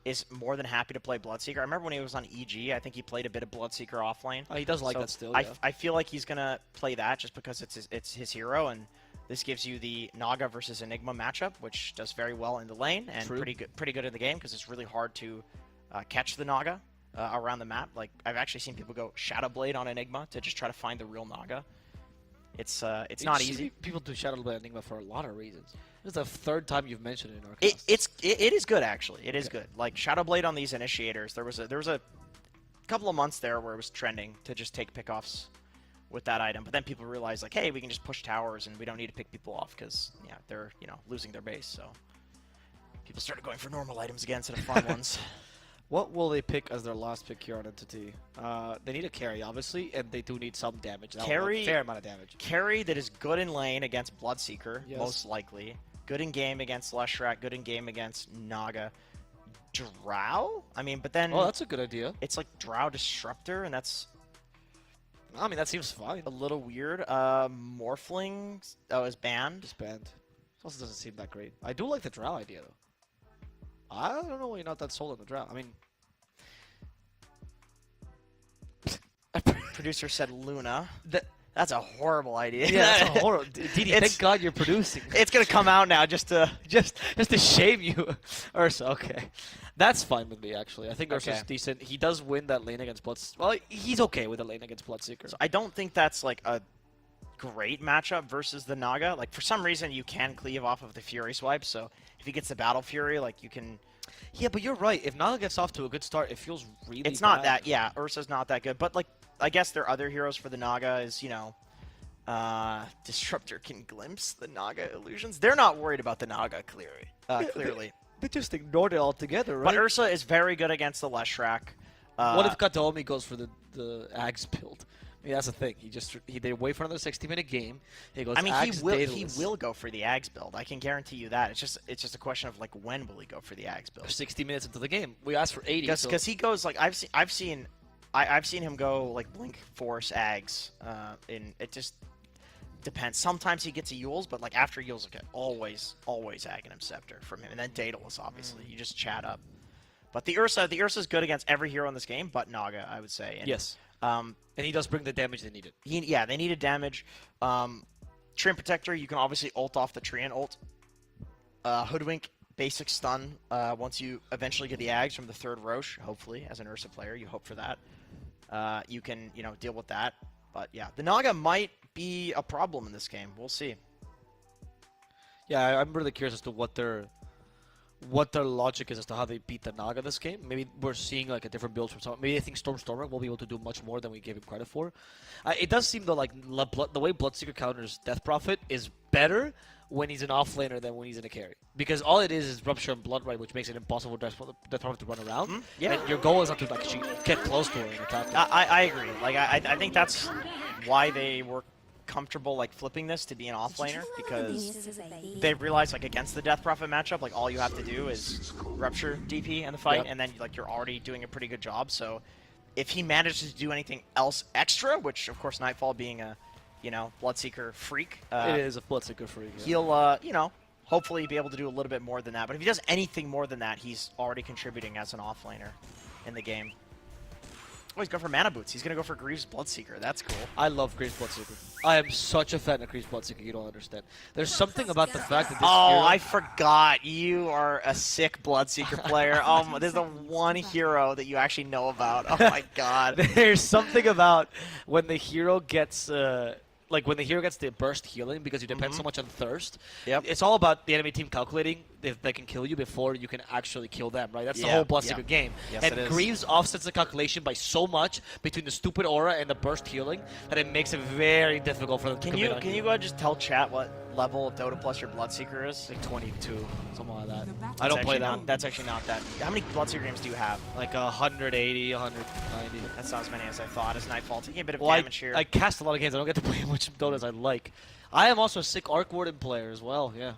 is more than happy to play Bloodseeker. I remember when he was on EG, I think he played a bit of Bloodseeker offlane.
Oh, he does like that still,
I feel like he's going to play that just because it's his hero, and this gives you the Naga versus Enigma matchup, which does very well in the lane, and pretty good in the game, because it's really hard to catch the Naga around the map. Like, I've actually seen people go Shadow Blade on Enigma to just try to find the real Naga. It's not easy.
People do Shadow Blade Enigma for a lot of reasons. This is the third time you've mentioned it in our cast.
It is good, actually. It is good. Like Shadow Blade on these initiators, there was a couple of months there where it was trending to just take pickoffs with that item, but then people realized like, hey, we can just push towers and we don't need to pick people off because they're losing their base. So people started going for normal items again instead of fun ones.
What will they pick as their last pick here on Entity? They need a carry, obviously, and they do need some damage.
Carry,
a fair amount of damage.
Carry that is good in lane against Bloodseeker, most likely. Good in game against Leshrac, good in game against Naga. Drow? I mean, but then...
Oh, that's a good idea.
It's like Drow Disruptor, and that's...
I mean, that seems fine.
A little weird. Morphling is banned.
It's banned. It also doesn't seem that great. I do like the Drow idea, though. I don't know why you're not that sold on the Drow. I mean...
Producer said Luna. That's a horrible idea.
Yeah, that's a horrible... Didi, thank God you're producing.
It's going to come out now just to
shame you. Ursa, okay. That's fine with me, actually. I think Ursa's decent. He does win that lane against Bloodseeker. Well, he's okay with the lane against Bloodseeker.
So I don't think that's like a great matchup versus the Naga. Like, for some reason, you can cleave off of the Fury swipe, so if he gets the Battle Fury, like, you can...
Yeah, but you're right. If Naga gets off to a good start, it feels really
It's not
bad.
that, yeah, Ursa's not that good, but, like, I guess their other heroes for the Naga is, you know, Disruptor can glimpse the Naga illusions. They're not worried about the Naga, clearly.
They just ignored it altogether, right?
But Ursa is very good against the Leshrac.
What if Kataomi goes for the Ags build? I mean, that's the thing. They wait for another 60-minute game. He goes.
I mean,
Ags
he will go for the Ags build. I can guarantee you that. It's just a question of like when will he go for the Ags build?
60 minutes into the game, we asked for 80.
Because he goes like I've seen him go like Blink Force Ags. It just depends. Sometimes he gets a Yules, but like after Yules, okay, always Aghanim Scepter from him, and then Daedalus. Obviously, you just chat up. But the Ursa's good against every hero in this game, but Naga, I would say. And,
yes. And he does bring the damage they needed.
Yeah, they needed damage. Treant Protector, you can obviously ult off the Treant ult. Hoodwink, basic stun once you eventually get the Ags from the third Roche, hopefully, as an Ursa player. You hope for that. You can, deal with that. But yeah, the Naga might be a problem in this game. We'll see.
Yeah, I'm really curious as to what their logic is as to how they beat the Naga this game. Maybe we're seeing like a different build from someone. Maybe I think Stormer will be able to do much more than we gave him credit for. It does seem though like the way Bloodseeker counters Death Prophet is better when he's an offlaner than when he's in a carry. Because all it is Rupture and Blood Right, which makes it impossible for Death Prophet to run around.
Yeah.
And your goal is not to actually get close to her and attack her.
I agree. Like I think that's why they were comfortable like flipping this to be an offlaner, because they realized like against the Death Prophet matchup, like all you have to do is Rupture DP in the fight, and then like you're already doing a pretty good job. So if he manages to do anything else extra, which of course Nightfall being a Bloodseeker freak,
it is a Bloodseeker freak. Yeah.
He'll hopefully be able to do a little bit more than that. But if he does anything more than that, he's already contributing as an offlaner in the game. Oh, he's going for Mana Boots. He's going to go for Greaves Bloodseeker. That's cool.
I love Greaves Bloodseeker. I am such a fan of Greaves Bloodseeker, you don't understand. There's something about the fact that this hero...
I forgot. You are a sick Bloodseeker player. There's the one hero that you actually know about. Oh my god.
There's something about when the hero gets... when the hero gets the burst healing, because you depend so much on thirst.
Yep.
It's all about the enemy team calculating if they can kill you before you can actually kill them, right? That's the whole Bloodseeker game.
Yes,
and
it is.
Greaves offsets the calculation by so much between the stupid aura and the burst healing that it makes it very difficult for them to commit on
Can you go ahead and just tell chat what level of Dota Plus your Bloodseeker is?
Like 22, something like that.
That's
I don't play
actually
that.
That's actually not that. How many Bloodseeker games do you have?
Like 180, 190.
That's not as many as I thought. As Nightfall taking a bit of
Well,
damage here.
I cast a lot of games. I don't get to play as much Dota as I like. I am also a sick Arc Warden player as well. Yeah,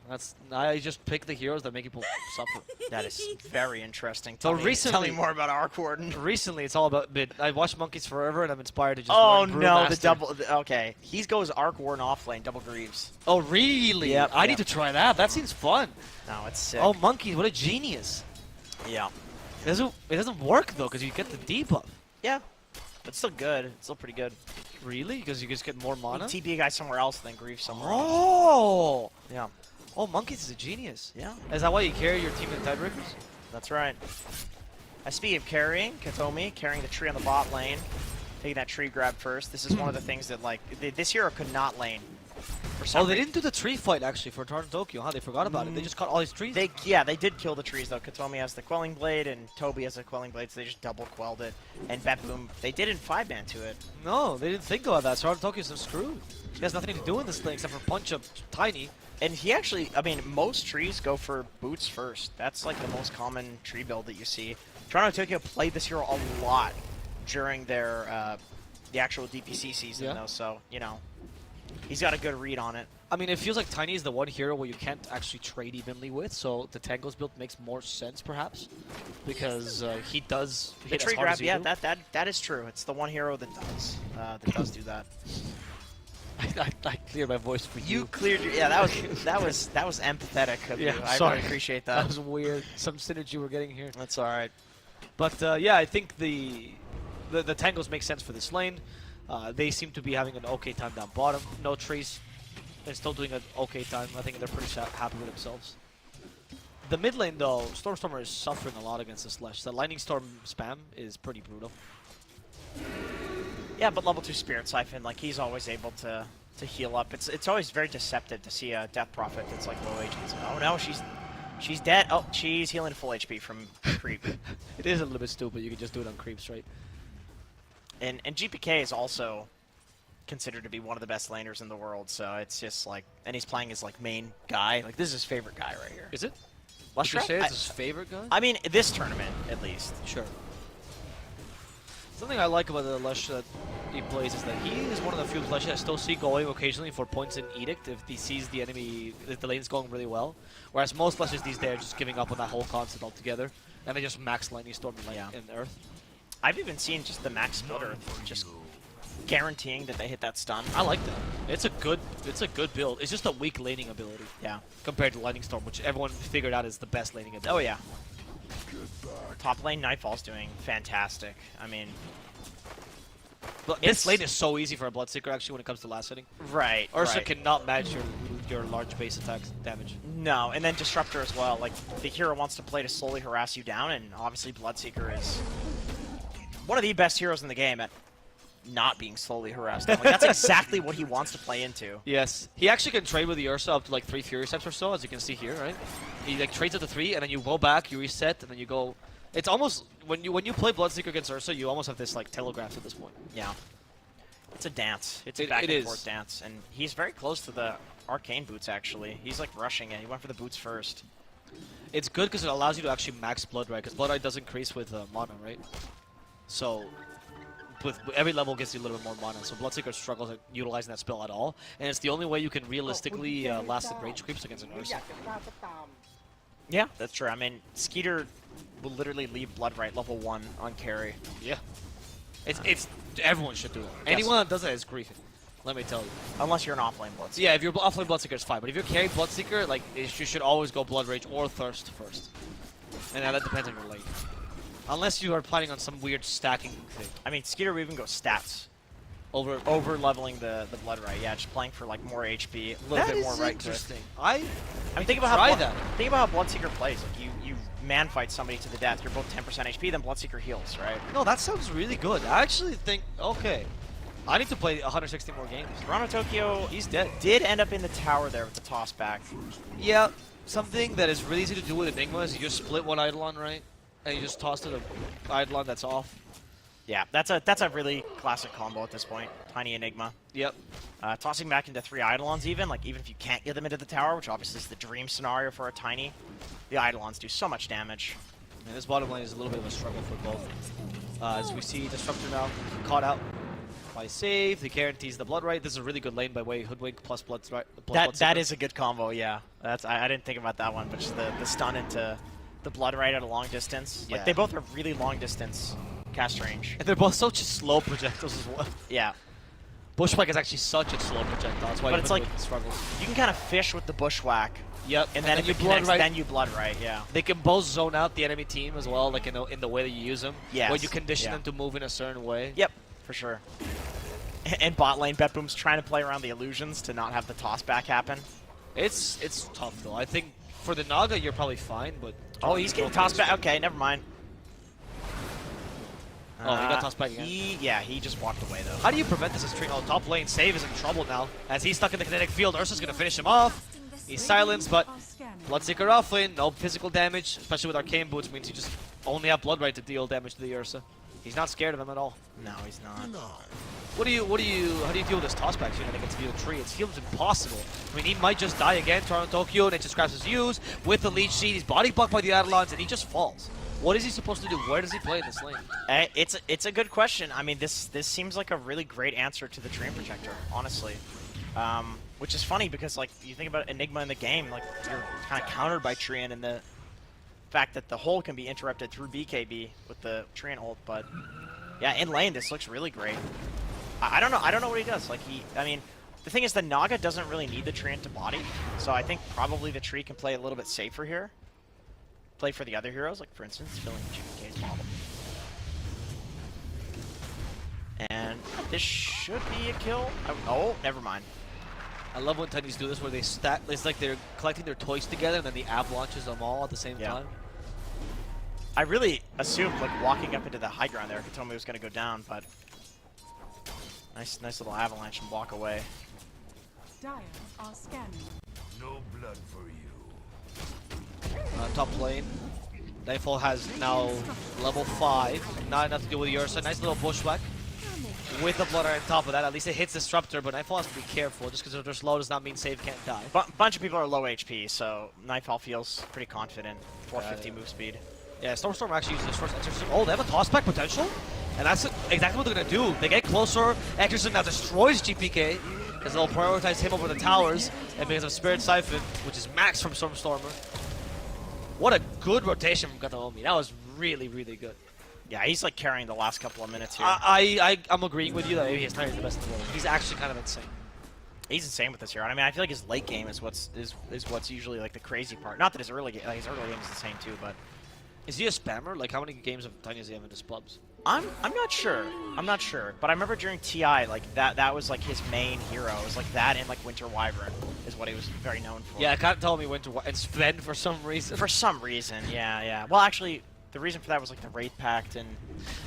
I just pick the heroes that make people suffer.
That is very interesting.
So
Tell me more about Arc Warden.
Recently, it's all about mid. I watched Monkeys Forever, and I'm inspired to just.
Oh
learn
no, the
Brewmaster.
double. Okay, he goes Arc Warden off lane, double Greaves.
Oh really?
Yep,
I
yep.
need to try that. That seems fun.
No, it's sick.
Oh Monkeys, what a genius!
Yeah.
It doesn't work though, because you get the debuff.
Yeah. But it's still good. It's still pretty good.
Really? Because you just get more mana.
You TP a guy somewhere else, then Grief somewhere else.
Oh.
Yeah.
Oh, Monkeys is a genius.
Yeah.
Is that why you carry your team in tiebreakers?
That's right. Speaking of carrying, Katomi carrying the tree on the bot lane, taking that tree grab first. This is one of the things that like this hero could not lane.
Oh, they didn't do the tree fight actually for Tarn Tokyo, huh? They forgot about it. They just cut all these trees.
They did kill the trees though. Katomi has the Quelling Blade and Toby has the Quelling Blade, so they just double quelled it. And BETBOOM, they didn't 5-man to it.
No, they didn't think about that. So Tarn Tokyo's so screwed. He has nothing to do in this thing except for punch up Tiny.
And he actually, I mean, most trees go for boots first. That's like the most common tree build that you see. Toronto Tokyo played this hero a lot during their the actual DPC season though, so he's got a good read on it.
I mean, it feels like Tiny is the one hero where you can't actually trade evenly with, so the Tangos build makes more sense, perhaps, because he does hit
The tree
as hard
grab,
as you
yeah,
do.
that is true. It's the one hero that does do that.
I cleared my voice for you.
You cleared your, yeah. That was empathetic of you. I
sorry.
really appreciate that.
That was weird. Some synergy we're getting here.
That's all right.
But yeah, I think the Tangos make sense for this lane. They seem to be having an okay time down bottom. No trees. They're still doing an okay time. I think they're pretty happy with themselves. The mid lane, though, Stormer is suffering a lot against the Slash. The Lightning Storm spam is pretty brutal.
Yeah, but level 2 Spirit Siphon, like he's always able to to heal up. It's always very deceptive to see a Death Prophet that's like low HP. It's like, oh no, she's dead. Oh, she's healing full HP from creep.
It is a little bit stupid. You can just do it on creeps, right?
And GPK is also considered to be one of the best laners in the world, so it's just like, and he's playing his like main guy. Like this is his favorite guy right here.
Is it?
Lush
Would you say
Trap?
it's his favorite guy?
I mean, this tournament at least.
Sure. Something I like about the Lush that he plays is that he is one of the few Lush I still see going occasionally for points in Edict if he sees the enemy, if the lane is going really well. Whereas most Lushes these days are just giving up on that whole concept altogether, and they just max Lightning Storm in Earth.
I've even seen just the max split Earth, just guaranteeing that they hit that stun.
I like that. It's a good build. It's just a weak laning ability.
Yeah.
Compared to Lightning Storm, which everyone figured out is the best laning ability.
Oh yeah. Top lane Nightfall's doing fantastic. I mean,
but this lane is so easy for a Bloodseeker actually when it comes to last hitting.
Right.
Ursa
right.
cannot match your large base attack damage.
No, and then Disruptor as well. Like the hero wants to play to slowly harass you down, and obviously Bloodseeker is one of the best heroes in the game at not being slowly harassed down. Like, that's exactly what he wants to play into.
Yes, he actually can trade with the Ursa up to like 3 Fury Steps or so, as you can see here, right? He like trades up to 3, and then you go back, you reset, and then you go. It's almost when you play Bloodseeker against Ursa, you almost have this like telegraph at this point.
Yeah, it's a dance. It's a back and forth dance, and he's very close to the arcane boots. Actually, he's like rushing it. He went for the boots first.
It's good because it allows you to actually max Blood Right, because Blood Right does increase with mana, right? So with every level gives you a little bit more mana, so Bloodseeker struggles at utilizing that spell at all, and it's the only way you can realistically last in range creeps against an Ursa.
Yeah, that's true. I mean, Skeeter will literally leave Blood Right level 1 on carry.
Yeah. It's everyone should do it. Yes. Anyone that does that is griefing. Let me tell you.
Unless you're an offlane Bloodseeker.
Yeah, if you're offlane Bloodseeker, it's fine. But if you're carrying Bloodseeker, like you should always go Blood Rage or Thirst first. And that depends on your lane. Unless you are planning on some weird stacking thing.
I mean, Skeeter will even go stats.
Over
leveling the Blood Right. Yeah, just playing for like more HP, a little
that
bit more
is
right.
Interesting.
I mean, think about think about how Bloodseeker plays. Like you man fight somebody to the death. You're both 10% HP, then Bloodseeker heals, right?
No, that sounds really good. I actually think okay. I need to play 160 more games.
Toronto Tokyo,
he's dead.
Did end up in the tower there with the toss back.
Yeah, something that is really easy to do with Enigma is you just split one Eidolon, right? And you just toss to the Eidolon that's off.
Yeah, that's a really classic combo at this point. Tiny Enigma.
Yep.
Tossing back into 3 Eidolons even if you can't get them into the tower, which obviously is the dream scenario for a Tiny, the Eidolons do so much damage.
And this bottom lane is a little bit of a struggle for both. As we see Disruptor now caught out by save, he guarantees the Blood Right. This is a really good lane by way Hoodwink plus Blood Right.
That is a good combo, yeah. I didn't think about that one, but just the stun into the Blood Right at a long distance.
Yeah.
Like they both are really long distance cast range.
And they're both such slow projectiles as well.
Yeah.
Bushwhack is actually such a slow projectile. That's why
but it's like
struggles.
You can kind of fish with the Bushwhack.
Yep.
And then if you connects, then you Blood Right. Yeah.
They can both zone out the enemy team as well, like in the way that you use them.
Yes.
Where you condition them to move in a certain way.
Yep, for sure. And bot lane, BETBOOM's trying to play around the illusions to not have the toss back happen.
It's tough though. I think for the Naga you're probably fine, but
oh, he's getting tossed back. Okay, never mind.
Oh, he got tossed back again.
He just walked away though.
How do you prevent this as Trino? Oh, top lane save is in trouble now as he's stuck in the kinetic field. Ursa's gonna finish him off. He's silenced, but Bloodseeker offlane, no physical damage, especially with arcane boots means you just only have Blood Right to deal damage to the Ursa. He's not scared of him at all.
No, he's not.
How do you deal with this tossback shit against Field Tree? It feels impossible. I mean, he might just die again, Toronto Tokyo, and it just grabs his use with the Leech Seed. He's body blocked by the Eidolons, and he just falls. What is he supposed to do? Where does he play in this lane?
It's a good question. I mean, this seems like a really great answer to the Dream Projector, honestly. Which is funny because, like, you think about Enigma in the game, like, you're kind of countered by Treant in the fact that the hole can be interrupted through BKB with the Treant ult, but yeah, in lane, this looks really great. I don't know what he does. Like, I mean, the thing is the Naga doesn't really need the Treant to body, so I think probably the tree can play a little bit safer here. Play for the other heroes, like, for instance, filling GPK's model. And this should be a kill. Oh, never mind.
I love when Titans do this where they stack. It's like they're collecting their toys together and then the avalanches them all at the same time.
I really assumed, like, walking up into the high ground there, Katomi was going to go down, but nice little avalanche and walk away.
Dire are scanning.
No blood for you.
Top lane. Nightfall has now level 5. Not enough to do with Ursa. Nice little bushwhack. With the Blood on top of that, at least it hits Disruptor, but Nightfall has to be careful. Just because they're slow does not mean Save can't die.
Bunch of people are low HP, so Nightfall feels pretty confident. 450 move speed.
Yeah, Storm actually uses his first Exorcism. Oh, they have a toss back potential? And that's exactly what they're going to do. They get closer. Exorcism now destroys GPK, because they'll prioritize him over the towers, and because of Spirit Siphon, which is max from Stormstormer. What a good rotation from Kataomi. That was really, really good.
Yeah, he's like carrying the last couple of minutes here.
I'm agreeing with you that maybe his timing is the best in the world. He's actually kind of insane.
He's insane with this hero. I mean, I feel like his late game is what's usually like the crazy part. Not that his early game, his early game is insane too, but
is he a spammer? Like, how many games of Tiny does he have in his pubs?
I'm not sure. I'm not sure. But I remember during TI, like that was like his main hero. It was like that and like Winter Wyvern is what he was very known for.
Yeah, can't tell me Winter Wyvern and Sven for some reason.
For some reason, yeah. Well, actually, the reason for that was like the Wraith Pact, and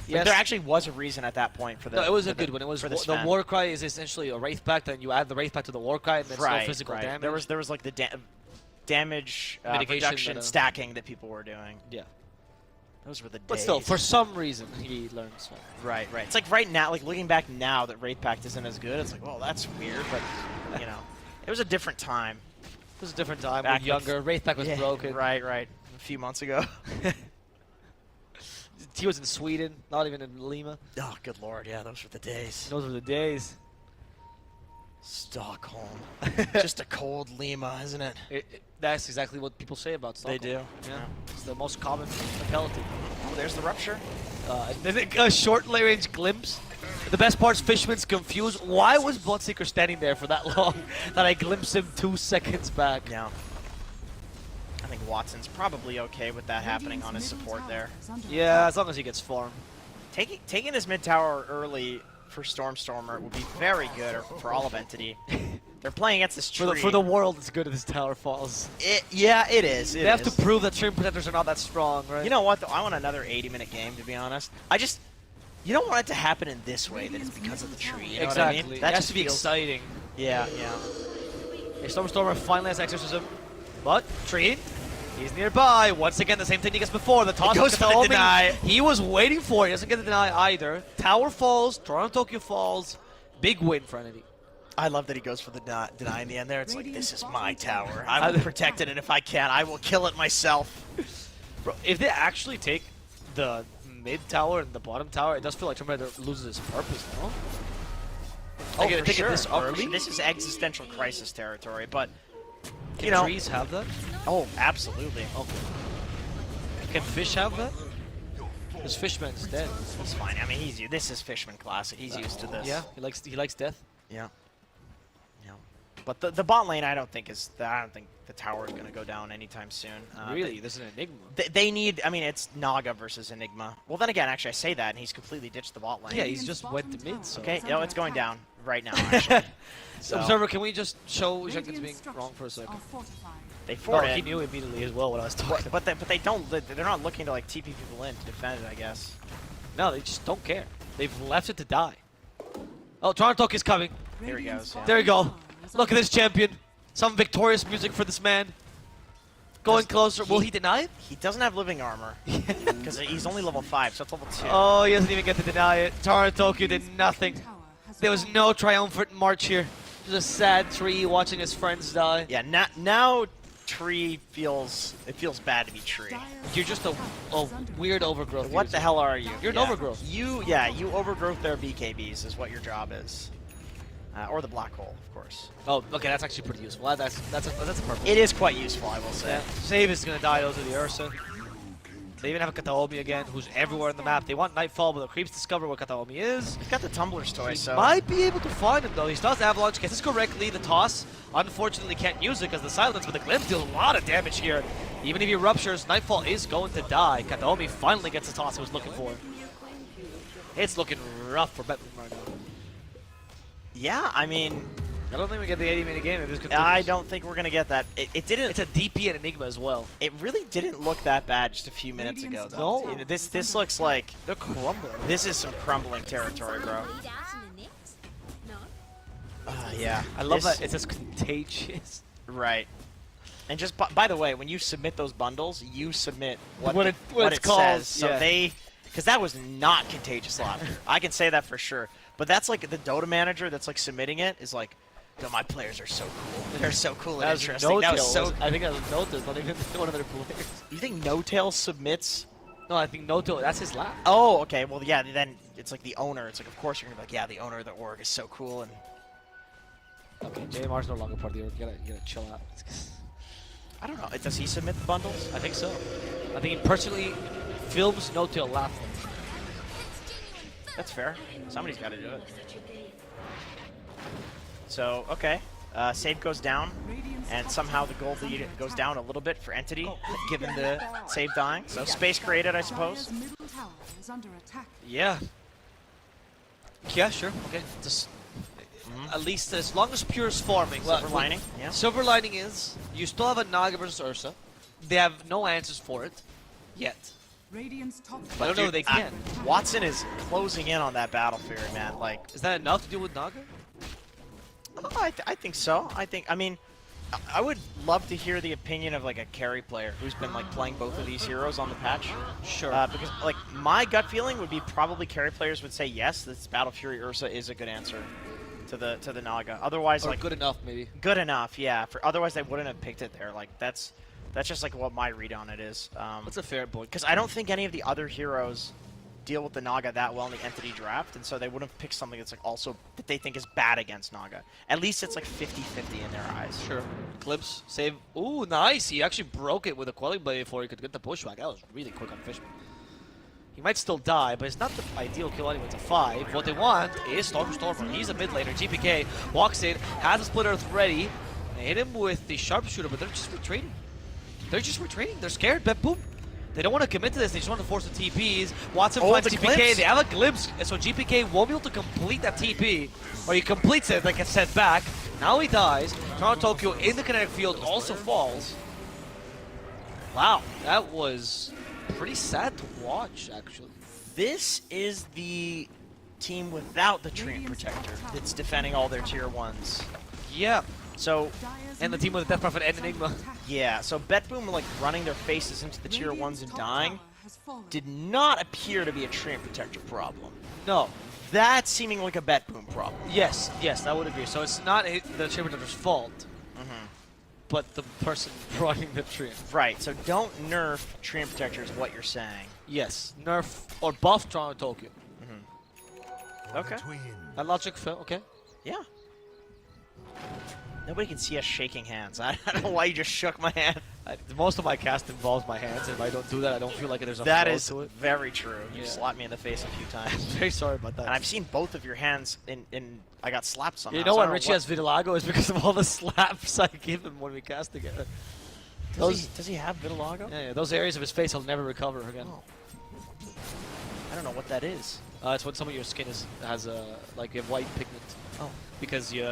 yes.
there actually was a reason at that point for the.
No, it was a good one. It was
for
the War Cry is essentially a Wraith Pact, and you add the Wraith Pact to the War Cry, and then no physical damage.
There was like the damage
mitigation
reduction stacking that people were doing.
Yeah.
Those were the days.
But still, for some reason, he learned so.
Right. It's like right now, like looking back now that Wraith Pact isn't as good, it's like, well, that's weird, but, you know, it was a different time.
It was a different time.
Back
when younger, Wraith Pact was broken.
Right. A few months ago.
He was in Sweden, not even in Lima.
Oh, good lord, yeah, those were the days.
Those were the days.
Stockholm. Just a cold Lima, isn't it?
That's exactly what people say about Stockholm.
They do.
Yeah. It's the most common locality.
Oh, there's the rupture.
A short range glimpse. The best part is Fishman's confused. Why was Bloodseeker standing there for that long that I glimpsed him 2 seconds back?
Yeah. I think Watson's probably okay with that happening on his support there.
Yeah, as long as he gets farmed.
Taking this mid tower early for Stormstormer would be very good for all of Entity. They're playing against this tree.
For the world, it's good if this tower falls.
Yeah, it is.
They have to prove that Stream Protectors are not that strong, right?
You know what, though? I want another 80-minute game, to be honest. You don't want it to happen in this way, that it's because of the tree. You know
exactly.
What I mean?
That has to be exciting.
Yeah.
Okay, Stormstormer finally has Exorcism, but Tree, he's nearby. Once again, the same thing he gets before. The toss
goes for the deny.
He was waiting for it. He doesn't get the deny either. Tower falls. Toronto Tokyo falls. Big win for Entity.
I love that he goes for the deny in the end there. It's like, this is my tower. I will protect it, and if I can, I will kill it myself.
Bro, if they actually take the mid tower and the bottom tower, it does feel like Tomb Raider loses its purpose, no?
Oh, for sure.
This early?
This is existential crisis territory, but
Can trees have that?
Oh, absolutely.
Okay. Can fish have that? Because Fishman's dead.
It's fine. I mean, this is Fishman Classic. He's used to this.
Yeah, he likes death.
Yeah. But the bot lane, I don't think the tower is going to go down anytime soon.
Really? This is an Enigma.
They need, I mean, it's Naga versus Enigma. Well, then again, actually, I say that, and he's completely ditched the bot lane.
Yeah, he's just went to mid, so.
Okay, no, it's going down right now, actually.
So. Observer, can we just show Jenkins being wrong for a second?
They fought it.
He knew immediately as well what I was talking
about. But they don't, they're not looking to, like, TP people in to defend it, I guess.
No, they just don't care. They've left it to die. Oh, Toronto is coming.
Here he goes. Yeah.
There you go. Look at this champion. Some victorious music for this man. Going closer. Will he deny it?
He doesn't have living armor. Because he's only level 5, so it's level 2.
Oh, he doesn't even get to deny it. Toronto did nothing. There was no triumphant march here. Just a sad Tree watching his friends die.
Yeah, now Tree feels bad to be Tree.
You're just a weird overgrowth.
What the hell are you?
You're an overgrowth.
You overgrowth their BKBs is what your job is. Or the black hole, of course.
Oh, okay, that's actually pretty useful. That's a purple.
It is quite useful, I will say.
Yeah. Save is gonna die. Those are the Ursa. They even have a Kataomi again, who's everywhere on the map. They want Nightfall, but the creeps discover where Kataomi is.
He's got the Tumbler's toy, so
might be able to find him though. He does Avalanche, gets this correctly. The toss, unfortunately, can't use it because the silence, but the glimpse deals a lot of damage here. Even if he ruptures, Nightfall is going to die. Kataomi finally gets the toss he was looking for. It's looking rough for BETBOOM right now.
Yeah, I mean,
I don't think we get the 80-minute game if this continues.
I don't think we're going to get that. It didn't.
It's a DP and Enigma as well.
It really didn't look that bad just a few minutes ago, though.
No.
This looks like
they're crumbling.
This is some crumbling territory, bro. Yeah.
I love that it's just contagious.
Right. And just by the way, when you submit those bundles, you submit what
What it's
it
called,
says. So
yeah.
because that was not contagious laughter. I can say that for sure. But that's like the Dota manager that's like submitting it is like, "Yo, my players are so cool. They're so cool and interesting." That was so.
I think that was Notail, not even one of their players.
You think No Tail submits?
No, I think Notail. That's his laugh.
Oh, okay. Well, yeah. Then it's like the owner. It's like, of course you're gonna be like, "Yeah, the owner of the org is so cool." And
Okay, JMR's no longer part of the org. You gotta chill out.
I don't know. Does he submit the bundles?
I think so. I think he personally films Notail laughing.
That's fair. Somebody's got to do it. So, okay. Save goes down, and somehow the gold lead goes down a little bit for Entity, given the save dying. So space created, I suppose.
Dire's middle tower is under attack.
Yeah. Yeah, sure. Okay. Just at least as long as Pure's forming.
Silver lining. Yeah.
Silver lining is you still have a Naga versus Ursa. They have no answers for it yet.
Radiant's top
I don't know if they can.
Watson is closing in on that Battle Fury, man. Like,
Is that enough to deal with Naga?
I think so. I mean, I would love to hear the opinion of like a carry player who's been like playing both of these heroes on the patch.
Sure.
Because like my gut feeling would be probably carry players would say yes, this Battle Fury Ursa is a good answer to the Naga. Otherwise,
Or
like
good enough, maybe.
good enough, yeah. For otherwise they wouldn't have picked it there. Like that's just like what my read on it is.
That's a fair point.
Because I don't think any of the other heroes deal with the Naga that well in the Entity draft, and so they wouldn't pick something that's like also that they think is bad against Naga. At least it's like 50-50 in their eyes.
Sure. Glimpse, save. Ooh, nice. He actually broke it with a Quelling Blade before he could get the pushback. That was really quick on Fishman. He might still die, but it's not the ideal kill anyway. It's a 5. What they want is Stormer. He's a mid laner. GPK walks in, has a Split Earth ready. They hit him with the Sharpshooter, but they're just retreating. They're scared. BETBOOM. They don't want to commit to this. They just want to force the TPs. Watson finds
the
GPK.
glimpse.
They have a glimpse, so GPK won't be able to complete that TP. Or he completes it, like gets sent back. Now he dies. Toronto Tokyo in the kinetic field also falls. Wow, that was pretty sad to watch, actually.
This is the team without the Treant Protector that's defending all their tier 1s.
Yeah.
So,
and the team with the Death Prophet and Enigma.
Yeah, so BETBOOM like running their faces into the tier 1s and dying did not appear to be a Treant Protector problem.
No.
That's seeming like a BETBOOM problem.
Yes, I would agree. So it's not the Treant Protector's fault, but the person running the Treant.
Right, so don't nerf Treant Protector is what you're saying.
Yes, nerf or buff Toronto Tokyo.
Okay.
That logic fell, okay.
Yeah. Nobody can see us shaking hands. I don't know why you just shook my hand.
Most of my cast involves my hands, and if I don't do that, I don't feel like there's a
That
flow
is
to it.
very true. You
Yeah.
slapped me in the face a few times.
Very sorry about that.
And I've seen both of your hands in I got slapped somehow.
You know
so I
why
don't
Richie has vitiligo is because of all the slaps I give him when we cast together.
Does he have vitiligo?
Yeah, those areas of his face he'll never recover again.
Oh. I don't know what that is.
It's when some of your skin has like a white pigment.
Oh.
Because you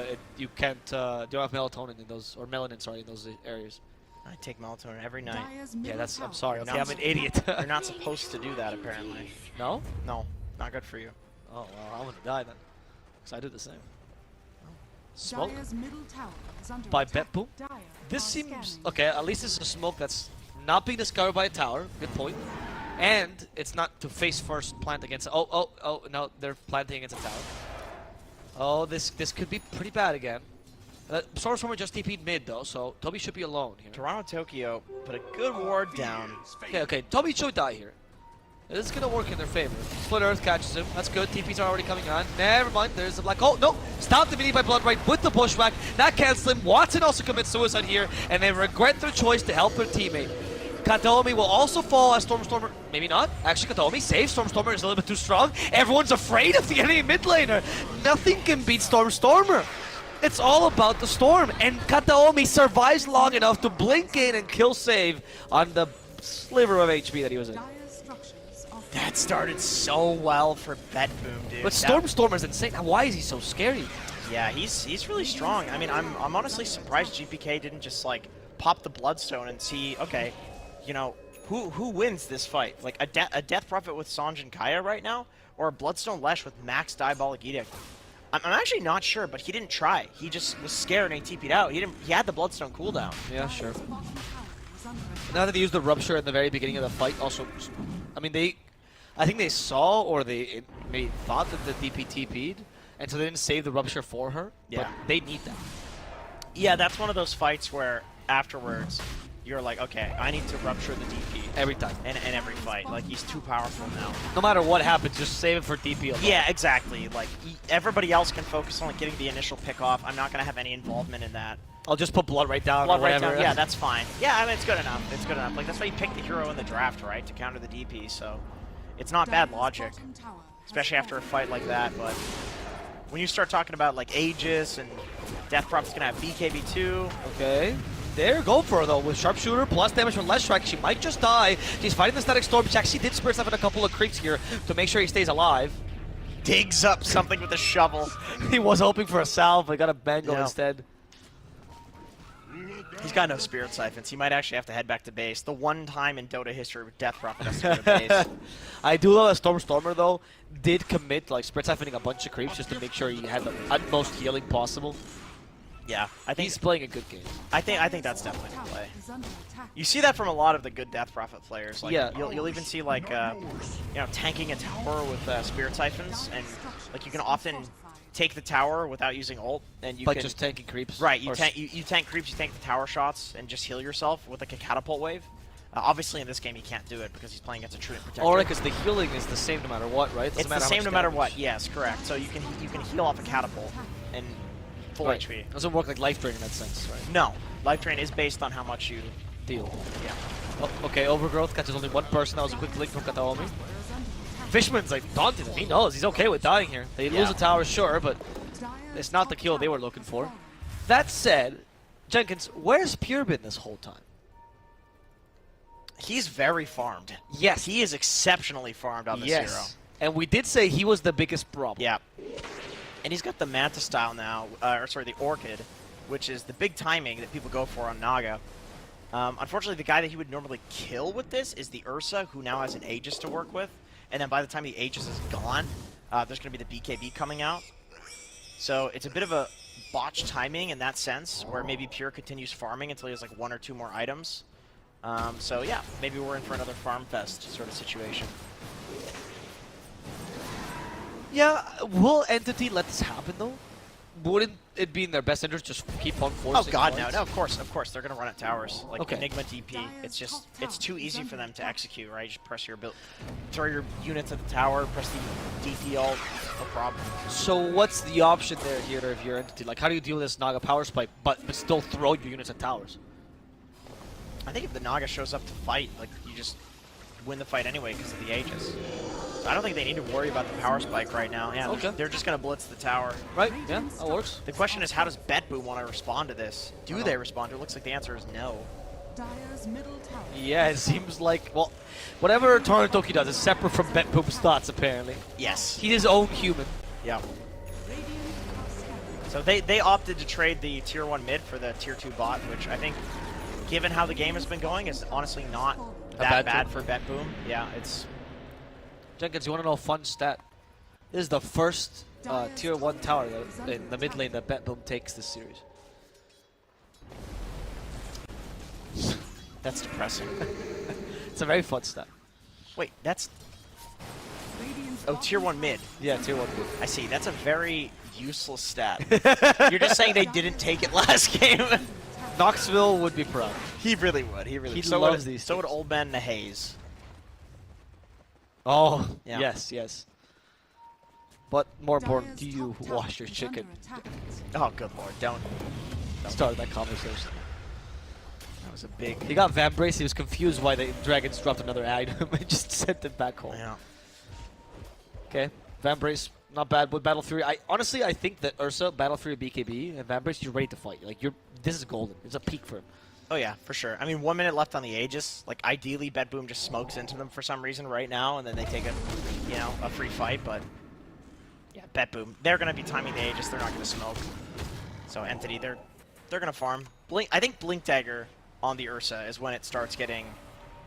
can't you don't have melatonin in those, or melanin, sorry, in those areas.
I take melatonin every night.
Yeah, I'm sorry. Okay,
You're
I'm
not
an idiot.
You're not supposed to do that apparently.
No?
No, not good for you.
Oh well, I'm gonna die then. Cause I do the same. Smoke
Dire's middle tower is under
by
attack.
BETBOOM.
Dire
This
are
seems
scanning.
okay. At least this is a smoke that's not being discovered by a tower. Good point. And it's not to face first plant against. Oh no, they're planting against a tower. Oh, this could be pretty bad again. Stormer just TP'd mid though, so Toby should be alone here.
Toronto Tokyo put a good ward down.
Okay, Toby should die here. This is gonna work in their favor. Split Earth catches him. That's good. TPs are already coming on. Never mind. There's a black. Oh no! Stop the mini by Blood Right with the pushback. That cancels him. Watson also commits suicide here, and they regret their choice to help their teammate. Kataomi will also fall as Stormer. Maybe not. Actually, Kataomi saves. Stormer is a little bit too strong. Everyone's afraid of the enemy mid laner. Nothing can beat Stormer. It's all about the Storm, and Kataomi survives long enough to blink in and kill save on the sliver of HP that he was in.
Dire's structures are
That started so well for BETBOOM, dude.
But Stormer is insane. Why is he so scary?
Yeah, he's really strong. I mean, I'm honestly surprised GPK didn't just like pop the Bloodstone and see, okay, you know, who wins this fight? Like a Death Prophet with Sanj and Kaya right now, or a Bloodstone Lesh with max Diabolic Edict? I'm actually not sure, but he didn't try. He just was scared and he TP'd out. He had the Bloodstone cooldown.
Yeah, sure. Now that they used the Rupture at the very beginning of the fight, also, I mean, I think they saw or they thought that the DP TP'd, and so they didn't save the Rupture for her.
Yeah.
But they need that.
Yeah, that's one of those fights where afterwards you're like, okay, I need to Rupture the DP.
Every time.
In every fight. Like, he's too powerful now.
No matter what happens, just save it for DP alone.
Yeah, exactly. Like, everybody else can focus on getting the initial pick off. I'm not going to have any involvement in that.
I'll just put Blood right down.
Blood
or
right
whatever.
down. Yeah, that's fine. Yeah, I mean, it's good enough. It's good enough. Like, that's why you pick the hero in the draft, right? To counter the DP, so it's not bad logic. Especially after a fight like that, but when you start talking about, like, Aegis and Death Prop's going to have BKB too.
Okay. There, go for her though, with Sharpshooter, plus damage from Less Strike. She might just die. She's fighting the Static Storm. She actually did Spirit Stuff in a couple of creeps here to make sure he stays alive.
Digs up something with a shovel.
He was hoping for a salve, but got a Bengal instead.
He's got no Spirit Siphons. He might actually have to head back to base. The one time in Dota history where Death Prophet has to go to base.
I do love that Stormer though did commit like Spirit Siphoning a bunch of creeps just to make sure he had the utmost healing possible.
Yeah, I think
he's playing a good game.
I think that's definitely the play. You see that from a lot of the good Death Prophet players. Like,
yeah,
you'll even see like you know, tanking a tower with Spirit Siphons, and like you can often take the tower without using ult, and you
but
can
just tanking creeps.
Right, you tank creeps, you tank the tower shots, and just heal yourself with like a catapult wave. Obviously, in this game, he can't do it because he's playing against a Truant Protector.
Alright, because the healing is the same no matter what, right?
It's the same no matter what. Yes, correct. So you can heal off a catapult and full HP.
It doesn't work like Life Drain in that sense, right?
No, Life Drain is based on how much you
deal.
Yeah.
Oh, okay, Overgrowth catches only one person. That was a quick link from Kataomi. Fishman's like daunting him. He knows he's okay with dying here. They lose a tower, sure, but it's not the kill they were looking for. That said, Jenkins, where's Pure been this whole time?
He's very farmed.
Yes.
He is exceptionally farmed on this hero.
And we did say he was the biggest problem.
Yeah. And he's got the Manta style now, or sorry, the Orchid, which is the big timing that people go for on Naga. Unfortunately, the guy that he would normally kill with this is the Ursa, who now has an Aegis to work with. And then by the time the Aegis is gone, there's going to be the BKB coming out. So it's a bit of a botched timing in that sense, where maybe Pure continues farming until he has like 1 or 2 more items. So yeah, maybe we're in for another farm fest sort of situation.
Yeah, will Entity let this happen though? Wouldn't it be in their best interest just keep on forcing?
Oh god,
points?
no, of course, they're gonna run at towers. Like
Okay.
Enigma DP, it's too easy for them to execute, right? Just press your throw your units at the tower, press the DP ult, no problem.
So what's the option there here if you're Entity? Like how do you deal with this Naga power spike but still throw your units at towers?
I think if the Naga shows up to fight, like you just win the fight anyway because of the Aegis. So I don't think they need to worry about the power spike right now. Yeah,
Okay.
they're just gonna blitz the tower.
Right, yeah, that works.
The question is, how does BETBOOM want to respond to this? Do they respond? It looks like the answer is no.
Dire's middle tower.
Yeah, it seems like, well, whatever Tornatoki does is separate from BETBOOM's thoughts, apparently.
Yes.
He's his own human.
Yeah. So they opted to trade the tier 1 mid for the tier 2 bot, which I think, given how the game has been going, is honestly not that bad for BETBOOM. Yeah, it's...
Jenkins, you want to know a fun stat? This is the first tier 1 tower in the mid lane that BETBOOM takes this series.
That's depressing.
It's a very fun stat.
Wait, that's... Oh, tier 1 mid.
Yeah, tier 1 mid.
I see. That's a very useless stat. You're just saying they didn't take it last game.
Knoxville would be proud.
He really would. He really would. So
loves these
So would Old Man Nahaze.
Oh,
Yeah.
yes. But more important, do you wash your chicken?
Oh, good lord. Don't.
Start that conversation.
That was a big...
He got Vambrace, he was confused why the Dragons dropped another item and just sent it back home.
Yeah.
Okay, Vambrace, not bad with Battle Fury. Honestly, I think that Ursa, Battle Fury, BKB, and Vambrace, you're ready to fight. Like, this is golden. It's a peak for him.
Oh yeah, for sure. I mean, 1 minute left on the Aegis. Like, ideally, BETBOOM just smokes into them for some reason right now, and then they take a free fight, but... Yeah, BETBOOM. They're going to be timing the Aegis. They're not going to smoke. So, Entity, they're going to farm. I think Blink Dagger on the Ursa is when it starts getting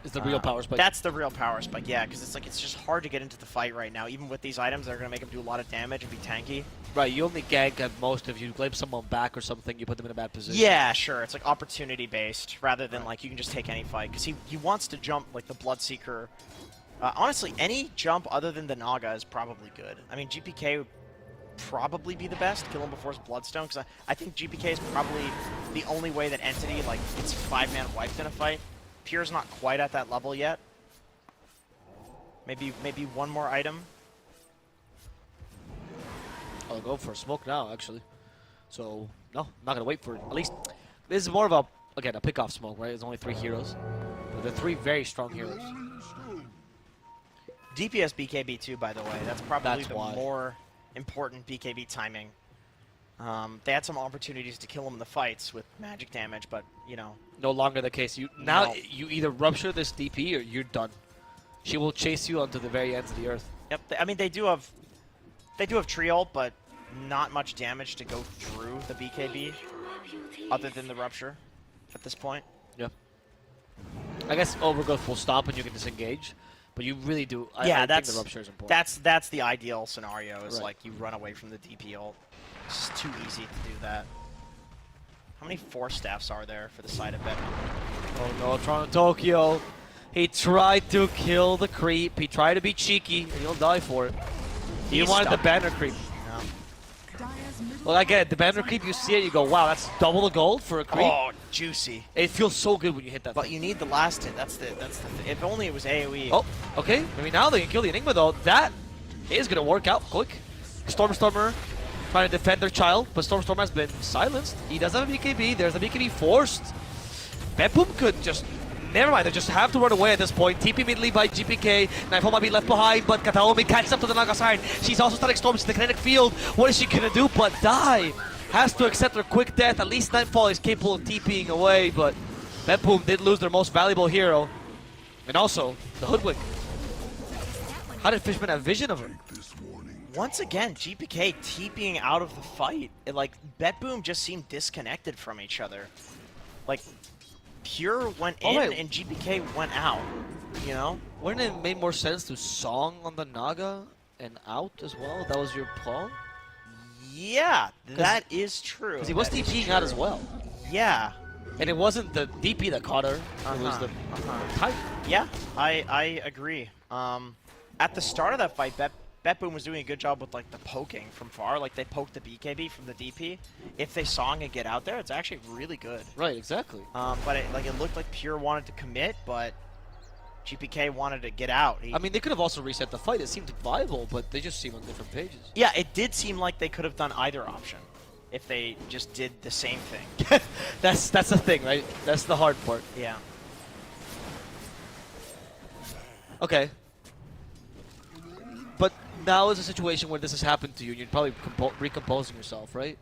Is the real power spike.
That's the real power spike, yeah, because it's just hard to get into the fight right now. Even with these items, they're going to make him do a lot of damage and be tanky.
Right, you only gank at most if you blame someone back or something, you put them in a bad position.
Yeah, sure. It's like opportunity-based rather than like you can just take any fight. Because he wants to jump like the Bloodseeker. Honestly, any jump other than the Naga is probably good. I mean, GPK would probably be the best. Kill him before his Bloodstone. Because I think GPK is probably the only way that Entity like gets 5-man wiped in a fight. Pure's not quite at that level yet. Maybe one more item.
I'll go for a smoke now, actually. So, no, I'm not going to wait for it. At least, this is more of a, again, a pick-off smoke, right? There's only 3 heroes. But they're 3 very strong heroes.
DPS BKB too, by the way. That's probably the more important BKB timing. They had some opportunities to kill him in the fights with magic damage, but, you know.
No longer the case. You you either rupture this DP or you're done. She will chase you onto the very ends of the earth.
Yep. I mean, they do have Triol, but not much damage to go through the BKB, other than the rupture at this point.
Yeah. I guess Overgrowth will stop and you can disengage, but you really do. I think the rupture is important.
That's the ideal scenario. Is like you run away from the DP ult. It's just too easy to do that. How many Force Staffs are there for the side of BETBOOM?
Oh no, Toronto Tokyo. He tried to kill the creep. He tried to be cheeky, and he'll die for it. He wanted the banner creep.
No.
Well, I get it. The banner creep, you see it, you go, wow, that's double the gold for a creep.
Oh, juicy.
It feels so good when you hit that.
But you need the last hit. That's the thing. If only it was AoE.
Oh, okay. Maybe now they can kill the Enigma, though. That is going to work out quick. Stormstormer trying to defend their child, but Stormstormer has been silenced. He does have a BKB. There's a BKB forced. BETBOOM could just... Never mind, they just have to run away at this point. TP mid lead by GPK. Nightfall might be left behind, but Kataomi catches up to the Naga side. She's also starting storms in the kinetic field. What is she gonna do but die? Has to accept her quick death. At least Nightfall is capable of TPing away, but BETBOOM did lose their most valuable hero. And also, the Hoodwink. How did Fishman have vision of her?
Once again, GPK TPing out of the fight. BETBOOM just seemed disconnected from each other. Like, Pure went in and GPK went out, you know?
Wouldn't it make more sense to Song on the Naga and out as well? That was your plan?
Yeah, that is true.
Because he was TPing out as well.
Yeah.
And it wasn't the DP that caught her. It was the type.
Yeah, I agree. At the start of that fight, BETBOOM was doing a good job with like the poking from far. Like they poked the BKB from the DP. If they Song and get out there, it's actually really good.
Right, exactly.
But it looked like Pure wanted to commit, but GPK wanted to get out.
I mean, they could have also reset the fight. It seemed viable, but they just seem on different pages.
Yeah, it did seem like they could have done either option if they just did the same thing.
That's the thing, right? That's the hard part.
Yeah.
Okay. But now is a situation where this has happened to you, and you're probably recomposing yourself, right?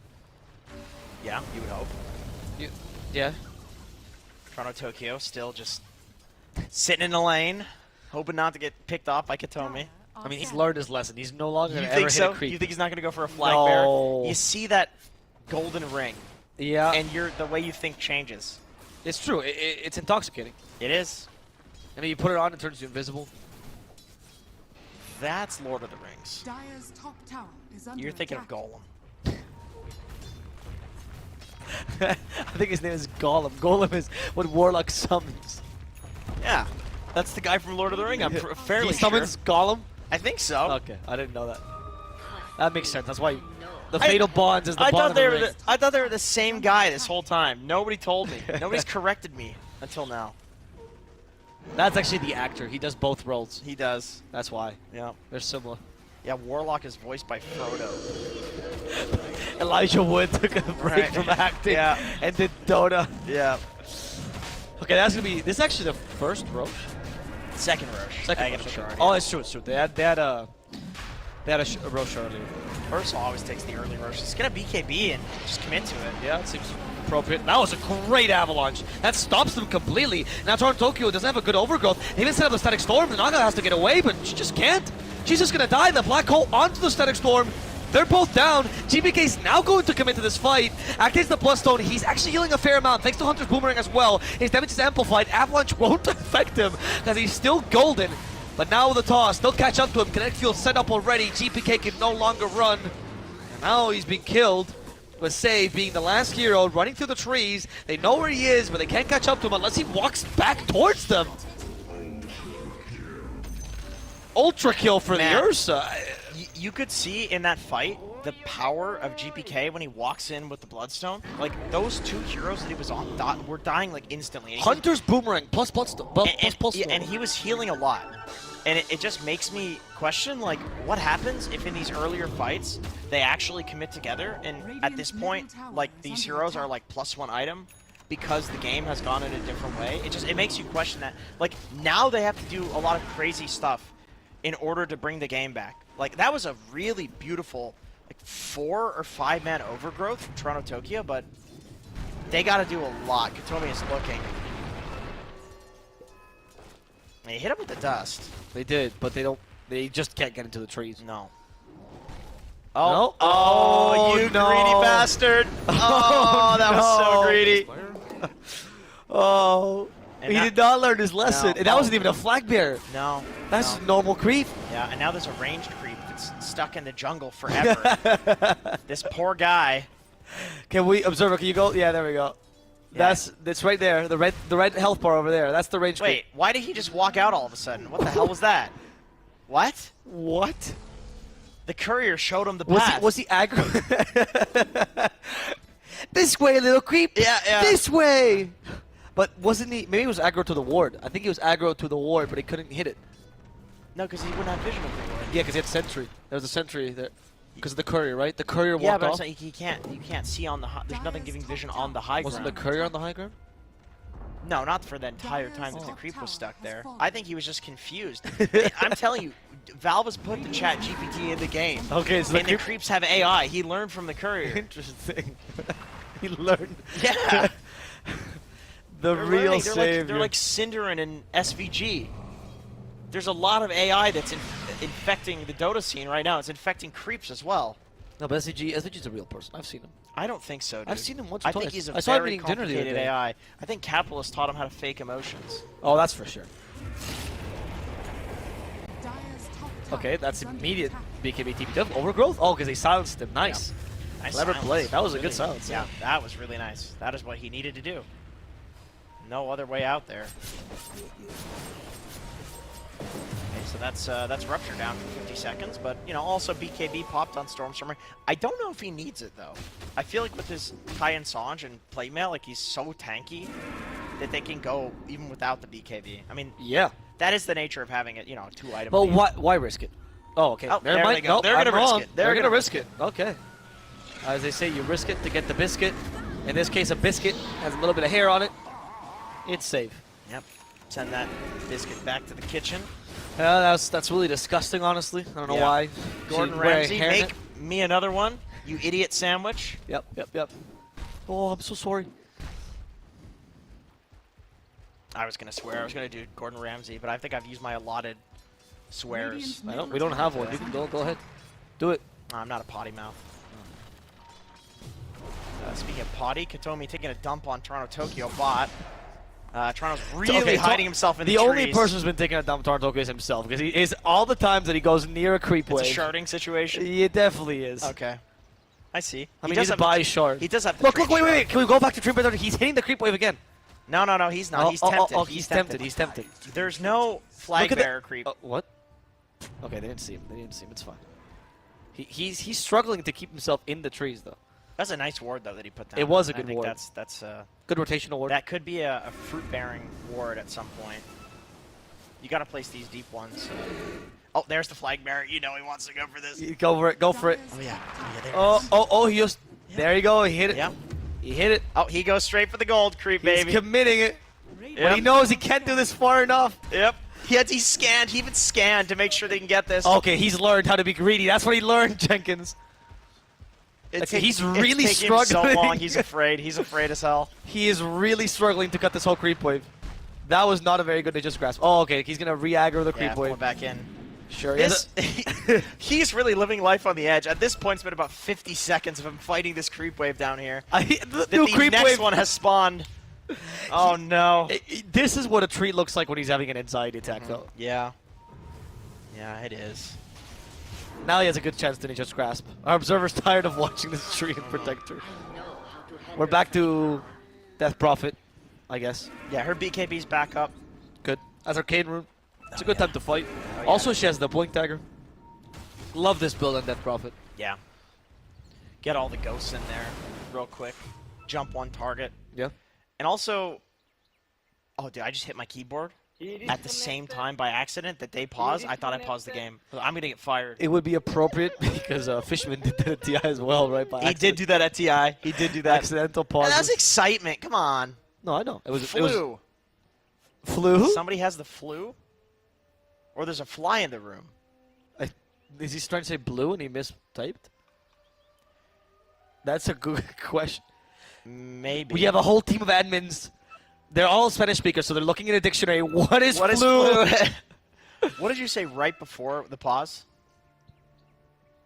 Yeah, you would hope.
Yeah.
Toronto Tokyo still just sitting in the lane, hoping not to get picked off by Kataomi.
I mean, he's learned his lesson. He's no longer going to
think
ever
so?
hit a creep.
You think he's not going to go for a flag
No.
bear? You see that golden ring.
Yeah.
And the way you think changes.
It's true. It's intoxicating.
It is.
I mean, you put it on, it turns you invisible.
That's Lord of the Rings.
Dire's top tower is under
You're thinking
attack.
of Golem.
I think his name is Golem. Golem is what Warlock summons.
Yeah. That's the guy from Lord of the Rings. I'm fairly
He summons Golem?
I think so.
Okay, I didn't know that. That makes sense. That's why the Fatal Bonds is the
I
bond
thought
of
they
the
were
ring.
I thought they were the same guy this whole time. Nobody told me. Nobody's corrected me until now.
That's actually the actor. He does both roles.
He does.
That's why.
Yeah.
They're similar.
Yeah, Warlock is voiced by Frodo.
Elijah Wood took a break from acting and did Dota.
Yeah.
Okay, that's gonna be. This is actually the first Roche.
Second Roche.
Second Roche. Okay. Oh, it's true. It's true. They had a Roche earlier.
Ursula always takes the early Roche. Just get a BKB and just commit to it.
Yeah, it seems appropriate. That was a great avalanche. That stops them completely. Now Toronto Tokyo doesn't have a good overgrowth. They even set up the static storm. The Naga has to get away, but she just can't. She's just gonna die. The black hole onto the static storm. They're both down. GPK's now going to commit to this fight. Activates the Bloodstone. He's actually healing a fair amount thanks to Hunter's Boomerang as well. His damage is amplified. Avalanche won't affect him because he's still golden. But now with the toss, they'll catch up to him. Kinetic Field set up already. GPK can no longer run. And now he's being killed. With Save being the last hero, running through the trees. They know where he is, but they can't catch up to him unless he walks back towards them. Ultra kill for the Ursa.
You could see in that fight the power of GPK when he walks in with the Bloodstone. Like, those two heroes that he was on were dying, like, instantly.
Hunter's Boomerang plus Bloodstone.
And he was healing a lot. And it just makes me question, like, what happens if in these earlier fights they actually commit together, and at this point, like, these heroes are, like, +1 item because the game has gone in a different way. It makes you question that. Like, now they have to do a lot of crazy stuff in order to bring the game back. Like, that was a really beautiful, like, 4 or 5 man overgrowth from Toronto Tokyo, but they got to do a lot. Katomi is looking. They hit him with the dust.
They did, but they just can't get into the trees.
No.
Oh,
oh, you
no.
greedy bastard. Oh, that was so greedy.
Oh, he did not learn his lesson.
No,
and that wasn't even a flag bearer.
No.
That's normal creep.
Yeah, and now there's a ranged creep that's stuck in the jungle forever. This poor guy.
Can we, Observer, can you go? Yeah, there we go.
Yeah.
That's right there. The red health bar over there. That's the range.
Wait, why did he just walk out all of a sudden? What the hell was that? What?
What?
The courier showed him the path.
Was he aggro? This way, little creep.
Yeah.
This way. But wasn't he? Maybe he was aggro to the ward. I think he was aggro to the ward, but he couldn't hit it.
No, because he wouldn't have vision of the ward.
Yeah, because he had sentry. There was a sentry there. Because of the courier, right? The courier
Yeah,
walked
but
off.
I'm saying you can't see on the high. There's nothing giving vision on the high
Wasn't
ground.
the courier on the high ground?
No, not for the entire time that the creep was stuck there. I think he was just confused. I'm telling you, Valve has put the chat GPT in the game.
Okay, so
and the creeps have AI. He learned from the courier.
Interesting. He learned.
Yeah.
The
They're
real
learning.
savior.
They're like Cinderin and SVG. There's a lot of AI that's infecting the Dota scene right now. It's infecting creeps as well.
No, but SVG's a real person. I've seen him.
I don't think so, dude.
I've seen him once or
I
twice.
think he's a
I saw him
very
eating dinner the other
complicated
day.
AI. I think Capitalist taught him how to fake emotions.
Oh, that's for sure.
Dire's top
Okay, that's immediate BKB TP. Overgrowth? Oh, because he silenced him. Nice.
Nice
Clever
silence.
play. That was a
Really-
good silence.
Yeah, that was really nice. That is what he needed to do. No other way out there. Okay, so that's Rupture down for 50 seconds, but you know, also BKB popped on Stormstormer. I don't know if he needs it though. I feel like with his Kai and Sange and Playmail, like he's so tanky that they can go even without the BKB. I mean,
Yeah.
that is the nature of having it, you know, 2-item.
But
lead.
why risk it? Oh, okay.
Oh,
Never
there
mind.
they go.
Nope,
They're
I'm
gonna risk
wrong.
it.
They're gonna risk it. Okay. As they say, you risk it to get the biscuit. In this case, a biscuit has a little bit of hair on it. It's safe.
Yep. Send that biscuit back to the kitchen.
That's really disgusting, honestly. I don't know
Yeah.
why.
Gordon
She's wearing
Ramsay,
hairnet.
make me another one, you idiot sandwich.
Yep. Oh, I'm so sorry.
I was gonna swear. I was gonna do Gordon Ramsay, but I think I've used my allotted swears.
We don't have one. You can go ahead. Do it.
I'm not a potty mouth. Speaking of potty, Katomi taking a dump on Toronto Tokyo bot. Toronto's really hiding himself in the trees.
only person who's been taking a dump Toronto Tokyo is himself, because he is all the times that he goes near a creep wave.
It's a sharding situation.
It definitely is.
Okay. I see.
I mean, he's a buy shard.
He does have the
Look,
trade
wait. Can we go back to creep wave? He's hitting the creep wave again.
No, he's not. He's tempted.
Oh, he's tempted. He's tempted.
There's no flag
Look at
bearer creep.
What? Okay, they didn't see him. It's fine. He's struggling to keep himself in the trees, though.
That's a nice ward, though, that he put down.
It was a
I
good
think
ward.
That's
Good rotational ward.
That could be a fruit-bearing ward at some point. You got to place these deep ones. Oh, there's the flag bearer. You know he wants to go for this.
Go for it. Go for it.
Oh yeah. There
He just. There you go. He hit it.
Yeah.
He hit it.
Oh, he goes straight for the gold creep, baby.
He's committing it.
Yep.
But he knows he can't do this far enough.
Yep. He scanned. He even scanned to make sure they can get this.
Okay, he's learned how to be greedy. That's what he learned, Jenkins. He's really
it's taking him
struggling.
so long. He's afraid. He's afraid as hell.
He is really struggling to cut this whole creep wave. That was not a very good just grasp. Oh, okay. He's going to re-aggro the creep
Pull
wave.
it back in.
Sure.
This, he's really living life on the edge. At this point, it's been about 50 seconds of him fighting this creep wave down here.
The creep
next
wave
one has spawned. Oh no!
This is what a tree looks like when he's having an anxiety attack, though.
Yeah. Yeah, it is.
Now he has a good chance to just grasp. Our observer's tired of watching this tree and protector. We're back to Death Prophet, I guess.
Yeah, her BKB's back up.
Good. As Arcane Rune. It's a good time to fight. Also, she has the Blink Dagger. Love this build on Death Prophet.
Yeah. Get all the ghosts in there real quick. Jump one target.
Yeah.
And also, oh, dude, I just hit my keyboard at the same time by accident that they paused. I thought I paused the game. I'm going to get fired.
It would be appropriate because Fishman did that at TI as well, right? By
He did do that at TI. He did do that.
Accidental pause.
That's excitement. Come on.
No, I know. It was
Flu.
Flu?
Somebody has the flu? Or there's a fly in the room.
Is he trying to say blue and he mistyped? That's a good question.
Maybe.
We have a whole team of admins. They're all Spanish speakers, so they're looking in a dictionary. What is flu?
What did you say right before the pause?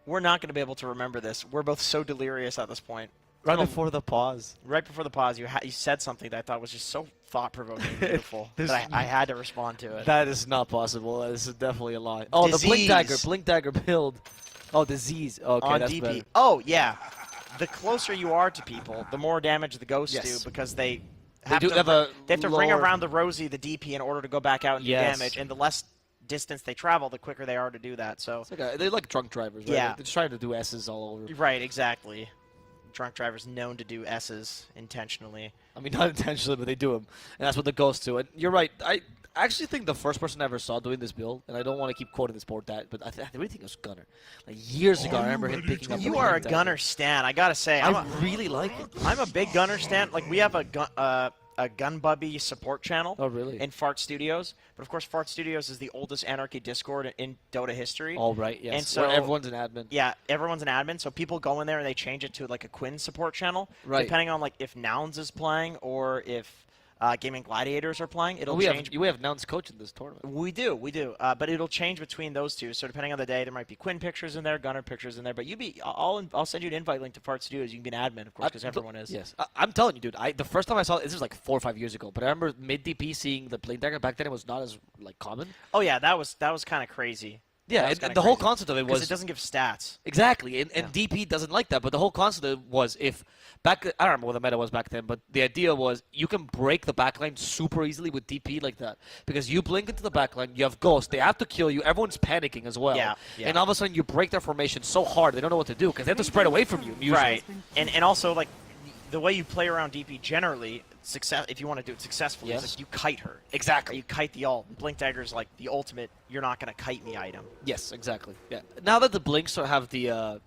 We're not going to be able to remember this. We're both so delirious at this point.
Right before the pause.
Right before the pause, you said something that I thought was just so thought-provoking and beautiful that I had to respond to it.
That is not possible. This is definitely a lie. Oh,
Disease.
the Blink Dagger build. Oh, disease. Okay,
on
that's
DP.
better.
Oh, yeah. The closer you are to people, the more damage the ghosts do because they have to ring around the Rosie, the DP, in order to go back out and do damage. And the less distance they travel, the quicker they are to do that. So
they're like drunk drivers, right?
Yeah.
Like, they're trying to do S's all over.
Right, exactly. Drunk drivers known to do S's intentionally.
I mean, not intentionally, but they do them. And that's what the ghosts do. And you're right. I actually think the first person I ever saw doing this build, and I don't want to keep quoting this board that, but I really think it was Gunner. Like years ago, I remember him picking up.
You are a Gunner stan. I gotta say,
I really like it.
I'm a big Gunner stan. Like we have a Gun Bubby support channel.
Oh, really?
In Fart Studios, but of course, Fart Studios is the oldest Anarchy Discord in Dota history.
All right, yes.
And so
where everyone's an admin.
Yeah, everyone's an admin. So people go in there and they change it to like a Quinn support channel.
Right.
Depending on like if Nouns is playing or if Gaimin Gladiators are playing, it'll change.
We have Nouns coach in this tournament.
We do. But it'll change between those two. So depending on the day, there might be Quinn pictures in there, Gunner pictures in there. But I'll send you an invite link to Fart Studios. You can be an admin, of course, because everyone is.
Yes. I'm telling you, dude. The first time I saw this was like 4 or 5 years ago. But I remember mid DP seeing the Blink Dagger back then. It was not as like common.
Oh yeah, that was kind of crazy.
Yeah, and the whole concept of it was
it doesn't give stats.
Exactly, and DP doesn't like that. But the whole concept of it was if I don't remember what the meta was back then, but the idea was you can break the backline super easily with DP like that because you blink into the backline, you have ghosts, they have to kill you, everyone's panicking as well.
Yeah.
And all of a sudden you break their formation so hard they don't know what to do because they have to spread away from you. Usually.
Right, and also like the way you play around DP generally, if you want to do it successfully, is like you kite her.
Exactly.
You kite the ult. Blink Dagger is like the ultimate. You're not going to kite me item.
Yes, exactly. Yeah. Now that the blinks have the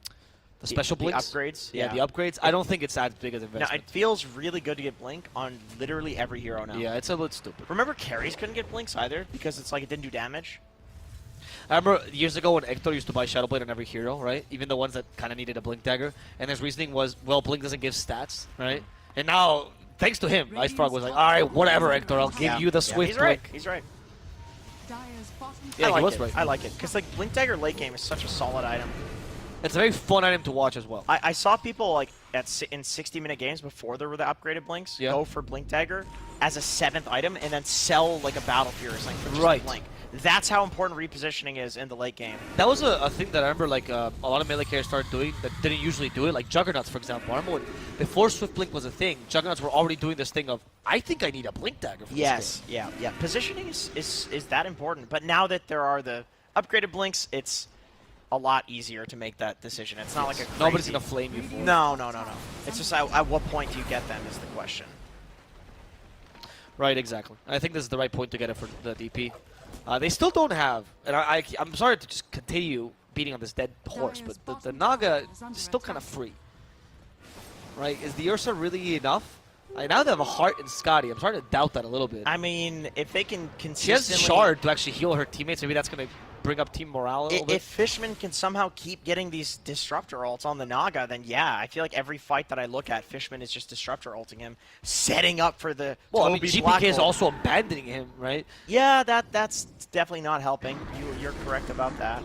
special blinks,
upgrades.
Yeah, the upgrades. I don't think it's that big of an investment.
Now, it feels really good to get blink on literally every hero now.
Yeah, it's a little stupid.
Remember, carries couldn't get blinks either because it's like it didn't do damage.
I remember years ago when Hector used to buy Shadowblade on every hero, right? Even the ones that kind of needed a Blink Dagger. And his reasoning was, well, Blink doesn't give stats, right? And now, thanks to him, Ice Frog was like, all right, whatever, Hector, I'll give you the Swift
He's right.
Blink.
He's right.
Yeah, he was right.
I like it. Because like Blink Dagger late game is such a solid item.
It's a very fun item to watch as well.
I saw people like in 60-minute games before there were the upgraded blinks go for Blink Dagger as a 7th item and then sell like a Battle Furious like for just Blink. That's how important repositioning is in the late game.
That was a thing that I remember like a lot of melee characters started doing that didn't usually do it. Like Juggernauts, for example. I remember when, before Swift Blink was a thing, Juggernauts were already doing this thing of, I think I need a Blink Dagger for this game.
Yeah. Positioning is that important. But now that there are the upgraded blinks, it's a lot easier to make that decision. It's not like a crazy...
Nobody's going to flame you for it.
No. It's just at what point do you get them is the question.
Right, exactly. I think this is the right point to get it for the DP. They still don't have, and I'm sorry to just continue beating on this dead horse, but the Naga is still kind of free. Right? Is the Ursa really enough? Now they have a Heart and Scotty. I'm starting to doubt that a little bit.
I mean, if they can consistently...
She has Shard to actually heal her teammates. Maybe that's going to bring up team morale a little bit.
If Fishman can somehow keep getting these disruptor ults on the Naga, then yeah, I feel like every fight that I look at, Fishman is just disruptor ulting him, setting up for the
Well, I mean,
Toby
GPK
Black
is
hole.
also abandoning him, right?
Yeah, that's definitely not helping. You're correct about that.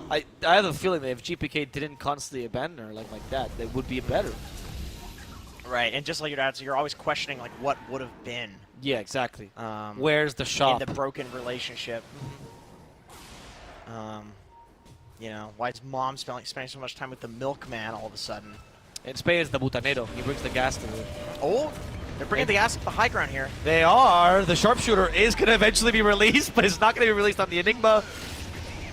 I have a feeling that if GPK didn't constantly abandon her like that, they would be better.
Right, and just like your dad, so you're always questioning like what would have been.
Yeah, exactly. Where's the shop?
In the broken relationship. You know, why is mom spending so much time with the milkman all of a sudden?
In Spain, it's the butanero. He brings the gas to the...
Oh, they're bringing the gas to the high ground here.
They are. The sharpshooter is going to eventually be released, but it's not going to be released on the Enigma.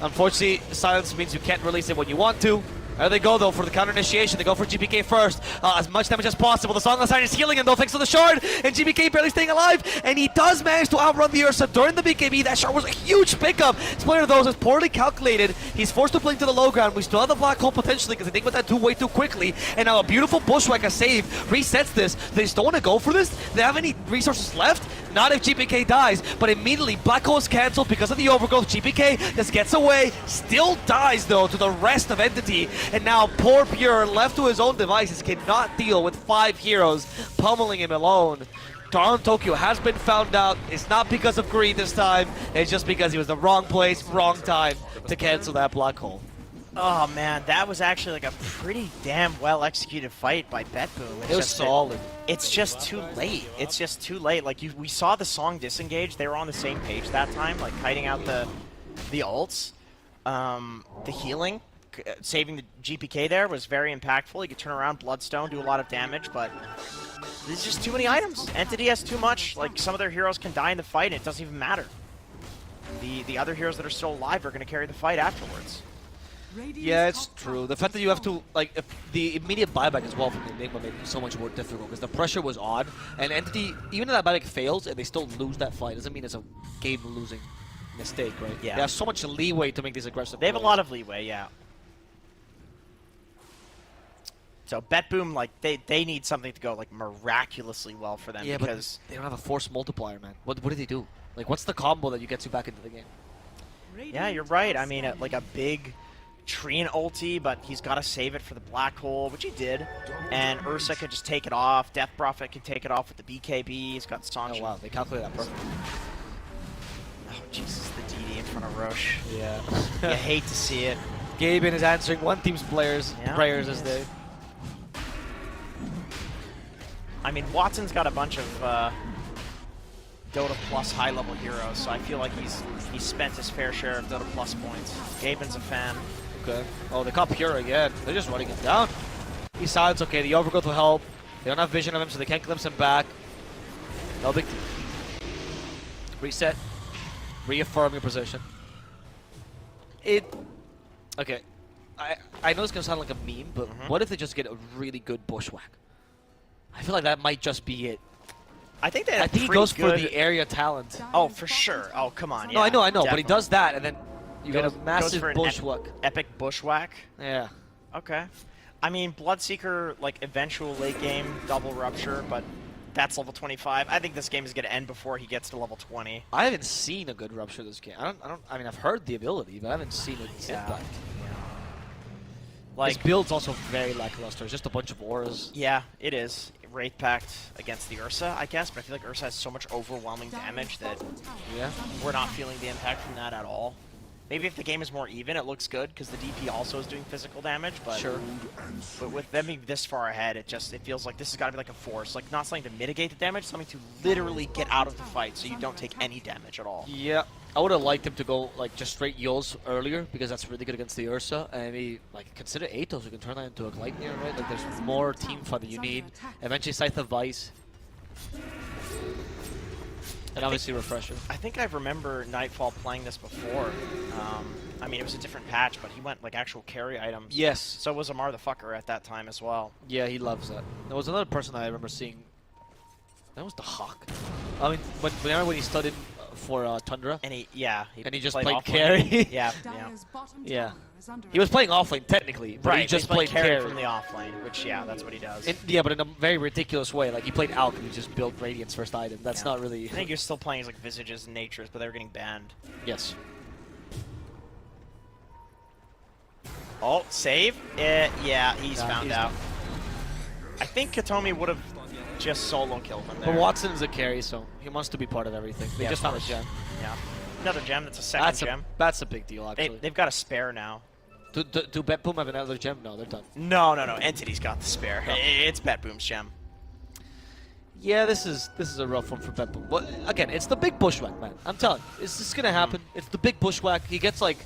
Unfortunately, silence means you can't release it when you want to. There they go, though, for the counter initiation. They go for GPK first. As much damage as possible. The Song of Sign is healing him, though, thanks to the shard. And GPK barely staying alive. And he does manage to outrun the Ursa during the BKB. That shard was a huge pickup. This player of those is poorly calculated. He's forced to blink to the low ground. We still have the black hole potentially because they think about that way too quickly. And now a beautiful bushwhack, a save, resets this. They just don't want to go for this. They have any resources left? Not if GPK dies. But immediately, black hole is cancelled because of the overgrowth. GPK just gets away. Still dies, though, to the rest of Entity. And now poor Pure, left to his own devices, cannot deal with 5 heroes pummeling him alone. Darn Tokyo has been found out. It's not because of greed this time. It's just because he was the wrong place, wrong time to cancel that black hole.
Oh man, that was actually like a pretty damn well executed fight by BETBOOM.
It was solid.
It's just too late. It's just too late. Like we saw the Song disengage. They were on the same page that time, like kiting out the ults, the healing. Saving the GPK there was very impactful. He could turn around, Bloodstone, do a lot of damage, but there's just too many items. Entity has too much. Like, some of their heroes can die in the fight, and it doesn't even matter. The other heroes that are still alive are going to carry the fight afterwards.
Yeah, it's true. The fact that you have to, like, if the immediate buyback as well from the Enigma made it so much more difficult because the pressure was odd. And Entity, even if that buyback fails and they still lose that fight, doesn't mean it's a game-losing mistake, right?
Yeah.
They have so much leeway to make these aggressive
They have a
plays.
lot of leeway, yeah. So BETBOOM, like, they need something to go, like, miraculously well for them because...
But they don't have a force multiplier, man. What do they do? Like, what's the combo that you get you back into the game?
Yeah, you're right. I mean, like a big Treant ulti, but he's got to save it for the black hole, which he did. And Ursa can just take it off. Death Prophet can take it off with the BKB. He's got Song.
Oh, wow. They calculated that perfectly.
Oh, Jesus, the DD in front of Roche.
Yeah.
You hate to see it.
Gaimin is answering one team's prayers as they...
I mean, Watson's got a bunch of Dota Plus high-level heroes, so I feel like he's spent his fair share of Dota Plus points. Gaimin's a fan.
Okay. Oh, they caught Pure again. They're just running him down. He's silenced. Okay, the overgrowth will help. They don't have vision of him, so they can't glimpse him back. No big deal. Reset. Reaffirm your position. Okay. I know it's going to sound like a meme, but what if they just get a really good bushwhack? I feel like that might just be it.
I think that
he goes for the area talent.
Oh, for sure. Oh, come on.
No,
Yeah,
I know. But
definitely.
he does that, and then you get a
Goes
massive
for an
bushwhack.
Epic bushwhack.
Yeah.
Okay. I mean, Bloodseeker, like, eventual late game double rupture, but that's level 25. I think this game is going to end before he gets to level 20.
I haven't seen a good rupture this game. I mean, I've heard the ability, but I haven't seen it impact.
Like,
His build's also very lackluster. It's just a bunch of auras.
Yeah, it is. Wraith Pact against the Ursa, I guess, but I feel like Ursa has so much overwhelming damage that we're not feeling the impact from that at all. Maybe if the game is more even, it looks good because the DP also is doing physical damage. But but with them being this far ahead, it feels like this has got to be like a force, like not something to mitigate the damage, something to literally get out of the fight so you don't take any damage at all.
Yeah, I would have liked him to go like just straight Yos earlier because that's really good against the Ursa. And maybe like consider Atos, you can turn that into a Gleipnir, right? Like there's more team fight that you need. Eventually Scythe of Vice. And obviously Refresher.
I think I remember Nightfall playing this before. I mean, it was a different patch, but he went like actual carry items.
Yes.
So was Amar the Fucker at that time as well.
Yeah, he loves that. There was another person I remember seeing. That was the Hawk. I mean, remember when he studied for Tundra?
And he
just
played
played
offlane.
carry.
Yeah.
Yeah. He was playing offlane technically, but
Right,
he just
but
played
carry
carry
from the offlane, which that's what he does.
Yeah, but in a very ridiculous way. Like he played Alk and he just built Radiant's first item. That's not really.
I think you're still playing as like Visages and Natures, but they were getting banned.
Yes.
Oh, save? Yeah, he's found out. I think Katomi would have just solo killed him there.
But Watson is a carry, so he wants to be part of everything. They just found a gem.
Yeah. Another gem. That's a second gem.
That's a big deal, actually.
They've got a spare now.
Do BETBOOM have another gem? No, they're done.
No. Entity's got the spare. Oh. It's BETBOOM's gem.
Yeah, this is a rough one for BETBOOM. But again, it's the big bushwhack, man. I'm telling you, it's just gonna happen. It's the big bushwhack. He gets like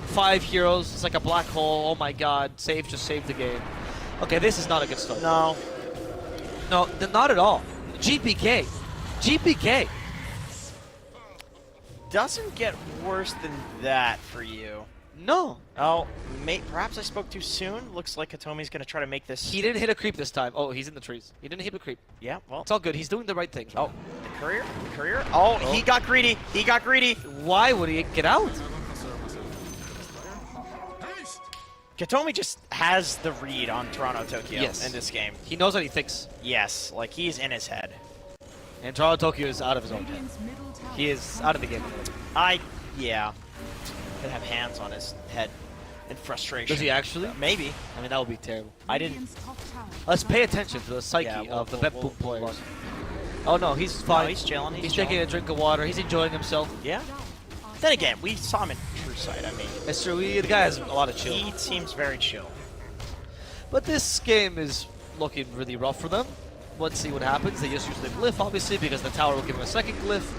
5 heroes. It's like a black hole. Oh my God, just saved the game. Okay, this is not a good start.
No,
not at all. GPK.
doesn't get worse than that for you.
No.
Oh, perhaps I spoke too soon. Looks like Katomi's going to try to make this.
He didn't hit a creep this time. Oh, he's in the trees. He didn't hit a creep.
Yeah, well.
It's all good. He's doing the right thing.
Oh, the courier? Oh, he got greedy.
Why would he get out?
Katomi just has the read on Toronto Tokyo in this game.
He knows what he thinks.
Yes, like he's in his head.
And Toronto Tokyo is out of his own head. He is out of the game.
Yeah. Could have hands on his head in frustration.
Does he actually?
Maybe.
I mean, that would be terrible.
I didn't.
Let's pay attention to the psyche of the BETBOOM players. Oh no, he's fine.
No, he's chilling.
He's taking a drink of water. He's enjoying himself.
Yeah. Then again, we saw him in True Sight. I mean,
it's true. The guy has a lot of chill.
He seems very chill.
But this game is looking really rough for them. Let's see what happens. They just use the glyph, obviously, because the tower will give him a second glyph.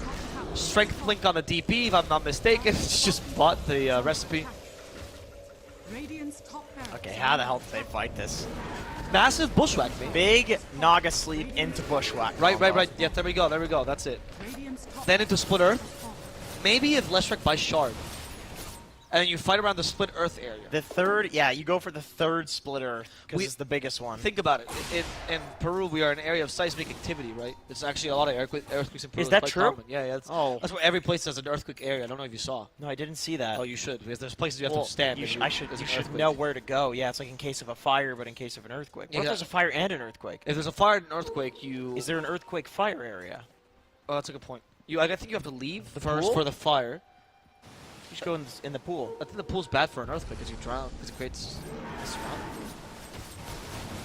Strength link on the DP, if I'm not mistaken. Just bought the recipe.
Okay, how the hell did they fight this?
Massive bushwhack, man.
Big Naga sleep into bushwhack.
Right. Yeah, there we go. That's it. Then into split earth. Maybe if Leshrac by shard. And then you fight around the split earth area.
The third, you go for the third split earth, because it's the biggest one.
Think about it. In Peru, we are an area of seismic activity, right? It's actually a lot of earthquakes in Peru.
Is that
quite
true?
Common. Yeah. That's where every place has an earthquake area. I don't know if you saw.
No, I didn't see that.
Oh, you should, because there's places you have to stand.
You should know where to go. Yeah, it's like in case of a fire, but in case of an earthquake. What if there's a fire and an earthquake?
If there's a fire and an earthquake,
Is there an earthquake fire area?
Oh, that's a good point. I think you have to leave first
pool?
for the fire.
You should go in the pool.
I think the pool's bad for an earthquake because you drown, because it creates a surround.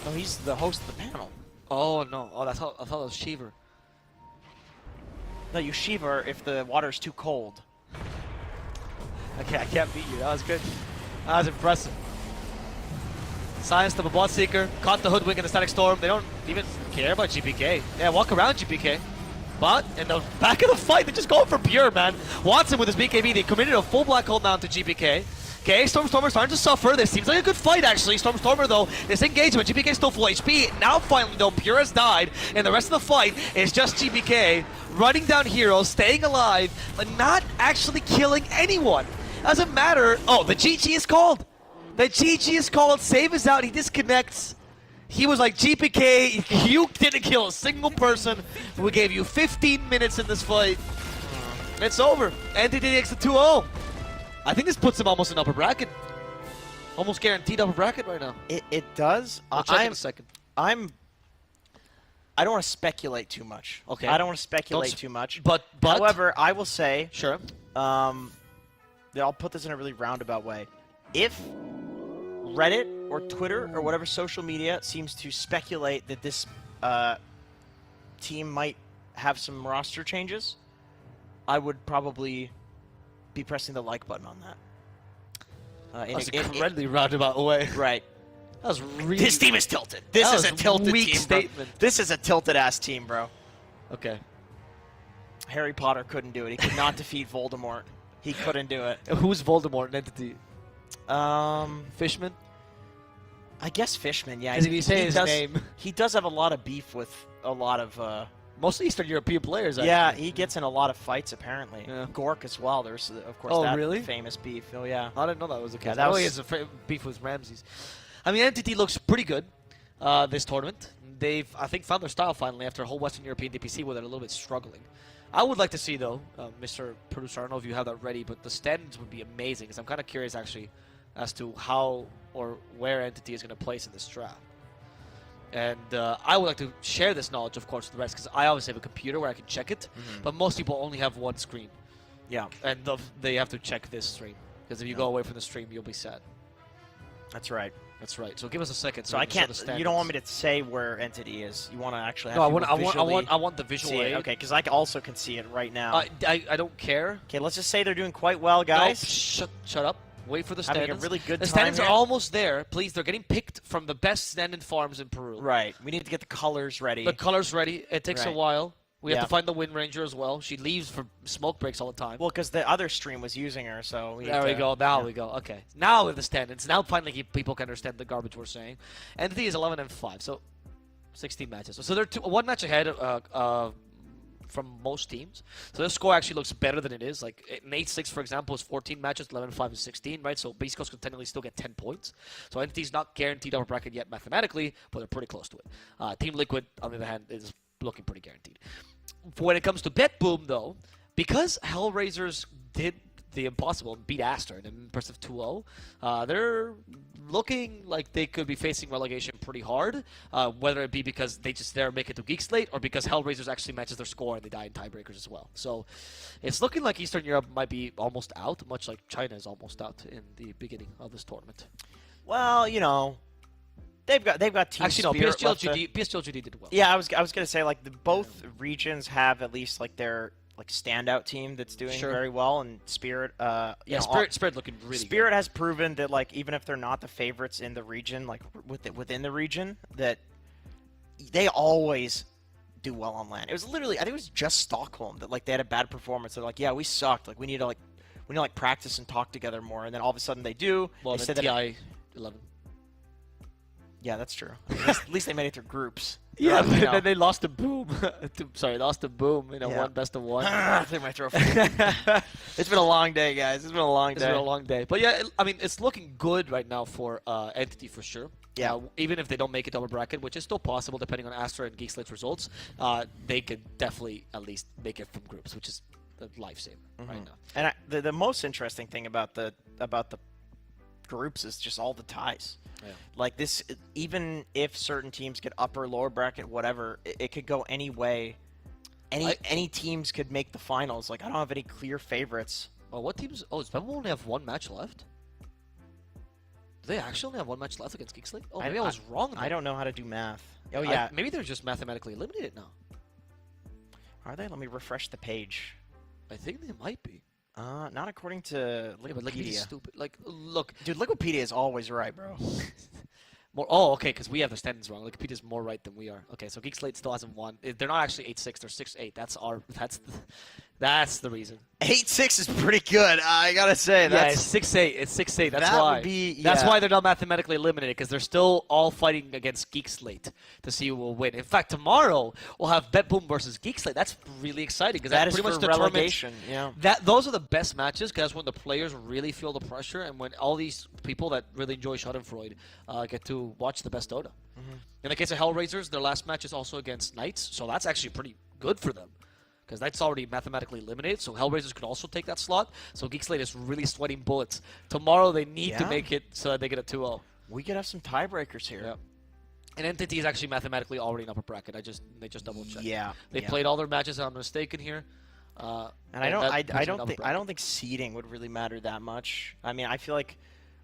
Oh, he's the host of the panel.
Oh, no. Oh, I thought it was Shiver.
No, you Shiver if the water's too cold.
Okay, I can't beat you. That was good. That was impressive. Science of a Blood Seeker. Caught the Hoodwink in the Static Storm. They don't even care about GPK. Yeah, walk around GPK. But in the back of the fight, they're just going for pure, man. Watson with his BKB, they committed a full black hole now to GPK. Okay, Stormstormer starting to suffer. This seems like a good fight, actually. Stormstormer, though, this engagement, GPK still full HP. Now, finally, though, Pure has died, and the rest of the fight is just GPK running down heroes, staying alive, but not actually killing anyone. Doesn't matter. Oh, the GG is called. The GG is called. Save is out. He disconnects. He was like, GPK, you didn't kill a single person. We gave you 15 minutes in this fight. It's over. Entity takes the 2-0. I think this puts him almost in upper bracket. Almost guaranteed upper bracket right now.
It does.
I'll check in a second.
I don't want to speculate too much.
Okay.
I don't want to speculate too much.
But
however, I will say.
Sure.
I'll put this in a really roundabout way. If Reddit or Twitter or whatever social media seems to speculate that this team might have some roster changes, I would probably be pressing the like button on that.
That's incredibly roundabout way.
Right.
That was really...
This team is tilted. This is a tilted
weak
team,
statement.
Bro. This is a tilted-ass team, bro.
Okay.
Harry Potter couldn't do it. He could not defeat Voldemort. He couldn't do it.
Who's Voldemort in Entity? Fishman?
I guess Fishman, yeah.
As if you say his name.
He does have a lot of beef with a lot of...
Most Eastern European players, actually.
Yeah, he gets in a lot of fights, apparently.
Yeah.
Gork as well. There's, of course, that
really?
famous beef. Oh, yeah.
I didn't know that was the case.
Yeah, that was...
he has a beef with Ramses. I mean, Entity looks pretty good this tournament. They've, I think, found their style finally after a whole Western European DPC where they're a little bit struggling. I would like to see, though, Mr. Producer, I don't know if you have that ready, but the standings would be amazing, because I'm kind of curious, actually, as to how or where Entity is going to place in this draft. And I would like to share this knowledge, of course, with the rest, because I obviously have a computer where I can check it, but most people only have one screen.
Yeah.
And they have to check this stream, because if you go away from the stream, you'll be sad.
That's right.
That's right. So give us a second.
So I can't. You don't want me to say where Entity is. You want to actually have.
No, I want the visual aid.
Okay, because I also can see it right now.
I don't care.
Okay, let's just say they're doing quite well, guys.
No, shut up. Wait for the standings.
Having a really good
the
time
standings
here.
are almost there. Please, they're getting picked from the best stand-in farms in Peru.
Right. We need to get the colors ready.
The colors ready. It takes a while. We have
Yeah.
to find the Wind Ranger as well. She leaves for smoke breaks all the time.
Well, because the other stream was using her, so
There we go. Now we go. Okay. Now with the standings. Now finally people can understand the garbage we're saying. Entity is 11-5, so 16 matches. So they're one match ahead from most teams. So their score actually looks better than it is. Like an 8-6, for example, is 14 matches, 11-5 is 16, right? So BEASTCOAST could technically still get 10 points. So Entity's not guaranteed upper bracket yet mathematically, but they're pretty close to it. Team Liquid, on the other hand, is looking pretty guaranteed. When it comes to BETBOOM, though, because Hellraisers did the impossible and beat Aster in an impressive 2-0, they're looking like they could be facing relegation pretty hard, whether it be because they just dare make it to Geek Slate or because Hellraisers actually matches their score and they die in tiebreakers as well. So it's looking like Eastern Europe might be almost out, much like China is almost out in the beginning of this tournament.
Well, you know, they've got team
actually no,
spirit.
PSG.LGD did well.
Yeah, I was gonna say like both regions have at least like their standout team that's doing very well, and Spirit.
Spirit looking really
Spirit
good.
has proven that like even if they're not the favorites in the region, like within the region, that they always do well on LAN. It was literally, I think it was just Stockholm that like they had a bad performance. They're like, yeah, we sucked. Like we need to practice and talk together more. And then all of a sudden they do.
Well,
they
the
said that
TI 11.
Yeah, that's true. At least they made it through groups.
Yeah, but then they lost to Boom. Lost to Boom in a one best of one.
Clear my throat. It's been a long day, guys. It's been a long day.
It's been a long day. But yeah, I mean, it's looking good right now for Entity for sure.
Yeah.
Even if they don't make it double bracket, which is still possible depending on Astra and Geek Slate's results, they could definitely at least make it from groups, which is a lifesaver right now.
And the most interesting thing about the groups is just all the ties.
Yeah.
Like this, even if certain teams get upper, lower bracket, whatever, it could go any way. Any teams could make the finals. Like I don't have any clear favorites.
Well, what teams? Oh, does BETBOOM only have one match left? Do they actually only have one match left against Geek Slate? Oh, maybe I was wrong.
I don't know how to do math. Oh yeah,
maybe they're just mathematically eliminated now.
Are they? Let me refresh the page.
I think they might be.
Not according to Wikipedia.
Yeah, but Wikipedia's stupid. Like, look,
dude, Wikipedia is always right, bro.
Okay, because we have the standings wrong. Wikipedia's more right than we are. Okay, so Geek Slate still hasn't won. They're not actually 8-6. They're 6-8. That's the reason.
8-6 is pretty good. I gotta say.
Yeah, it's 6-8. It's 6-8. That's why. That's why they're not mathematically eliminated, because they're still all fighting against Geek Slate to see who will win. In fact, tomorrow we'll have BETBOOM versus Geek Slate. That's really exciting because that pretty much determines
relegation. Yeah.
Those are the best matches because that's when the players really feel the pressure and when all these people that really enjoy Schadenfreude get to watch the best Dota. In the case of Hellraisers, their last match is also against Knights, so that's actually pretty good for them. Because Knight's already mathematically eliminated, so Hellraisers could also take that slot. So Geek Slate is really sweating bullets. Tomorrow they need to make it so that they get a 2-0.
We could have some tiebreakers here.
Yep. And Entity is actually mathematically already in upper bracket. They just double checked.
Yeah.
They played all their matches, if I'm mistaken here.
And I don't think seeding would really matter that much. I mean, I feel like.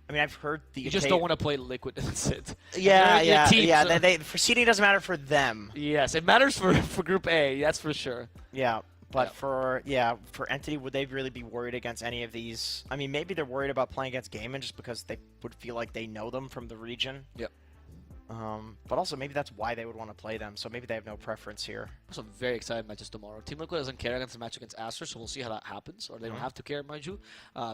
I mean, I've heard the.
You just don't want to play Liquid and sit.
Yeah. For seeding doesn't matter for them.
Yes, it matters for Group A. That's for sure.
Yeah, but for Entity, would they really be worried against any of these? I mean, maybe they're worried about playing against Gaimin just because they would feel like they know them from the region.
Yep.
But also maybe that's why they would want to play them. So maybe they have no preference here.
Also, very excited matches tomorrow. Team Liquid doesn't care against the match against Aster, so we'll see how that happens. Or they don't have to care, mind you,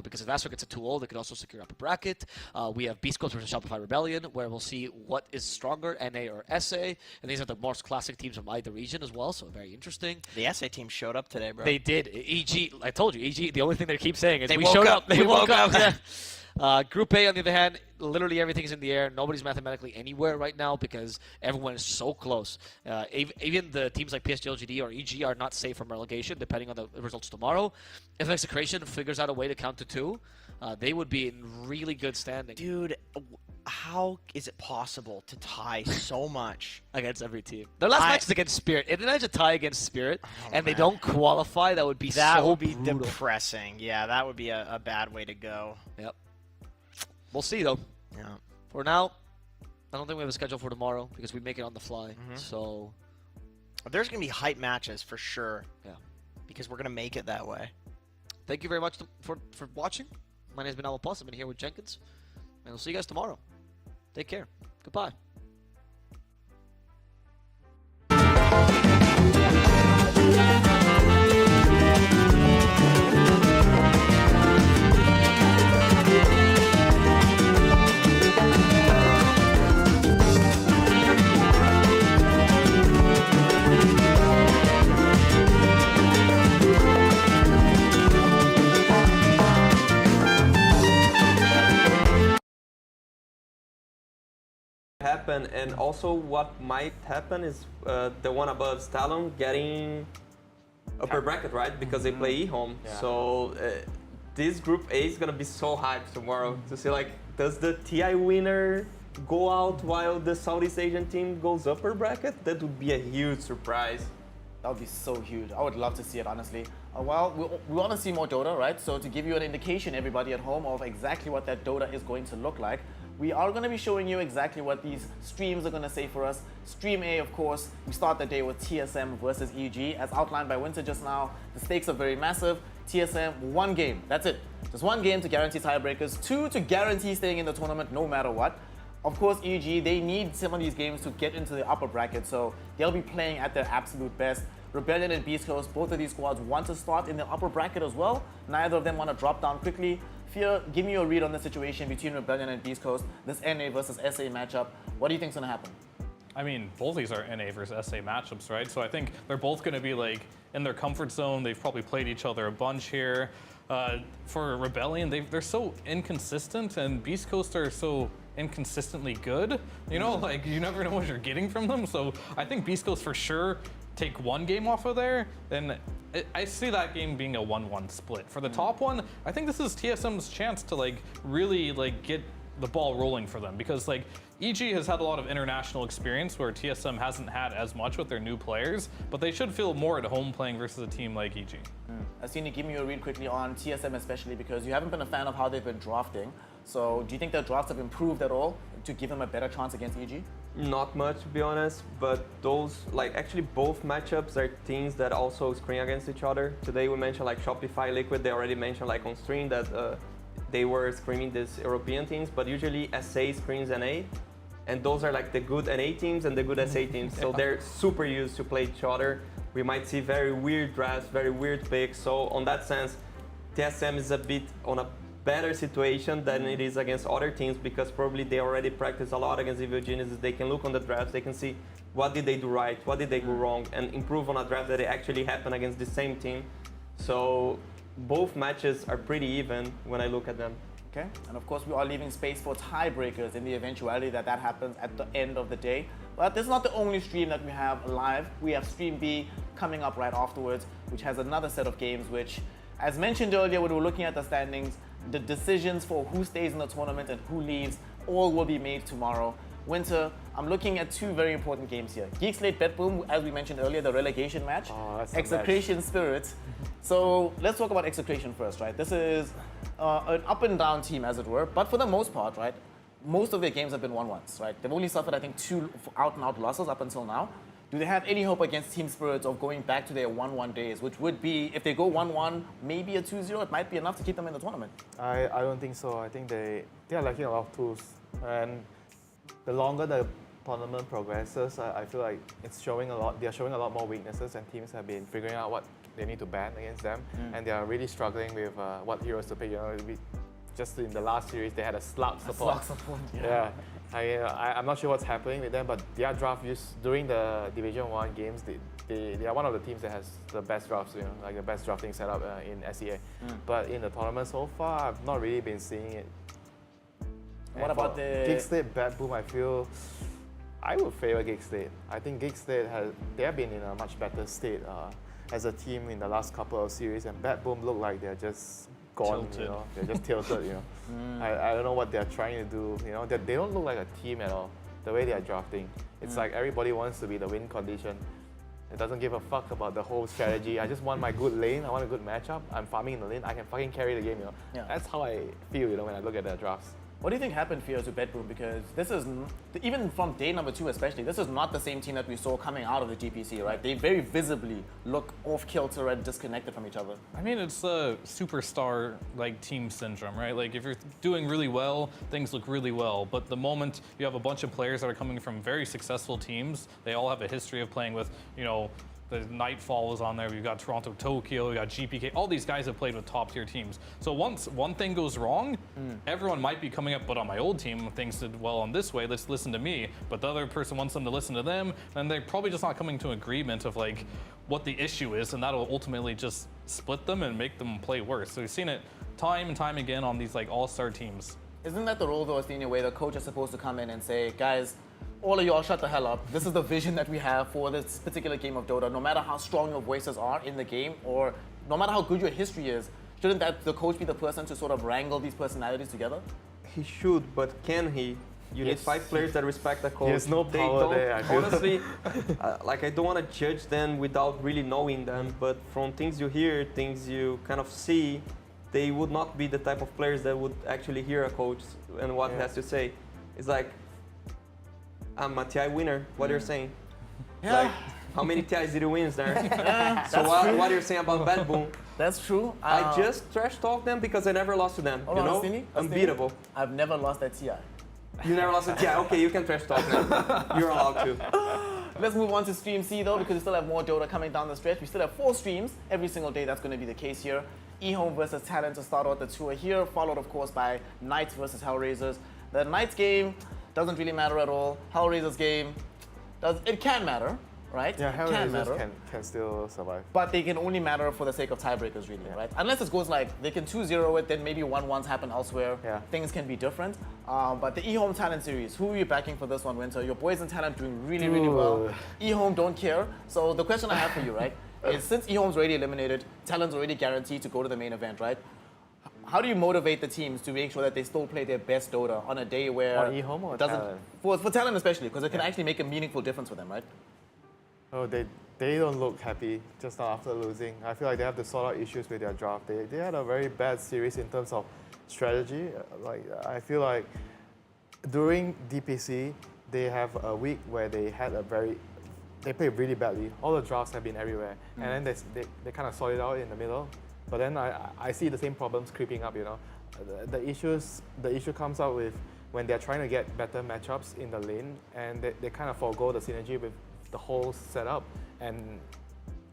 because if Aster gets a 2-0, they could also secure upper bracket. We have BEASTCOAST versus Shopify Rebellion, where we'll see what is stronger, NA or SA. And these are the most classic teams from either region as well, so very interesting.
The SA team showed up today, bro.
They did. EG, I told you, EG. The only thing they keep saying is
they
we
woke
showed
up.
They woke up. Group A, on the other hand, literally everything's in the air. Nobody's mathematically anywhere right now because everyone is so close. Even the teams like PSG.LGD or EG are not safe from relegation, depending on the results tomorrow. If Execration figures out a way to count to 2, they would be in really good standing.
Dude, how is it possible to tie so much
against every team? Their last match is against Spirit. If they manage to tie against Spirit and they don't qualify, that would be so brutal.
Depressing. Yeah, that would be a bad way to go.
Yep. We'll see, though.
Yeah.
For now, I don't think we have a schedule for tomorrow because we make it on the fly. So
There's going to be hype matches for sure.
Yeah.
Because we're going to make it that way.
Thank you very much for watching. My name has been Alpha Plus. I've been here with Jenkins. And we'll see you guys tomorrow. Take care. Goodbye.
Happen, and also what might happen is the one above Stalon getting upper bracket, right? Because they play E-home. So this group A is gonna be so hyped tomorrow to see, like, does the TI winner go out while the Southeast Asian team goes upper bracket? That would be a huge surprise.
That would be so huge. I would love to see it, honestly. Well, we want to see more Dota, right? So to give you an indication, everybody at home, of exactly what that Dota is going to look like, we are going to be showing you exactly what these streams are going to say for us. Stream A, of course, we start the day with TSM versus EG. As outlined by Winter just now, the stakes are very massive. TSM, one game, that's it. Just one game to guarantee tiebreakers, 2 to guarantee staying in the tournament no matter what. Of course, EG, they need some of these games to get into the upper bracket, so they'll be playing at their absolute best. Rebellion and BEASTCOAST, both of these squads want to start in the upper bracket as well. Neither of them want to drop down quickly. Fear, give me a read on the situation between Rebellion and BEASTCOAST, this NA versus SA matchup. What do you think's going to happen?
I mean, both these are NA versus SA matchups, right? So I think they're both going to be like in their comfort zone. They've probably played each other a bunch here. For Rebellion, they're so inconsistent, and BEASTCOAST are so inconsistently good. You know, like, you never know what you're getting from them. So I think BEASTCOAST for sure take one game off of there, and I see that game being a 1-1 split. For the top one, I think this is TSM's chance to, like, really, like, get the ball rolling for them, because, like, EG has had a lot of international experience where TSM hasn't had as much with their new players, but they should feel more at home playing versus a team like EG.
Asini, give me a read quickly on TSM especially, because you haven't been a fan of how they've been drafting. So do you think their drafts have improved at all to give them a better chance against EG?
Not much, to be honest, but those, like, actually both matchups are teams that also screen against each other. Today we mentioned, like, Shopify, Liquid, they already mentioned, like, on stream that they were screaming these European teams, but usually SA screens NA, and those are, like, the good NA teams and the good SA teams, so they're super used to play each other. We might see very weird drafts, very weird picks, so on that sense, TSM is a bit on a better situation than it is against other teams, because probably they already practice a lot against Evil Geniuses. They can look on the drafts, they can see what did they do right, what did they go wrong, and improve on a draft that actually happened against the same team. So both matches are pretty even when I look at them.
Okay, and of course we are leaving space for tiebreakers in the eventuality that that happens at the end of the day. But this is not the only stream that we have live. We have Stream B coming up right afterwards, which has another set of games which, as mentioned earlier when we were looking at the standings, the decisions for who stays in the tournament and who leaves all will be made tomorrow. Winter, I'm looking at 2 very important games here. Geekslate BETBOOM, as we mentioned earlier, the relegation match. Execration Spirits. So let's talk about Execration first, right? This is an up and down team, as it were, but for the most part, right, most of their games have been 1-1s, right? They've only suffered, I think, 2 out-and-out losses up until now. Do they have any hope against Team Spirits of going back to their 1-1 days, which would be, if they go 1-1, maybe a 2-0, it might be enough to keep them in the tournament?
I don't think so. I think they are lacking a lot of tools. And the longer the tournament progresses, I feel like it's showing a lot. They are showing a lot more weaknesses, and teams have been figuring out what they need to ban against them. And they are really struggling with what heroes to pick. You know, just in the last series, they had a slug support. Yeah. I'm not sure what's happening with them, but their draft during the Division 1 games, they are one of the teams that has the best drafts, you know, like the best drafting setup in SEA. But in the tournament so far, I've not really been seeing it.
What about the
Geekslate BETBOOM? I feel I would favor Geekslate. I think Geekslate they have been in a much better state as a team in the last couple of series, and BETBOOM look like they're just gone, you know, they're just tilted, you know. I don't know what they're trying to do, you know. They don't look like a team at all, the way they're drafting. It's like everybody wants to be the win condition. It doesn't give a fuck about the whole strategy. I just want my good lane, I want a good matchup. I'm farming in the lane, I can fucking carry the game, you know. That's how I feel, you know, when I look at their drafts.
What do you think happened here to BETBOOM? Because this is, even from day number 2 especially, this is not the same team that we saw coming out of the GPC, right? They very visibly look off-kilter and disconnected from each other.
I mean, it's a superstar like team syndrome, right? Like if you're doing really well, things look really well. But the moment you have a bunch of players that are coming from very successful teams, they all have a history of playing with, you know, the Nightfall was on there. We've got Toronto, Tokyo. We got GPK. All these guys have played with top-tier teams. So once one thing goes wrong, everyone might be coming up. But on my old team, things did well on this way. Let's listen to me. But the other person wants them to listen to them, and they're probably just not coming to agreement of like what the issue is, and that'll ultimately just split them and make them play worse. So we've seen it time and time again on these like all-star teams.
Isn't that the role, though, Athenia, where the coach is supposed to come in and say, guys, all of y'all shut the hell up. This is the vision that we have for this particular game of Dota. No matter how strong your voices are in the game, or no matter how good your history is, shouldn't that the coach be the person to sort of wrangle these personalities together?
He should, but can he? You need 5 players that respect the coach.
There's no power there, I feel.
Honestly, like I don't want to judge them without really knowing them, but from things you hear, things you kind of see, they would not be the type of players that would actually hear a coach and what he has to say. It's like, I'm a TI winner. What you're saying?
Yeah.
Like, how many TIs did you win there? So
That's
what you're saying about BETBOOM?
That's true.
I just trash talk them because I never lost to them. You know, unbeatable.
I've never lost at TI.
You never lost a TI. Okay, you can trash talk now. You're allowed to.
Let's move on to Stream C though, because we still have more Dota coming down the stretch. We still have 4 streams every single day. That's going to be the case here. eHome versus Talent to start out the tour here, followed of course by Knights versus Hellraisers. The Knights game doesn't really matter at all. Hellraisers game, it can matter, right?
Yeah,
it can matter.
Hellraisers can still survive.
But they can only matter for the sake of tiebreakers, really, right? Unless it goes like, they can 2-0 it, then maybe 1-1s happen elsewhere.
Yeah.
Things can be different. But the eHome Talent series, who are you backing for this one, Winter? Your boys in Talent doing really, really well. eHome don't care. So the question I have for you, right, is since eHome's already eliminated, Talent's already guaranteed to go to the main event, right? How do you motivate the teams to make sure that they still play their best Dota on a day where...
On eHome or Talent?
For Talent especially, because it can actually make a meaningful difference for them, right?
Oh, they don't look happy just after losing. I feel like they have to sort out issues with their draft. They had a very bad series in terms of strategy. Like I feel like during DPC, they have a week where they had they played really badly. All the drafts have been everywhere. And then they kind of sort it out in the middle. But then I see the same problems creeping up, you know. The issue comes out with when they're trying to get better matchups in the lane, and they kind of forego the synergy with the whole setup. And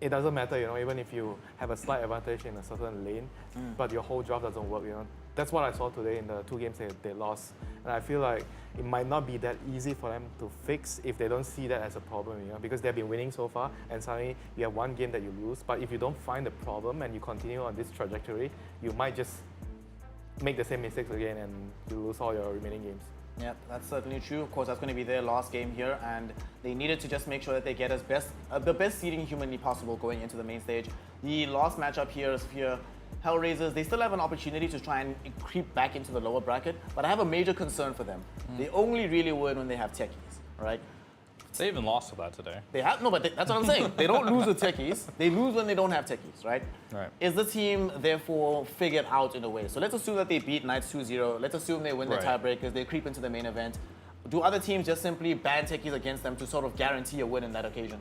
it doesn't matter, you know, even if you have a slight advantage in a certain lane, but your whole draft doesn't work, you know. That's what I saw today in the 2 games they lost. And I feel like it might not be that easy for them to fix if they don't see that as a problem, you know, because they've been winning so far, and suddenly you have 1 game that you lose. But if you don't find the problem and you continue on this trajectory, you might just make the same mistakes again and you lose all your remaining games.
Yeah, that's certainly true. Of course, that's going to be their last game here, and they needed to just make sure that they get the best seeding humanly possible going into the main stage. The last matchup here is here. Hellraisers, they still have an opportunity to try and creep back into the lower bracket, but I have a major concern for them. They only really win when they have techies, right?
They even lost to that today.
They have, no, but that's what I'm saying. They don't lose with techies. They lose when they don't have techies, right?
Right.
Is the team therefore figured out in a way? So let's assume that they beat Knights 2-0. Let's assume they win the tiebreakers. They creep into the main event. Do other teams just simply ban techies against them to sort of guarantee a win in that occasion?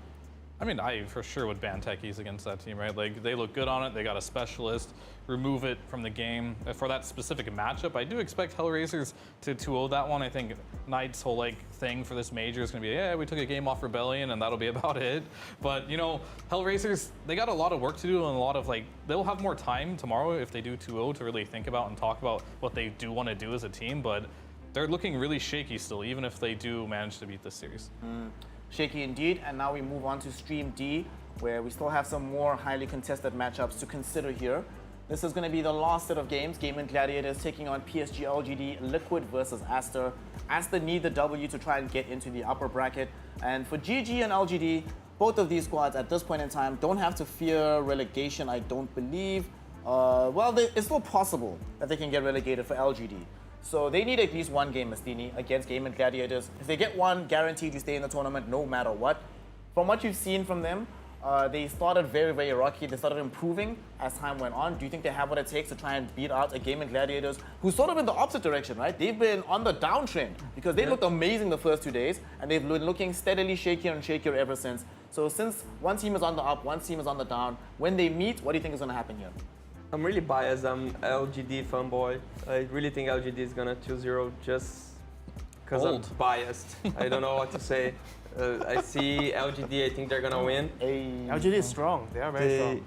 I mean, I for sure would ban techies against that team, right? Like, they look good on it. They got a specialist. Remove it from the game. For that specific matchup, I do expect Hellraisers to 2-0 that one. I think Knight's whole, like, thing for this major is going to be, yeah, we took a game off Rebellion, and that'll be about it. But, you know, Hellraisers, they got a lot of work to do and a lot of, like, they'll have more time tomorrow if they do 2-0 to really think about and talk about what they do want to do as a team. But they're looking really shaky still, even if they do manage to beat this series.
Shaky indeed, and now we move on to Stream D, where we still have some more highly contested matchups to consider here. This is going to be the last set of games. Gaimin Gladiators taking on PSG.LGD, Liquid versus Aster. Aster need the W to try and get into the upper bracket. And for GG and LGD, both of these squads at this point in time don't have to fear relegation, I don't believe. Well, it's still possible that they can get relegated for LGD. So they need at least 1 game, Mastini, against Gaimin Gladiators. If they get 1, guaranteed to stay in the tournament no matter what. From what you've seen from them, They started very, very rocky. They started improving as time went on. Do you think they have what it takes to try and beat out a Gaimin Gladiators who's sort of in the opposite direction, right? They've been on the downtrend because they looked amazing the first 2 days and they've been looking steadily shakier and shakier ever since. So since one team is on the up, one team is on the down, when they meet, what do you think is going to happen here?
I'm really biased. I'm LGD fanboy. I really think LGD is gonna 2-0 just because I'm biased. I don't know what to say. I see LGD. I think they're gonna win.
LGD is strong. They are very strong.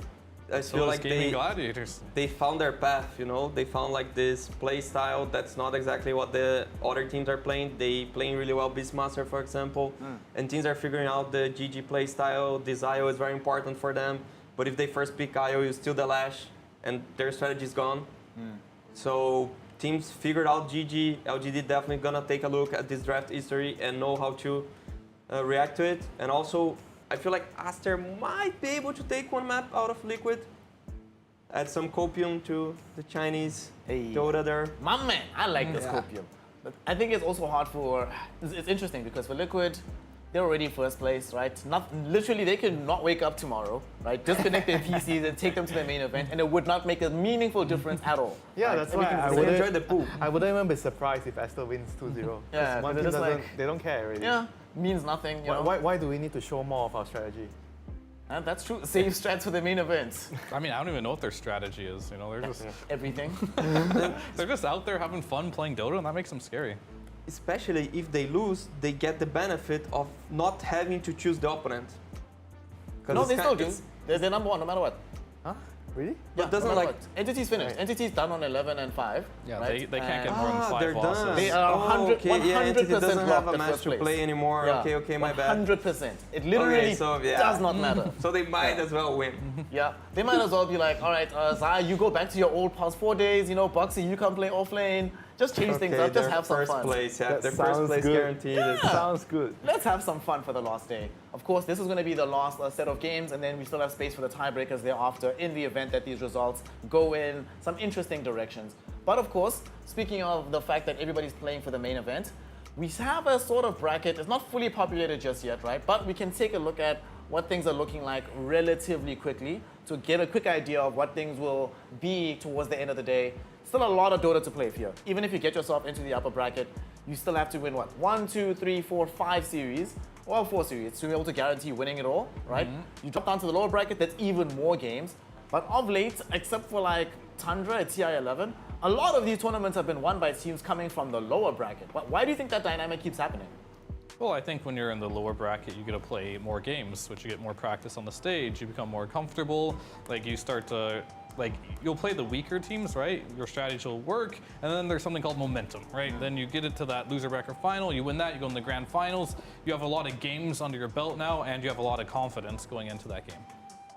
I
So
feel
is
like
Gaimin Gladiators.
they found their path. You know, they found like this play style that's not exactly what the other teams are playing. They playing really well Beastmaster, for example, and teams are figuring out the GG play style. This IO is very important for them. But if they first pick IO, you steal the lash, and their strategy is gone. So teams figured out GG. LGD definitely gonna take a look at this draft history and know how to react to it. And also, I feel like Aster might be able to take one map out of Liquid. Add some copium to the Chinese Dota there.
My man, I like this copium. But I think it's also hard for, it's interesting because for Liquid, they're already first place, right? Literally, they can not wake up tomorrow, right? Disconnect their PCs and take them to the main event, and it would not make a meaningful difference at all.
Yeah,
right?
that's why I wouldn't even be surprised if Esther wins 2-0.
Yeah,
one team
just
doesn't,
like,
they don't care already.
Yeah, means nothing. You know?
Why do we need to show more of our strategy?
And that's true. Save strats for the main events.
I mean, I don't even know what their strategy is. You know, they're just
everything.
They're just out there having fun playing Dota, and that makes them scary.
Especially if they lose, they get the benefit of not having to choose the opponent.
No, they still do. They're number one no matter what.
Huh? Really?
Yeah,
But doesn't
no matter
like
what. Entity's finished.
Right.
Entity's done on 11 and 5.
Yeah,
right?
they can't get more than 5
they're
losses.
done.
They are 100,
okay, yeah, Entity
100%
doesn't have a
locked
match
first
to
place.
play anymore.
Yeah.
Okay, my bad.
100%. It literally does not matter.
So they might as well win.
Yeah, they might as well be like, all right, Zaya, you go back to your old past 4 days. You know, Boxy, you come play offlane. Just change things up. Just have some
first
fun.
place, yeah.
That
Their first
sounds
place
good.
guaranteed.
Yeah.
Sounds good.
Let's have some fun for the last day. Of course, this is going to be the last set of games, and then we still have space for the tiebreakers thereafter in the event that these results go in some interesting directions. But of course, speaking of the fact that everybody's playing for the main event, we have a sort of bracket. It's not fully populated just yet, right? But we can take a look at what things are looking like relatively quickly to get a quick idea of what things will be towards the end of the day. Still a lot of Dota to play here. Even if you get yourself into the upper bracket, you still have to win what? 1, 2, 3, 4, 5 series. Well, 4 series to be able to guarantee winning it all, right? You drop down to the lower bracket, that's even more games. But of late, except for like TUNDRA at TI11, a lot of these tournaments have been won by teams coming from the lower bracket. Why do you think that dynamic keeps happening?
Well, I think when you're in the lower bracket, you get to play more games, which you get more practice on the stage, you become more comfortable, like you start to, like, you'll play the weaker teams, right? Your strategy will work, and then there's something called momentum, right? Then you get it to that loser bracket final, you win that, you go in the grand finals, you have a lot of games under your belt now, and you have a lot of confidence going into that game.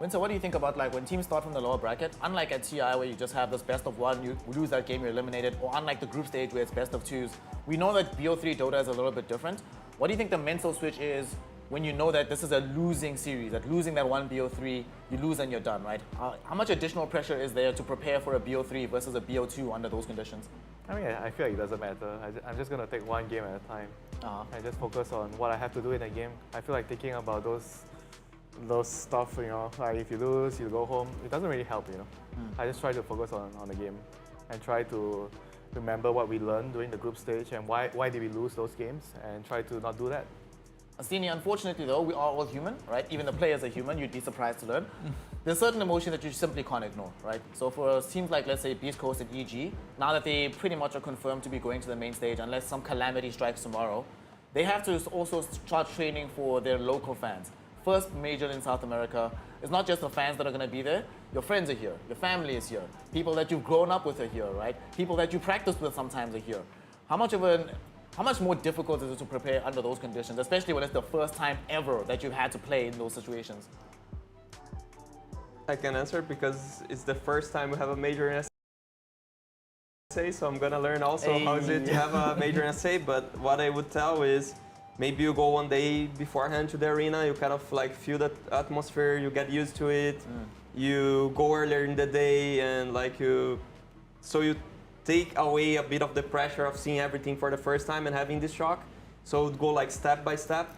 Winter, what do you think about like when teams start from the lower bracket? Unlike at TI where you just have this best of one, you lose that game, you're eliminated, or unlike the group stage where it's best of twos, we know that BO3 Dota is a little bit different. What do you think the mental switch is when you know that this is a losing series, that losing that one BO3, you lose and you're done, right? How much additional pressure is there to prepare for a BO3 versus a BO2 under those conditions?
I mean, I feel like it doesn't matter. I'm just going to take one game at a time. I just focus on what I have to do in a game. I feel like thinking about those stuff, you know, like if you lose, you go home, it doesn't really help, you know. I just try to focus on the game and try to remember what we learned during the group stage and why did we lose those games and try to not do that.
Astini, unfortunately though, we are all human, right? Even the players are human, you'd be surprised to learn. There's certain emotions that you simply can't ignore, right? So for teams like, let's say, BEASTCOAST and EG, now that they pretty much are confirmed to be going to the main stage, unless some calamity strikes tomorrow, they have to also start training for their local fans. First major in South America, it's not just the fans that are going to be there. Your friends are here, your family is here, people that you've grown up with are here, right? People that you practice with sometimes are here. How much more difficult is it to prepare under those conditions, especially when it's the first time ever that you've had to play in those situations?
I can answer because it's the first time we have a major in SA, so I'm gonna learn also how is it to have a major in SA, but what I would tell is maybe you go one day beforehand to the arena, you kind of like feel that atmosphere, you get used to it, you go earlier in the day and like you take away a bit of the pressure of seeing everything for the first time and having this shock. So go like step by step.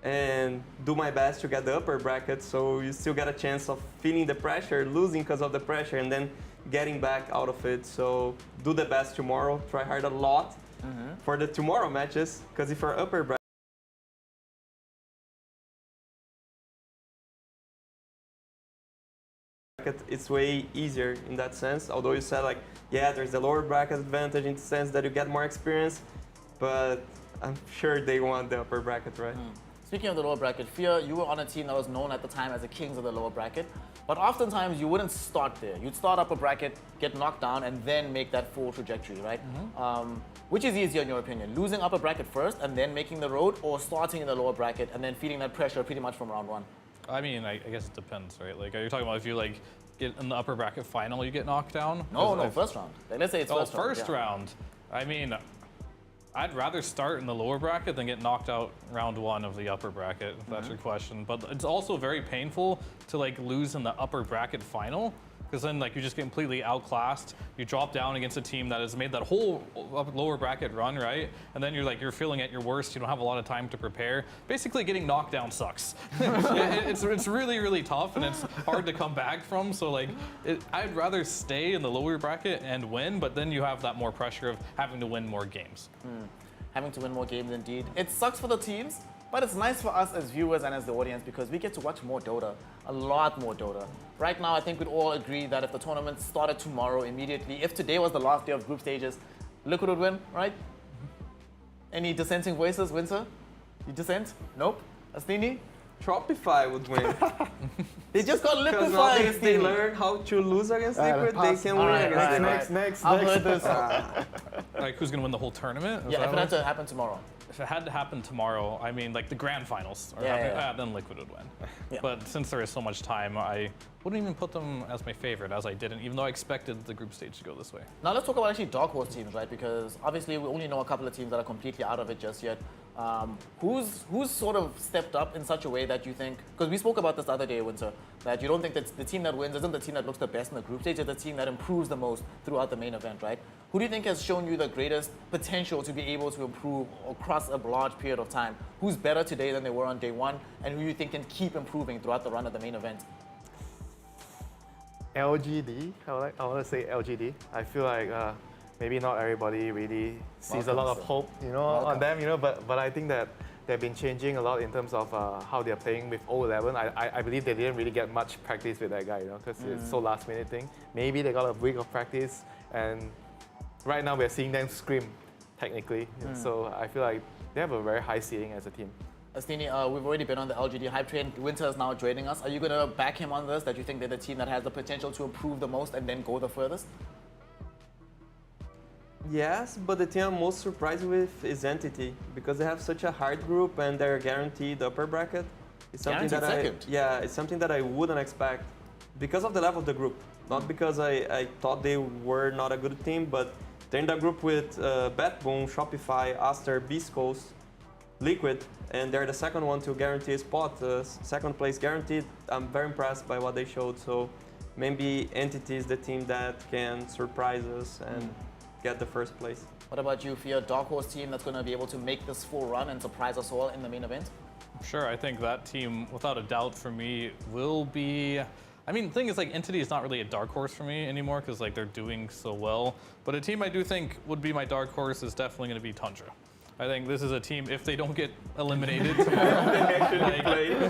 and do my best to get the upper bracket, so you still get a chance of feeling the pressure, losing because of the pressure, and then getting back out of it. So do the best tomorrow, try hard a lot for the tomorrow matches, because if you're upper bracket, it's way easier in that sense. Although you said like, yeah, there's the lower bracket advantage in the sense that you get more experience, but I'm sure they want the upper bracket, right?
Speaking of the lower bracket, Fia, you were on a team that was known at the time as the kings of the lower bracket, but oftentimes you wouldn't start there. You'd start upper bracket, get knocked down, and then make that full trajectory, right? Which is easier in your opinion, losing upper bracket first and then making the road, or starting in the lower bracket and then feeling that pressure pretty much from round one?
I mean, I guess it depends, right? Like, are you talking about if you like get in the upper bracket final, you get knocked down?
No, first round. Let's say it's first round.
First round. I mean, I'd rather start in the lower bracket than get knocked out round one of the upper bracket, if that's your question. But it's also very painful to like lose in the upper bracket final, because then like you just get completely outclassed. You drop down against a team that has made that whole lower bracket run, right? And then you're feeling at your worst. You don't have a lot of time to prepare. Basically, getting knocked down sucks. It's really, really tough, and it's hard to come back from. So like, I'd rather stay in the lower bracket and win, but then you have that more pressure of having to win more games.
Having to win more games indeed. It sucks for the teams, but it's nice for us as viewers and as the audience because we get to watch more Dota, a lot more Dota. Right now, I think we'd all agree that if the tournament started tomorrow immediately, if today was the last day of group stages, Liquid would win, right? Any dissenting voices, Winter? You dissent? Nope. Astini?
Shopify would win.
They just got liquefied.
Because now if they learn how to lose against Liquid, they can win against Liquid.
Next.
I've heard this.
Like, who's gonna win the whole tournament?
Yeah, if it had to happen tomorrow.
If it had to happen tomorrow, I mean, like the grand finals, then Liquid would win.
Yeah.
But since there is so much time, I wouldn't even put them as my favorite, as I didn't, even though I expected the group stage to go this way.
Now let's talk about actually dark horse teams, right? Because obviously we only know a couple of teams that are completely out of it just yet. Who's sort of stepped up in such a way that you think, because we spoke about this the other day, Winter, that you don't think that the team that wins isn't the team that looks the best in the group stage, it's the team that improves the most throughout the main event, right? Who do you think has shown you the greatest potential to be able to improve across a large period of time? Who's better today than they were on day one, and who you think can keep improving throughout the run of the main event?
LGD, I want to say LGD. I feel like maybe not everybody really sees a lot of hope, on them, but I think that they've been changing a lot in terms of how they're playing with 011. I believe they didn't really get much practice with that guy, because it's so last minute thing. Maybe they got a week of practice, and right now we're seeing them scream, technically. So I feel like they have a very high ceiling as a team.
Astini, we've already been on the LGD hype train. Winter is now joining us. Are you going to back him on this, that you think they're the team that has the potential to improve the most and then go the furthest?
Yes, but the team I'm most surprised with is Entity, because they have such a hard group and they're guaranteed upper bracket. It's something it's something that I wouldn't expect because of the level of the group. Not because I thought they were not a good team, but they're in the group with BETBOOM, Shopify, Aster, BEASTCOAST, Liquid, and they're the second one to guarantee a spot, second place guaranteed. I'm very impressed by what they showed, so maybe Entity is the team that can surprise us and get the first place.
What about you, Fia? Dark horse team that's going to be able to make this full run and surprise us all in the main event?
Sure, I think that team, without a doubt for me, will be... I mean, the thing is, like, Entity is not really a dark horse for me anymore because, like, they're doing so well. But a team I do think would be my dark horse is definitely going to be TUNDRA. I think this is a team, if they don't get eliminated tomorrow,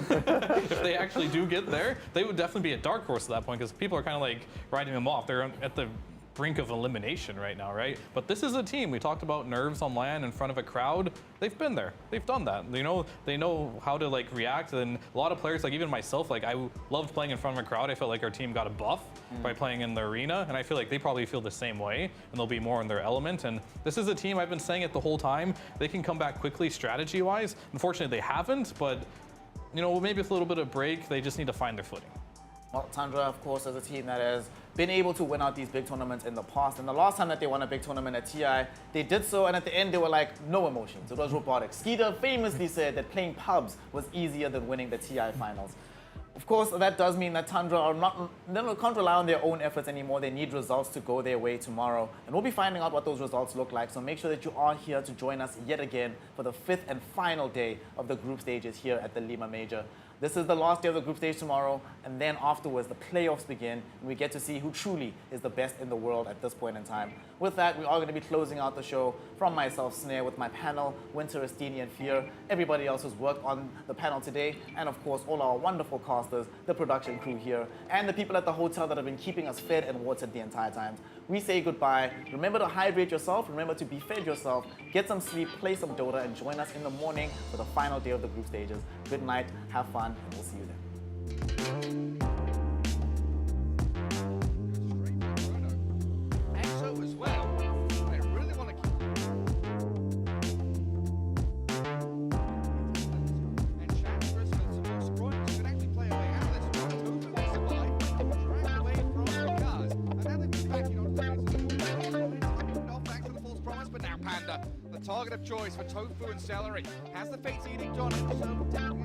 if they actually do get there, they would definitely be a dark horse at that point because people are kind of like writing them off. They're at the brink of elimination right now, right? But this is a team, we talked about nerves on LAN in front of a crowd. They've been there, they've done that. They know how to like react, and a lot of players, like even myself, like I loved playing in front of a crowd. I felt like our team got a buff by playing in the arena, and I feel like they probably feel the same way, and they'll be more in their element. And this is a team, I've been saying it the whole time, they can come back quickly strategy-wise. Unfortunately, they haven't, but maybe with a little bit of break, they just need to find their footing.
Well, TUNDRA, of course, is a team that has been able to win out these big tournaments in the past. And the last time that they won a big tournament at TI, they did so, and at the end, they were like, no emotions. It was robotic. Skeeter famously said that playing pubs was easier than winning the TI finals. Of course, that does mean that Tundra can't rely on their own efforts anymore. They need results to go their way tomorrow. And we'll be finding out what those results look like. So make sure that you are here to join us yet again for the 5th and final day of the group stages here at the Lima Major. This is the last day of the group stage tomorrow, and then afterwards the playoffs begin, and we get to see who truly is the best in the world at this point in time. With that, we are going to be closing out the show from myself, Snare, with my panel, Winter, Estini, and Fear, everybody else who's worked on the panel today, and of course all our wonderful casters, the production crew here, and the people at the hotel that have been keeping us fed and watered the entire time. We say goodbye. Remember to hydrate yourself, remember to be fed yourself, get some sleep, play some Dota, and join us in the morning for the final day of the group stages. Good night, have fun, and we'll see you then.
EXO as well. I really want to keep. And Chandler's and some more sprites could actually play away out of this one. Tofu will survive. Drag away from the cars. And now they've been backing on off back to the false promise, but now Panda, the target of choice for Tofu and Celery. Has the Fates Edict on him, so down.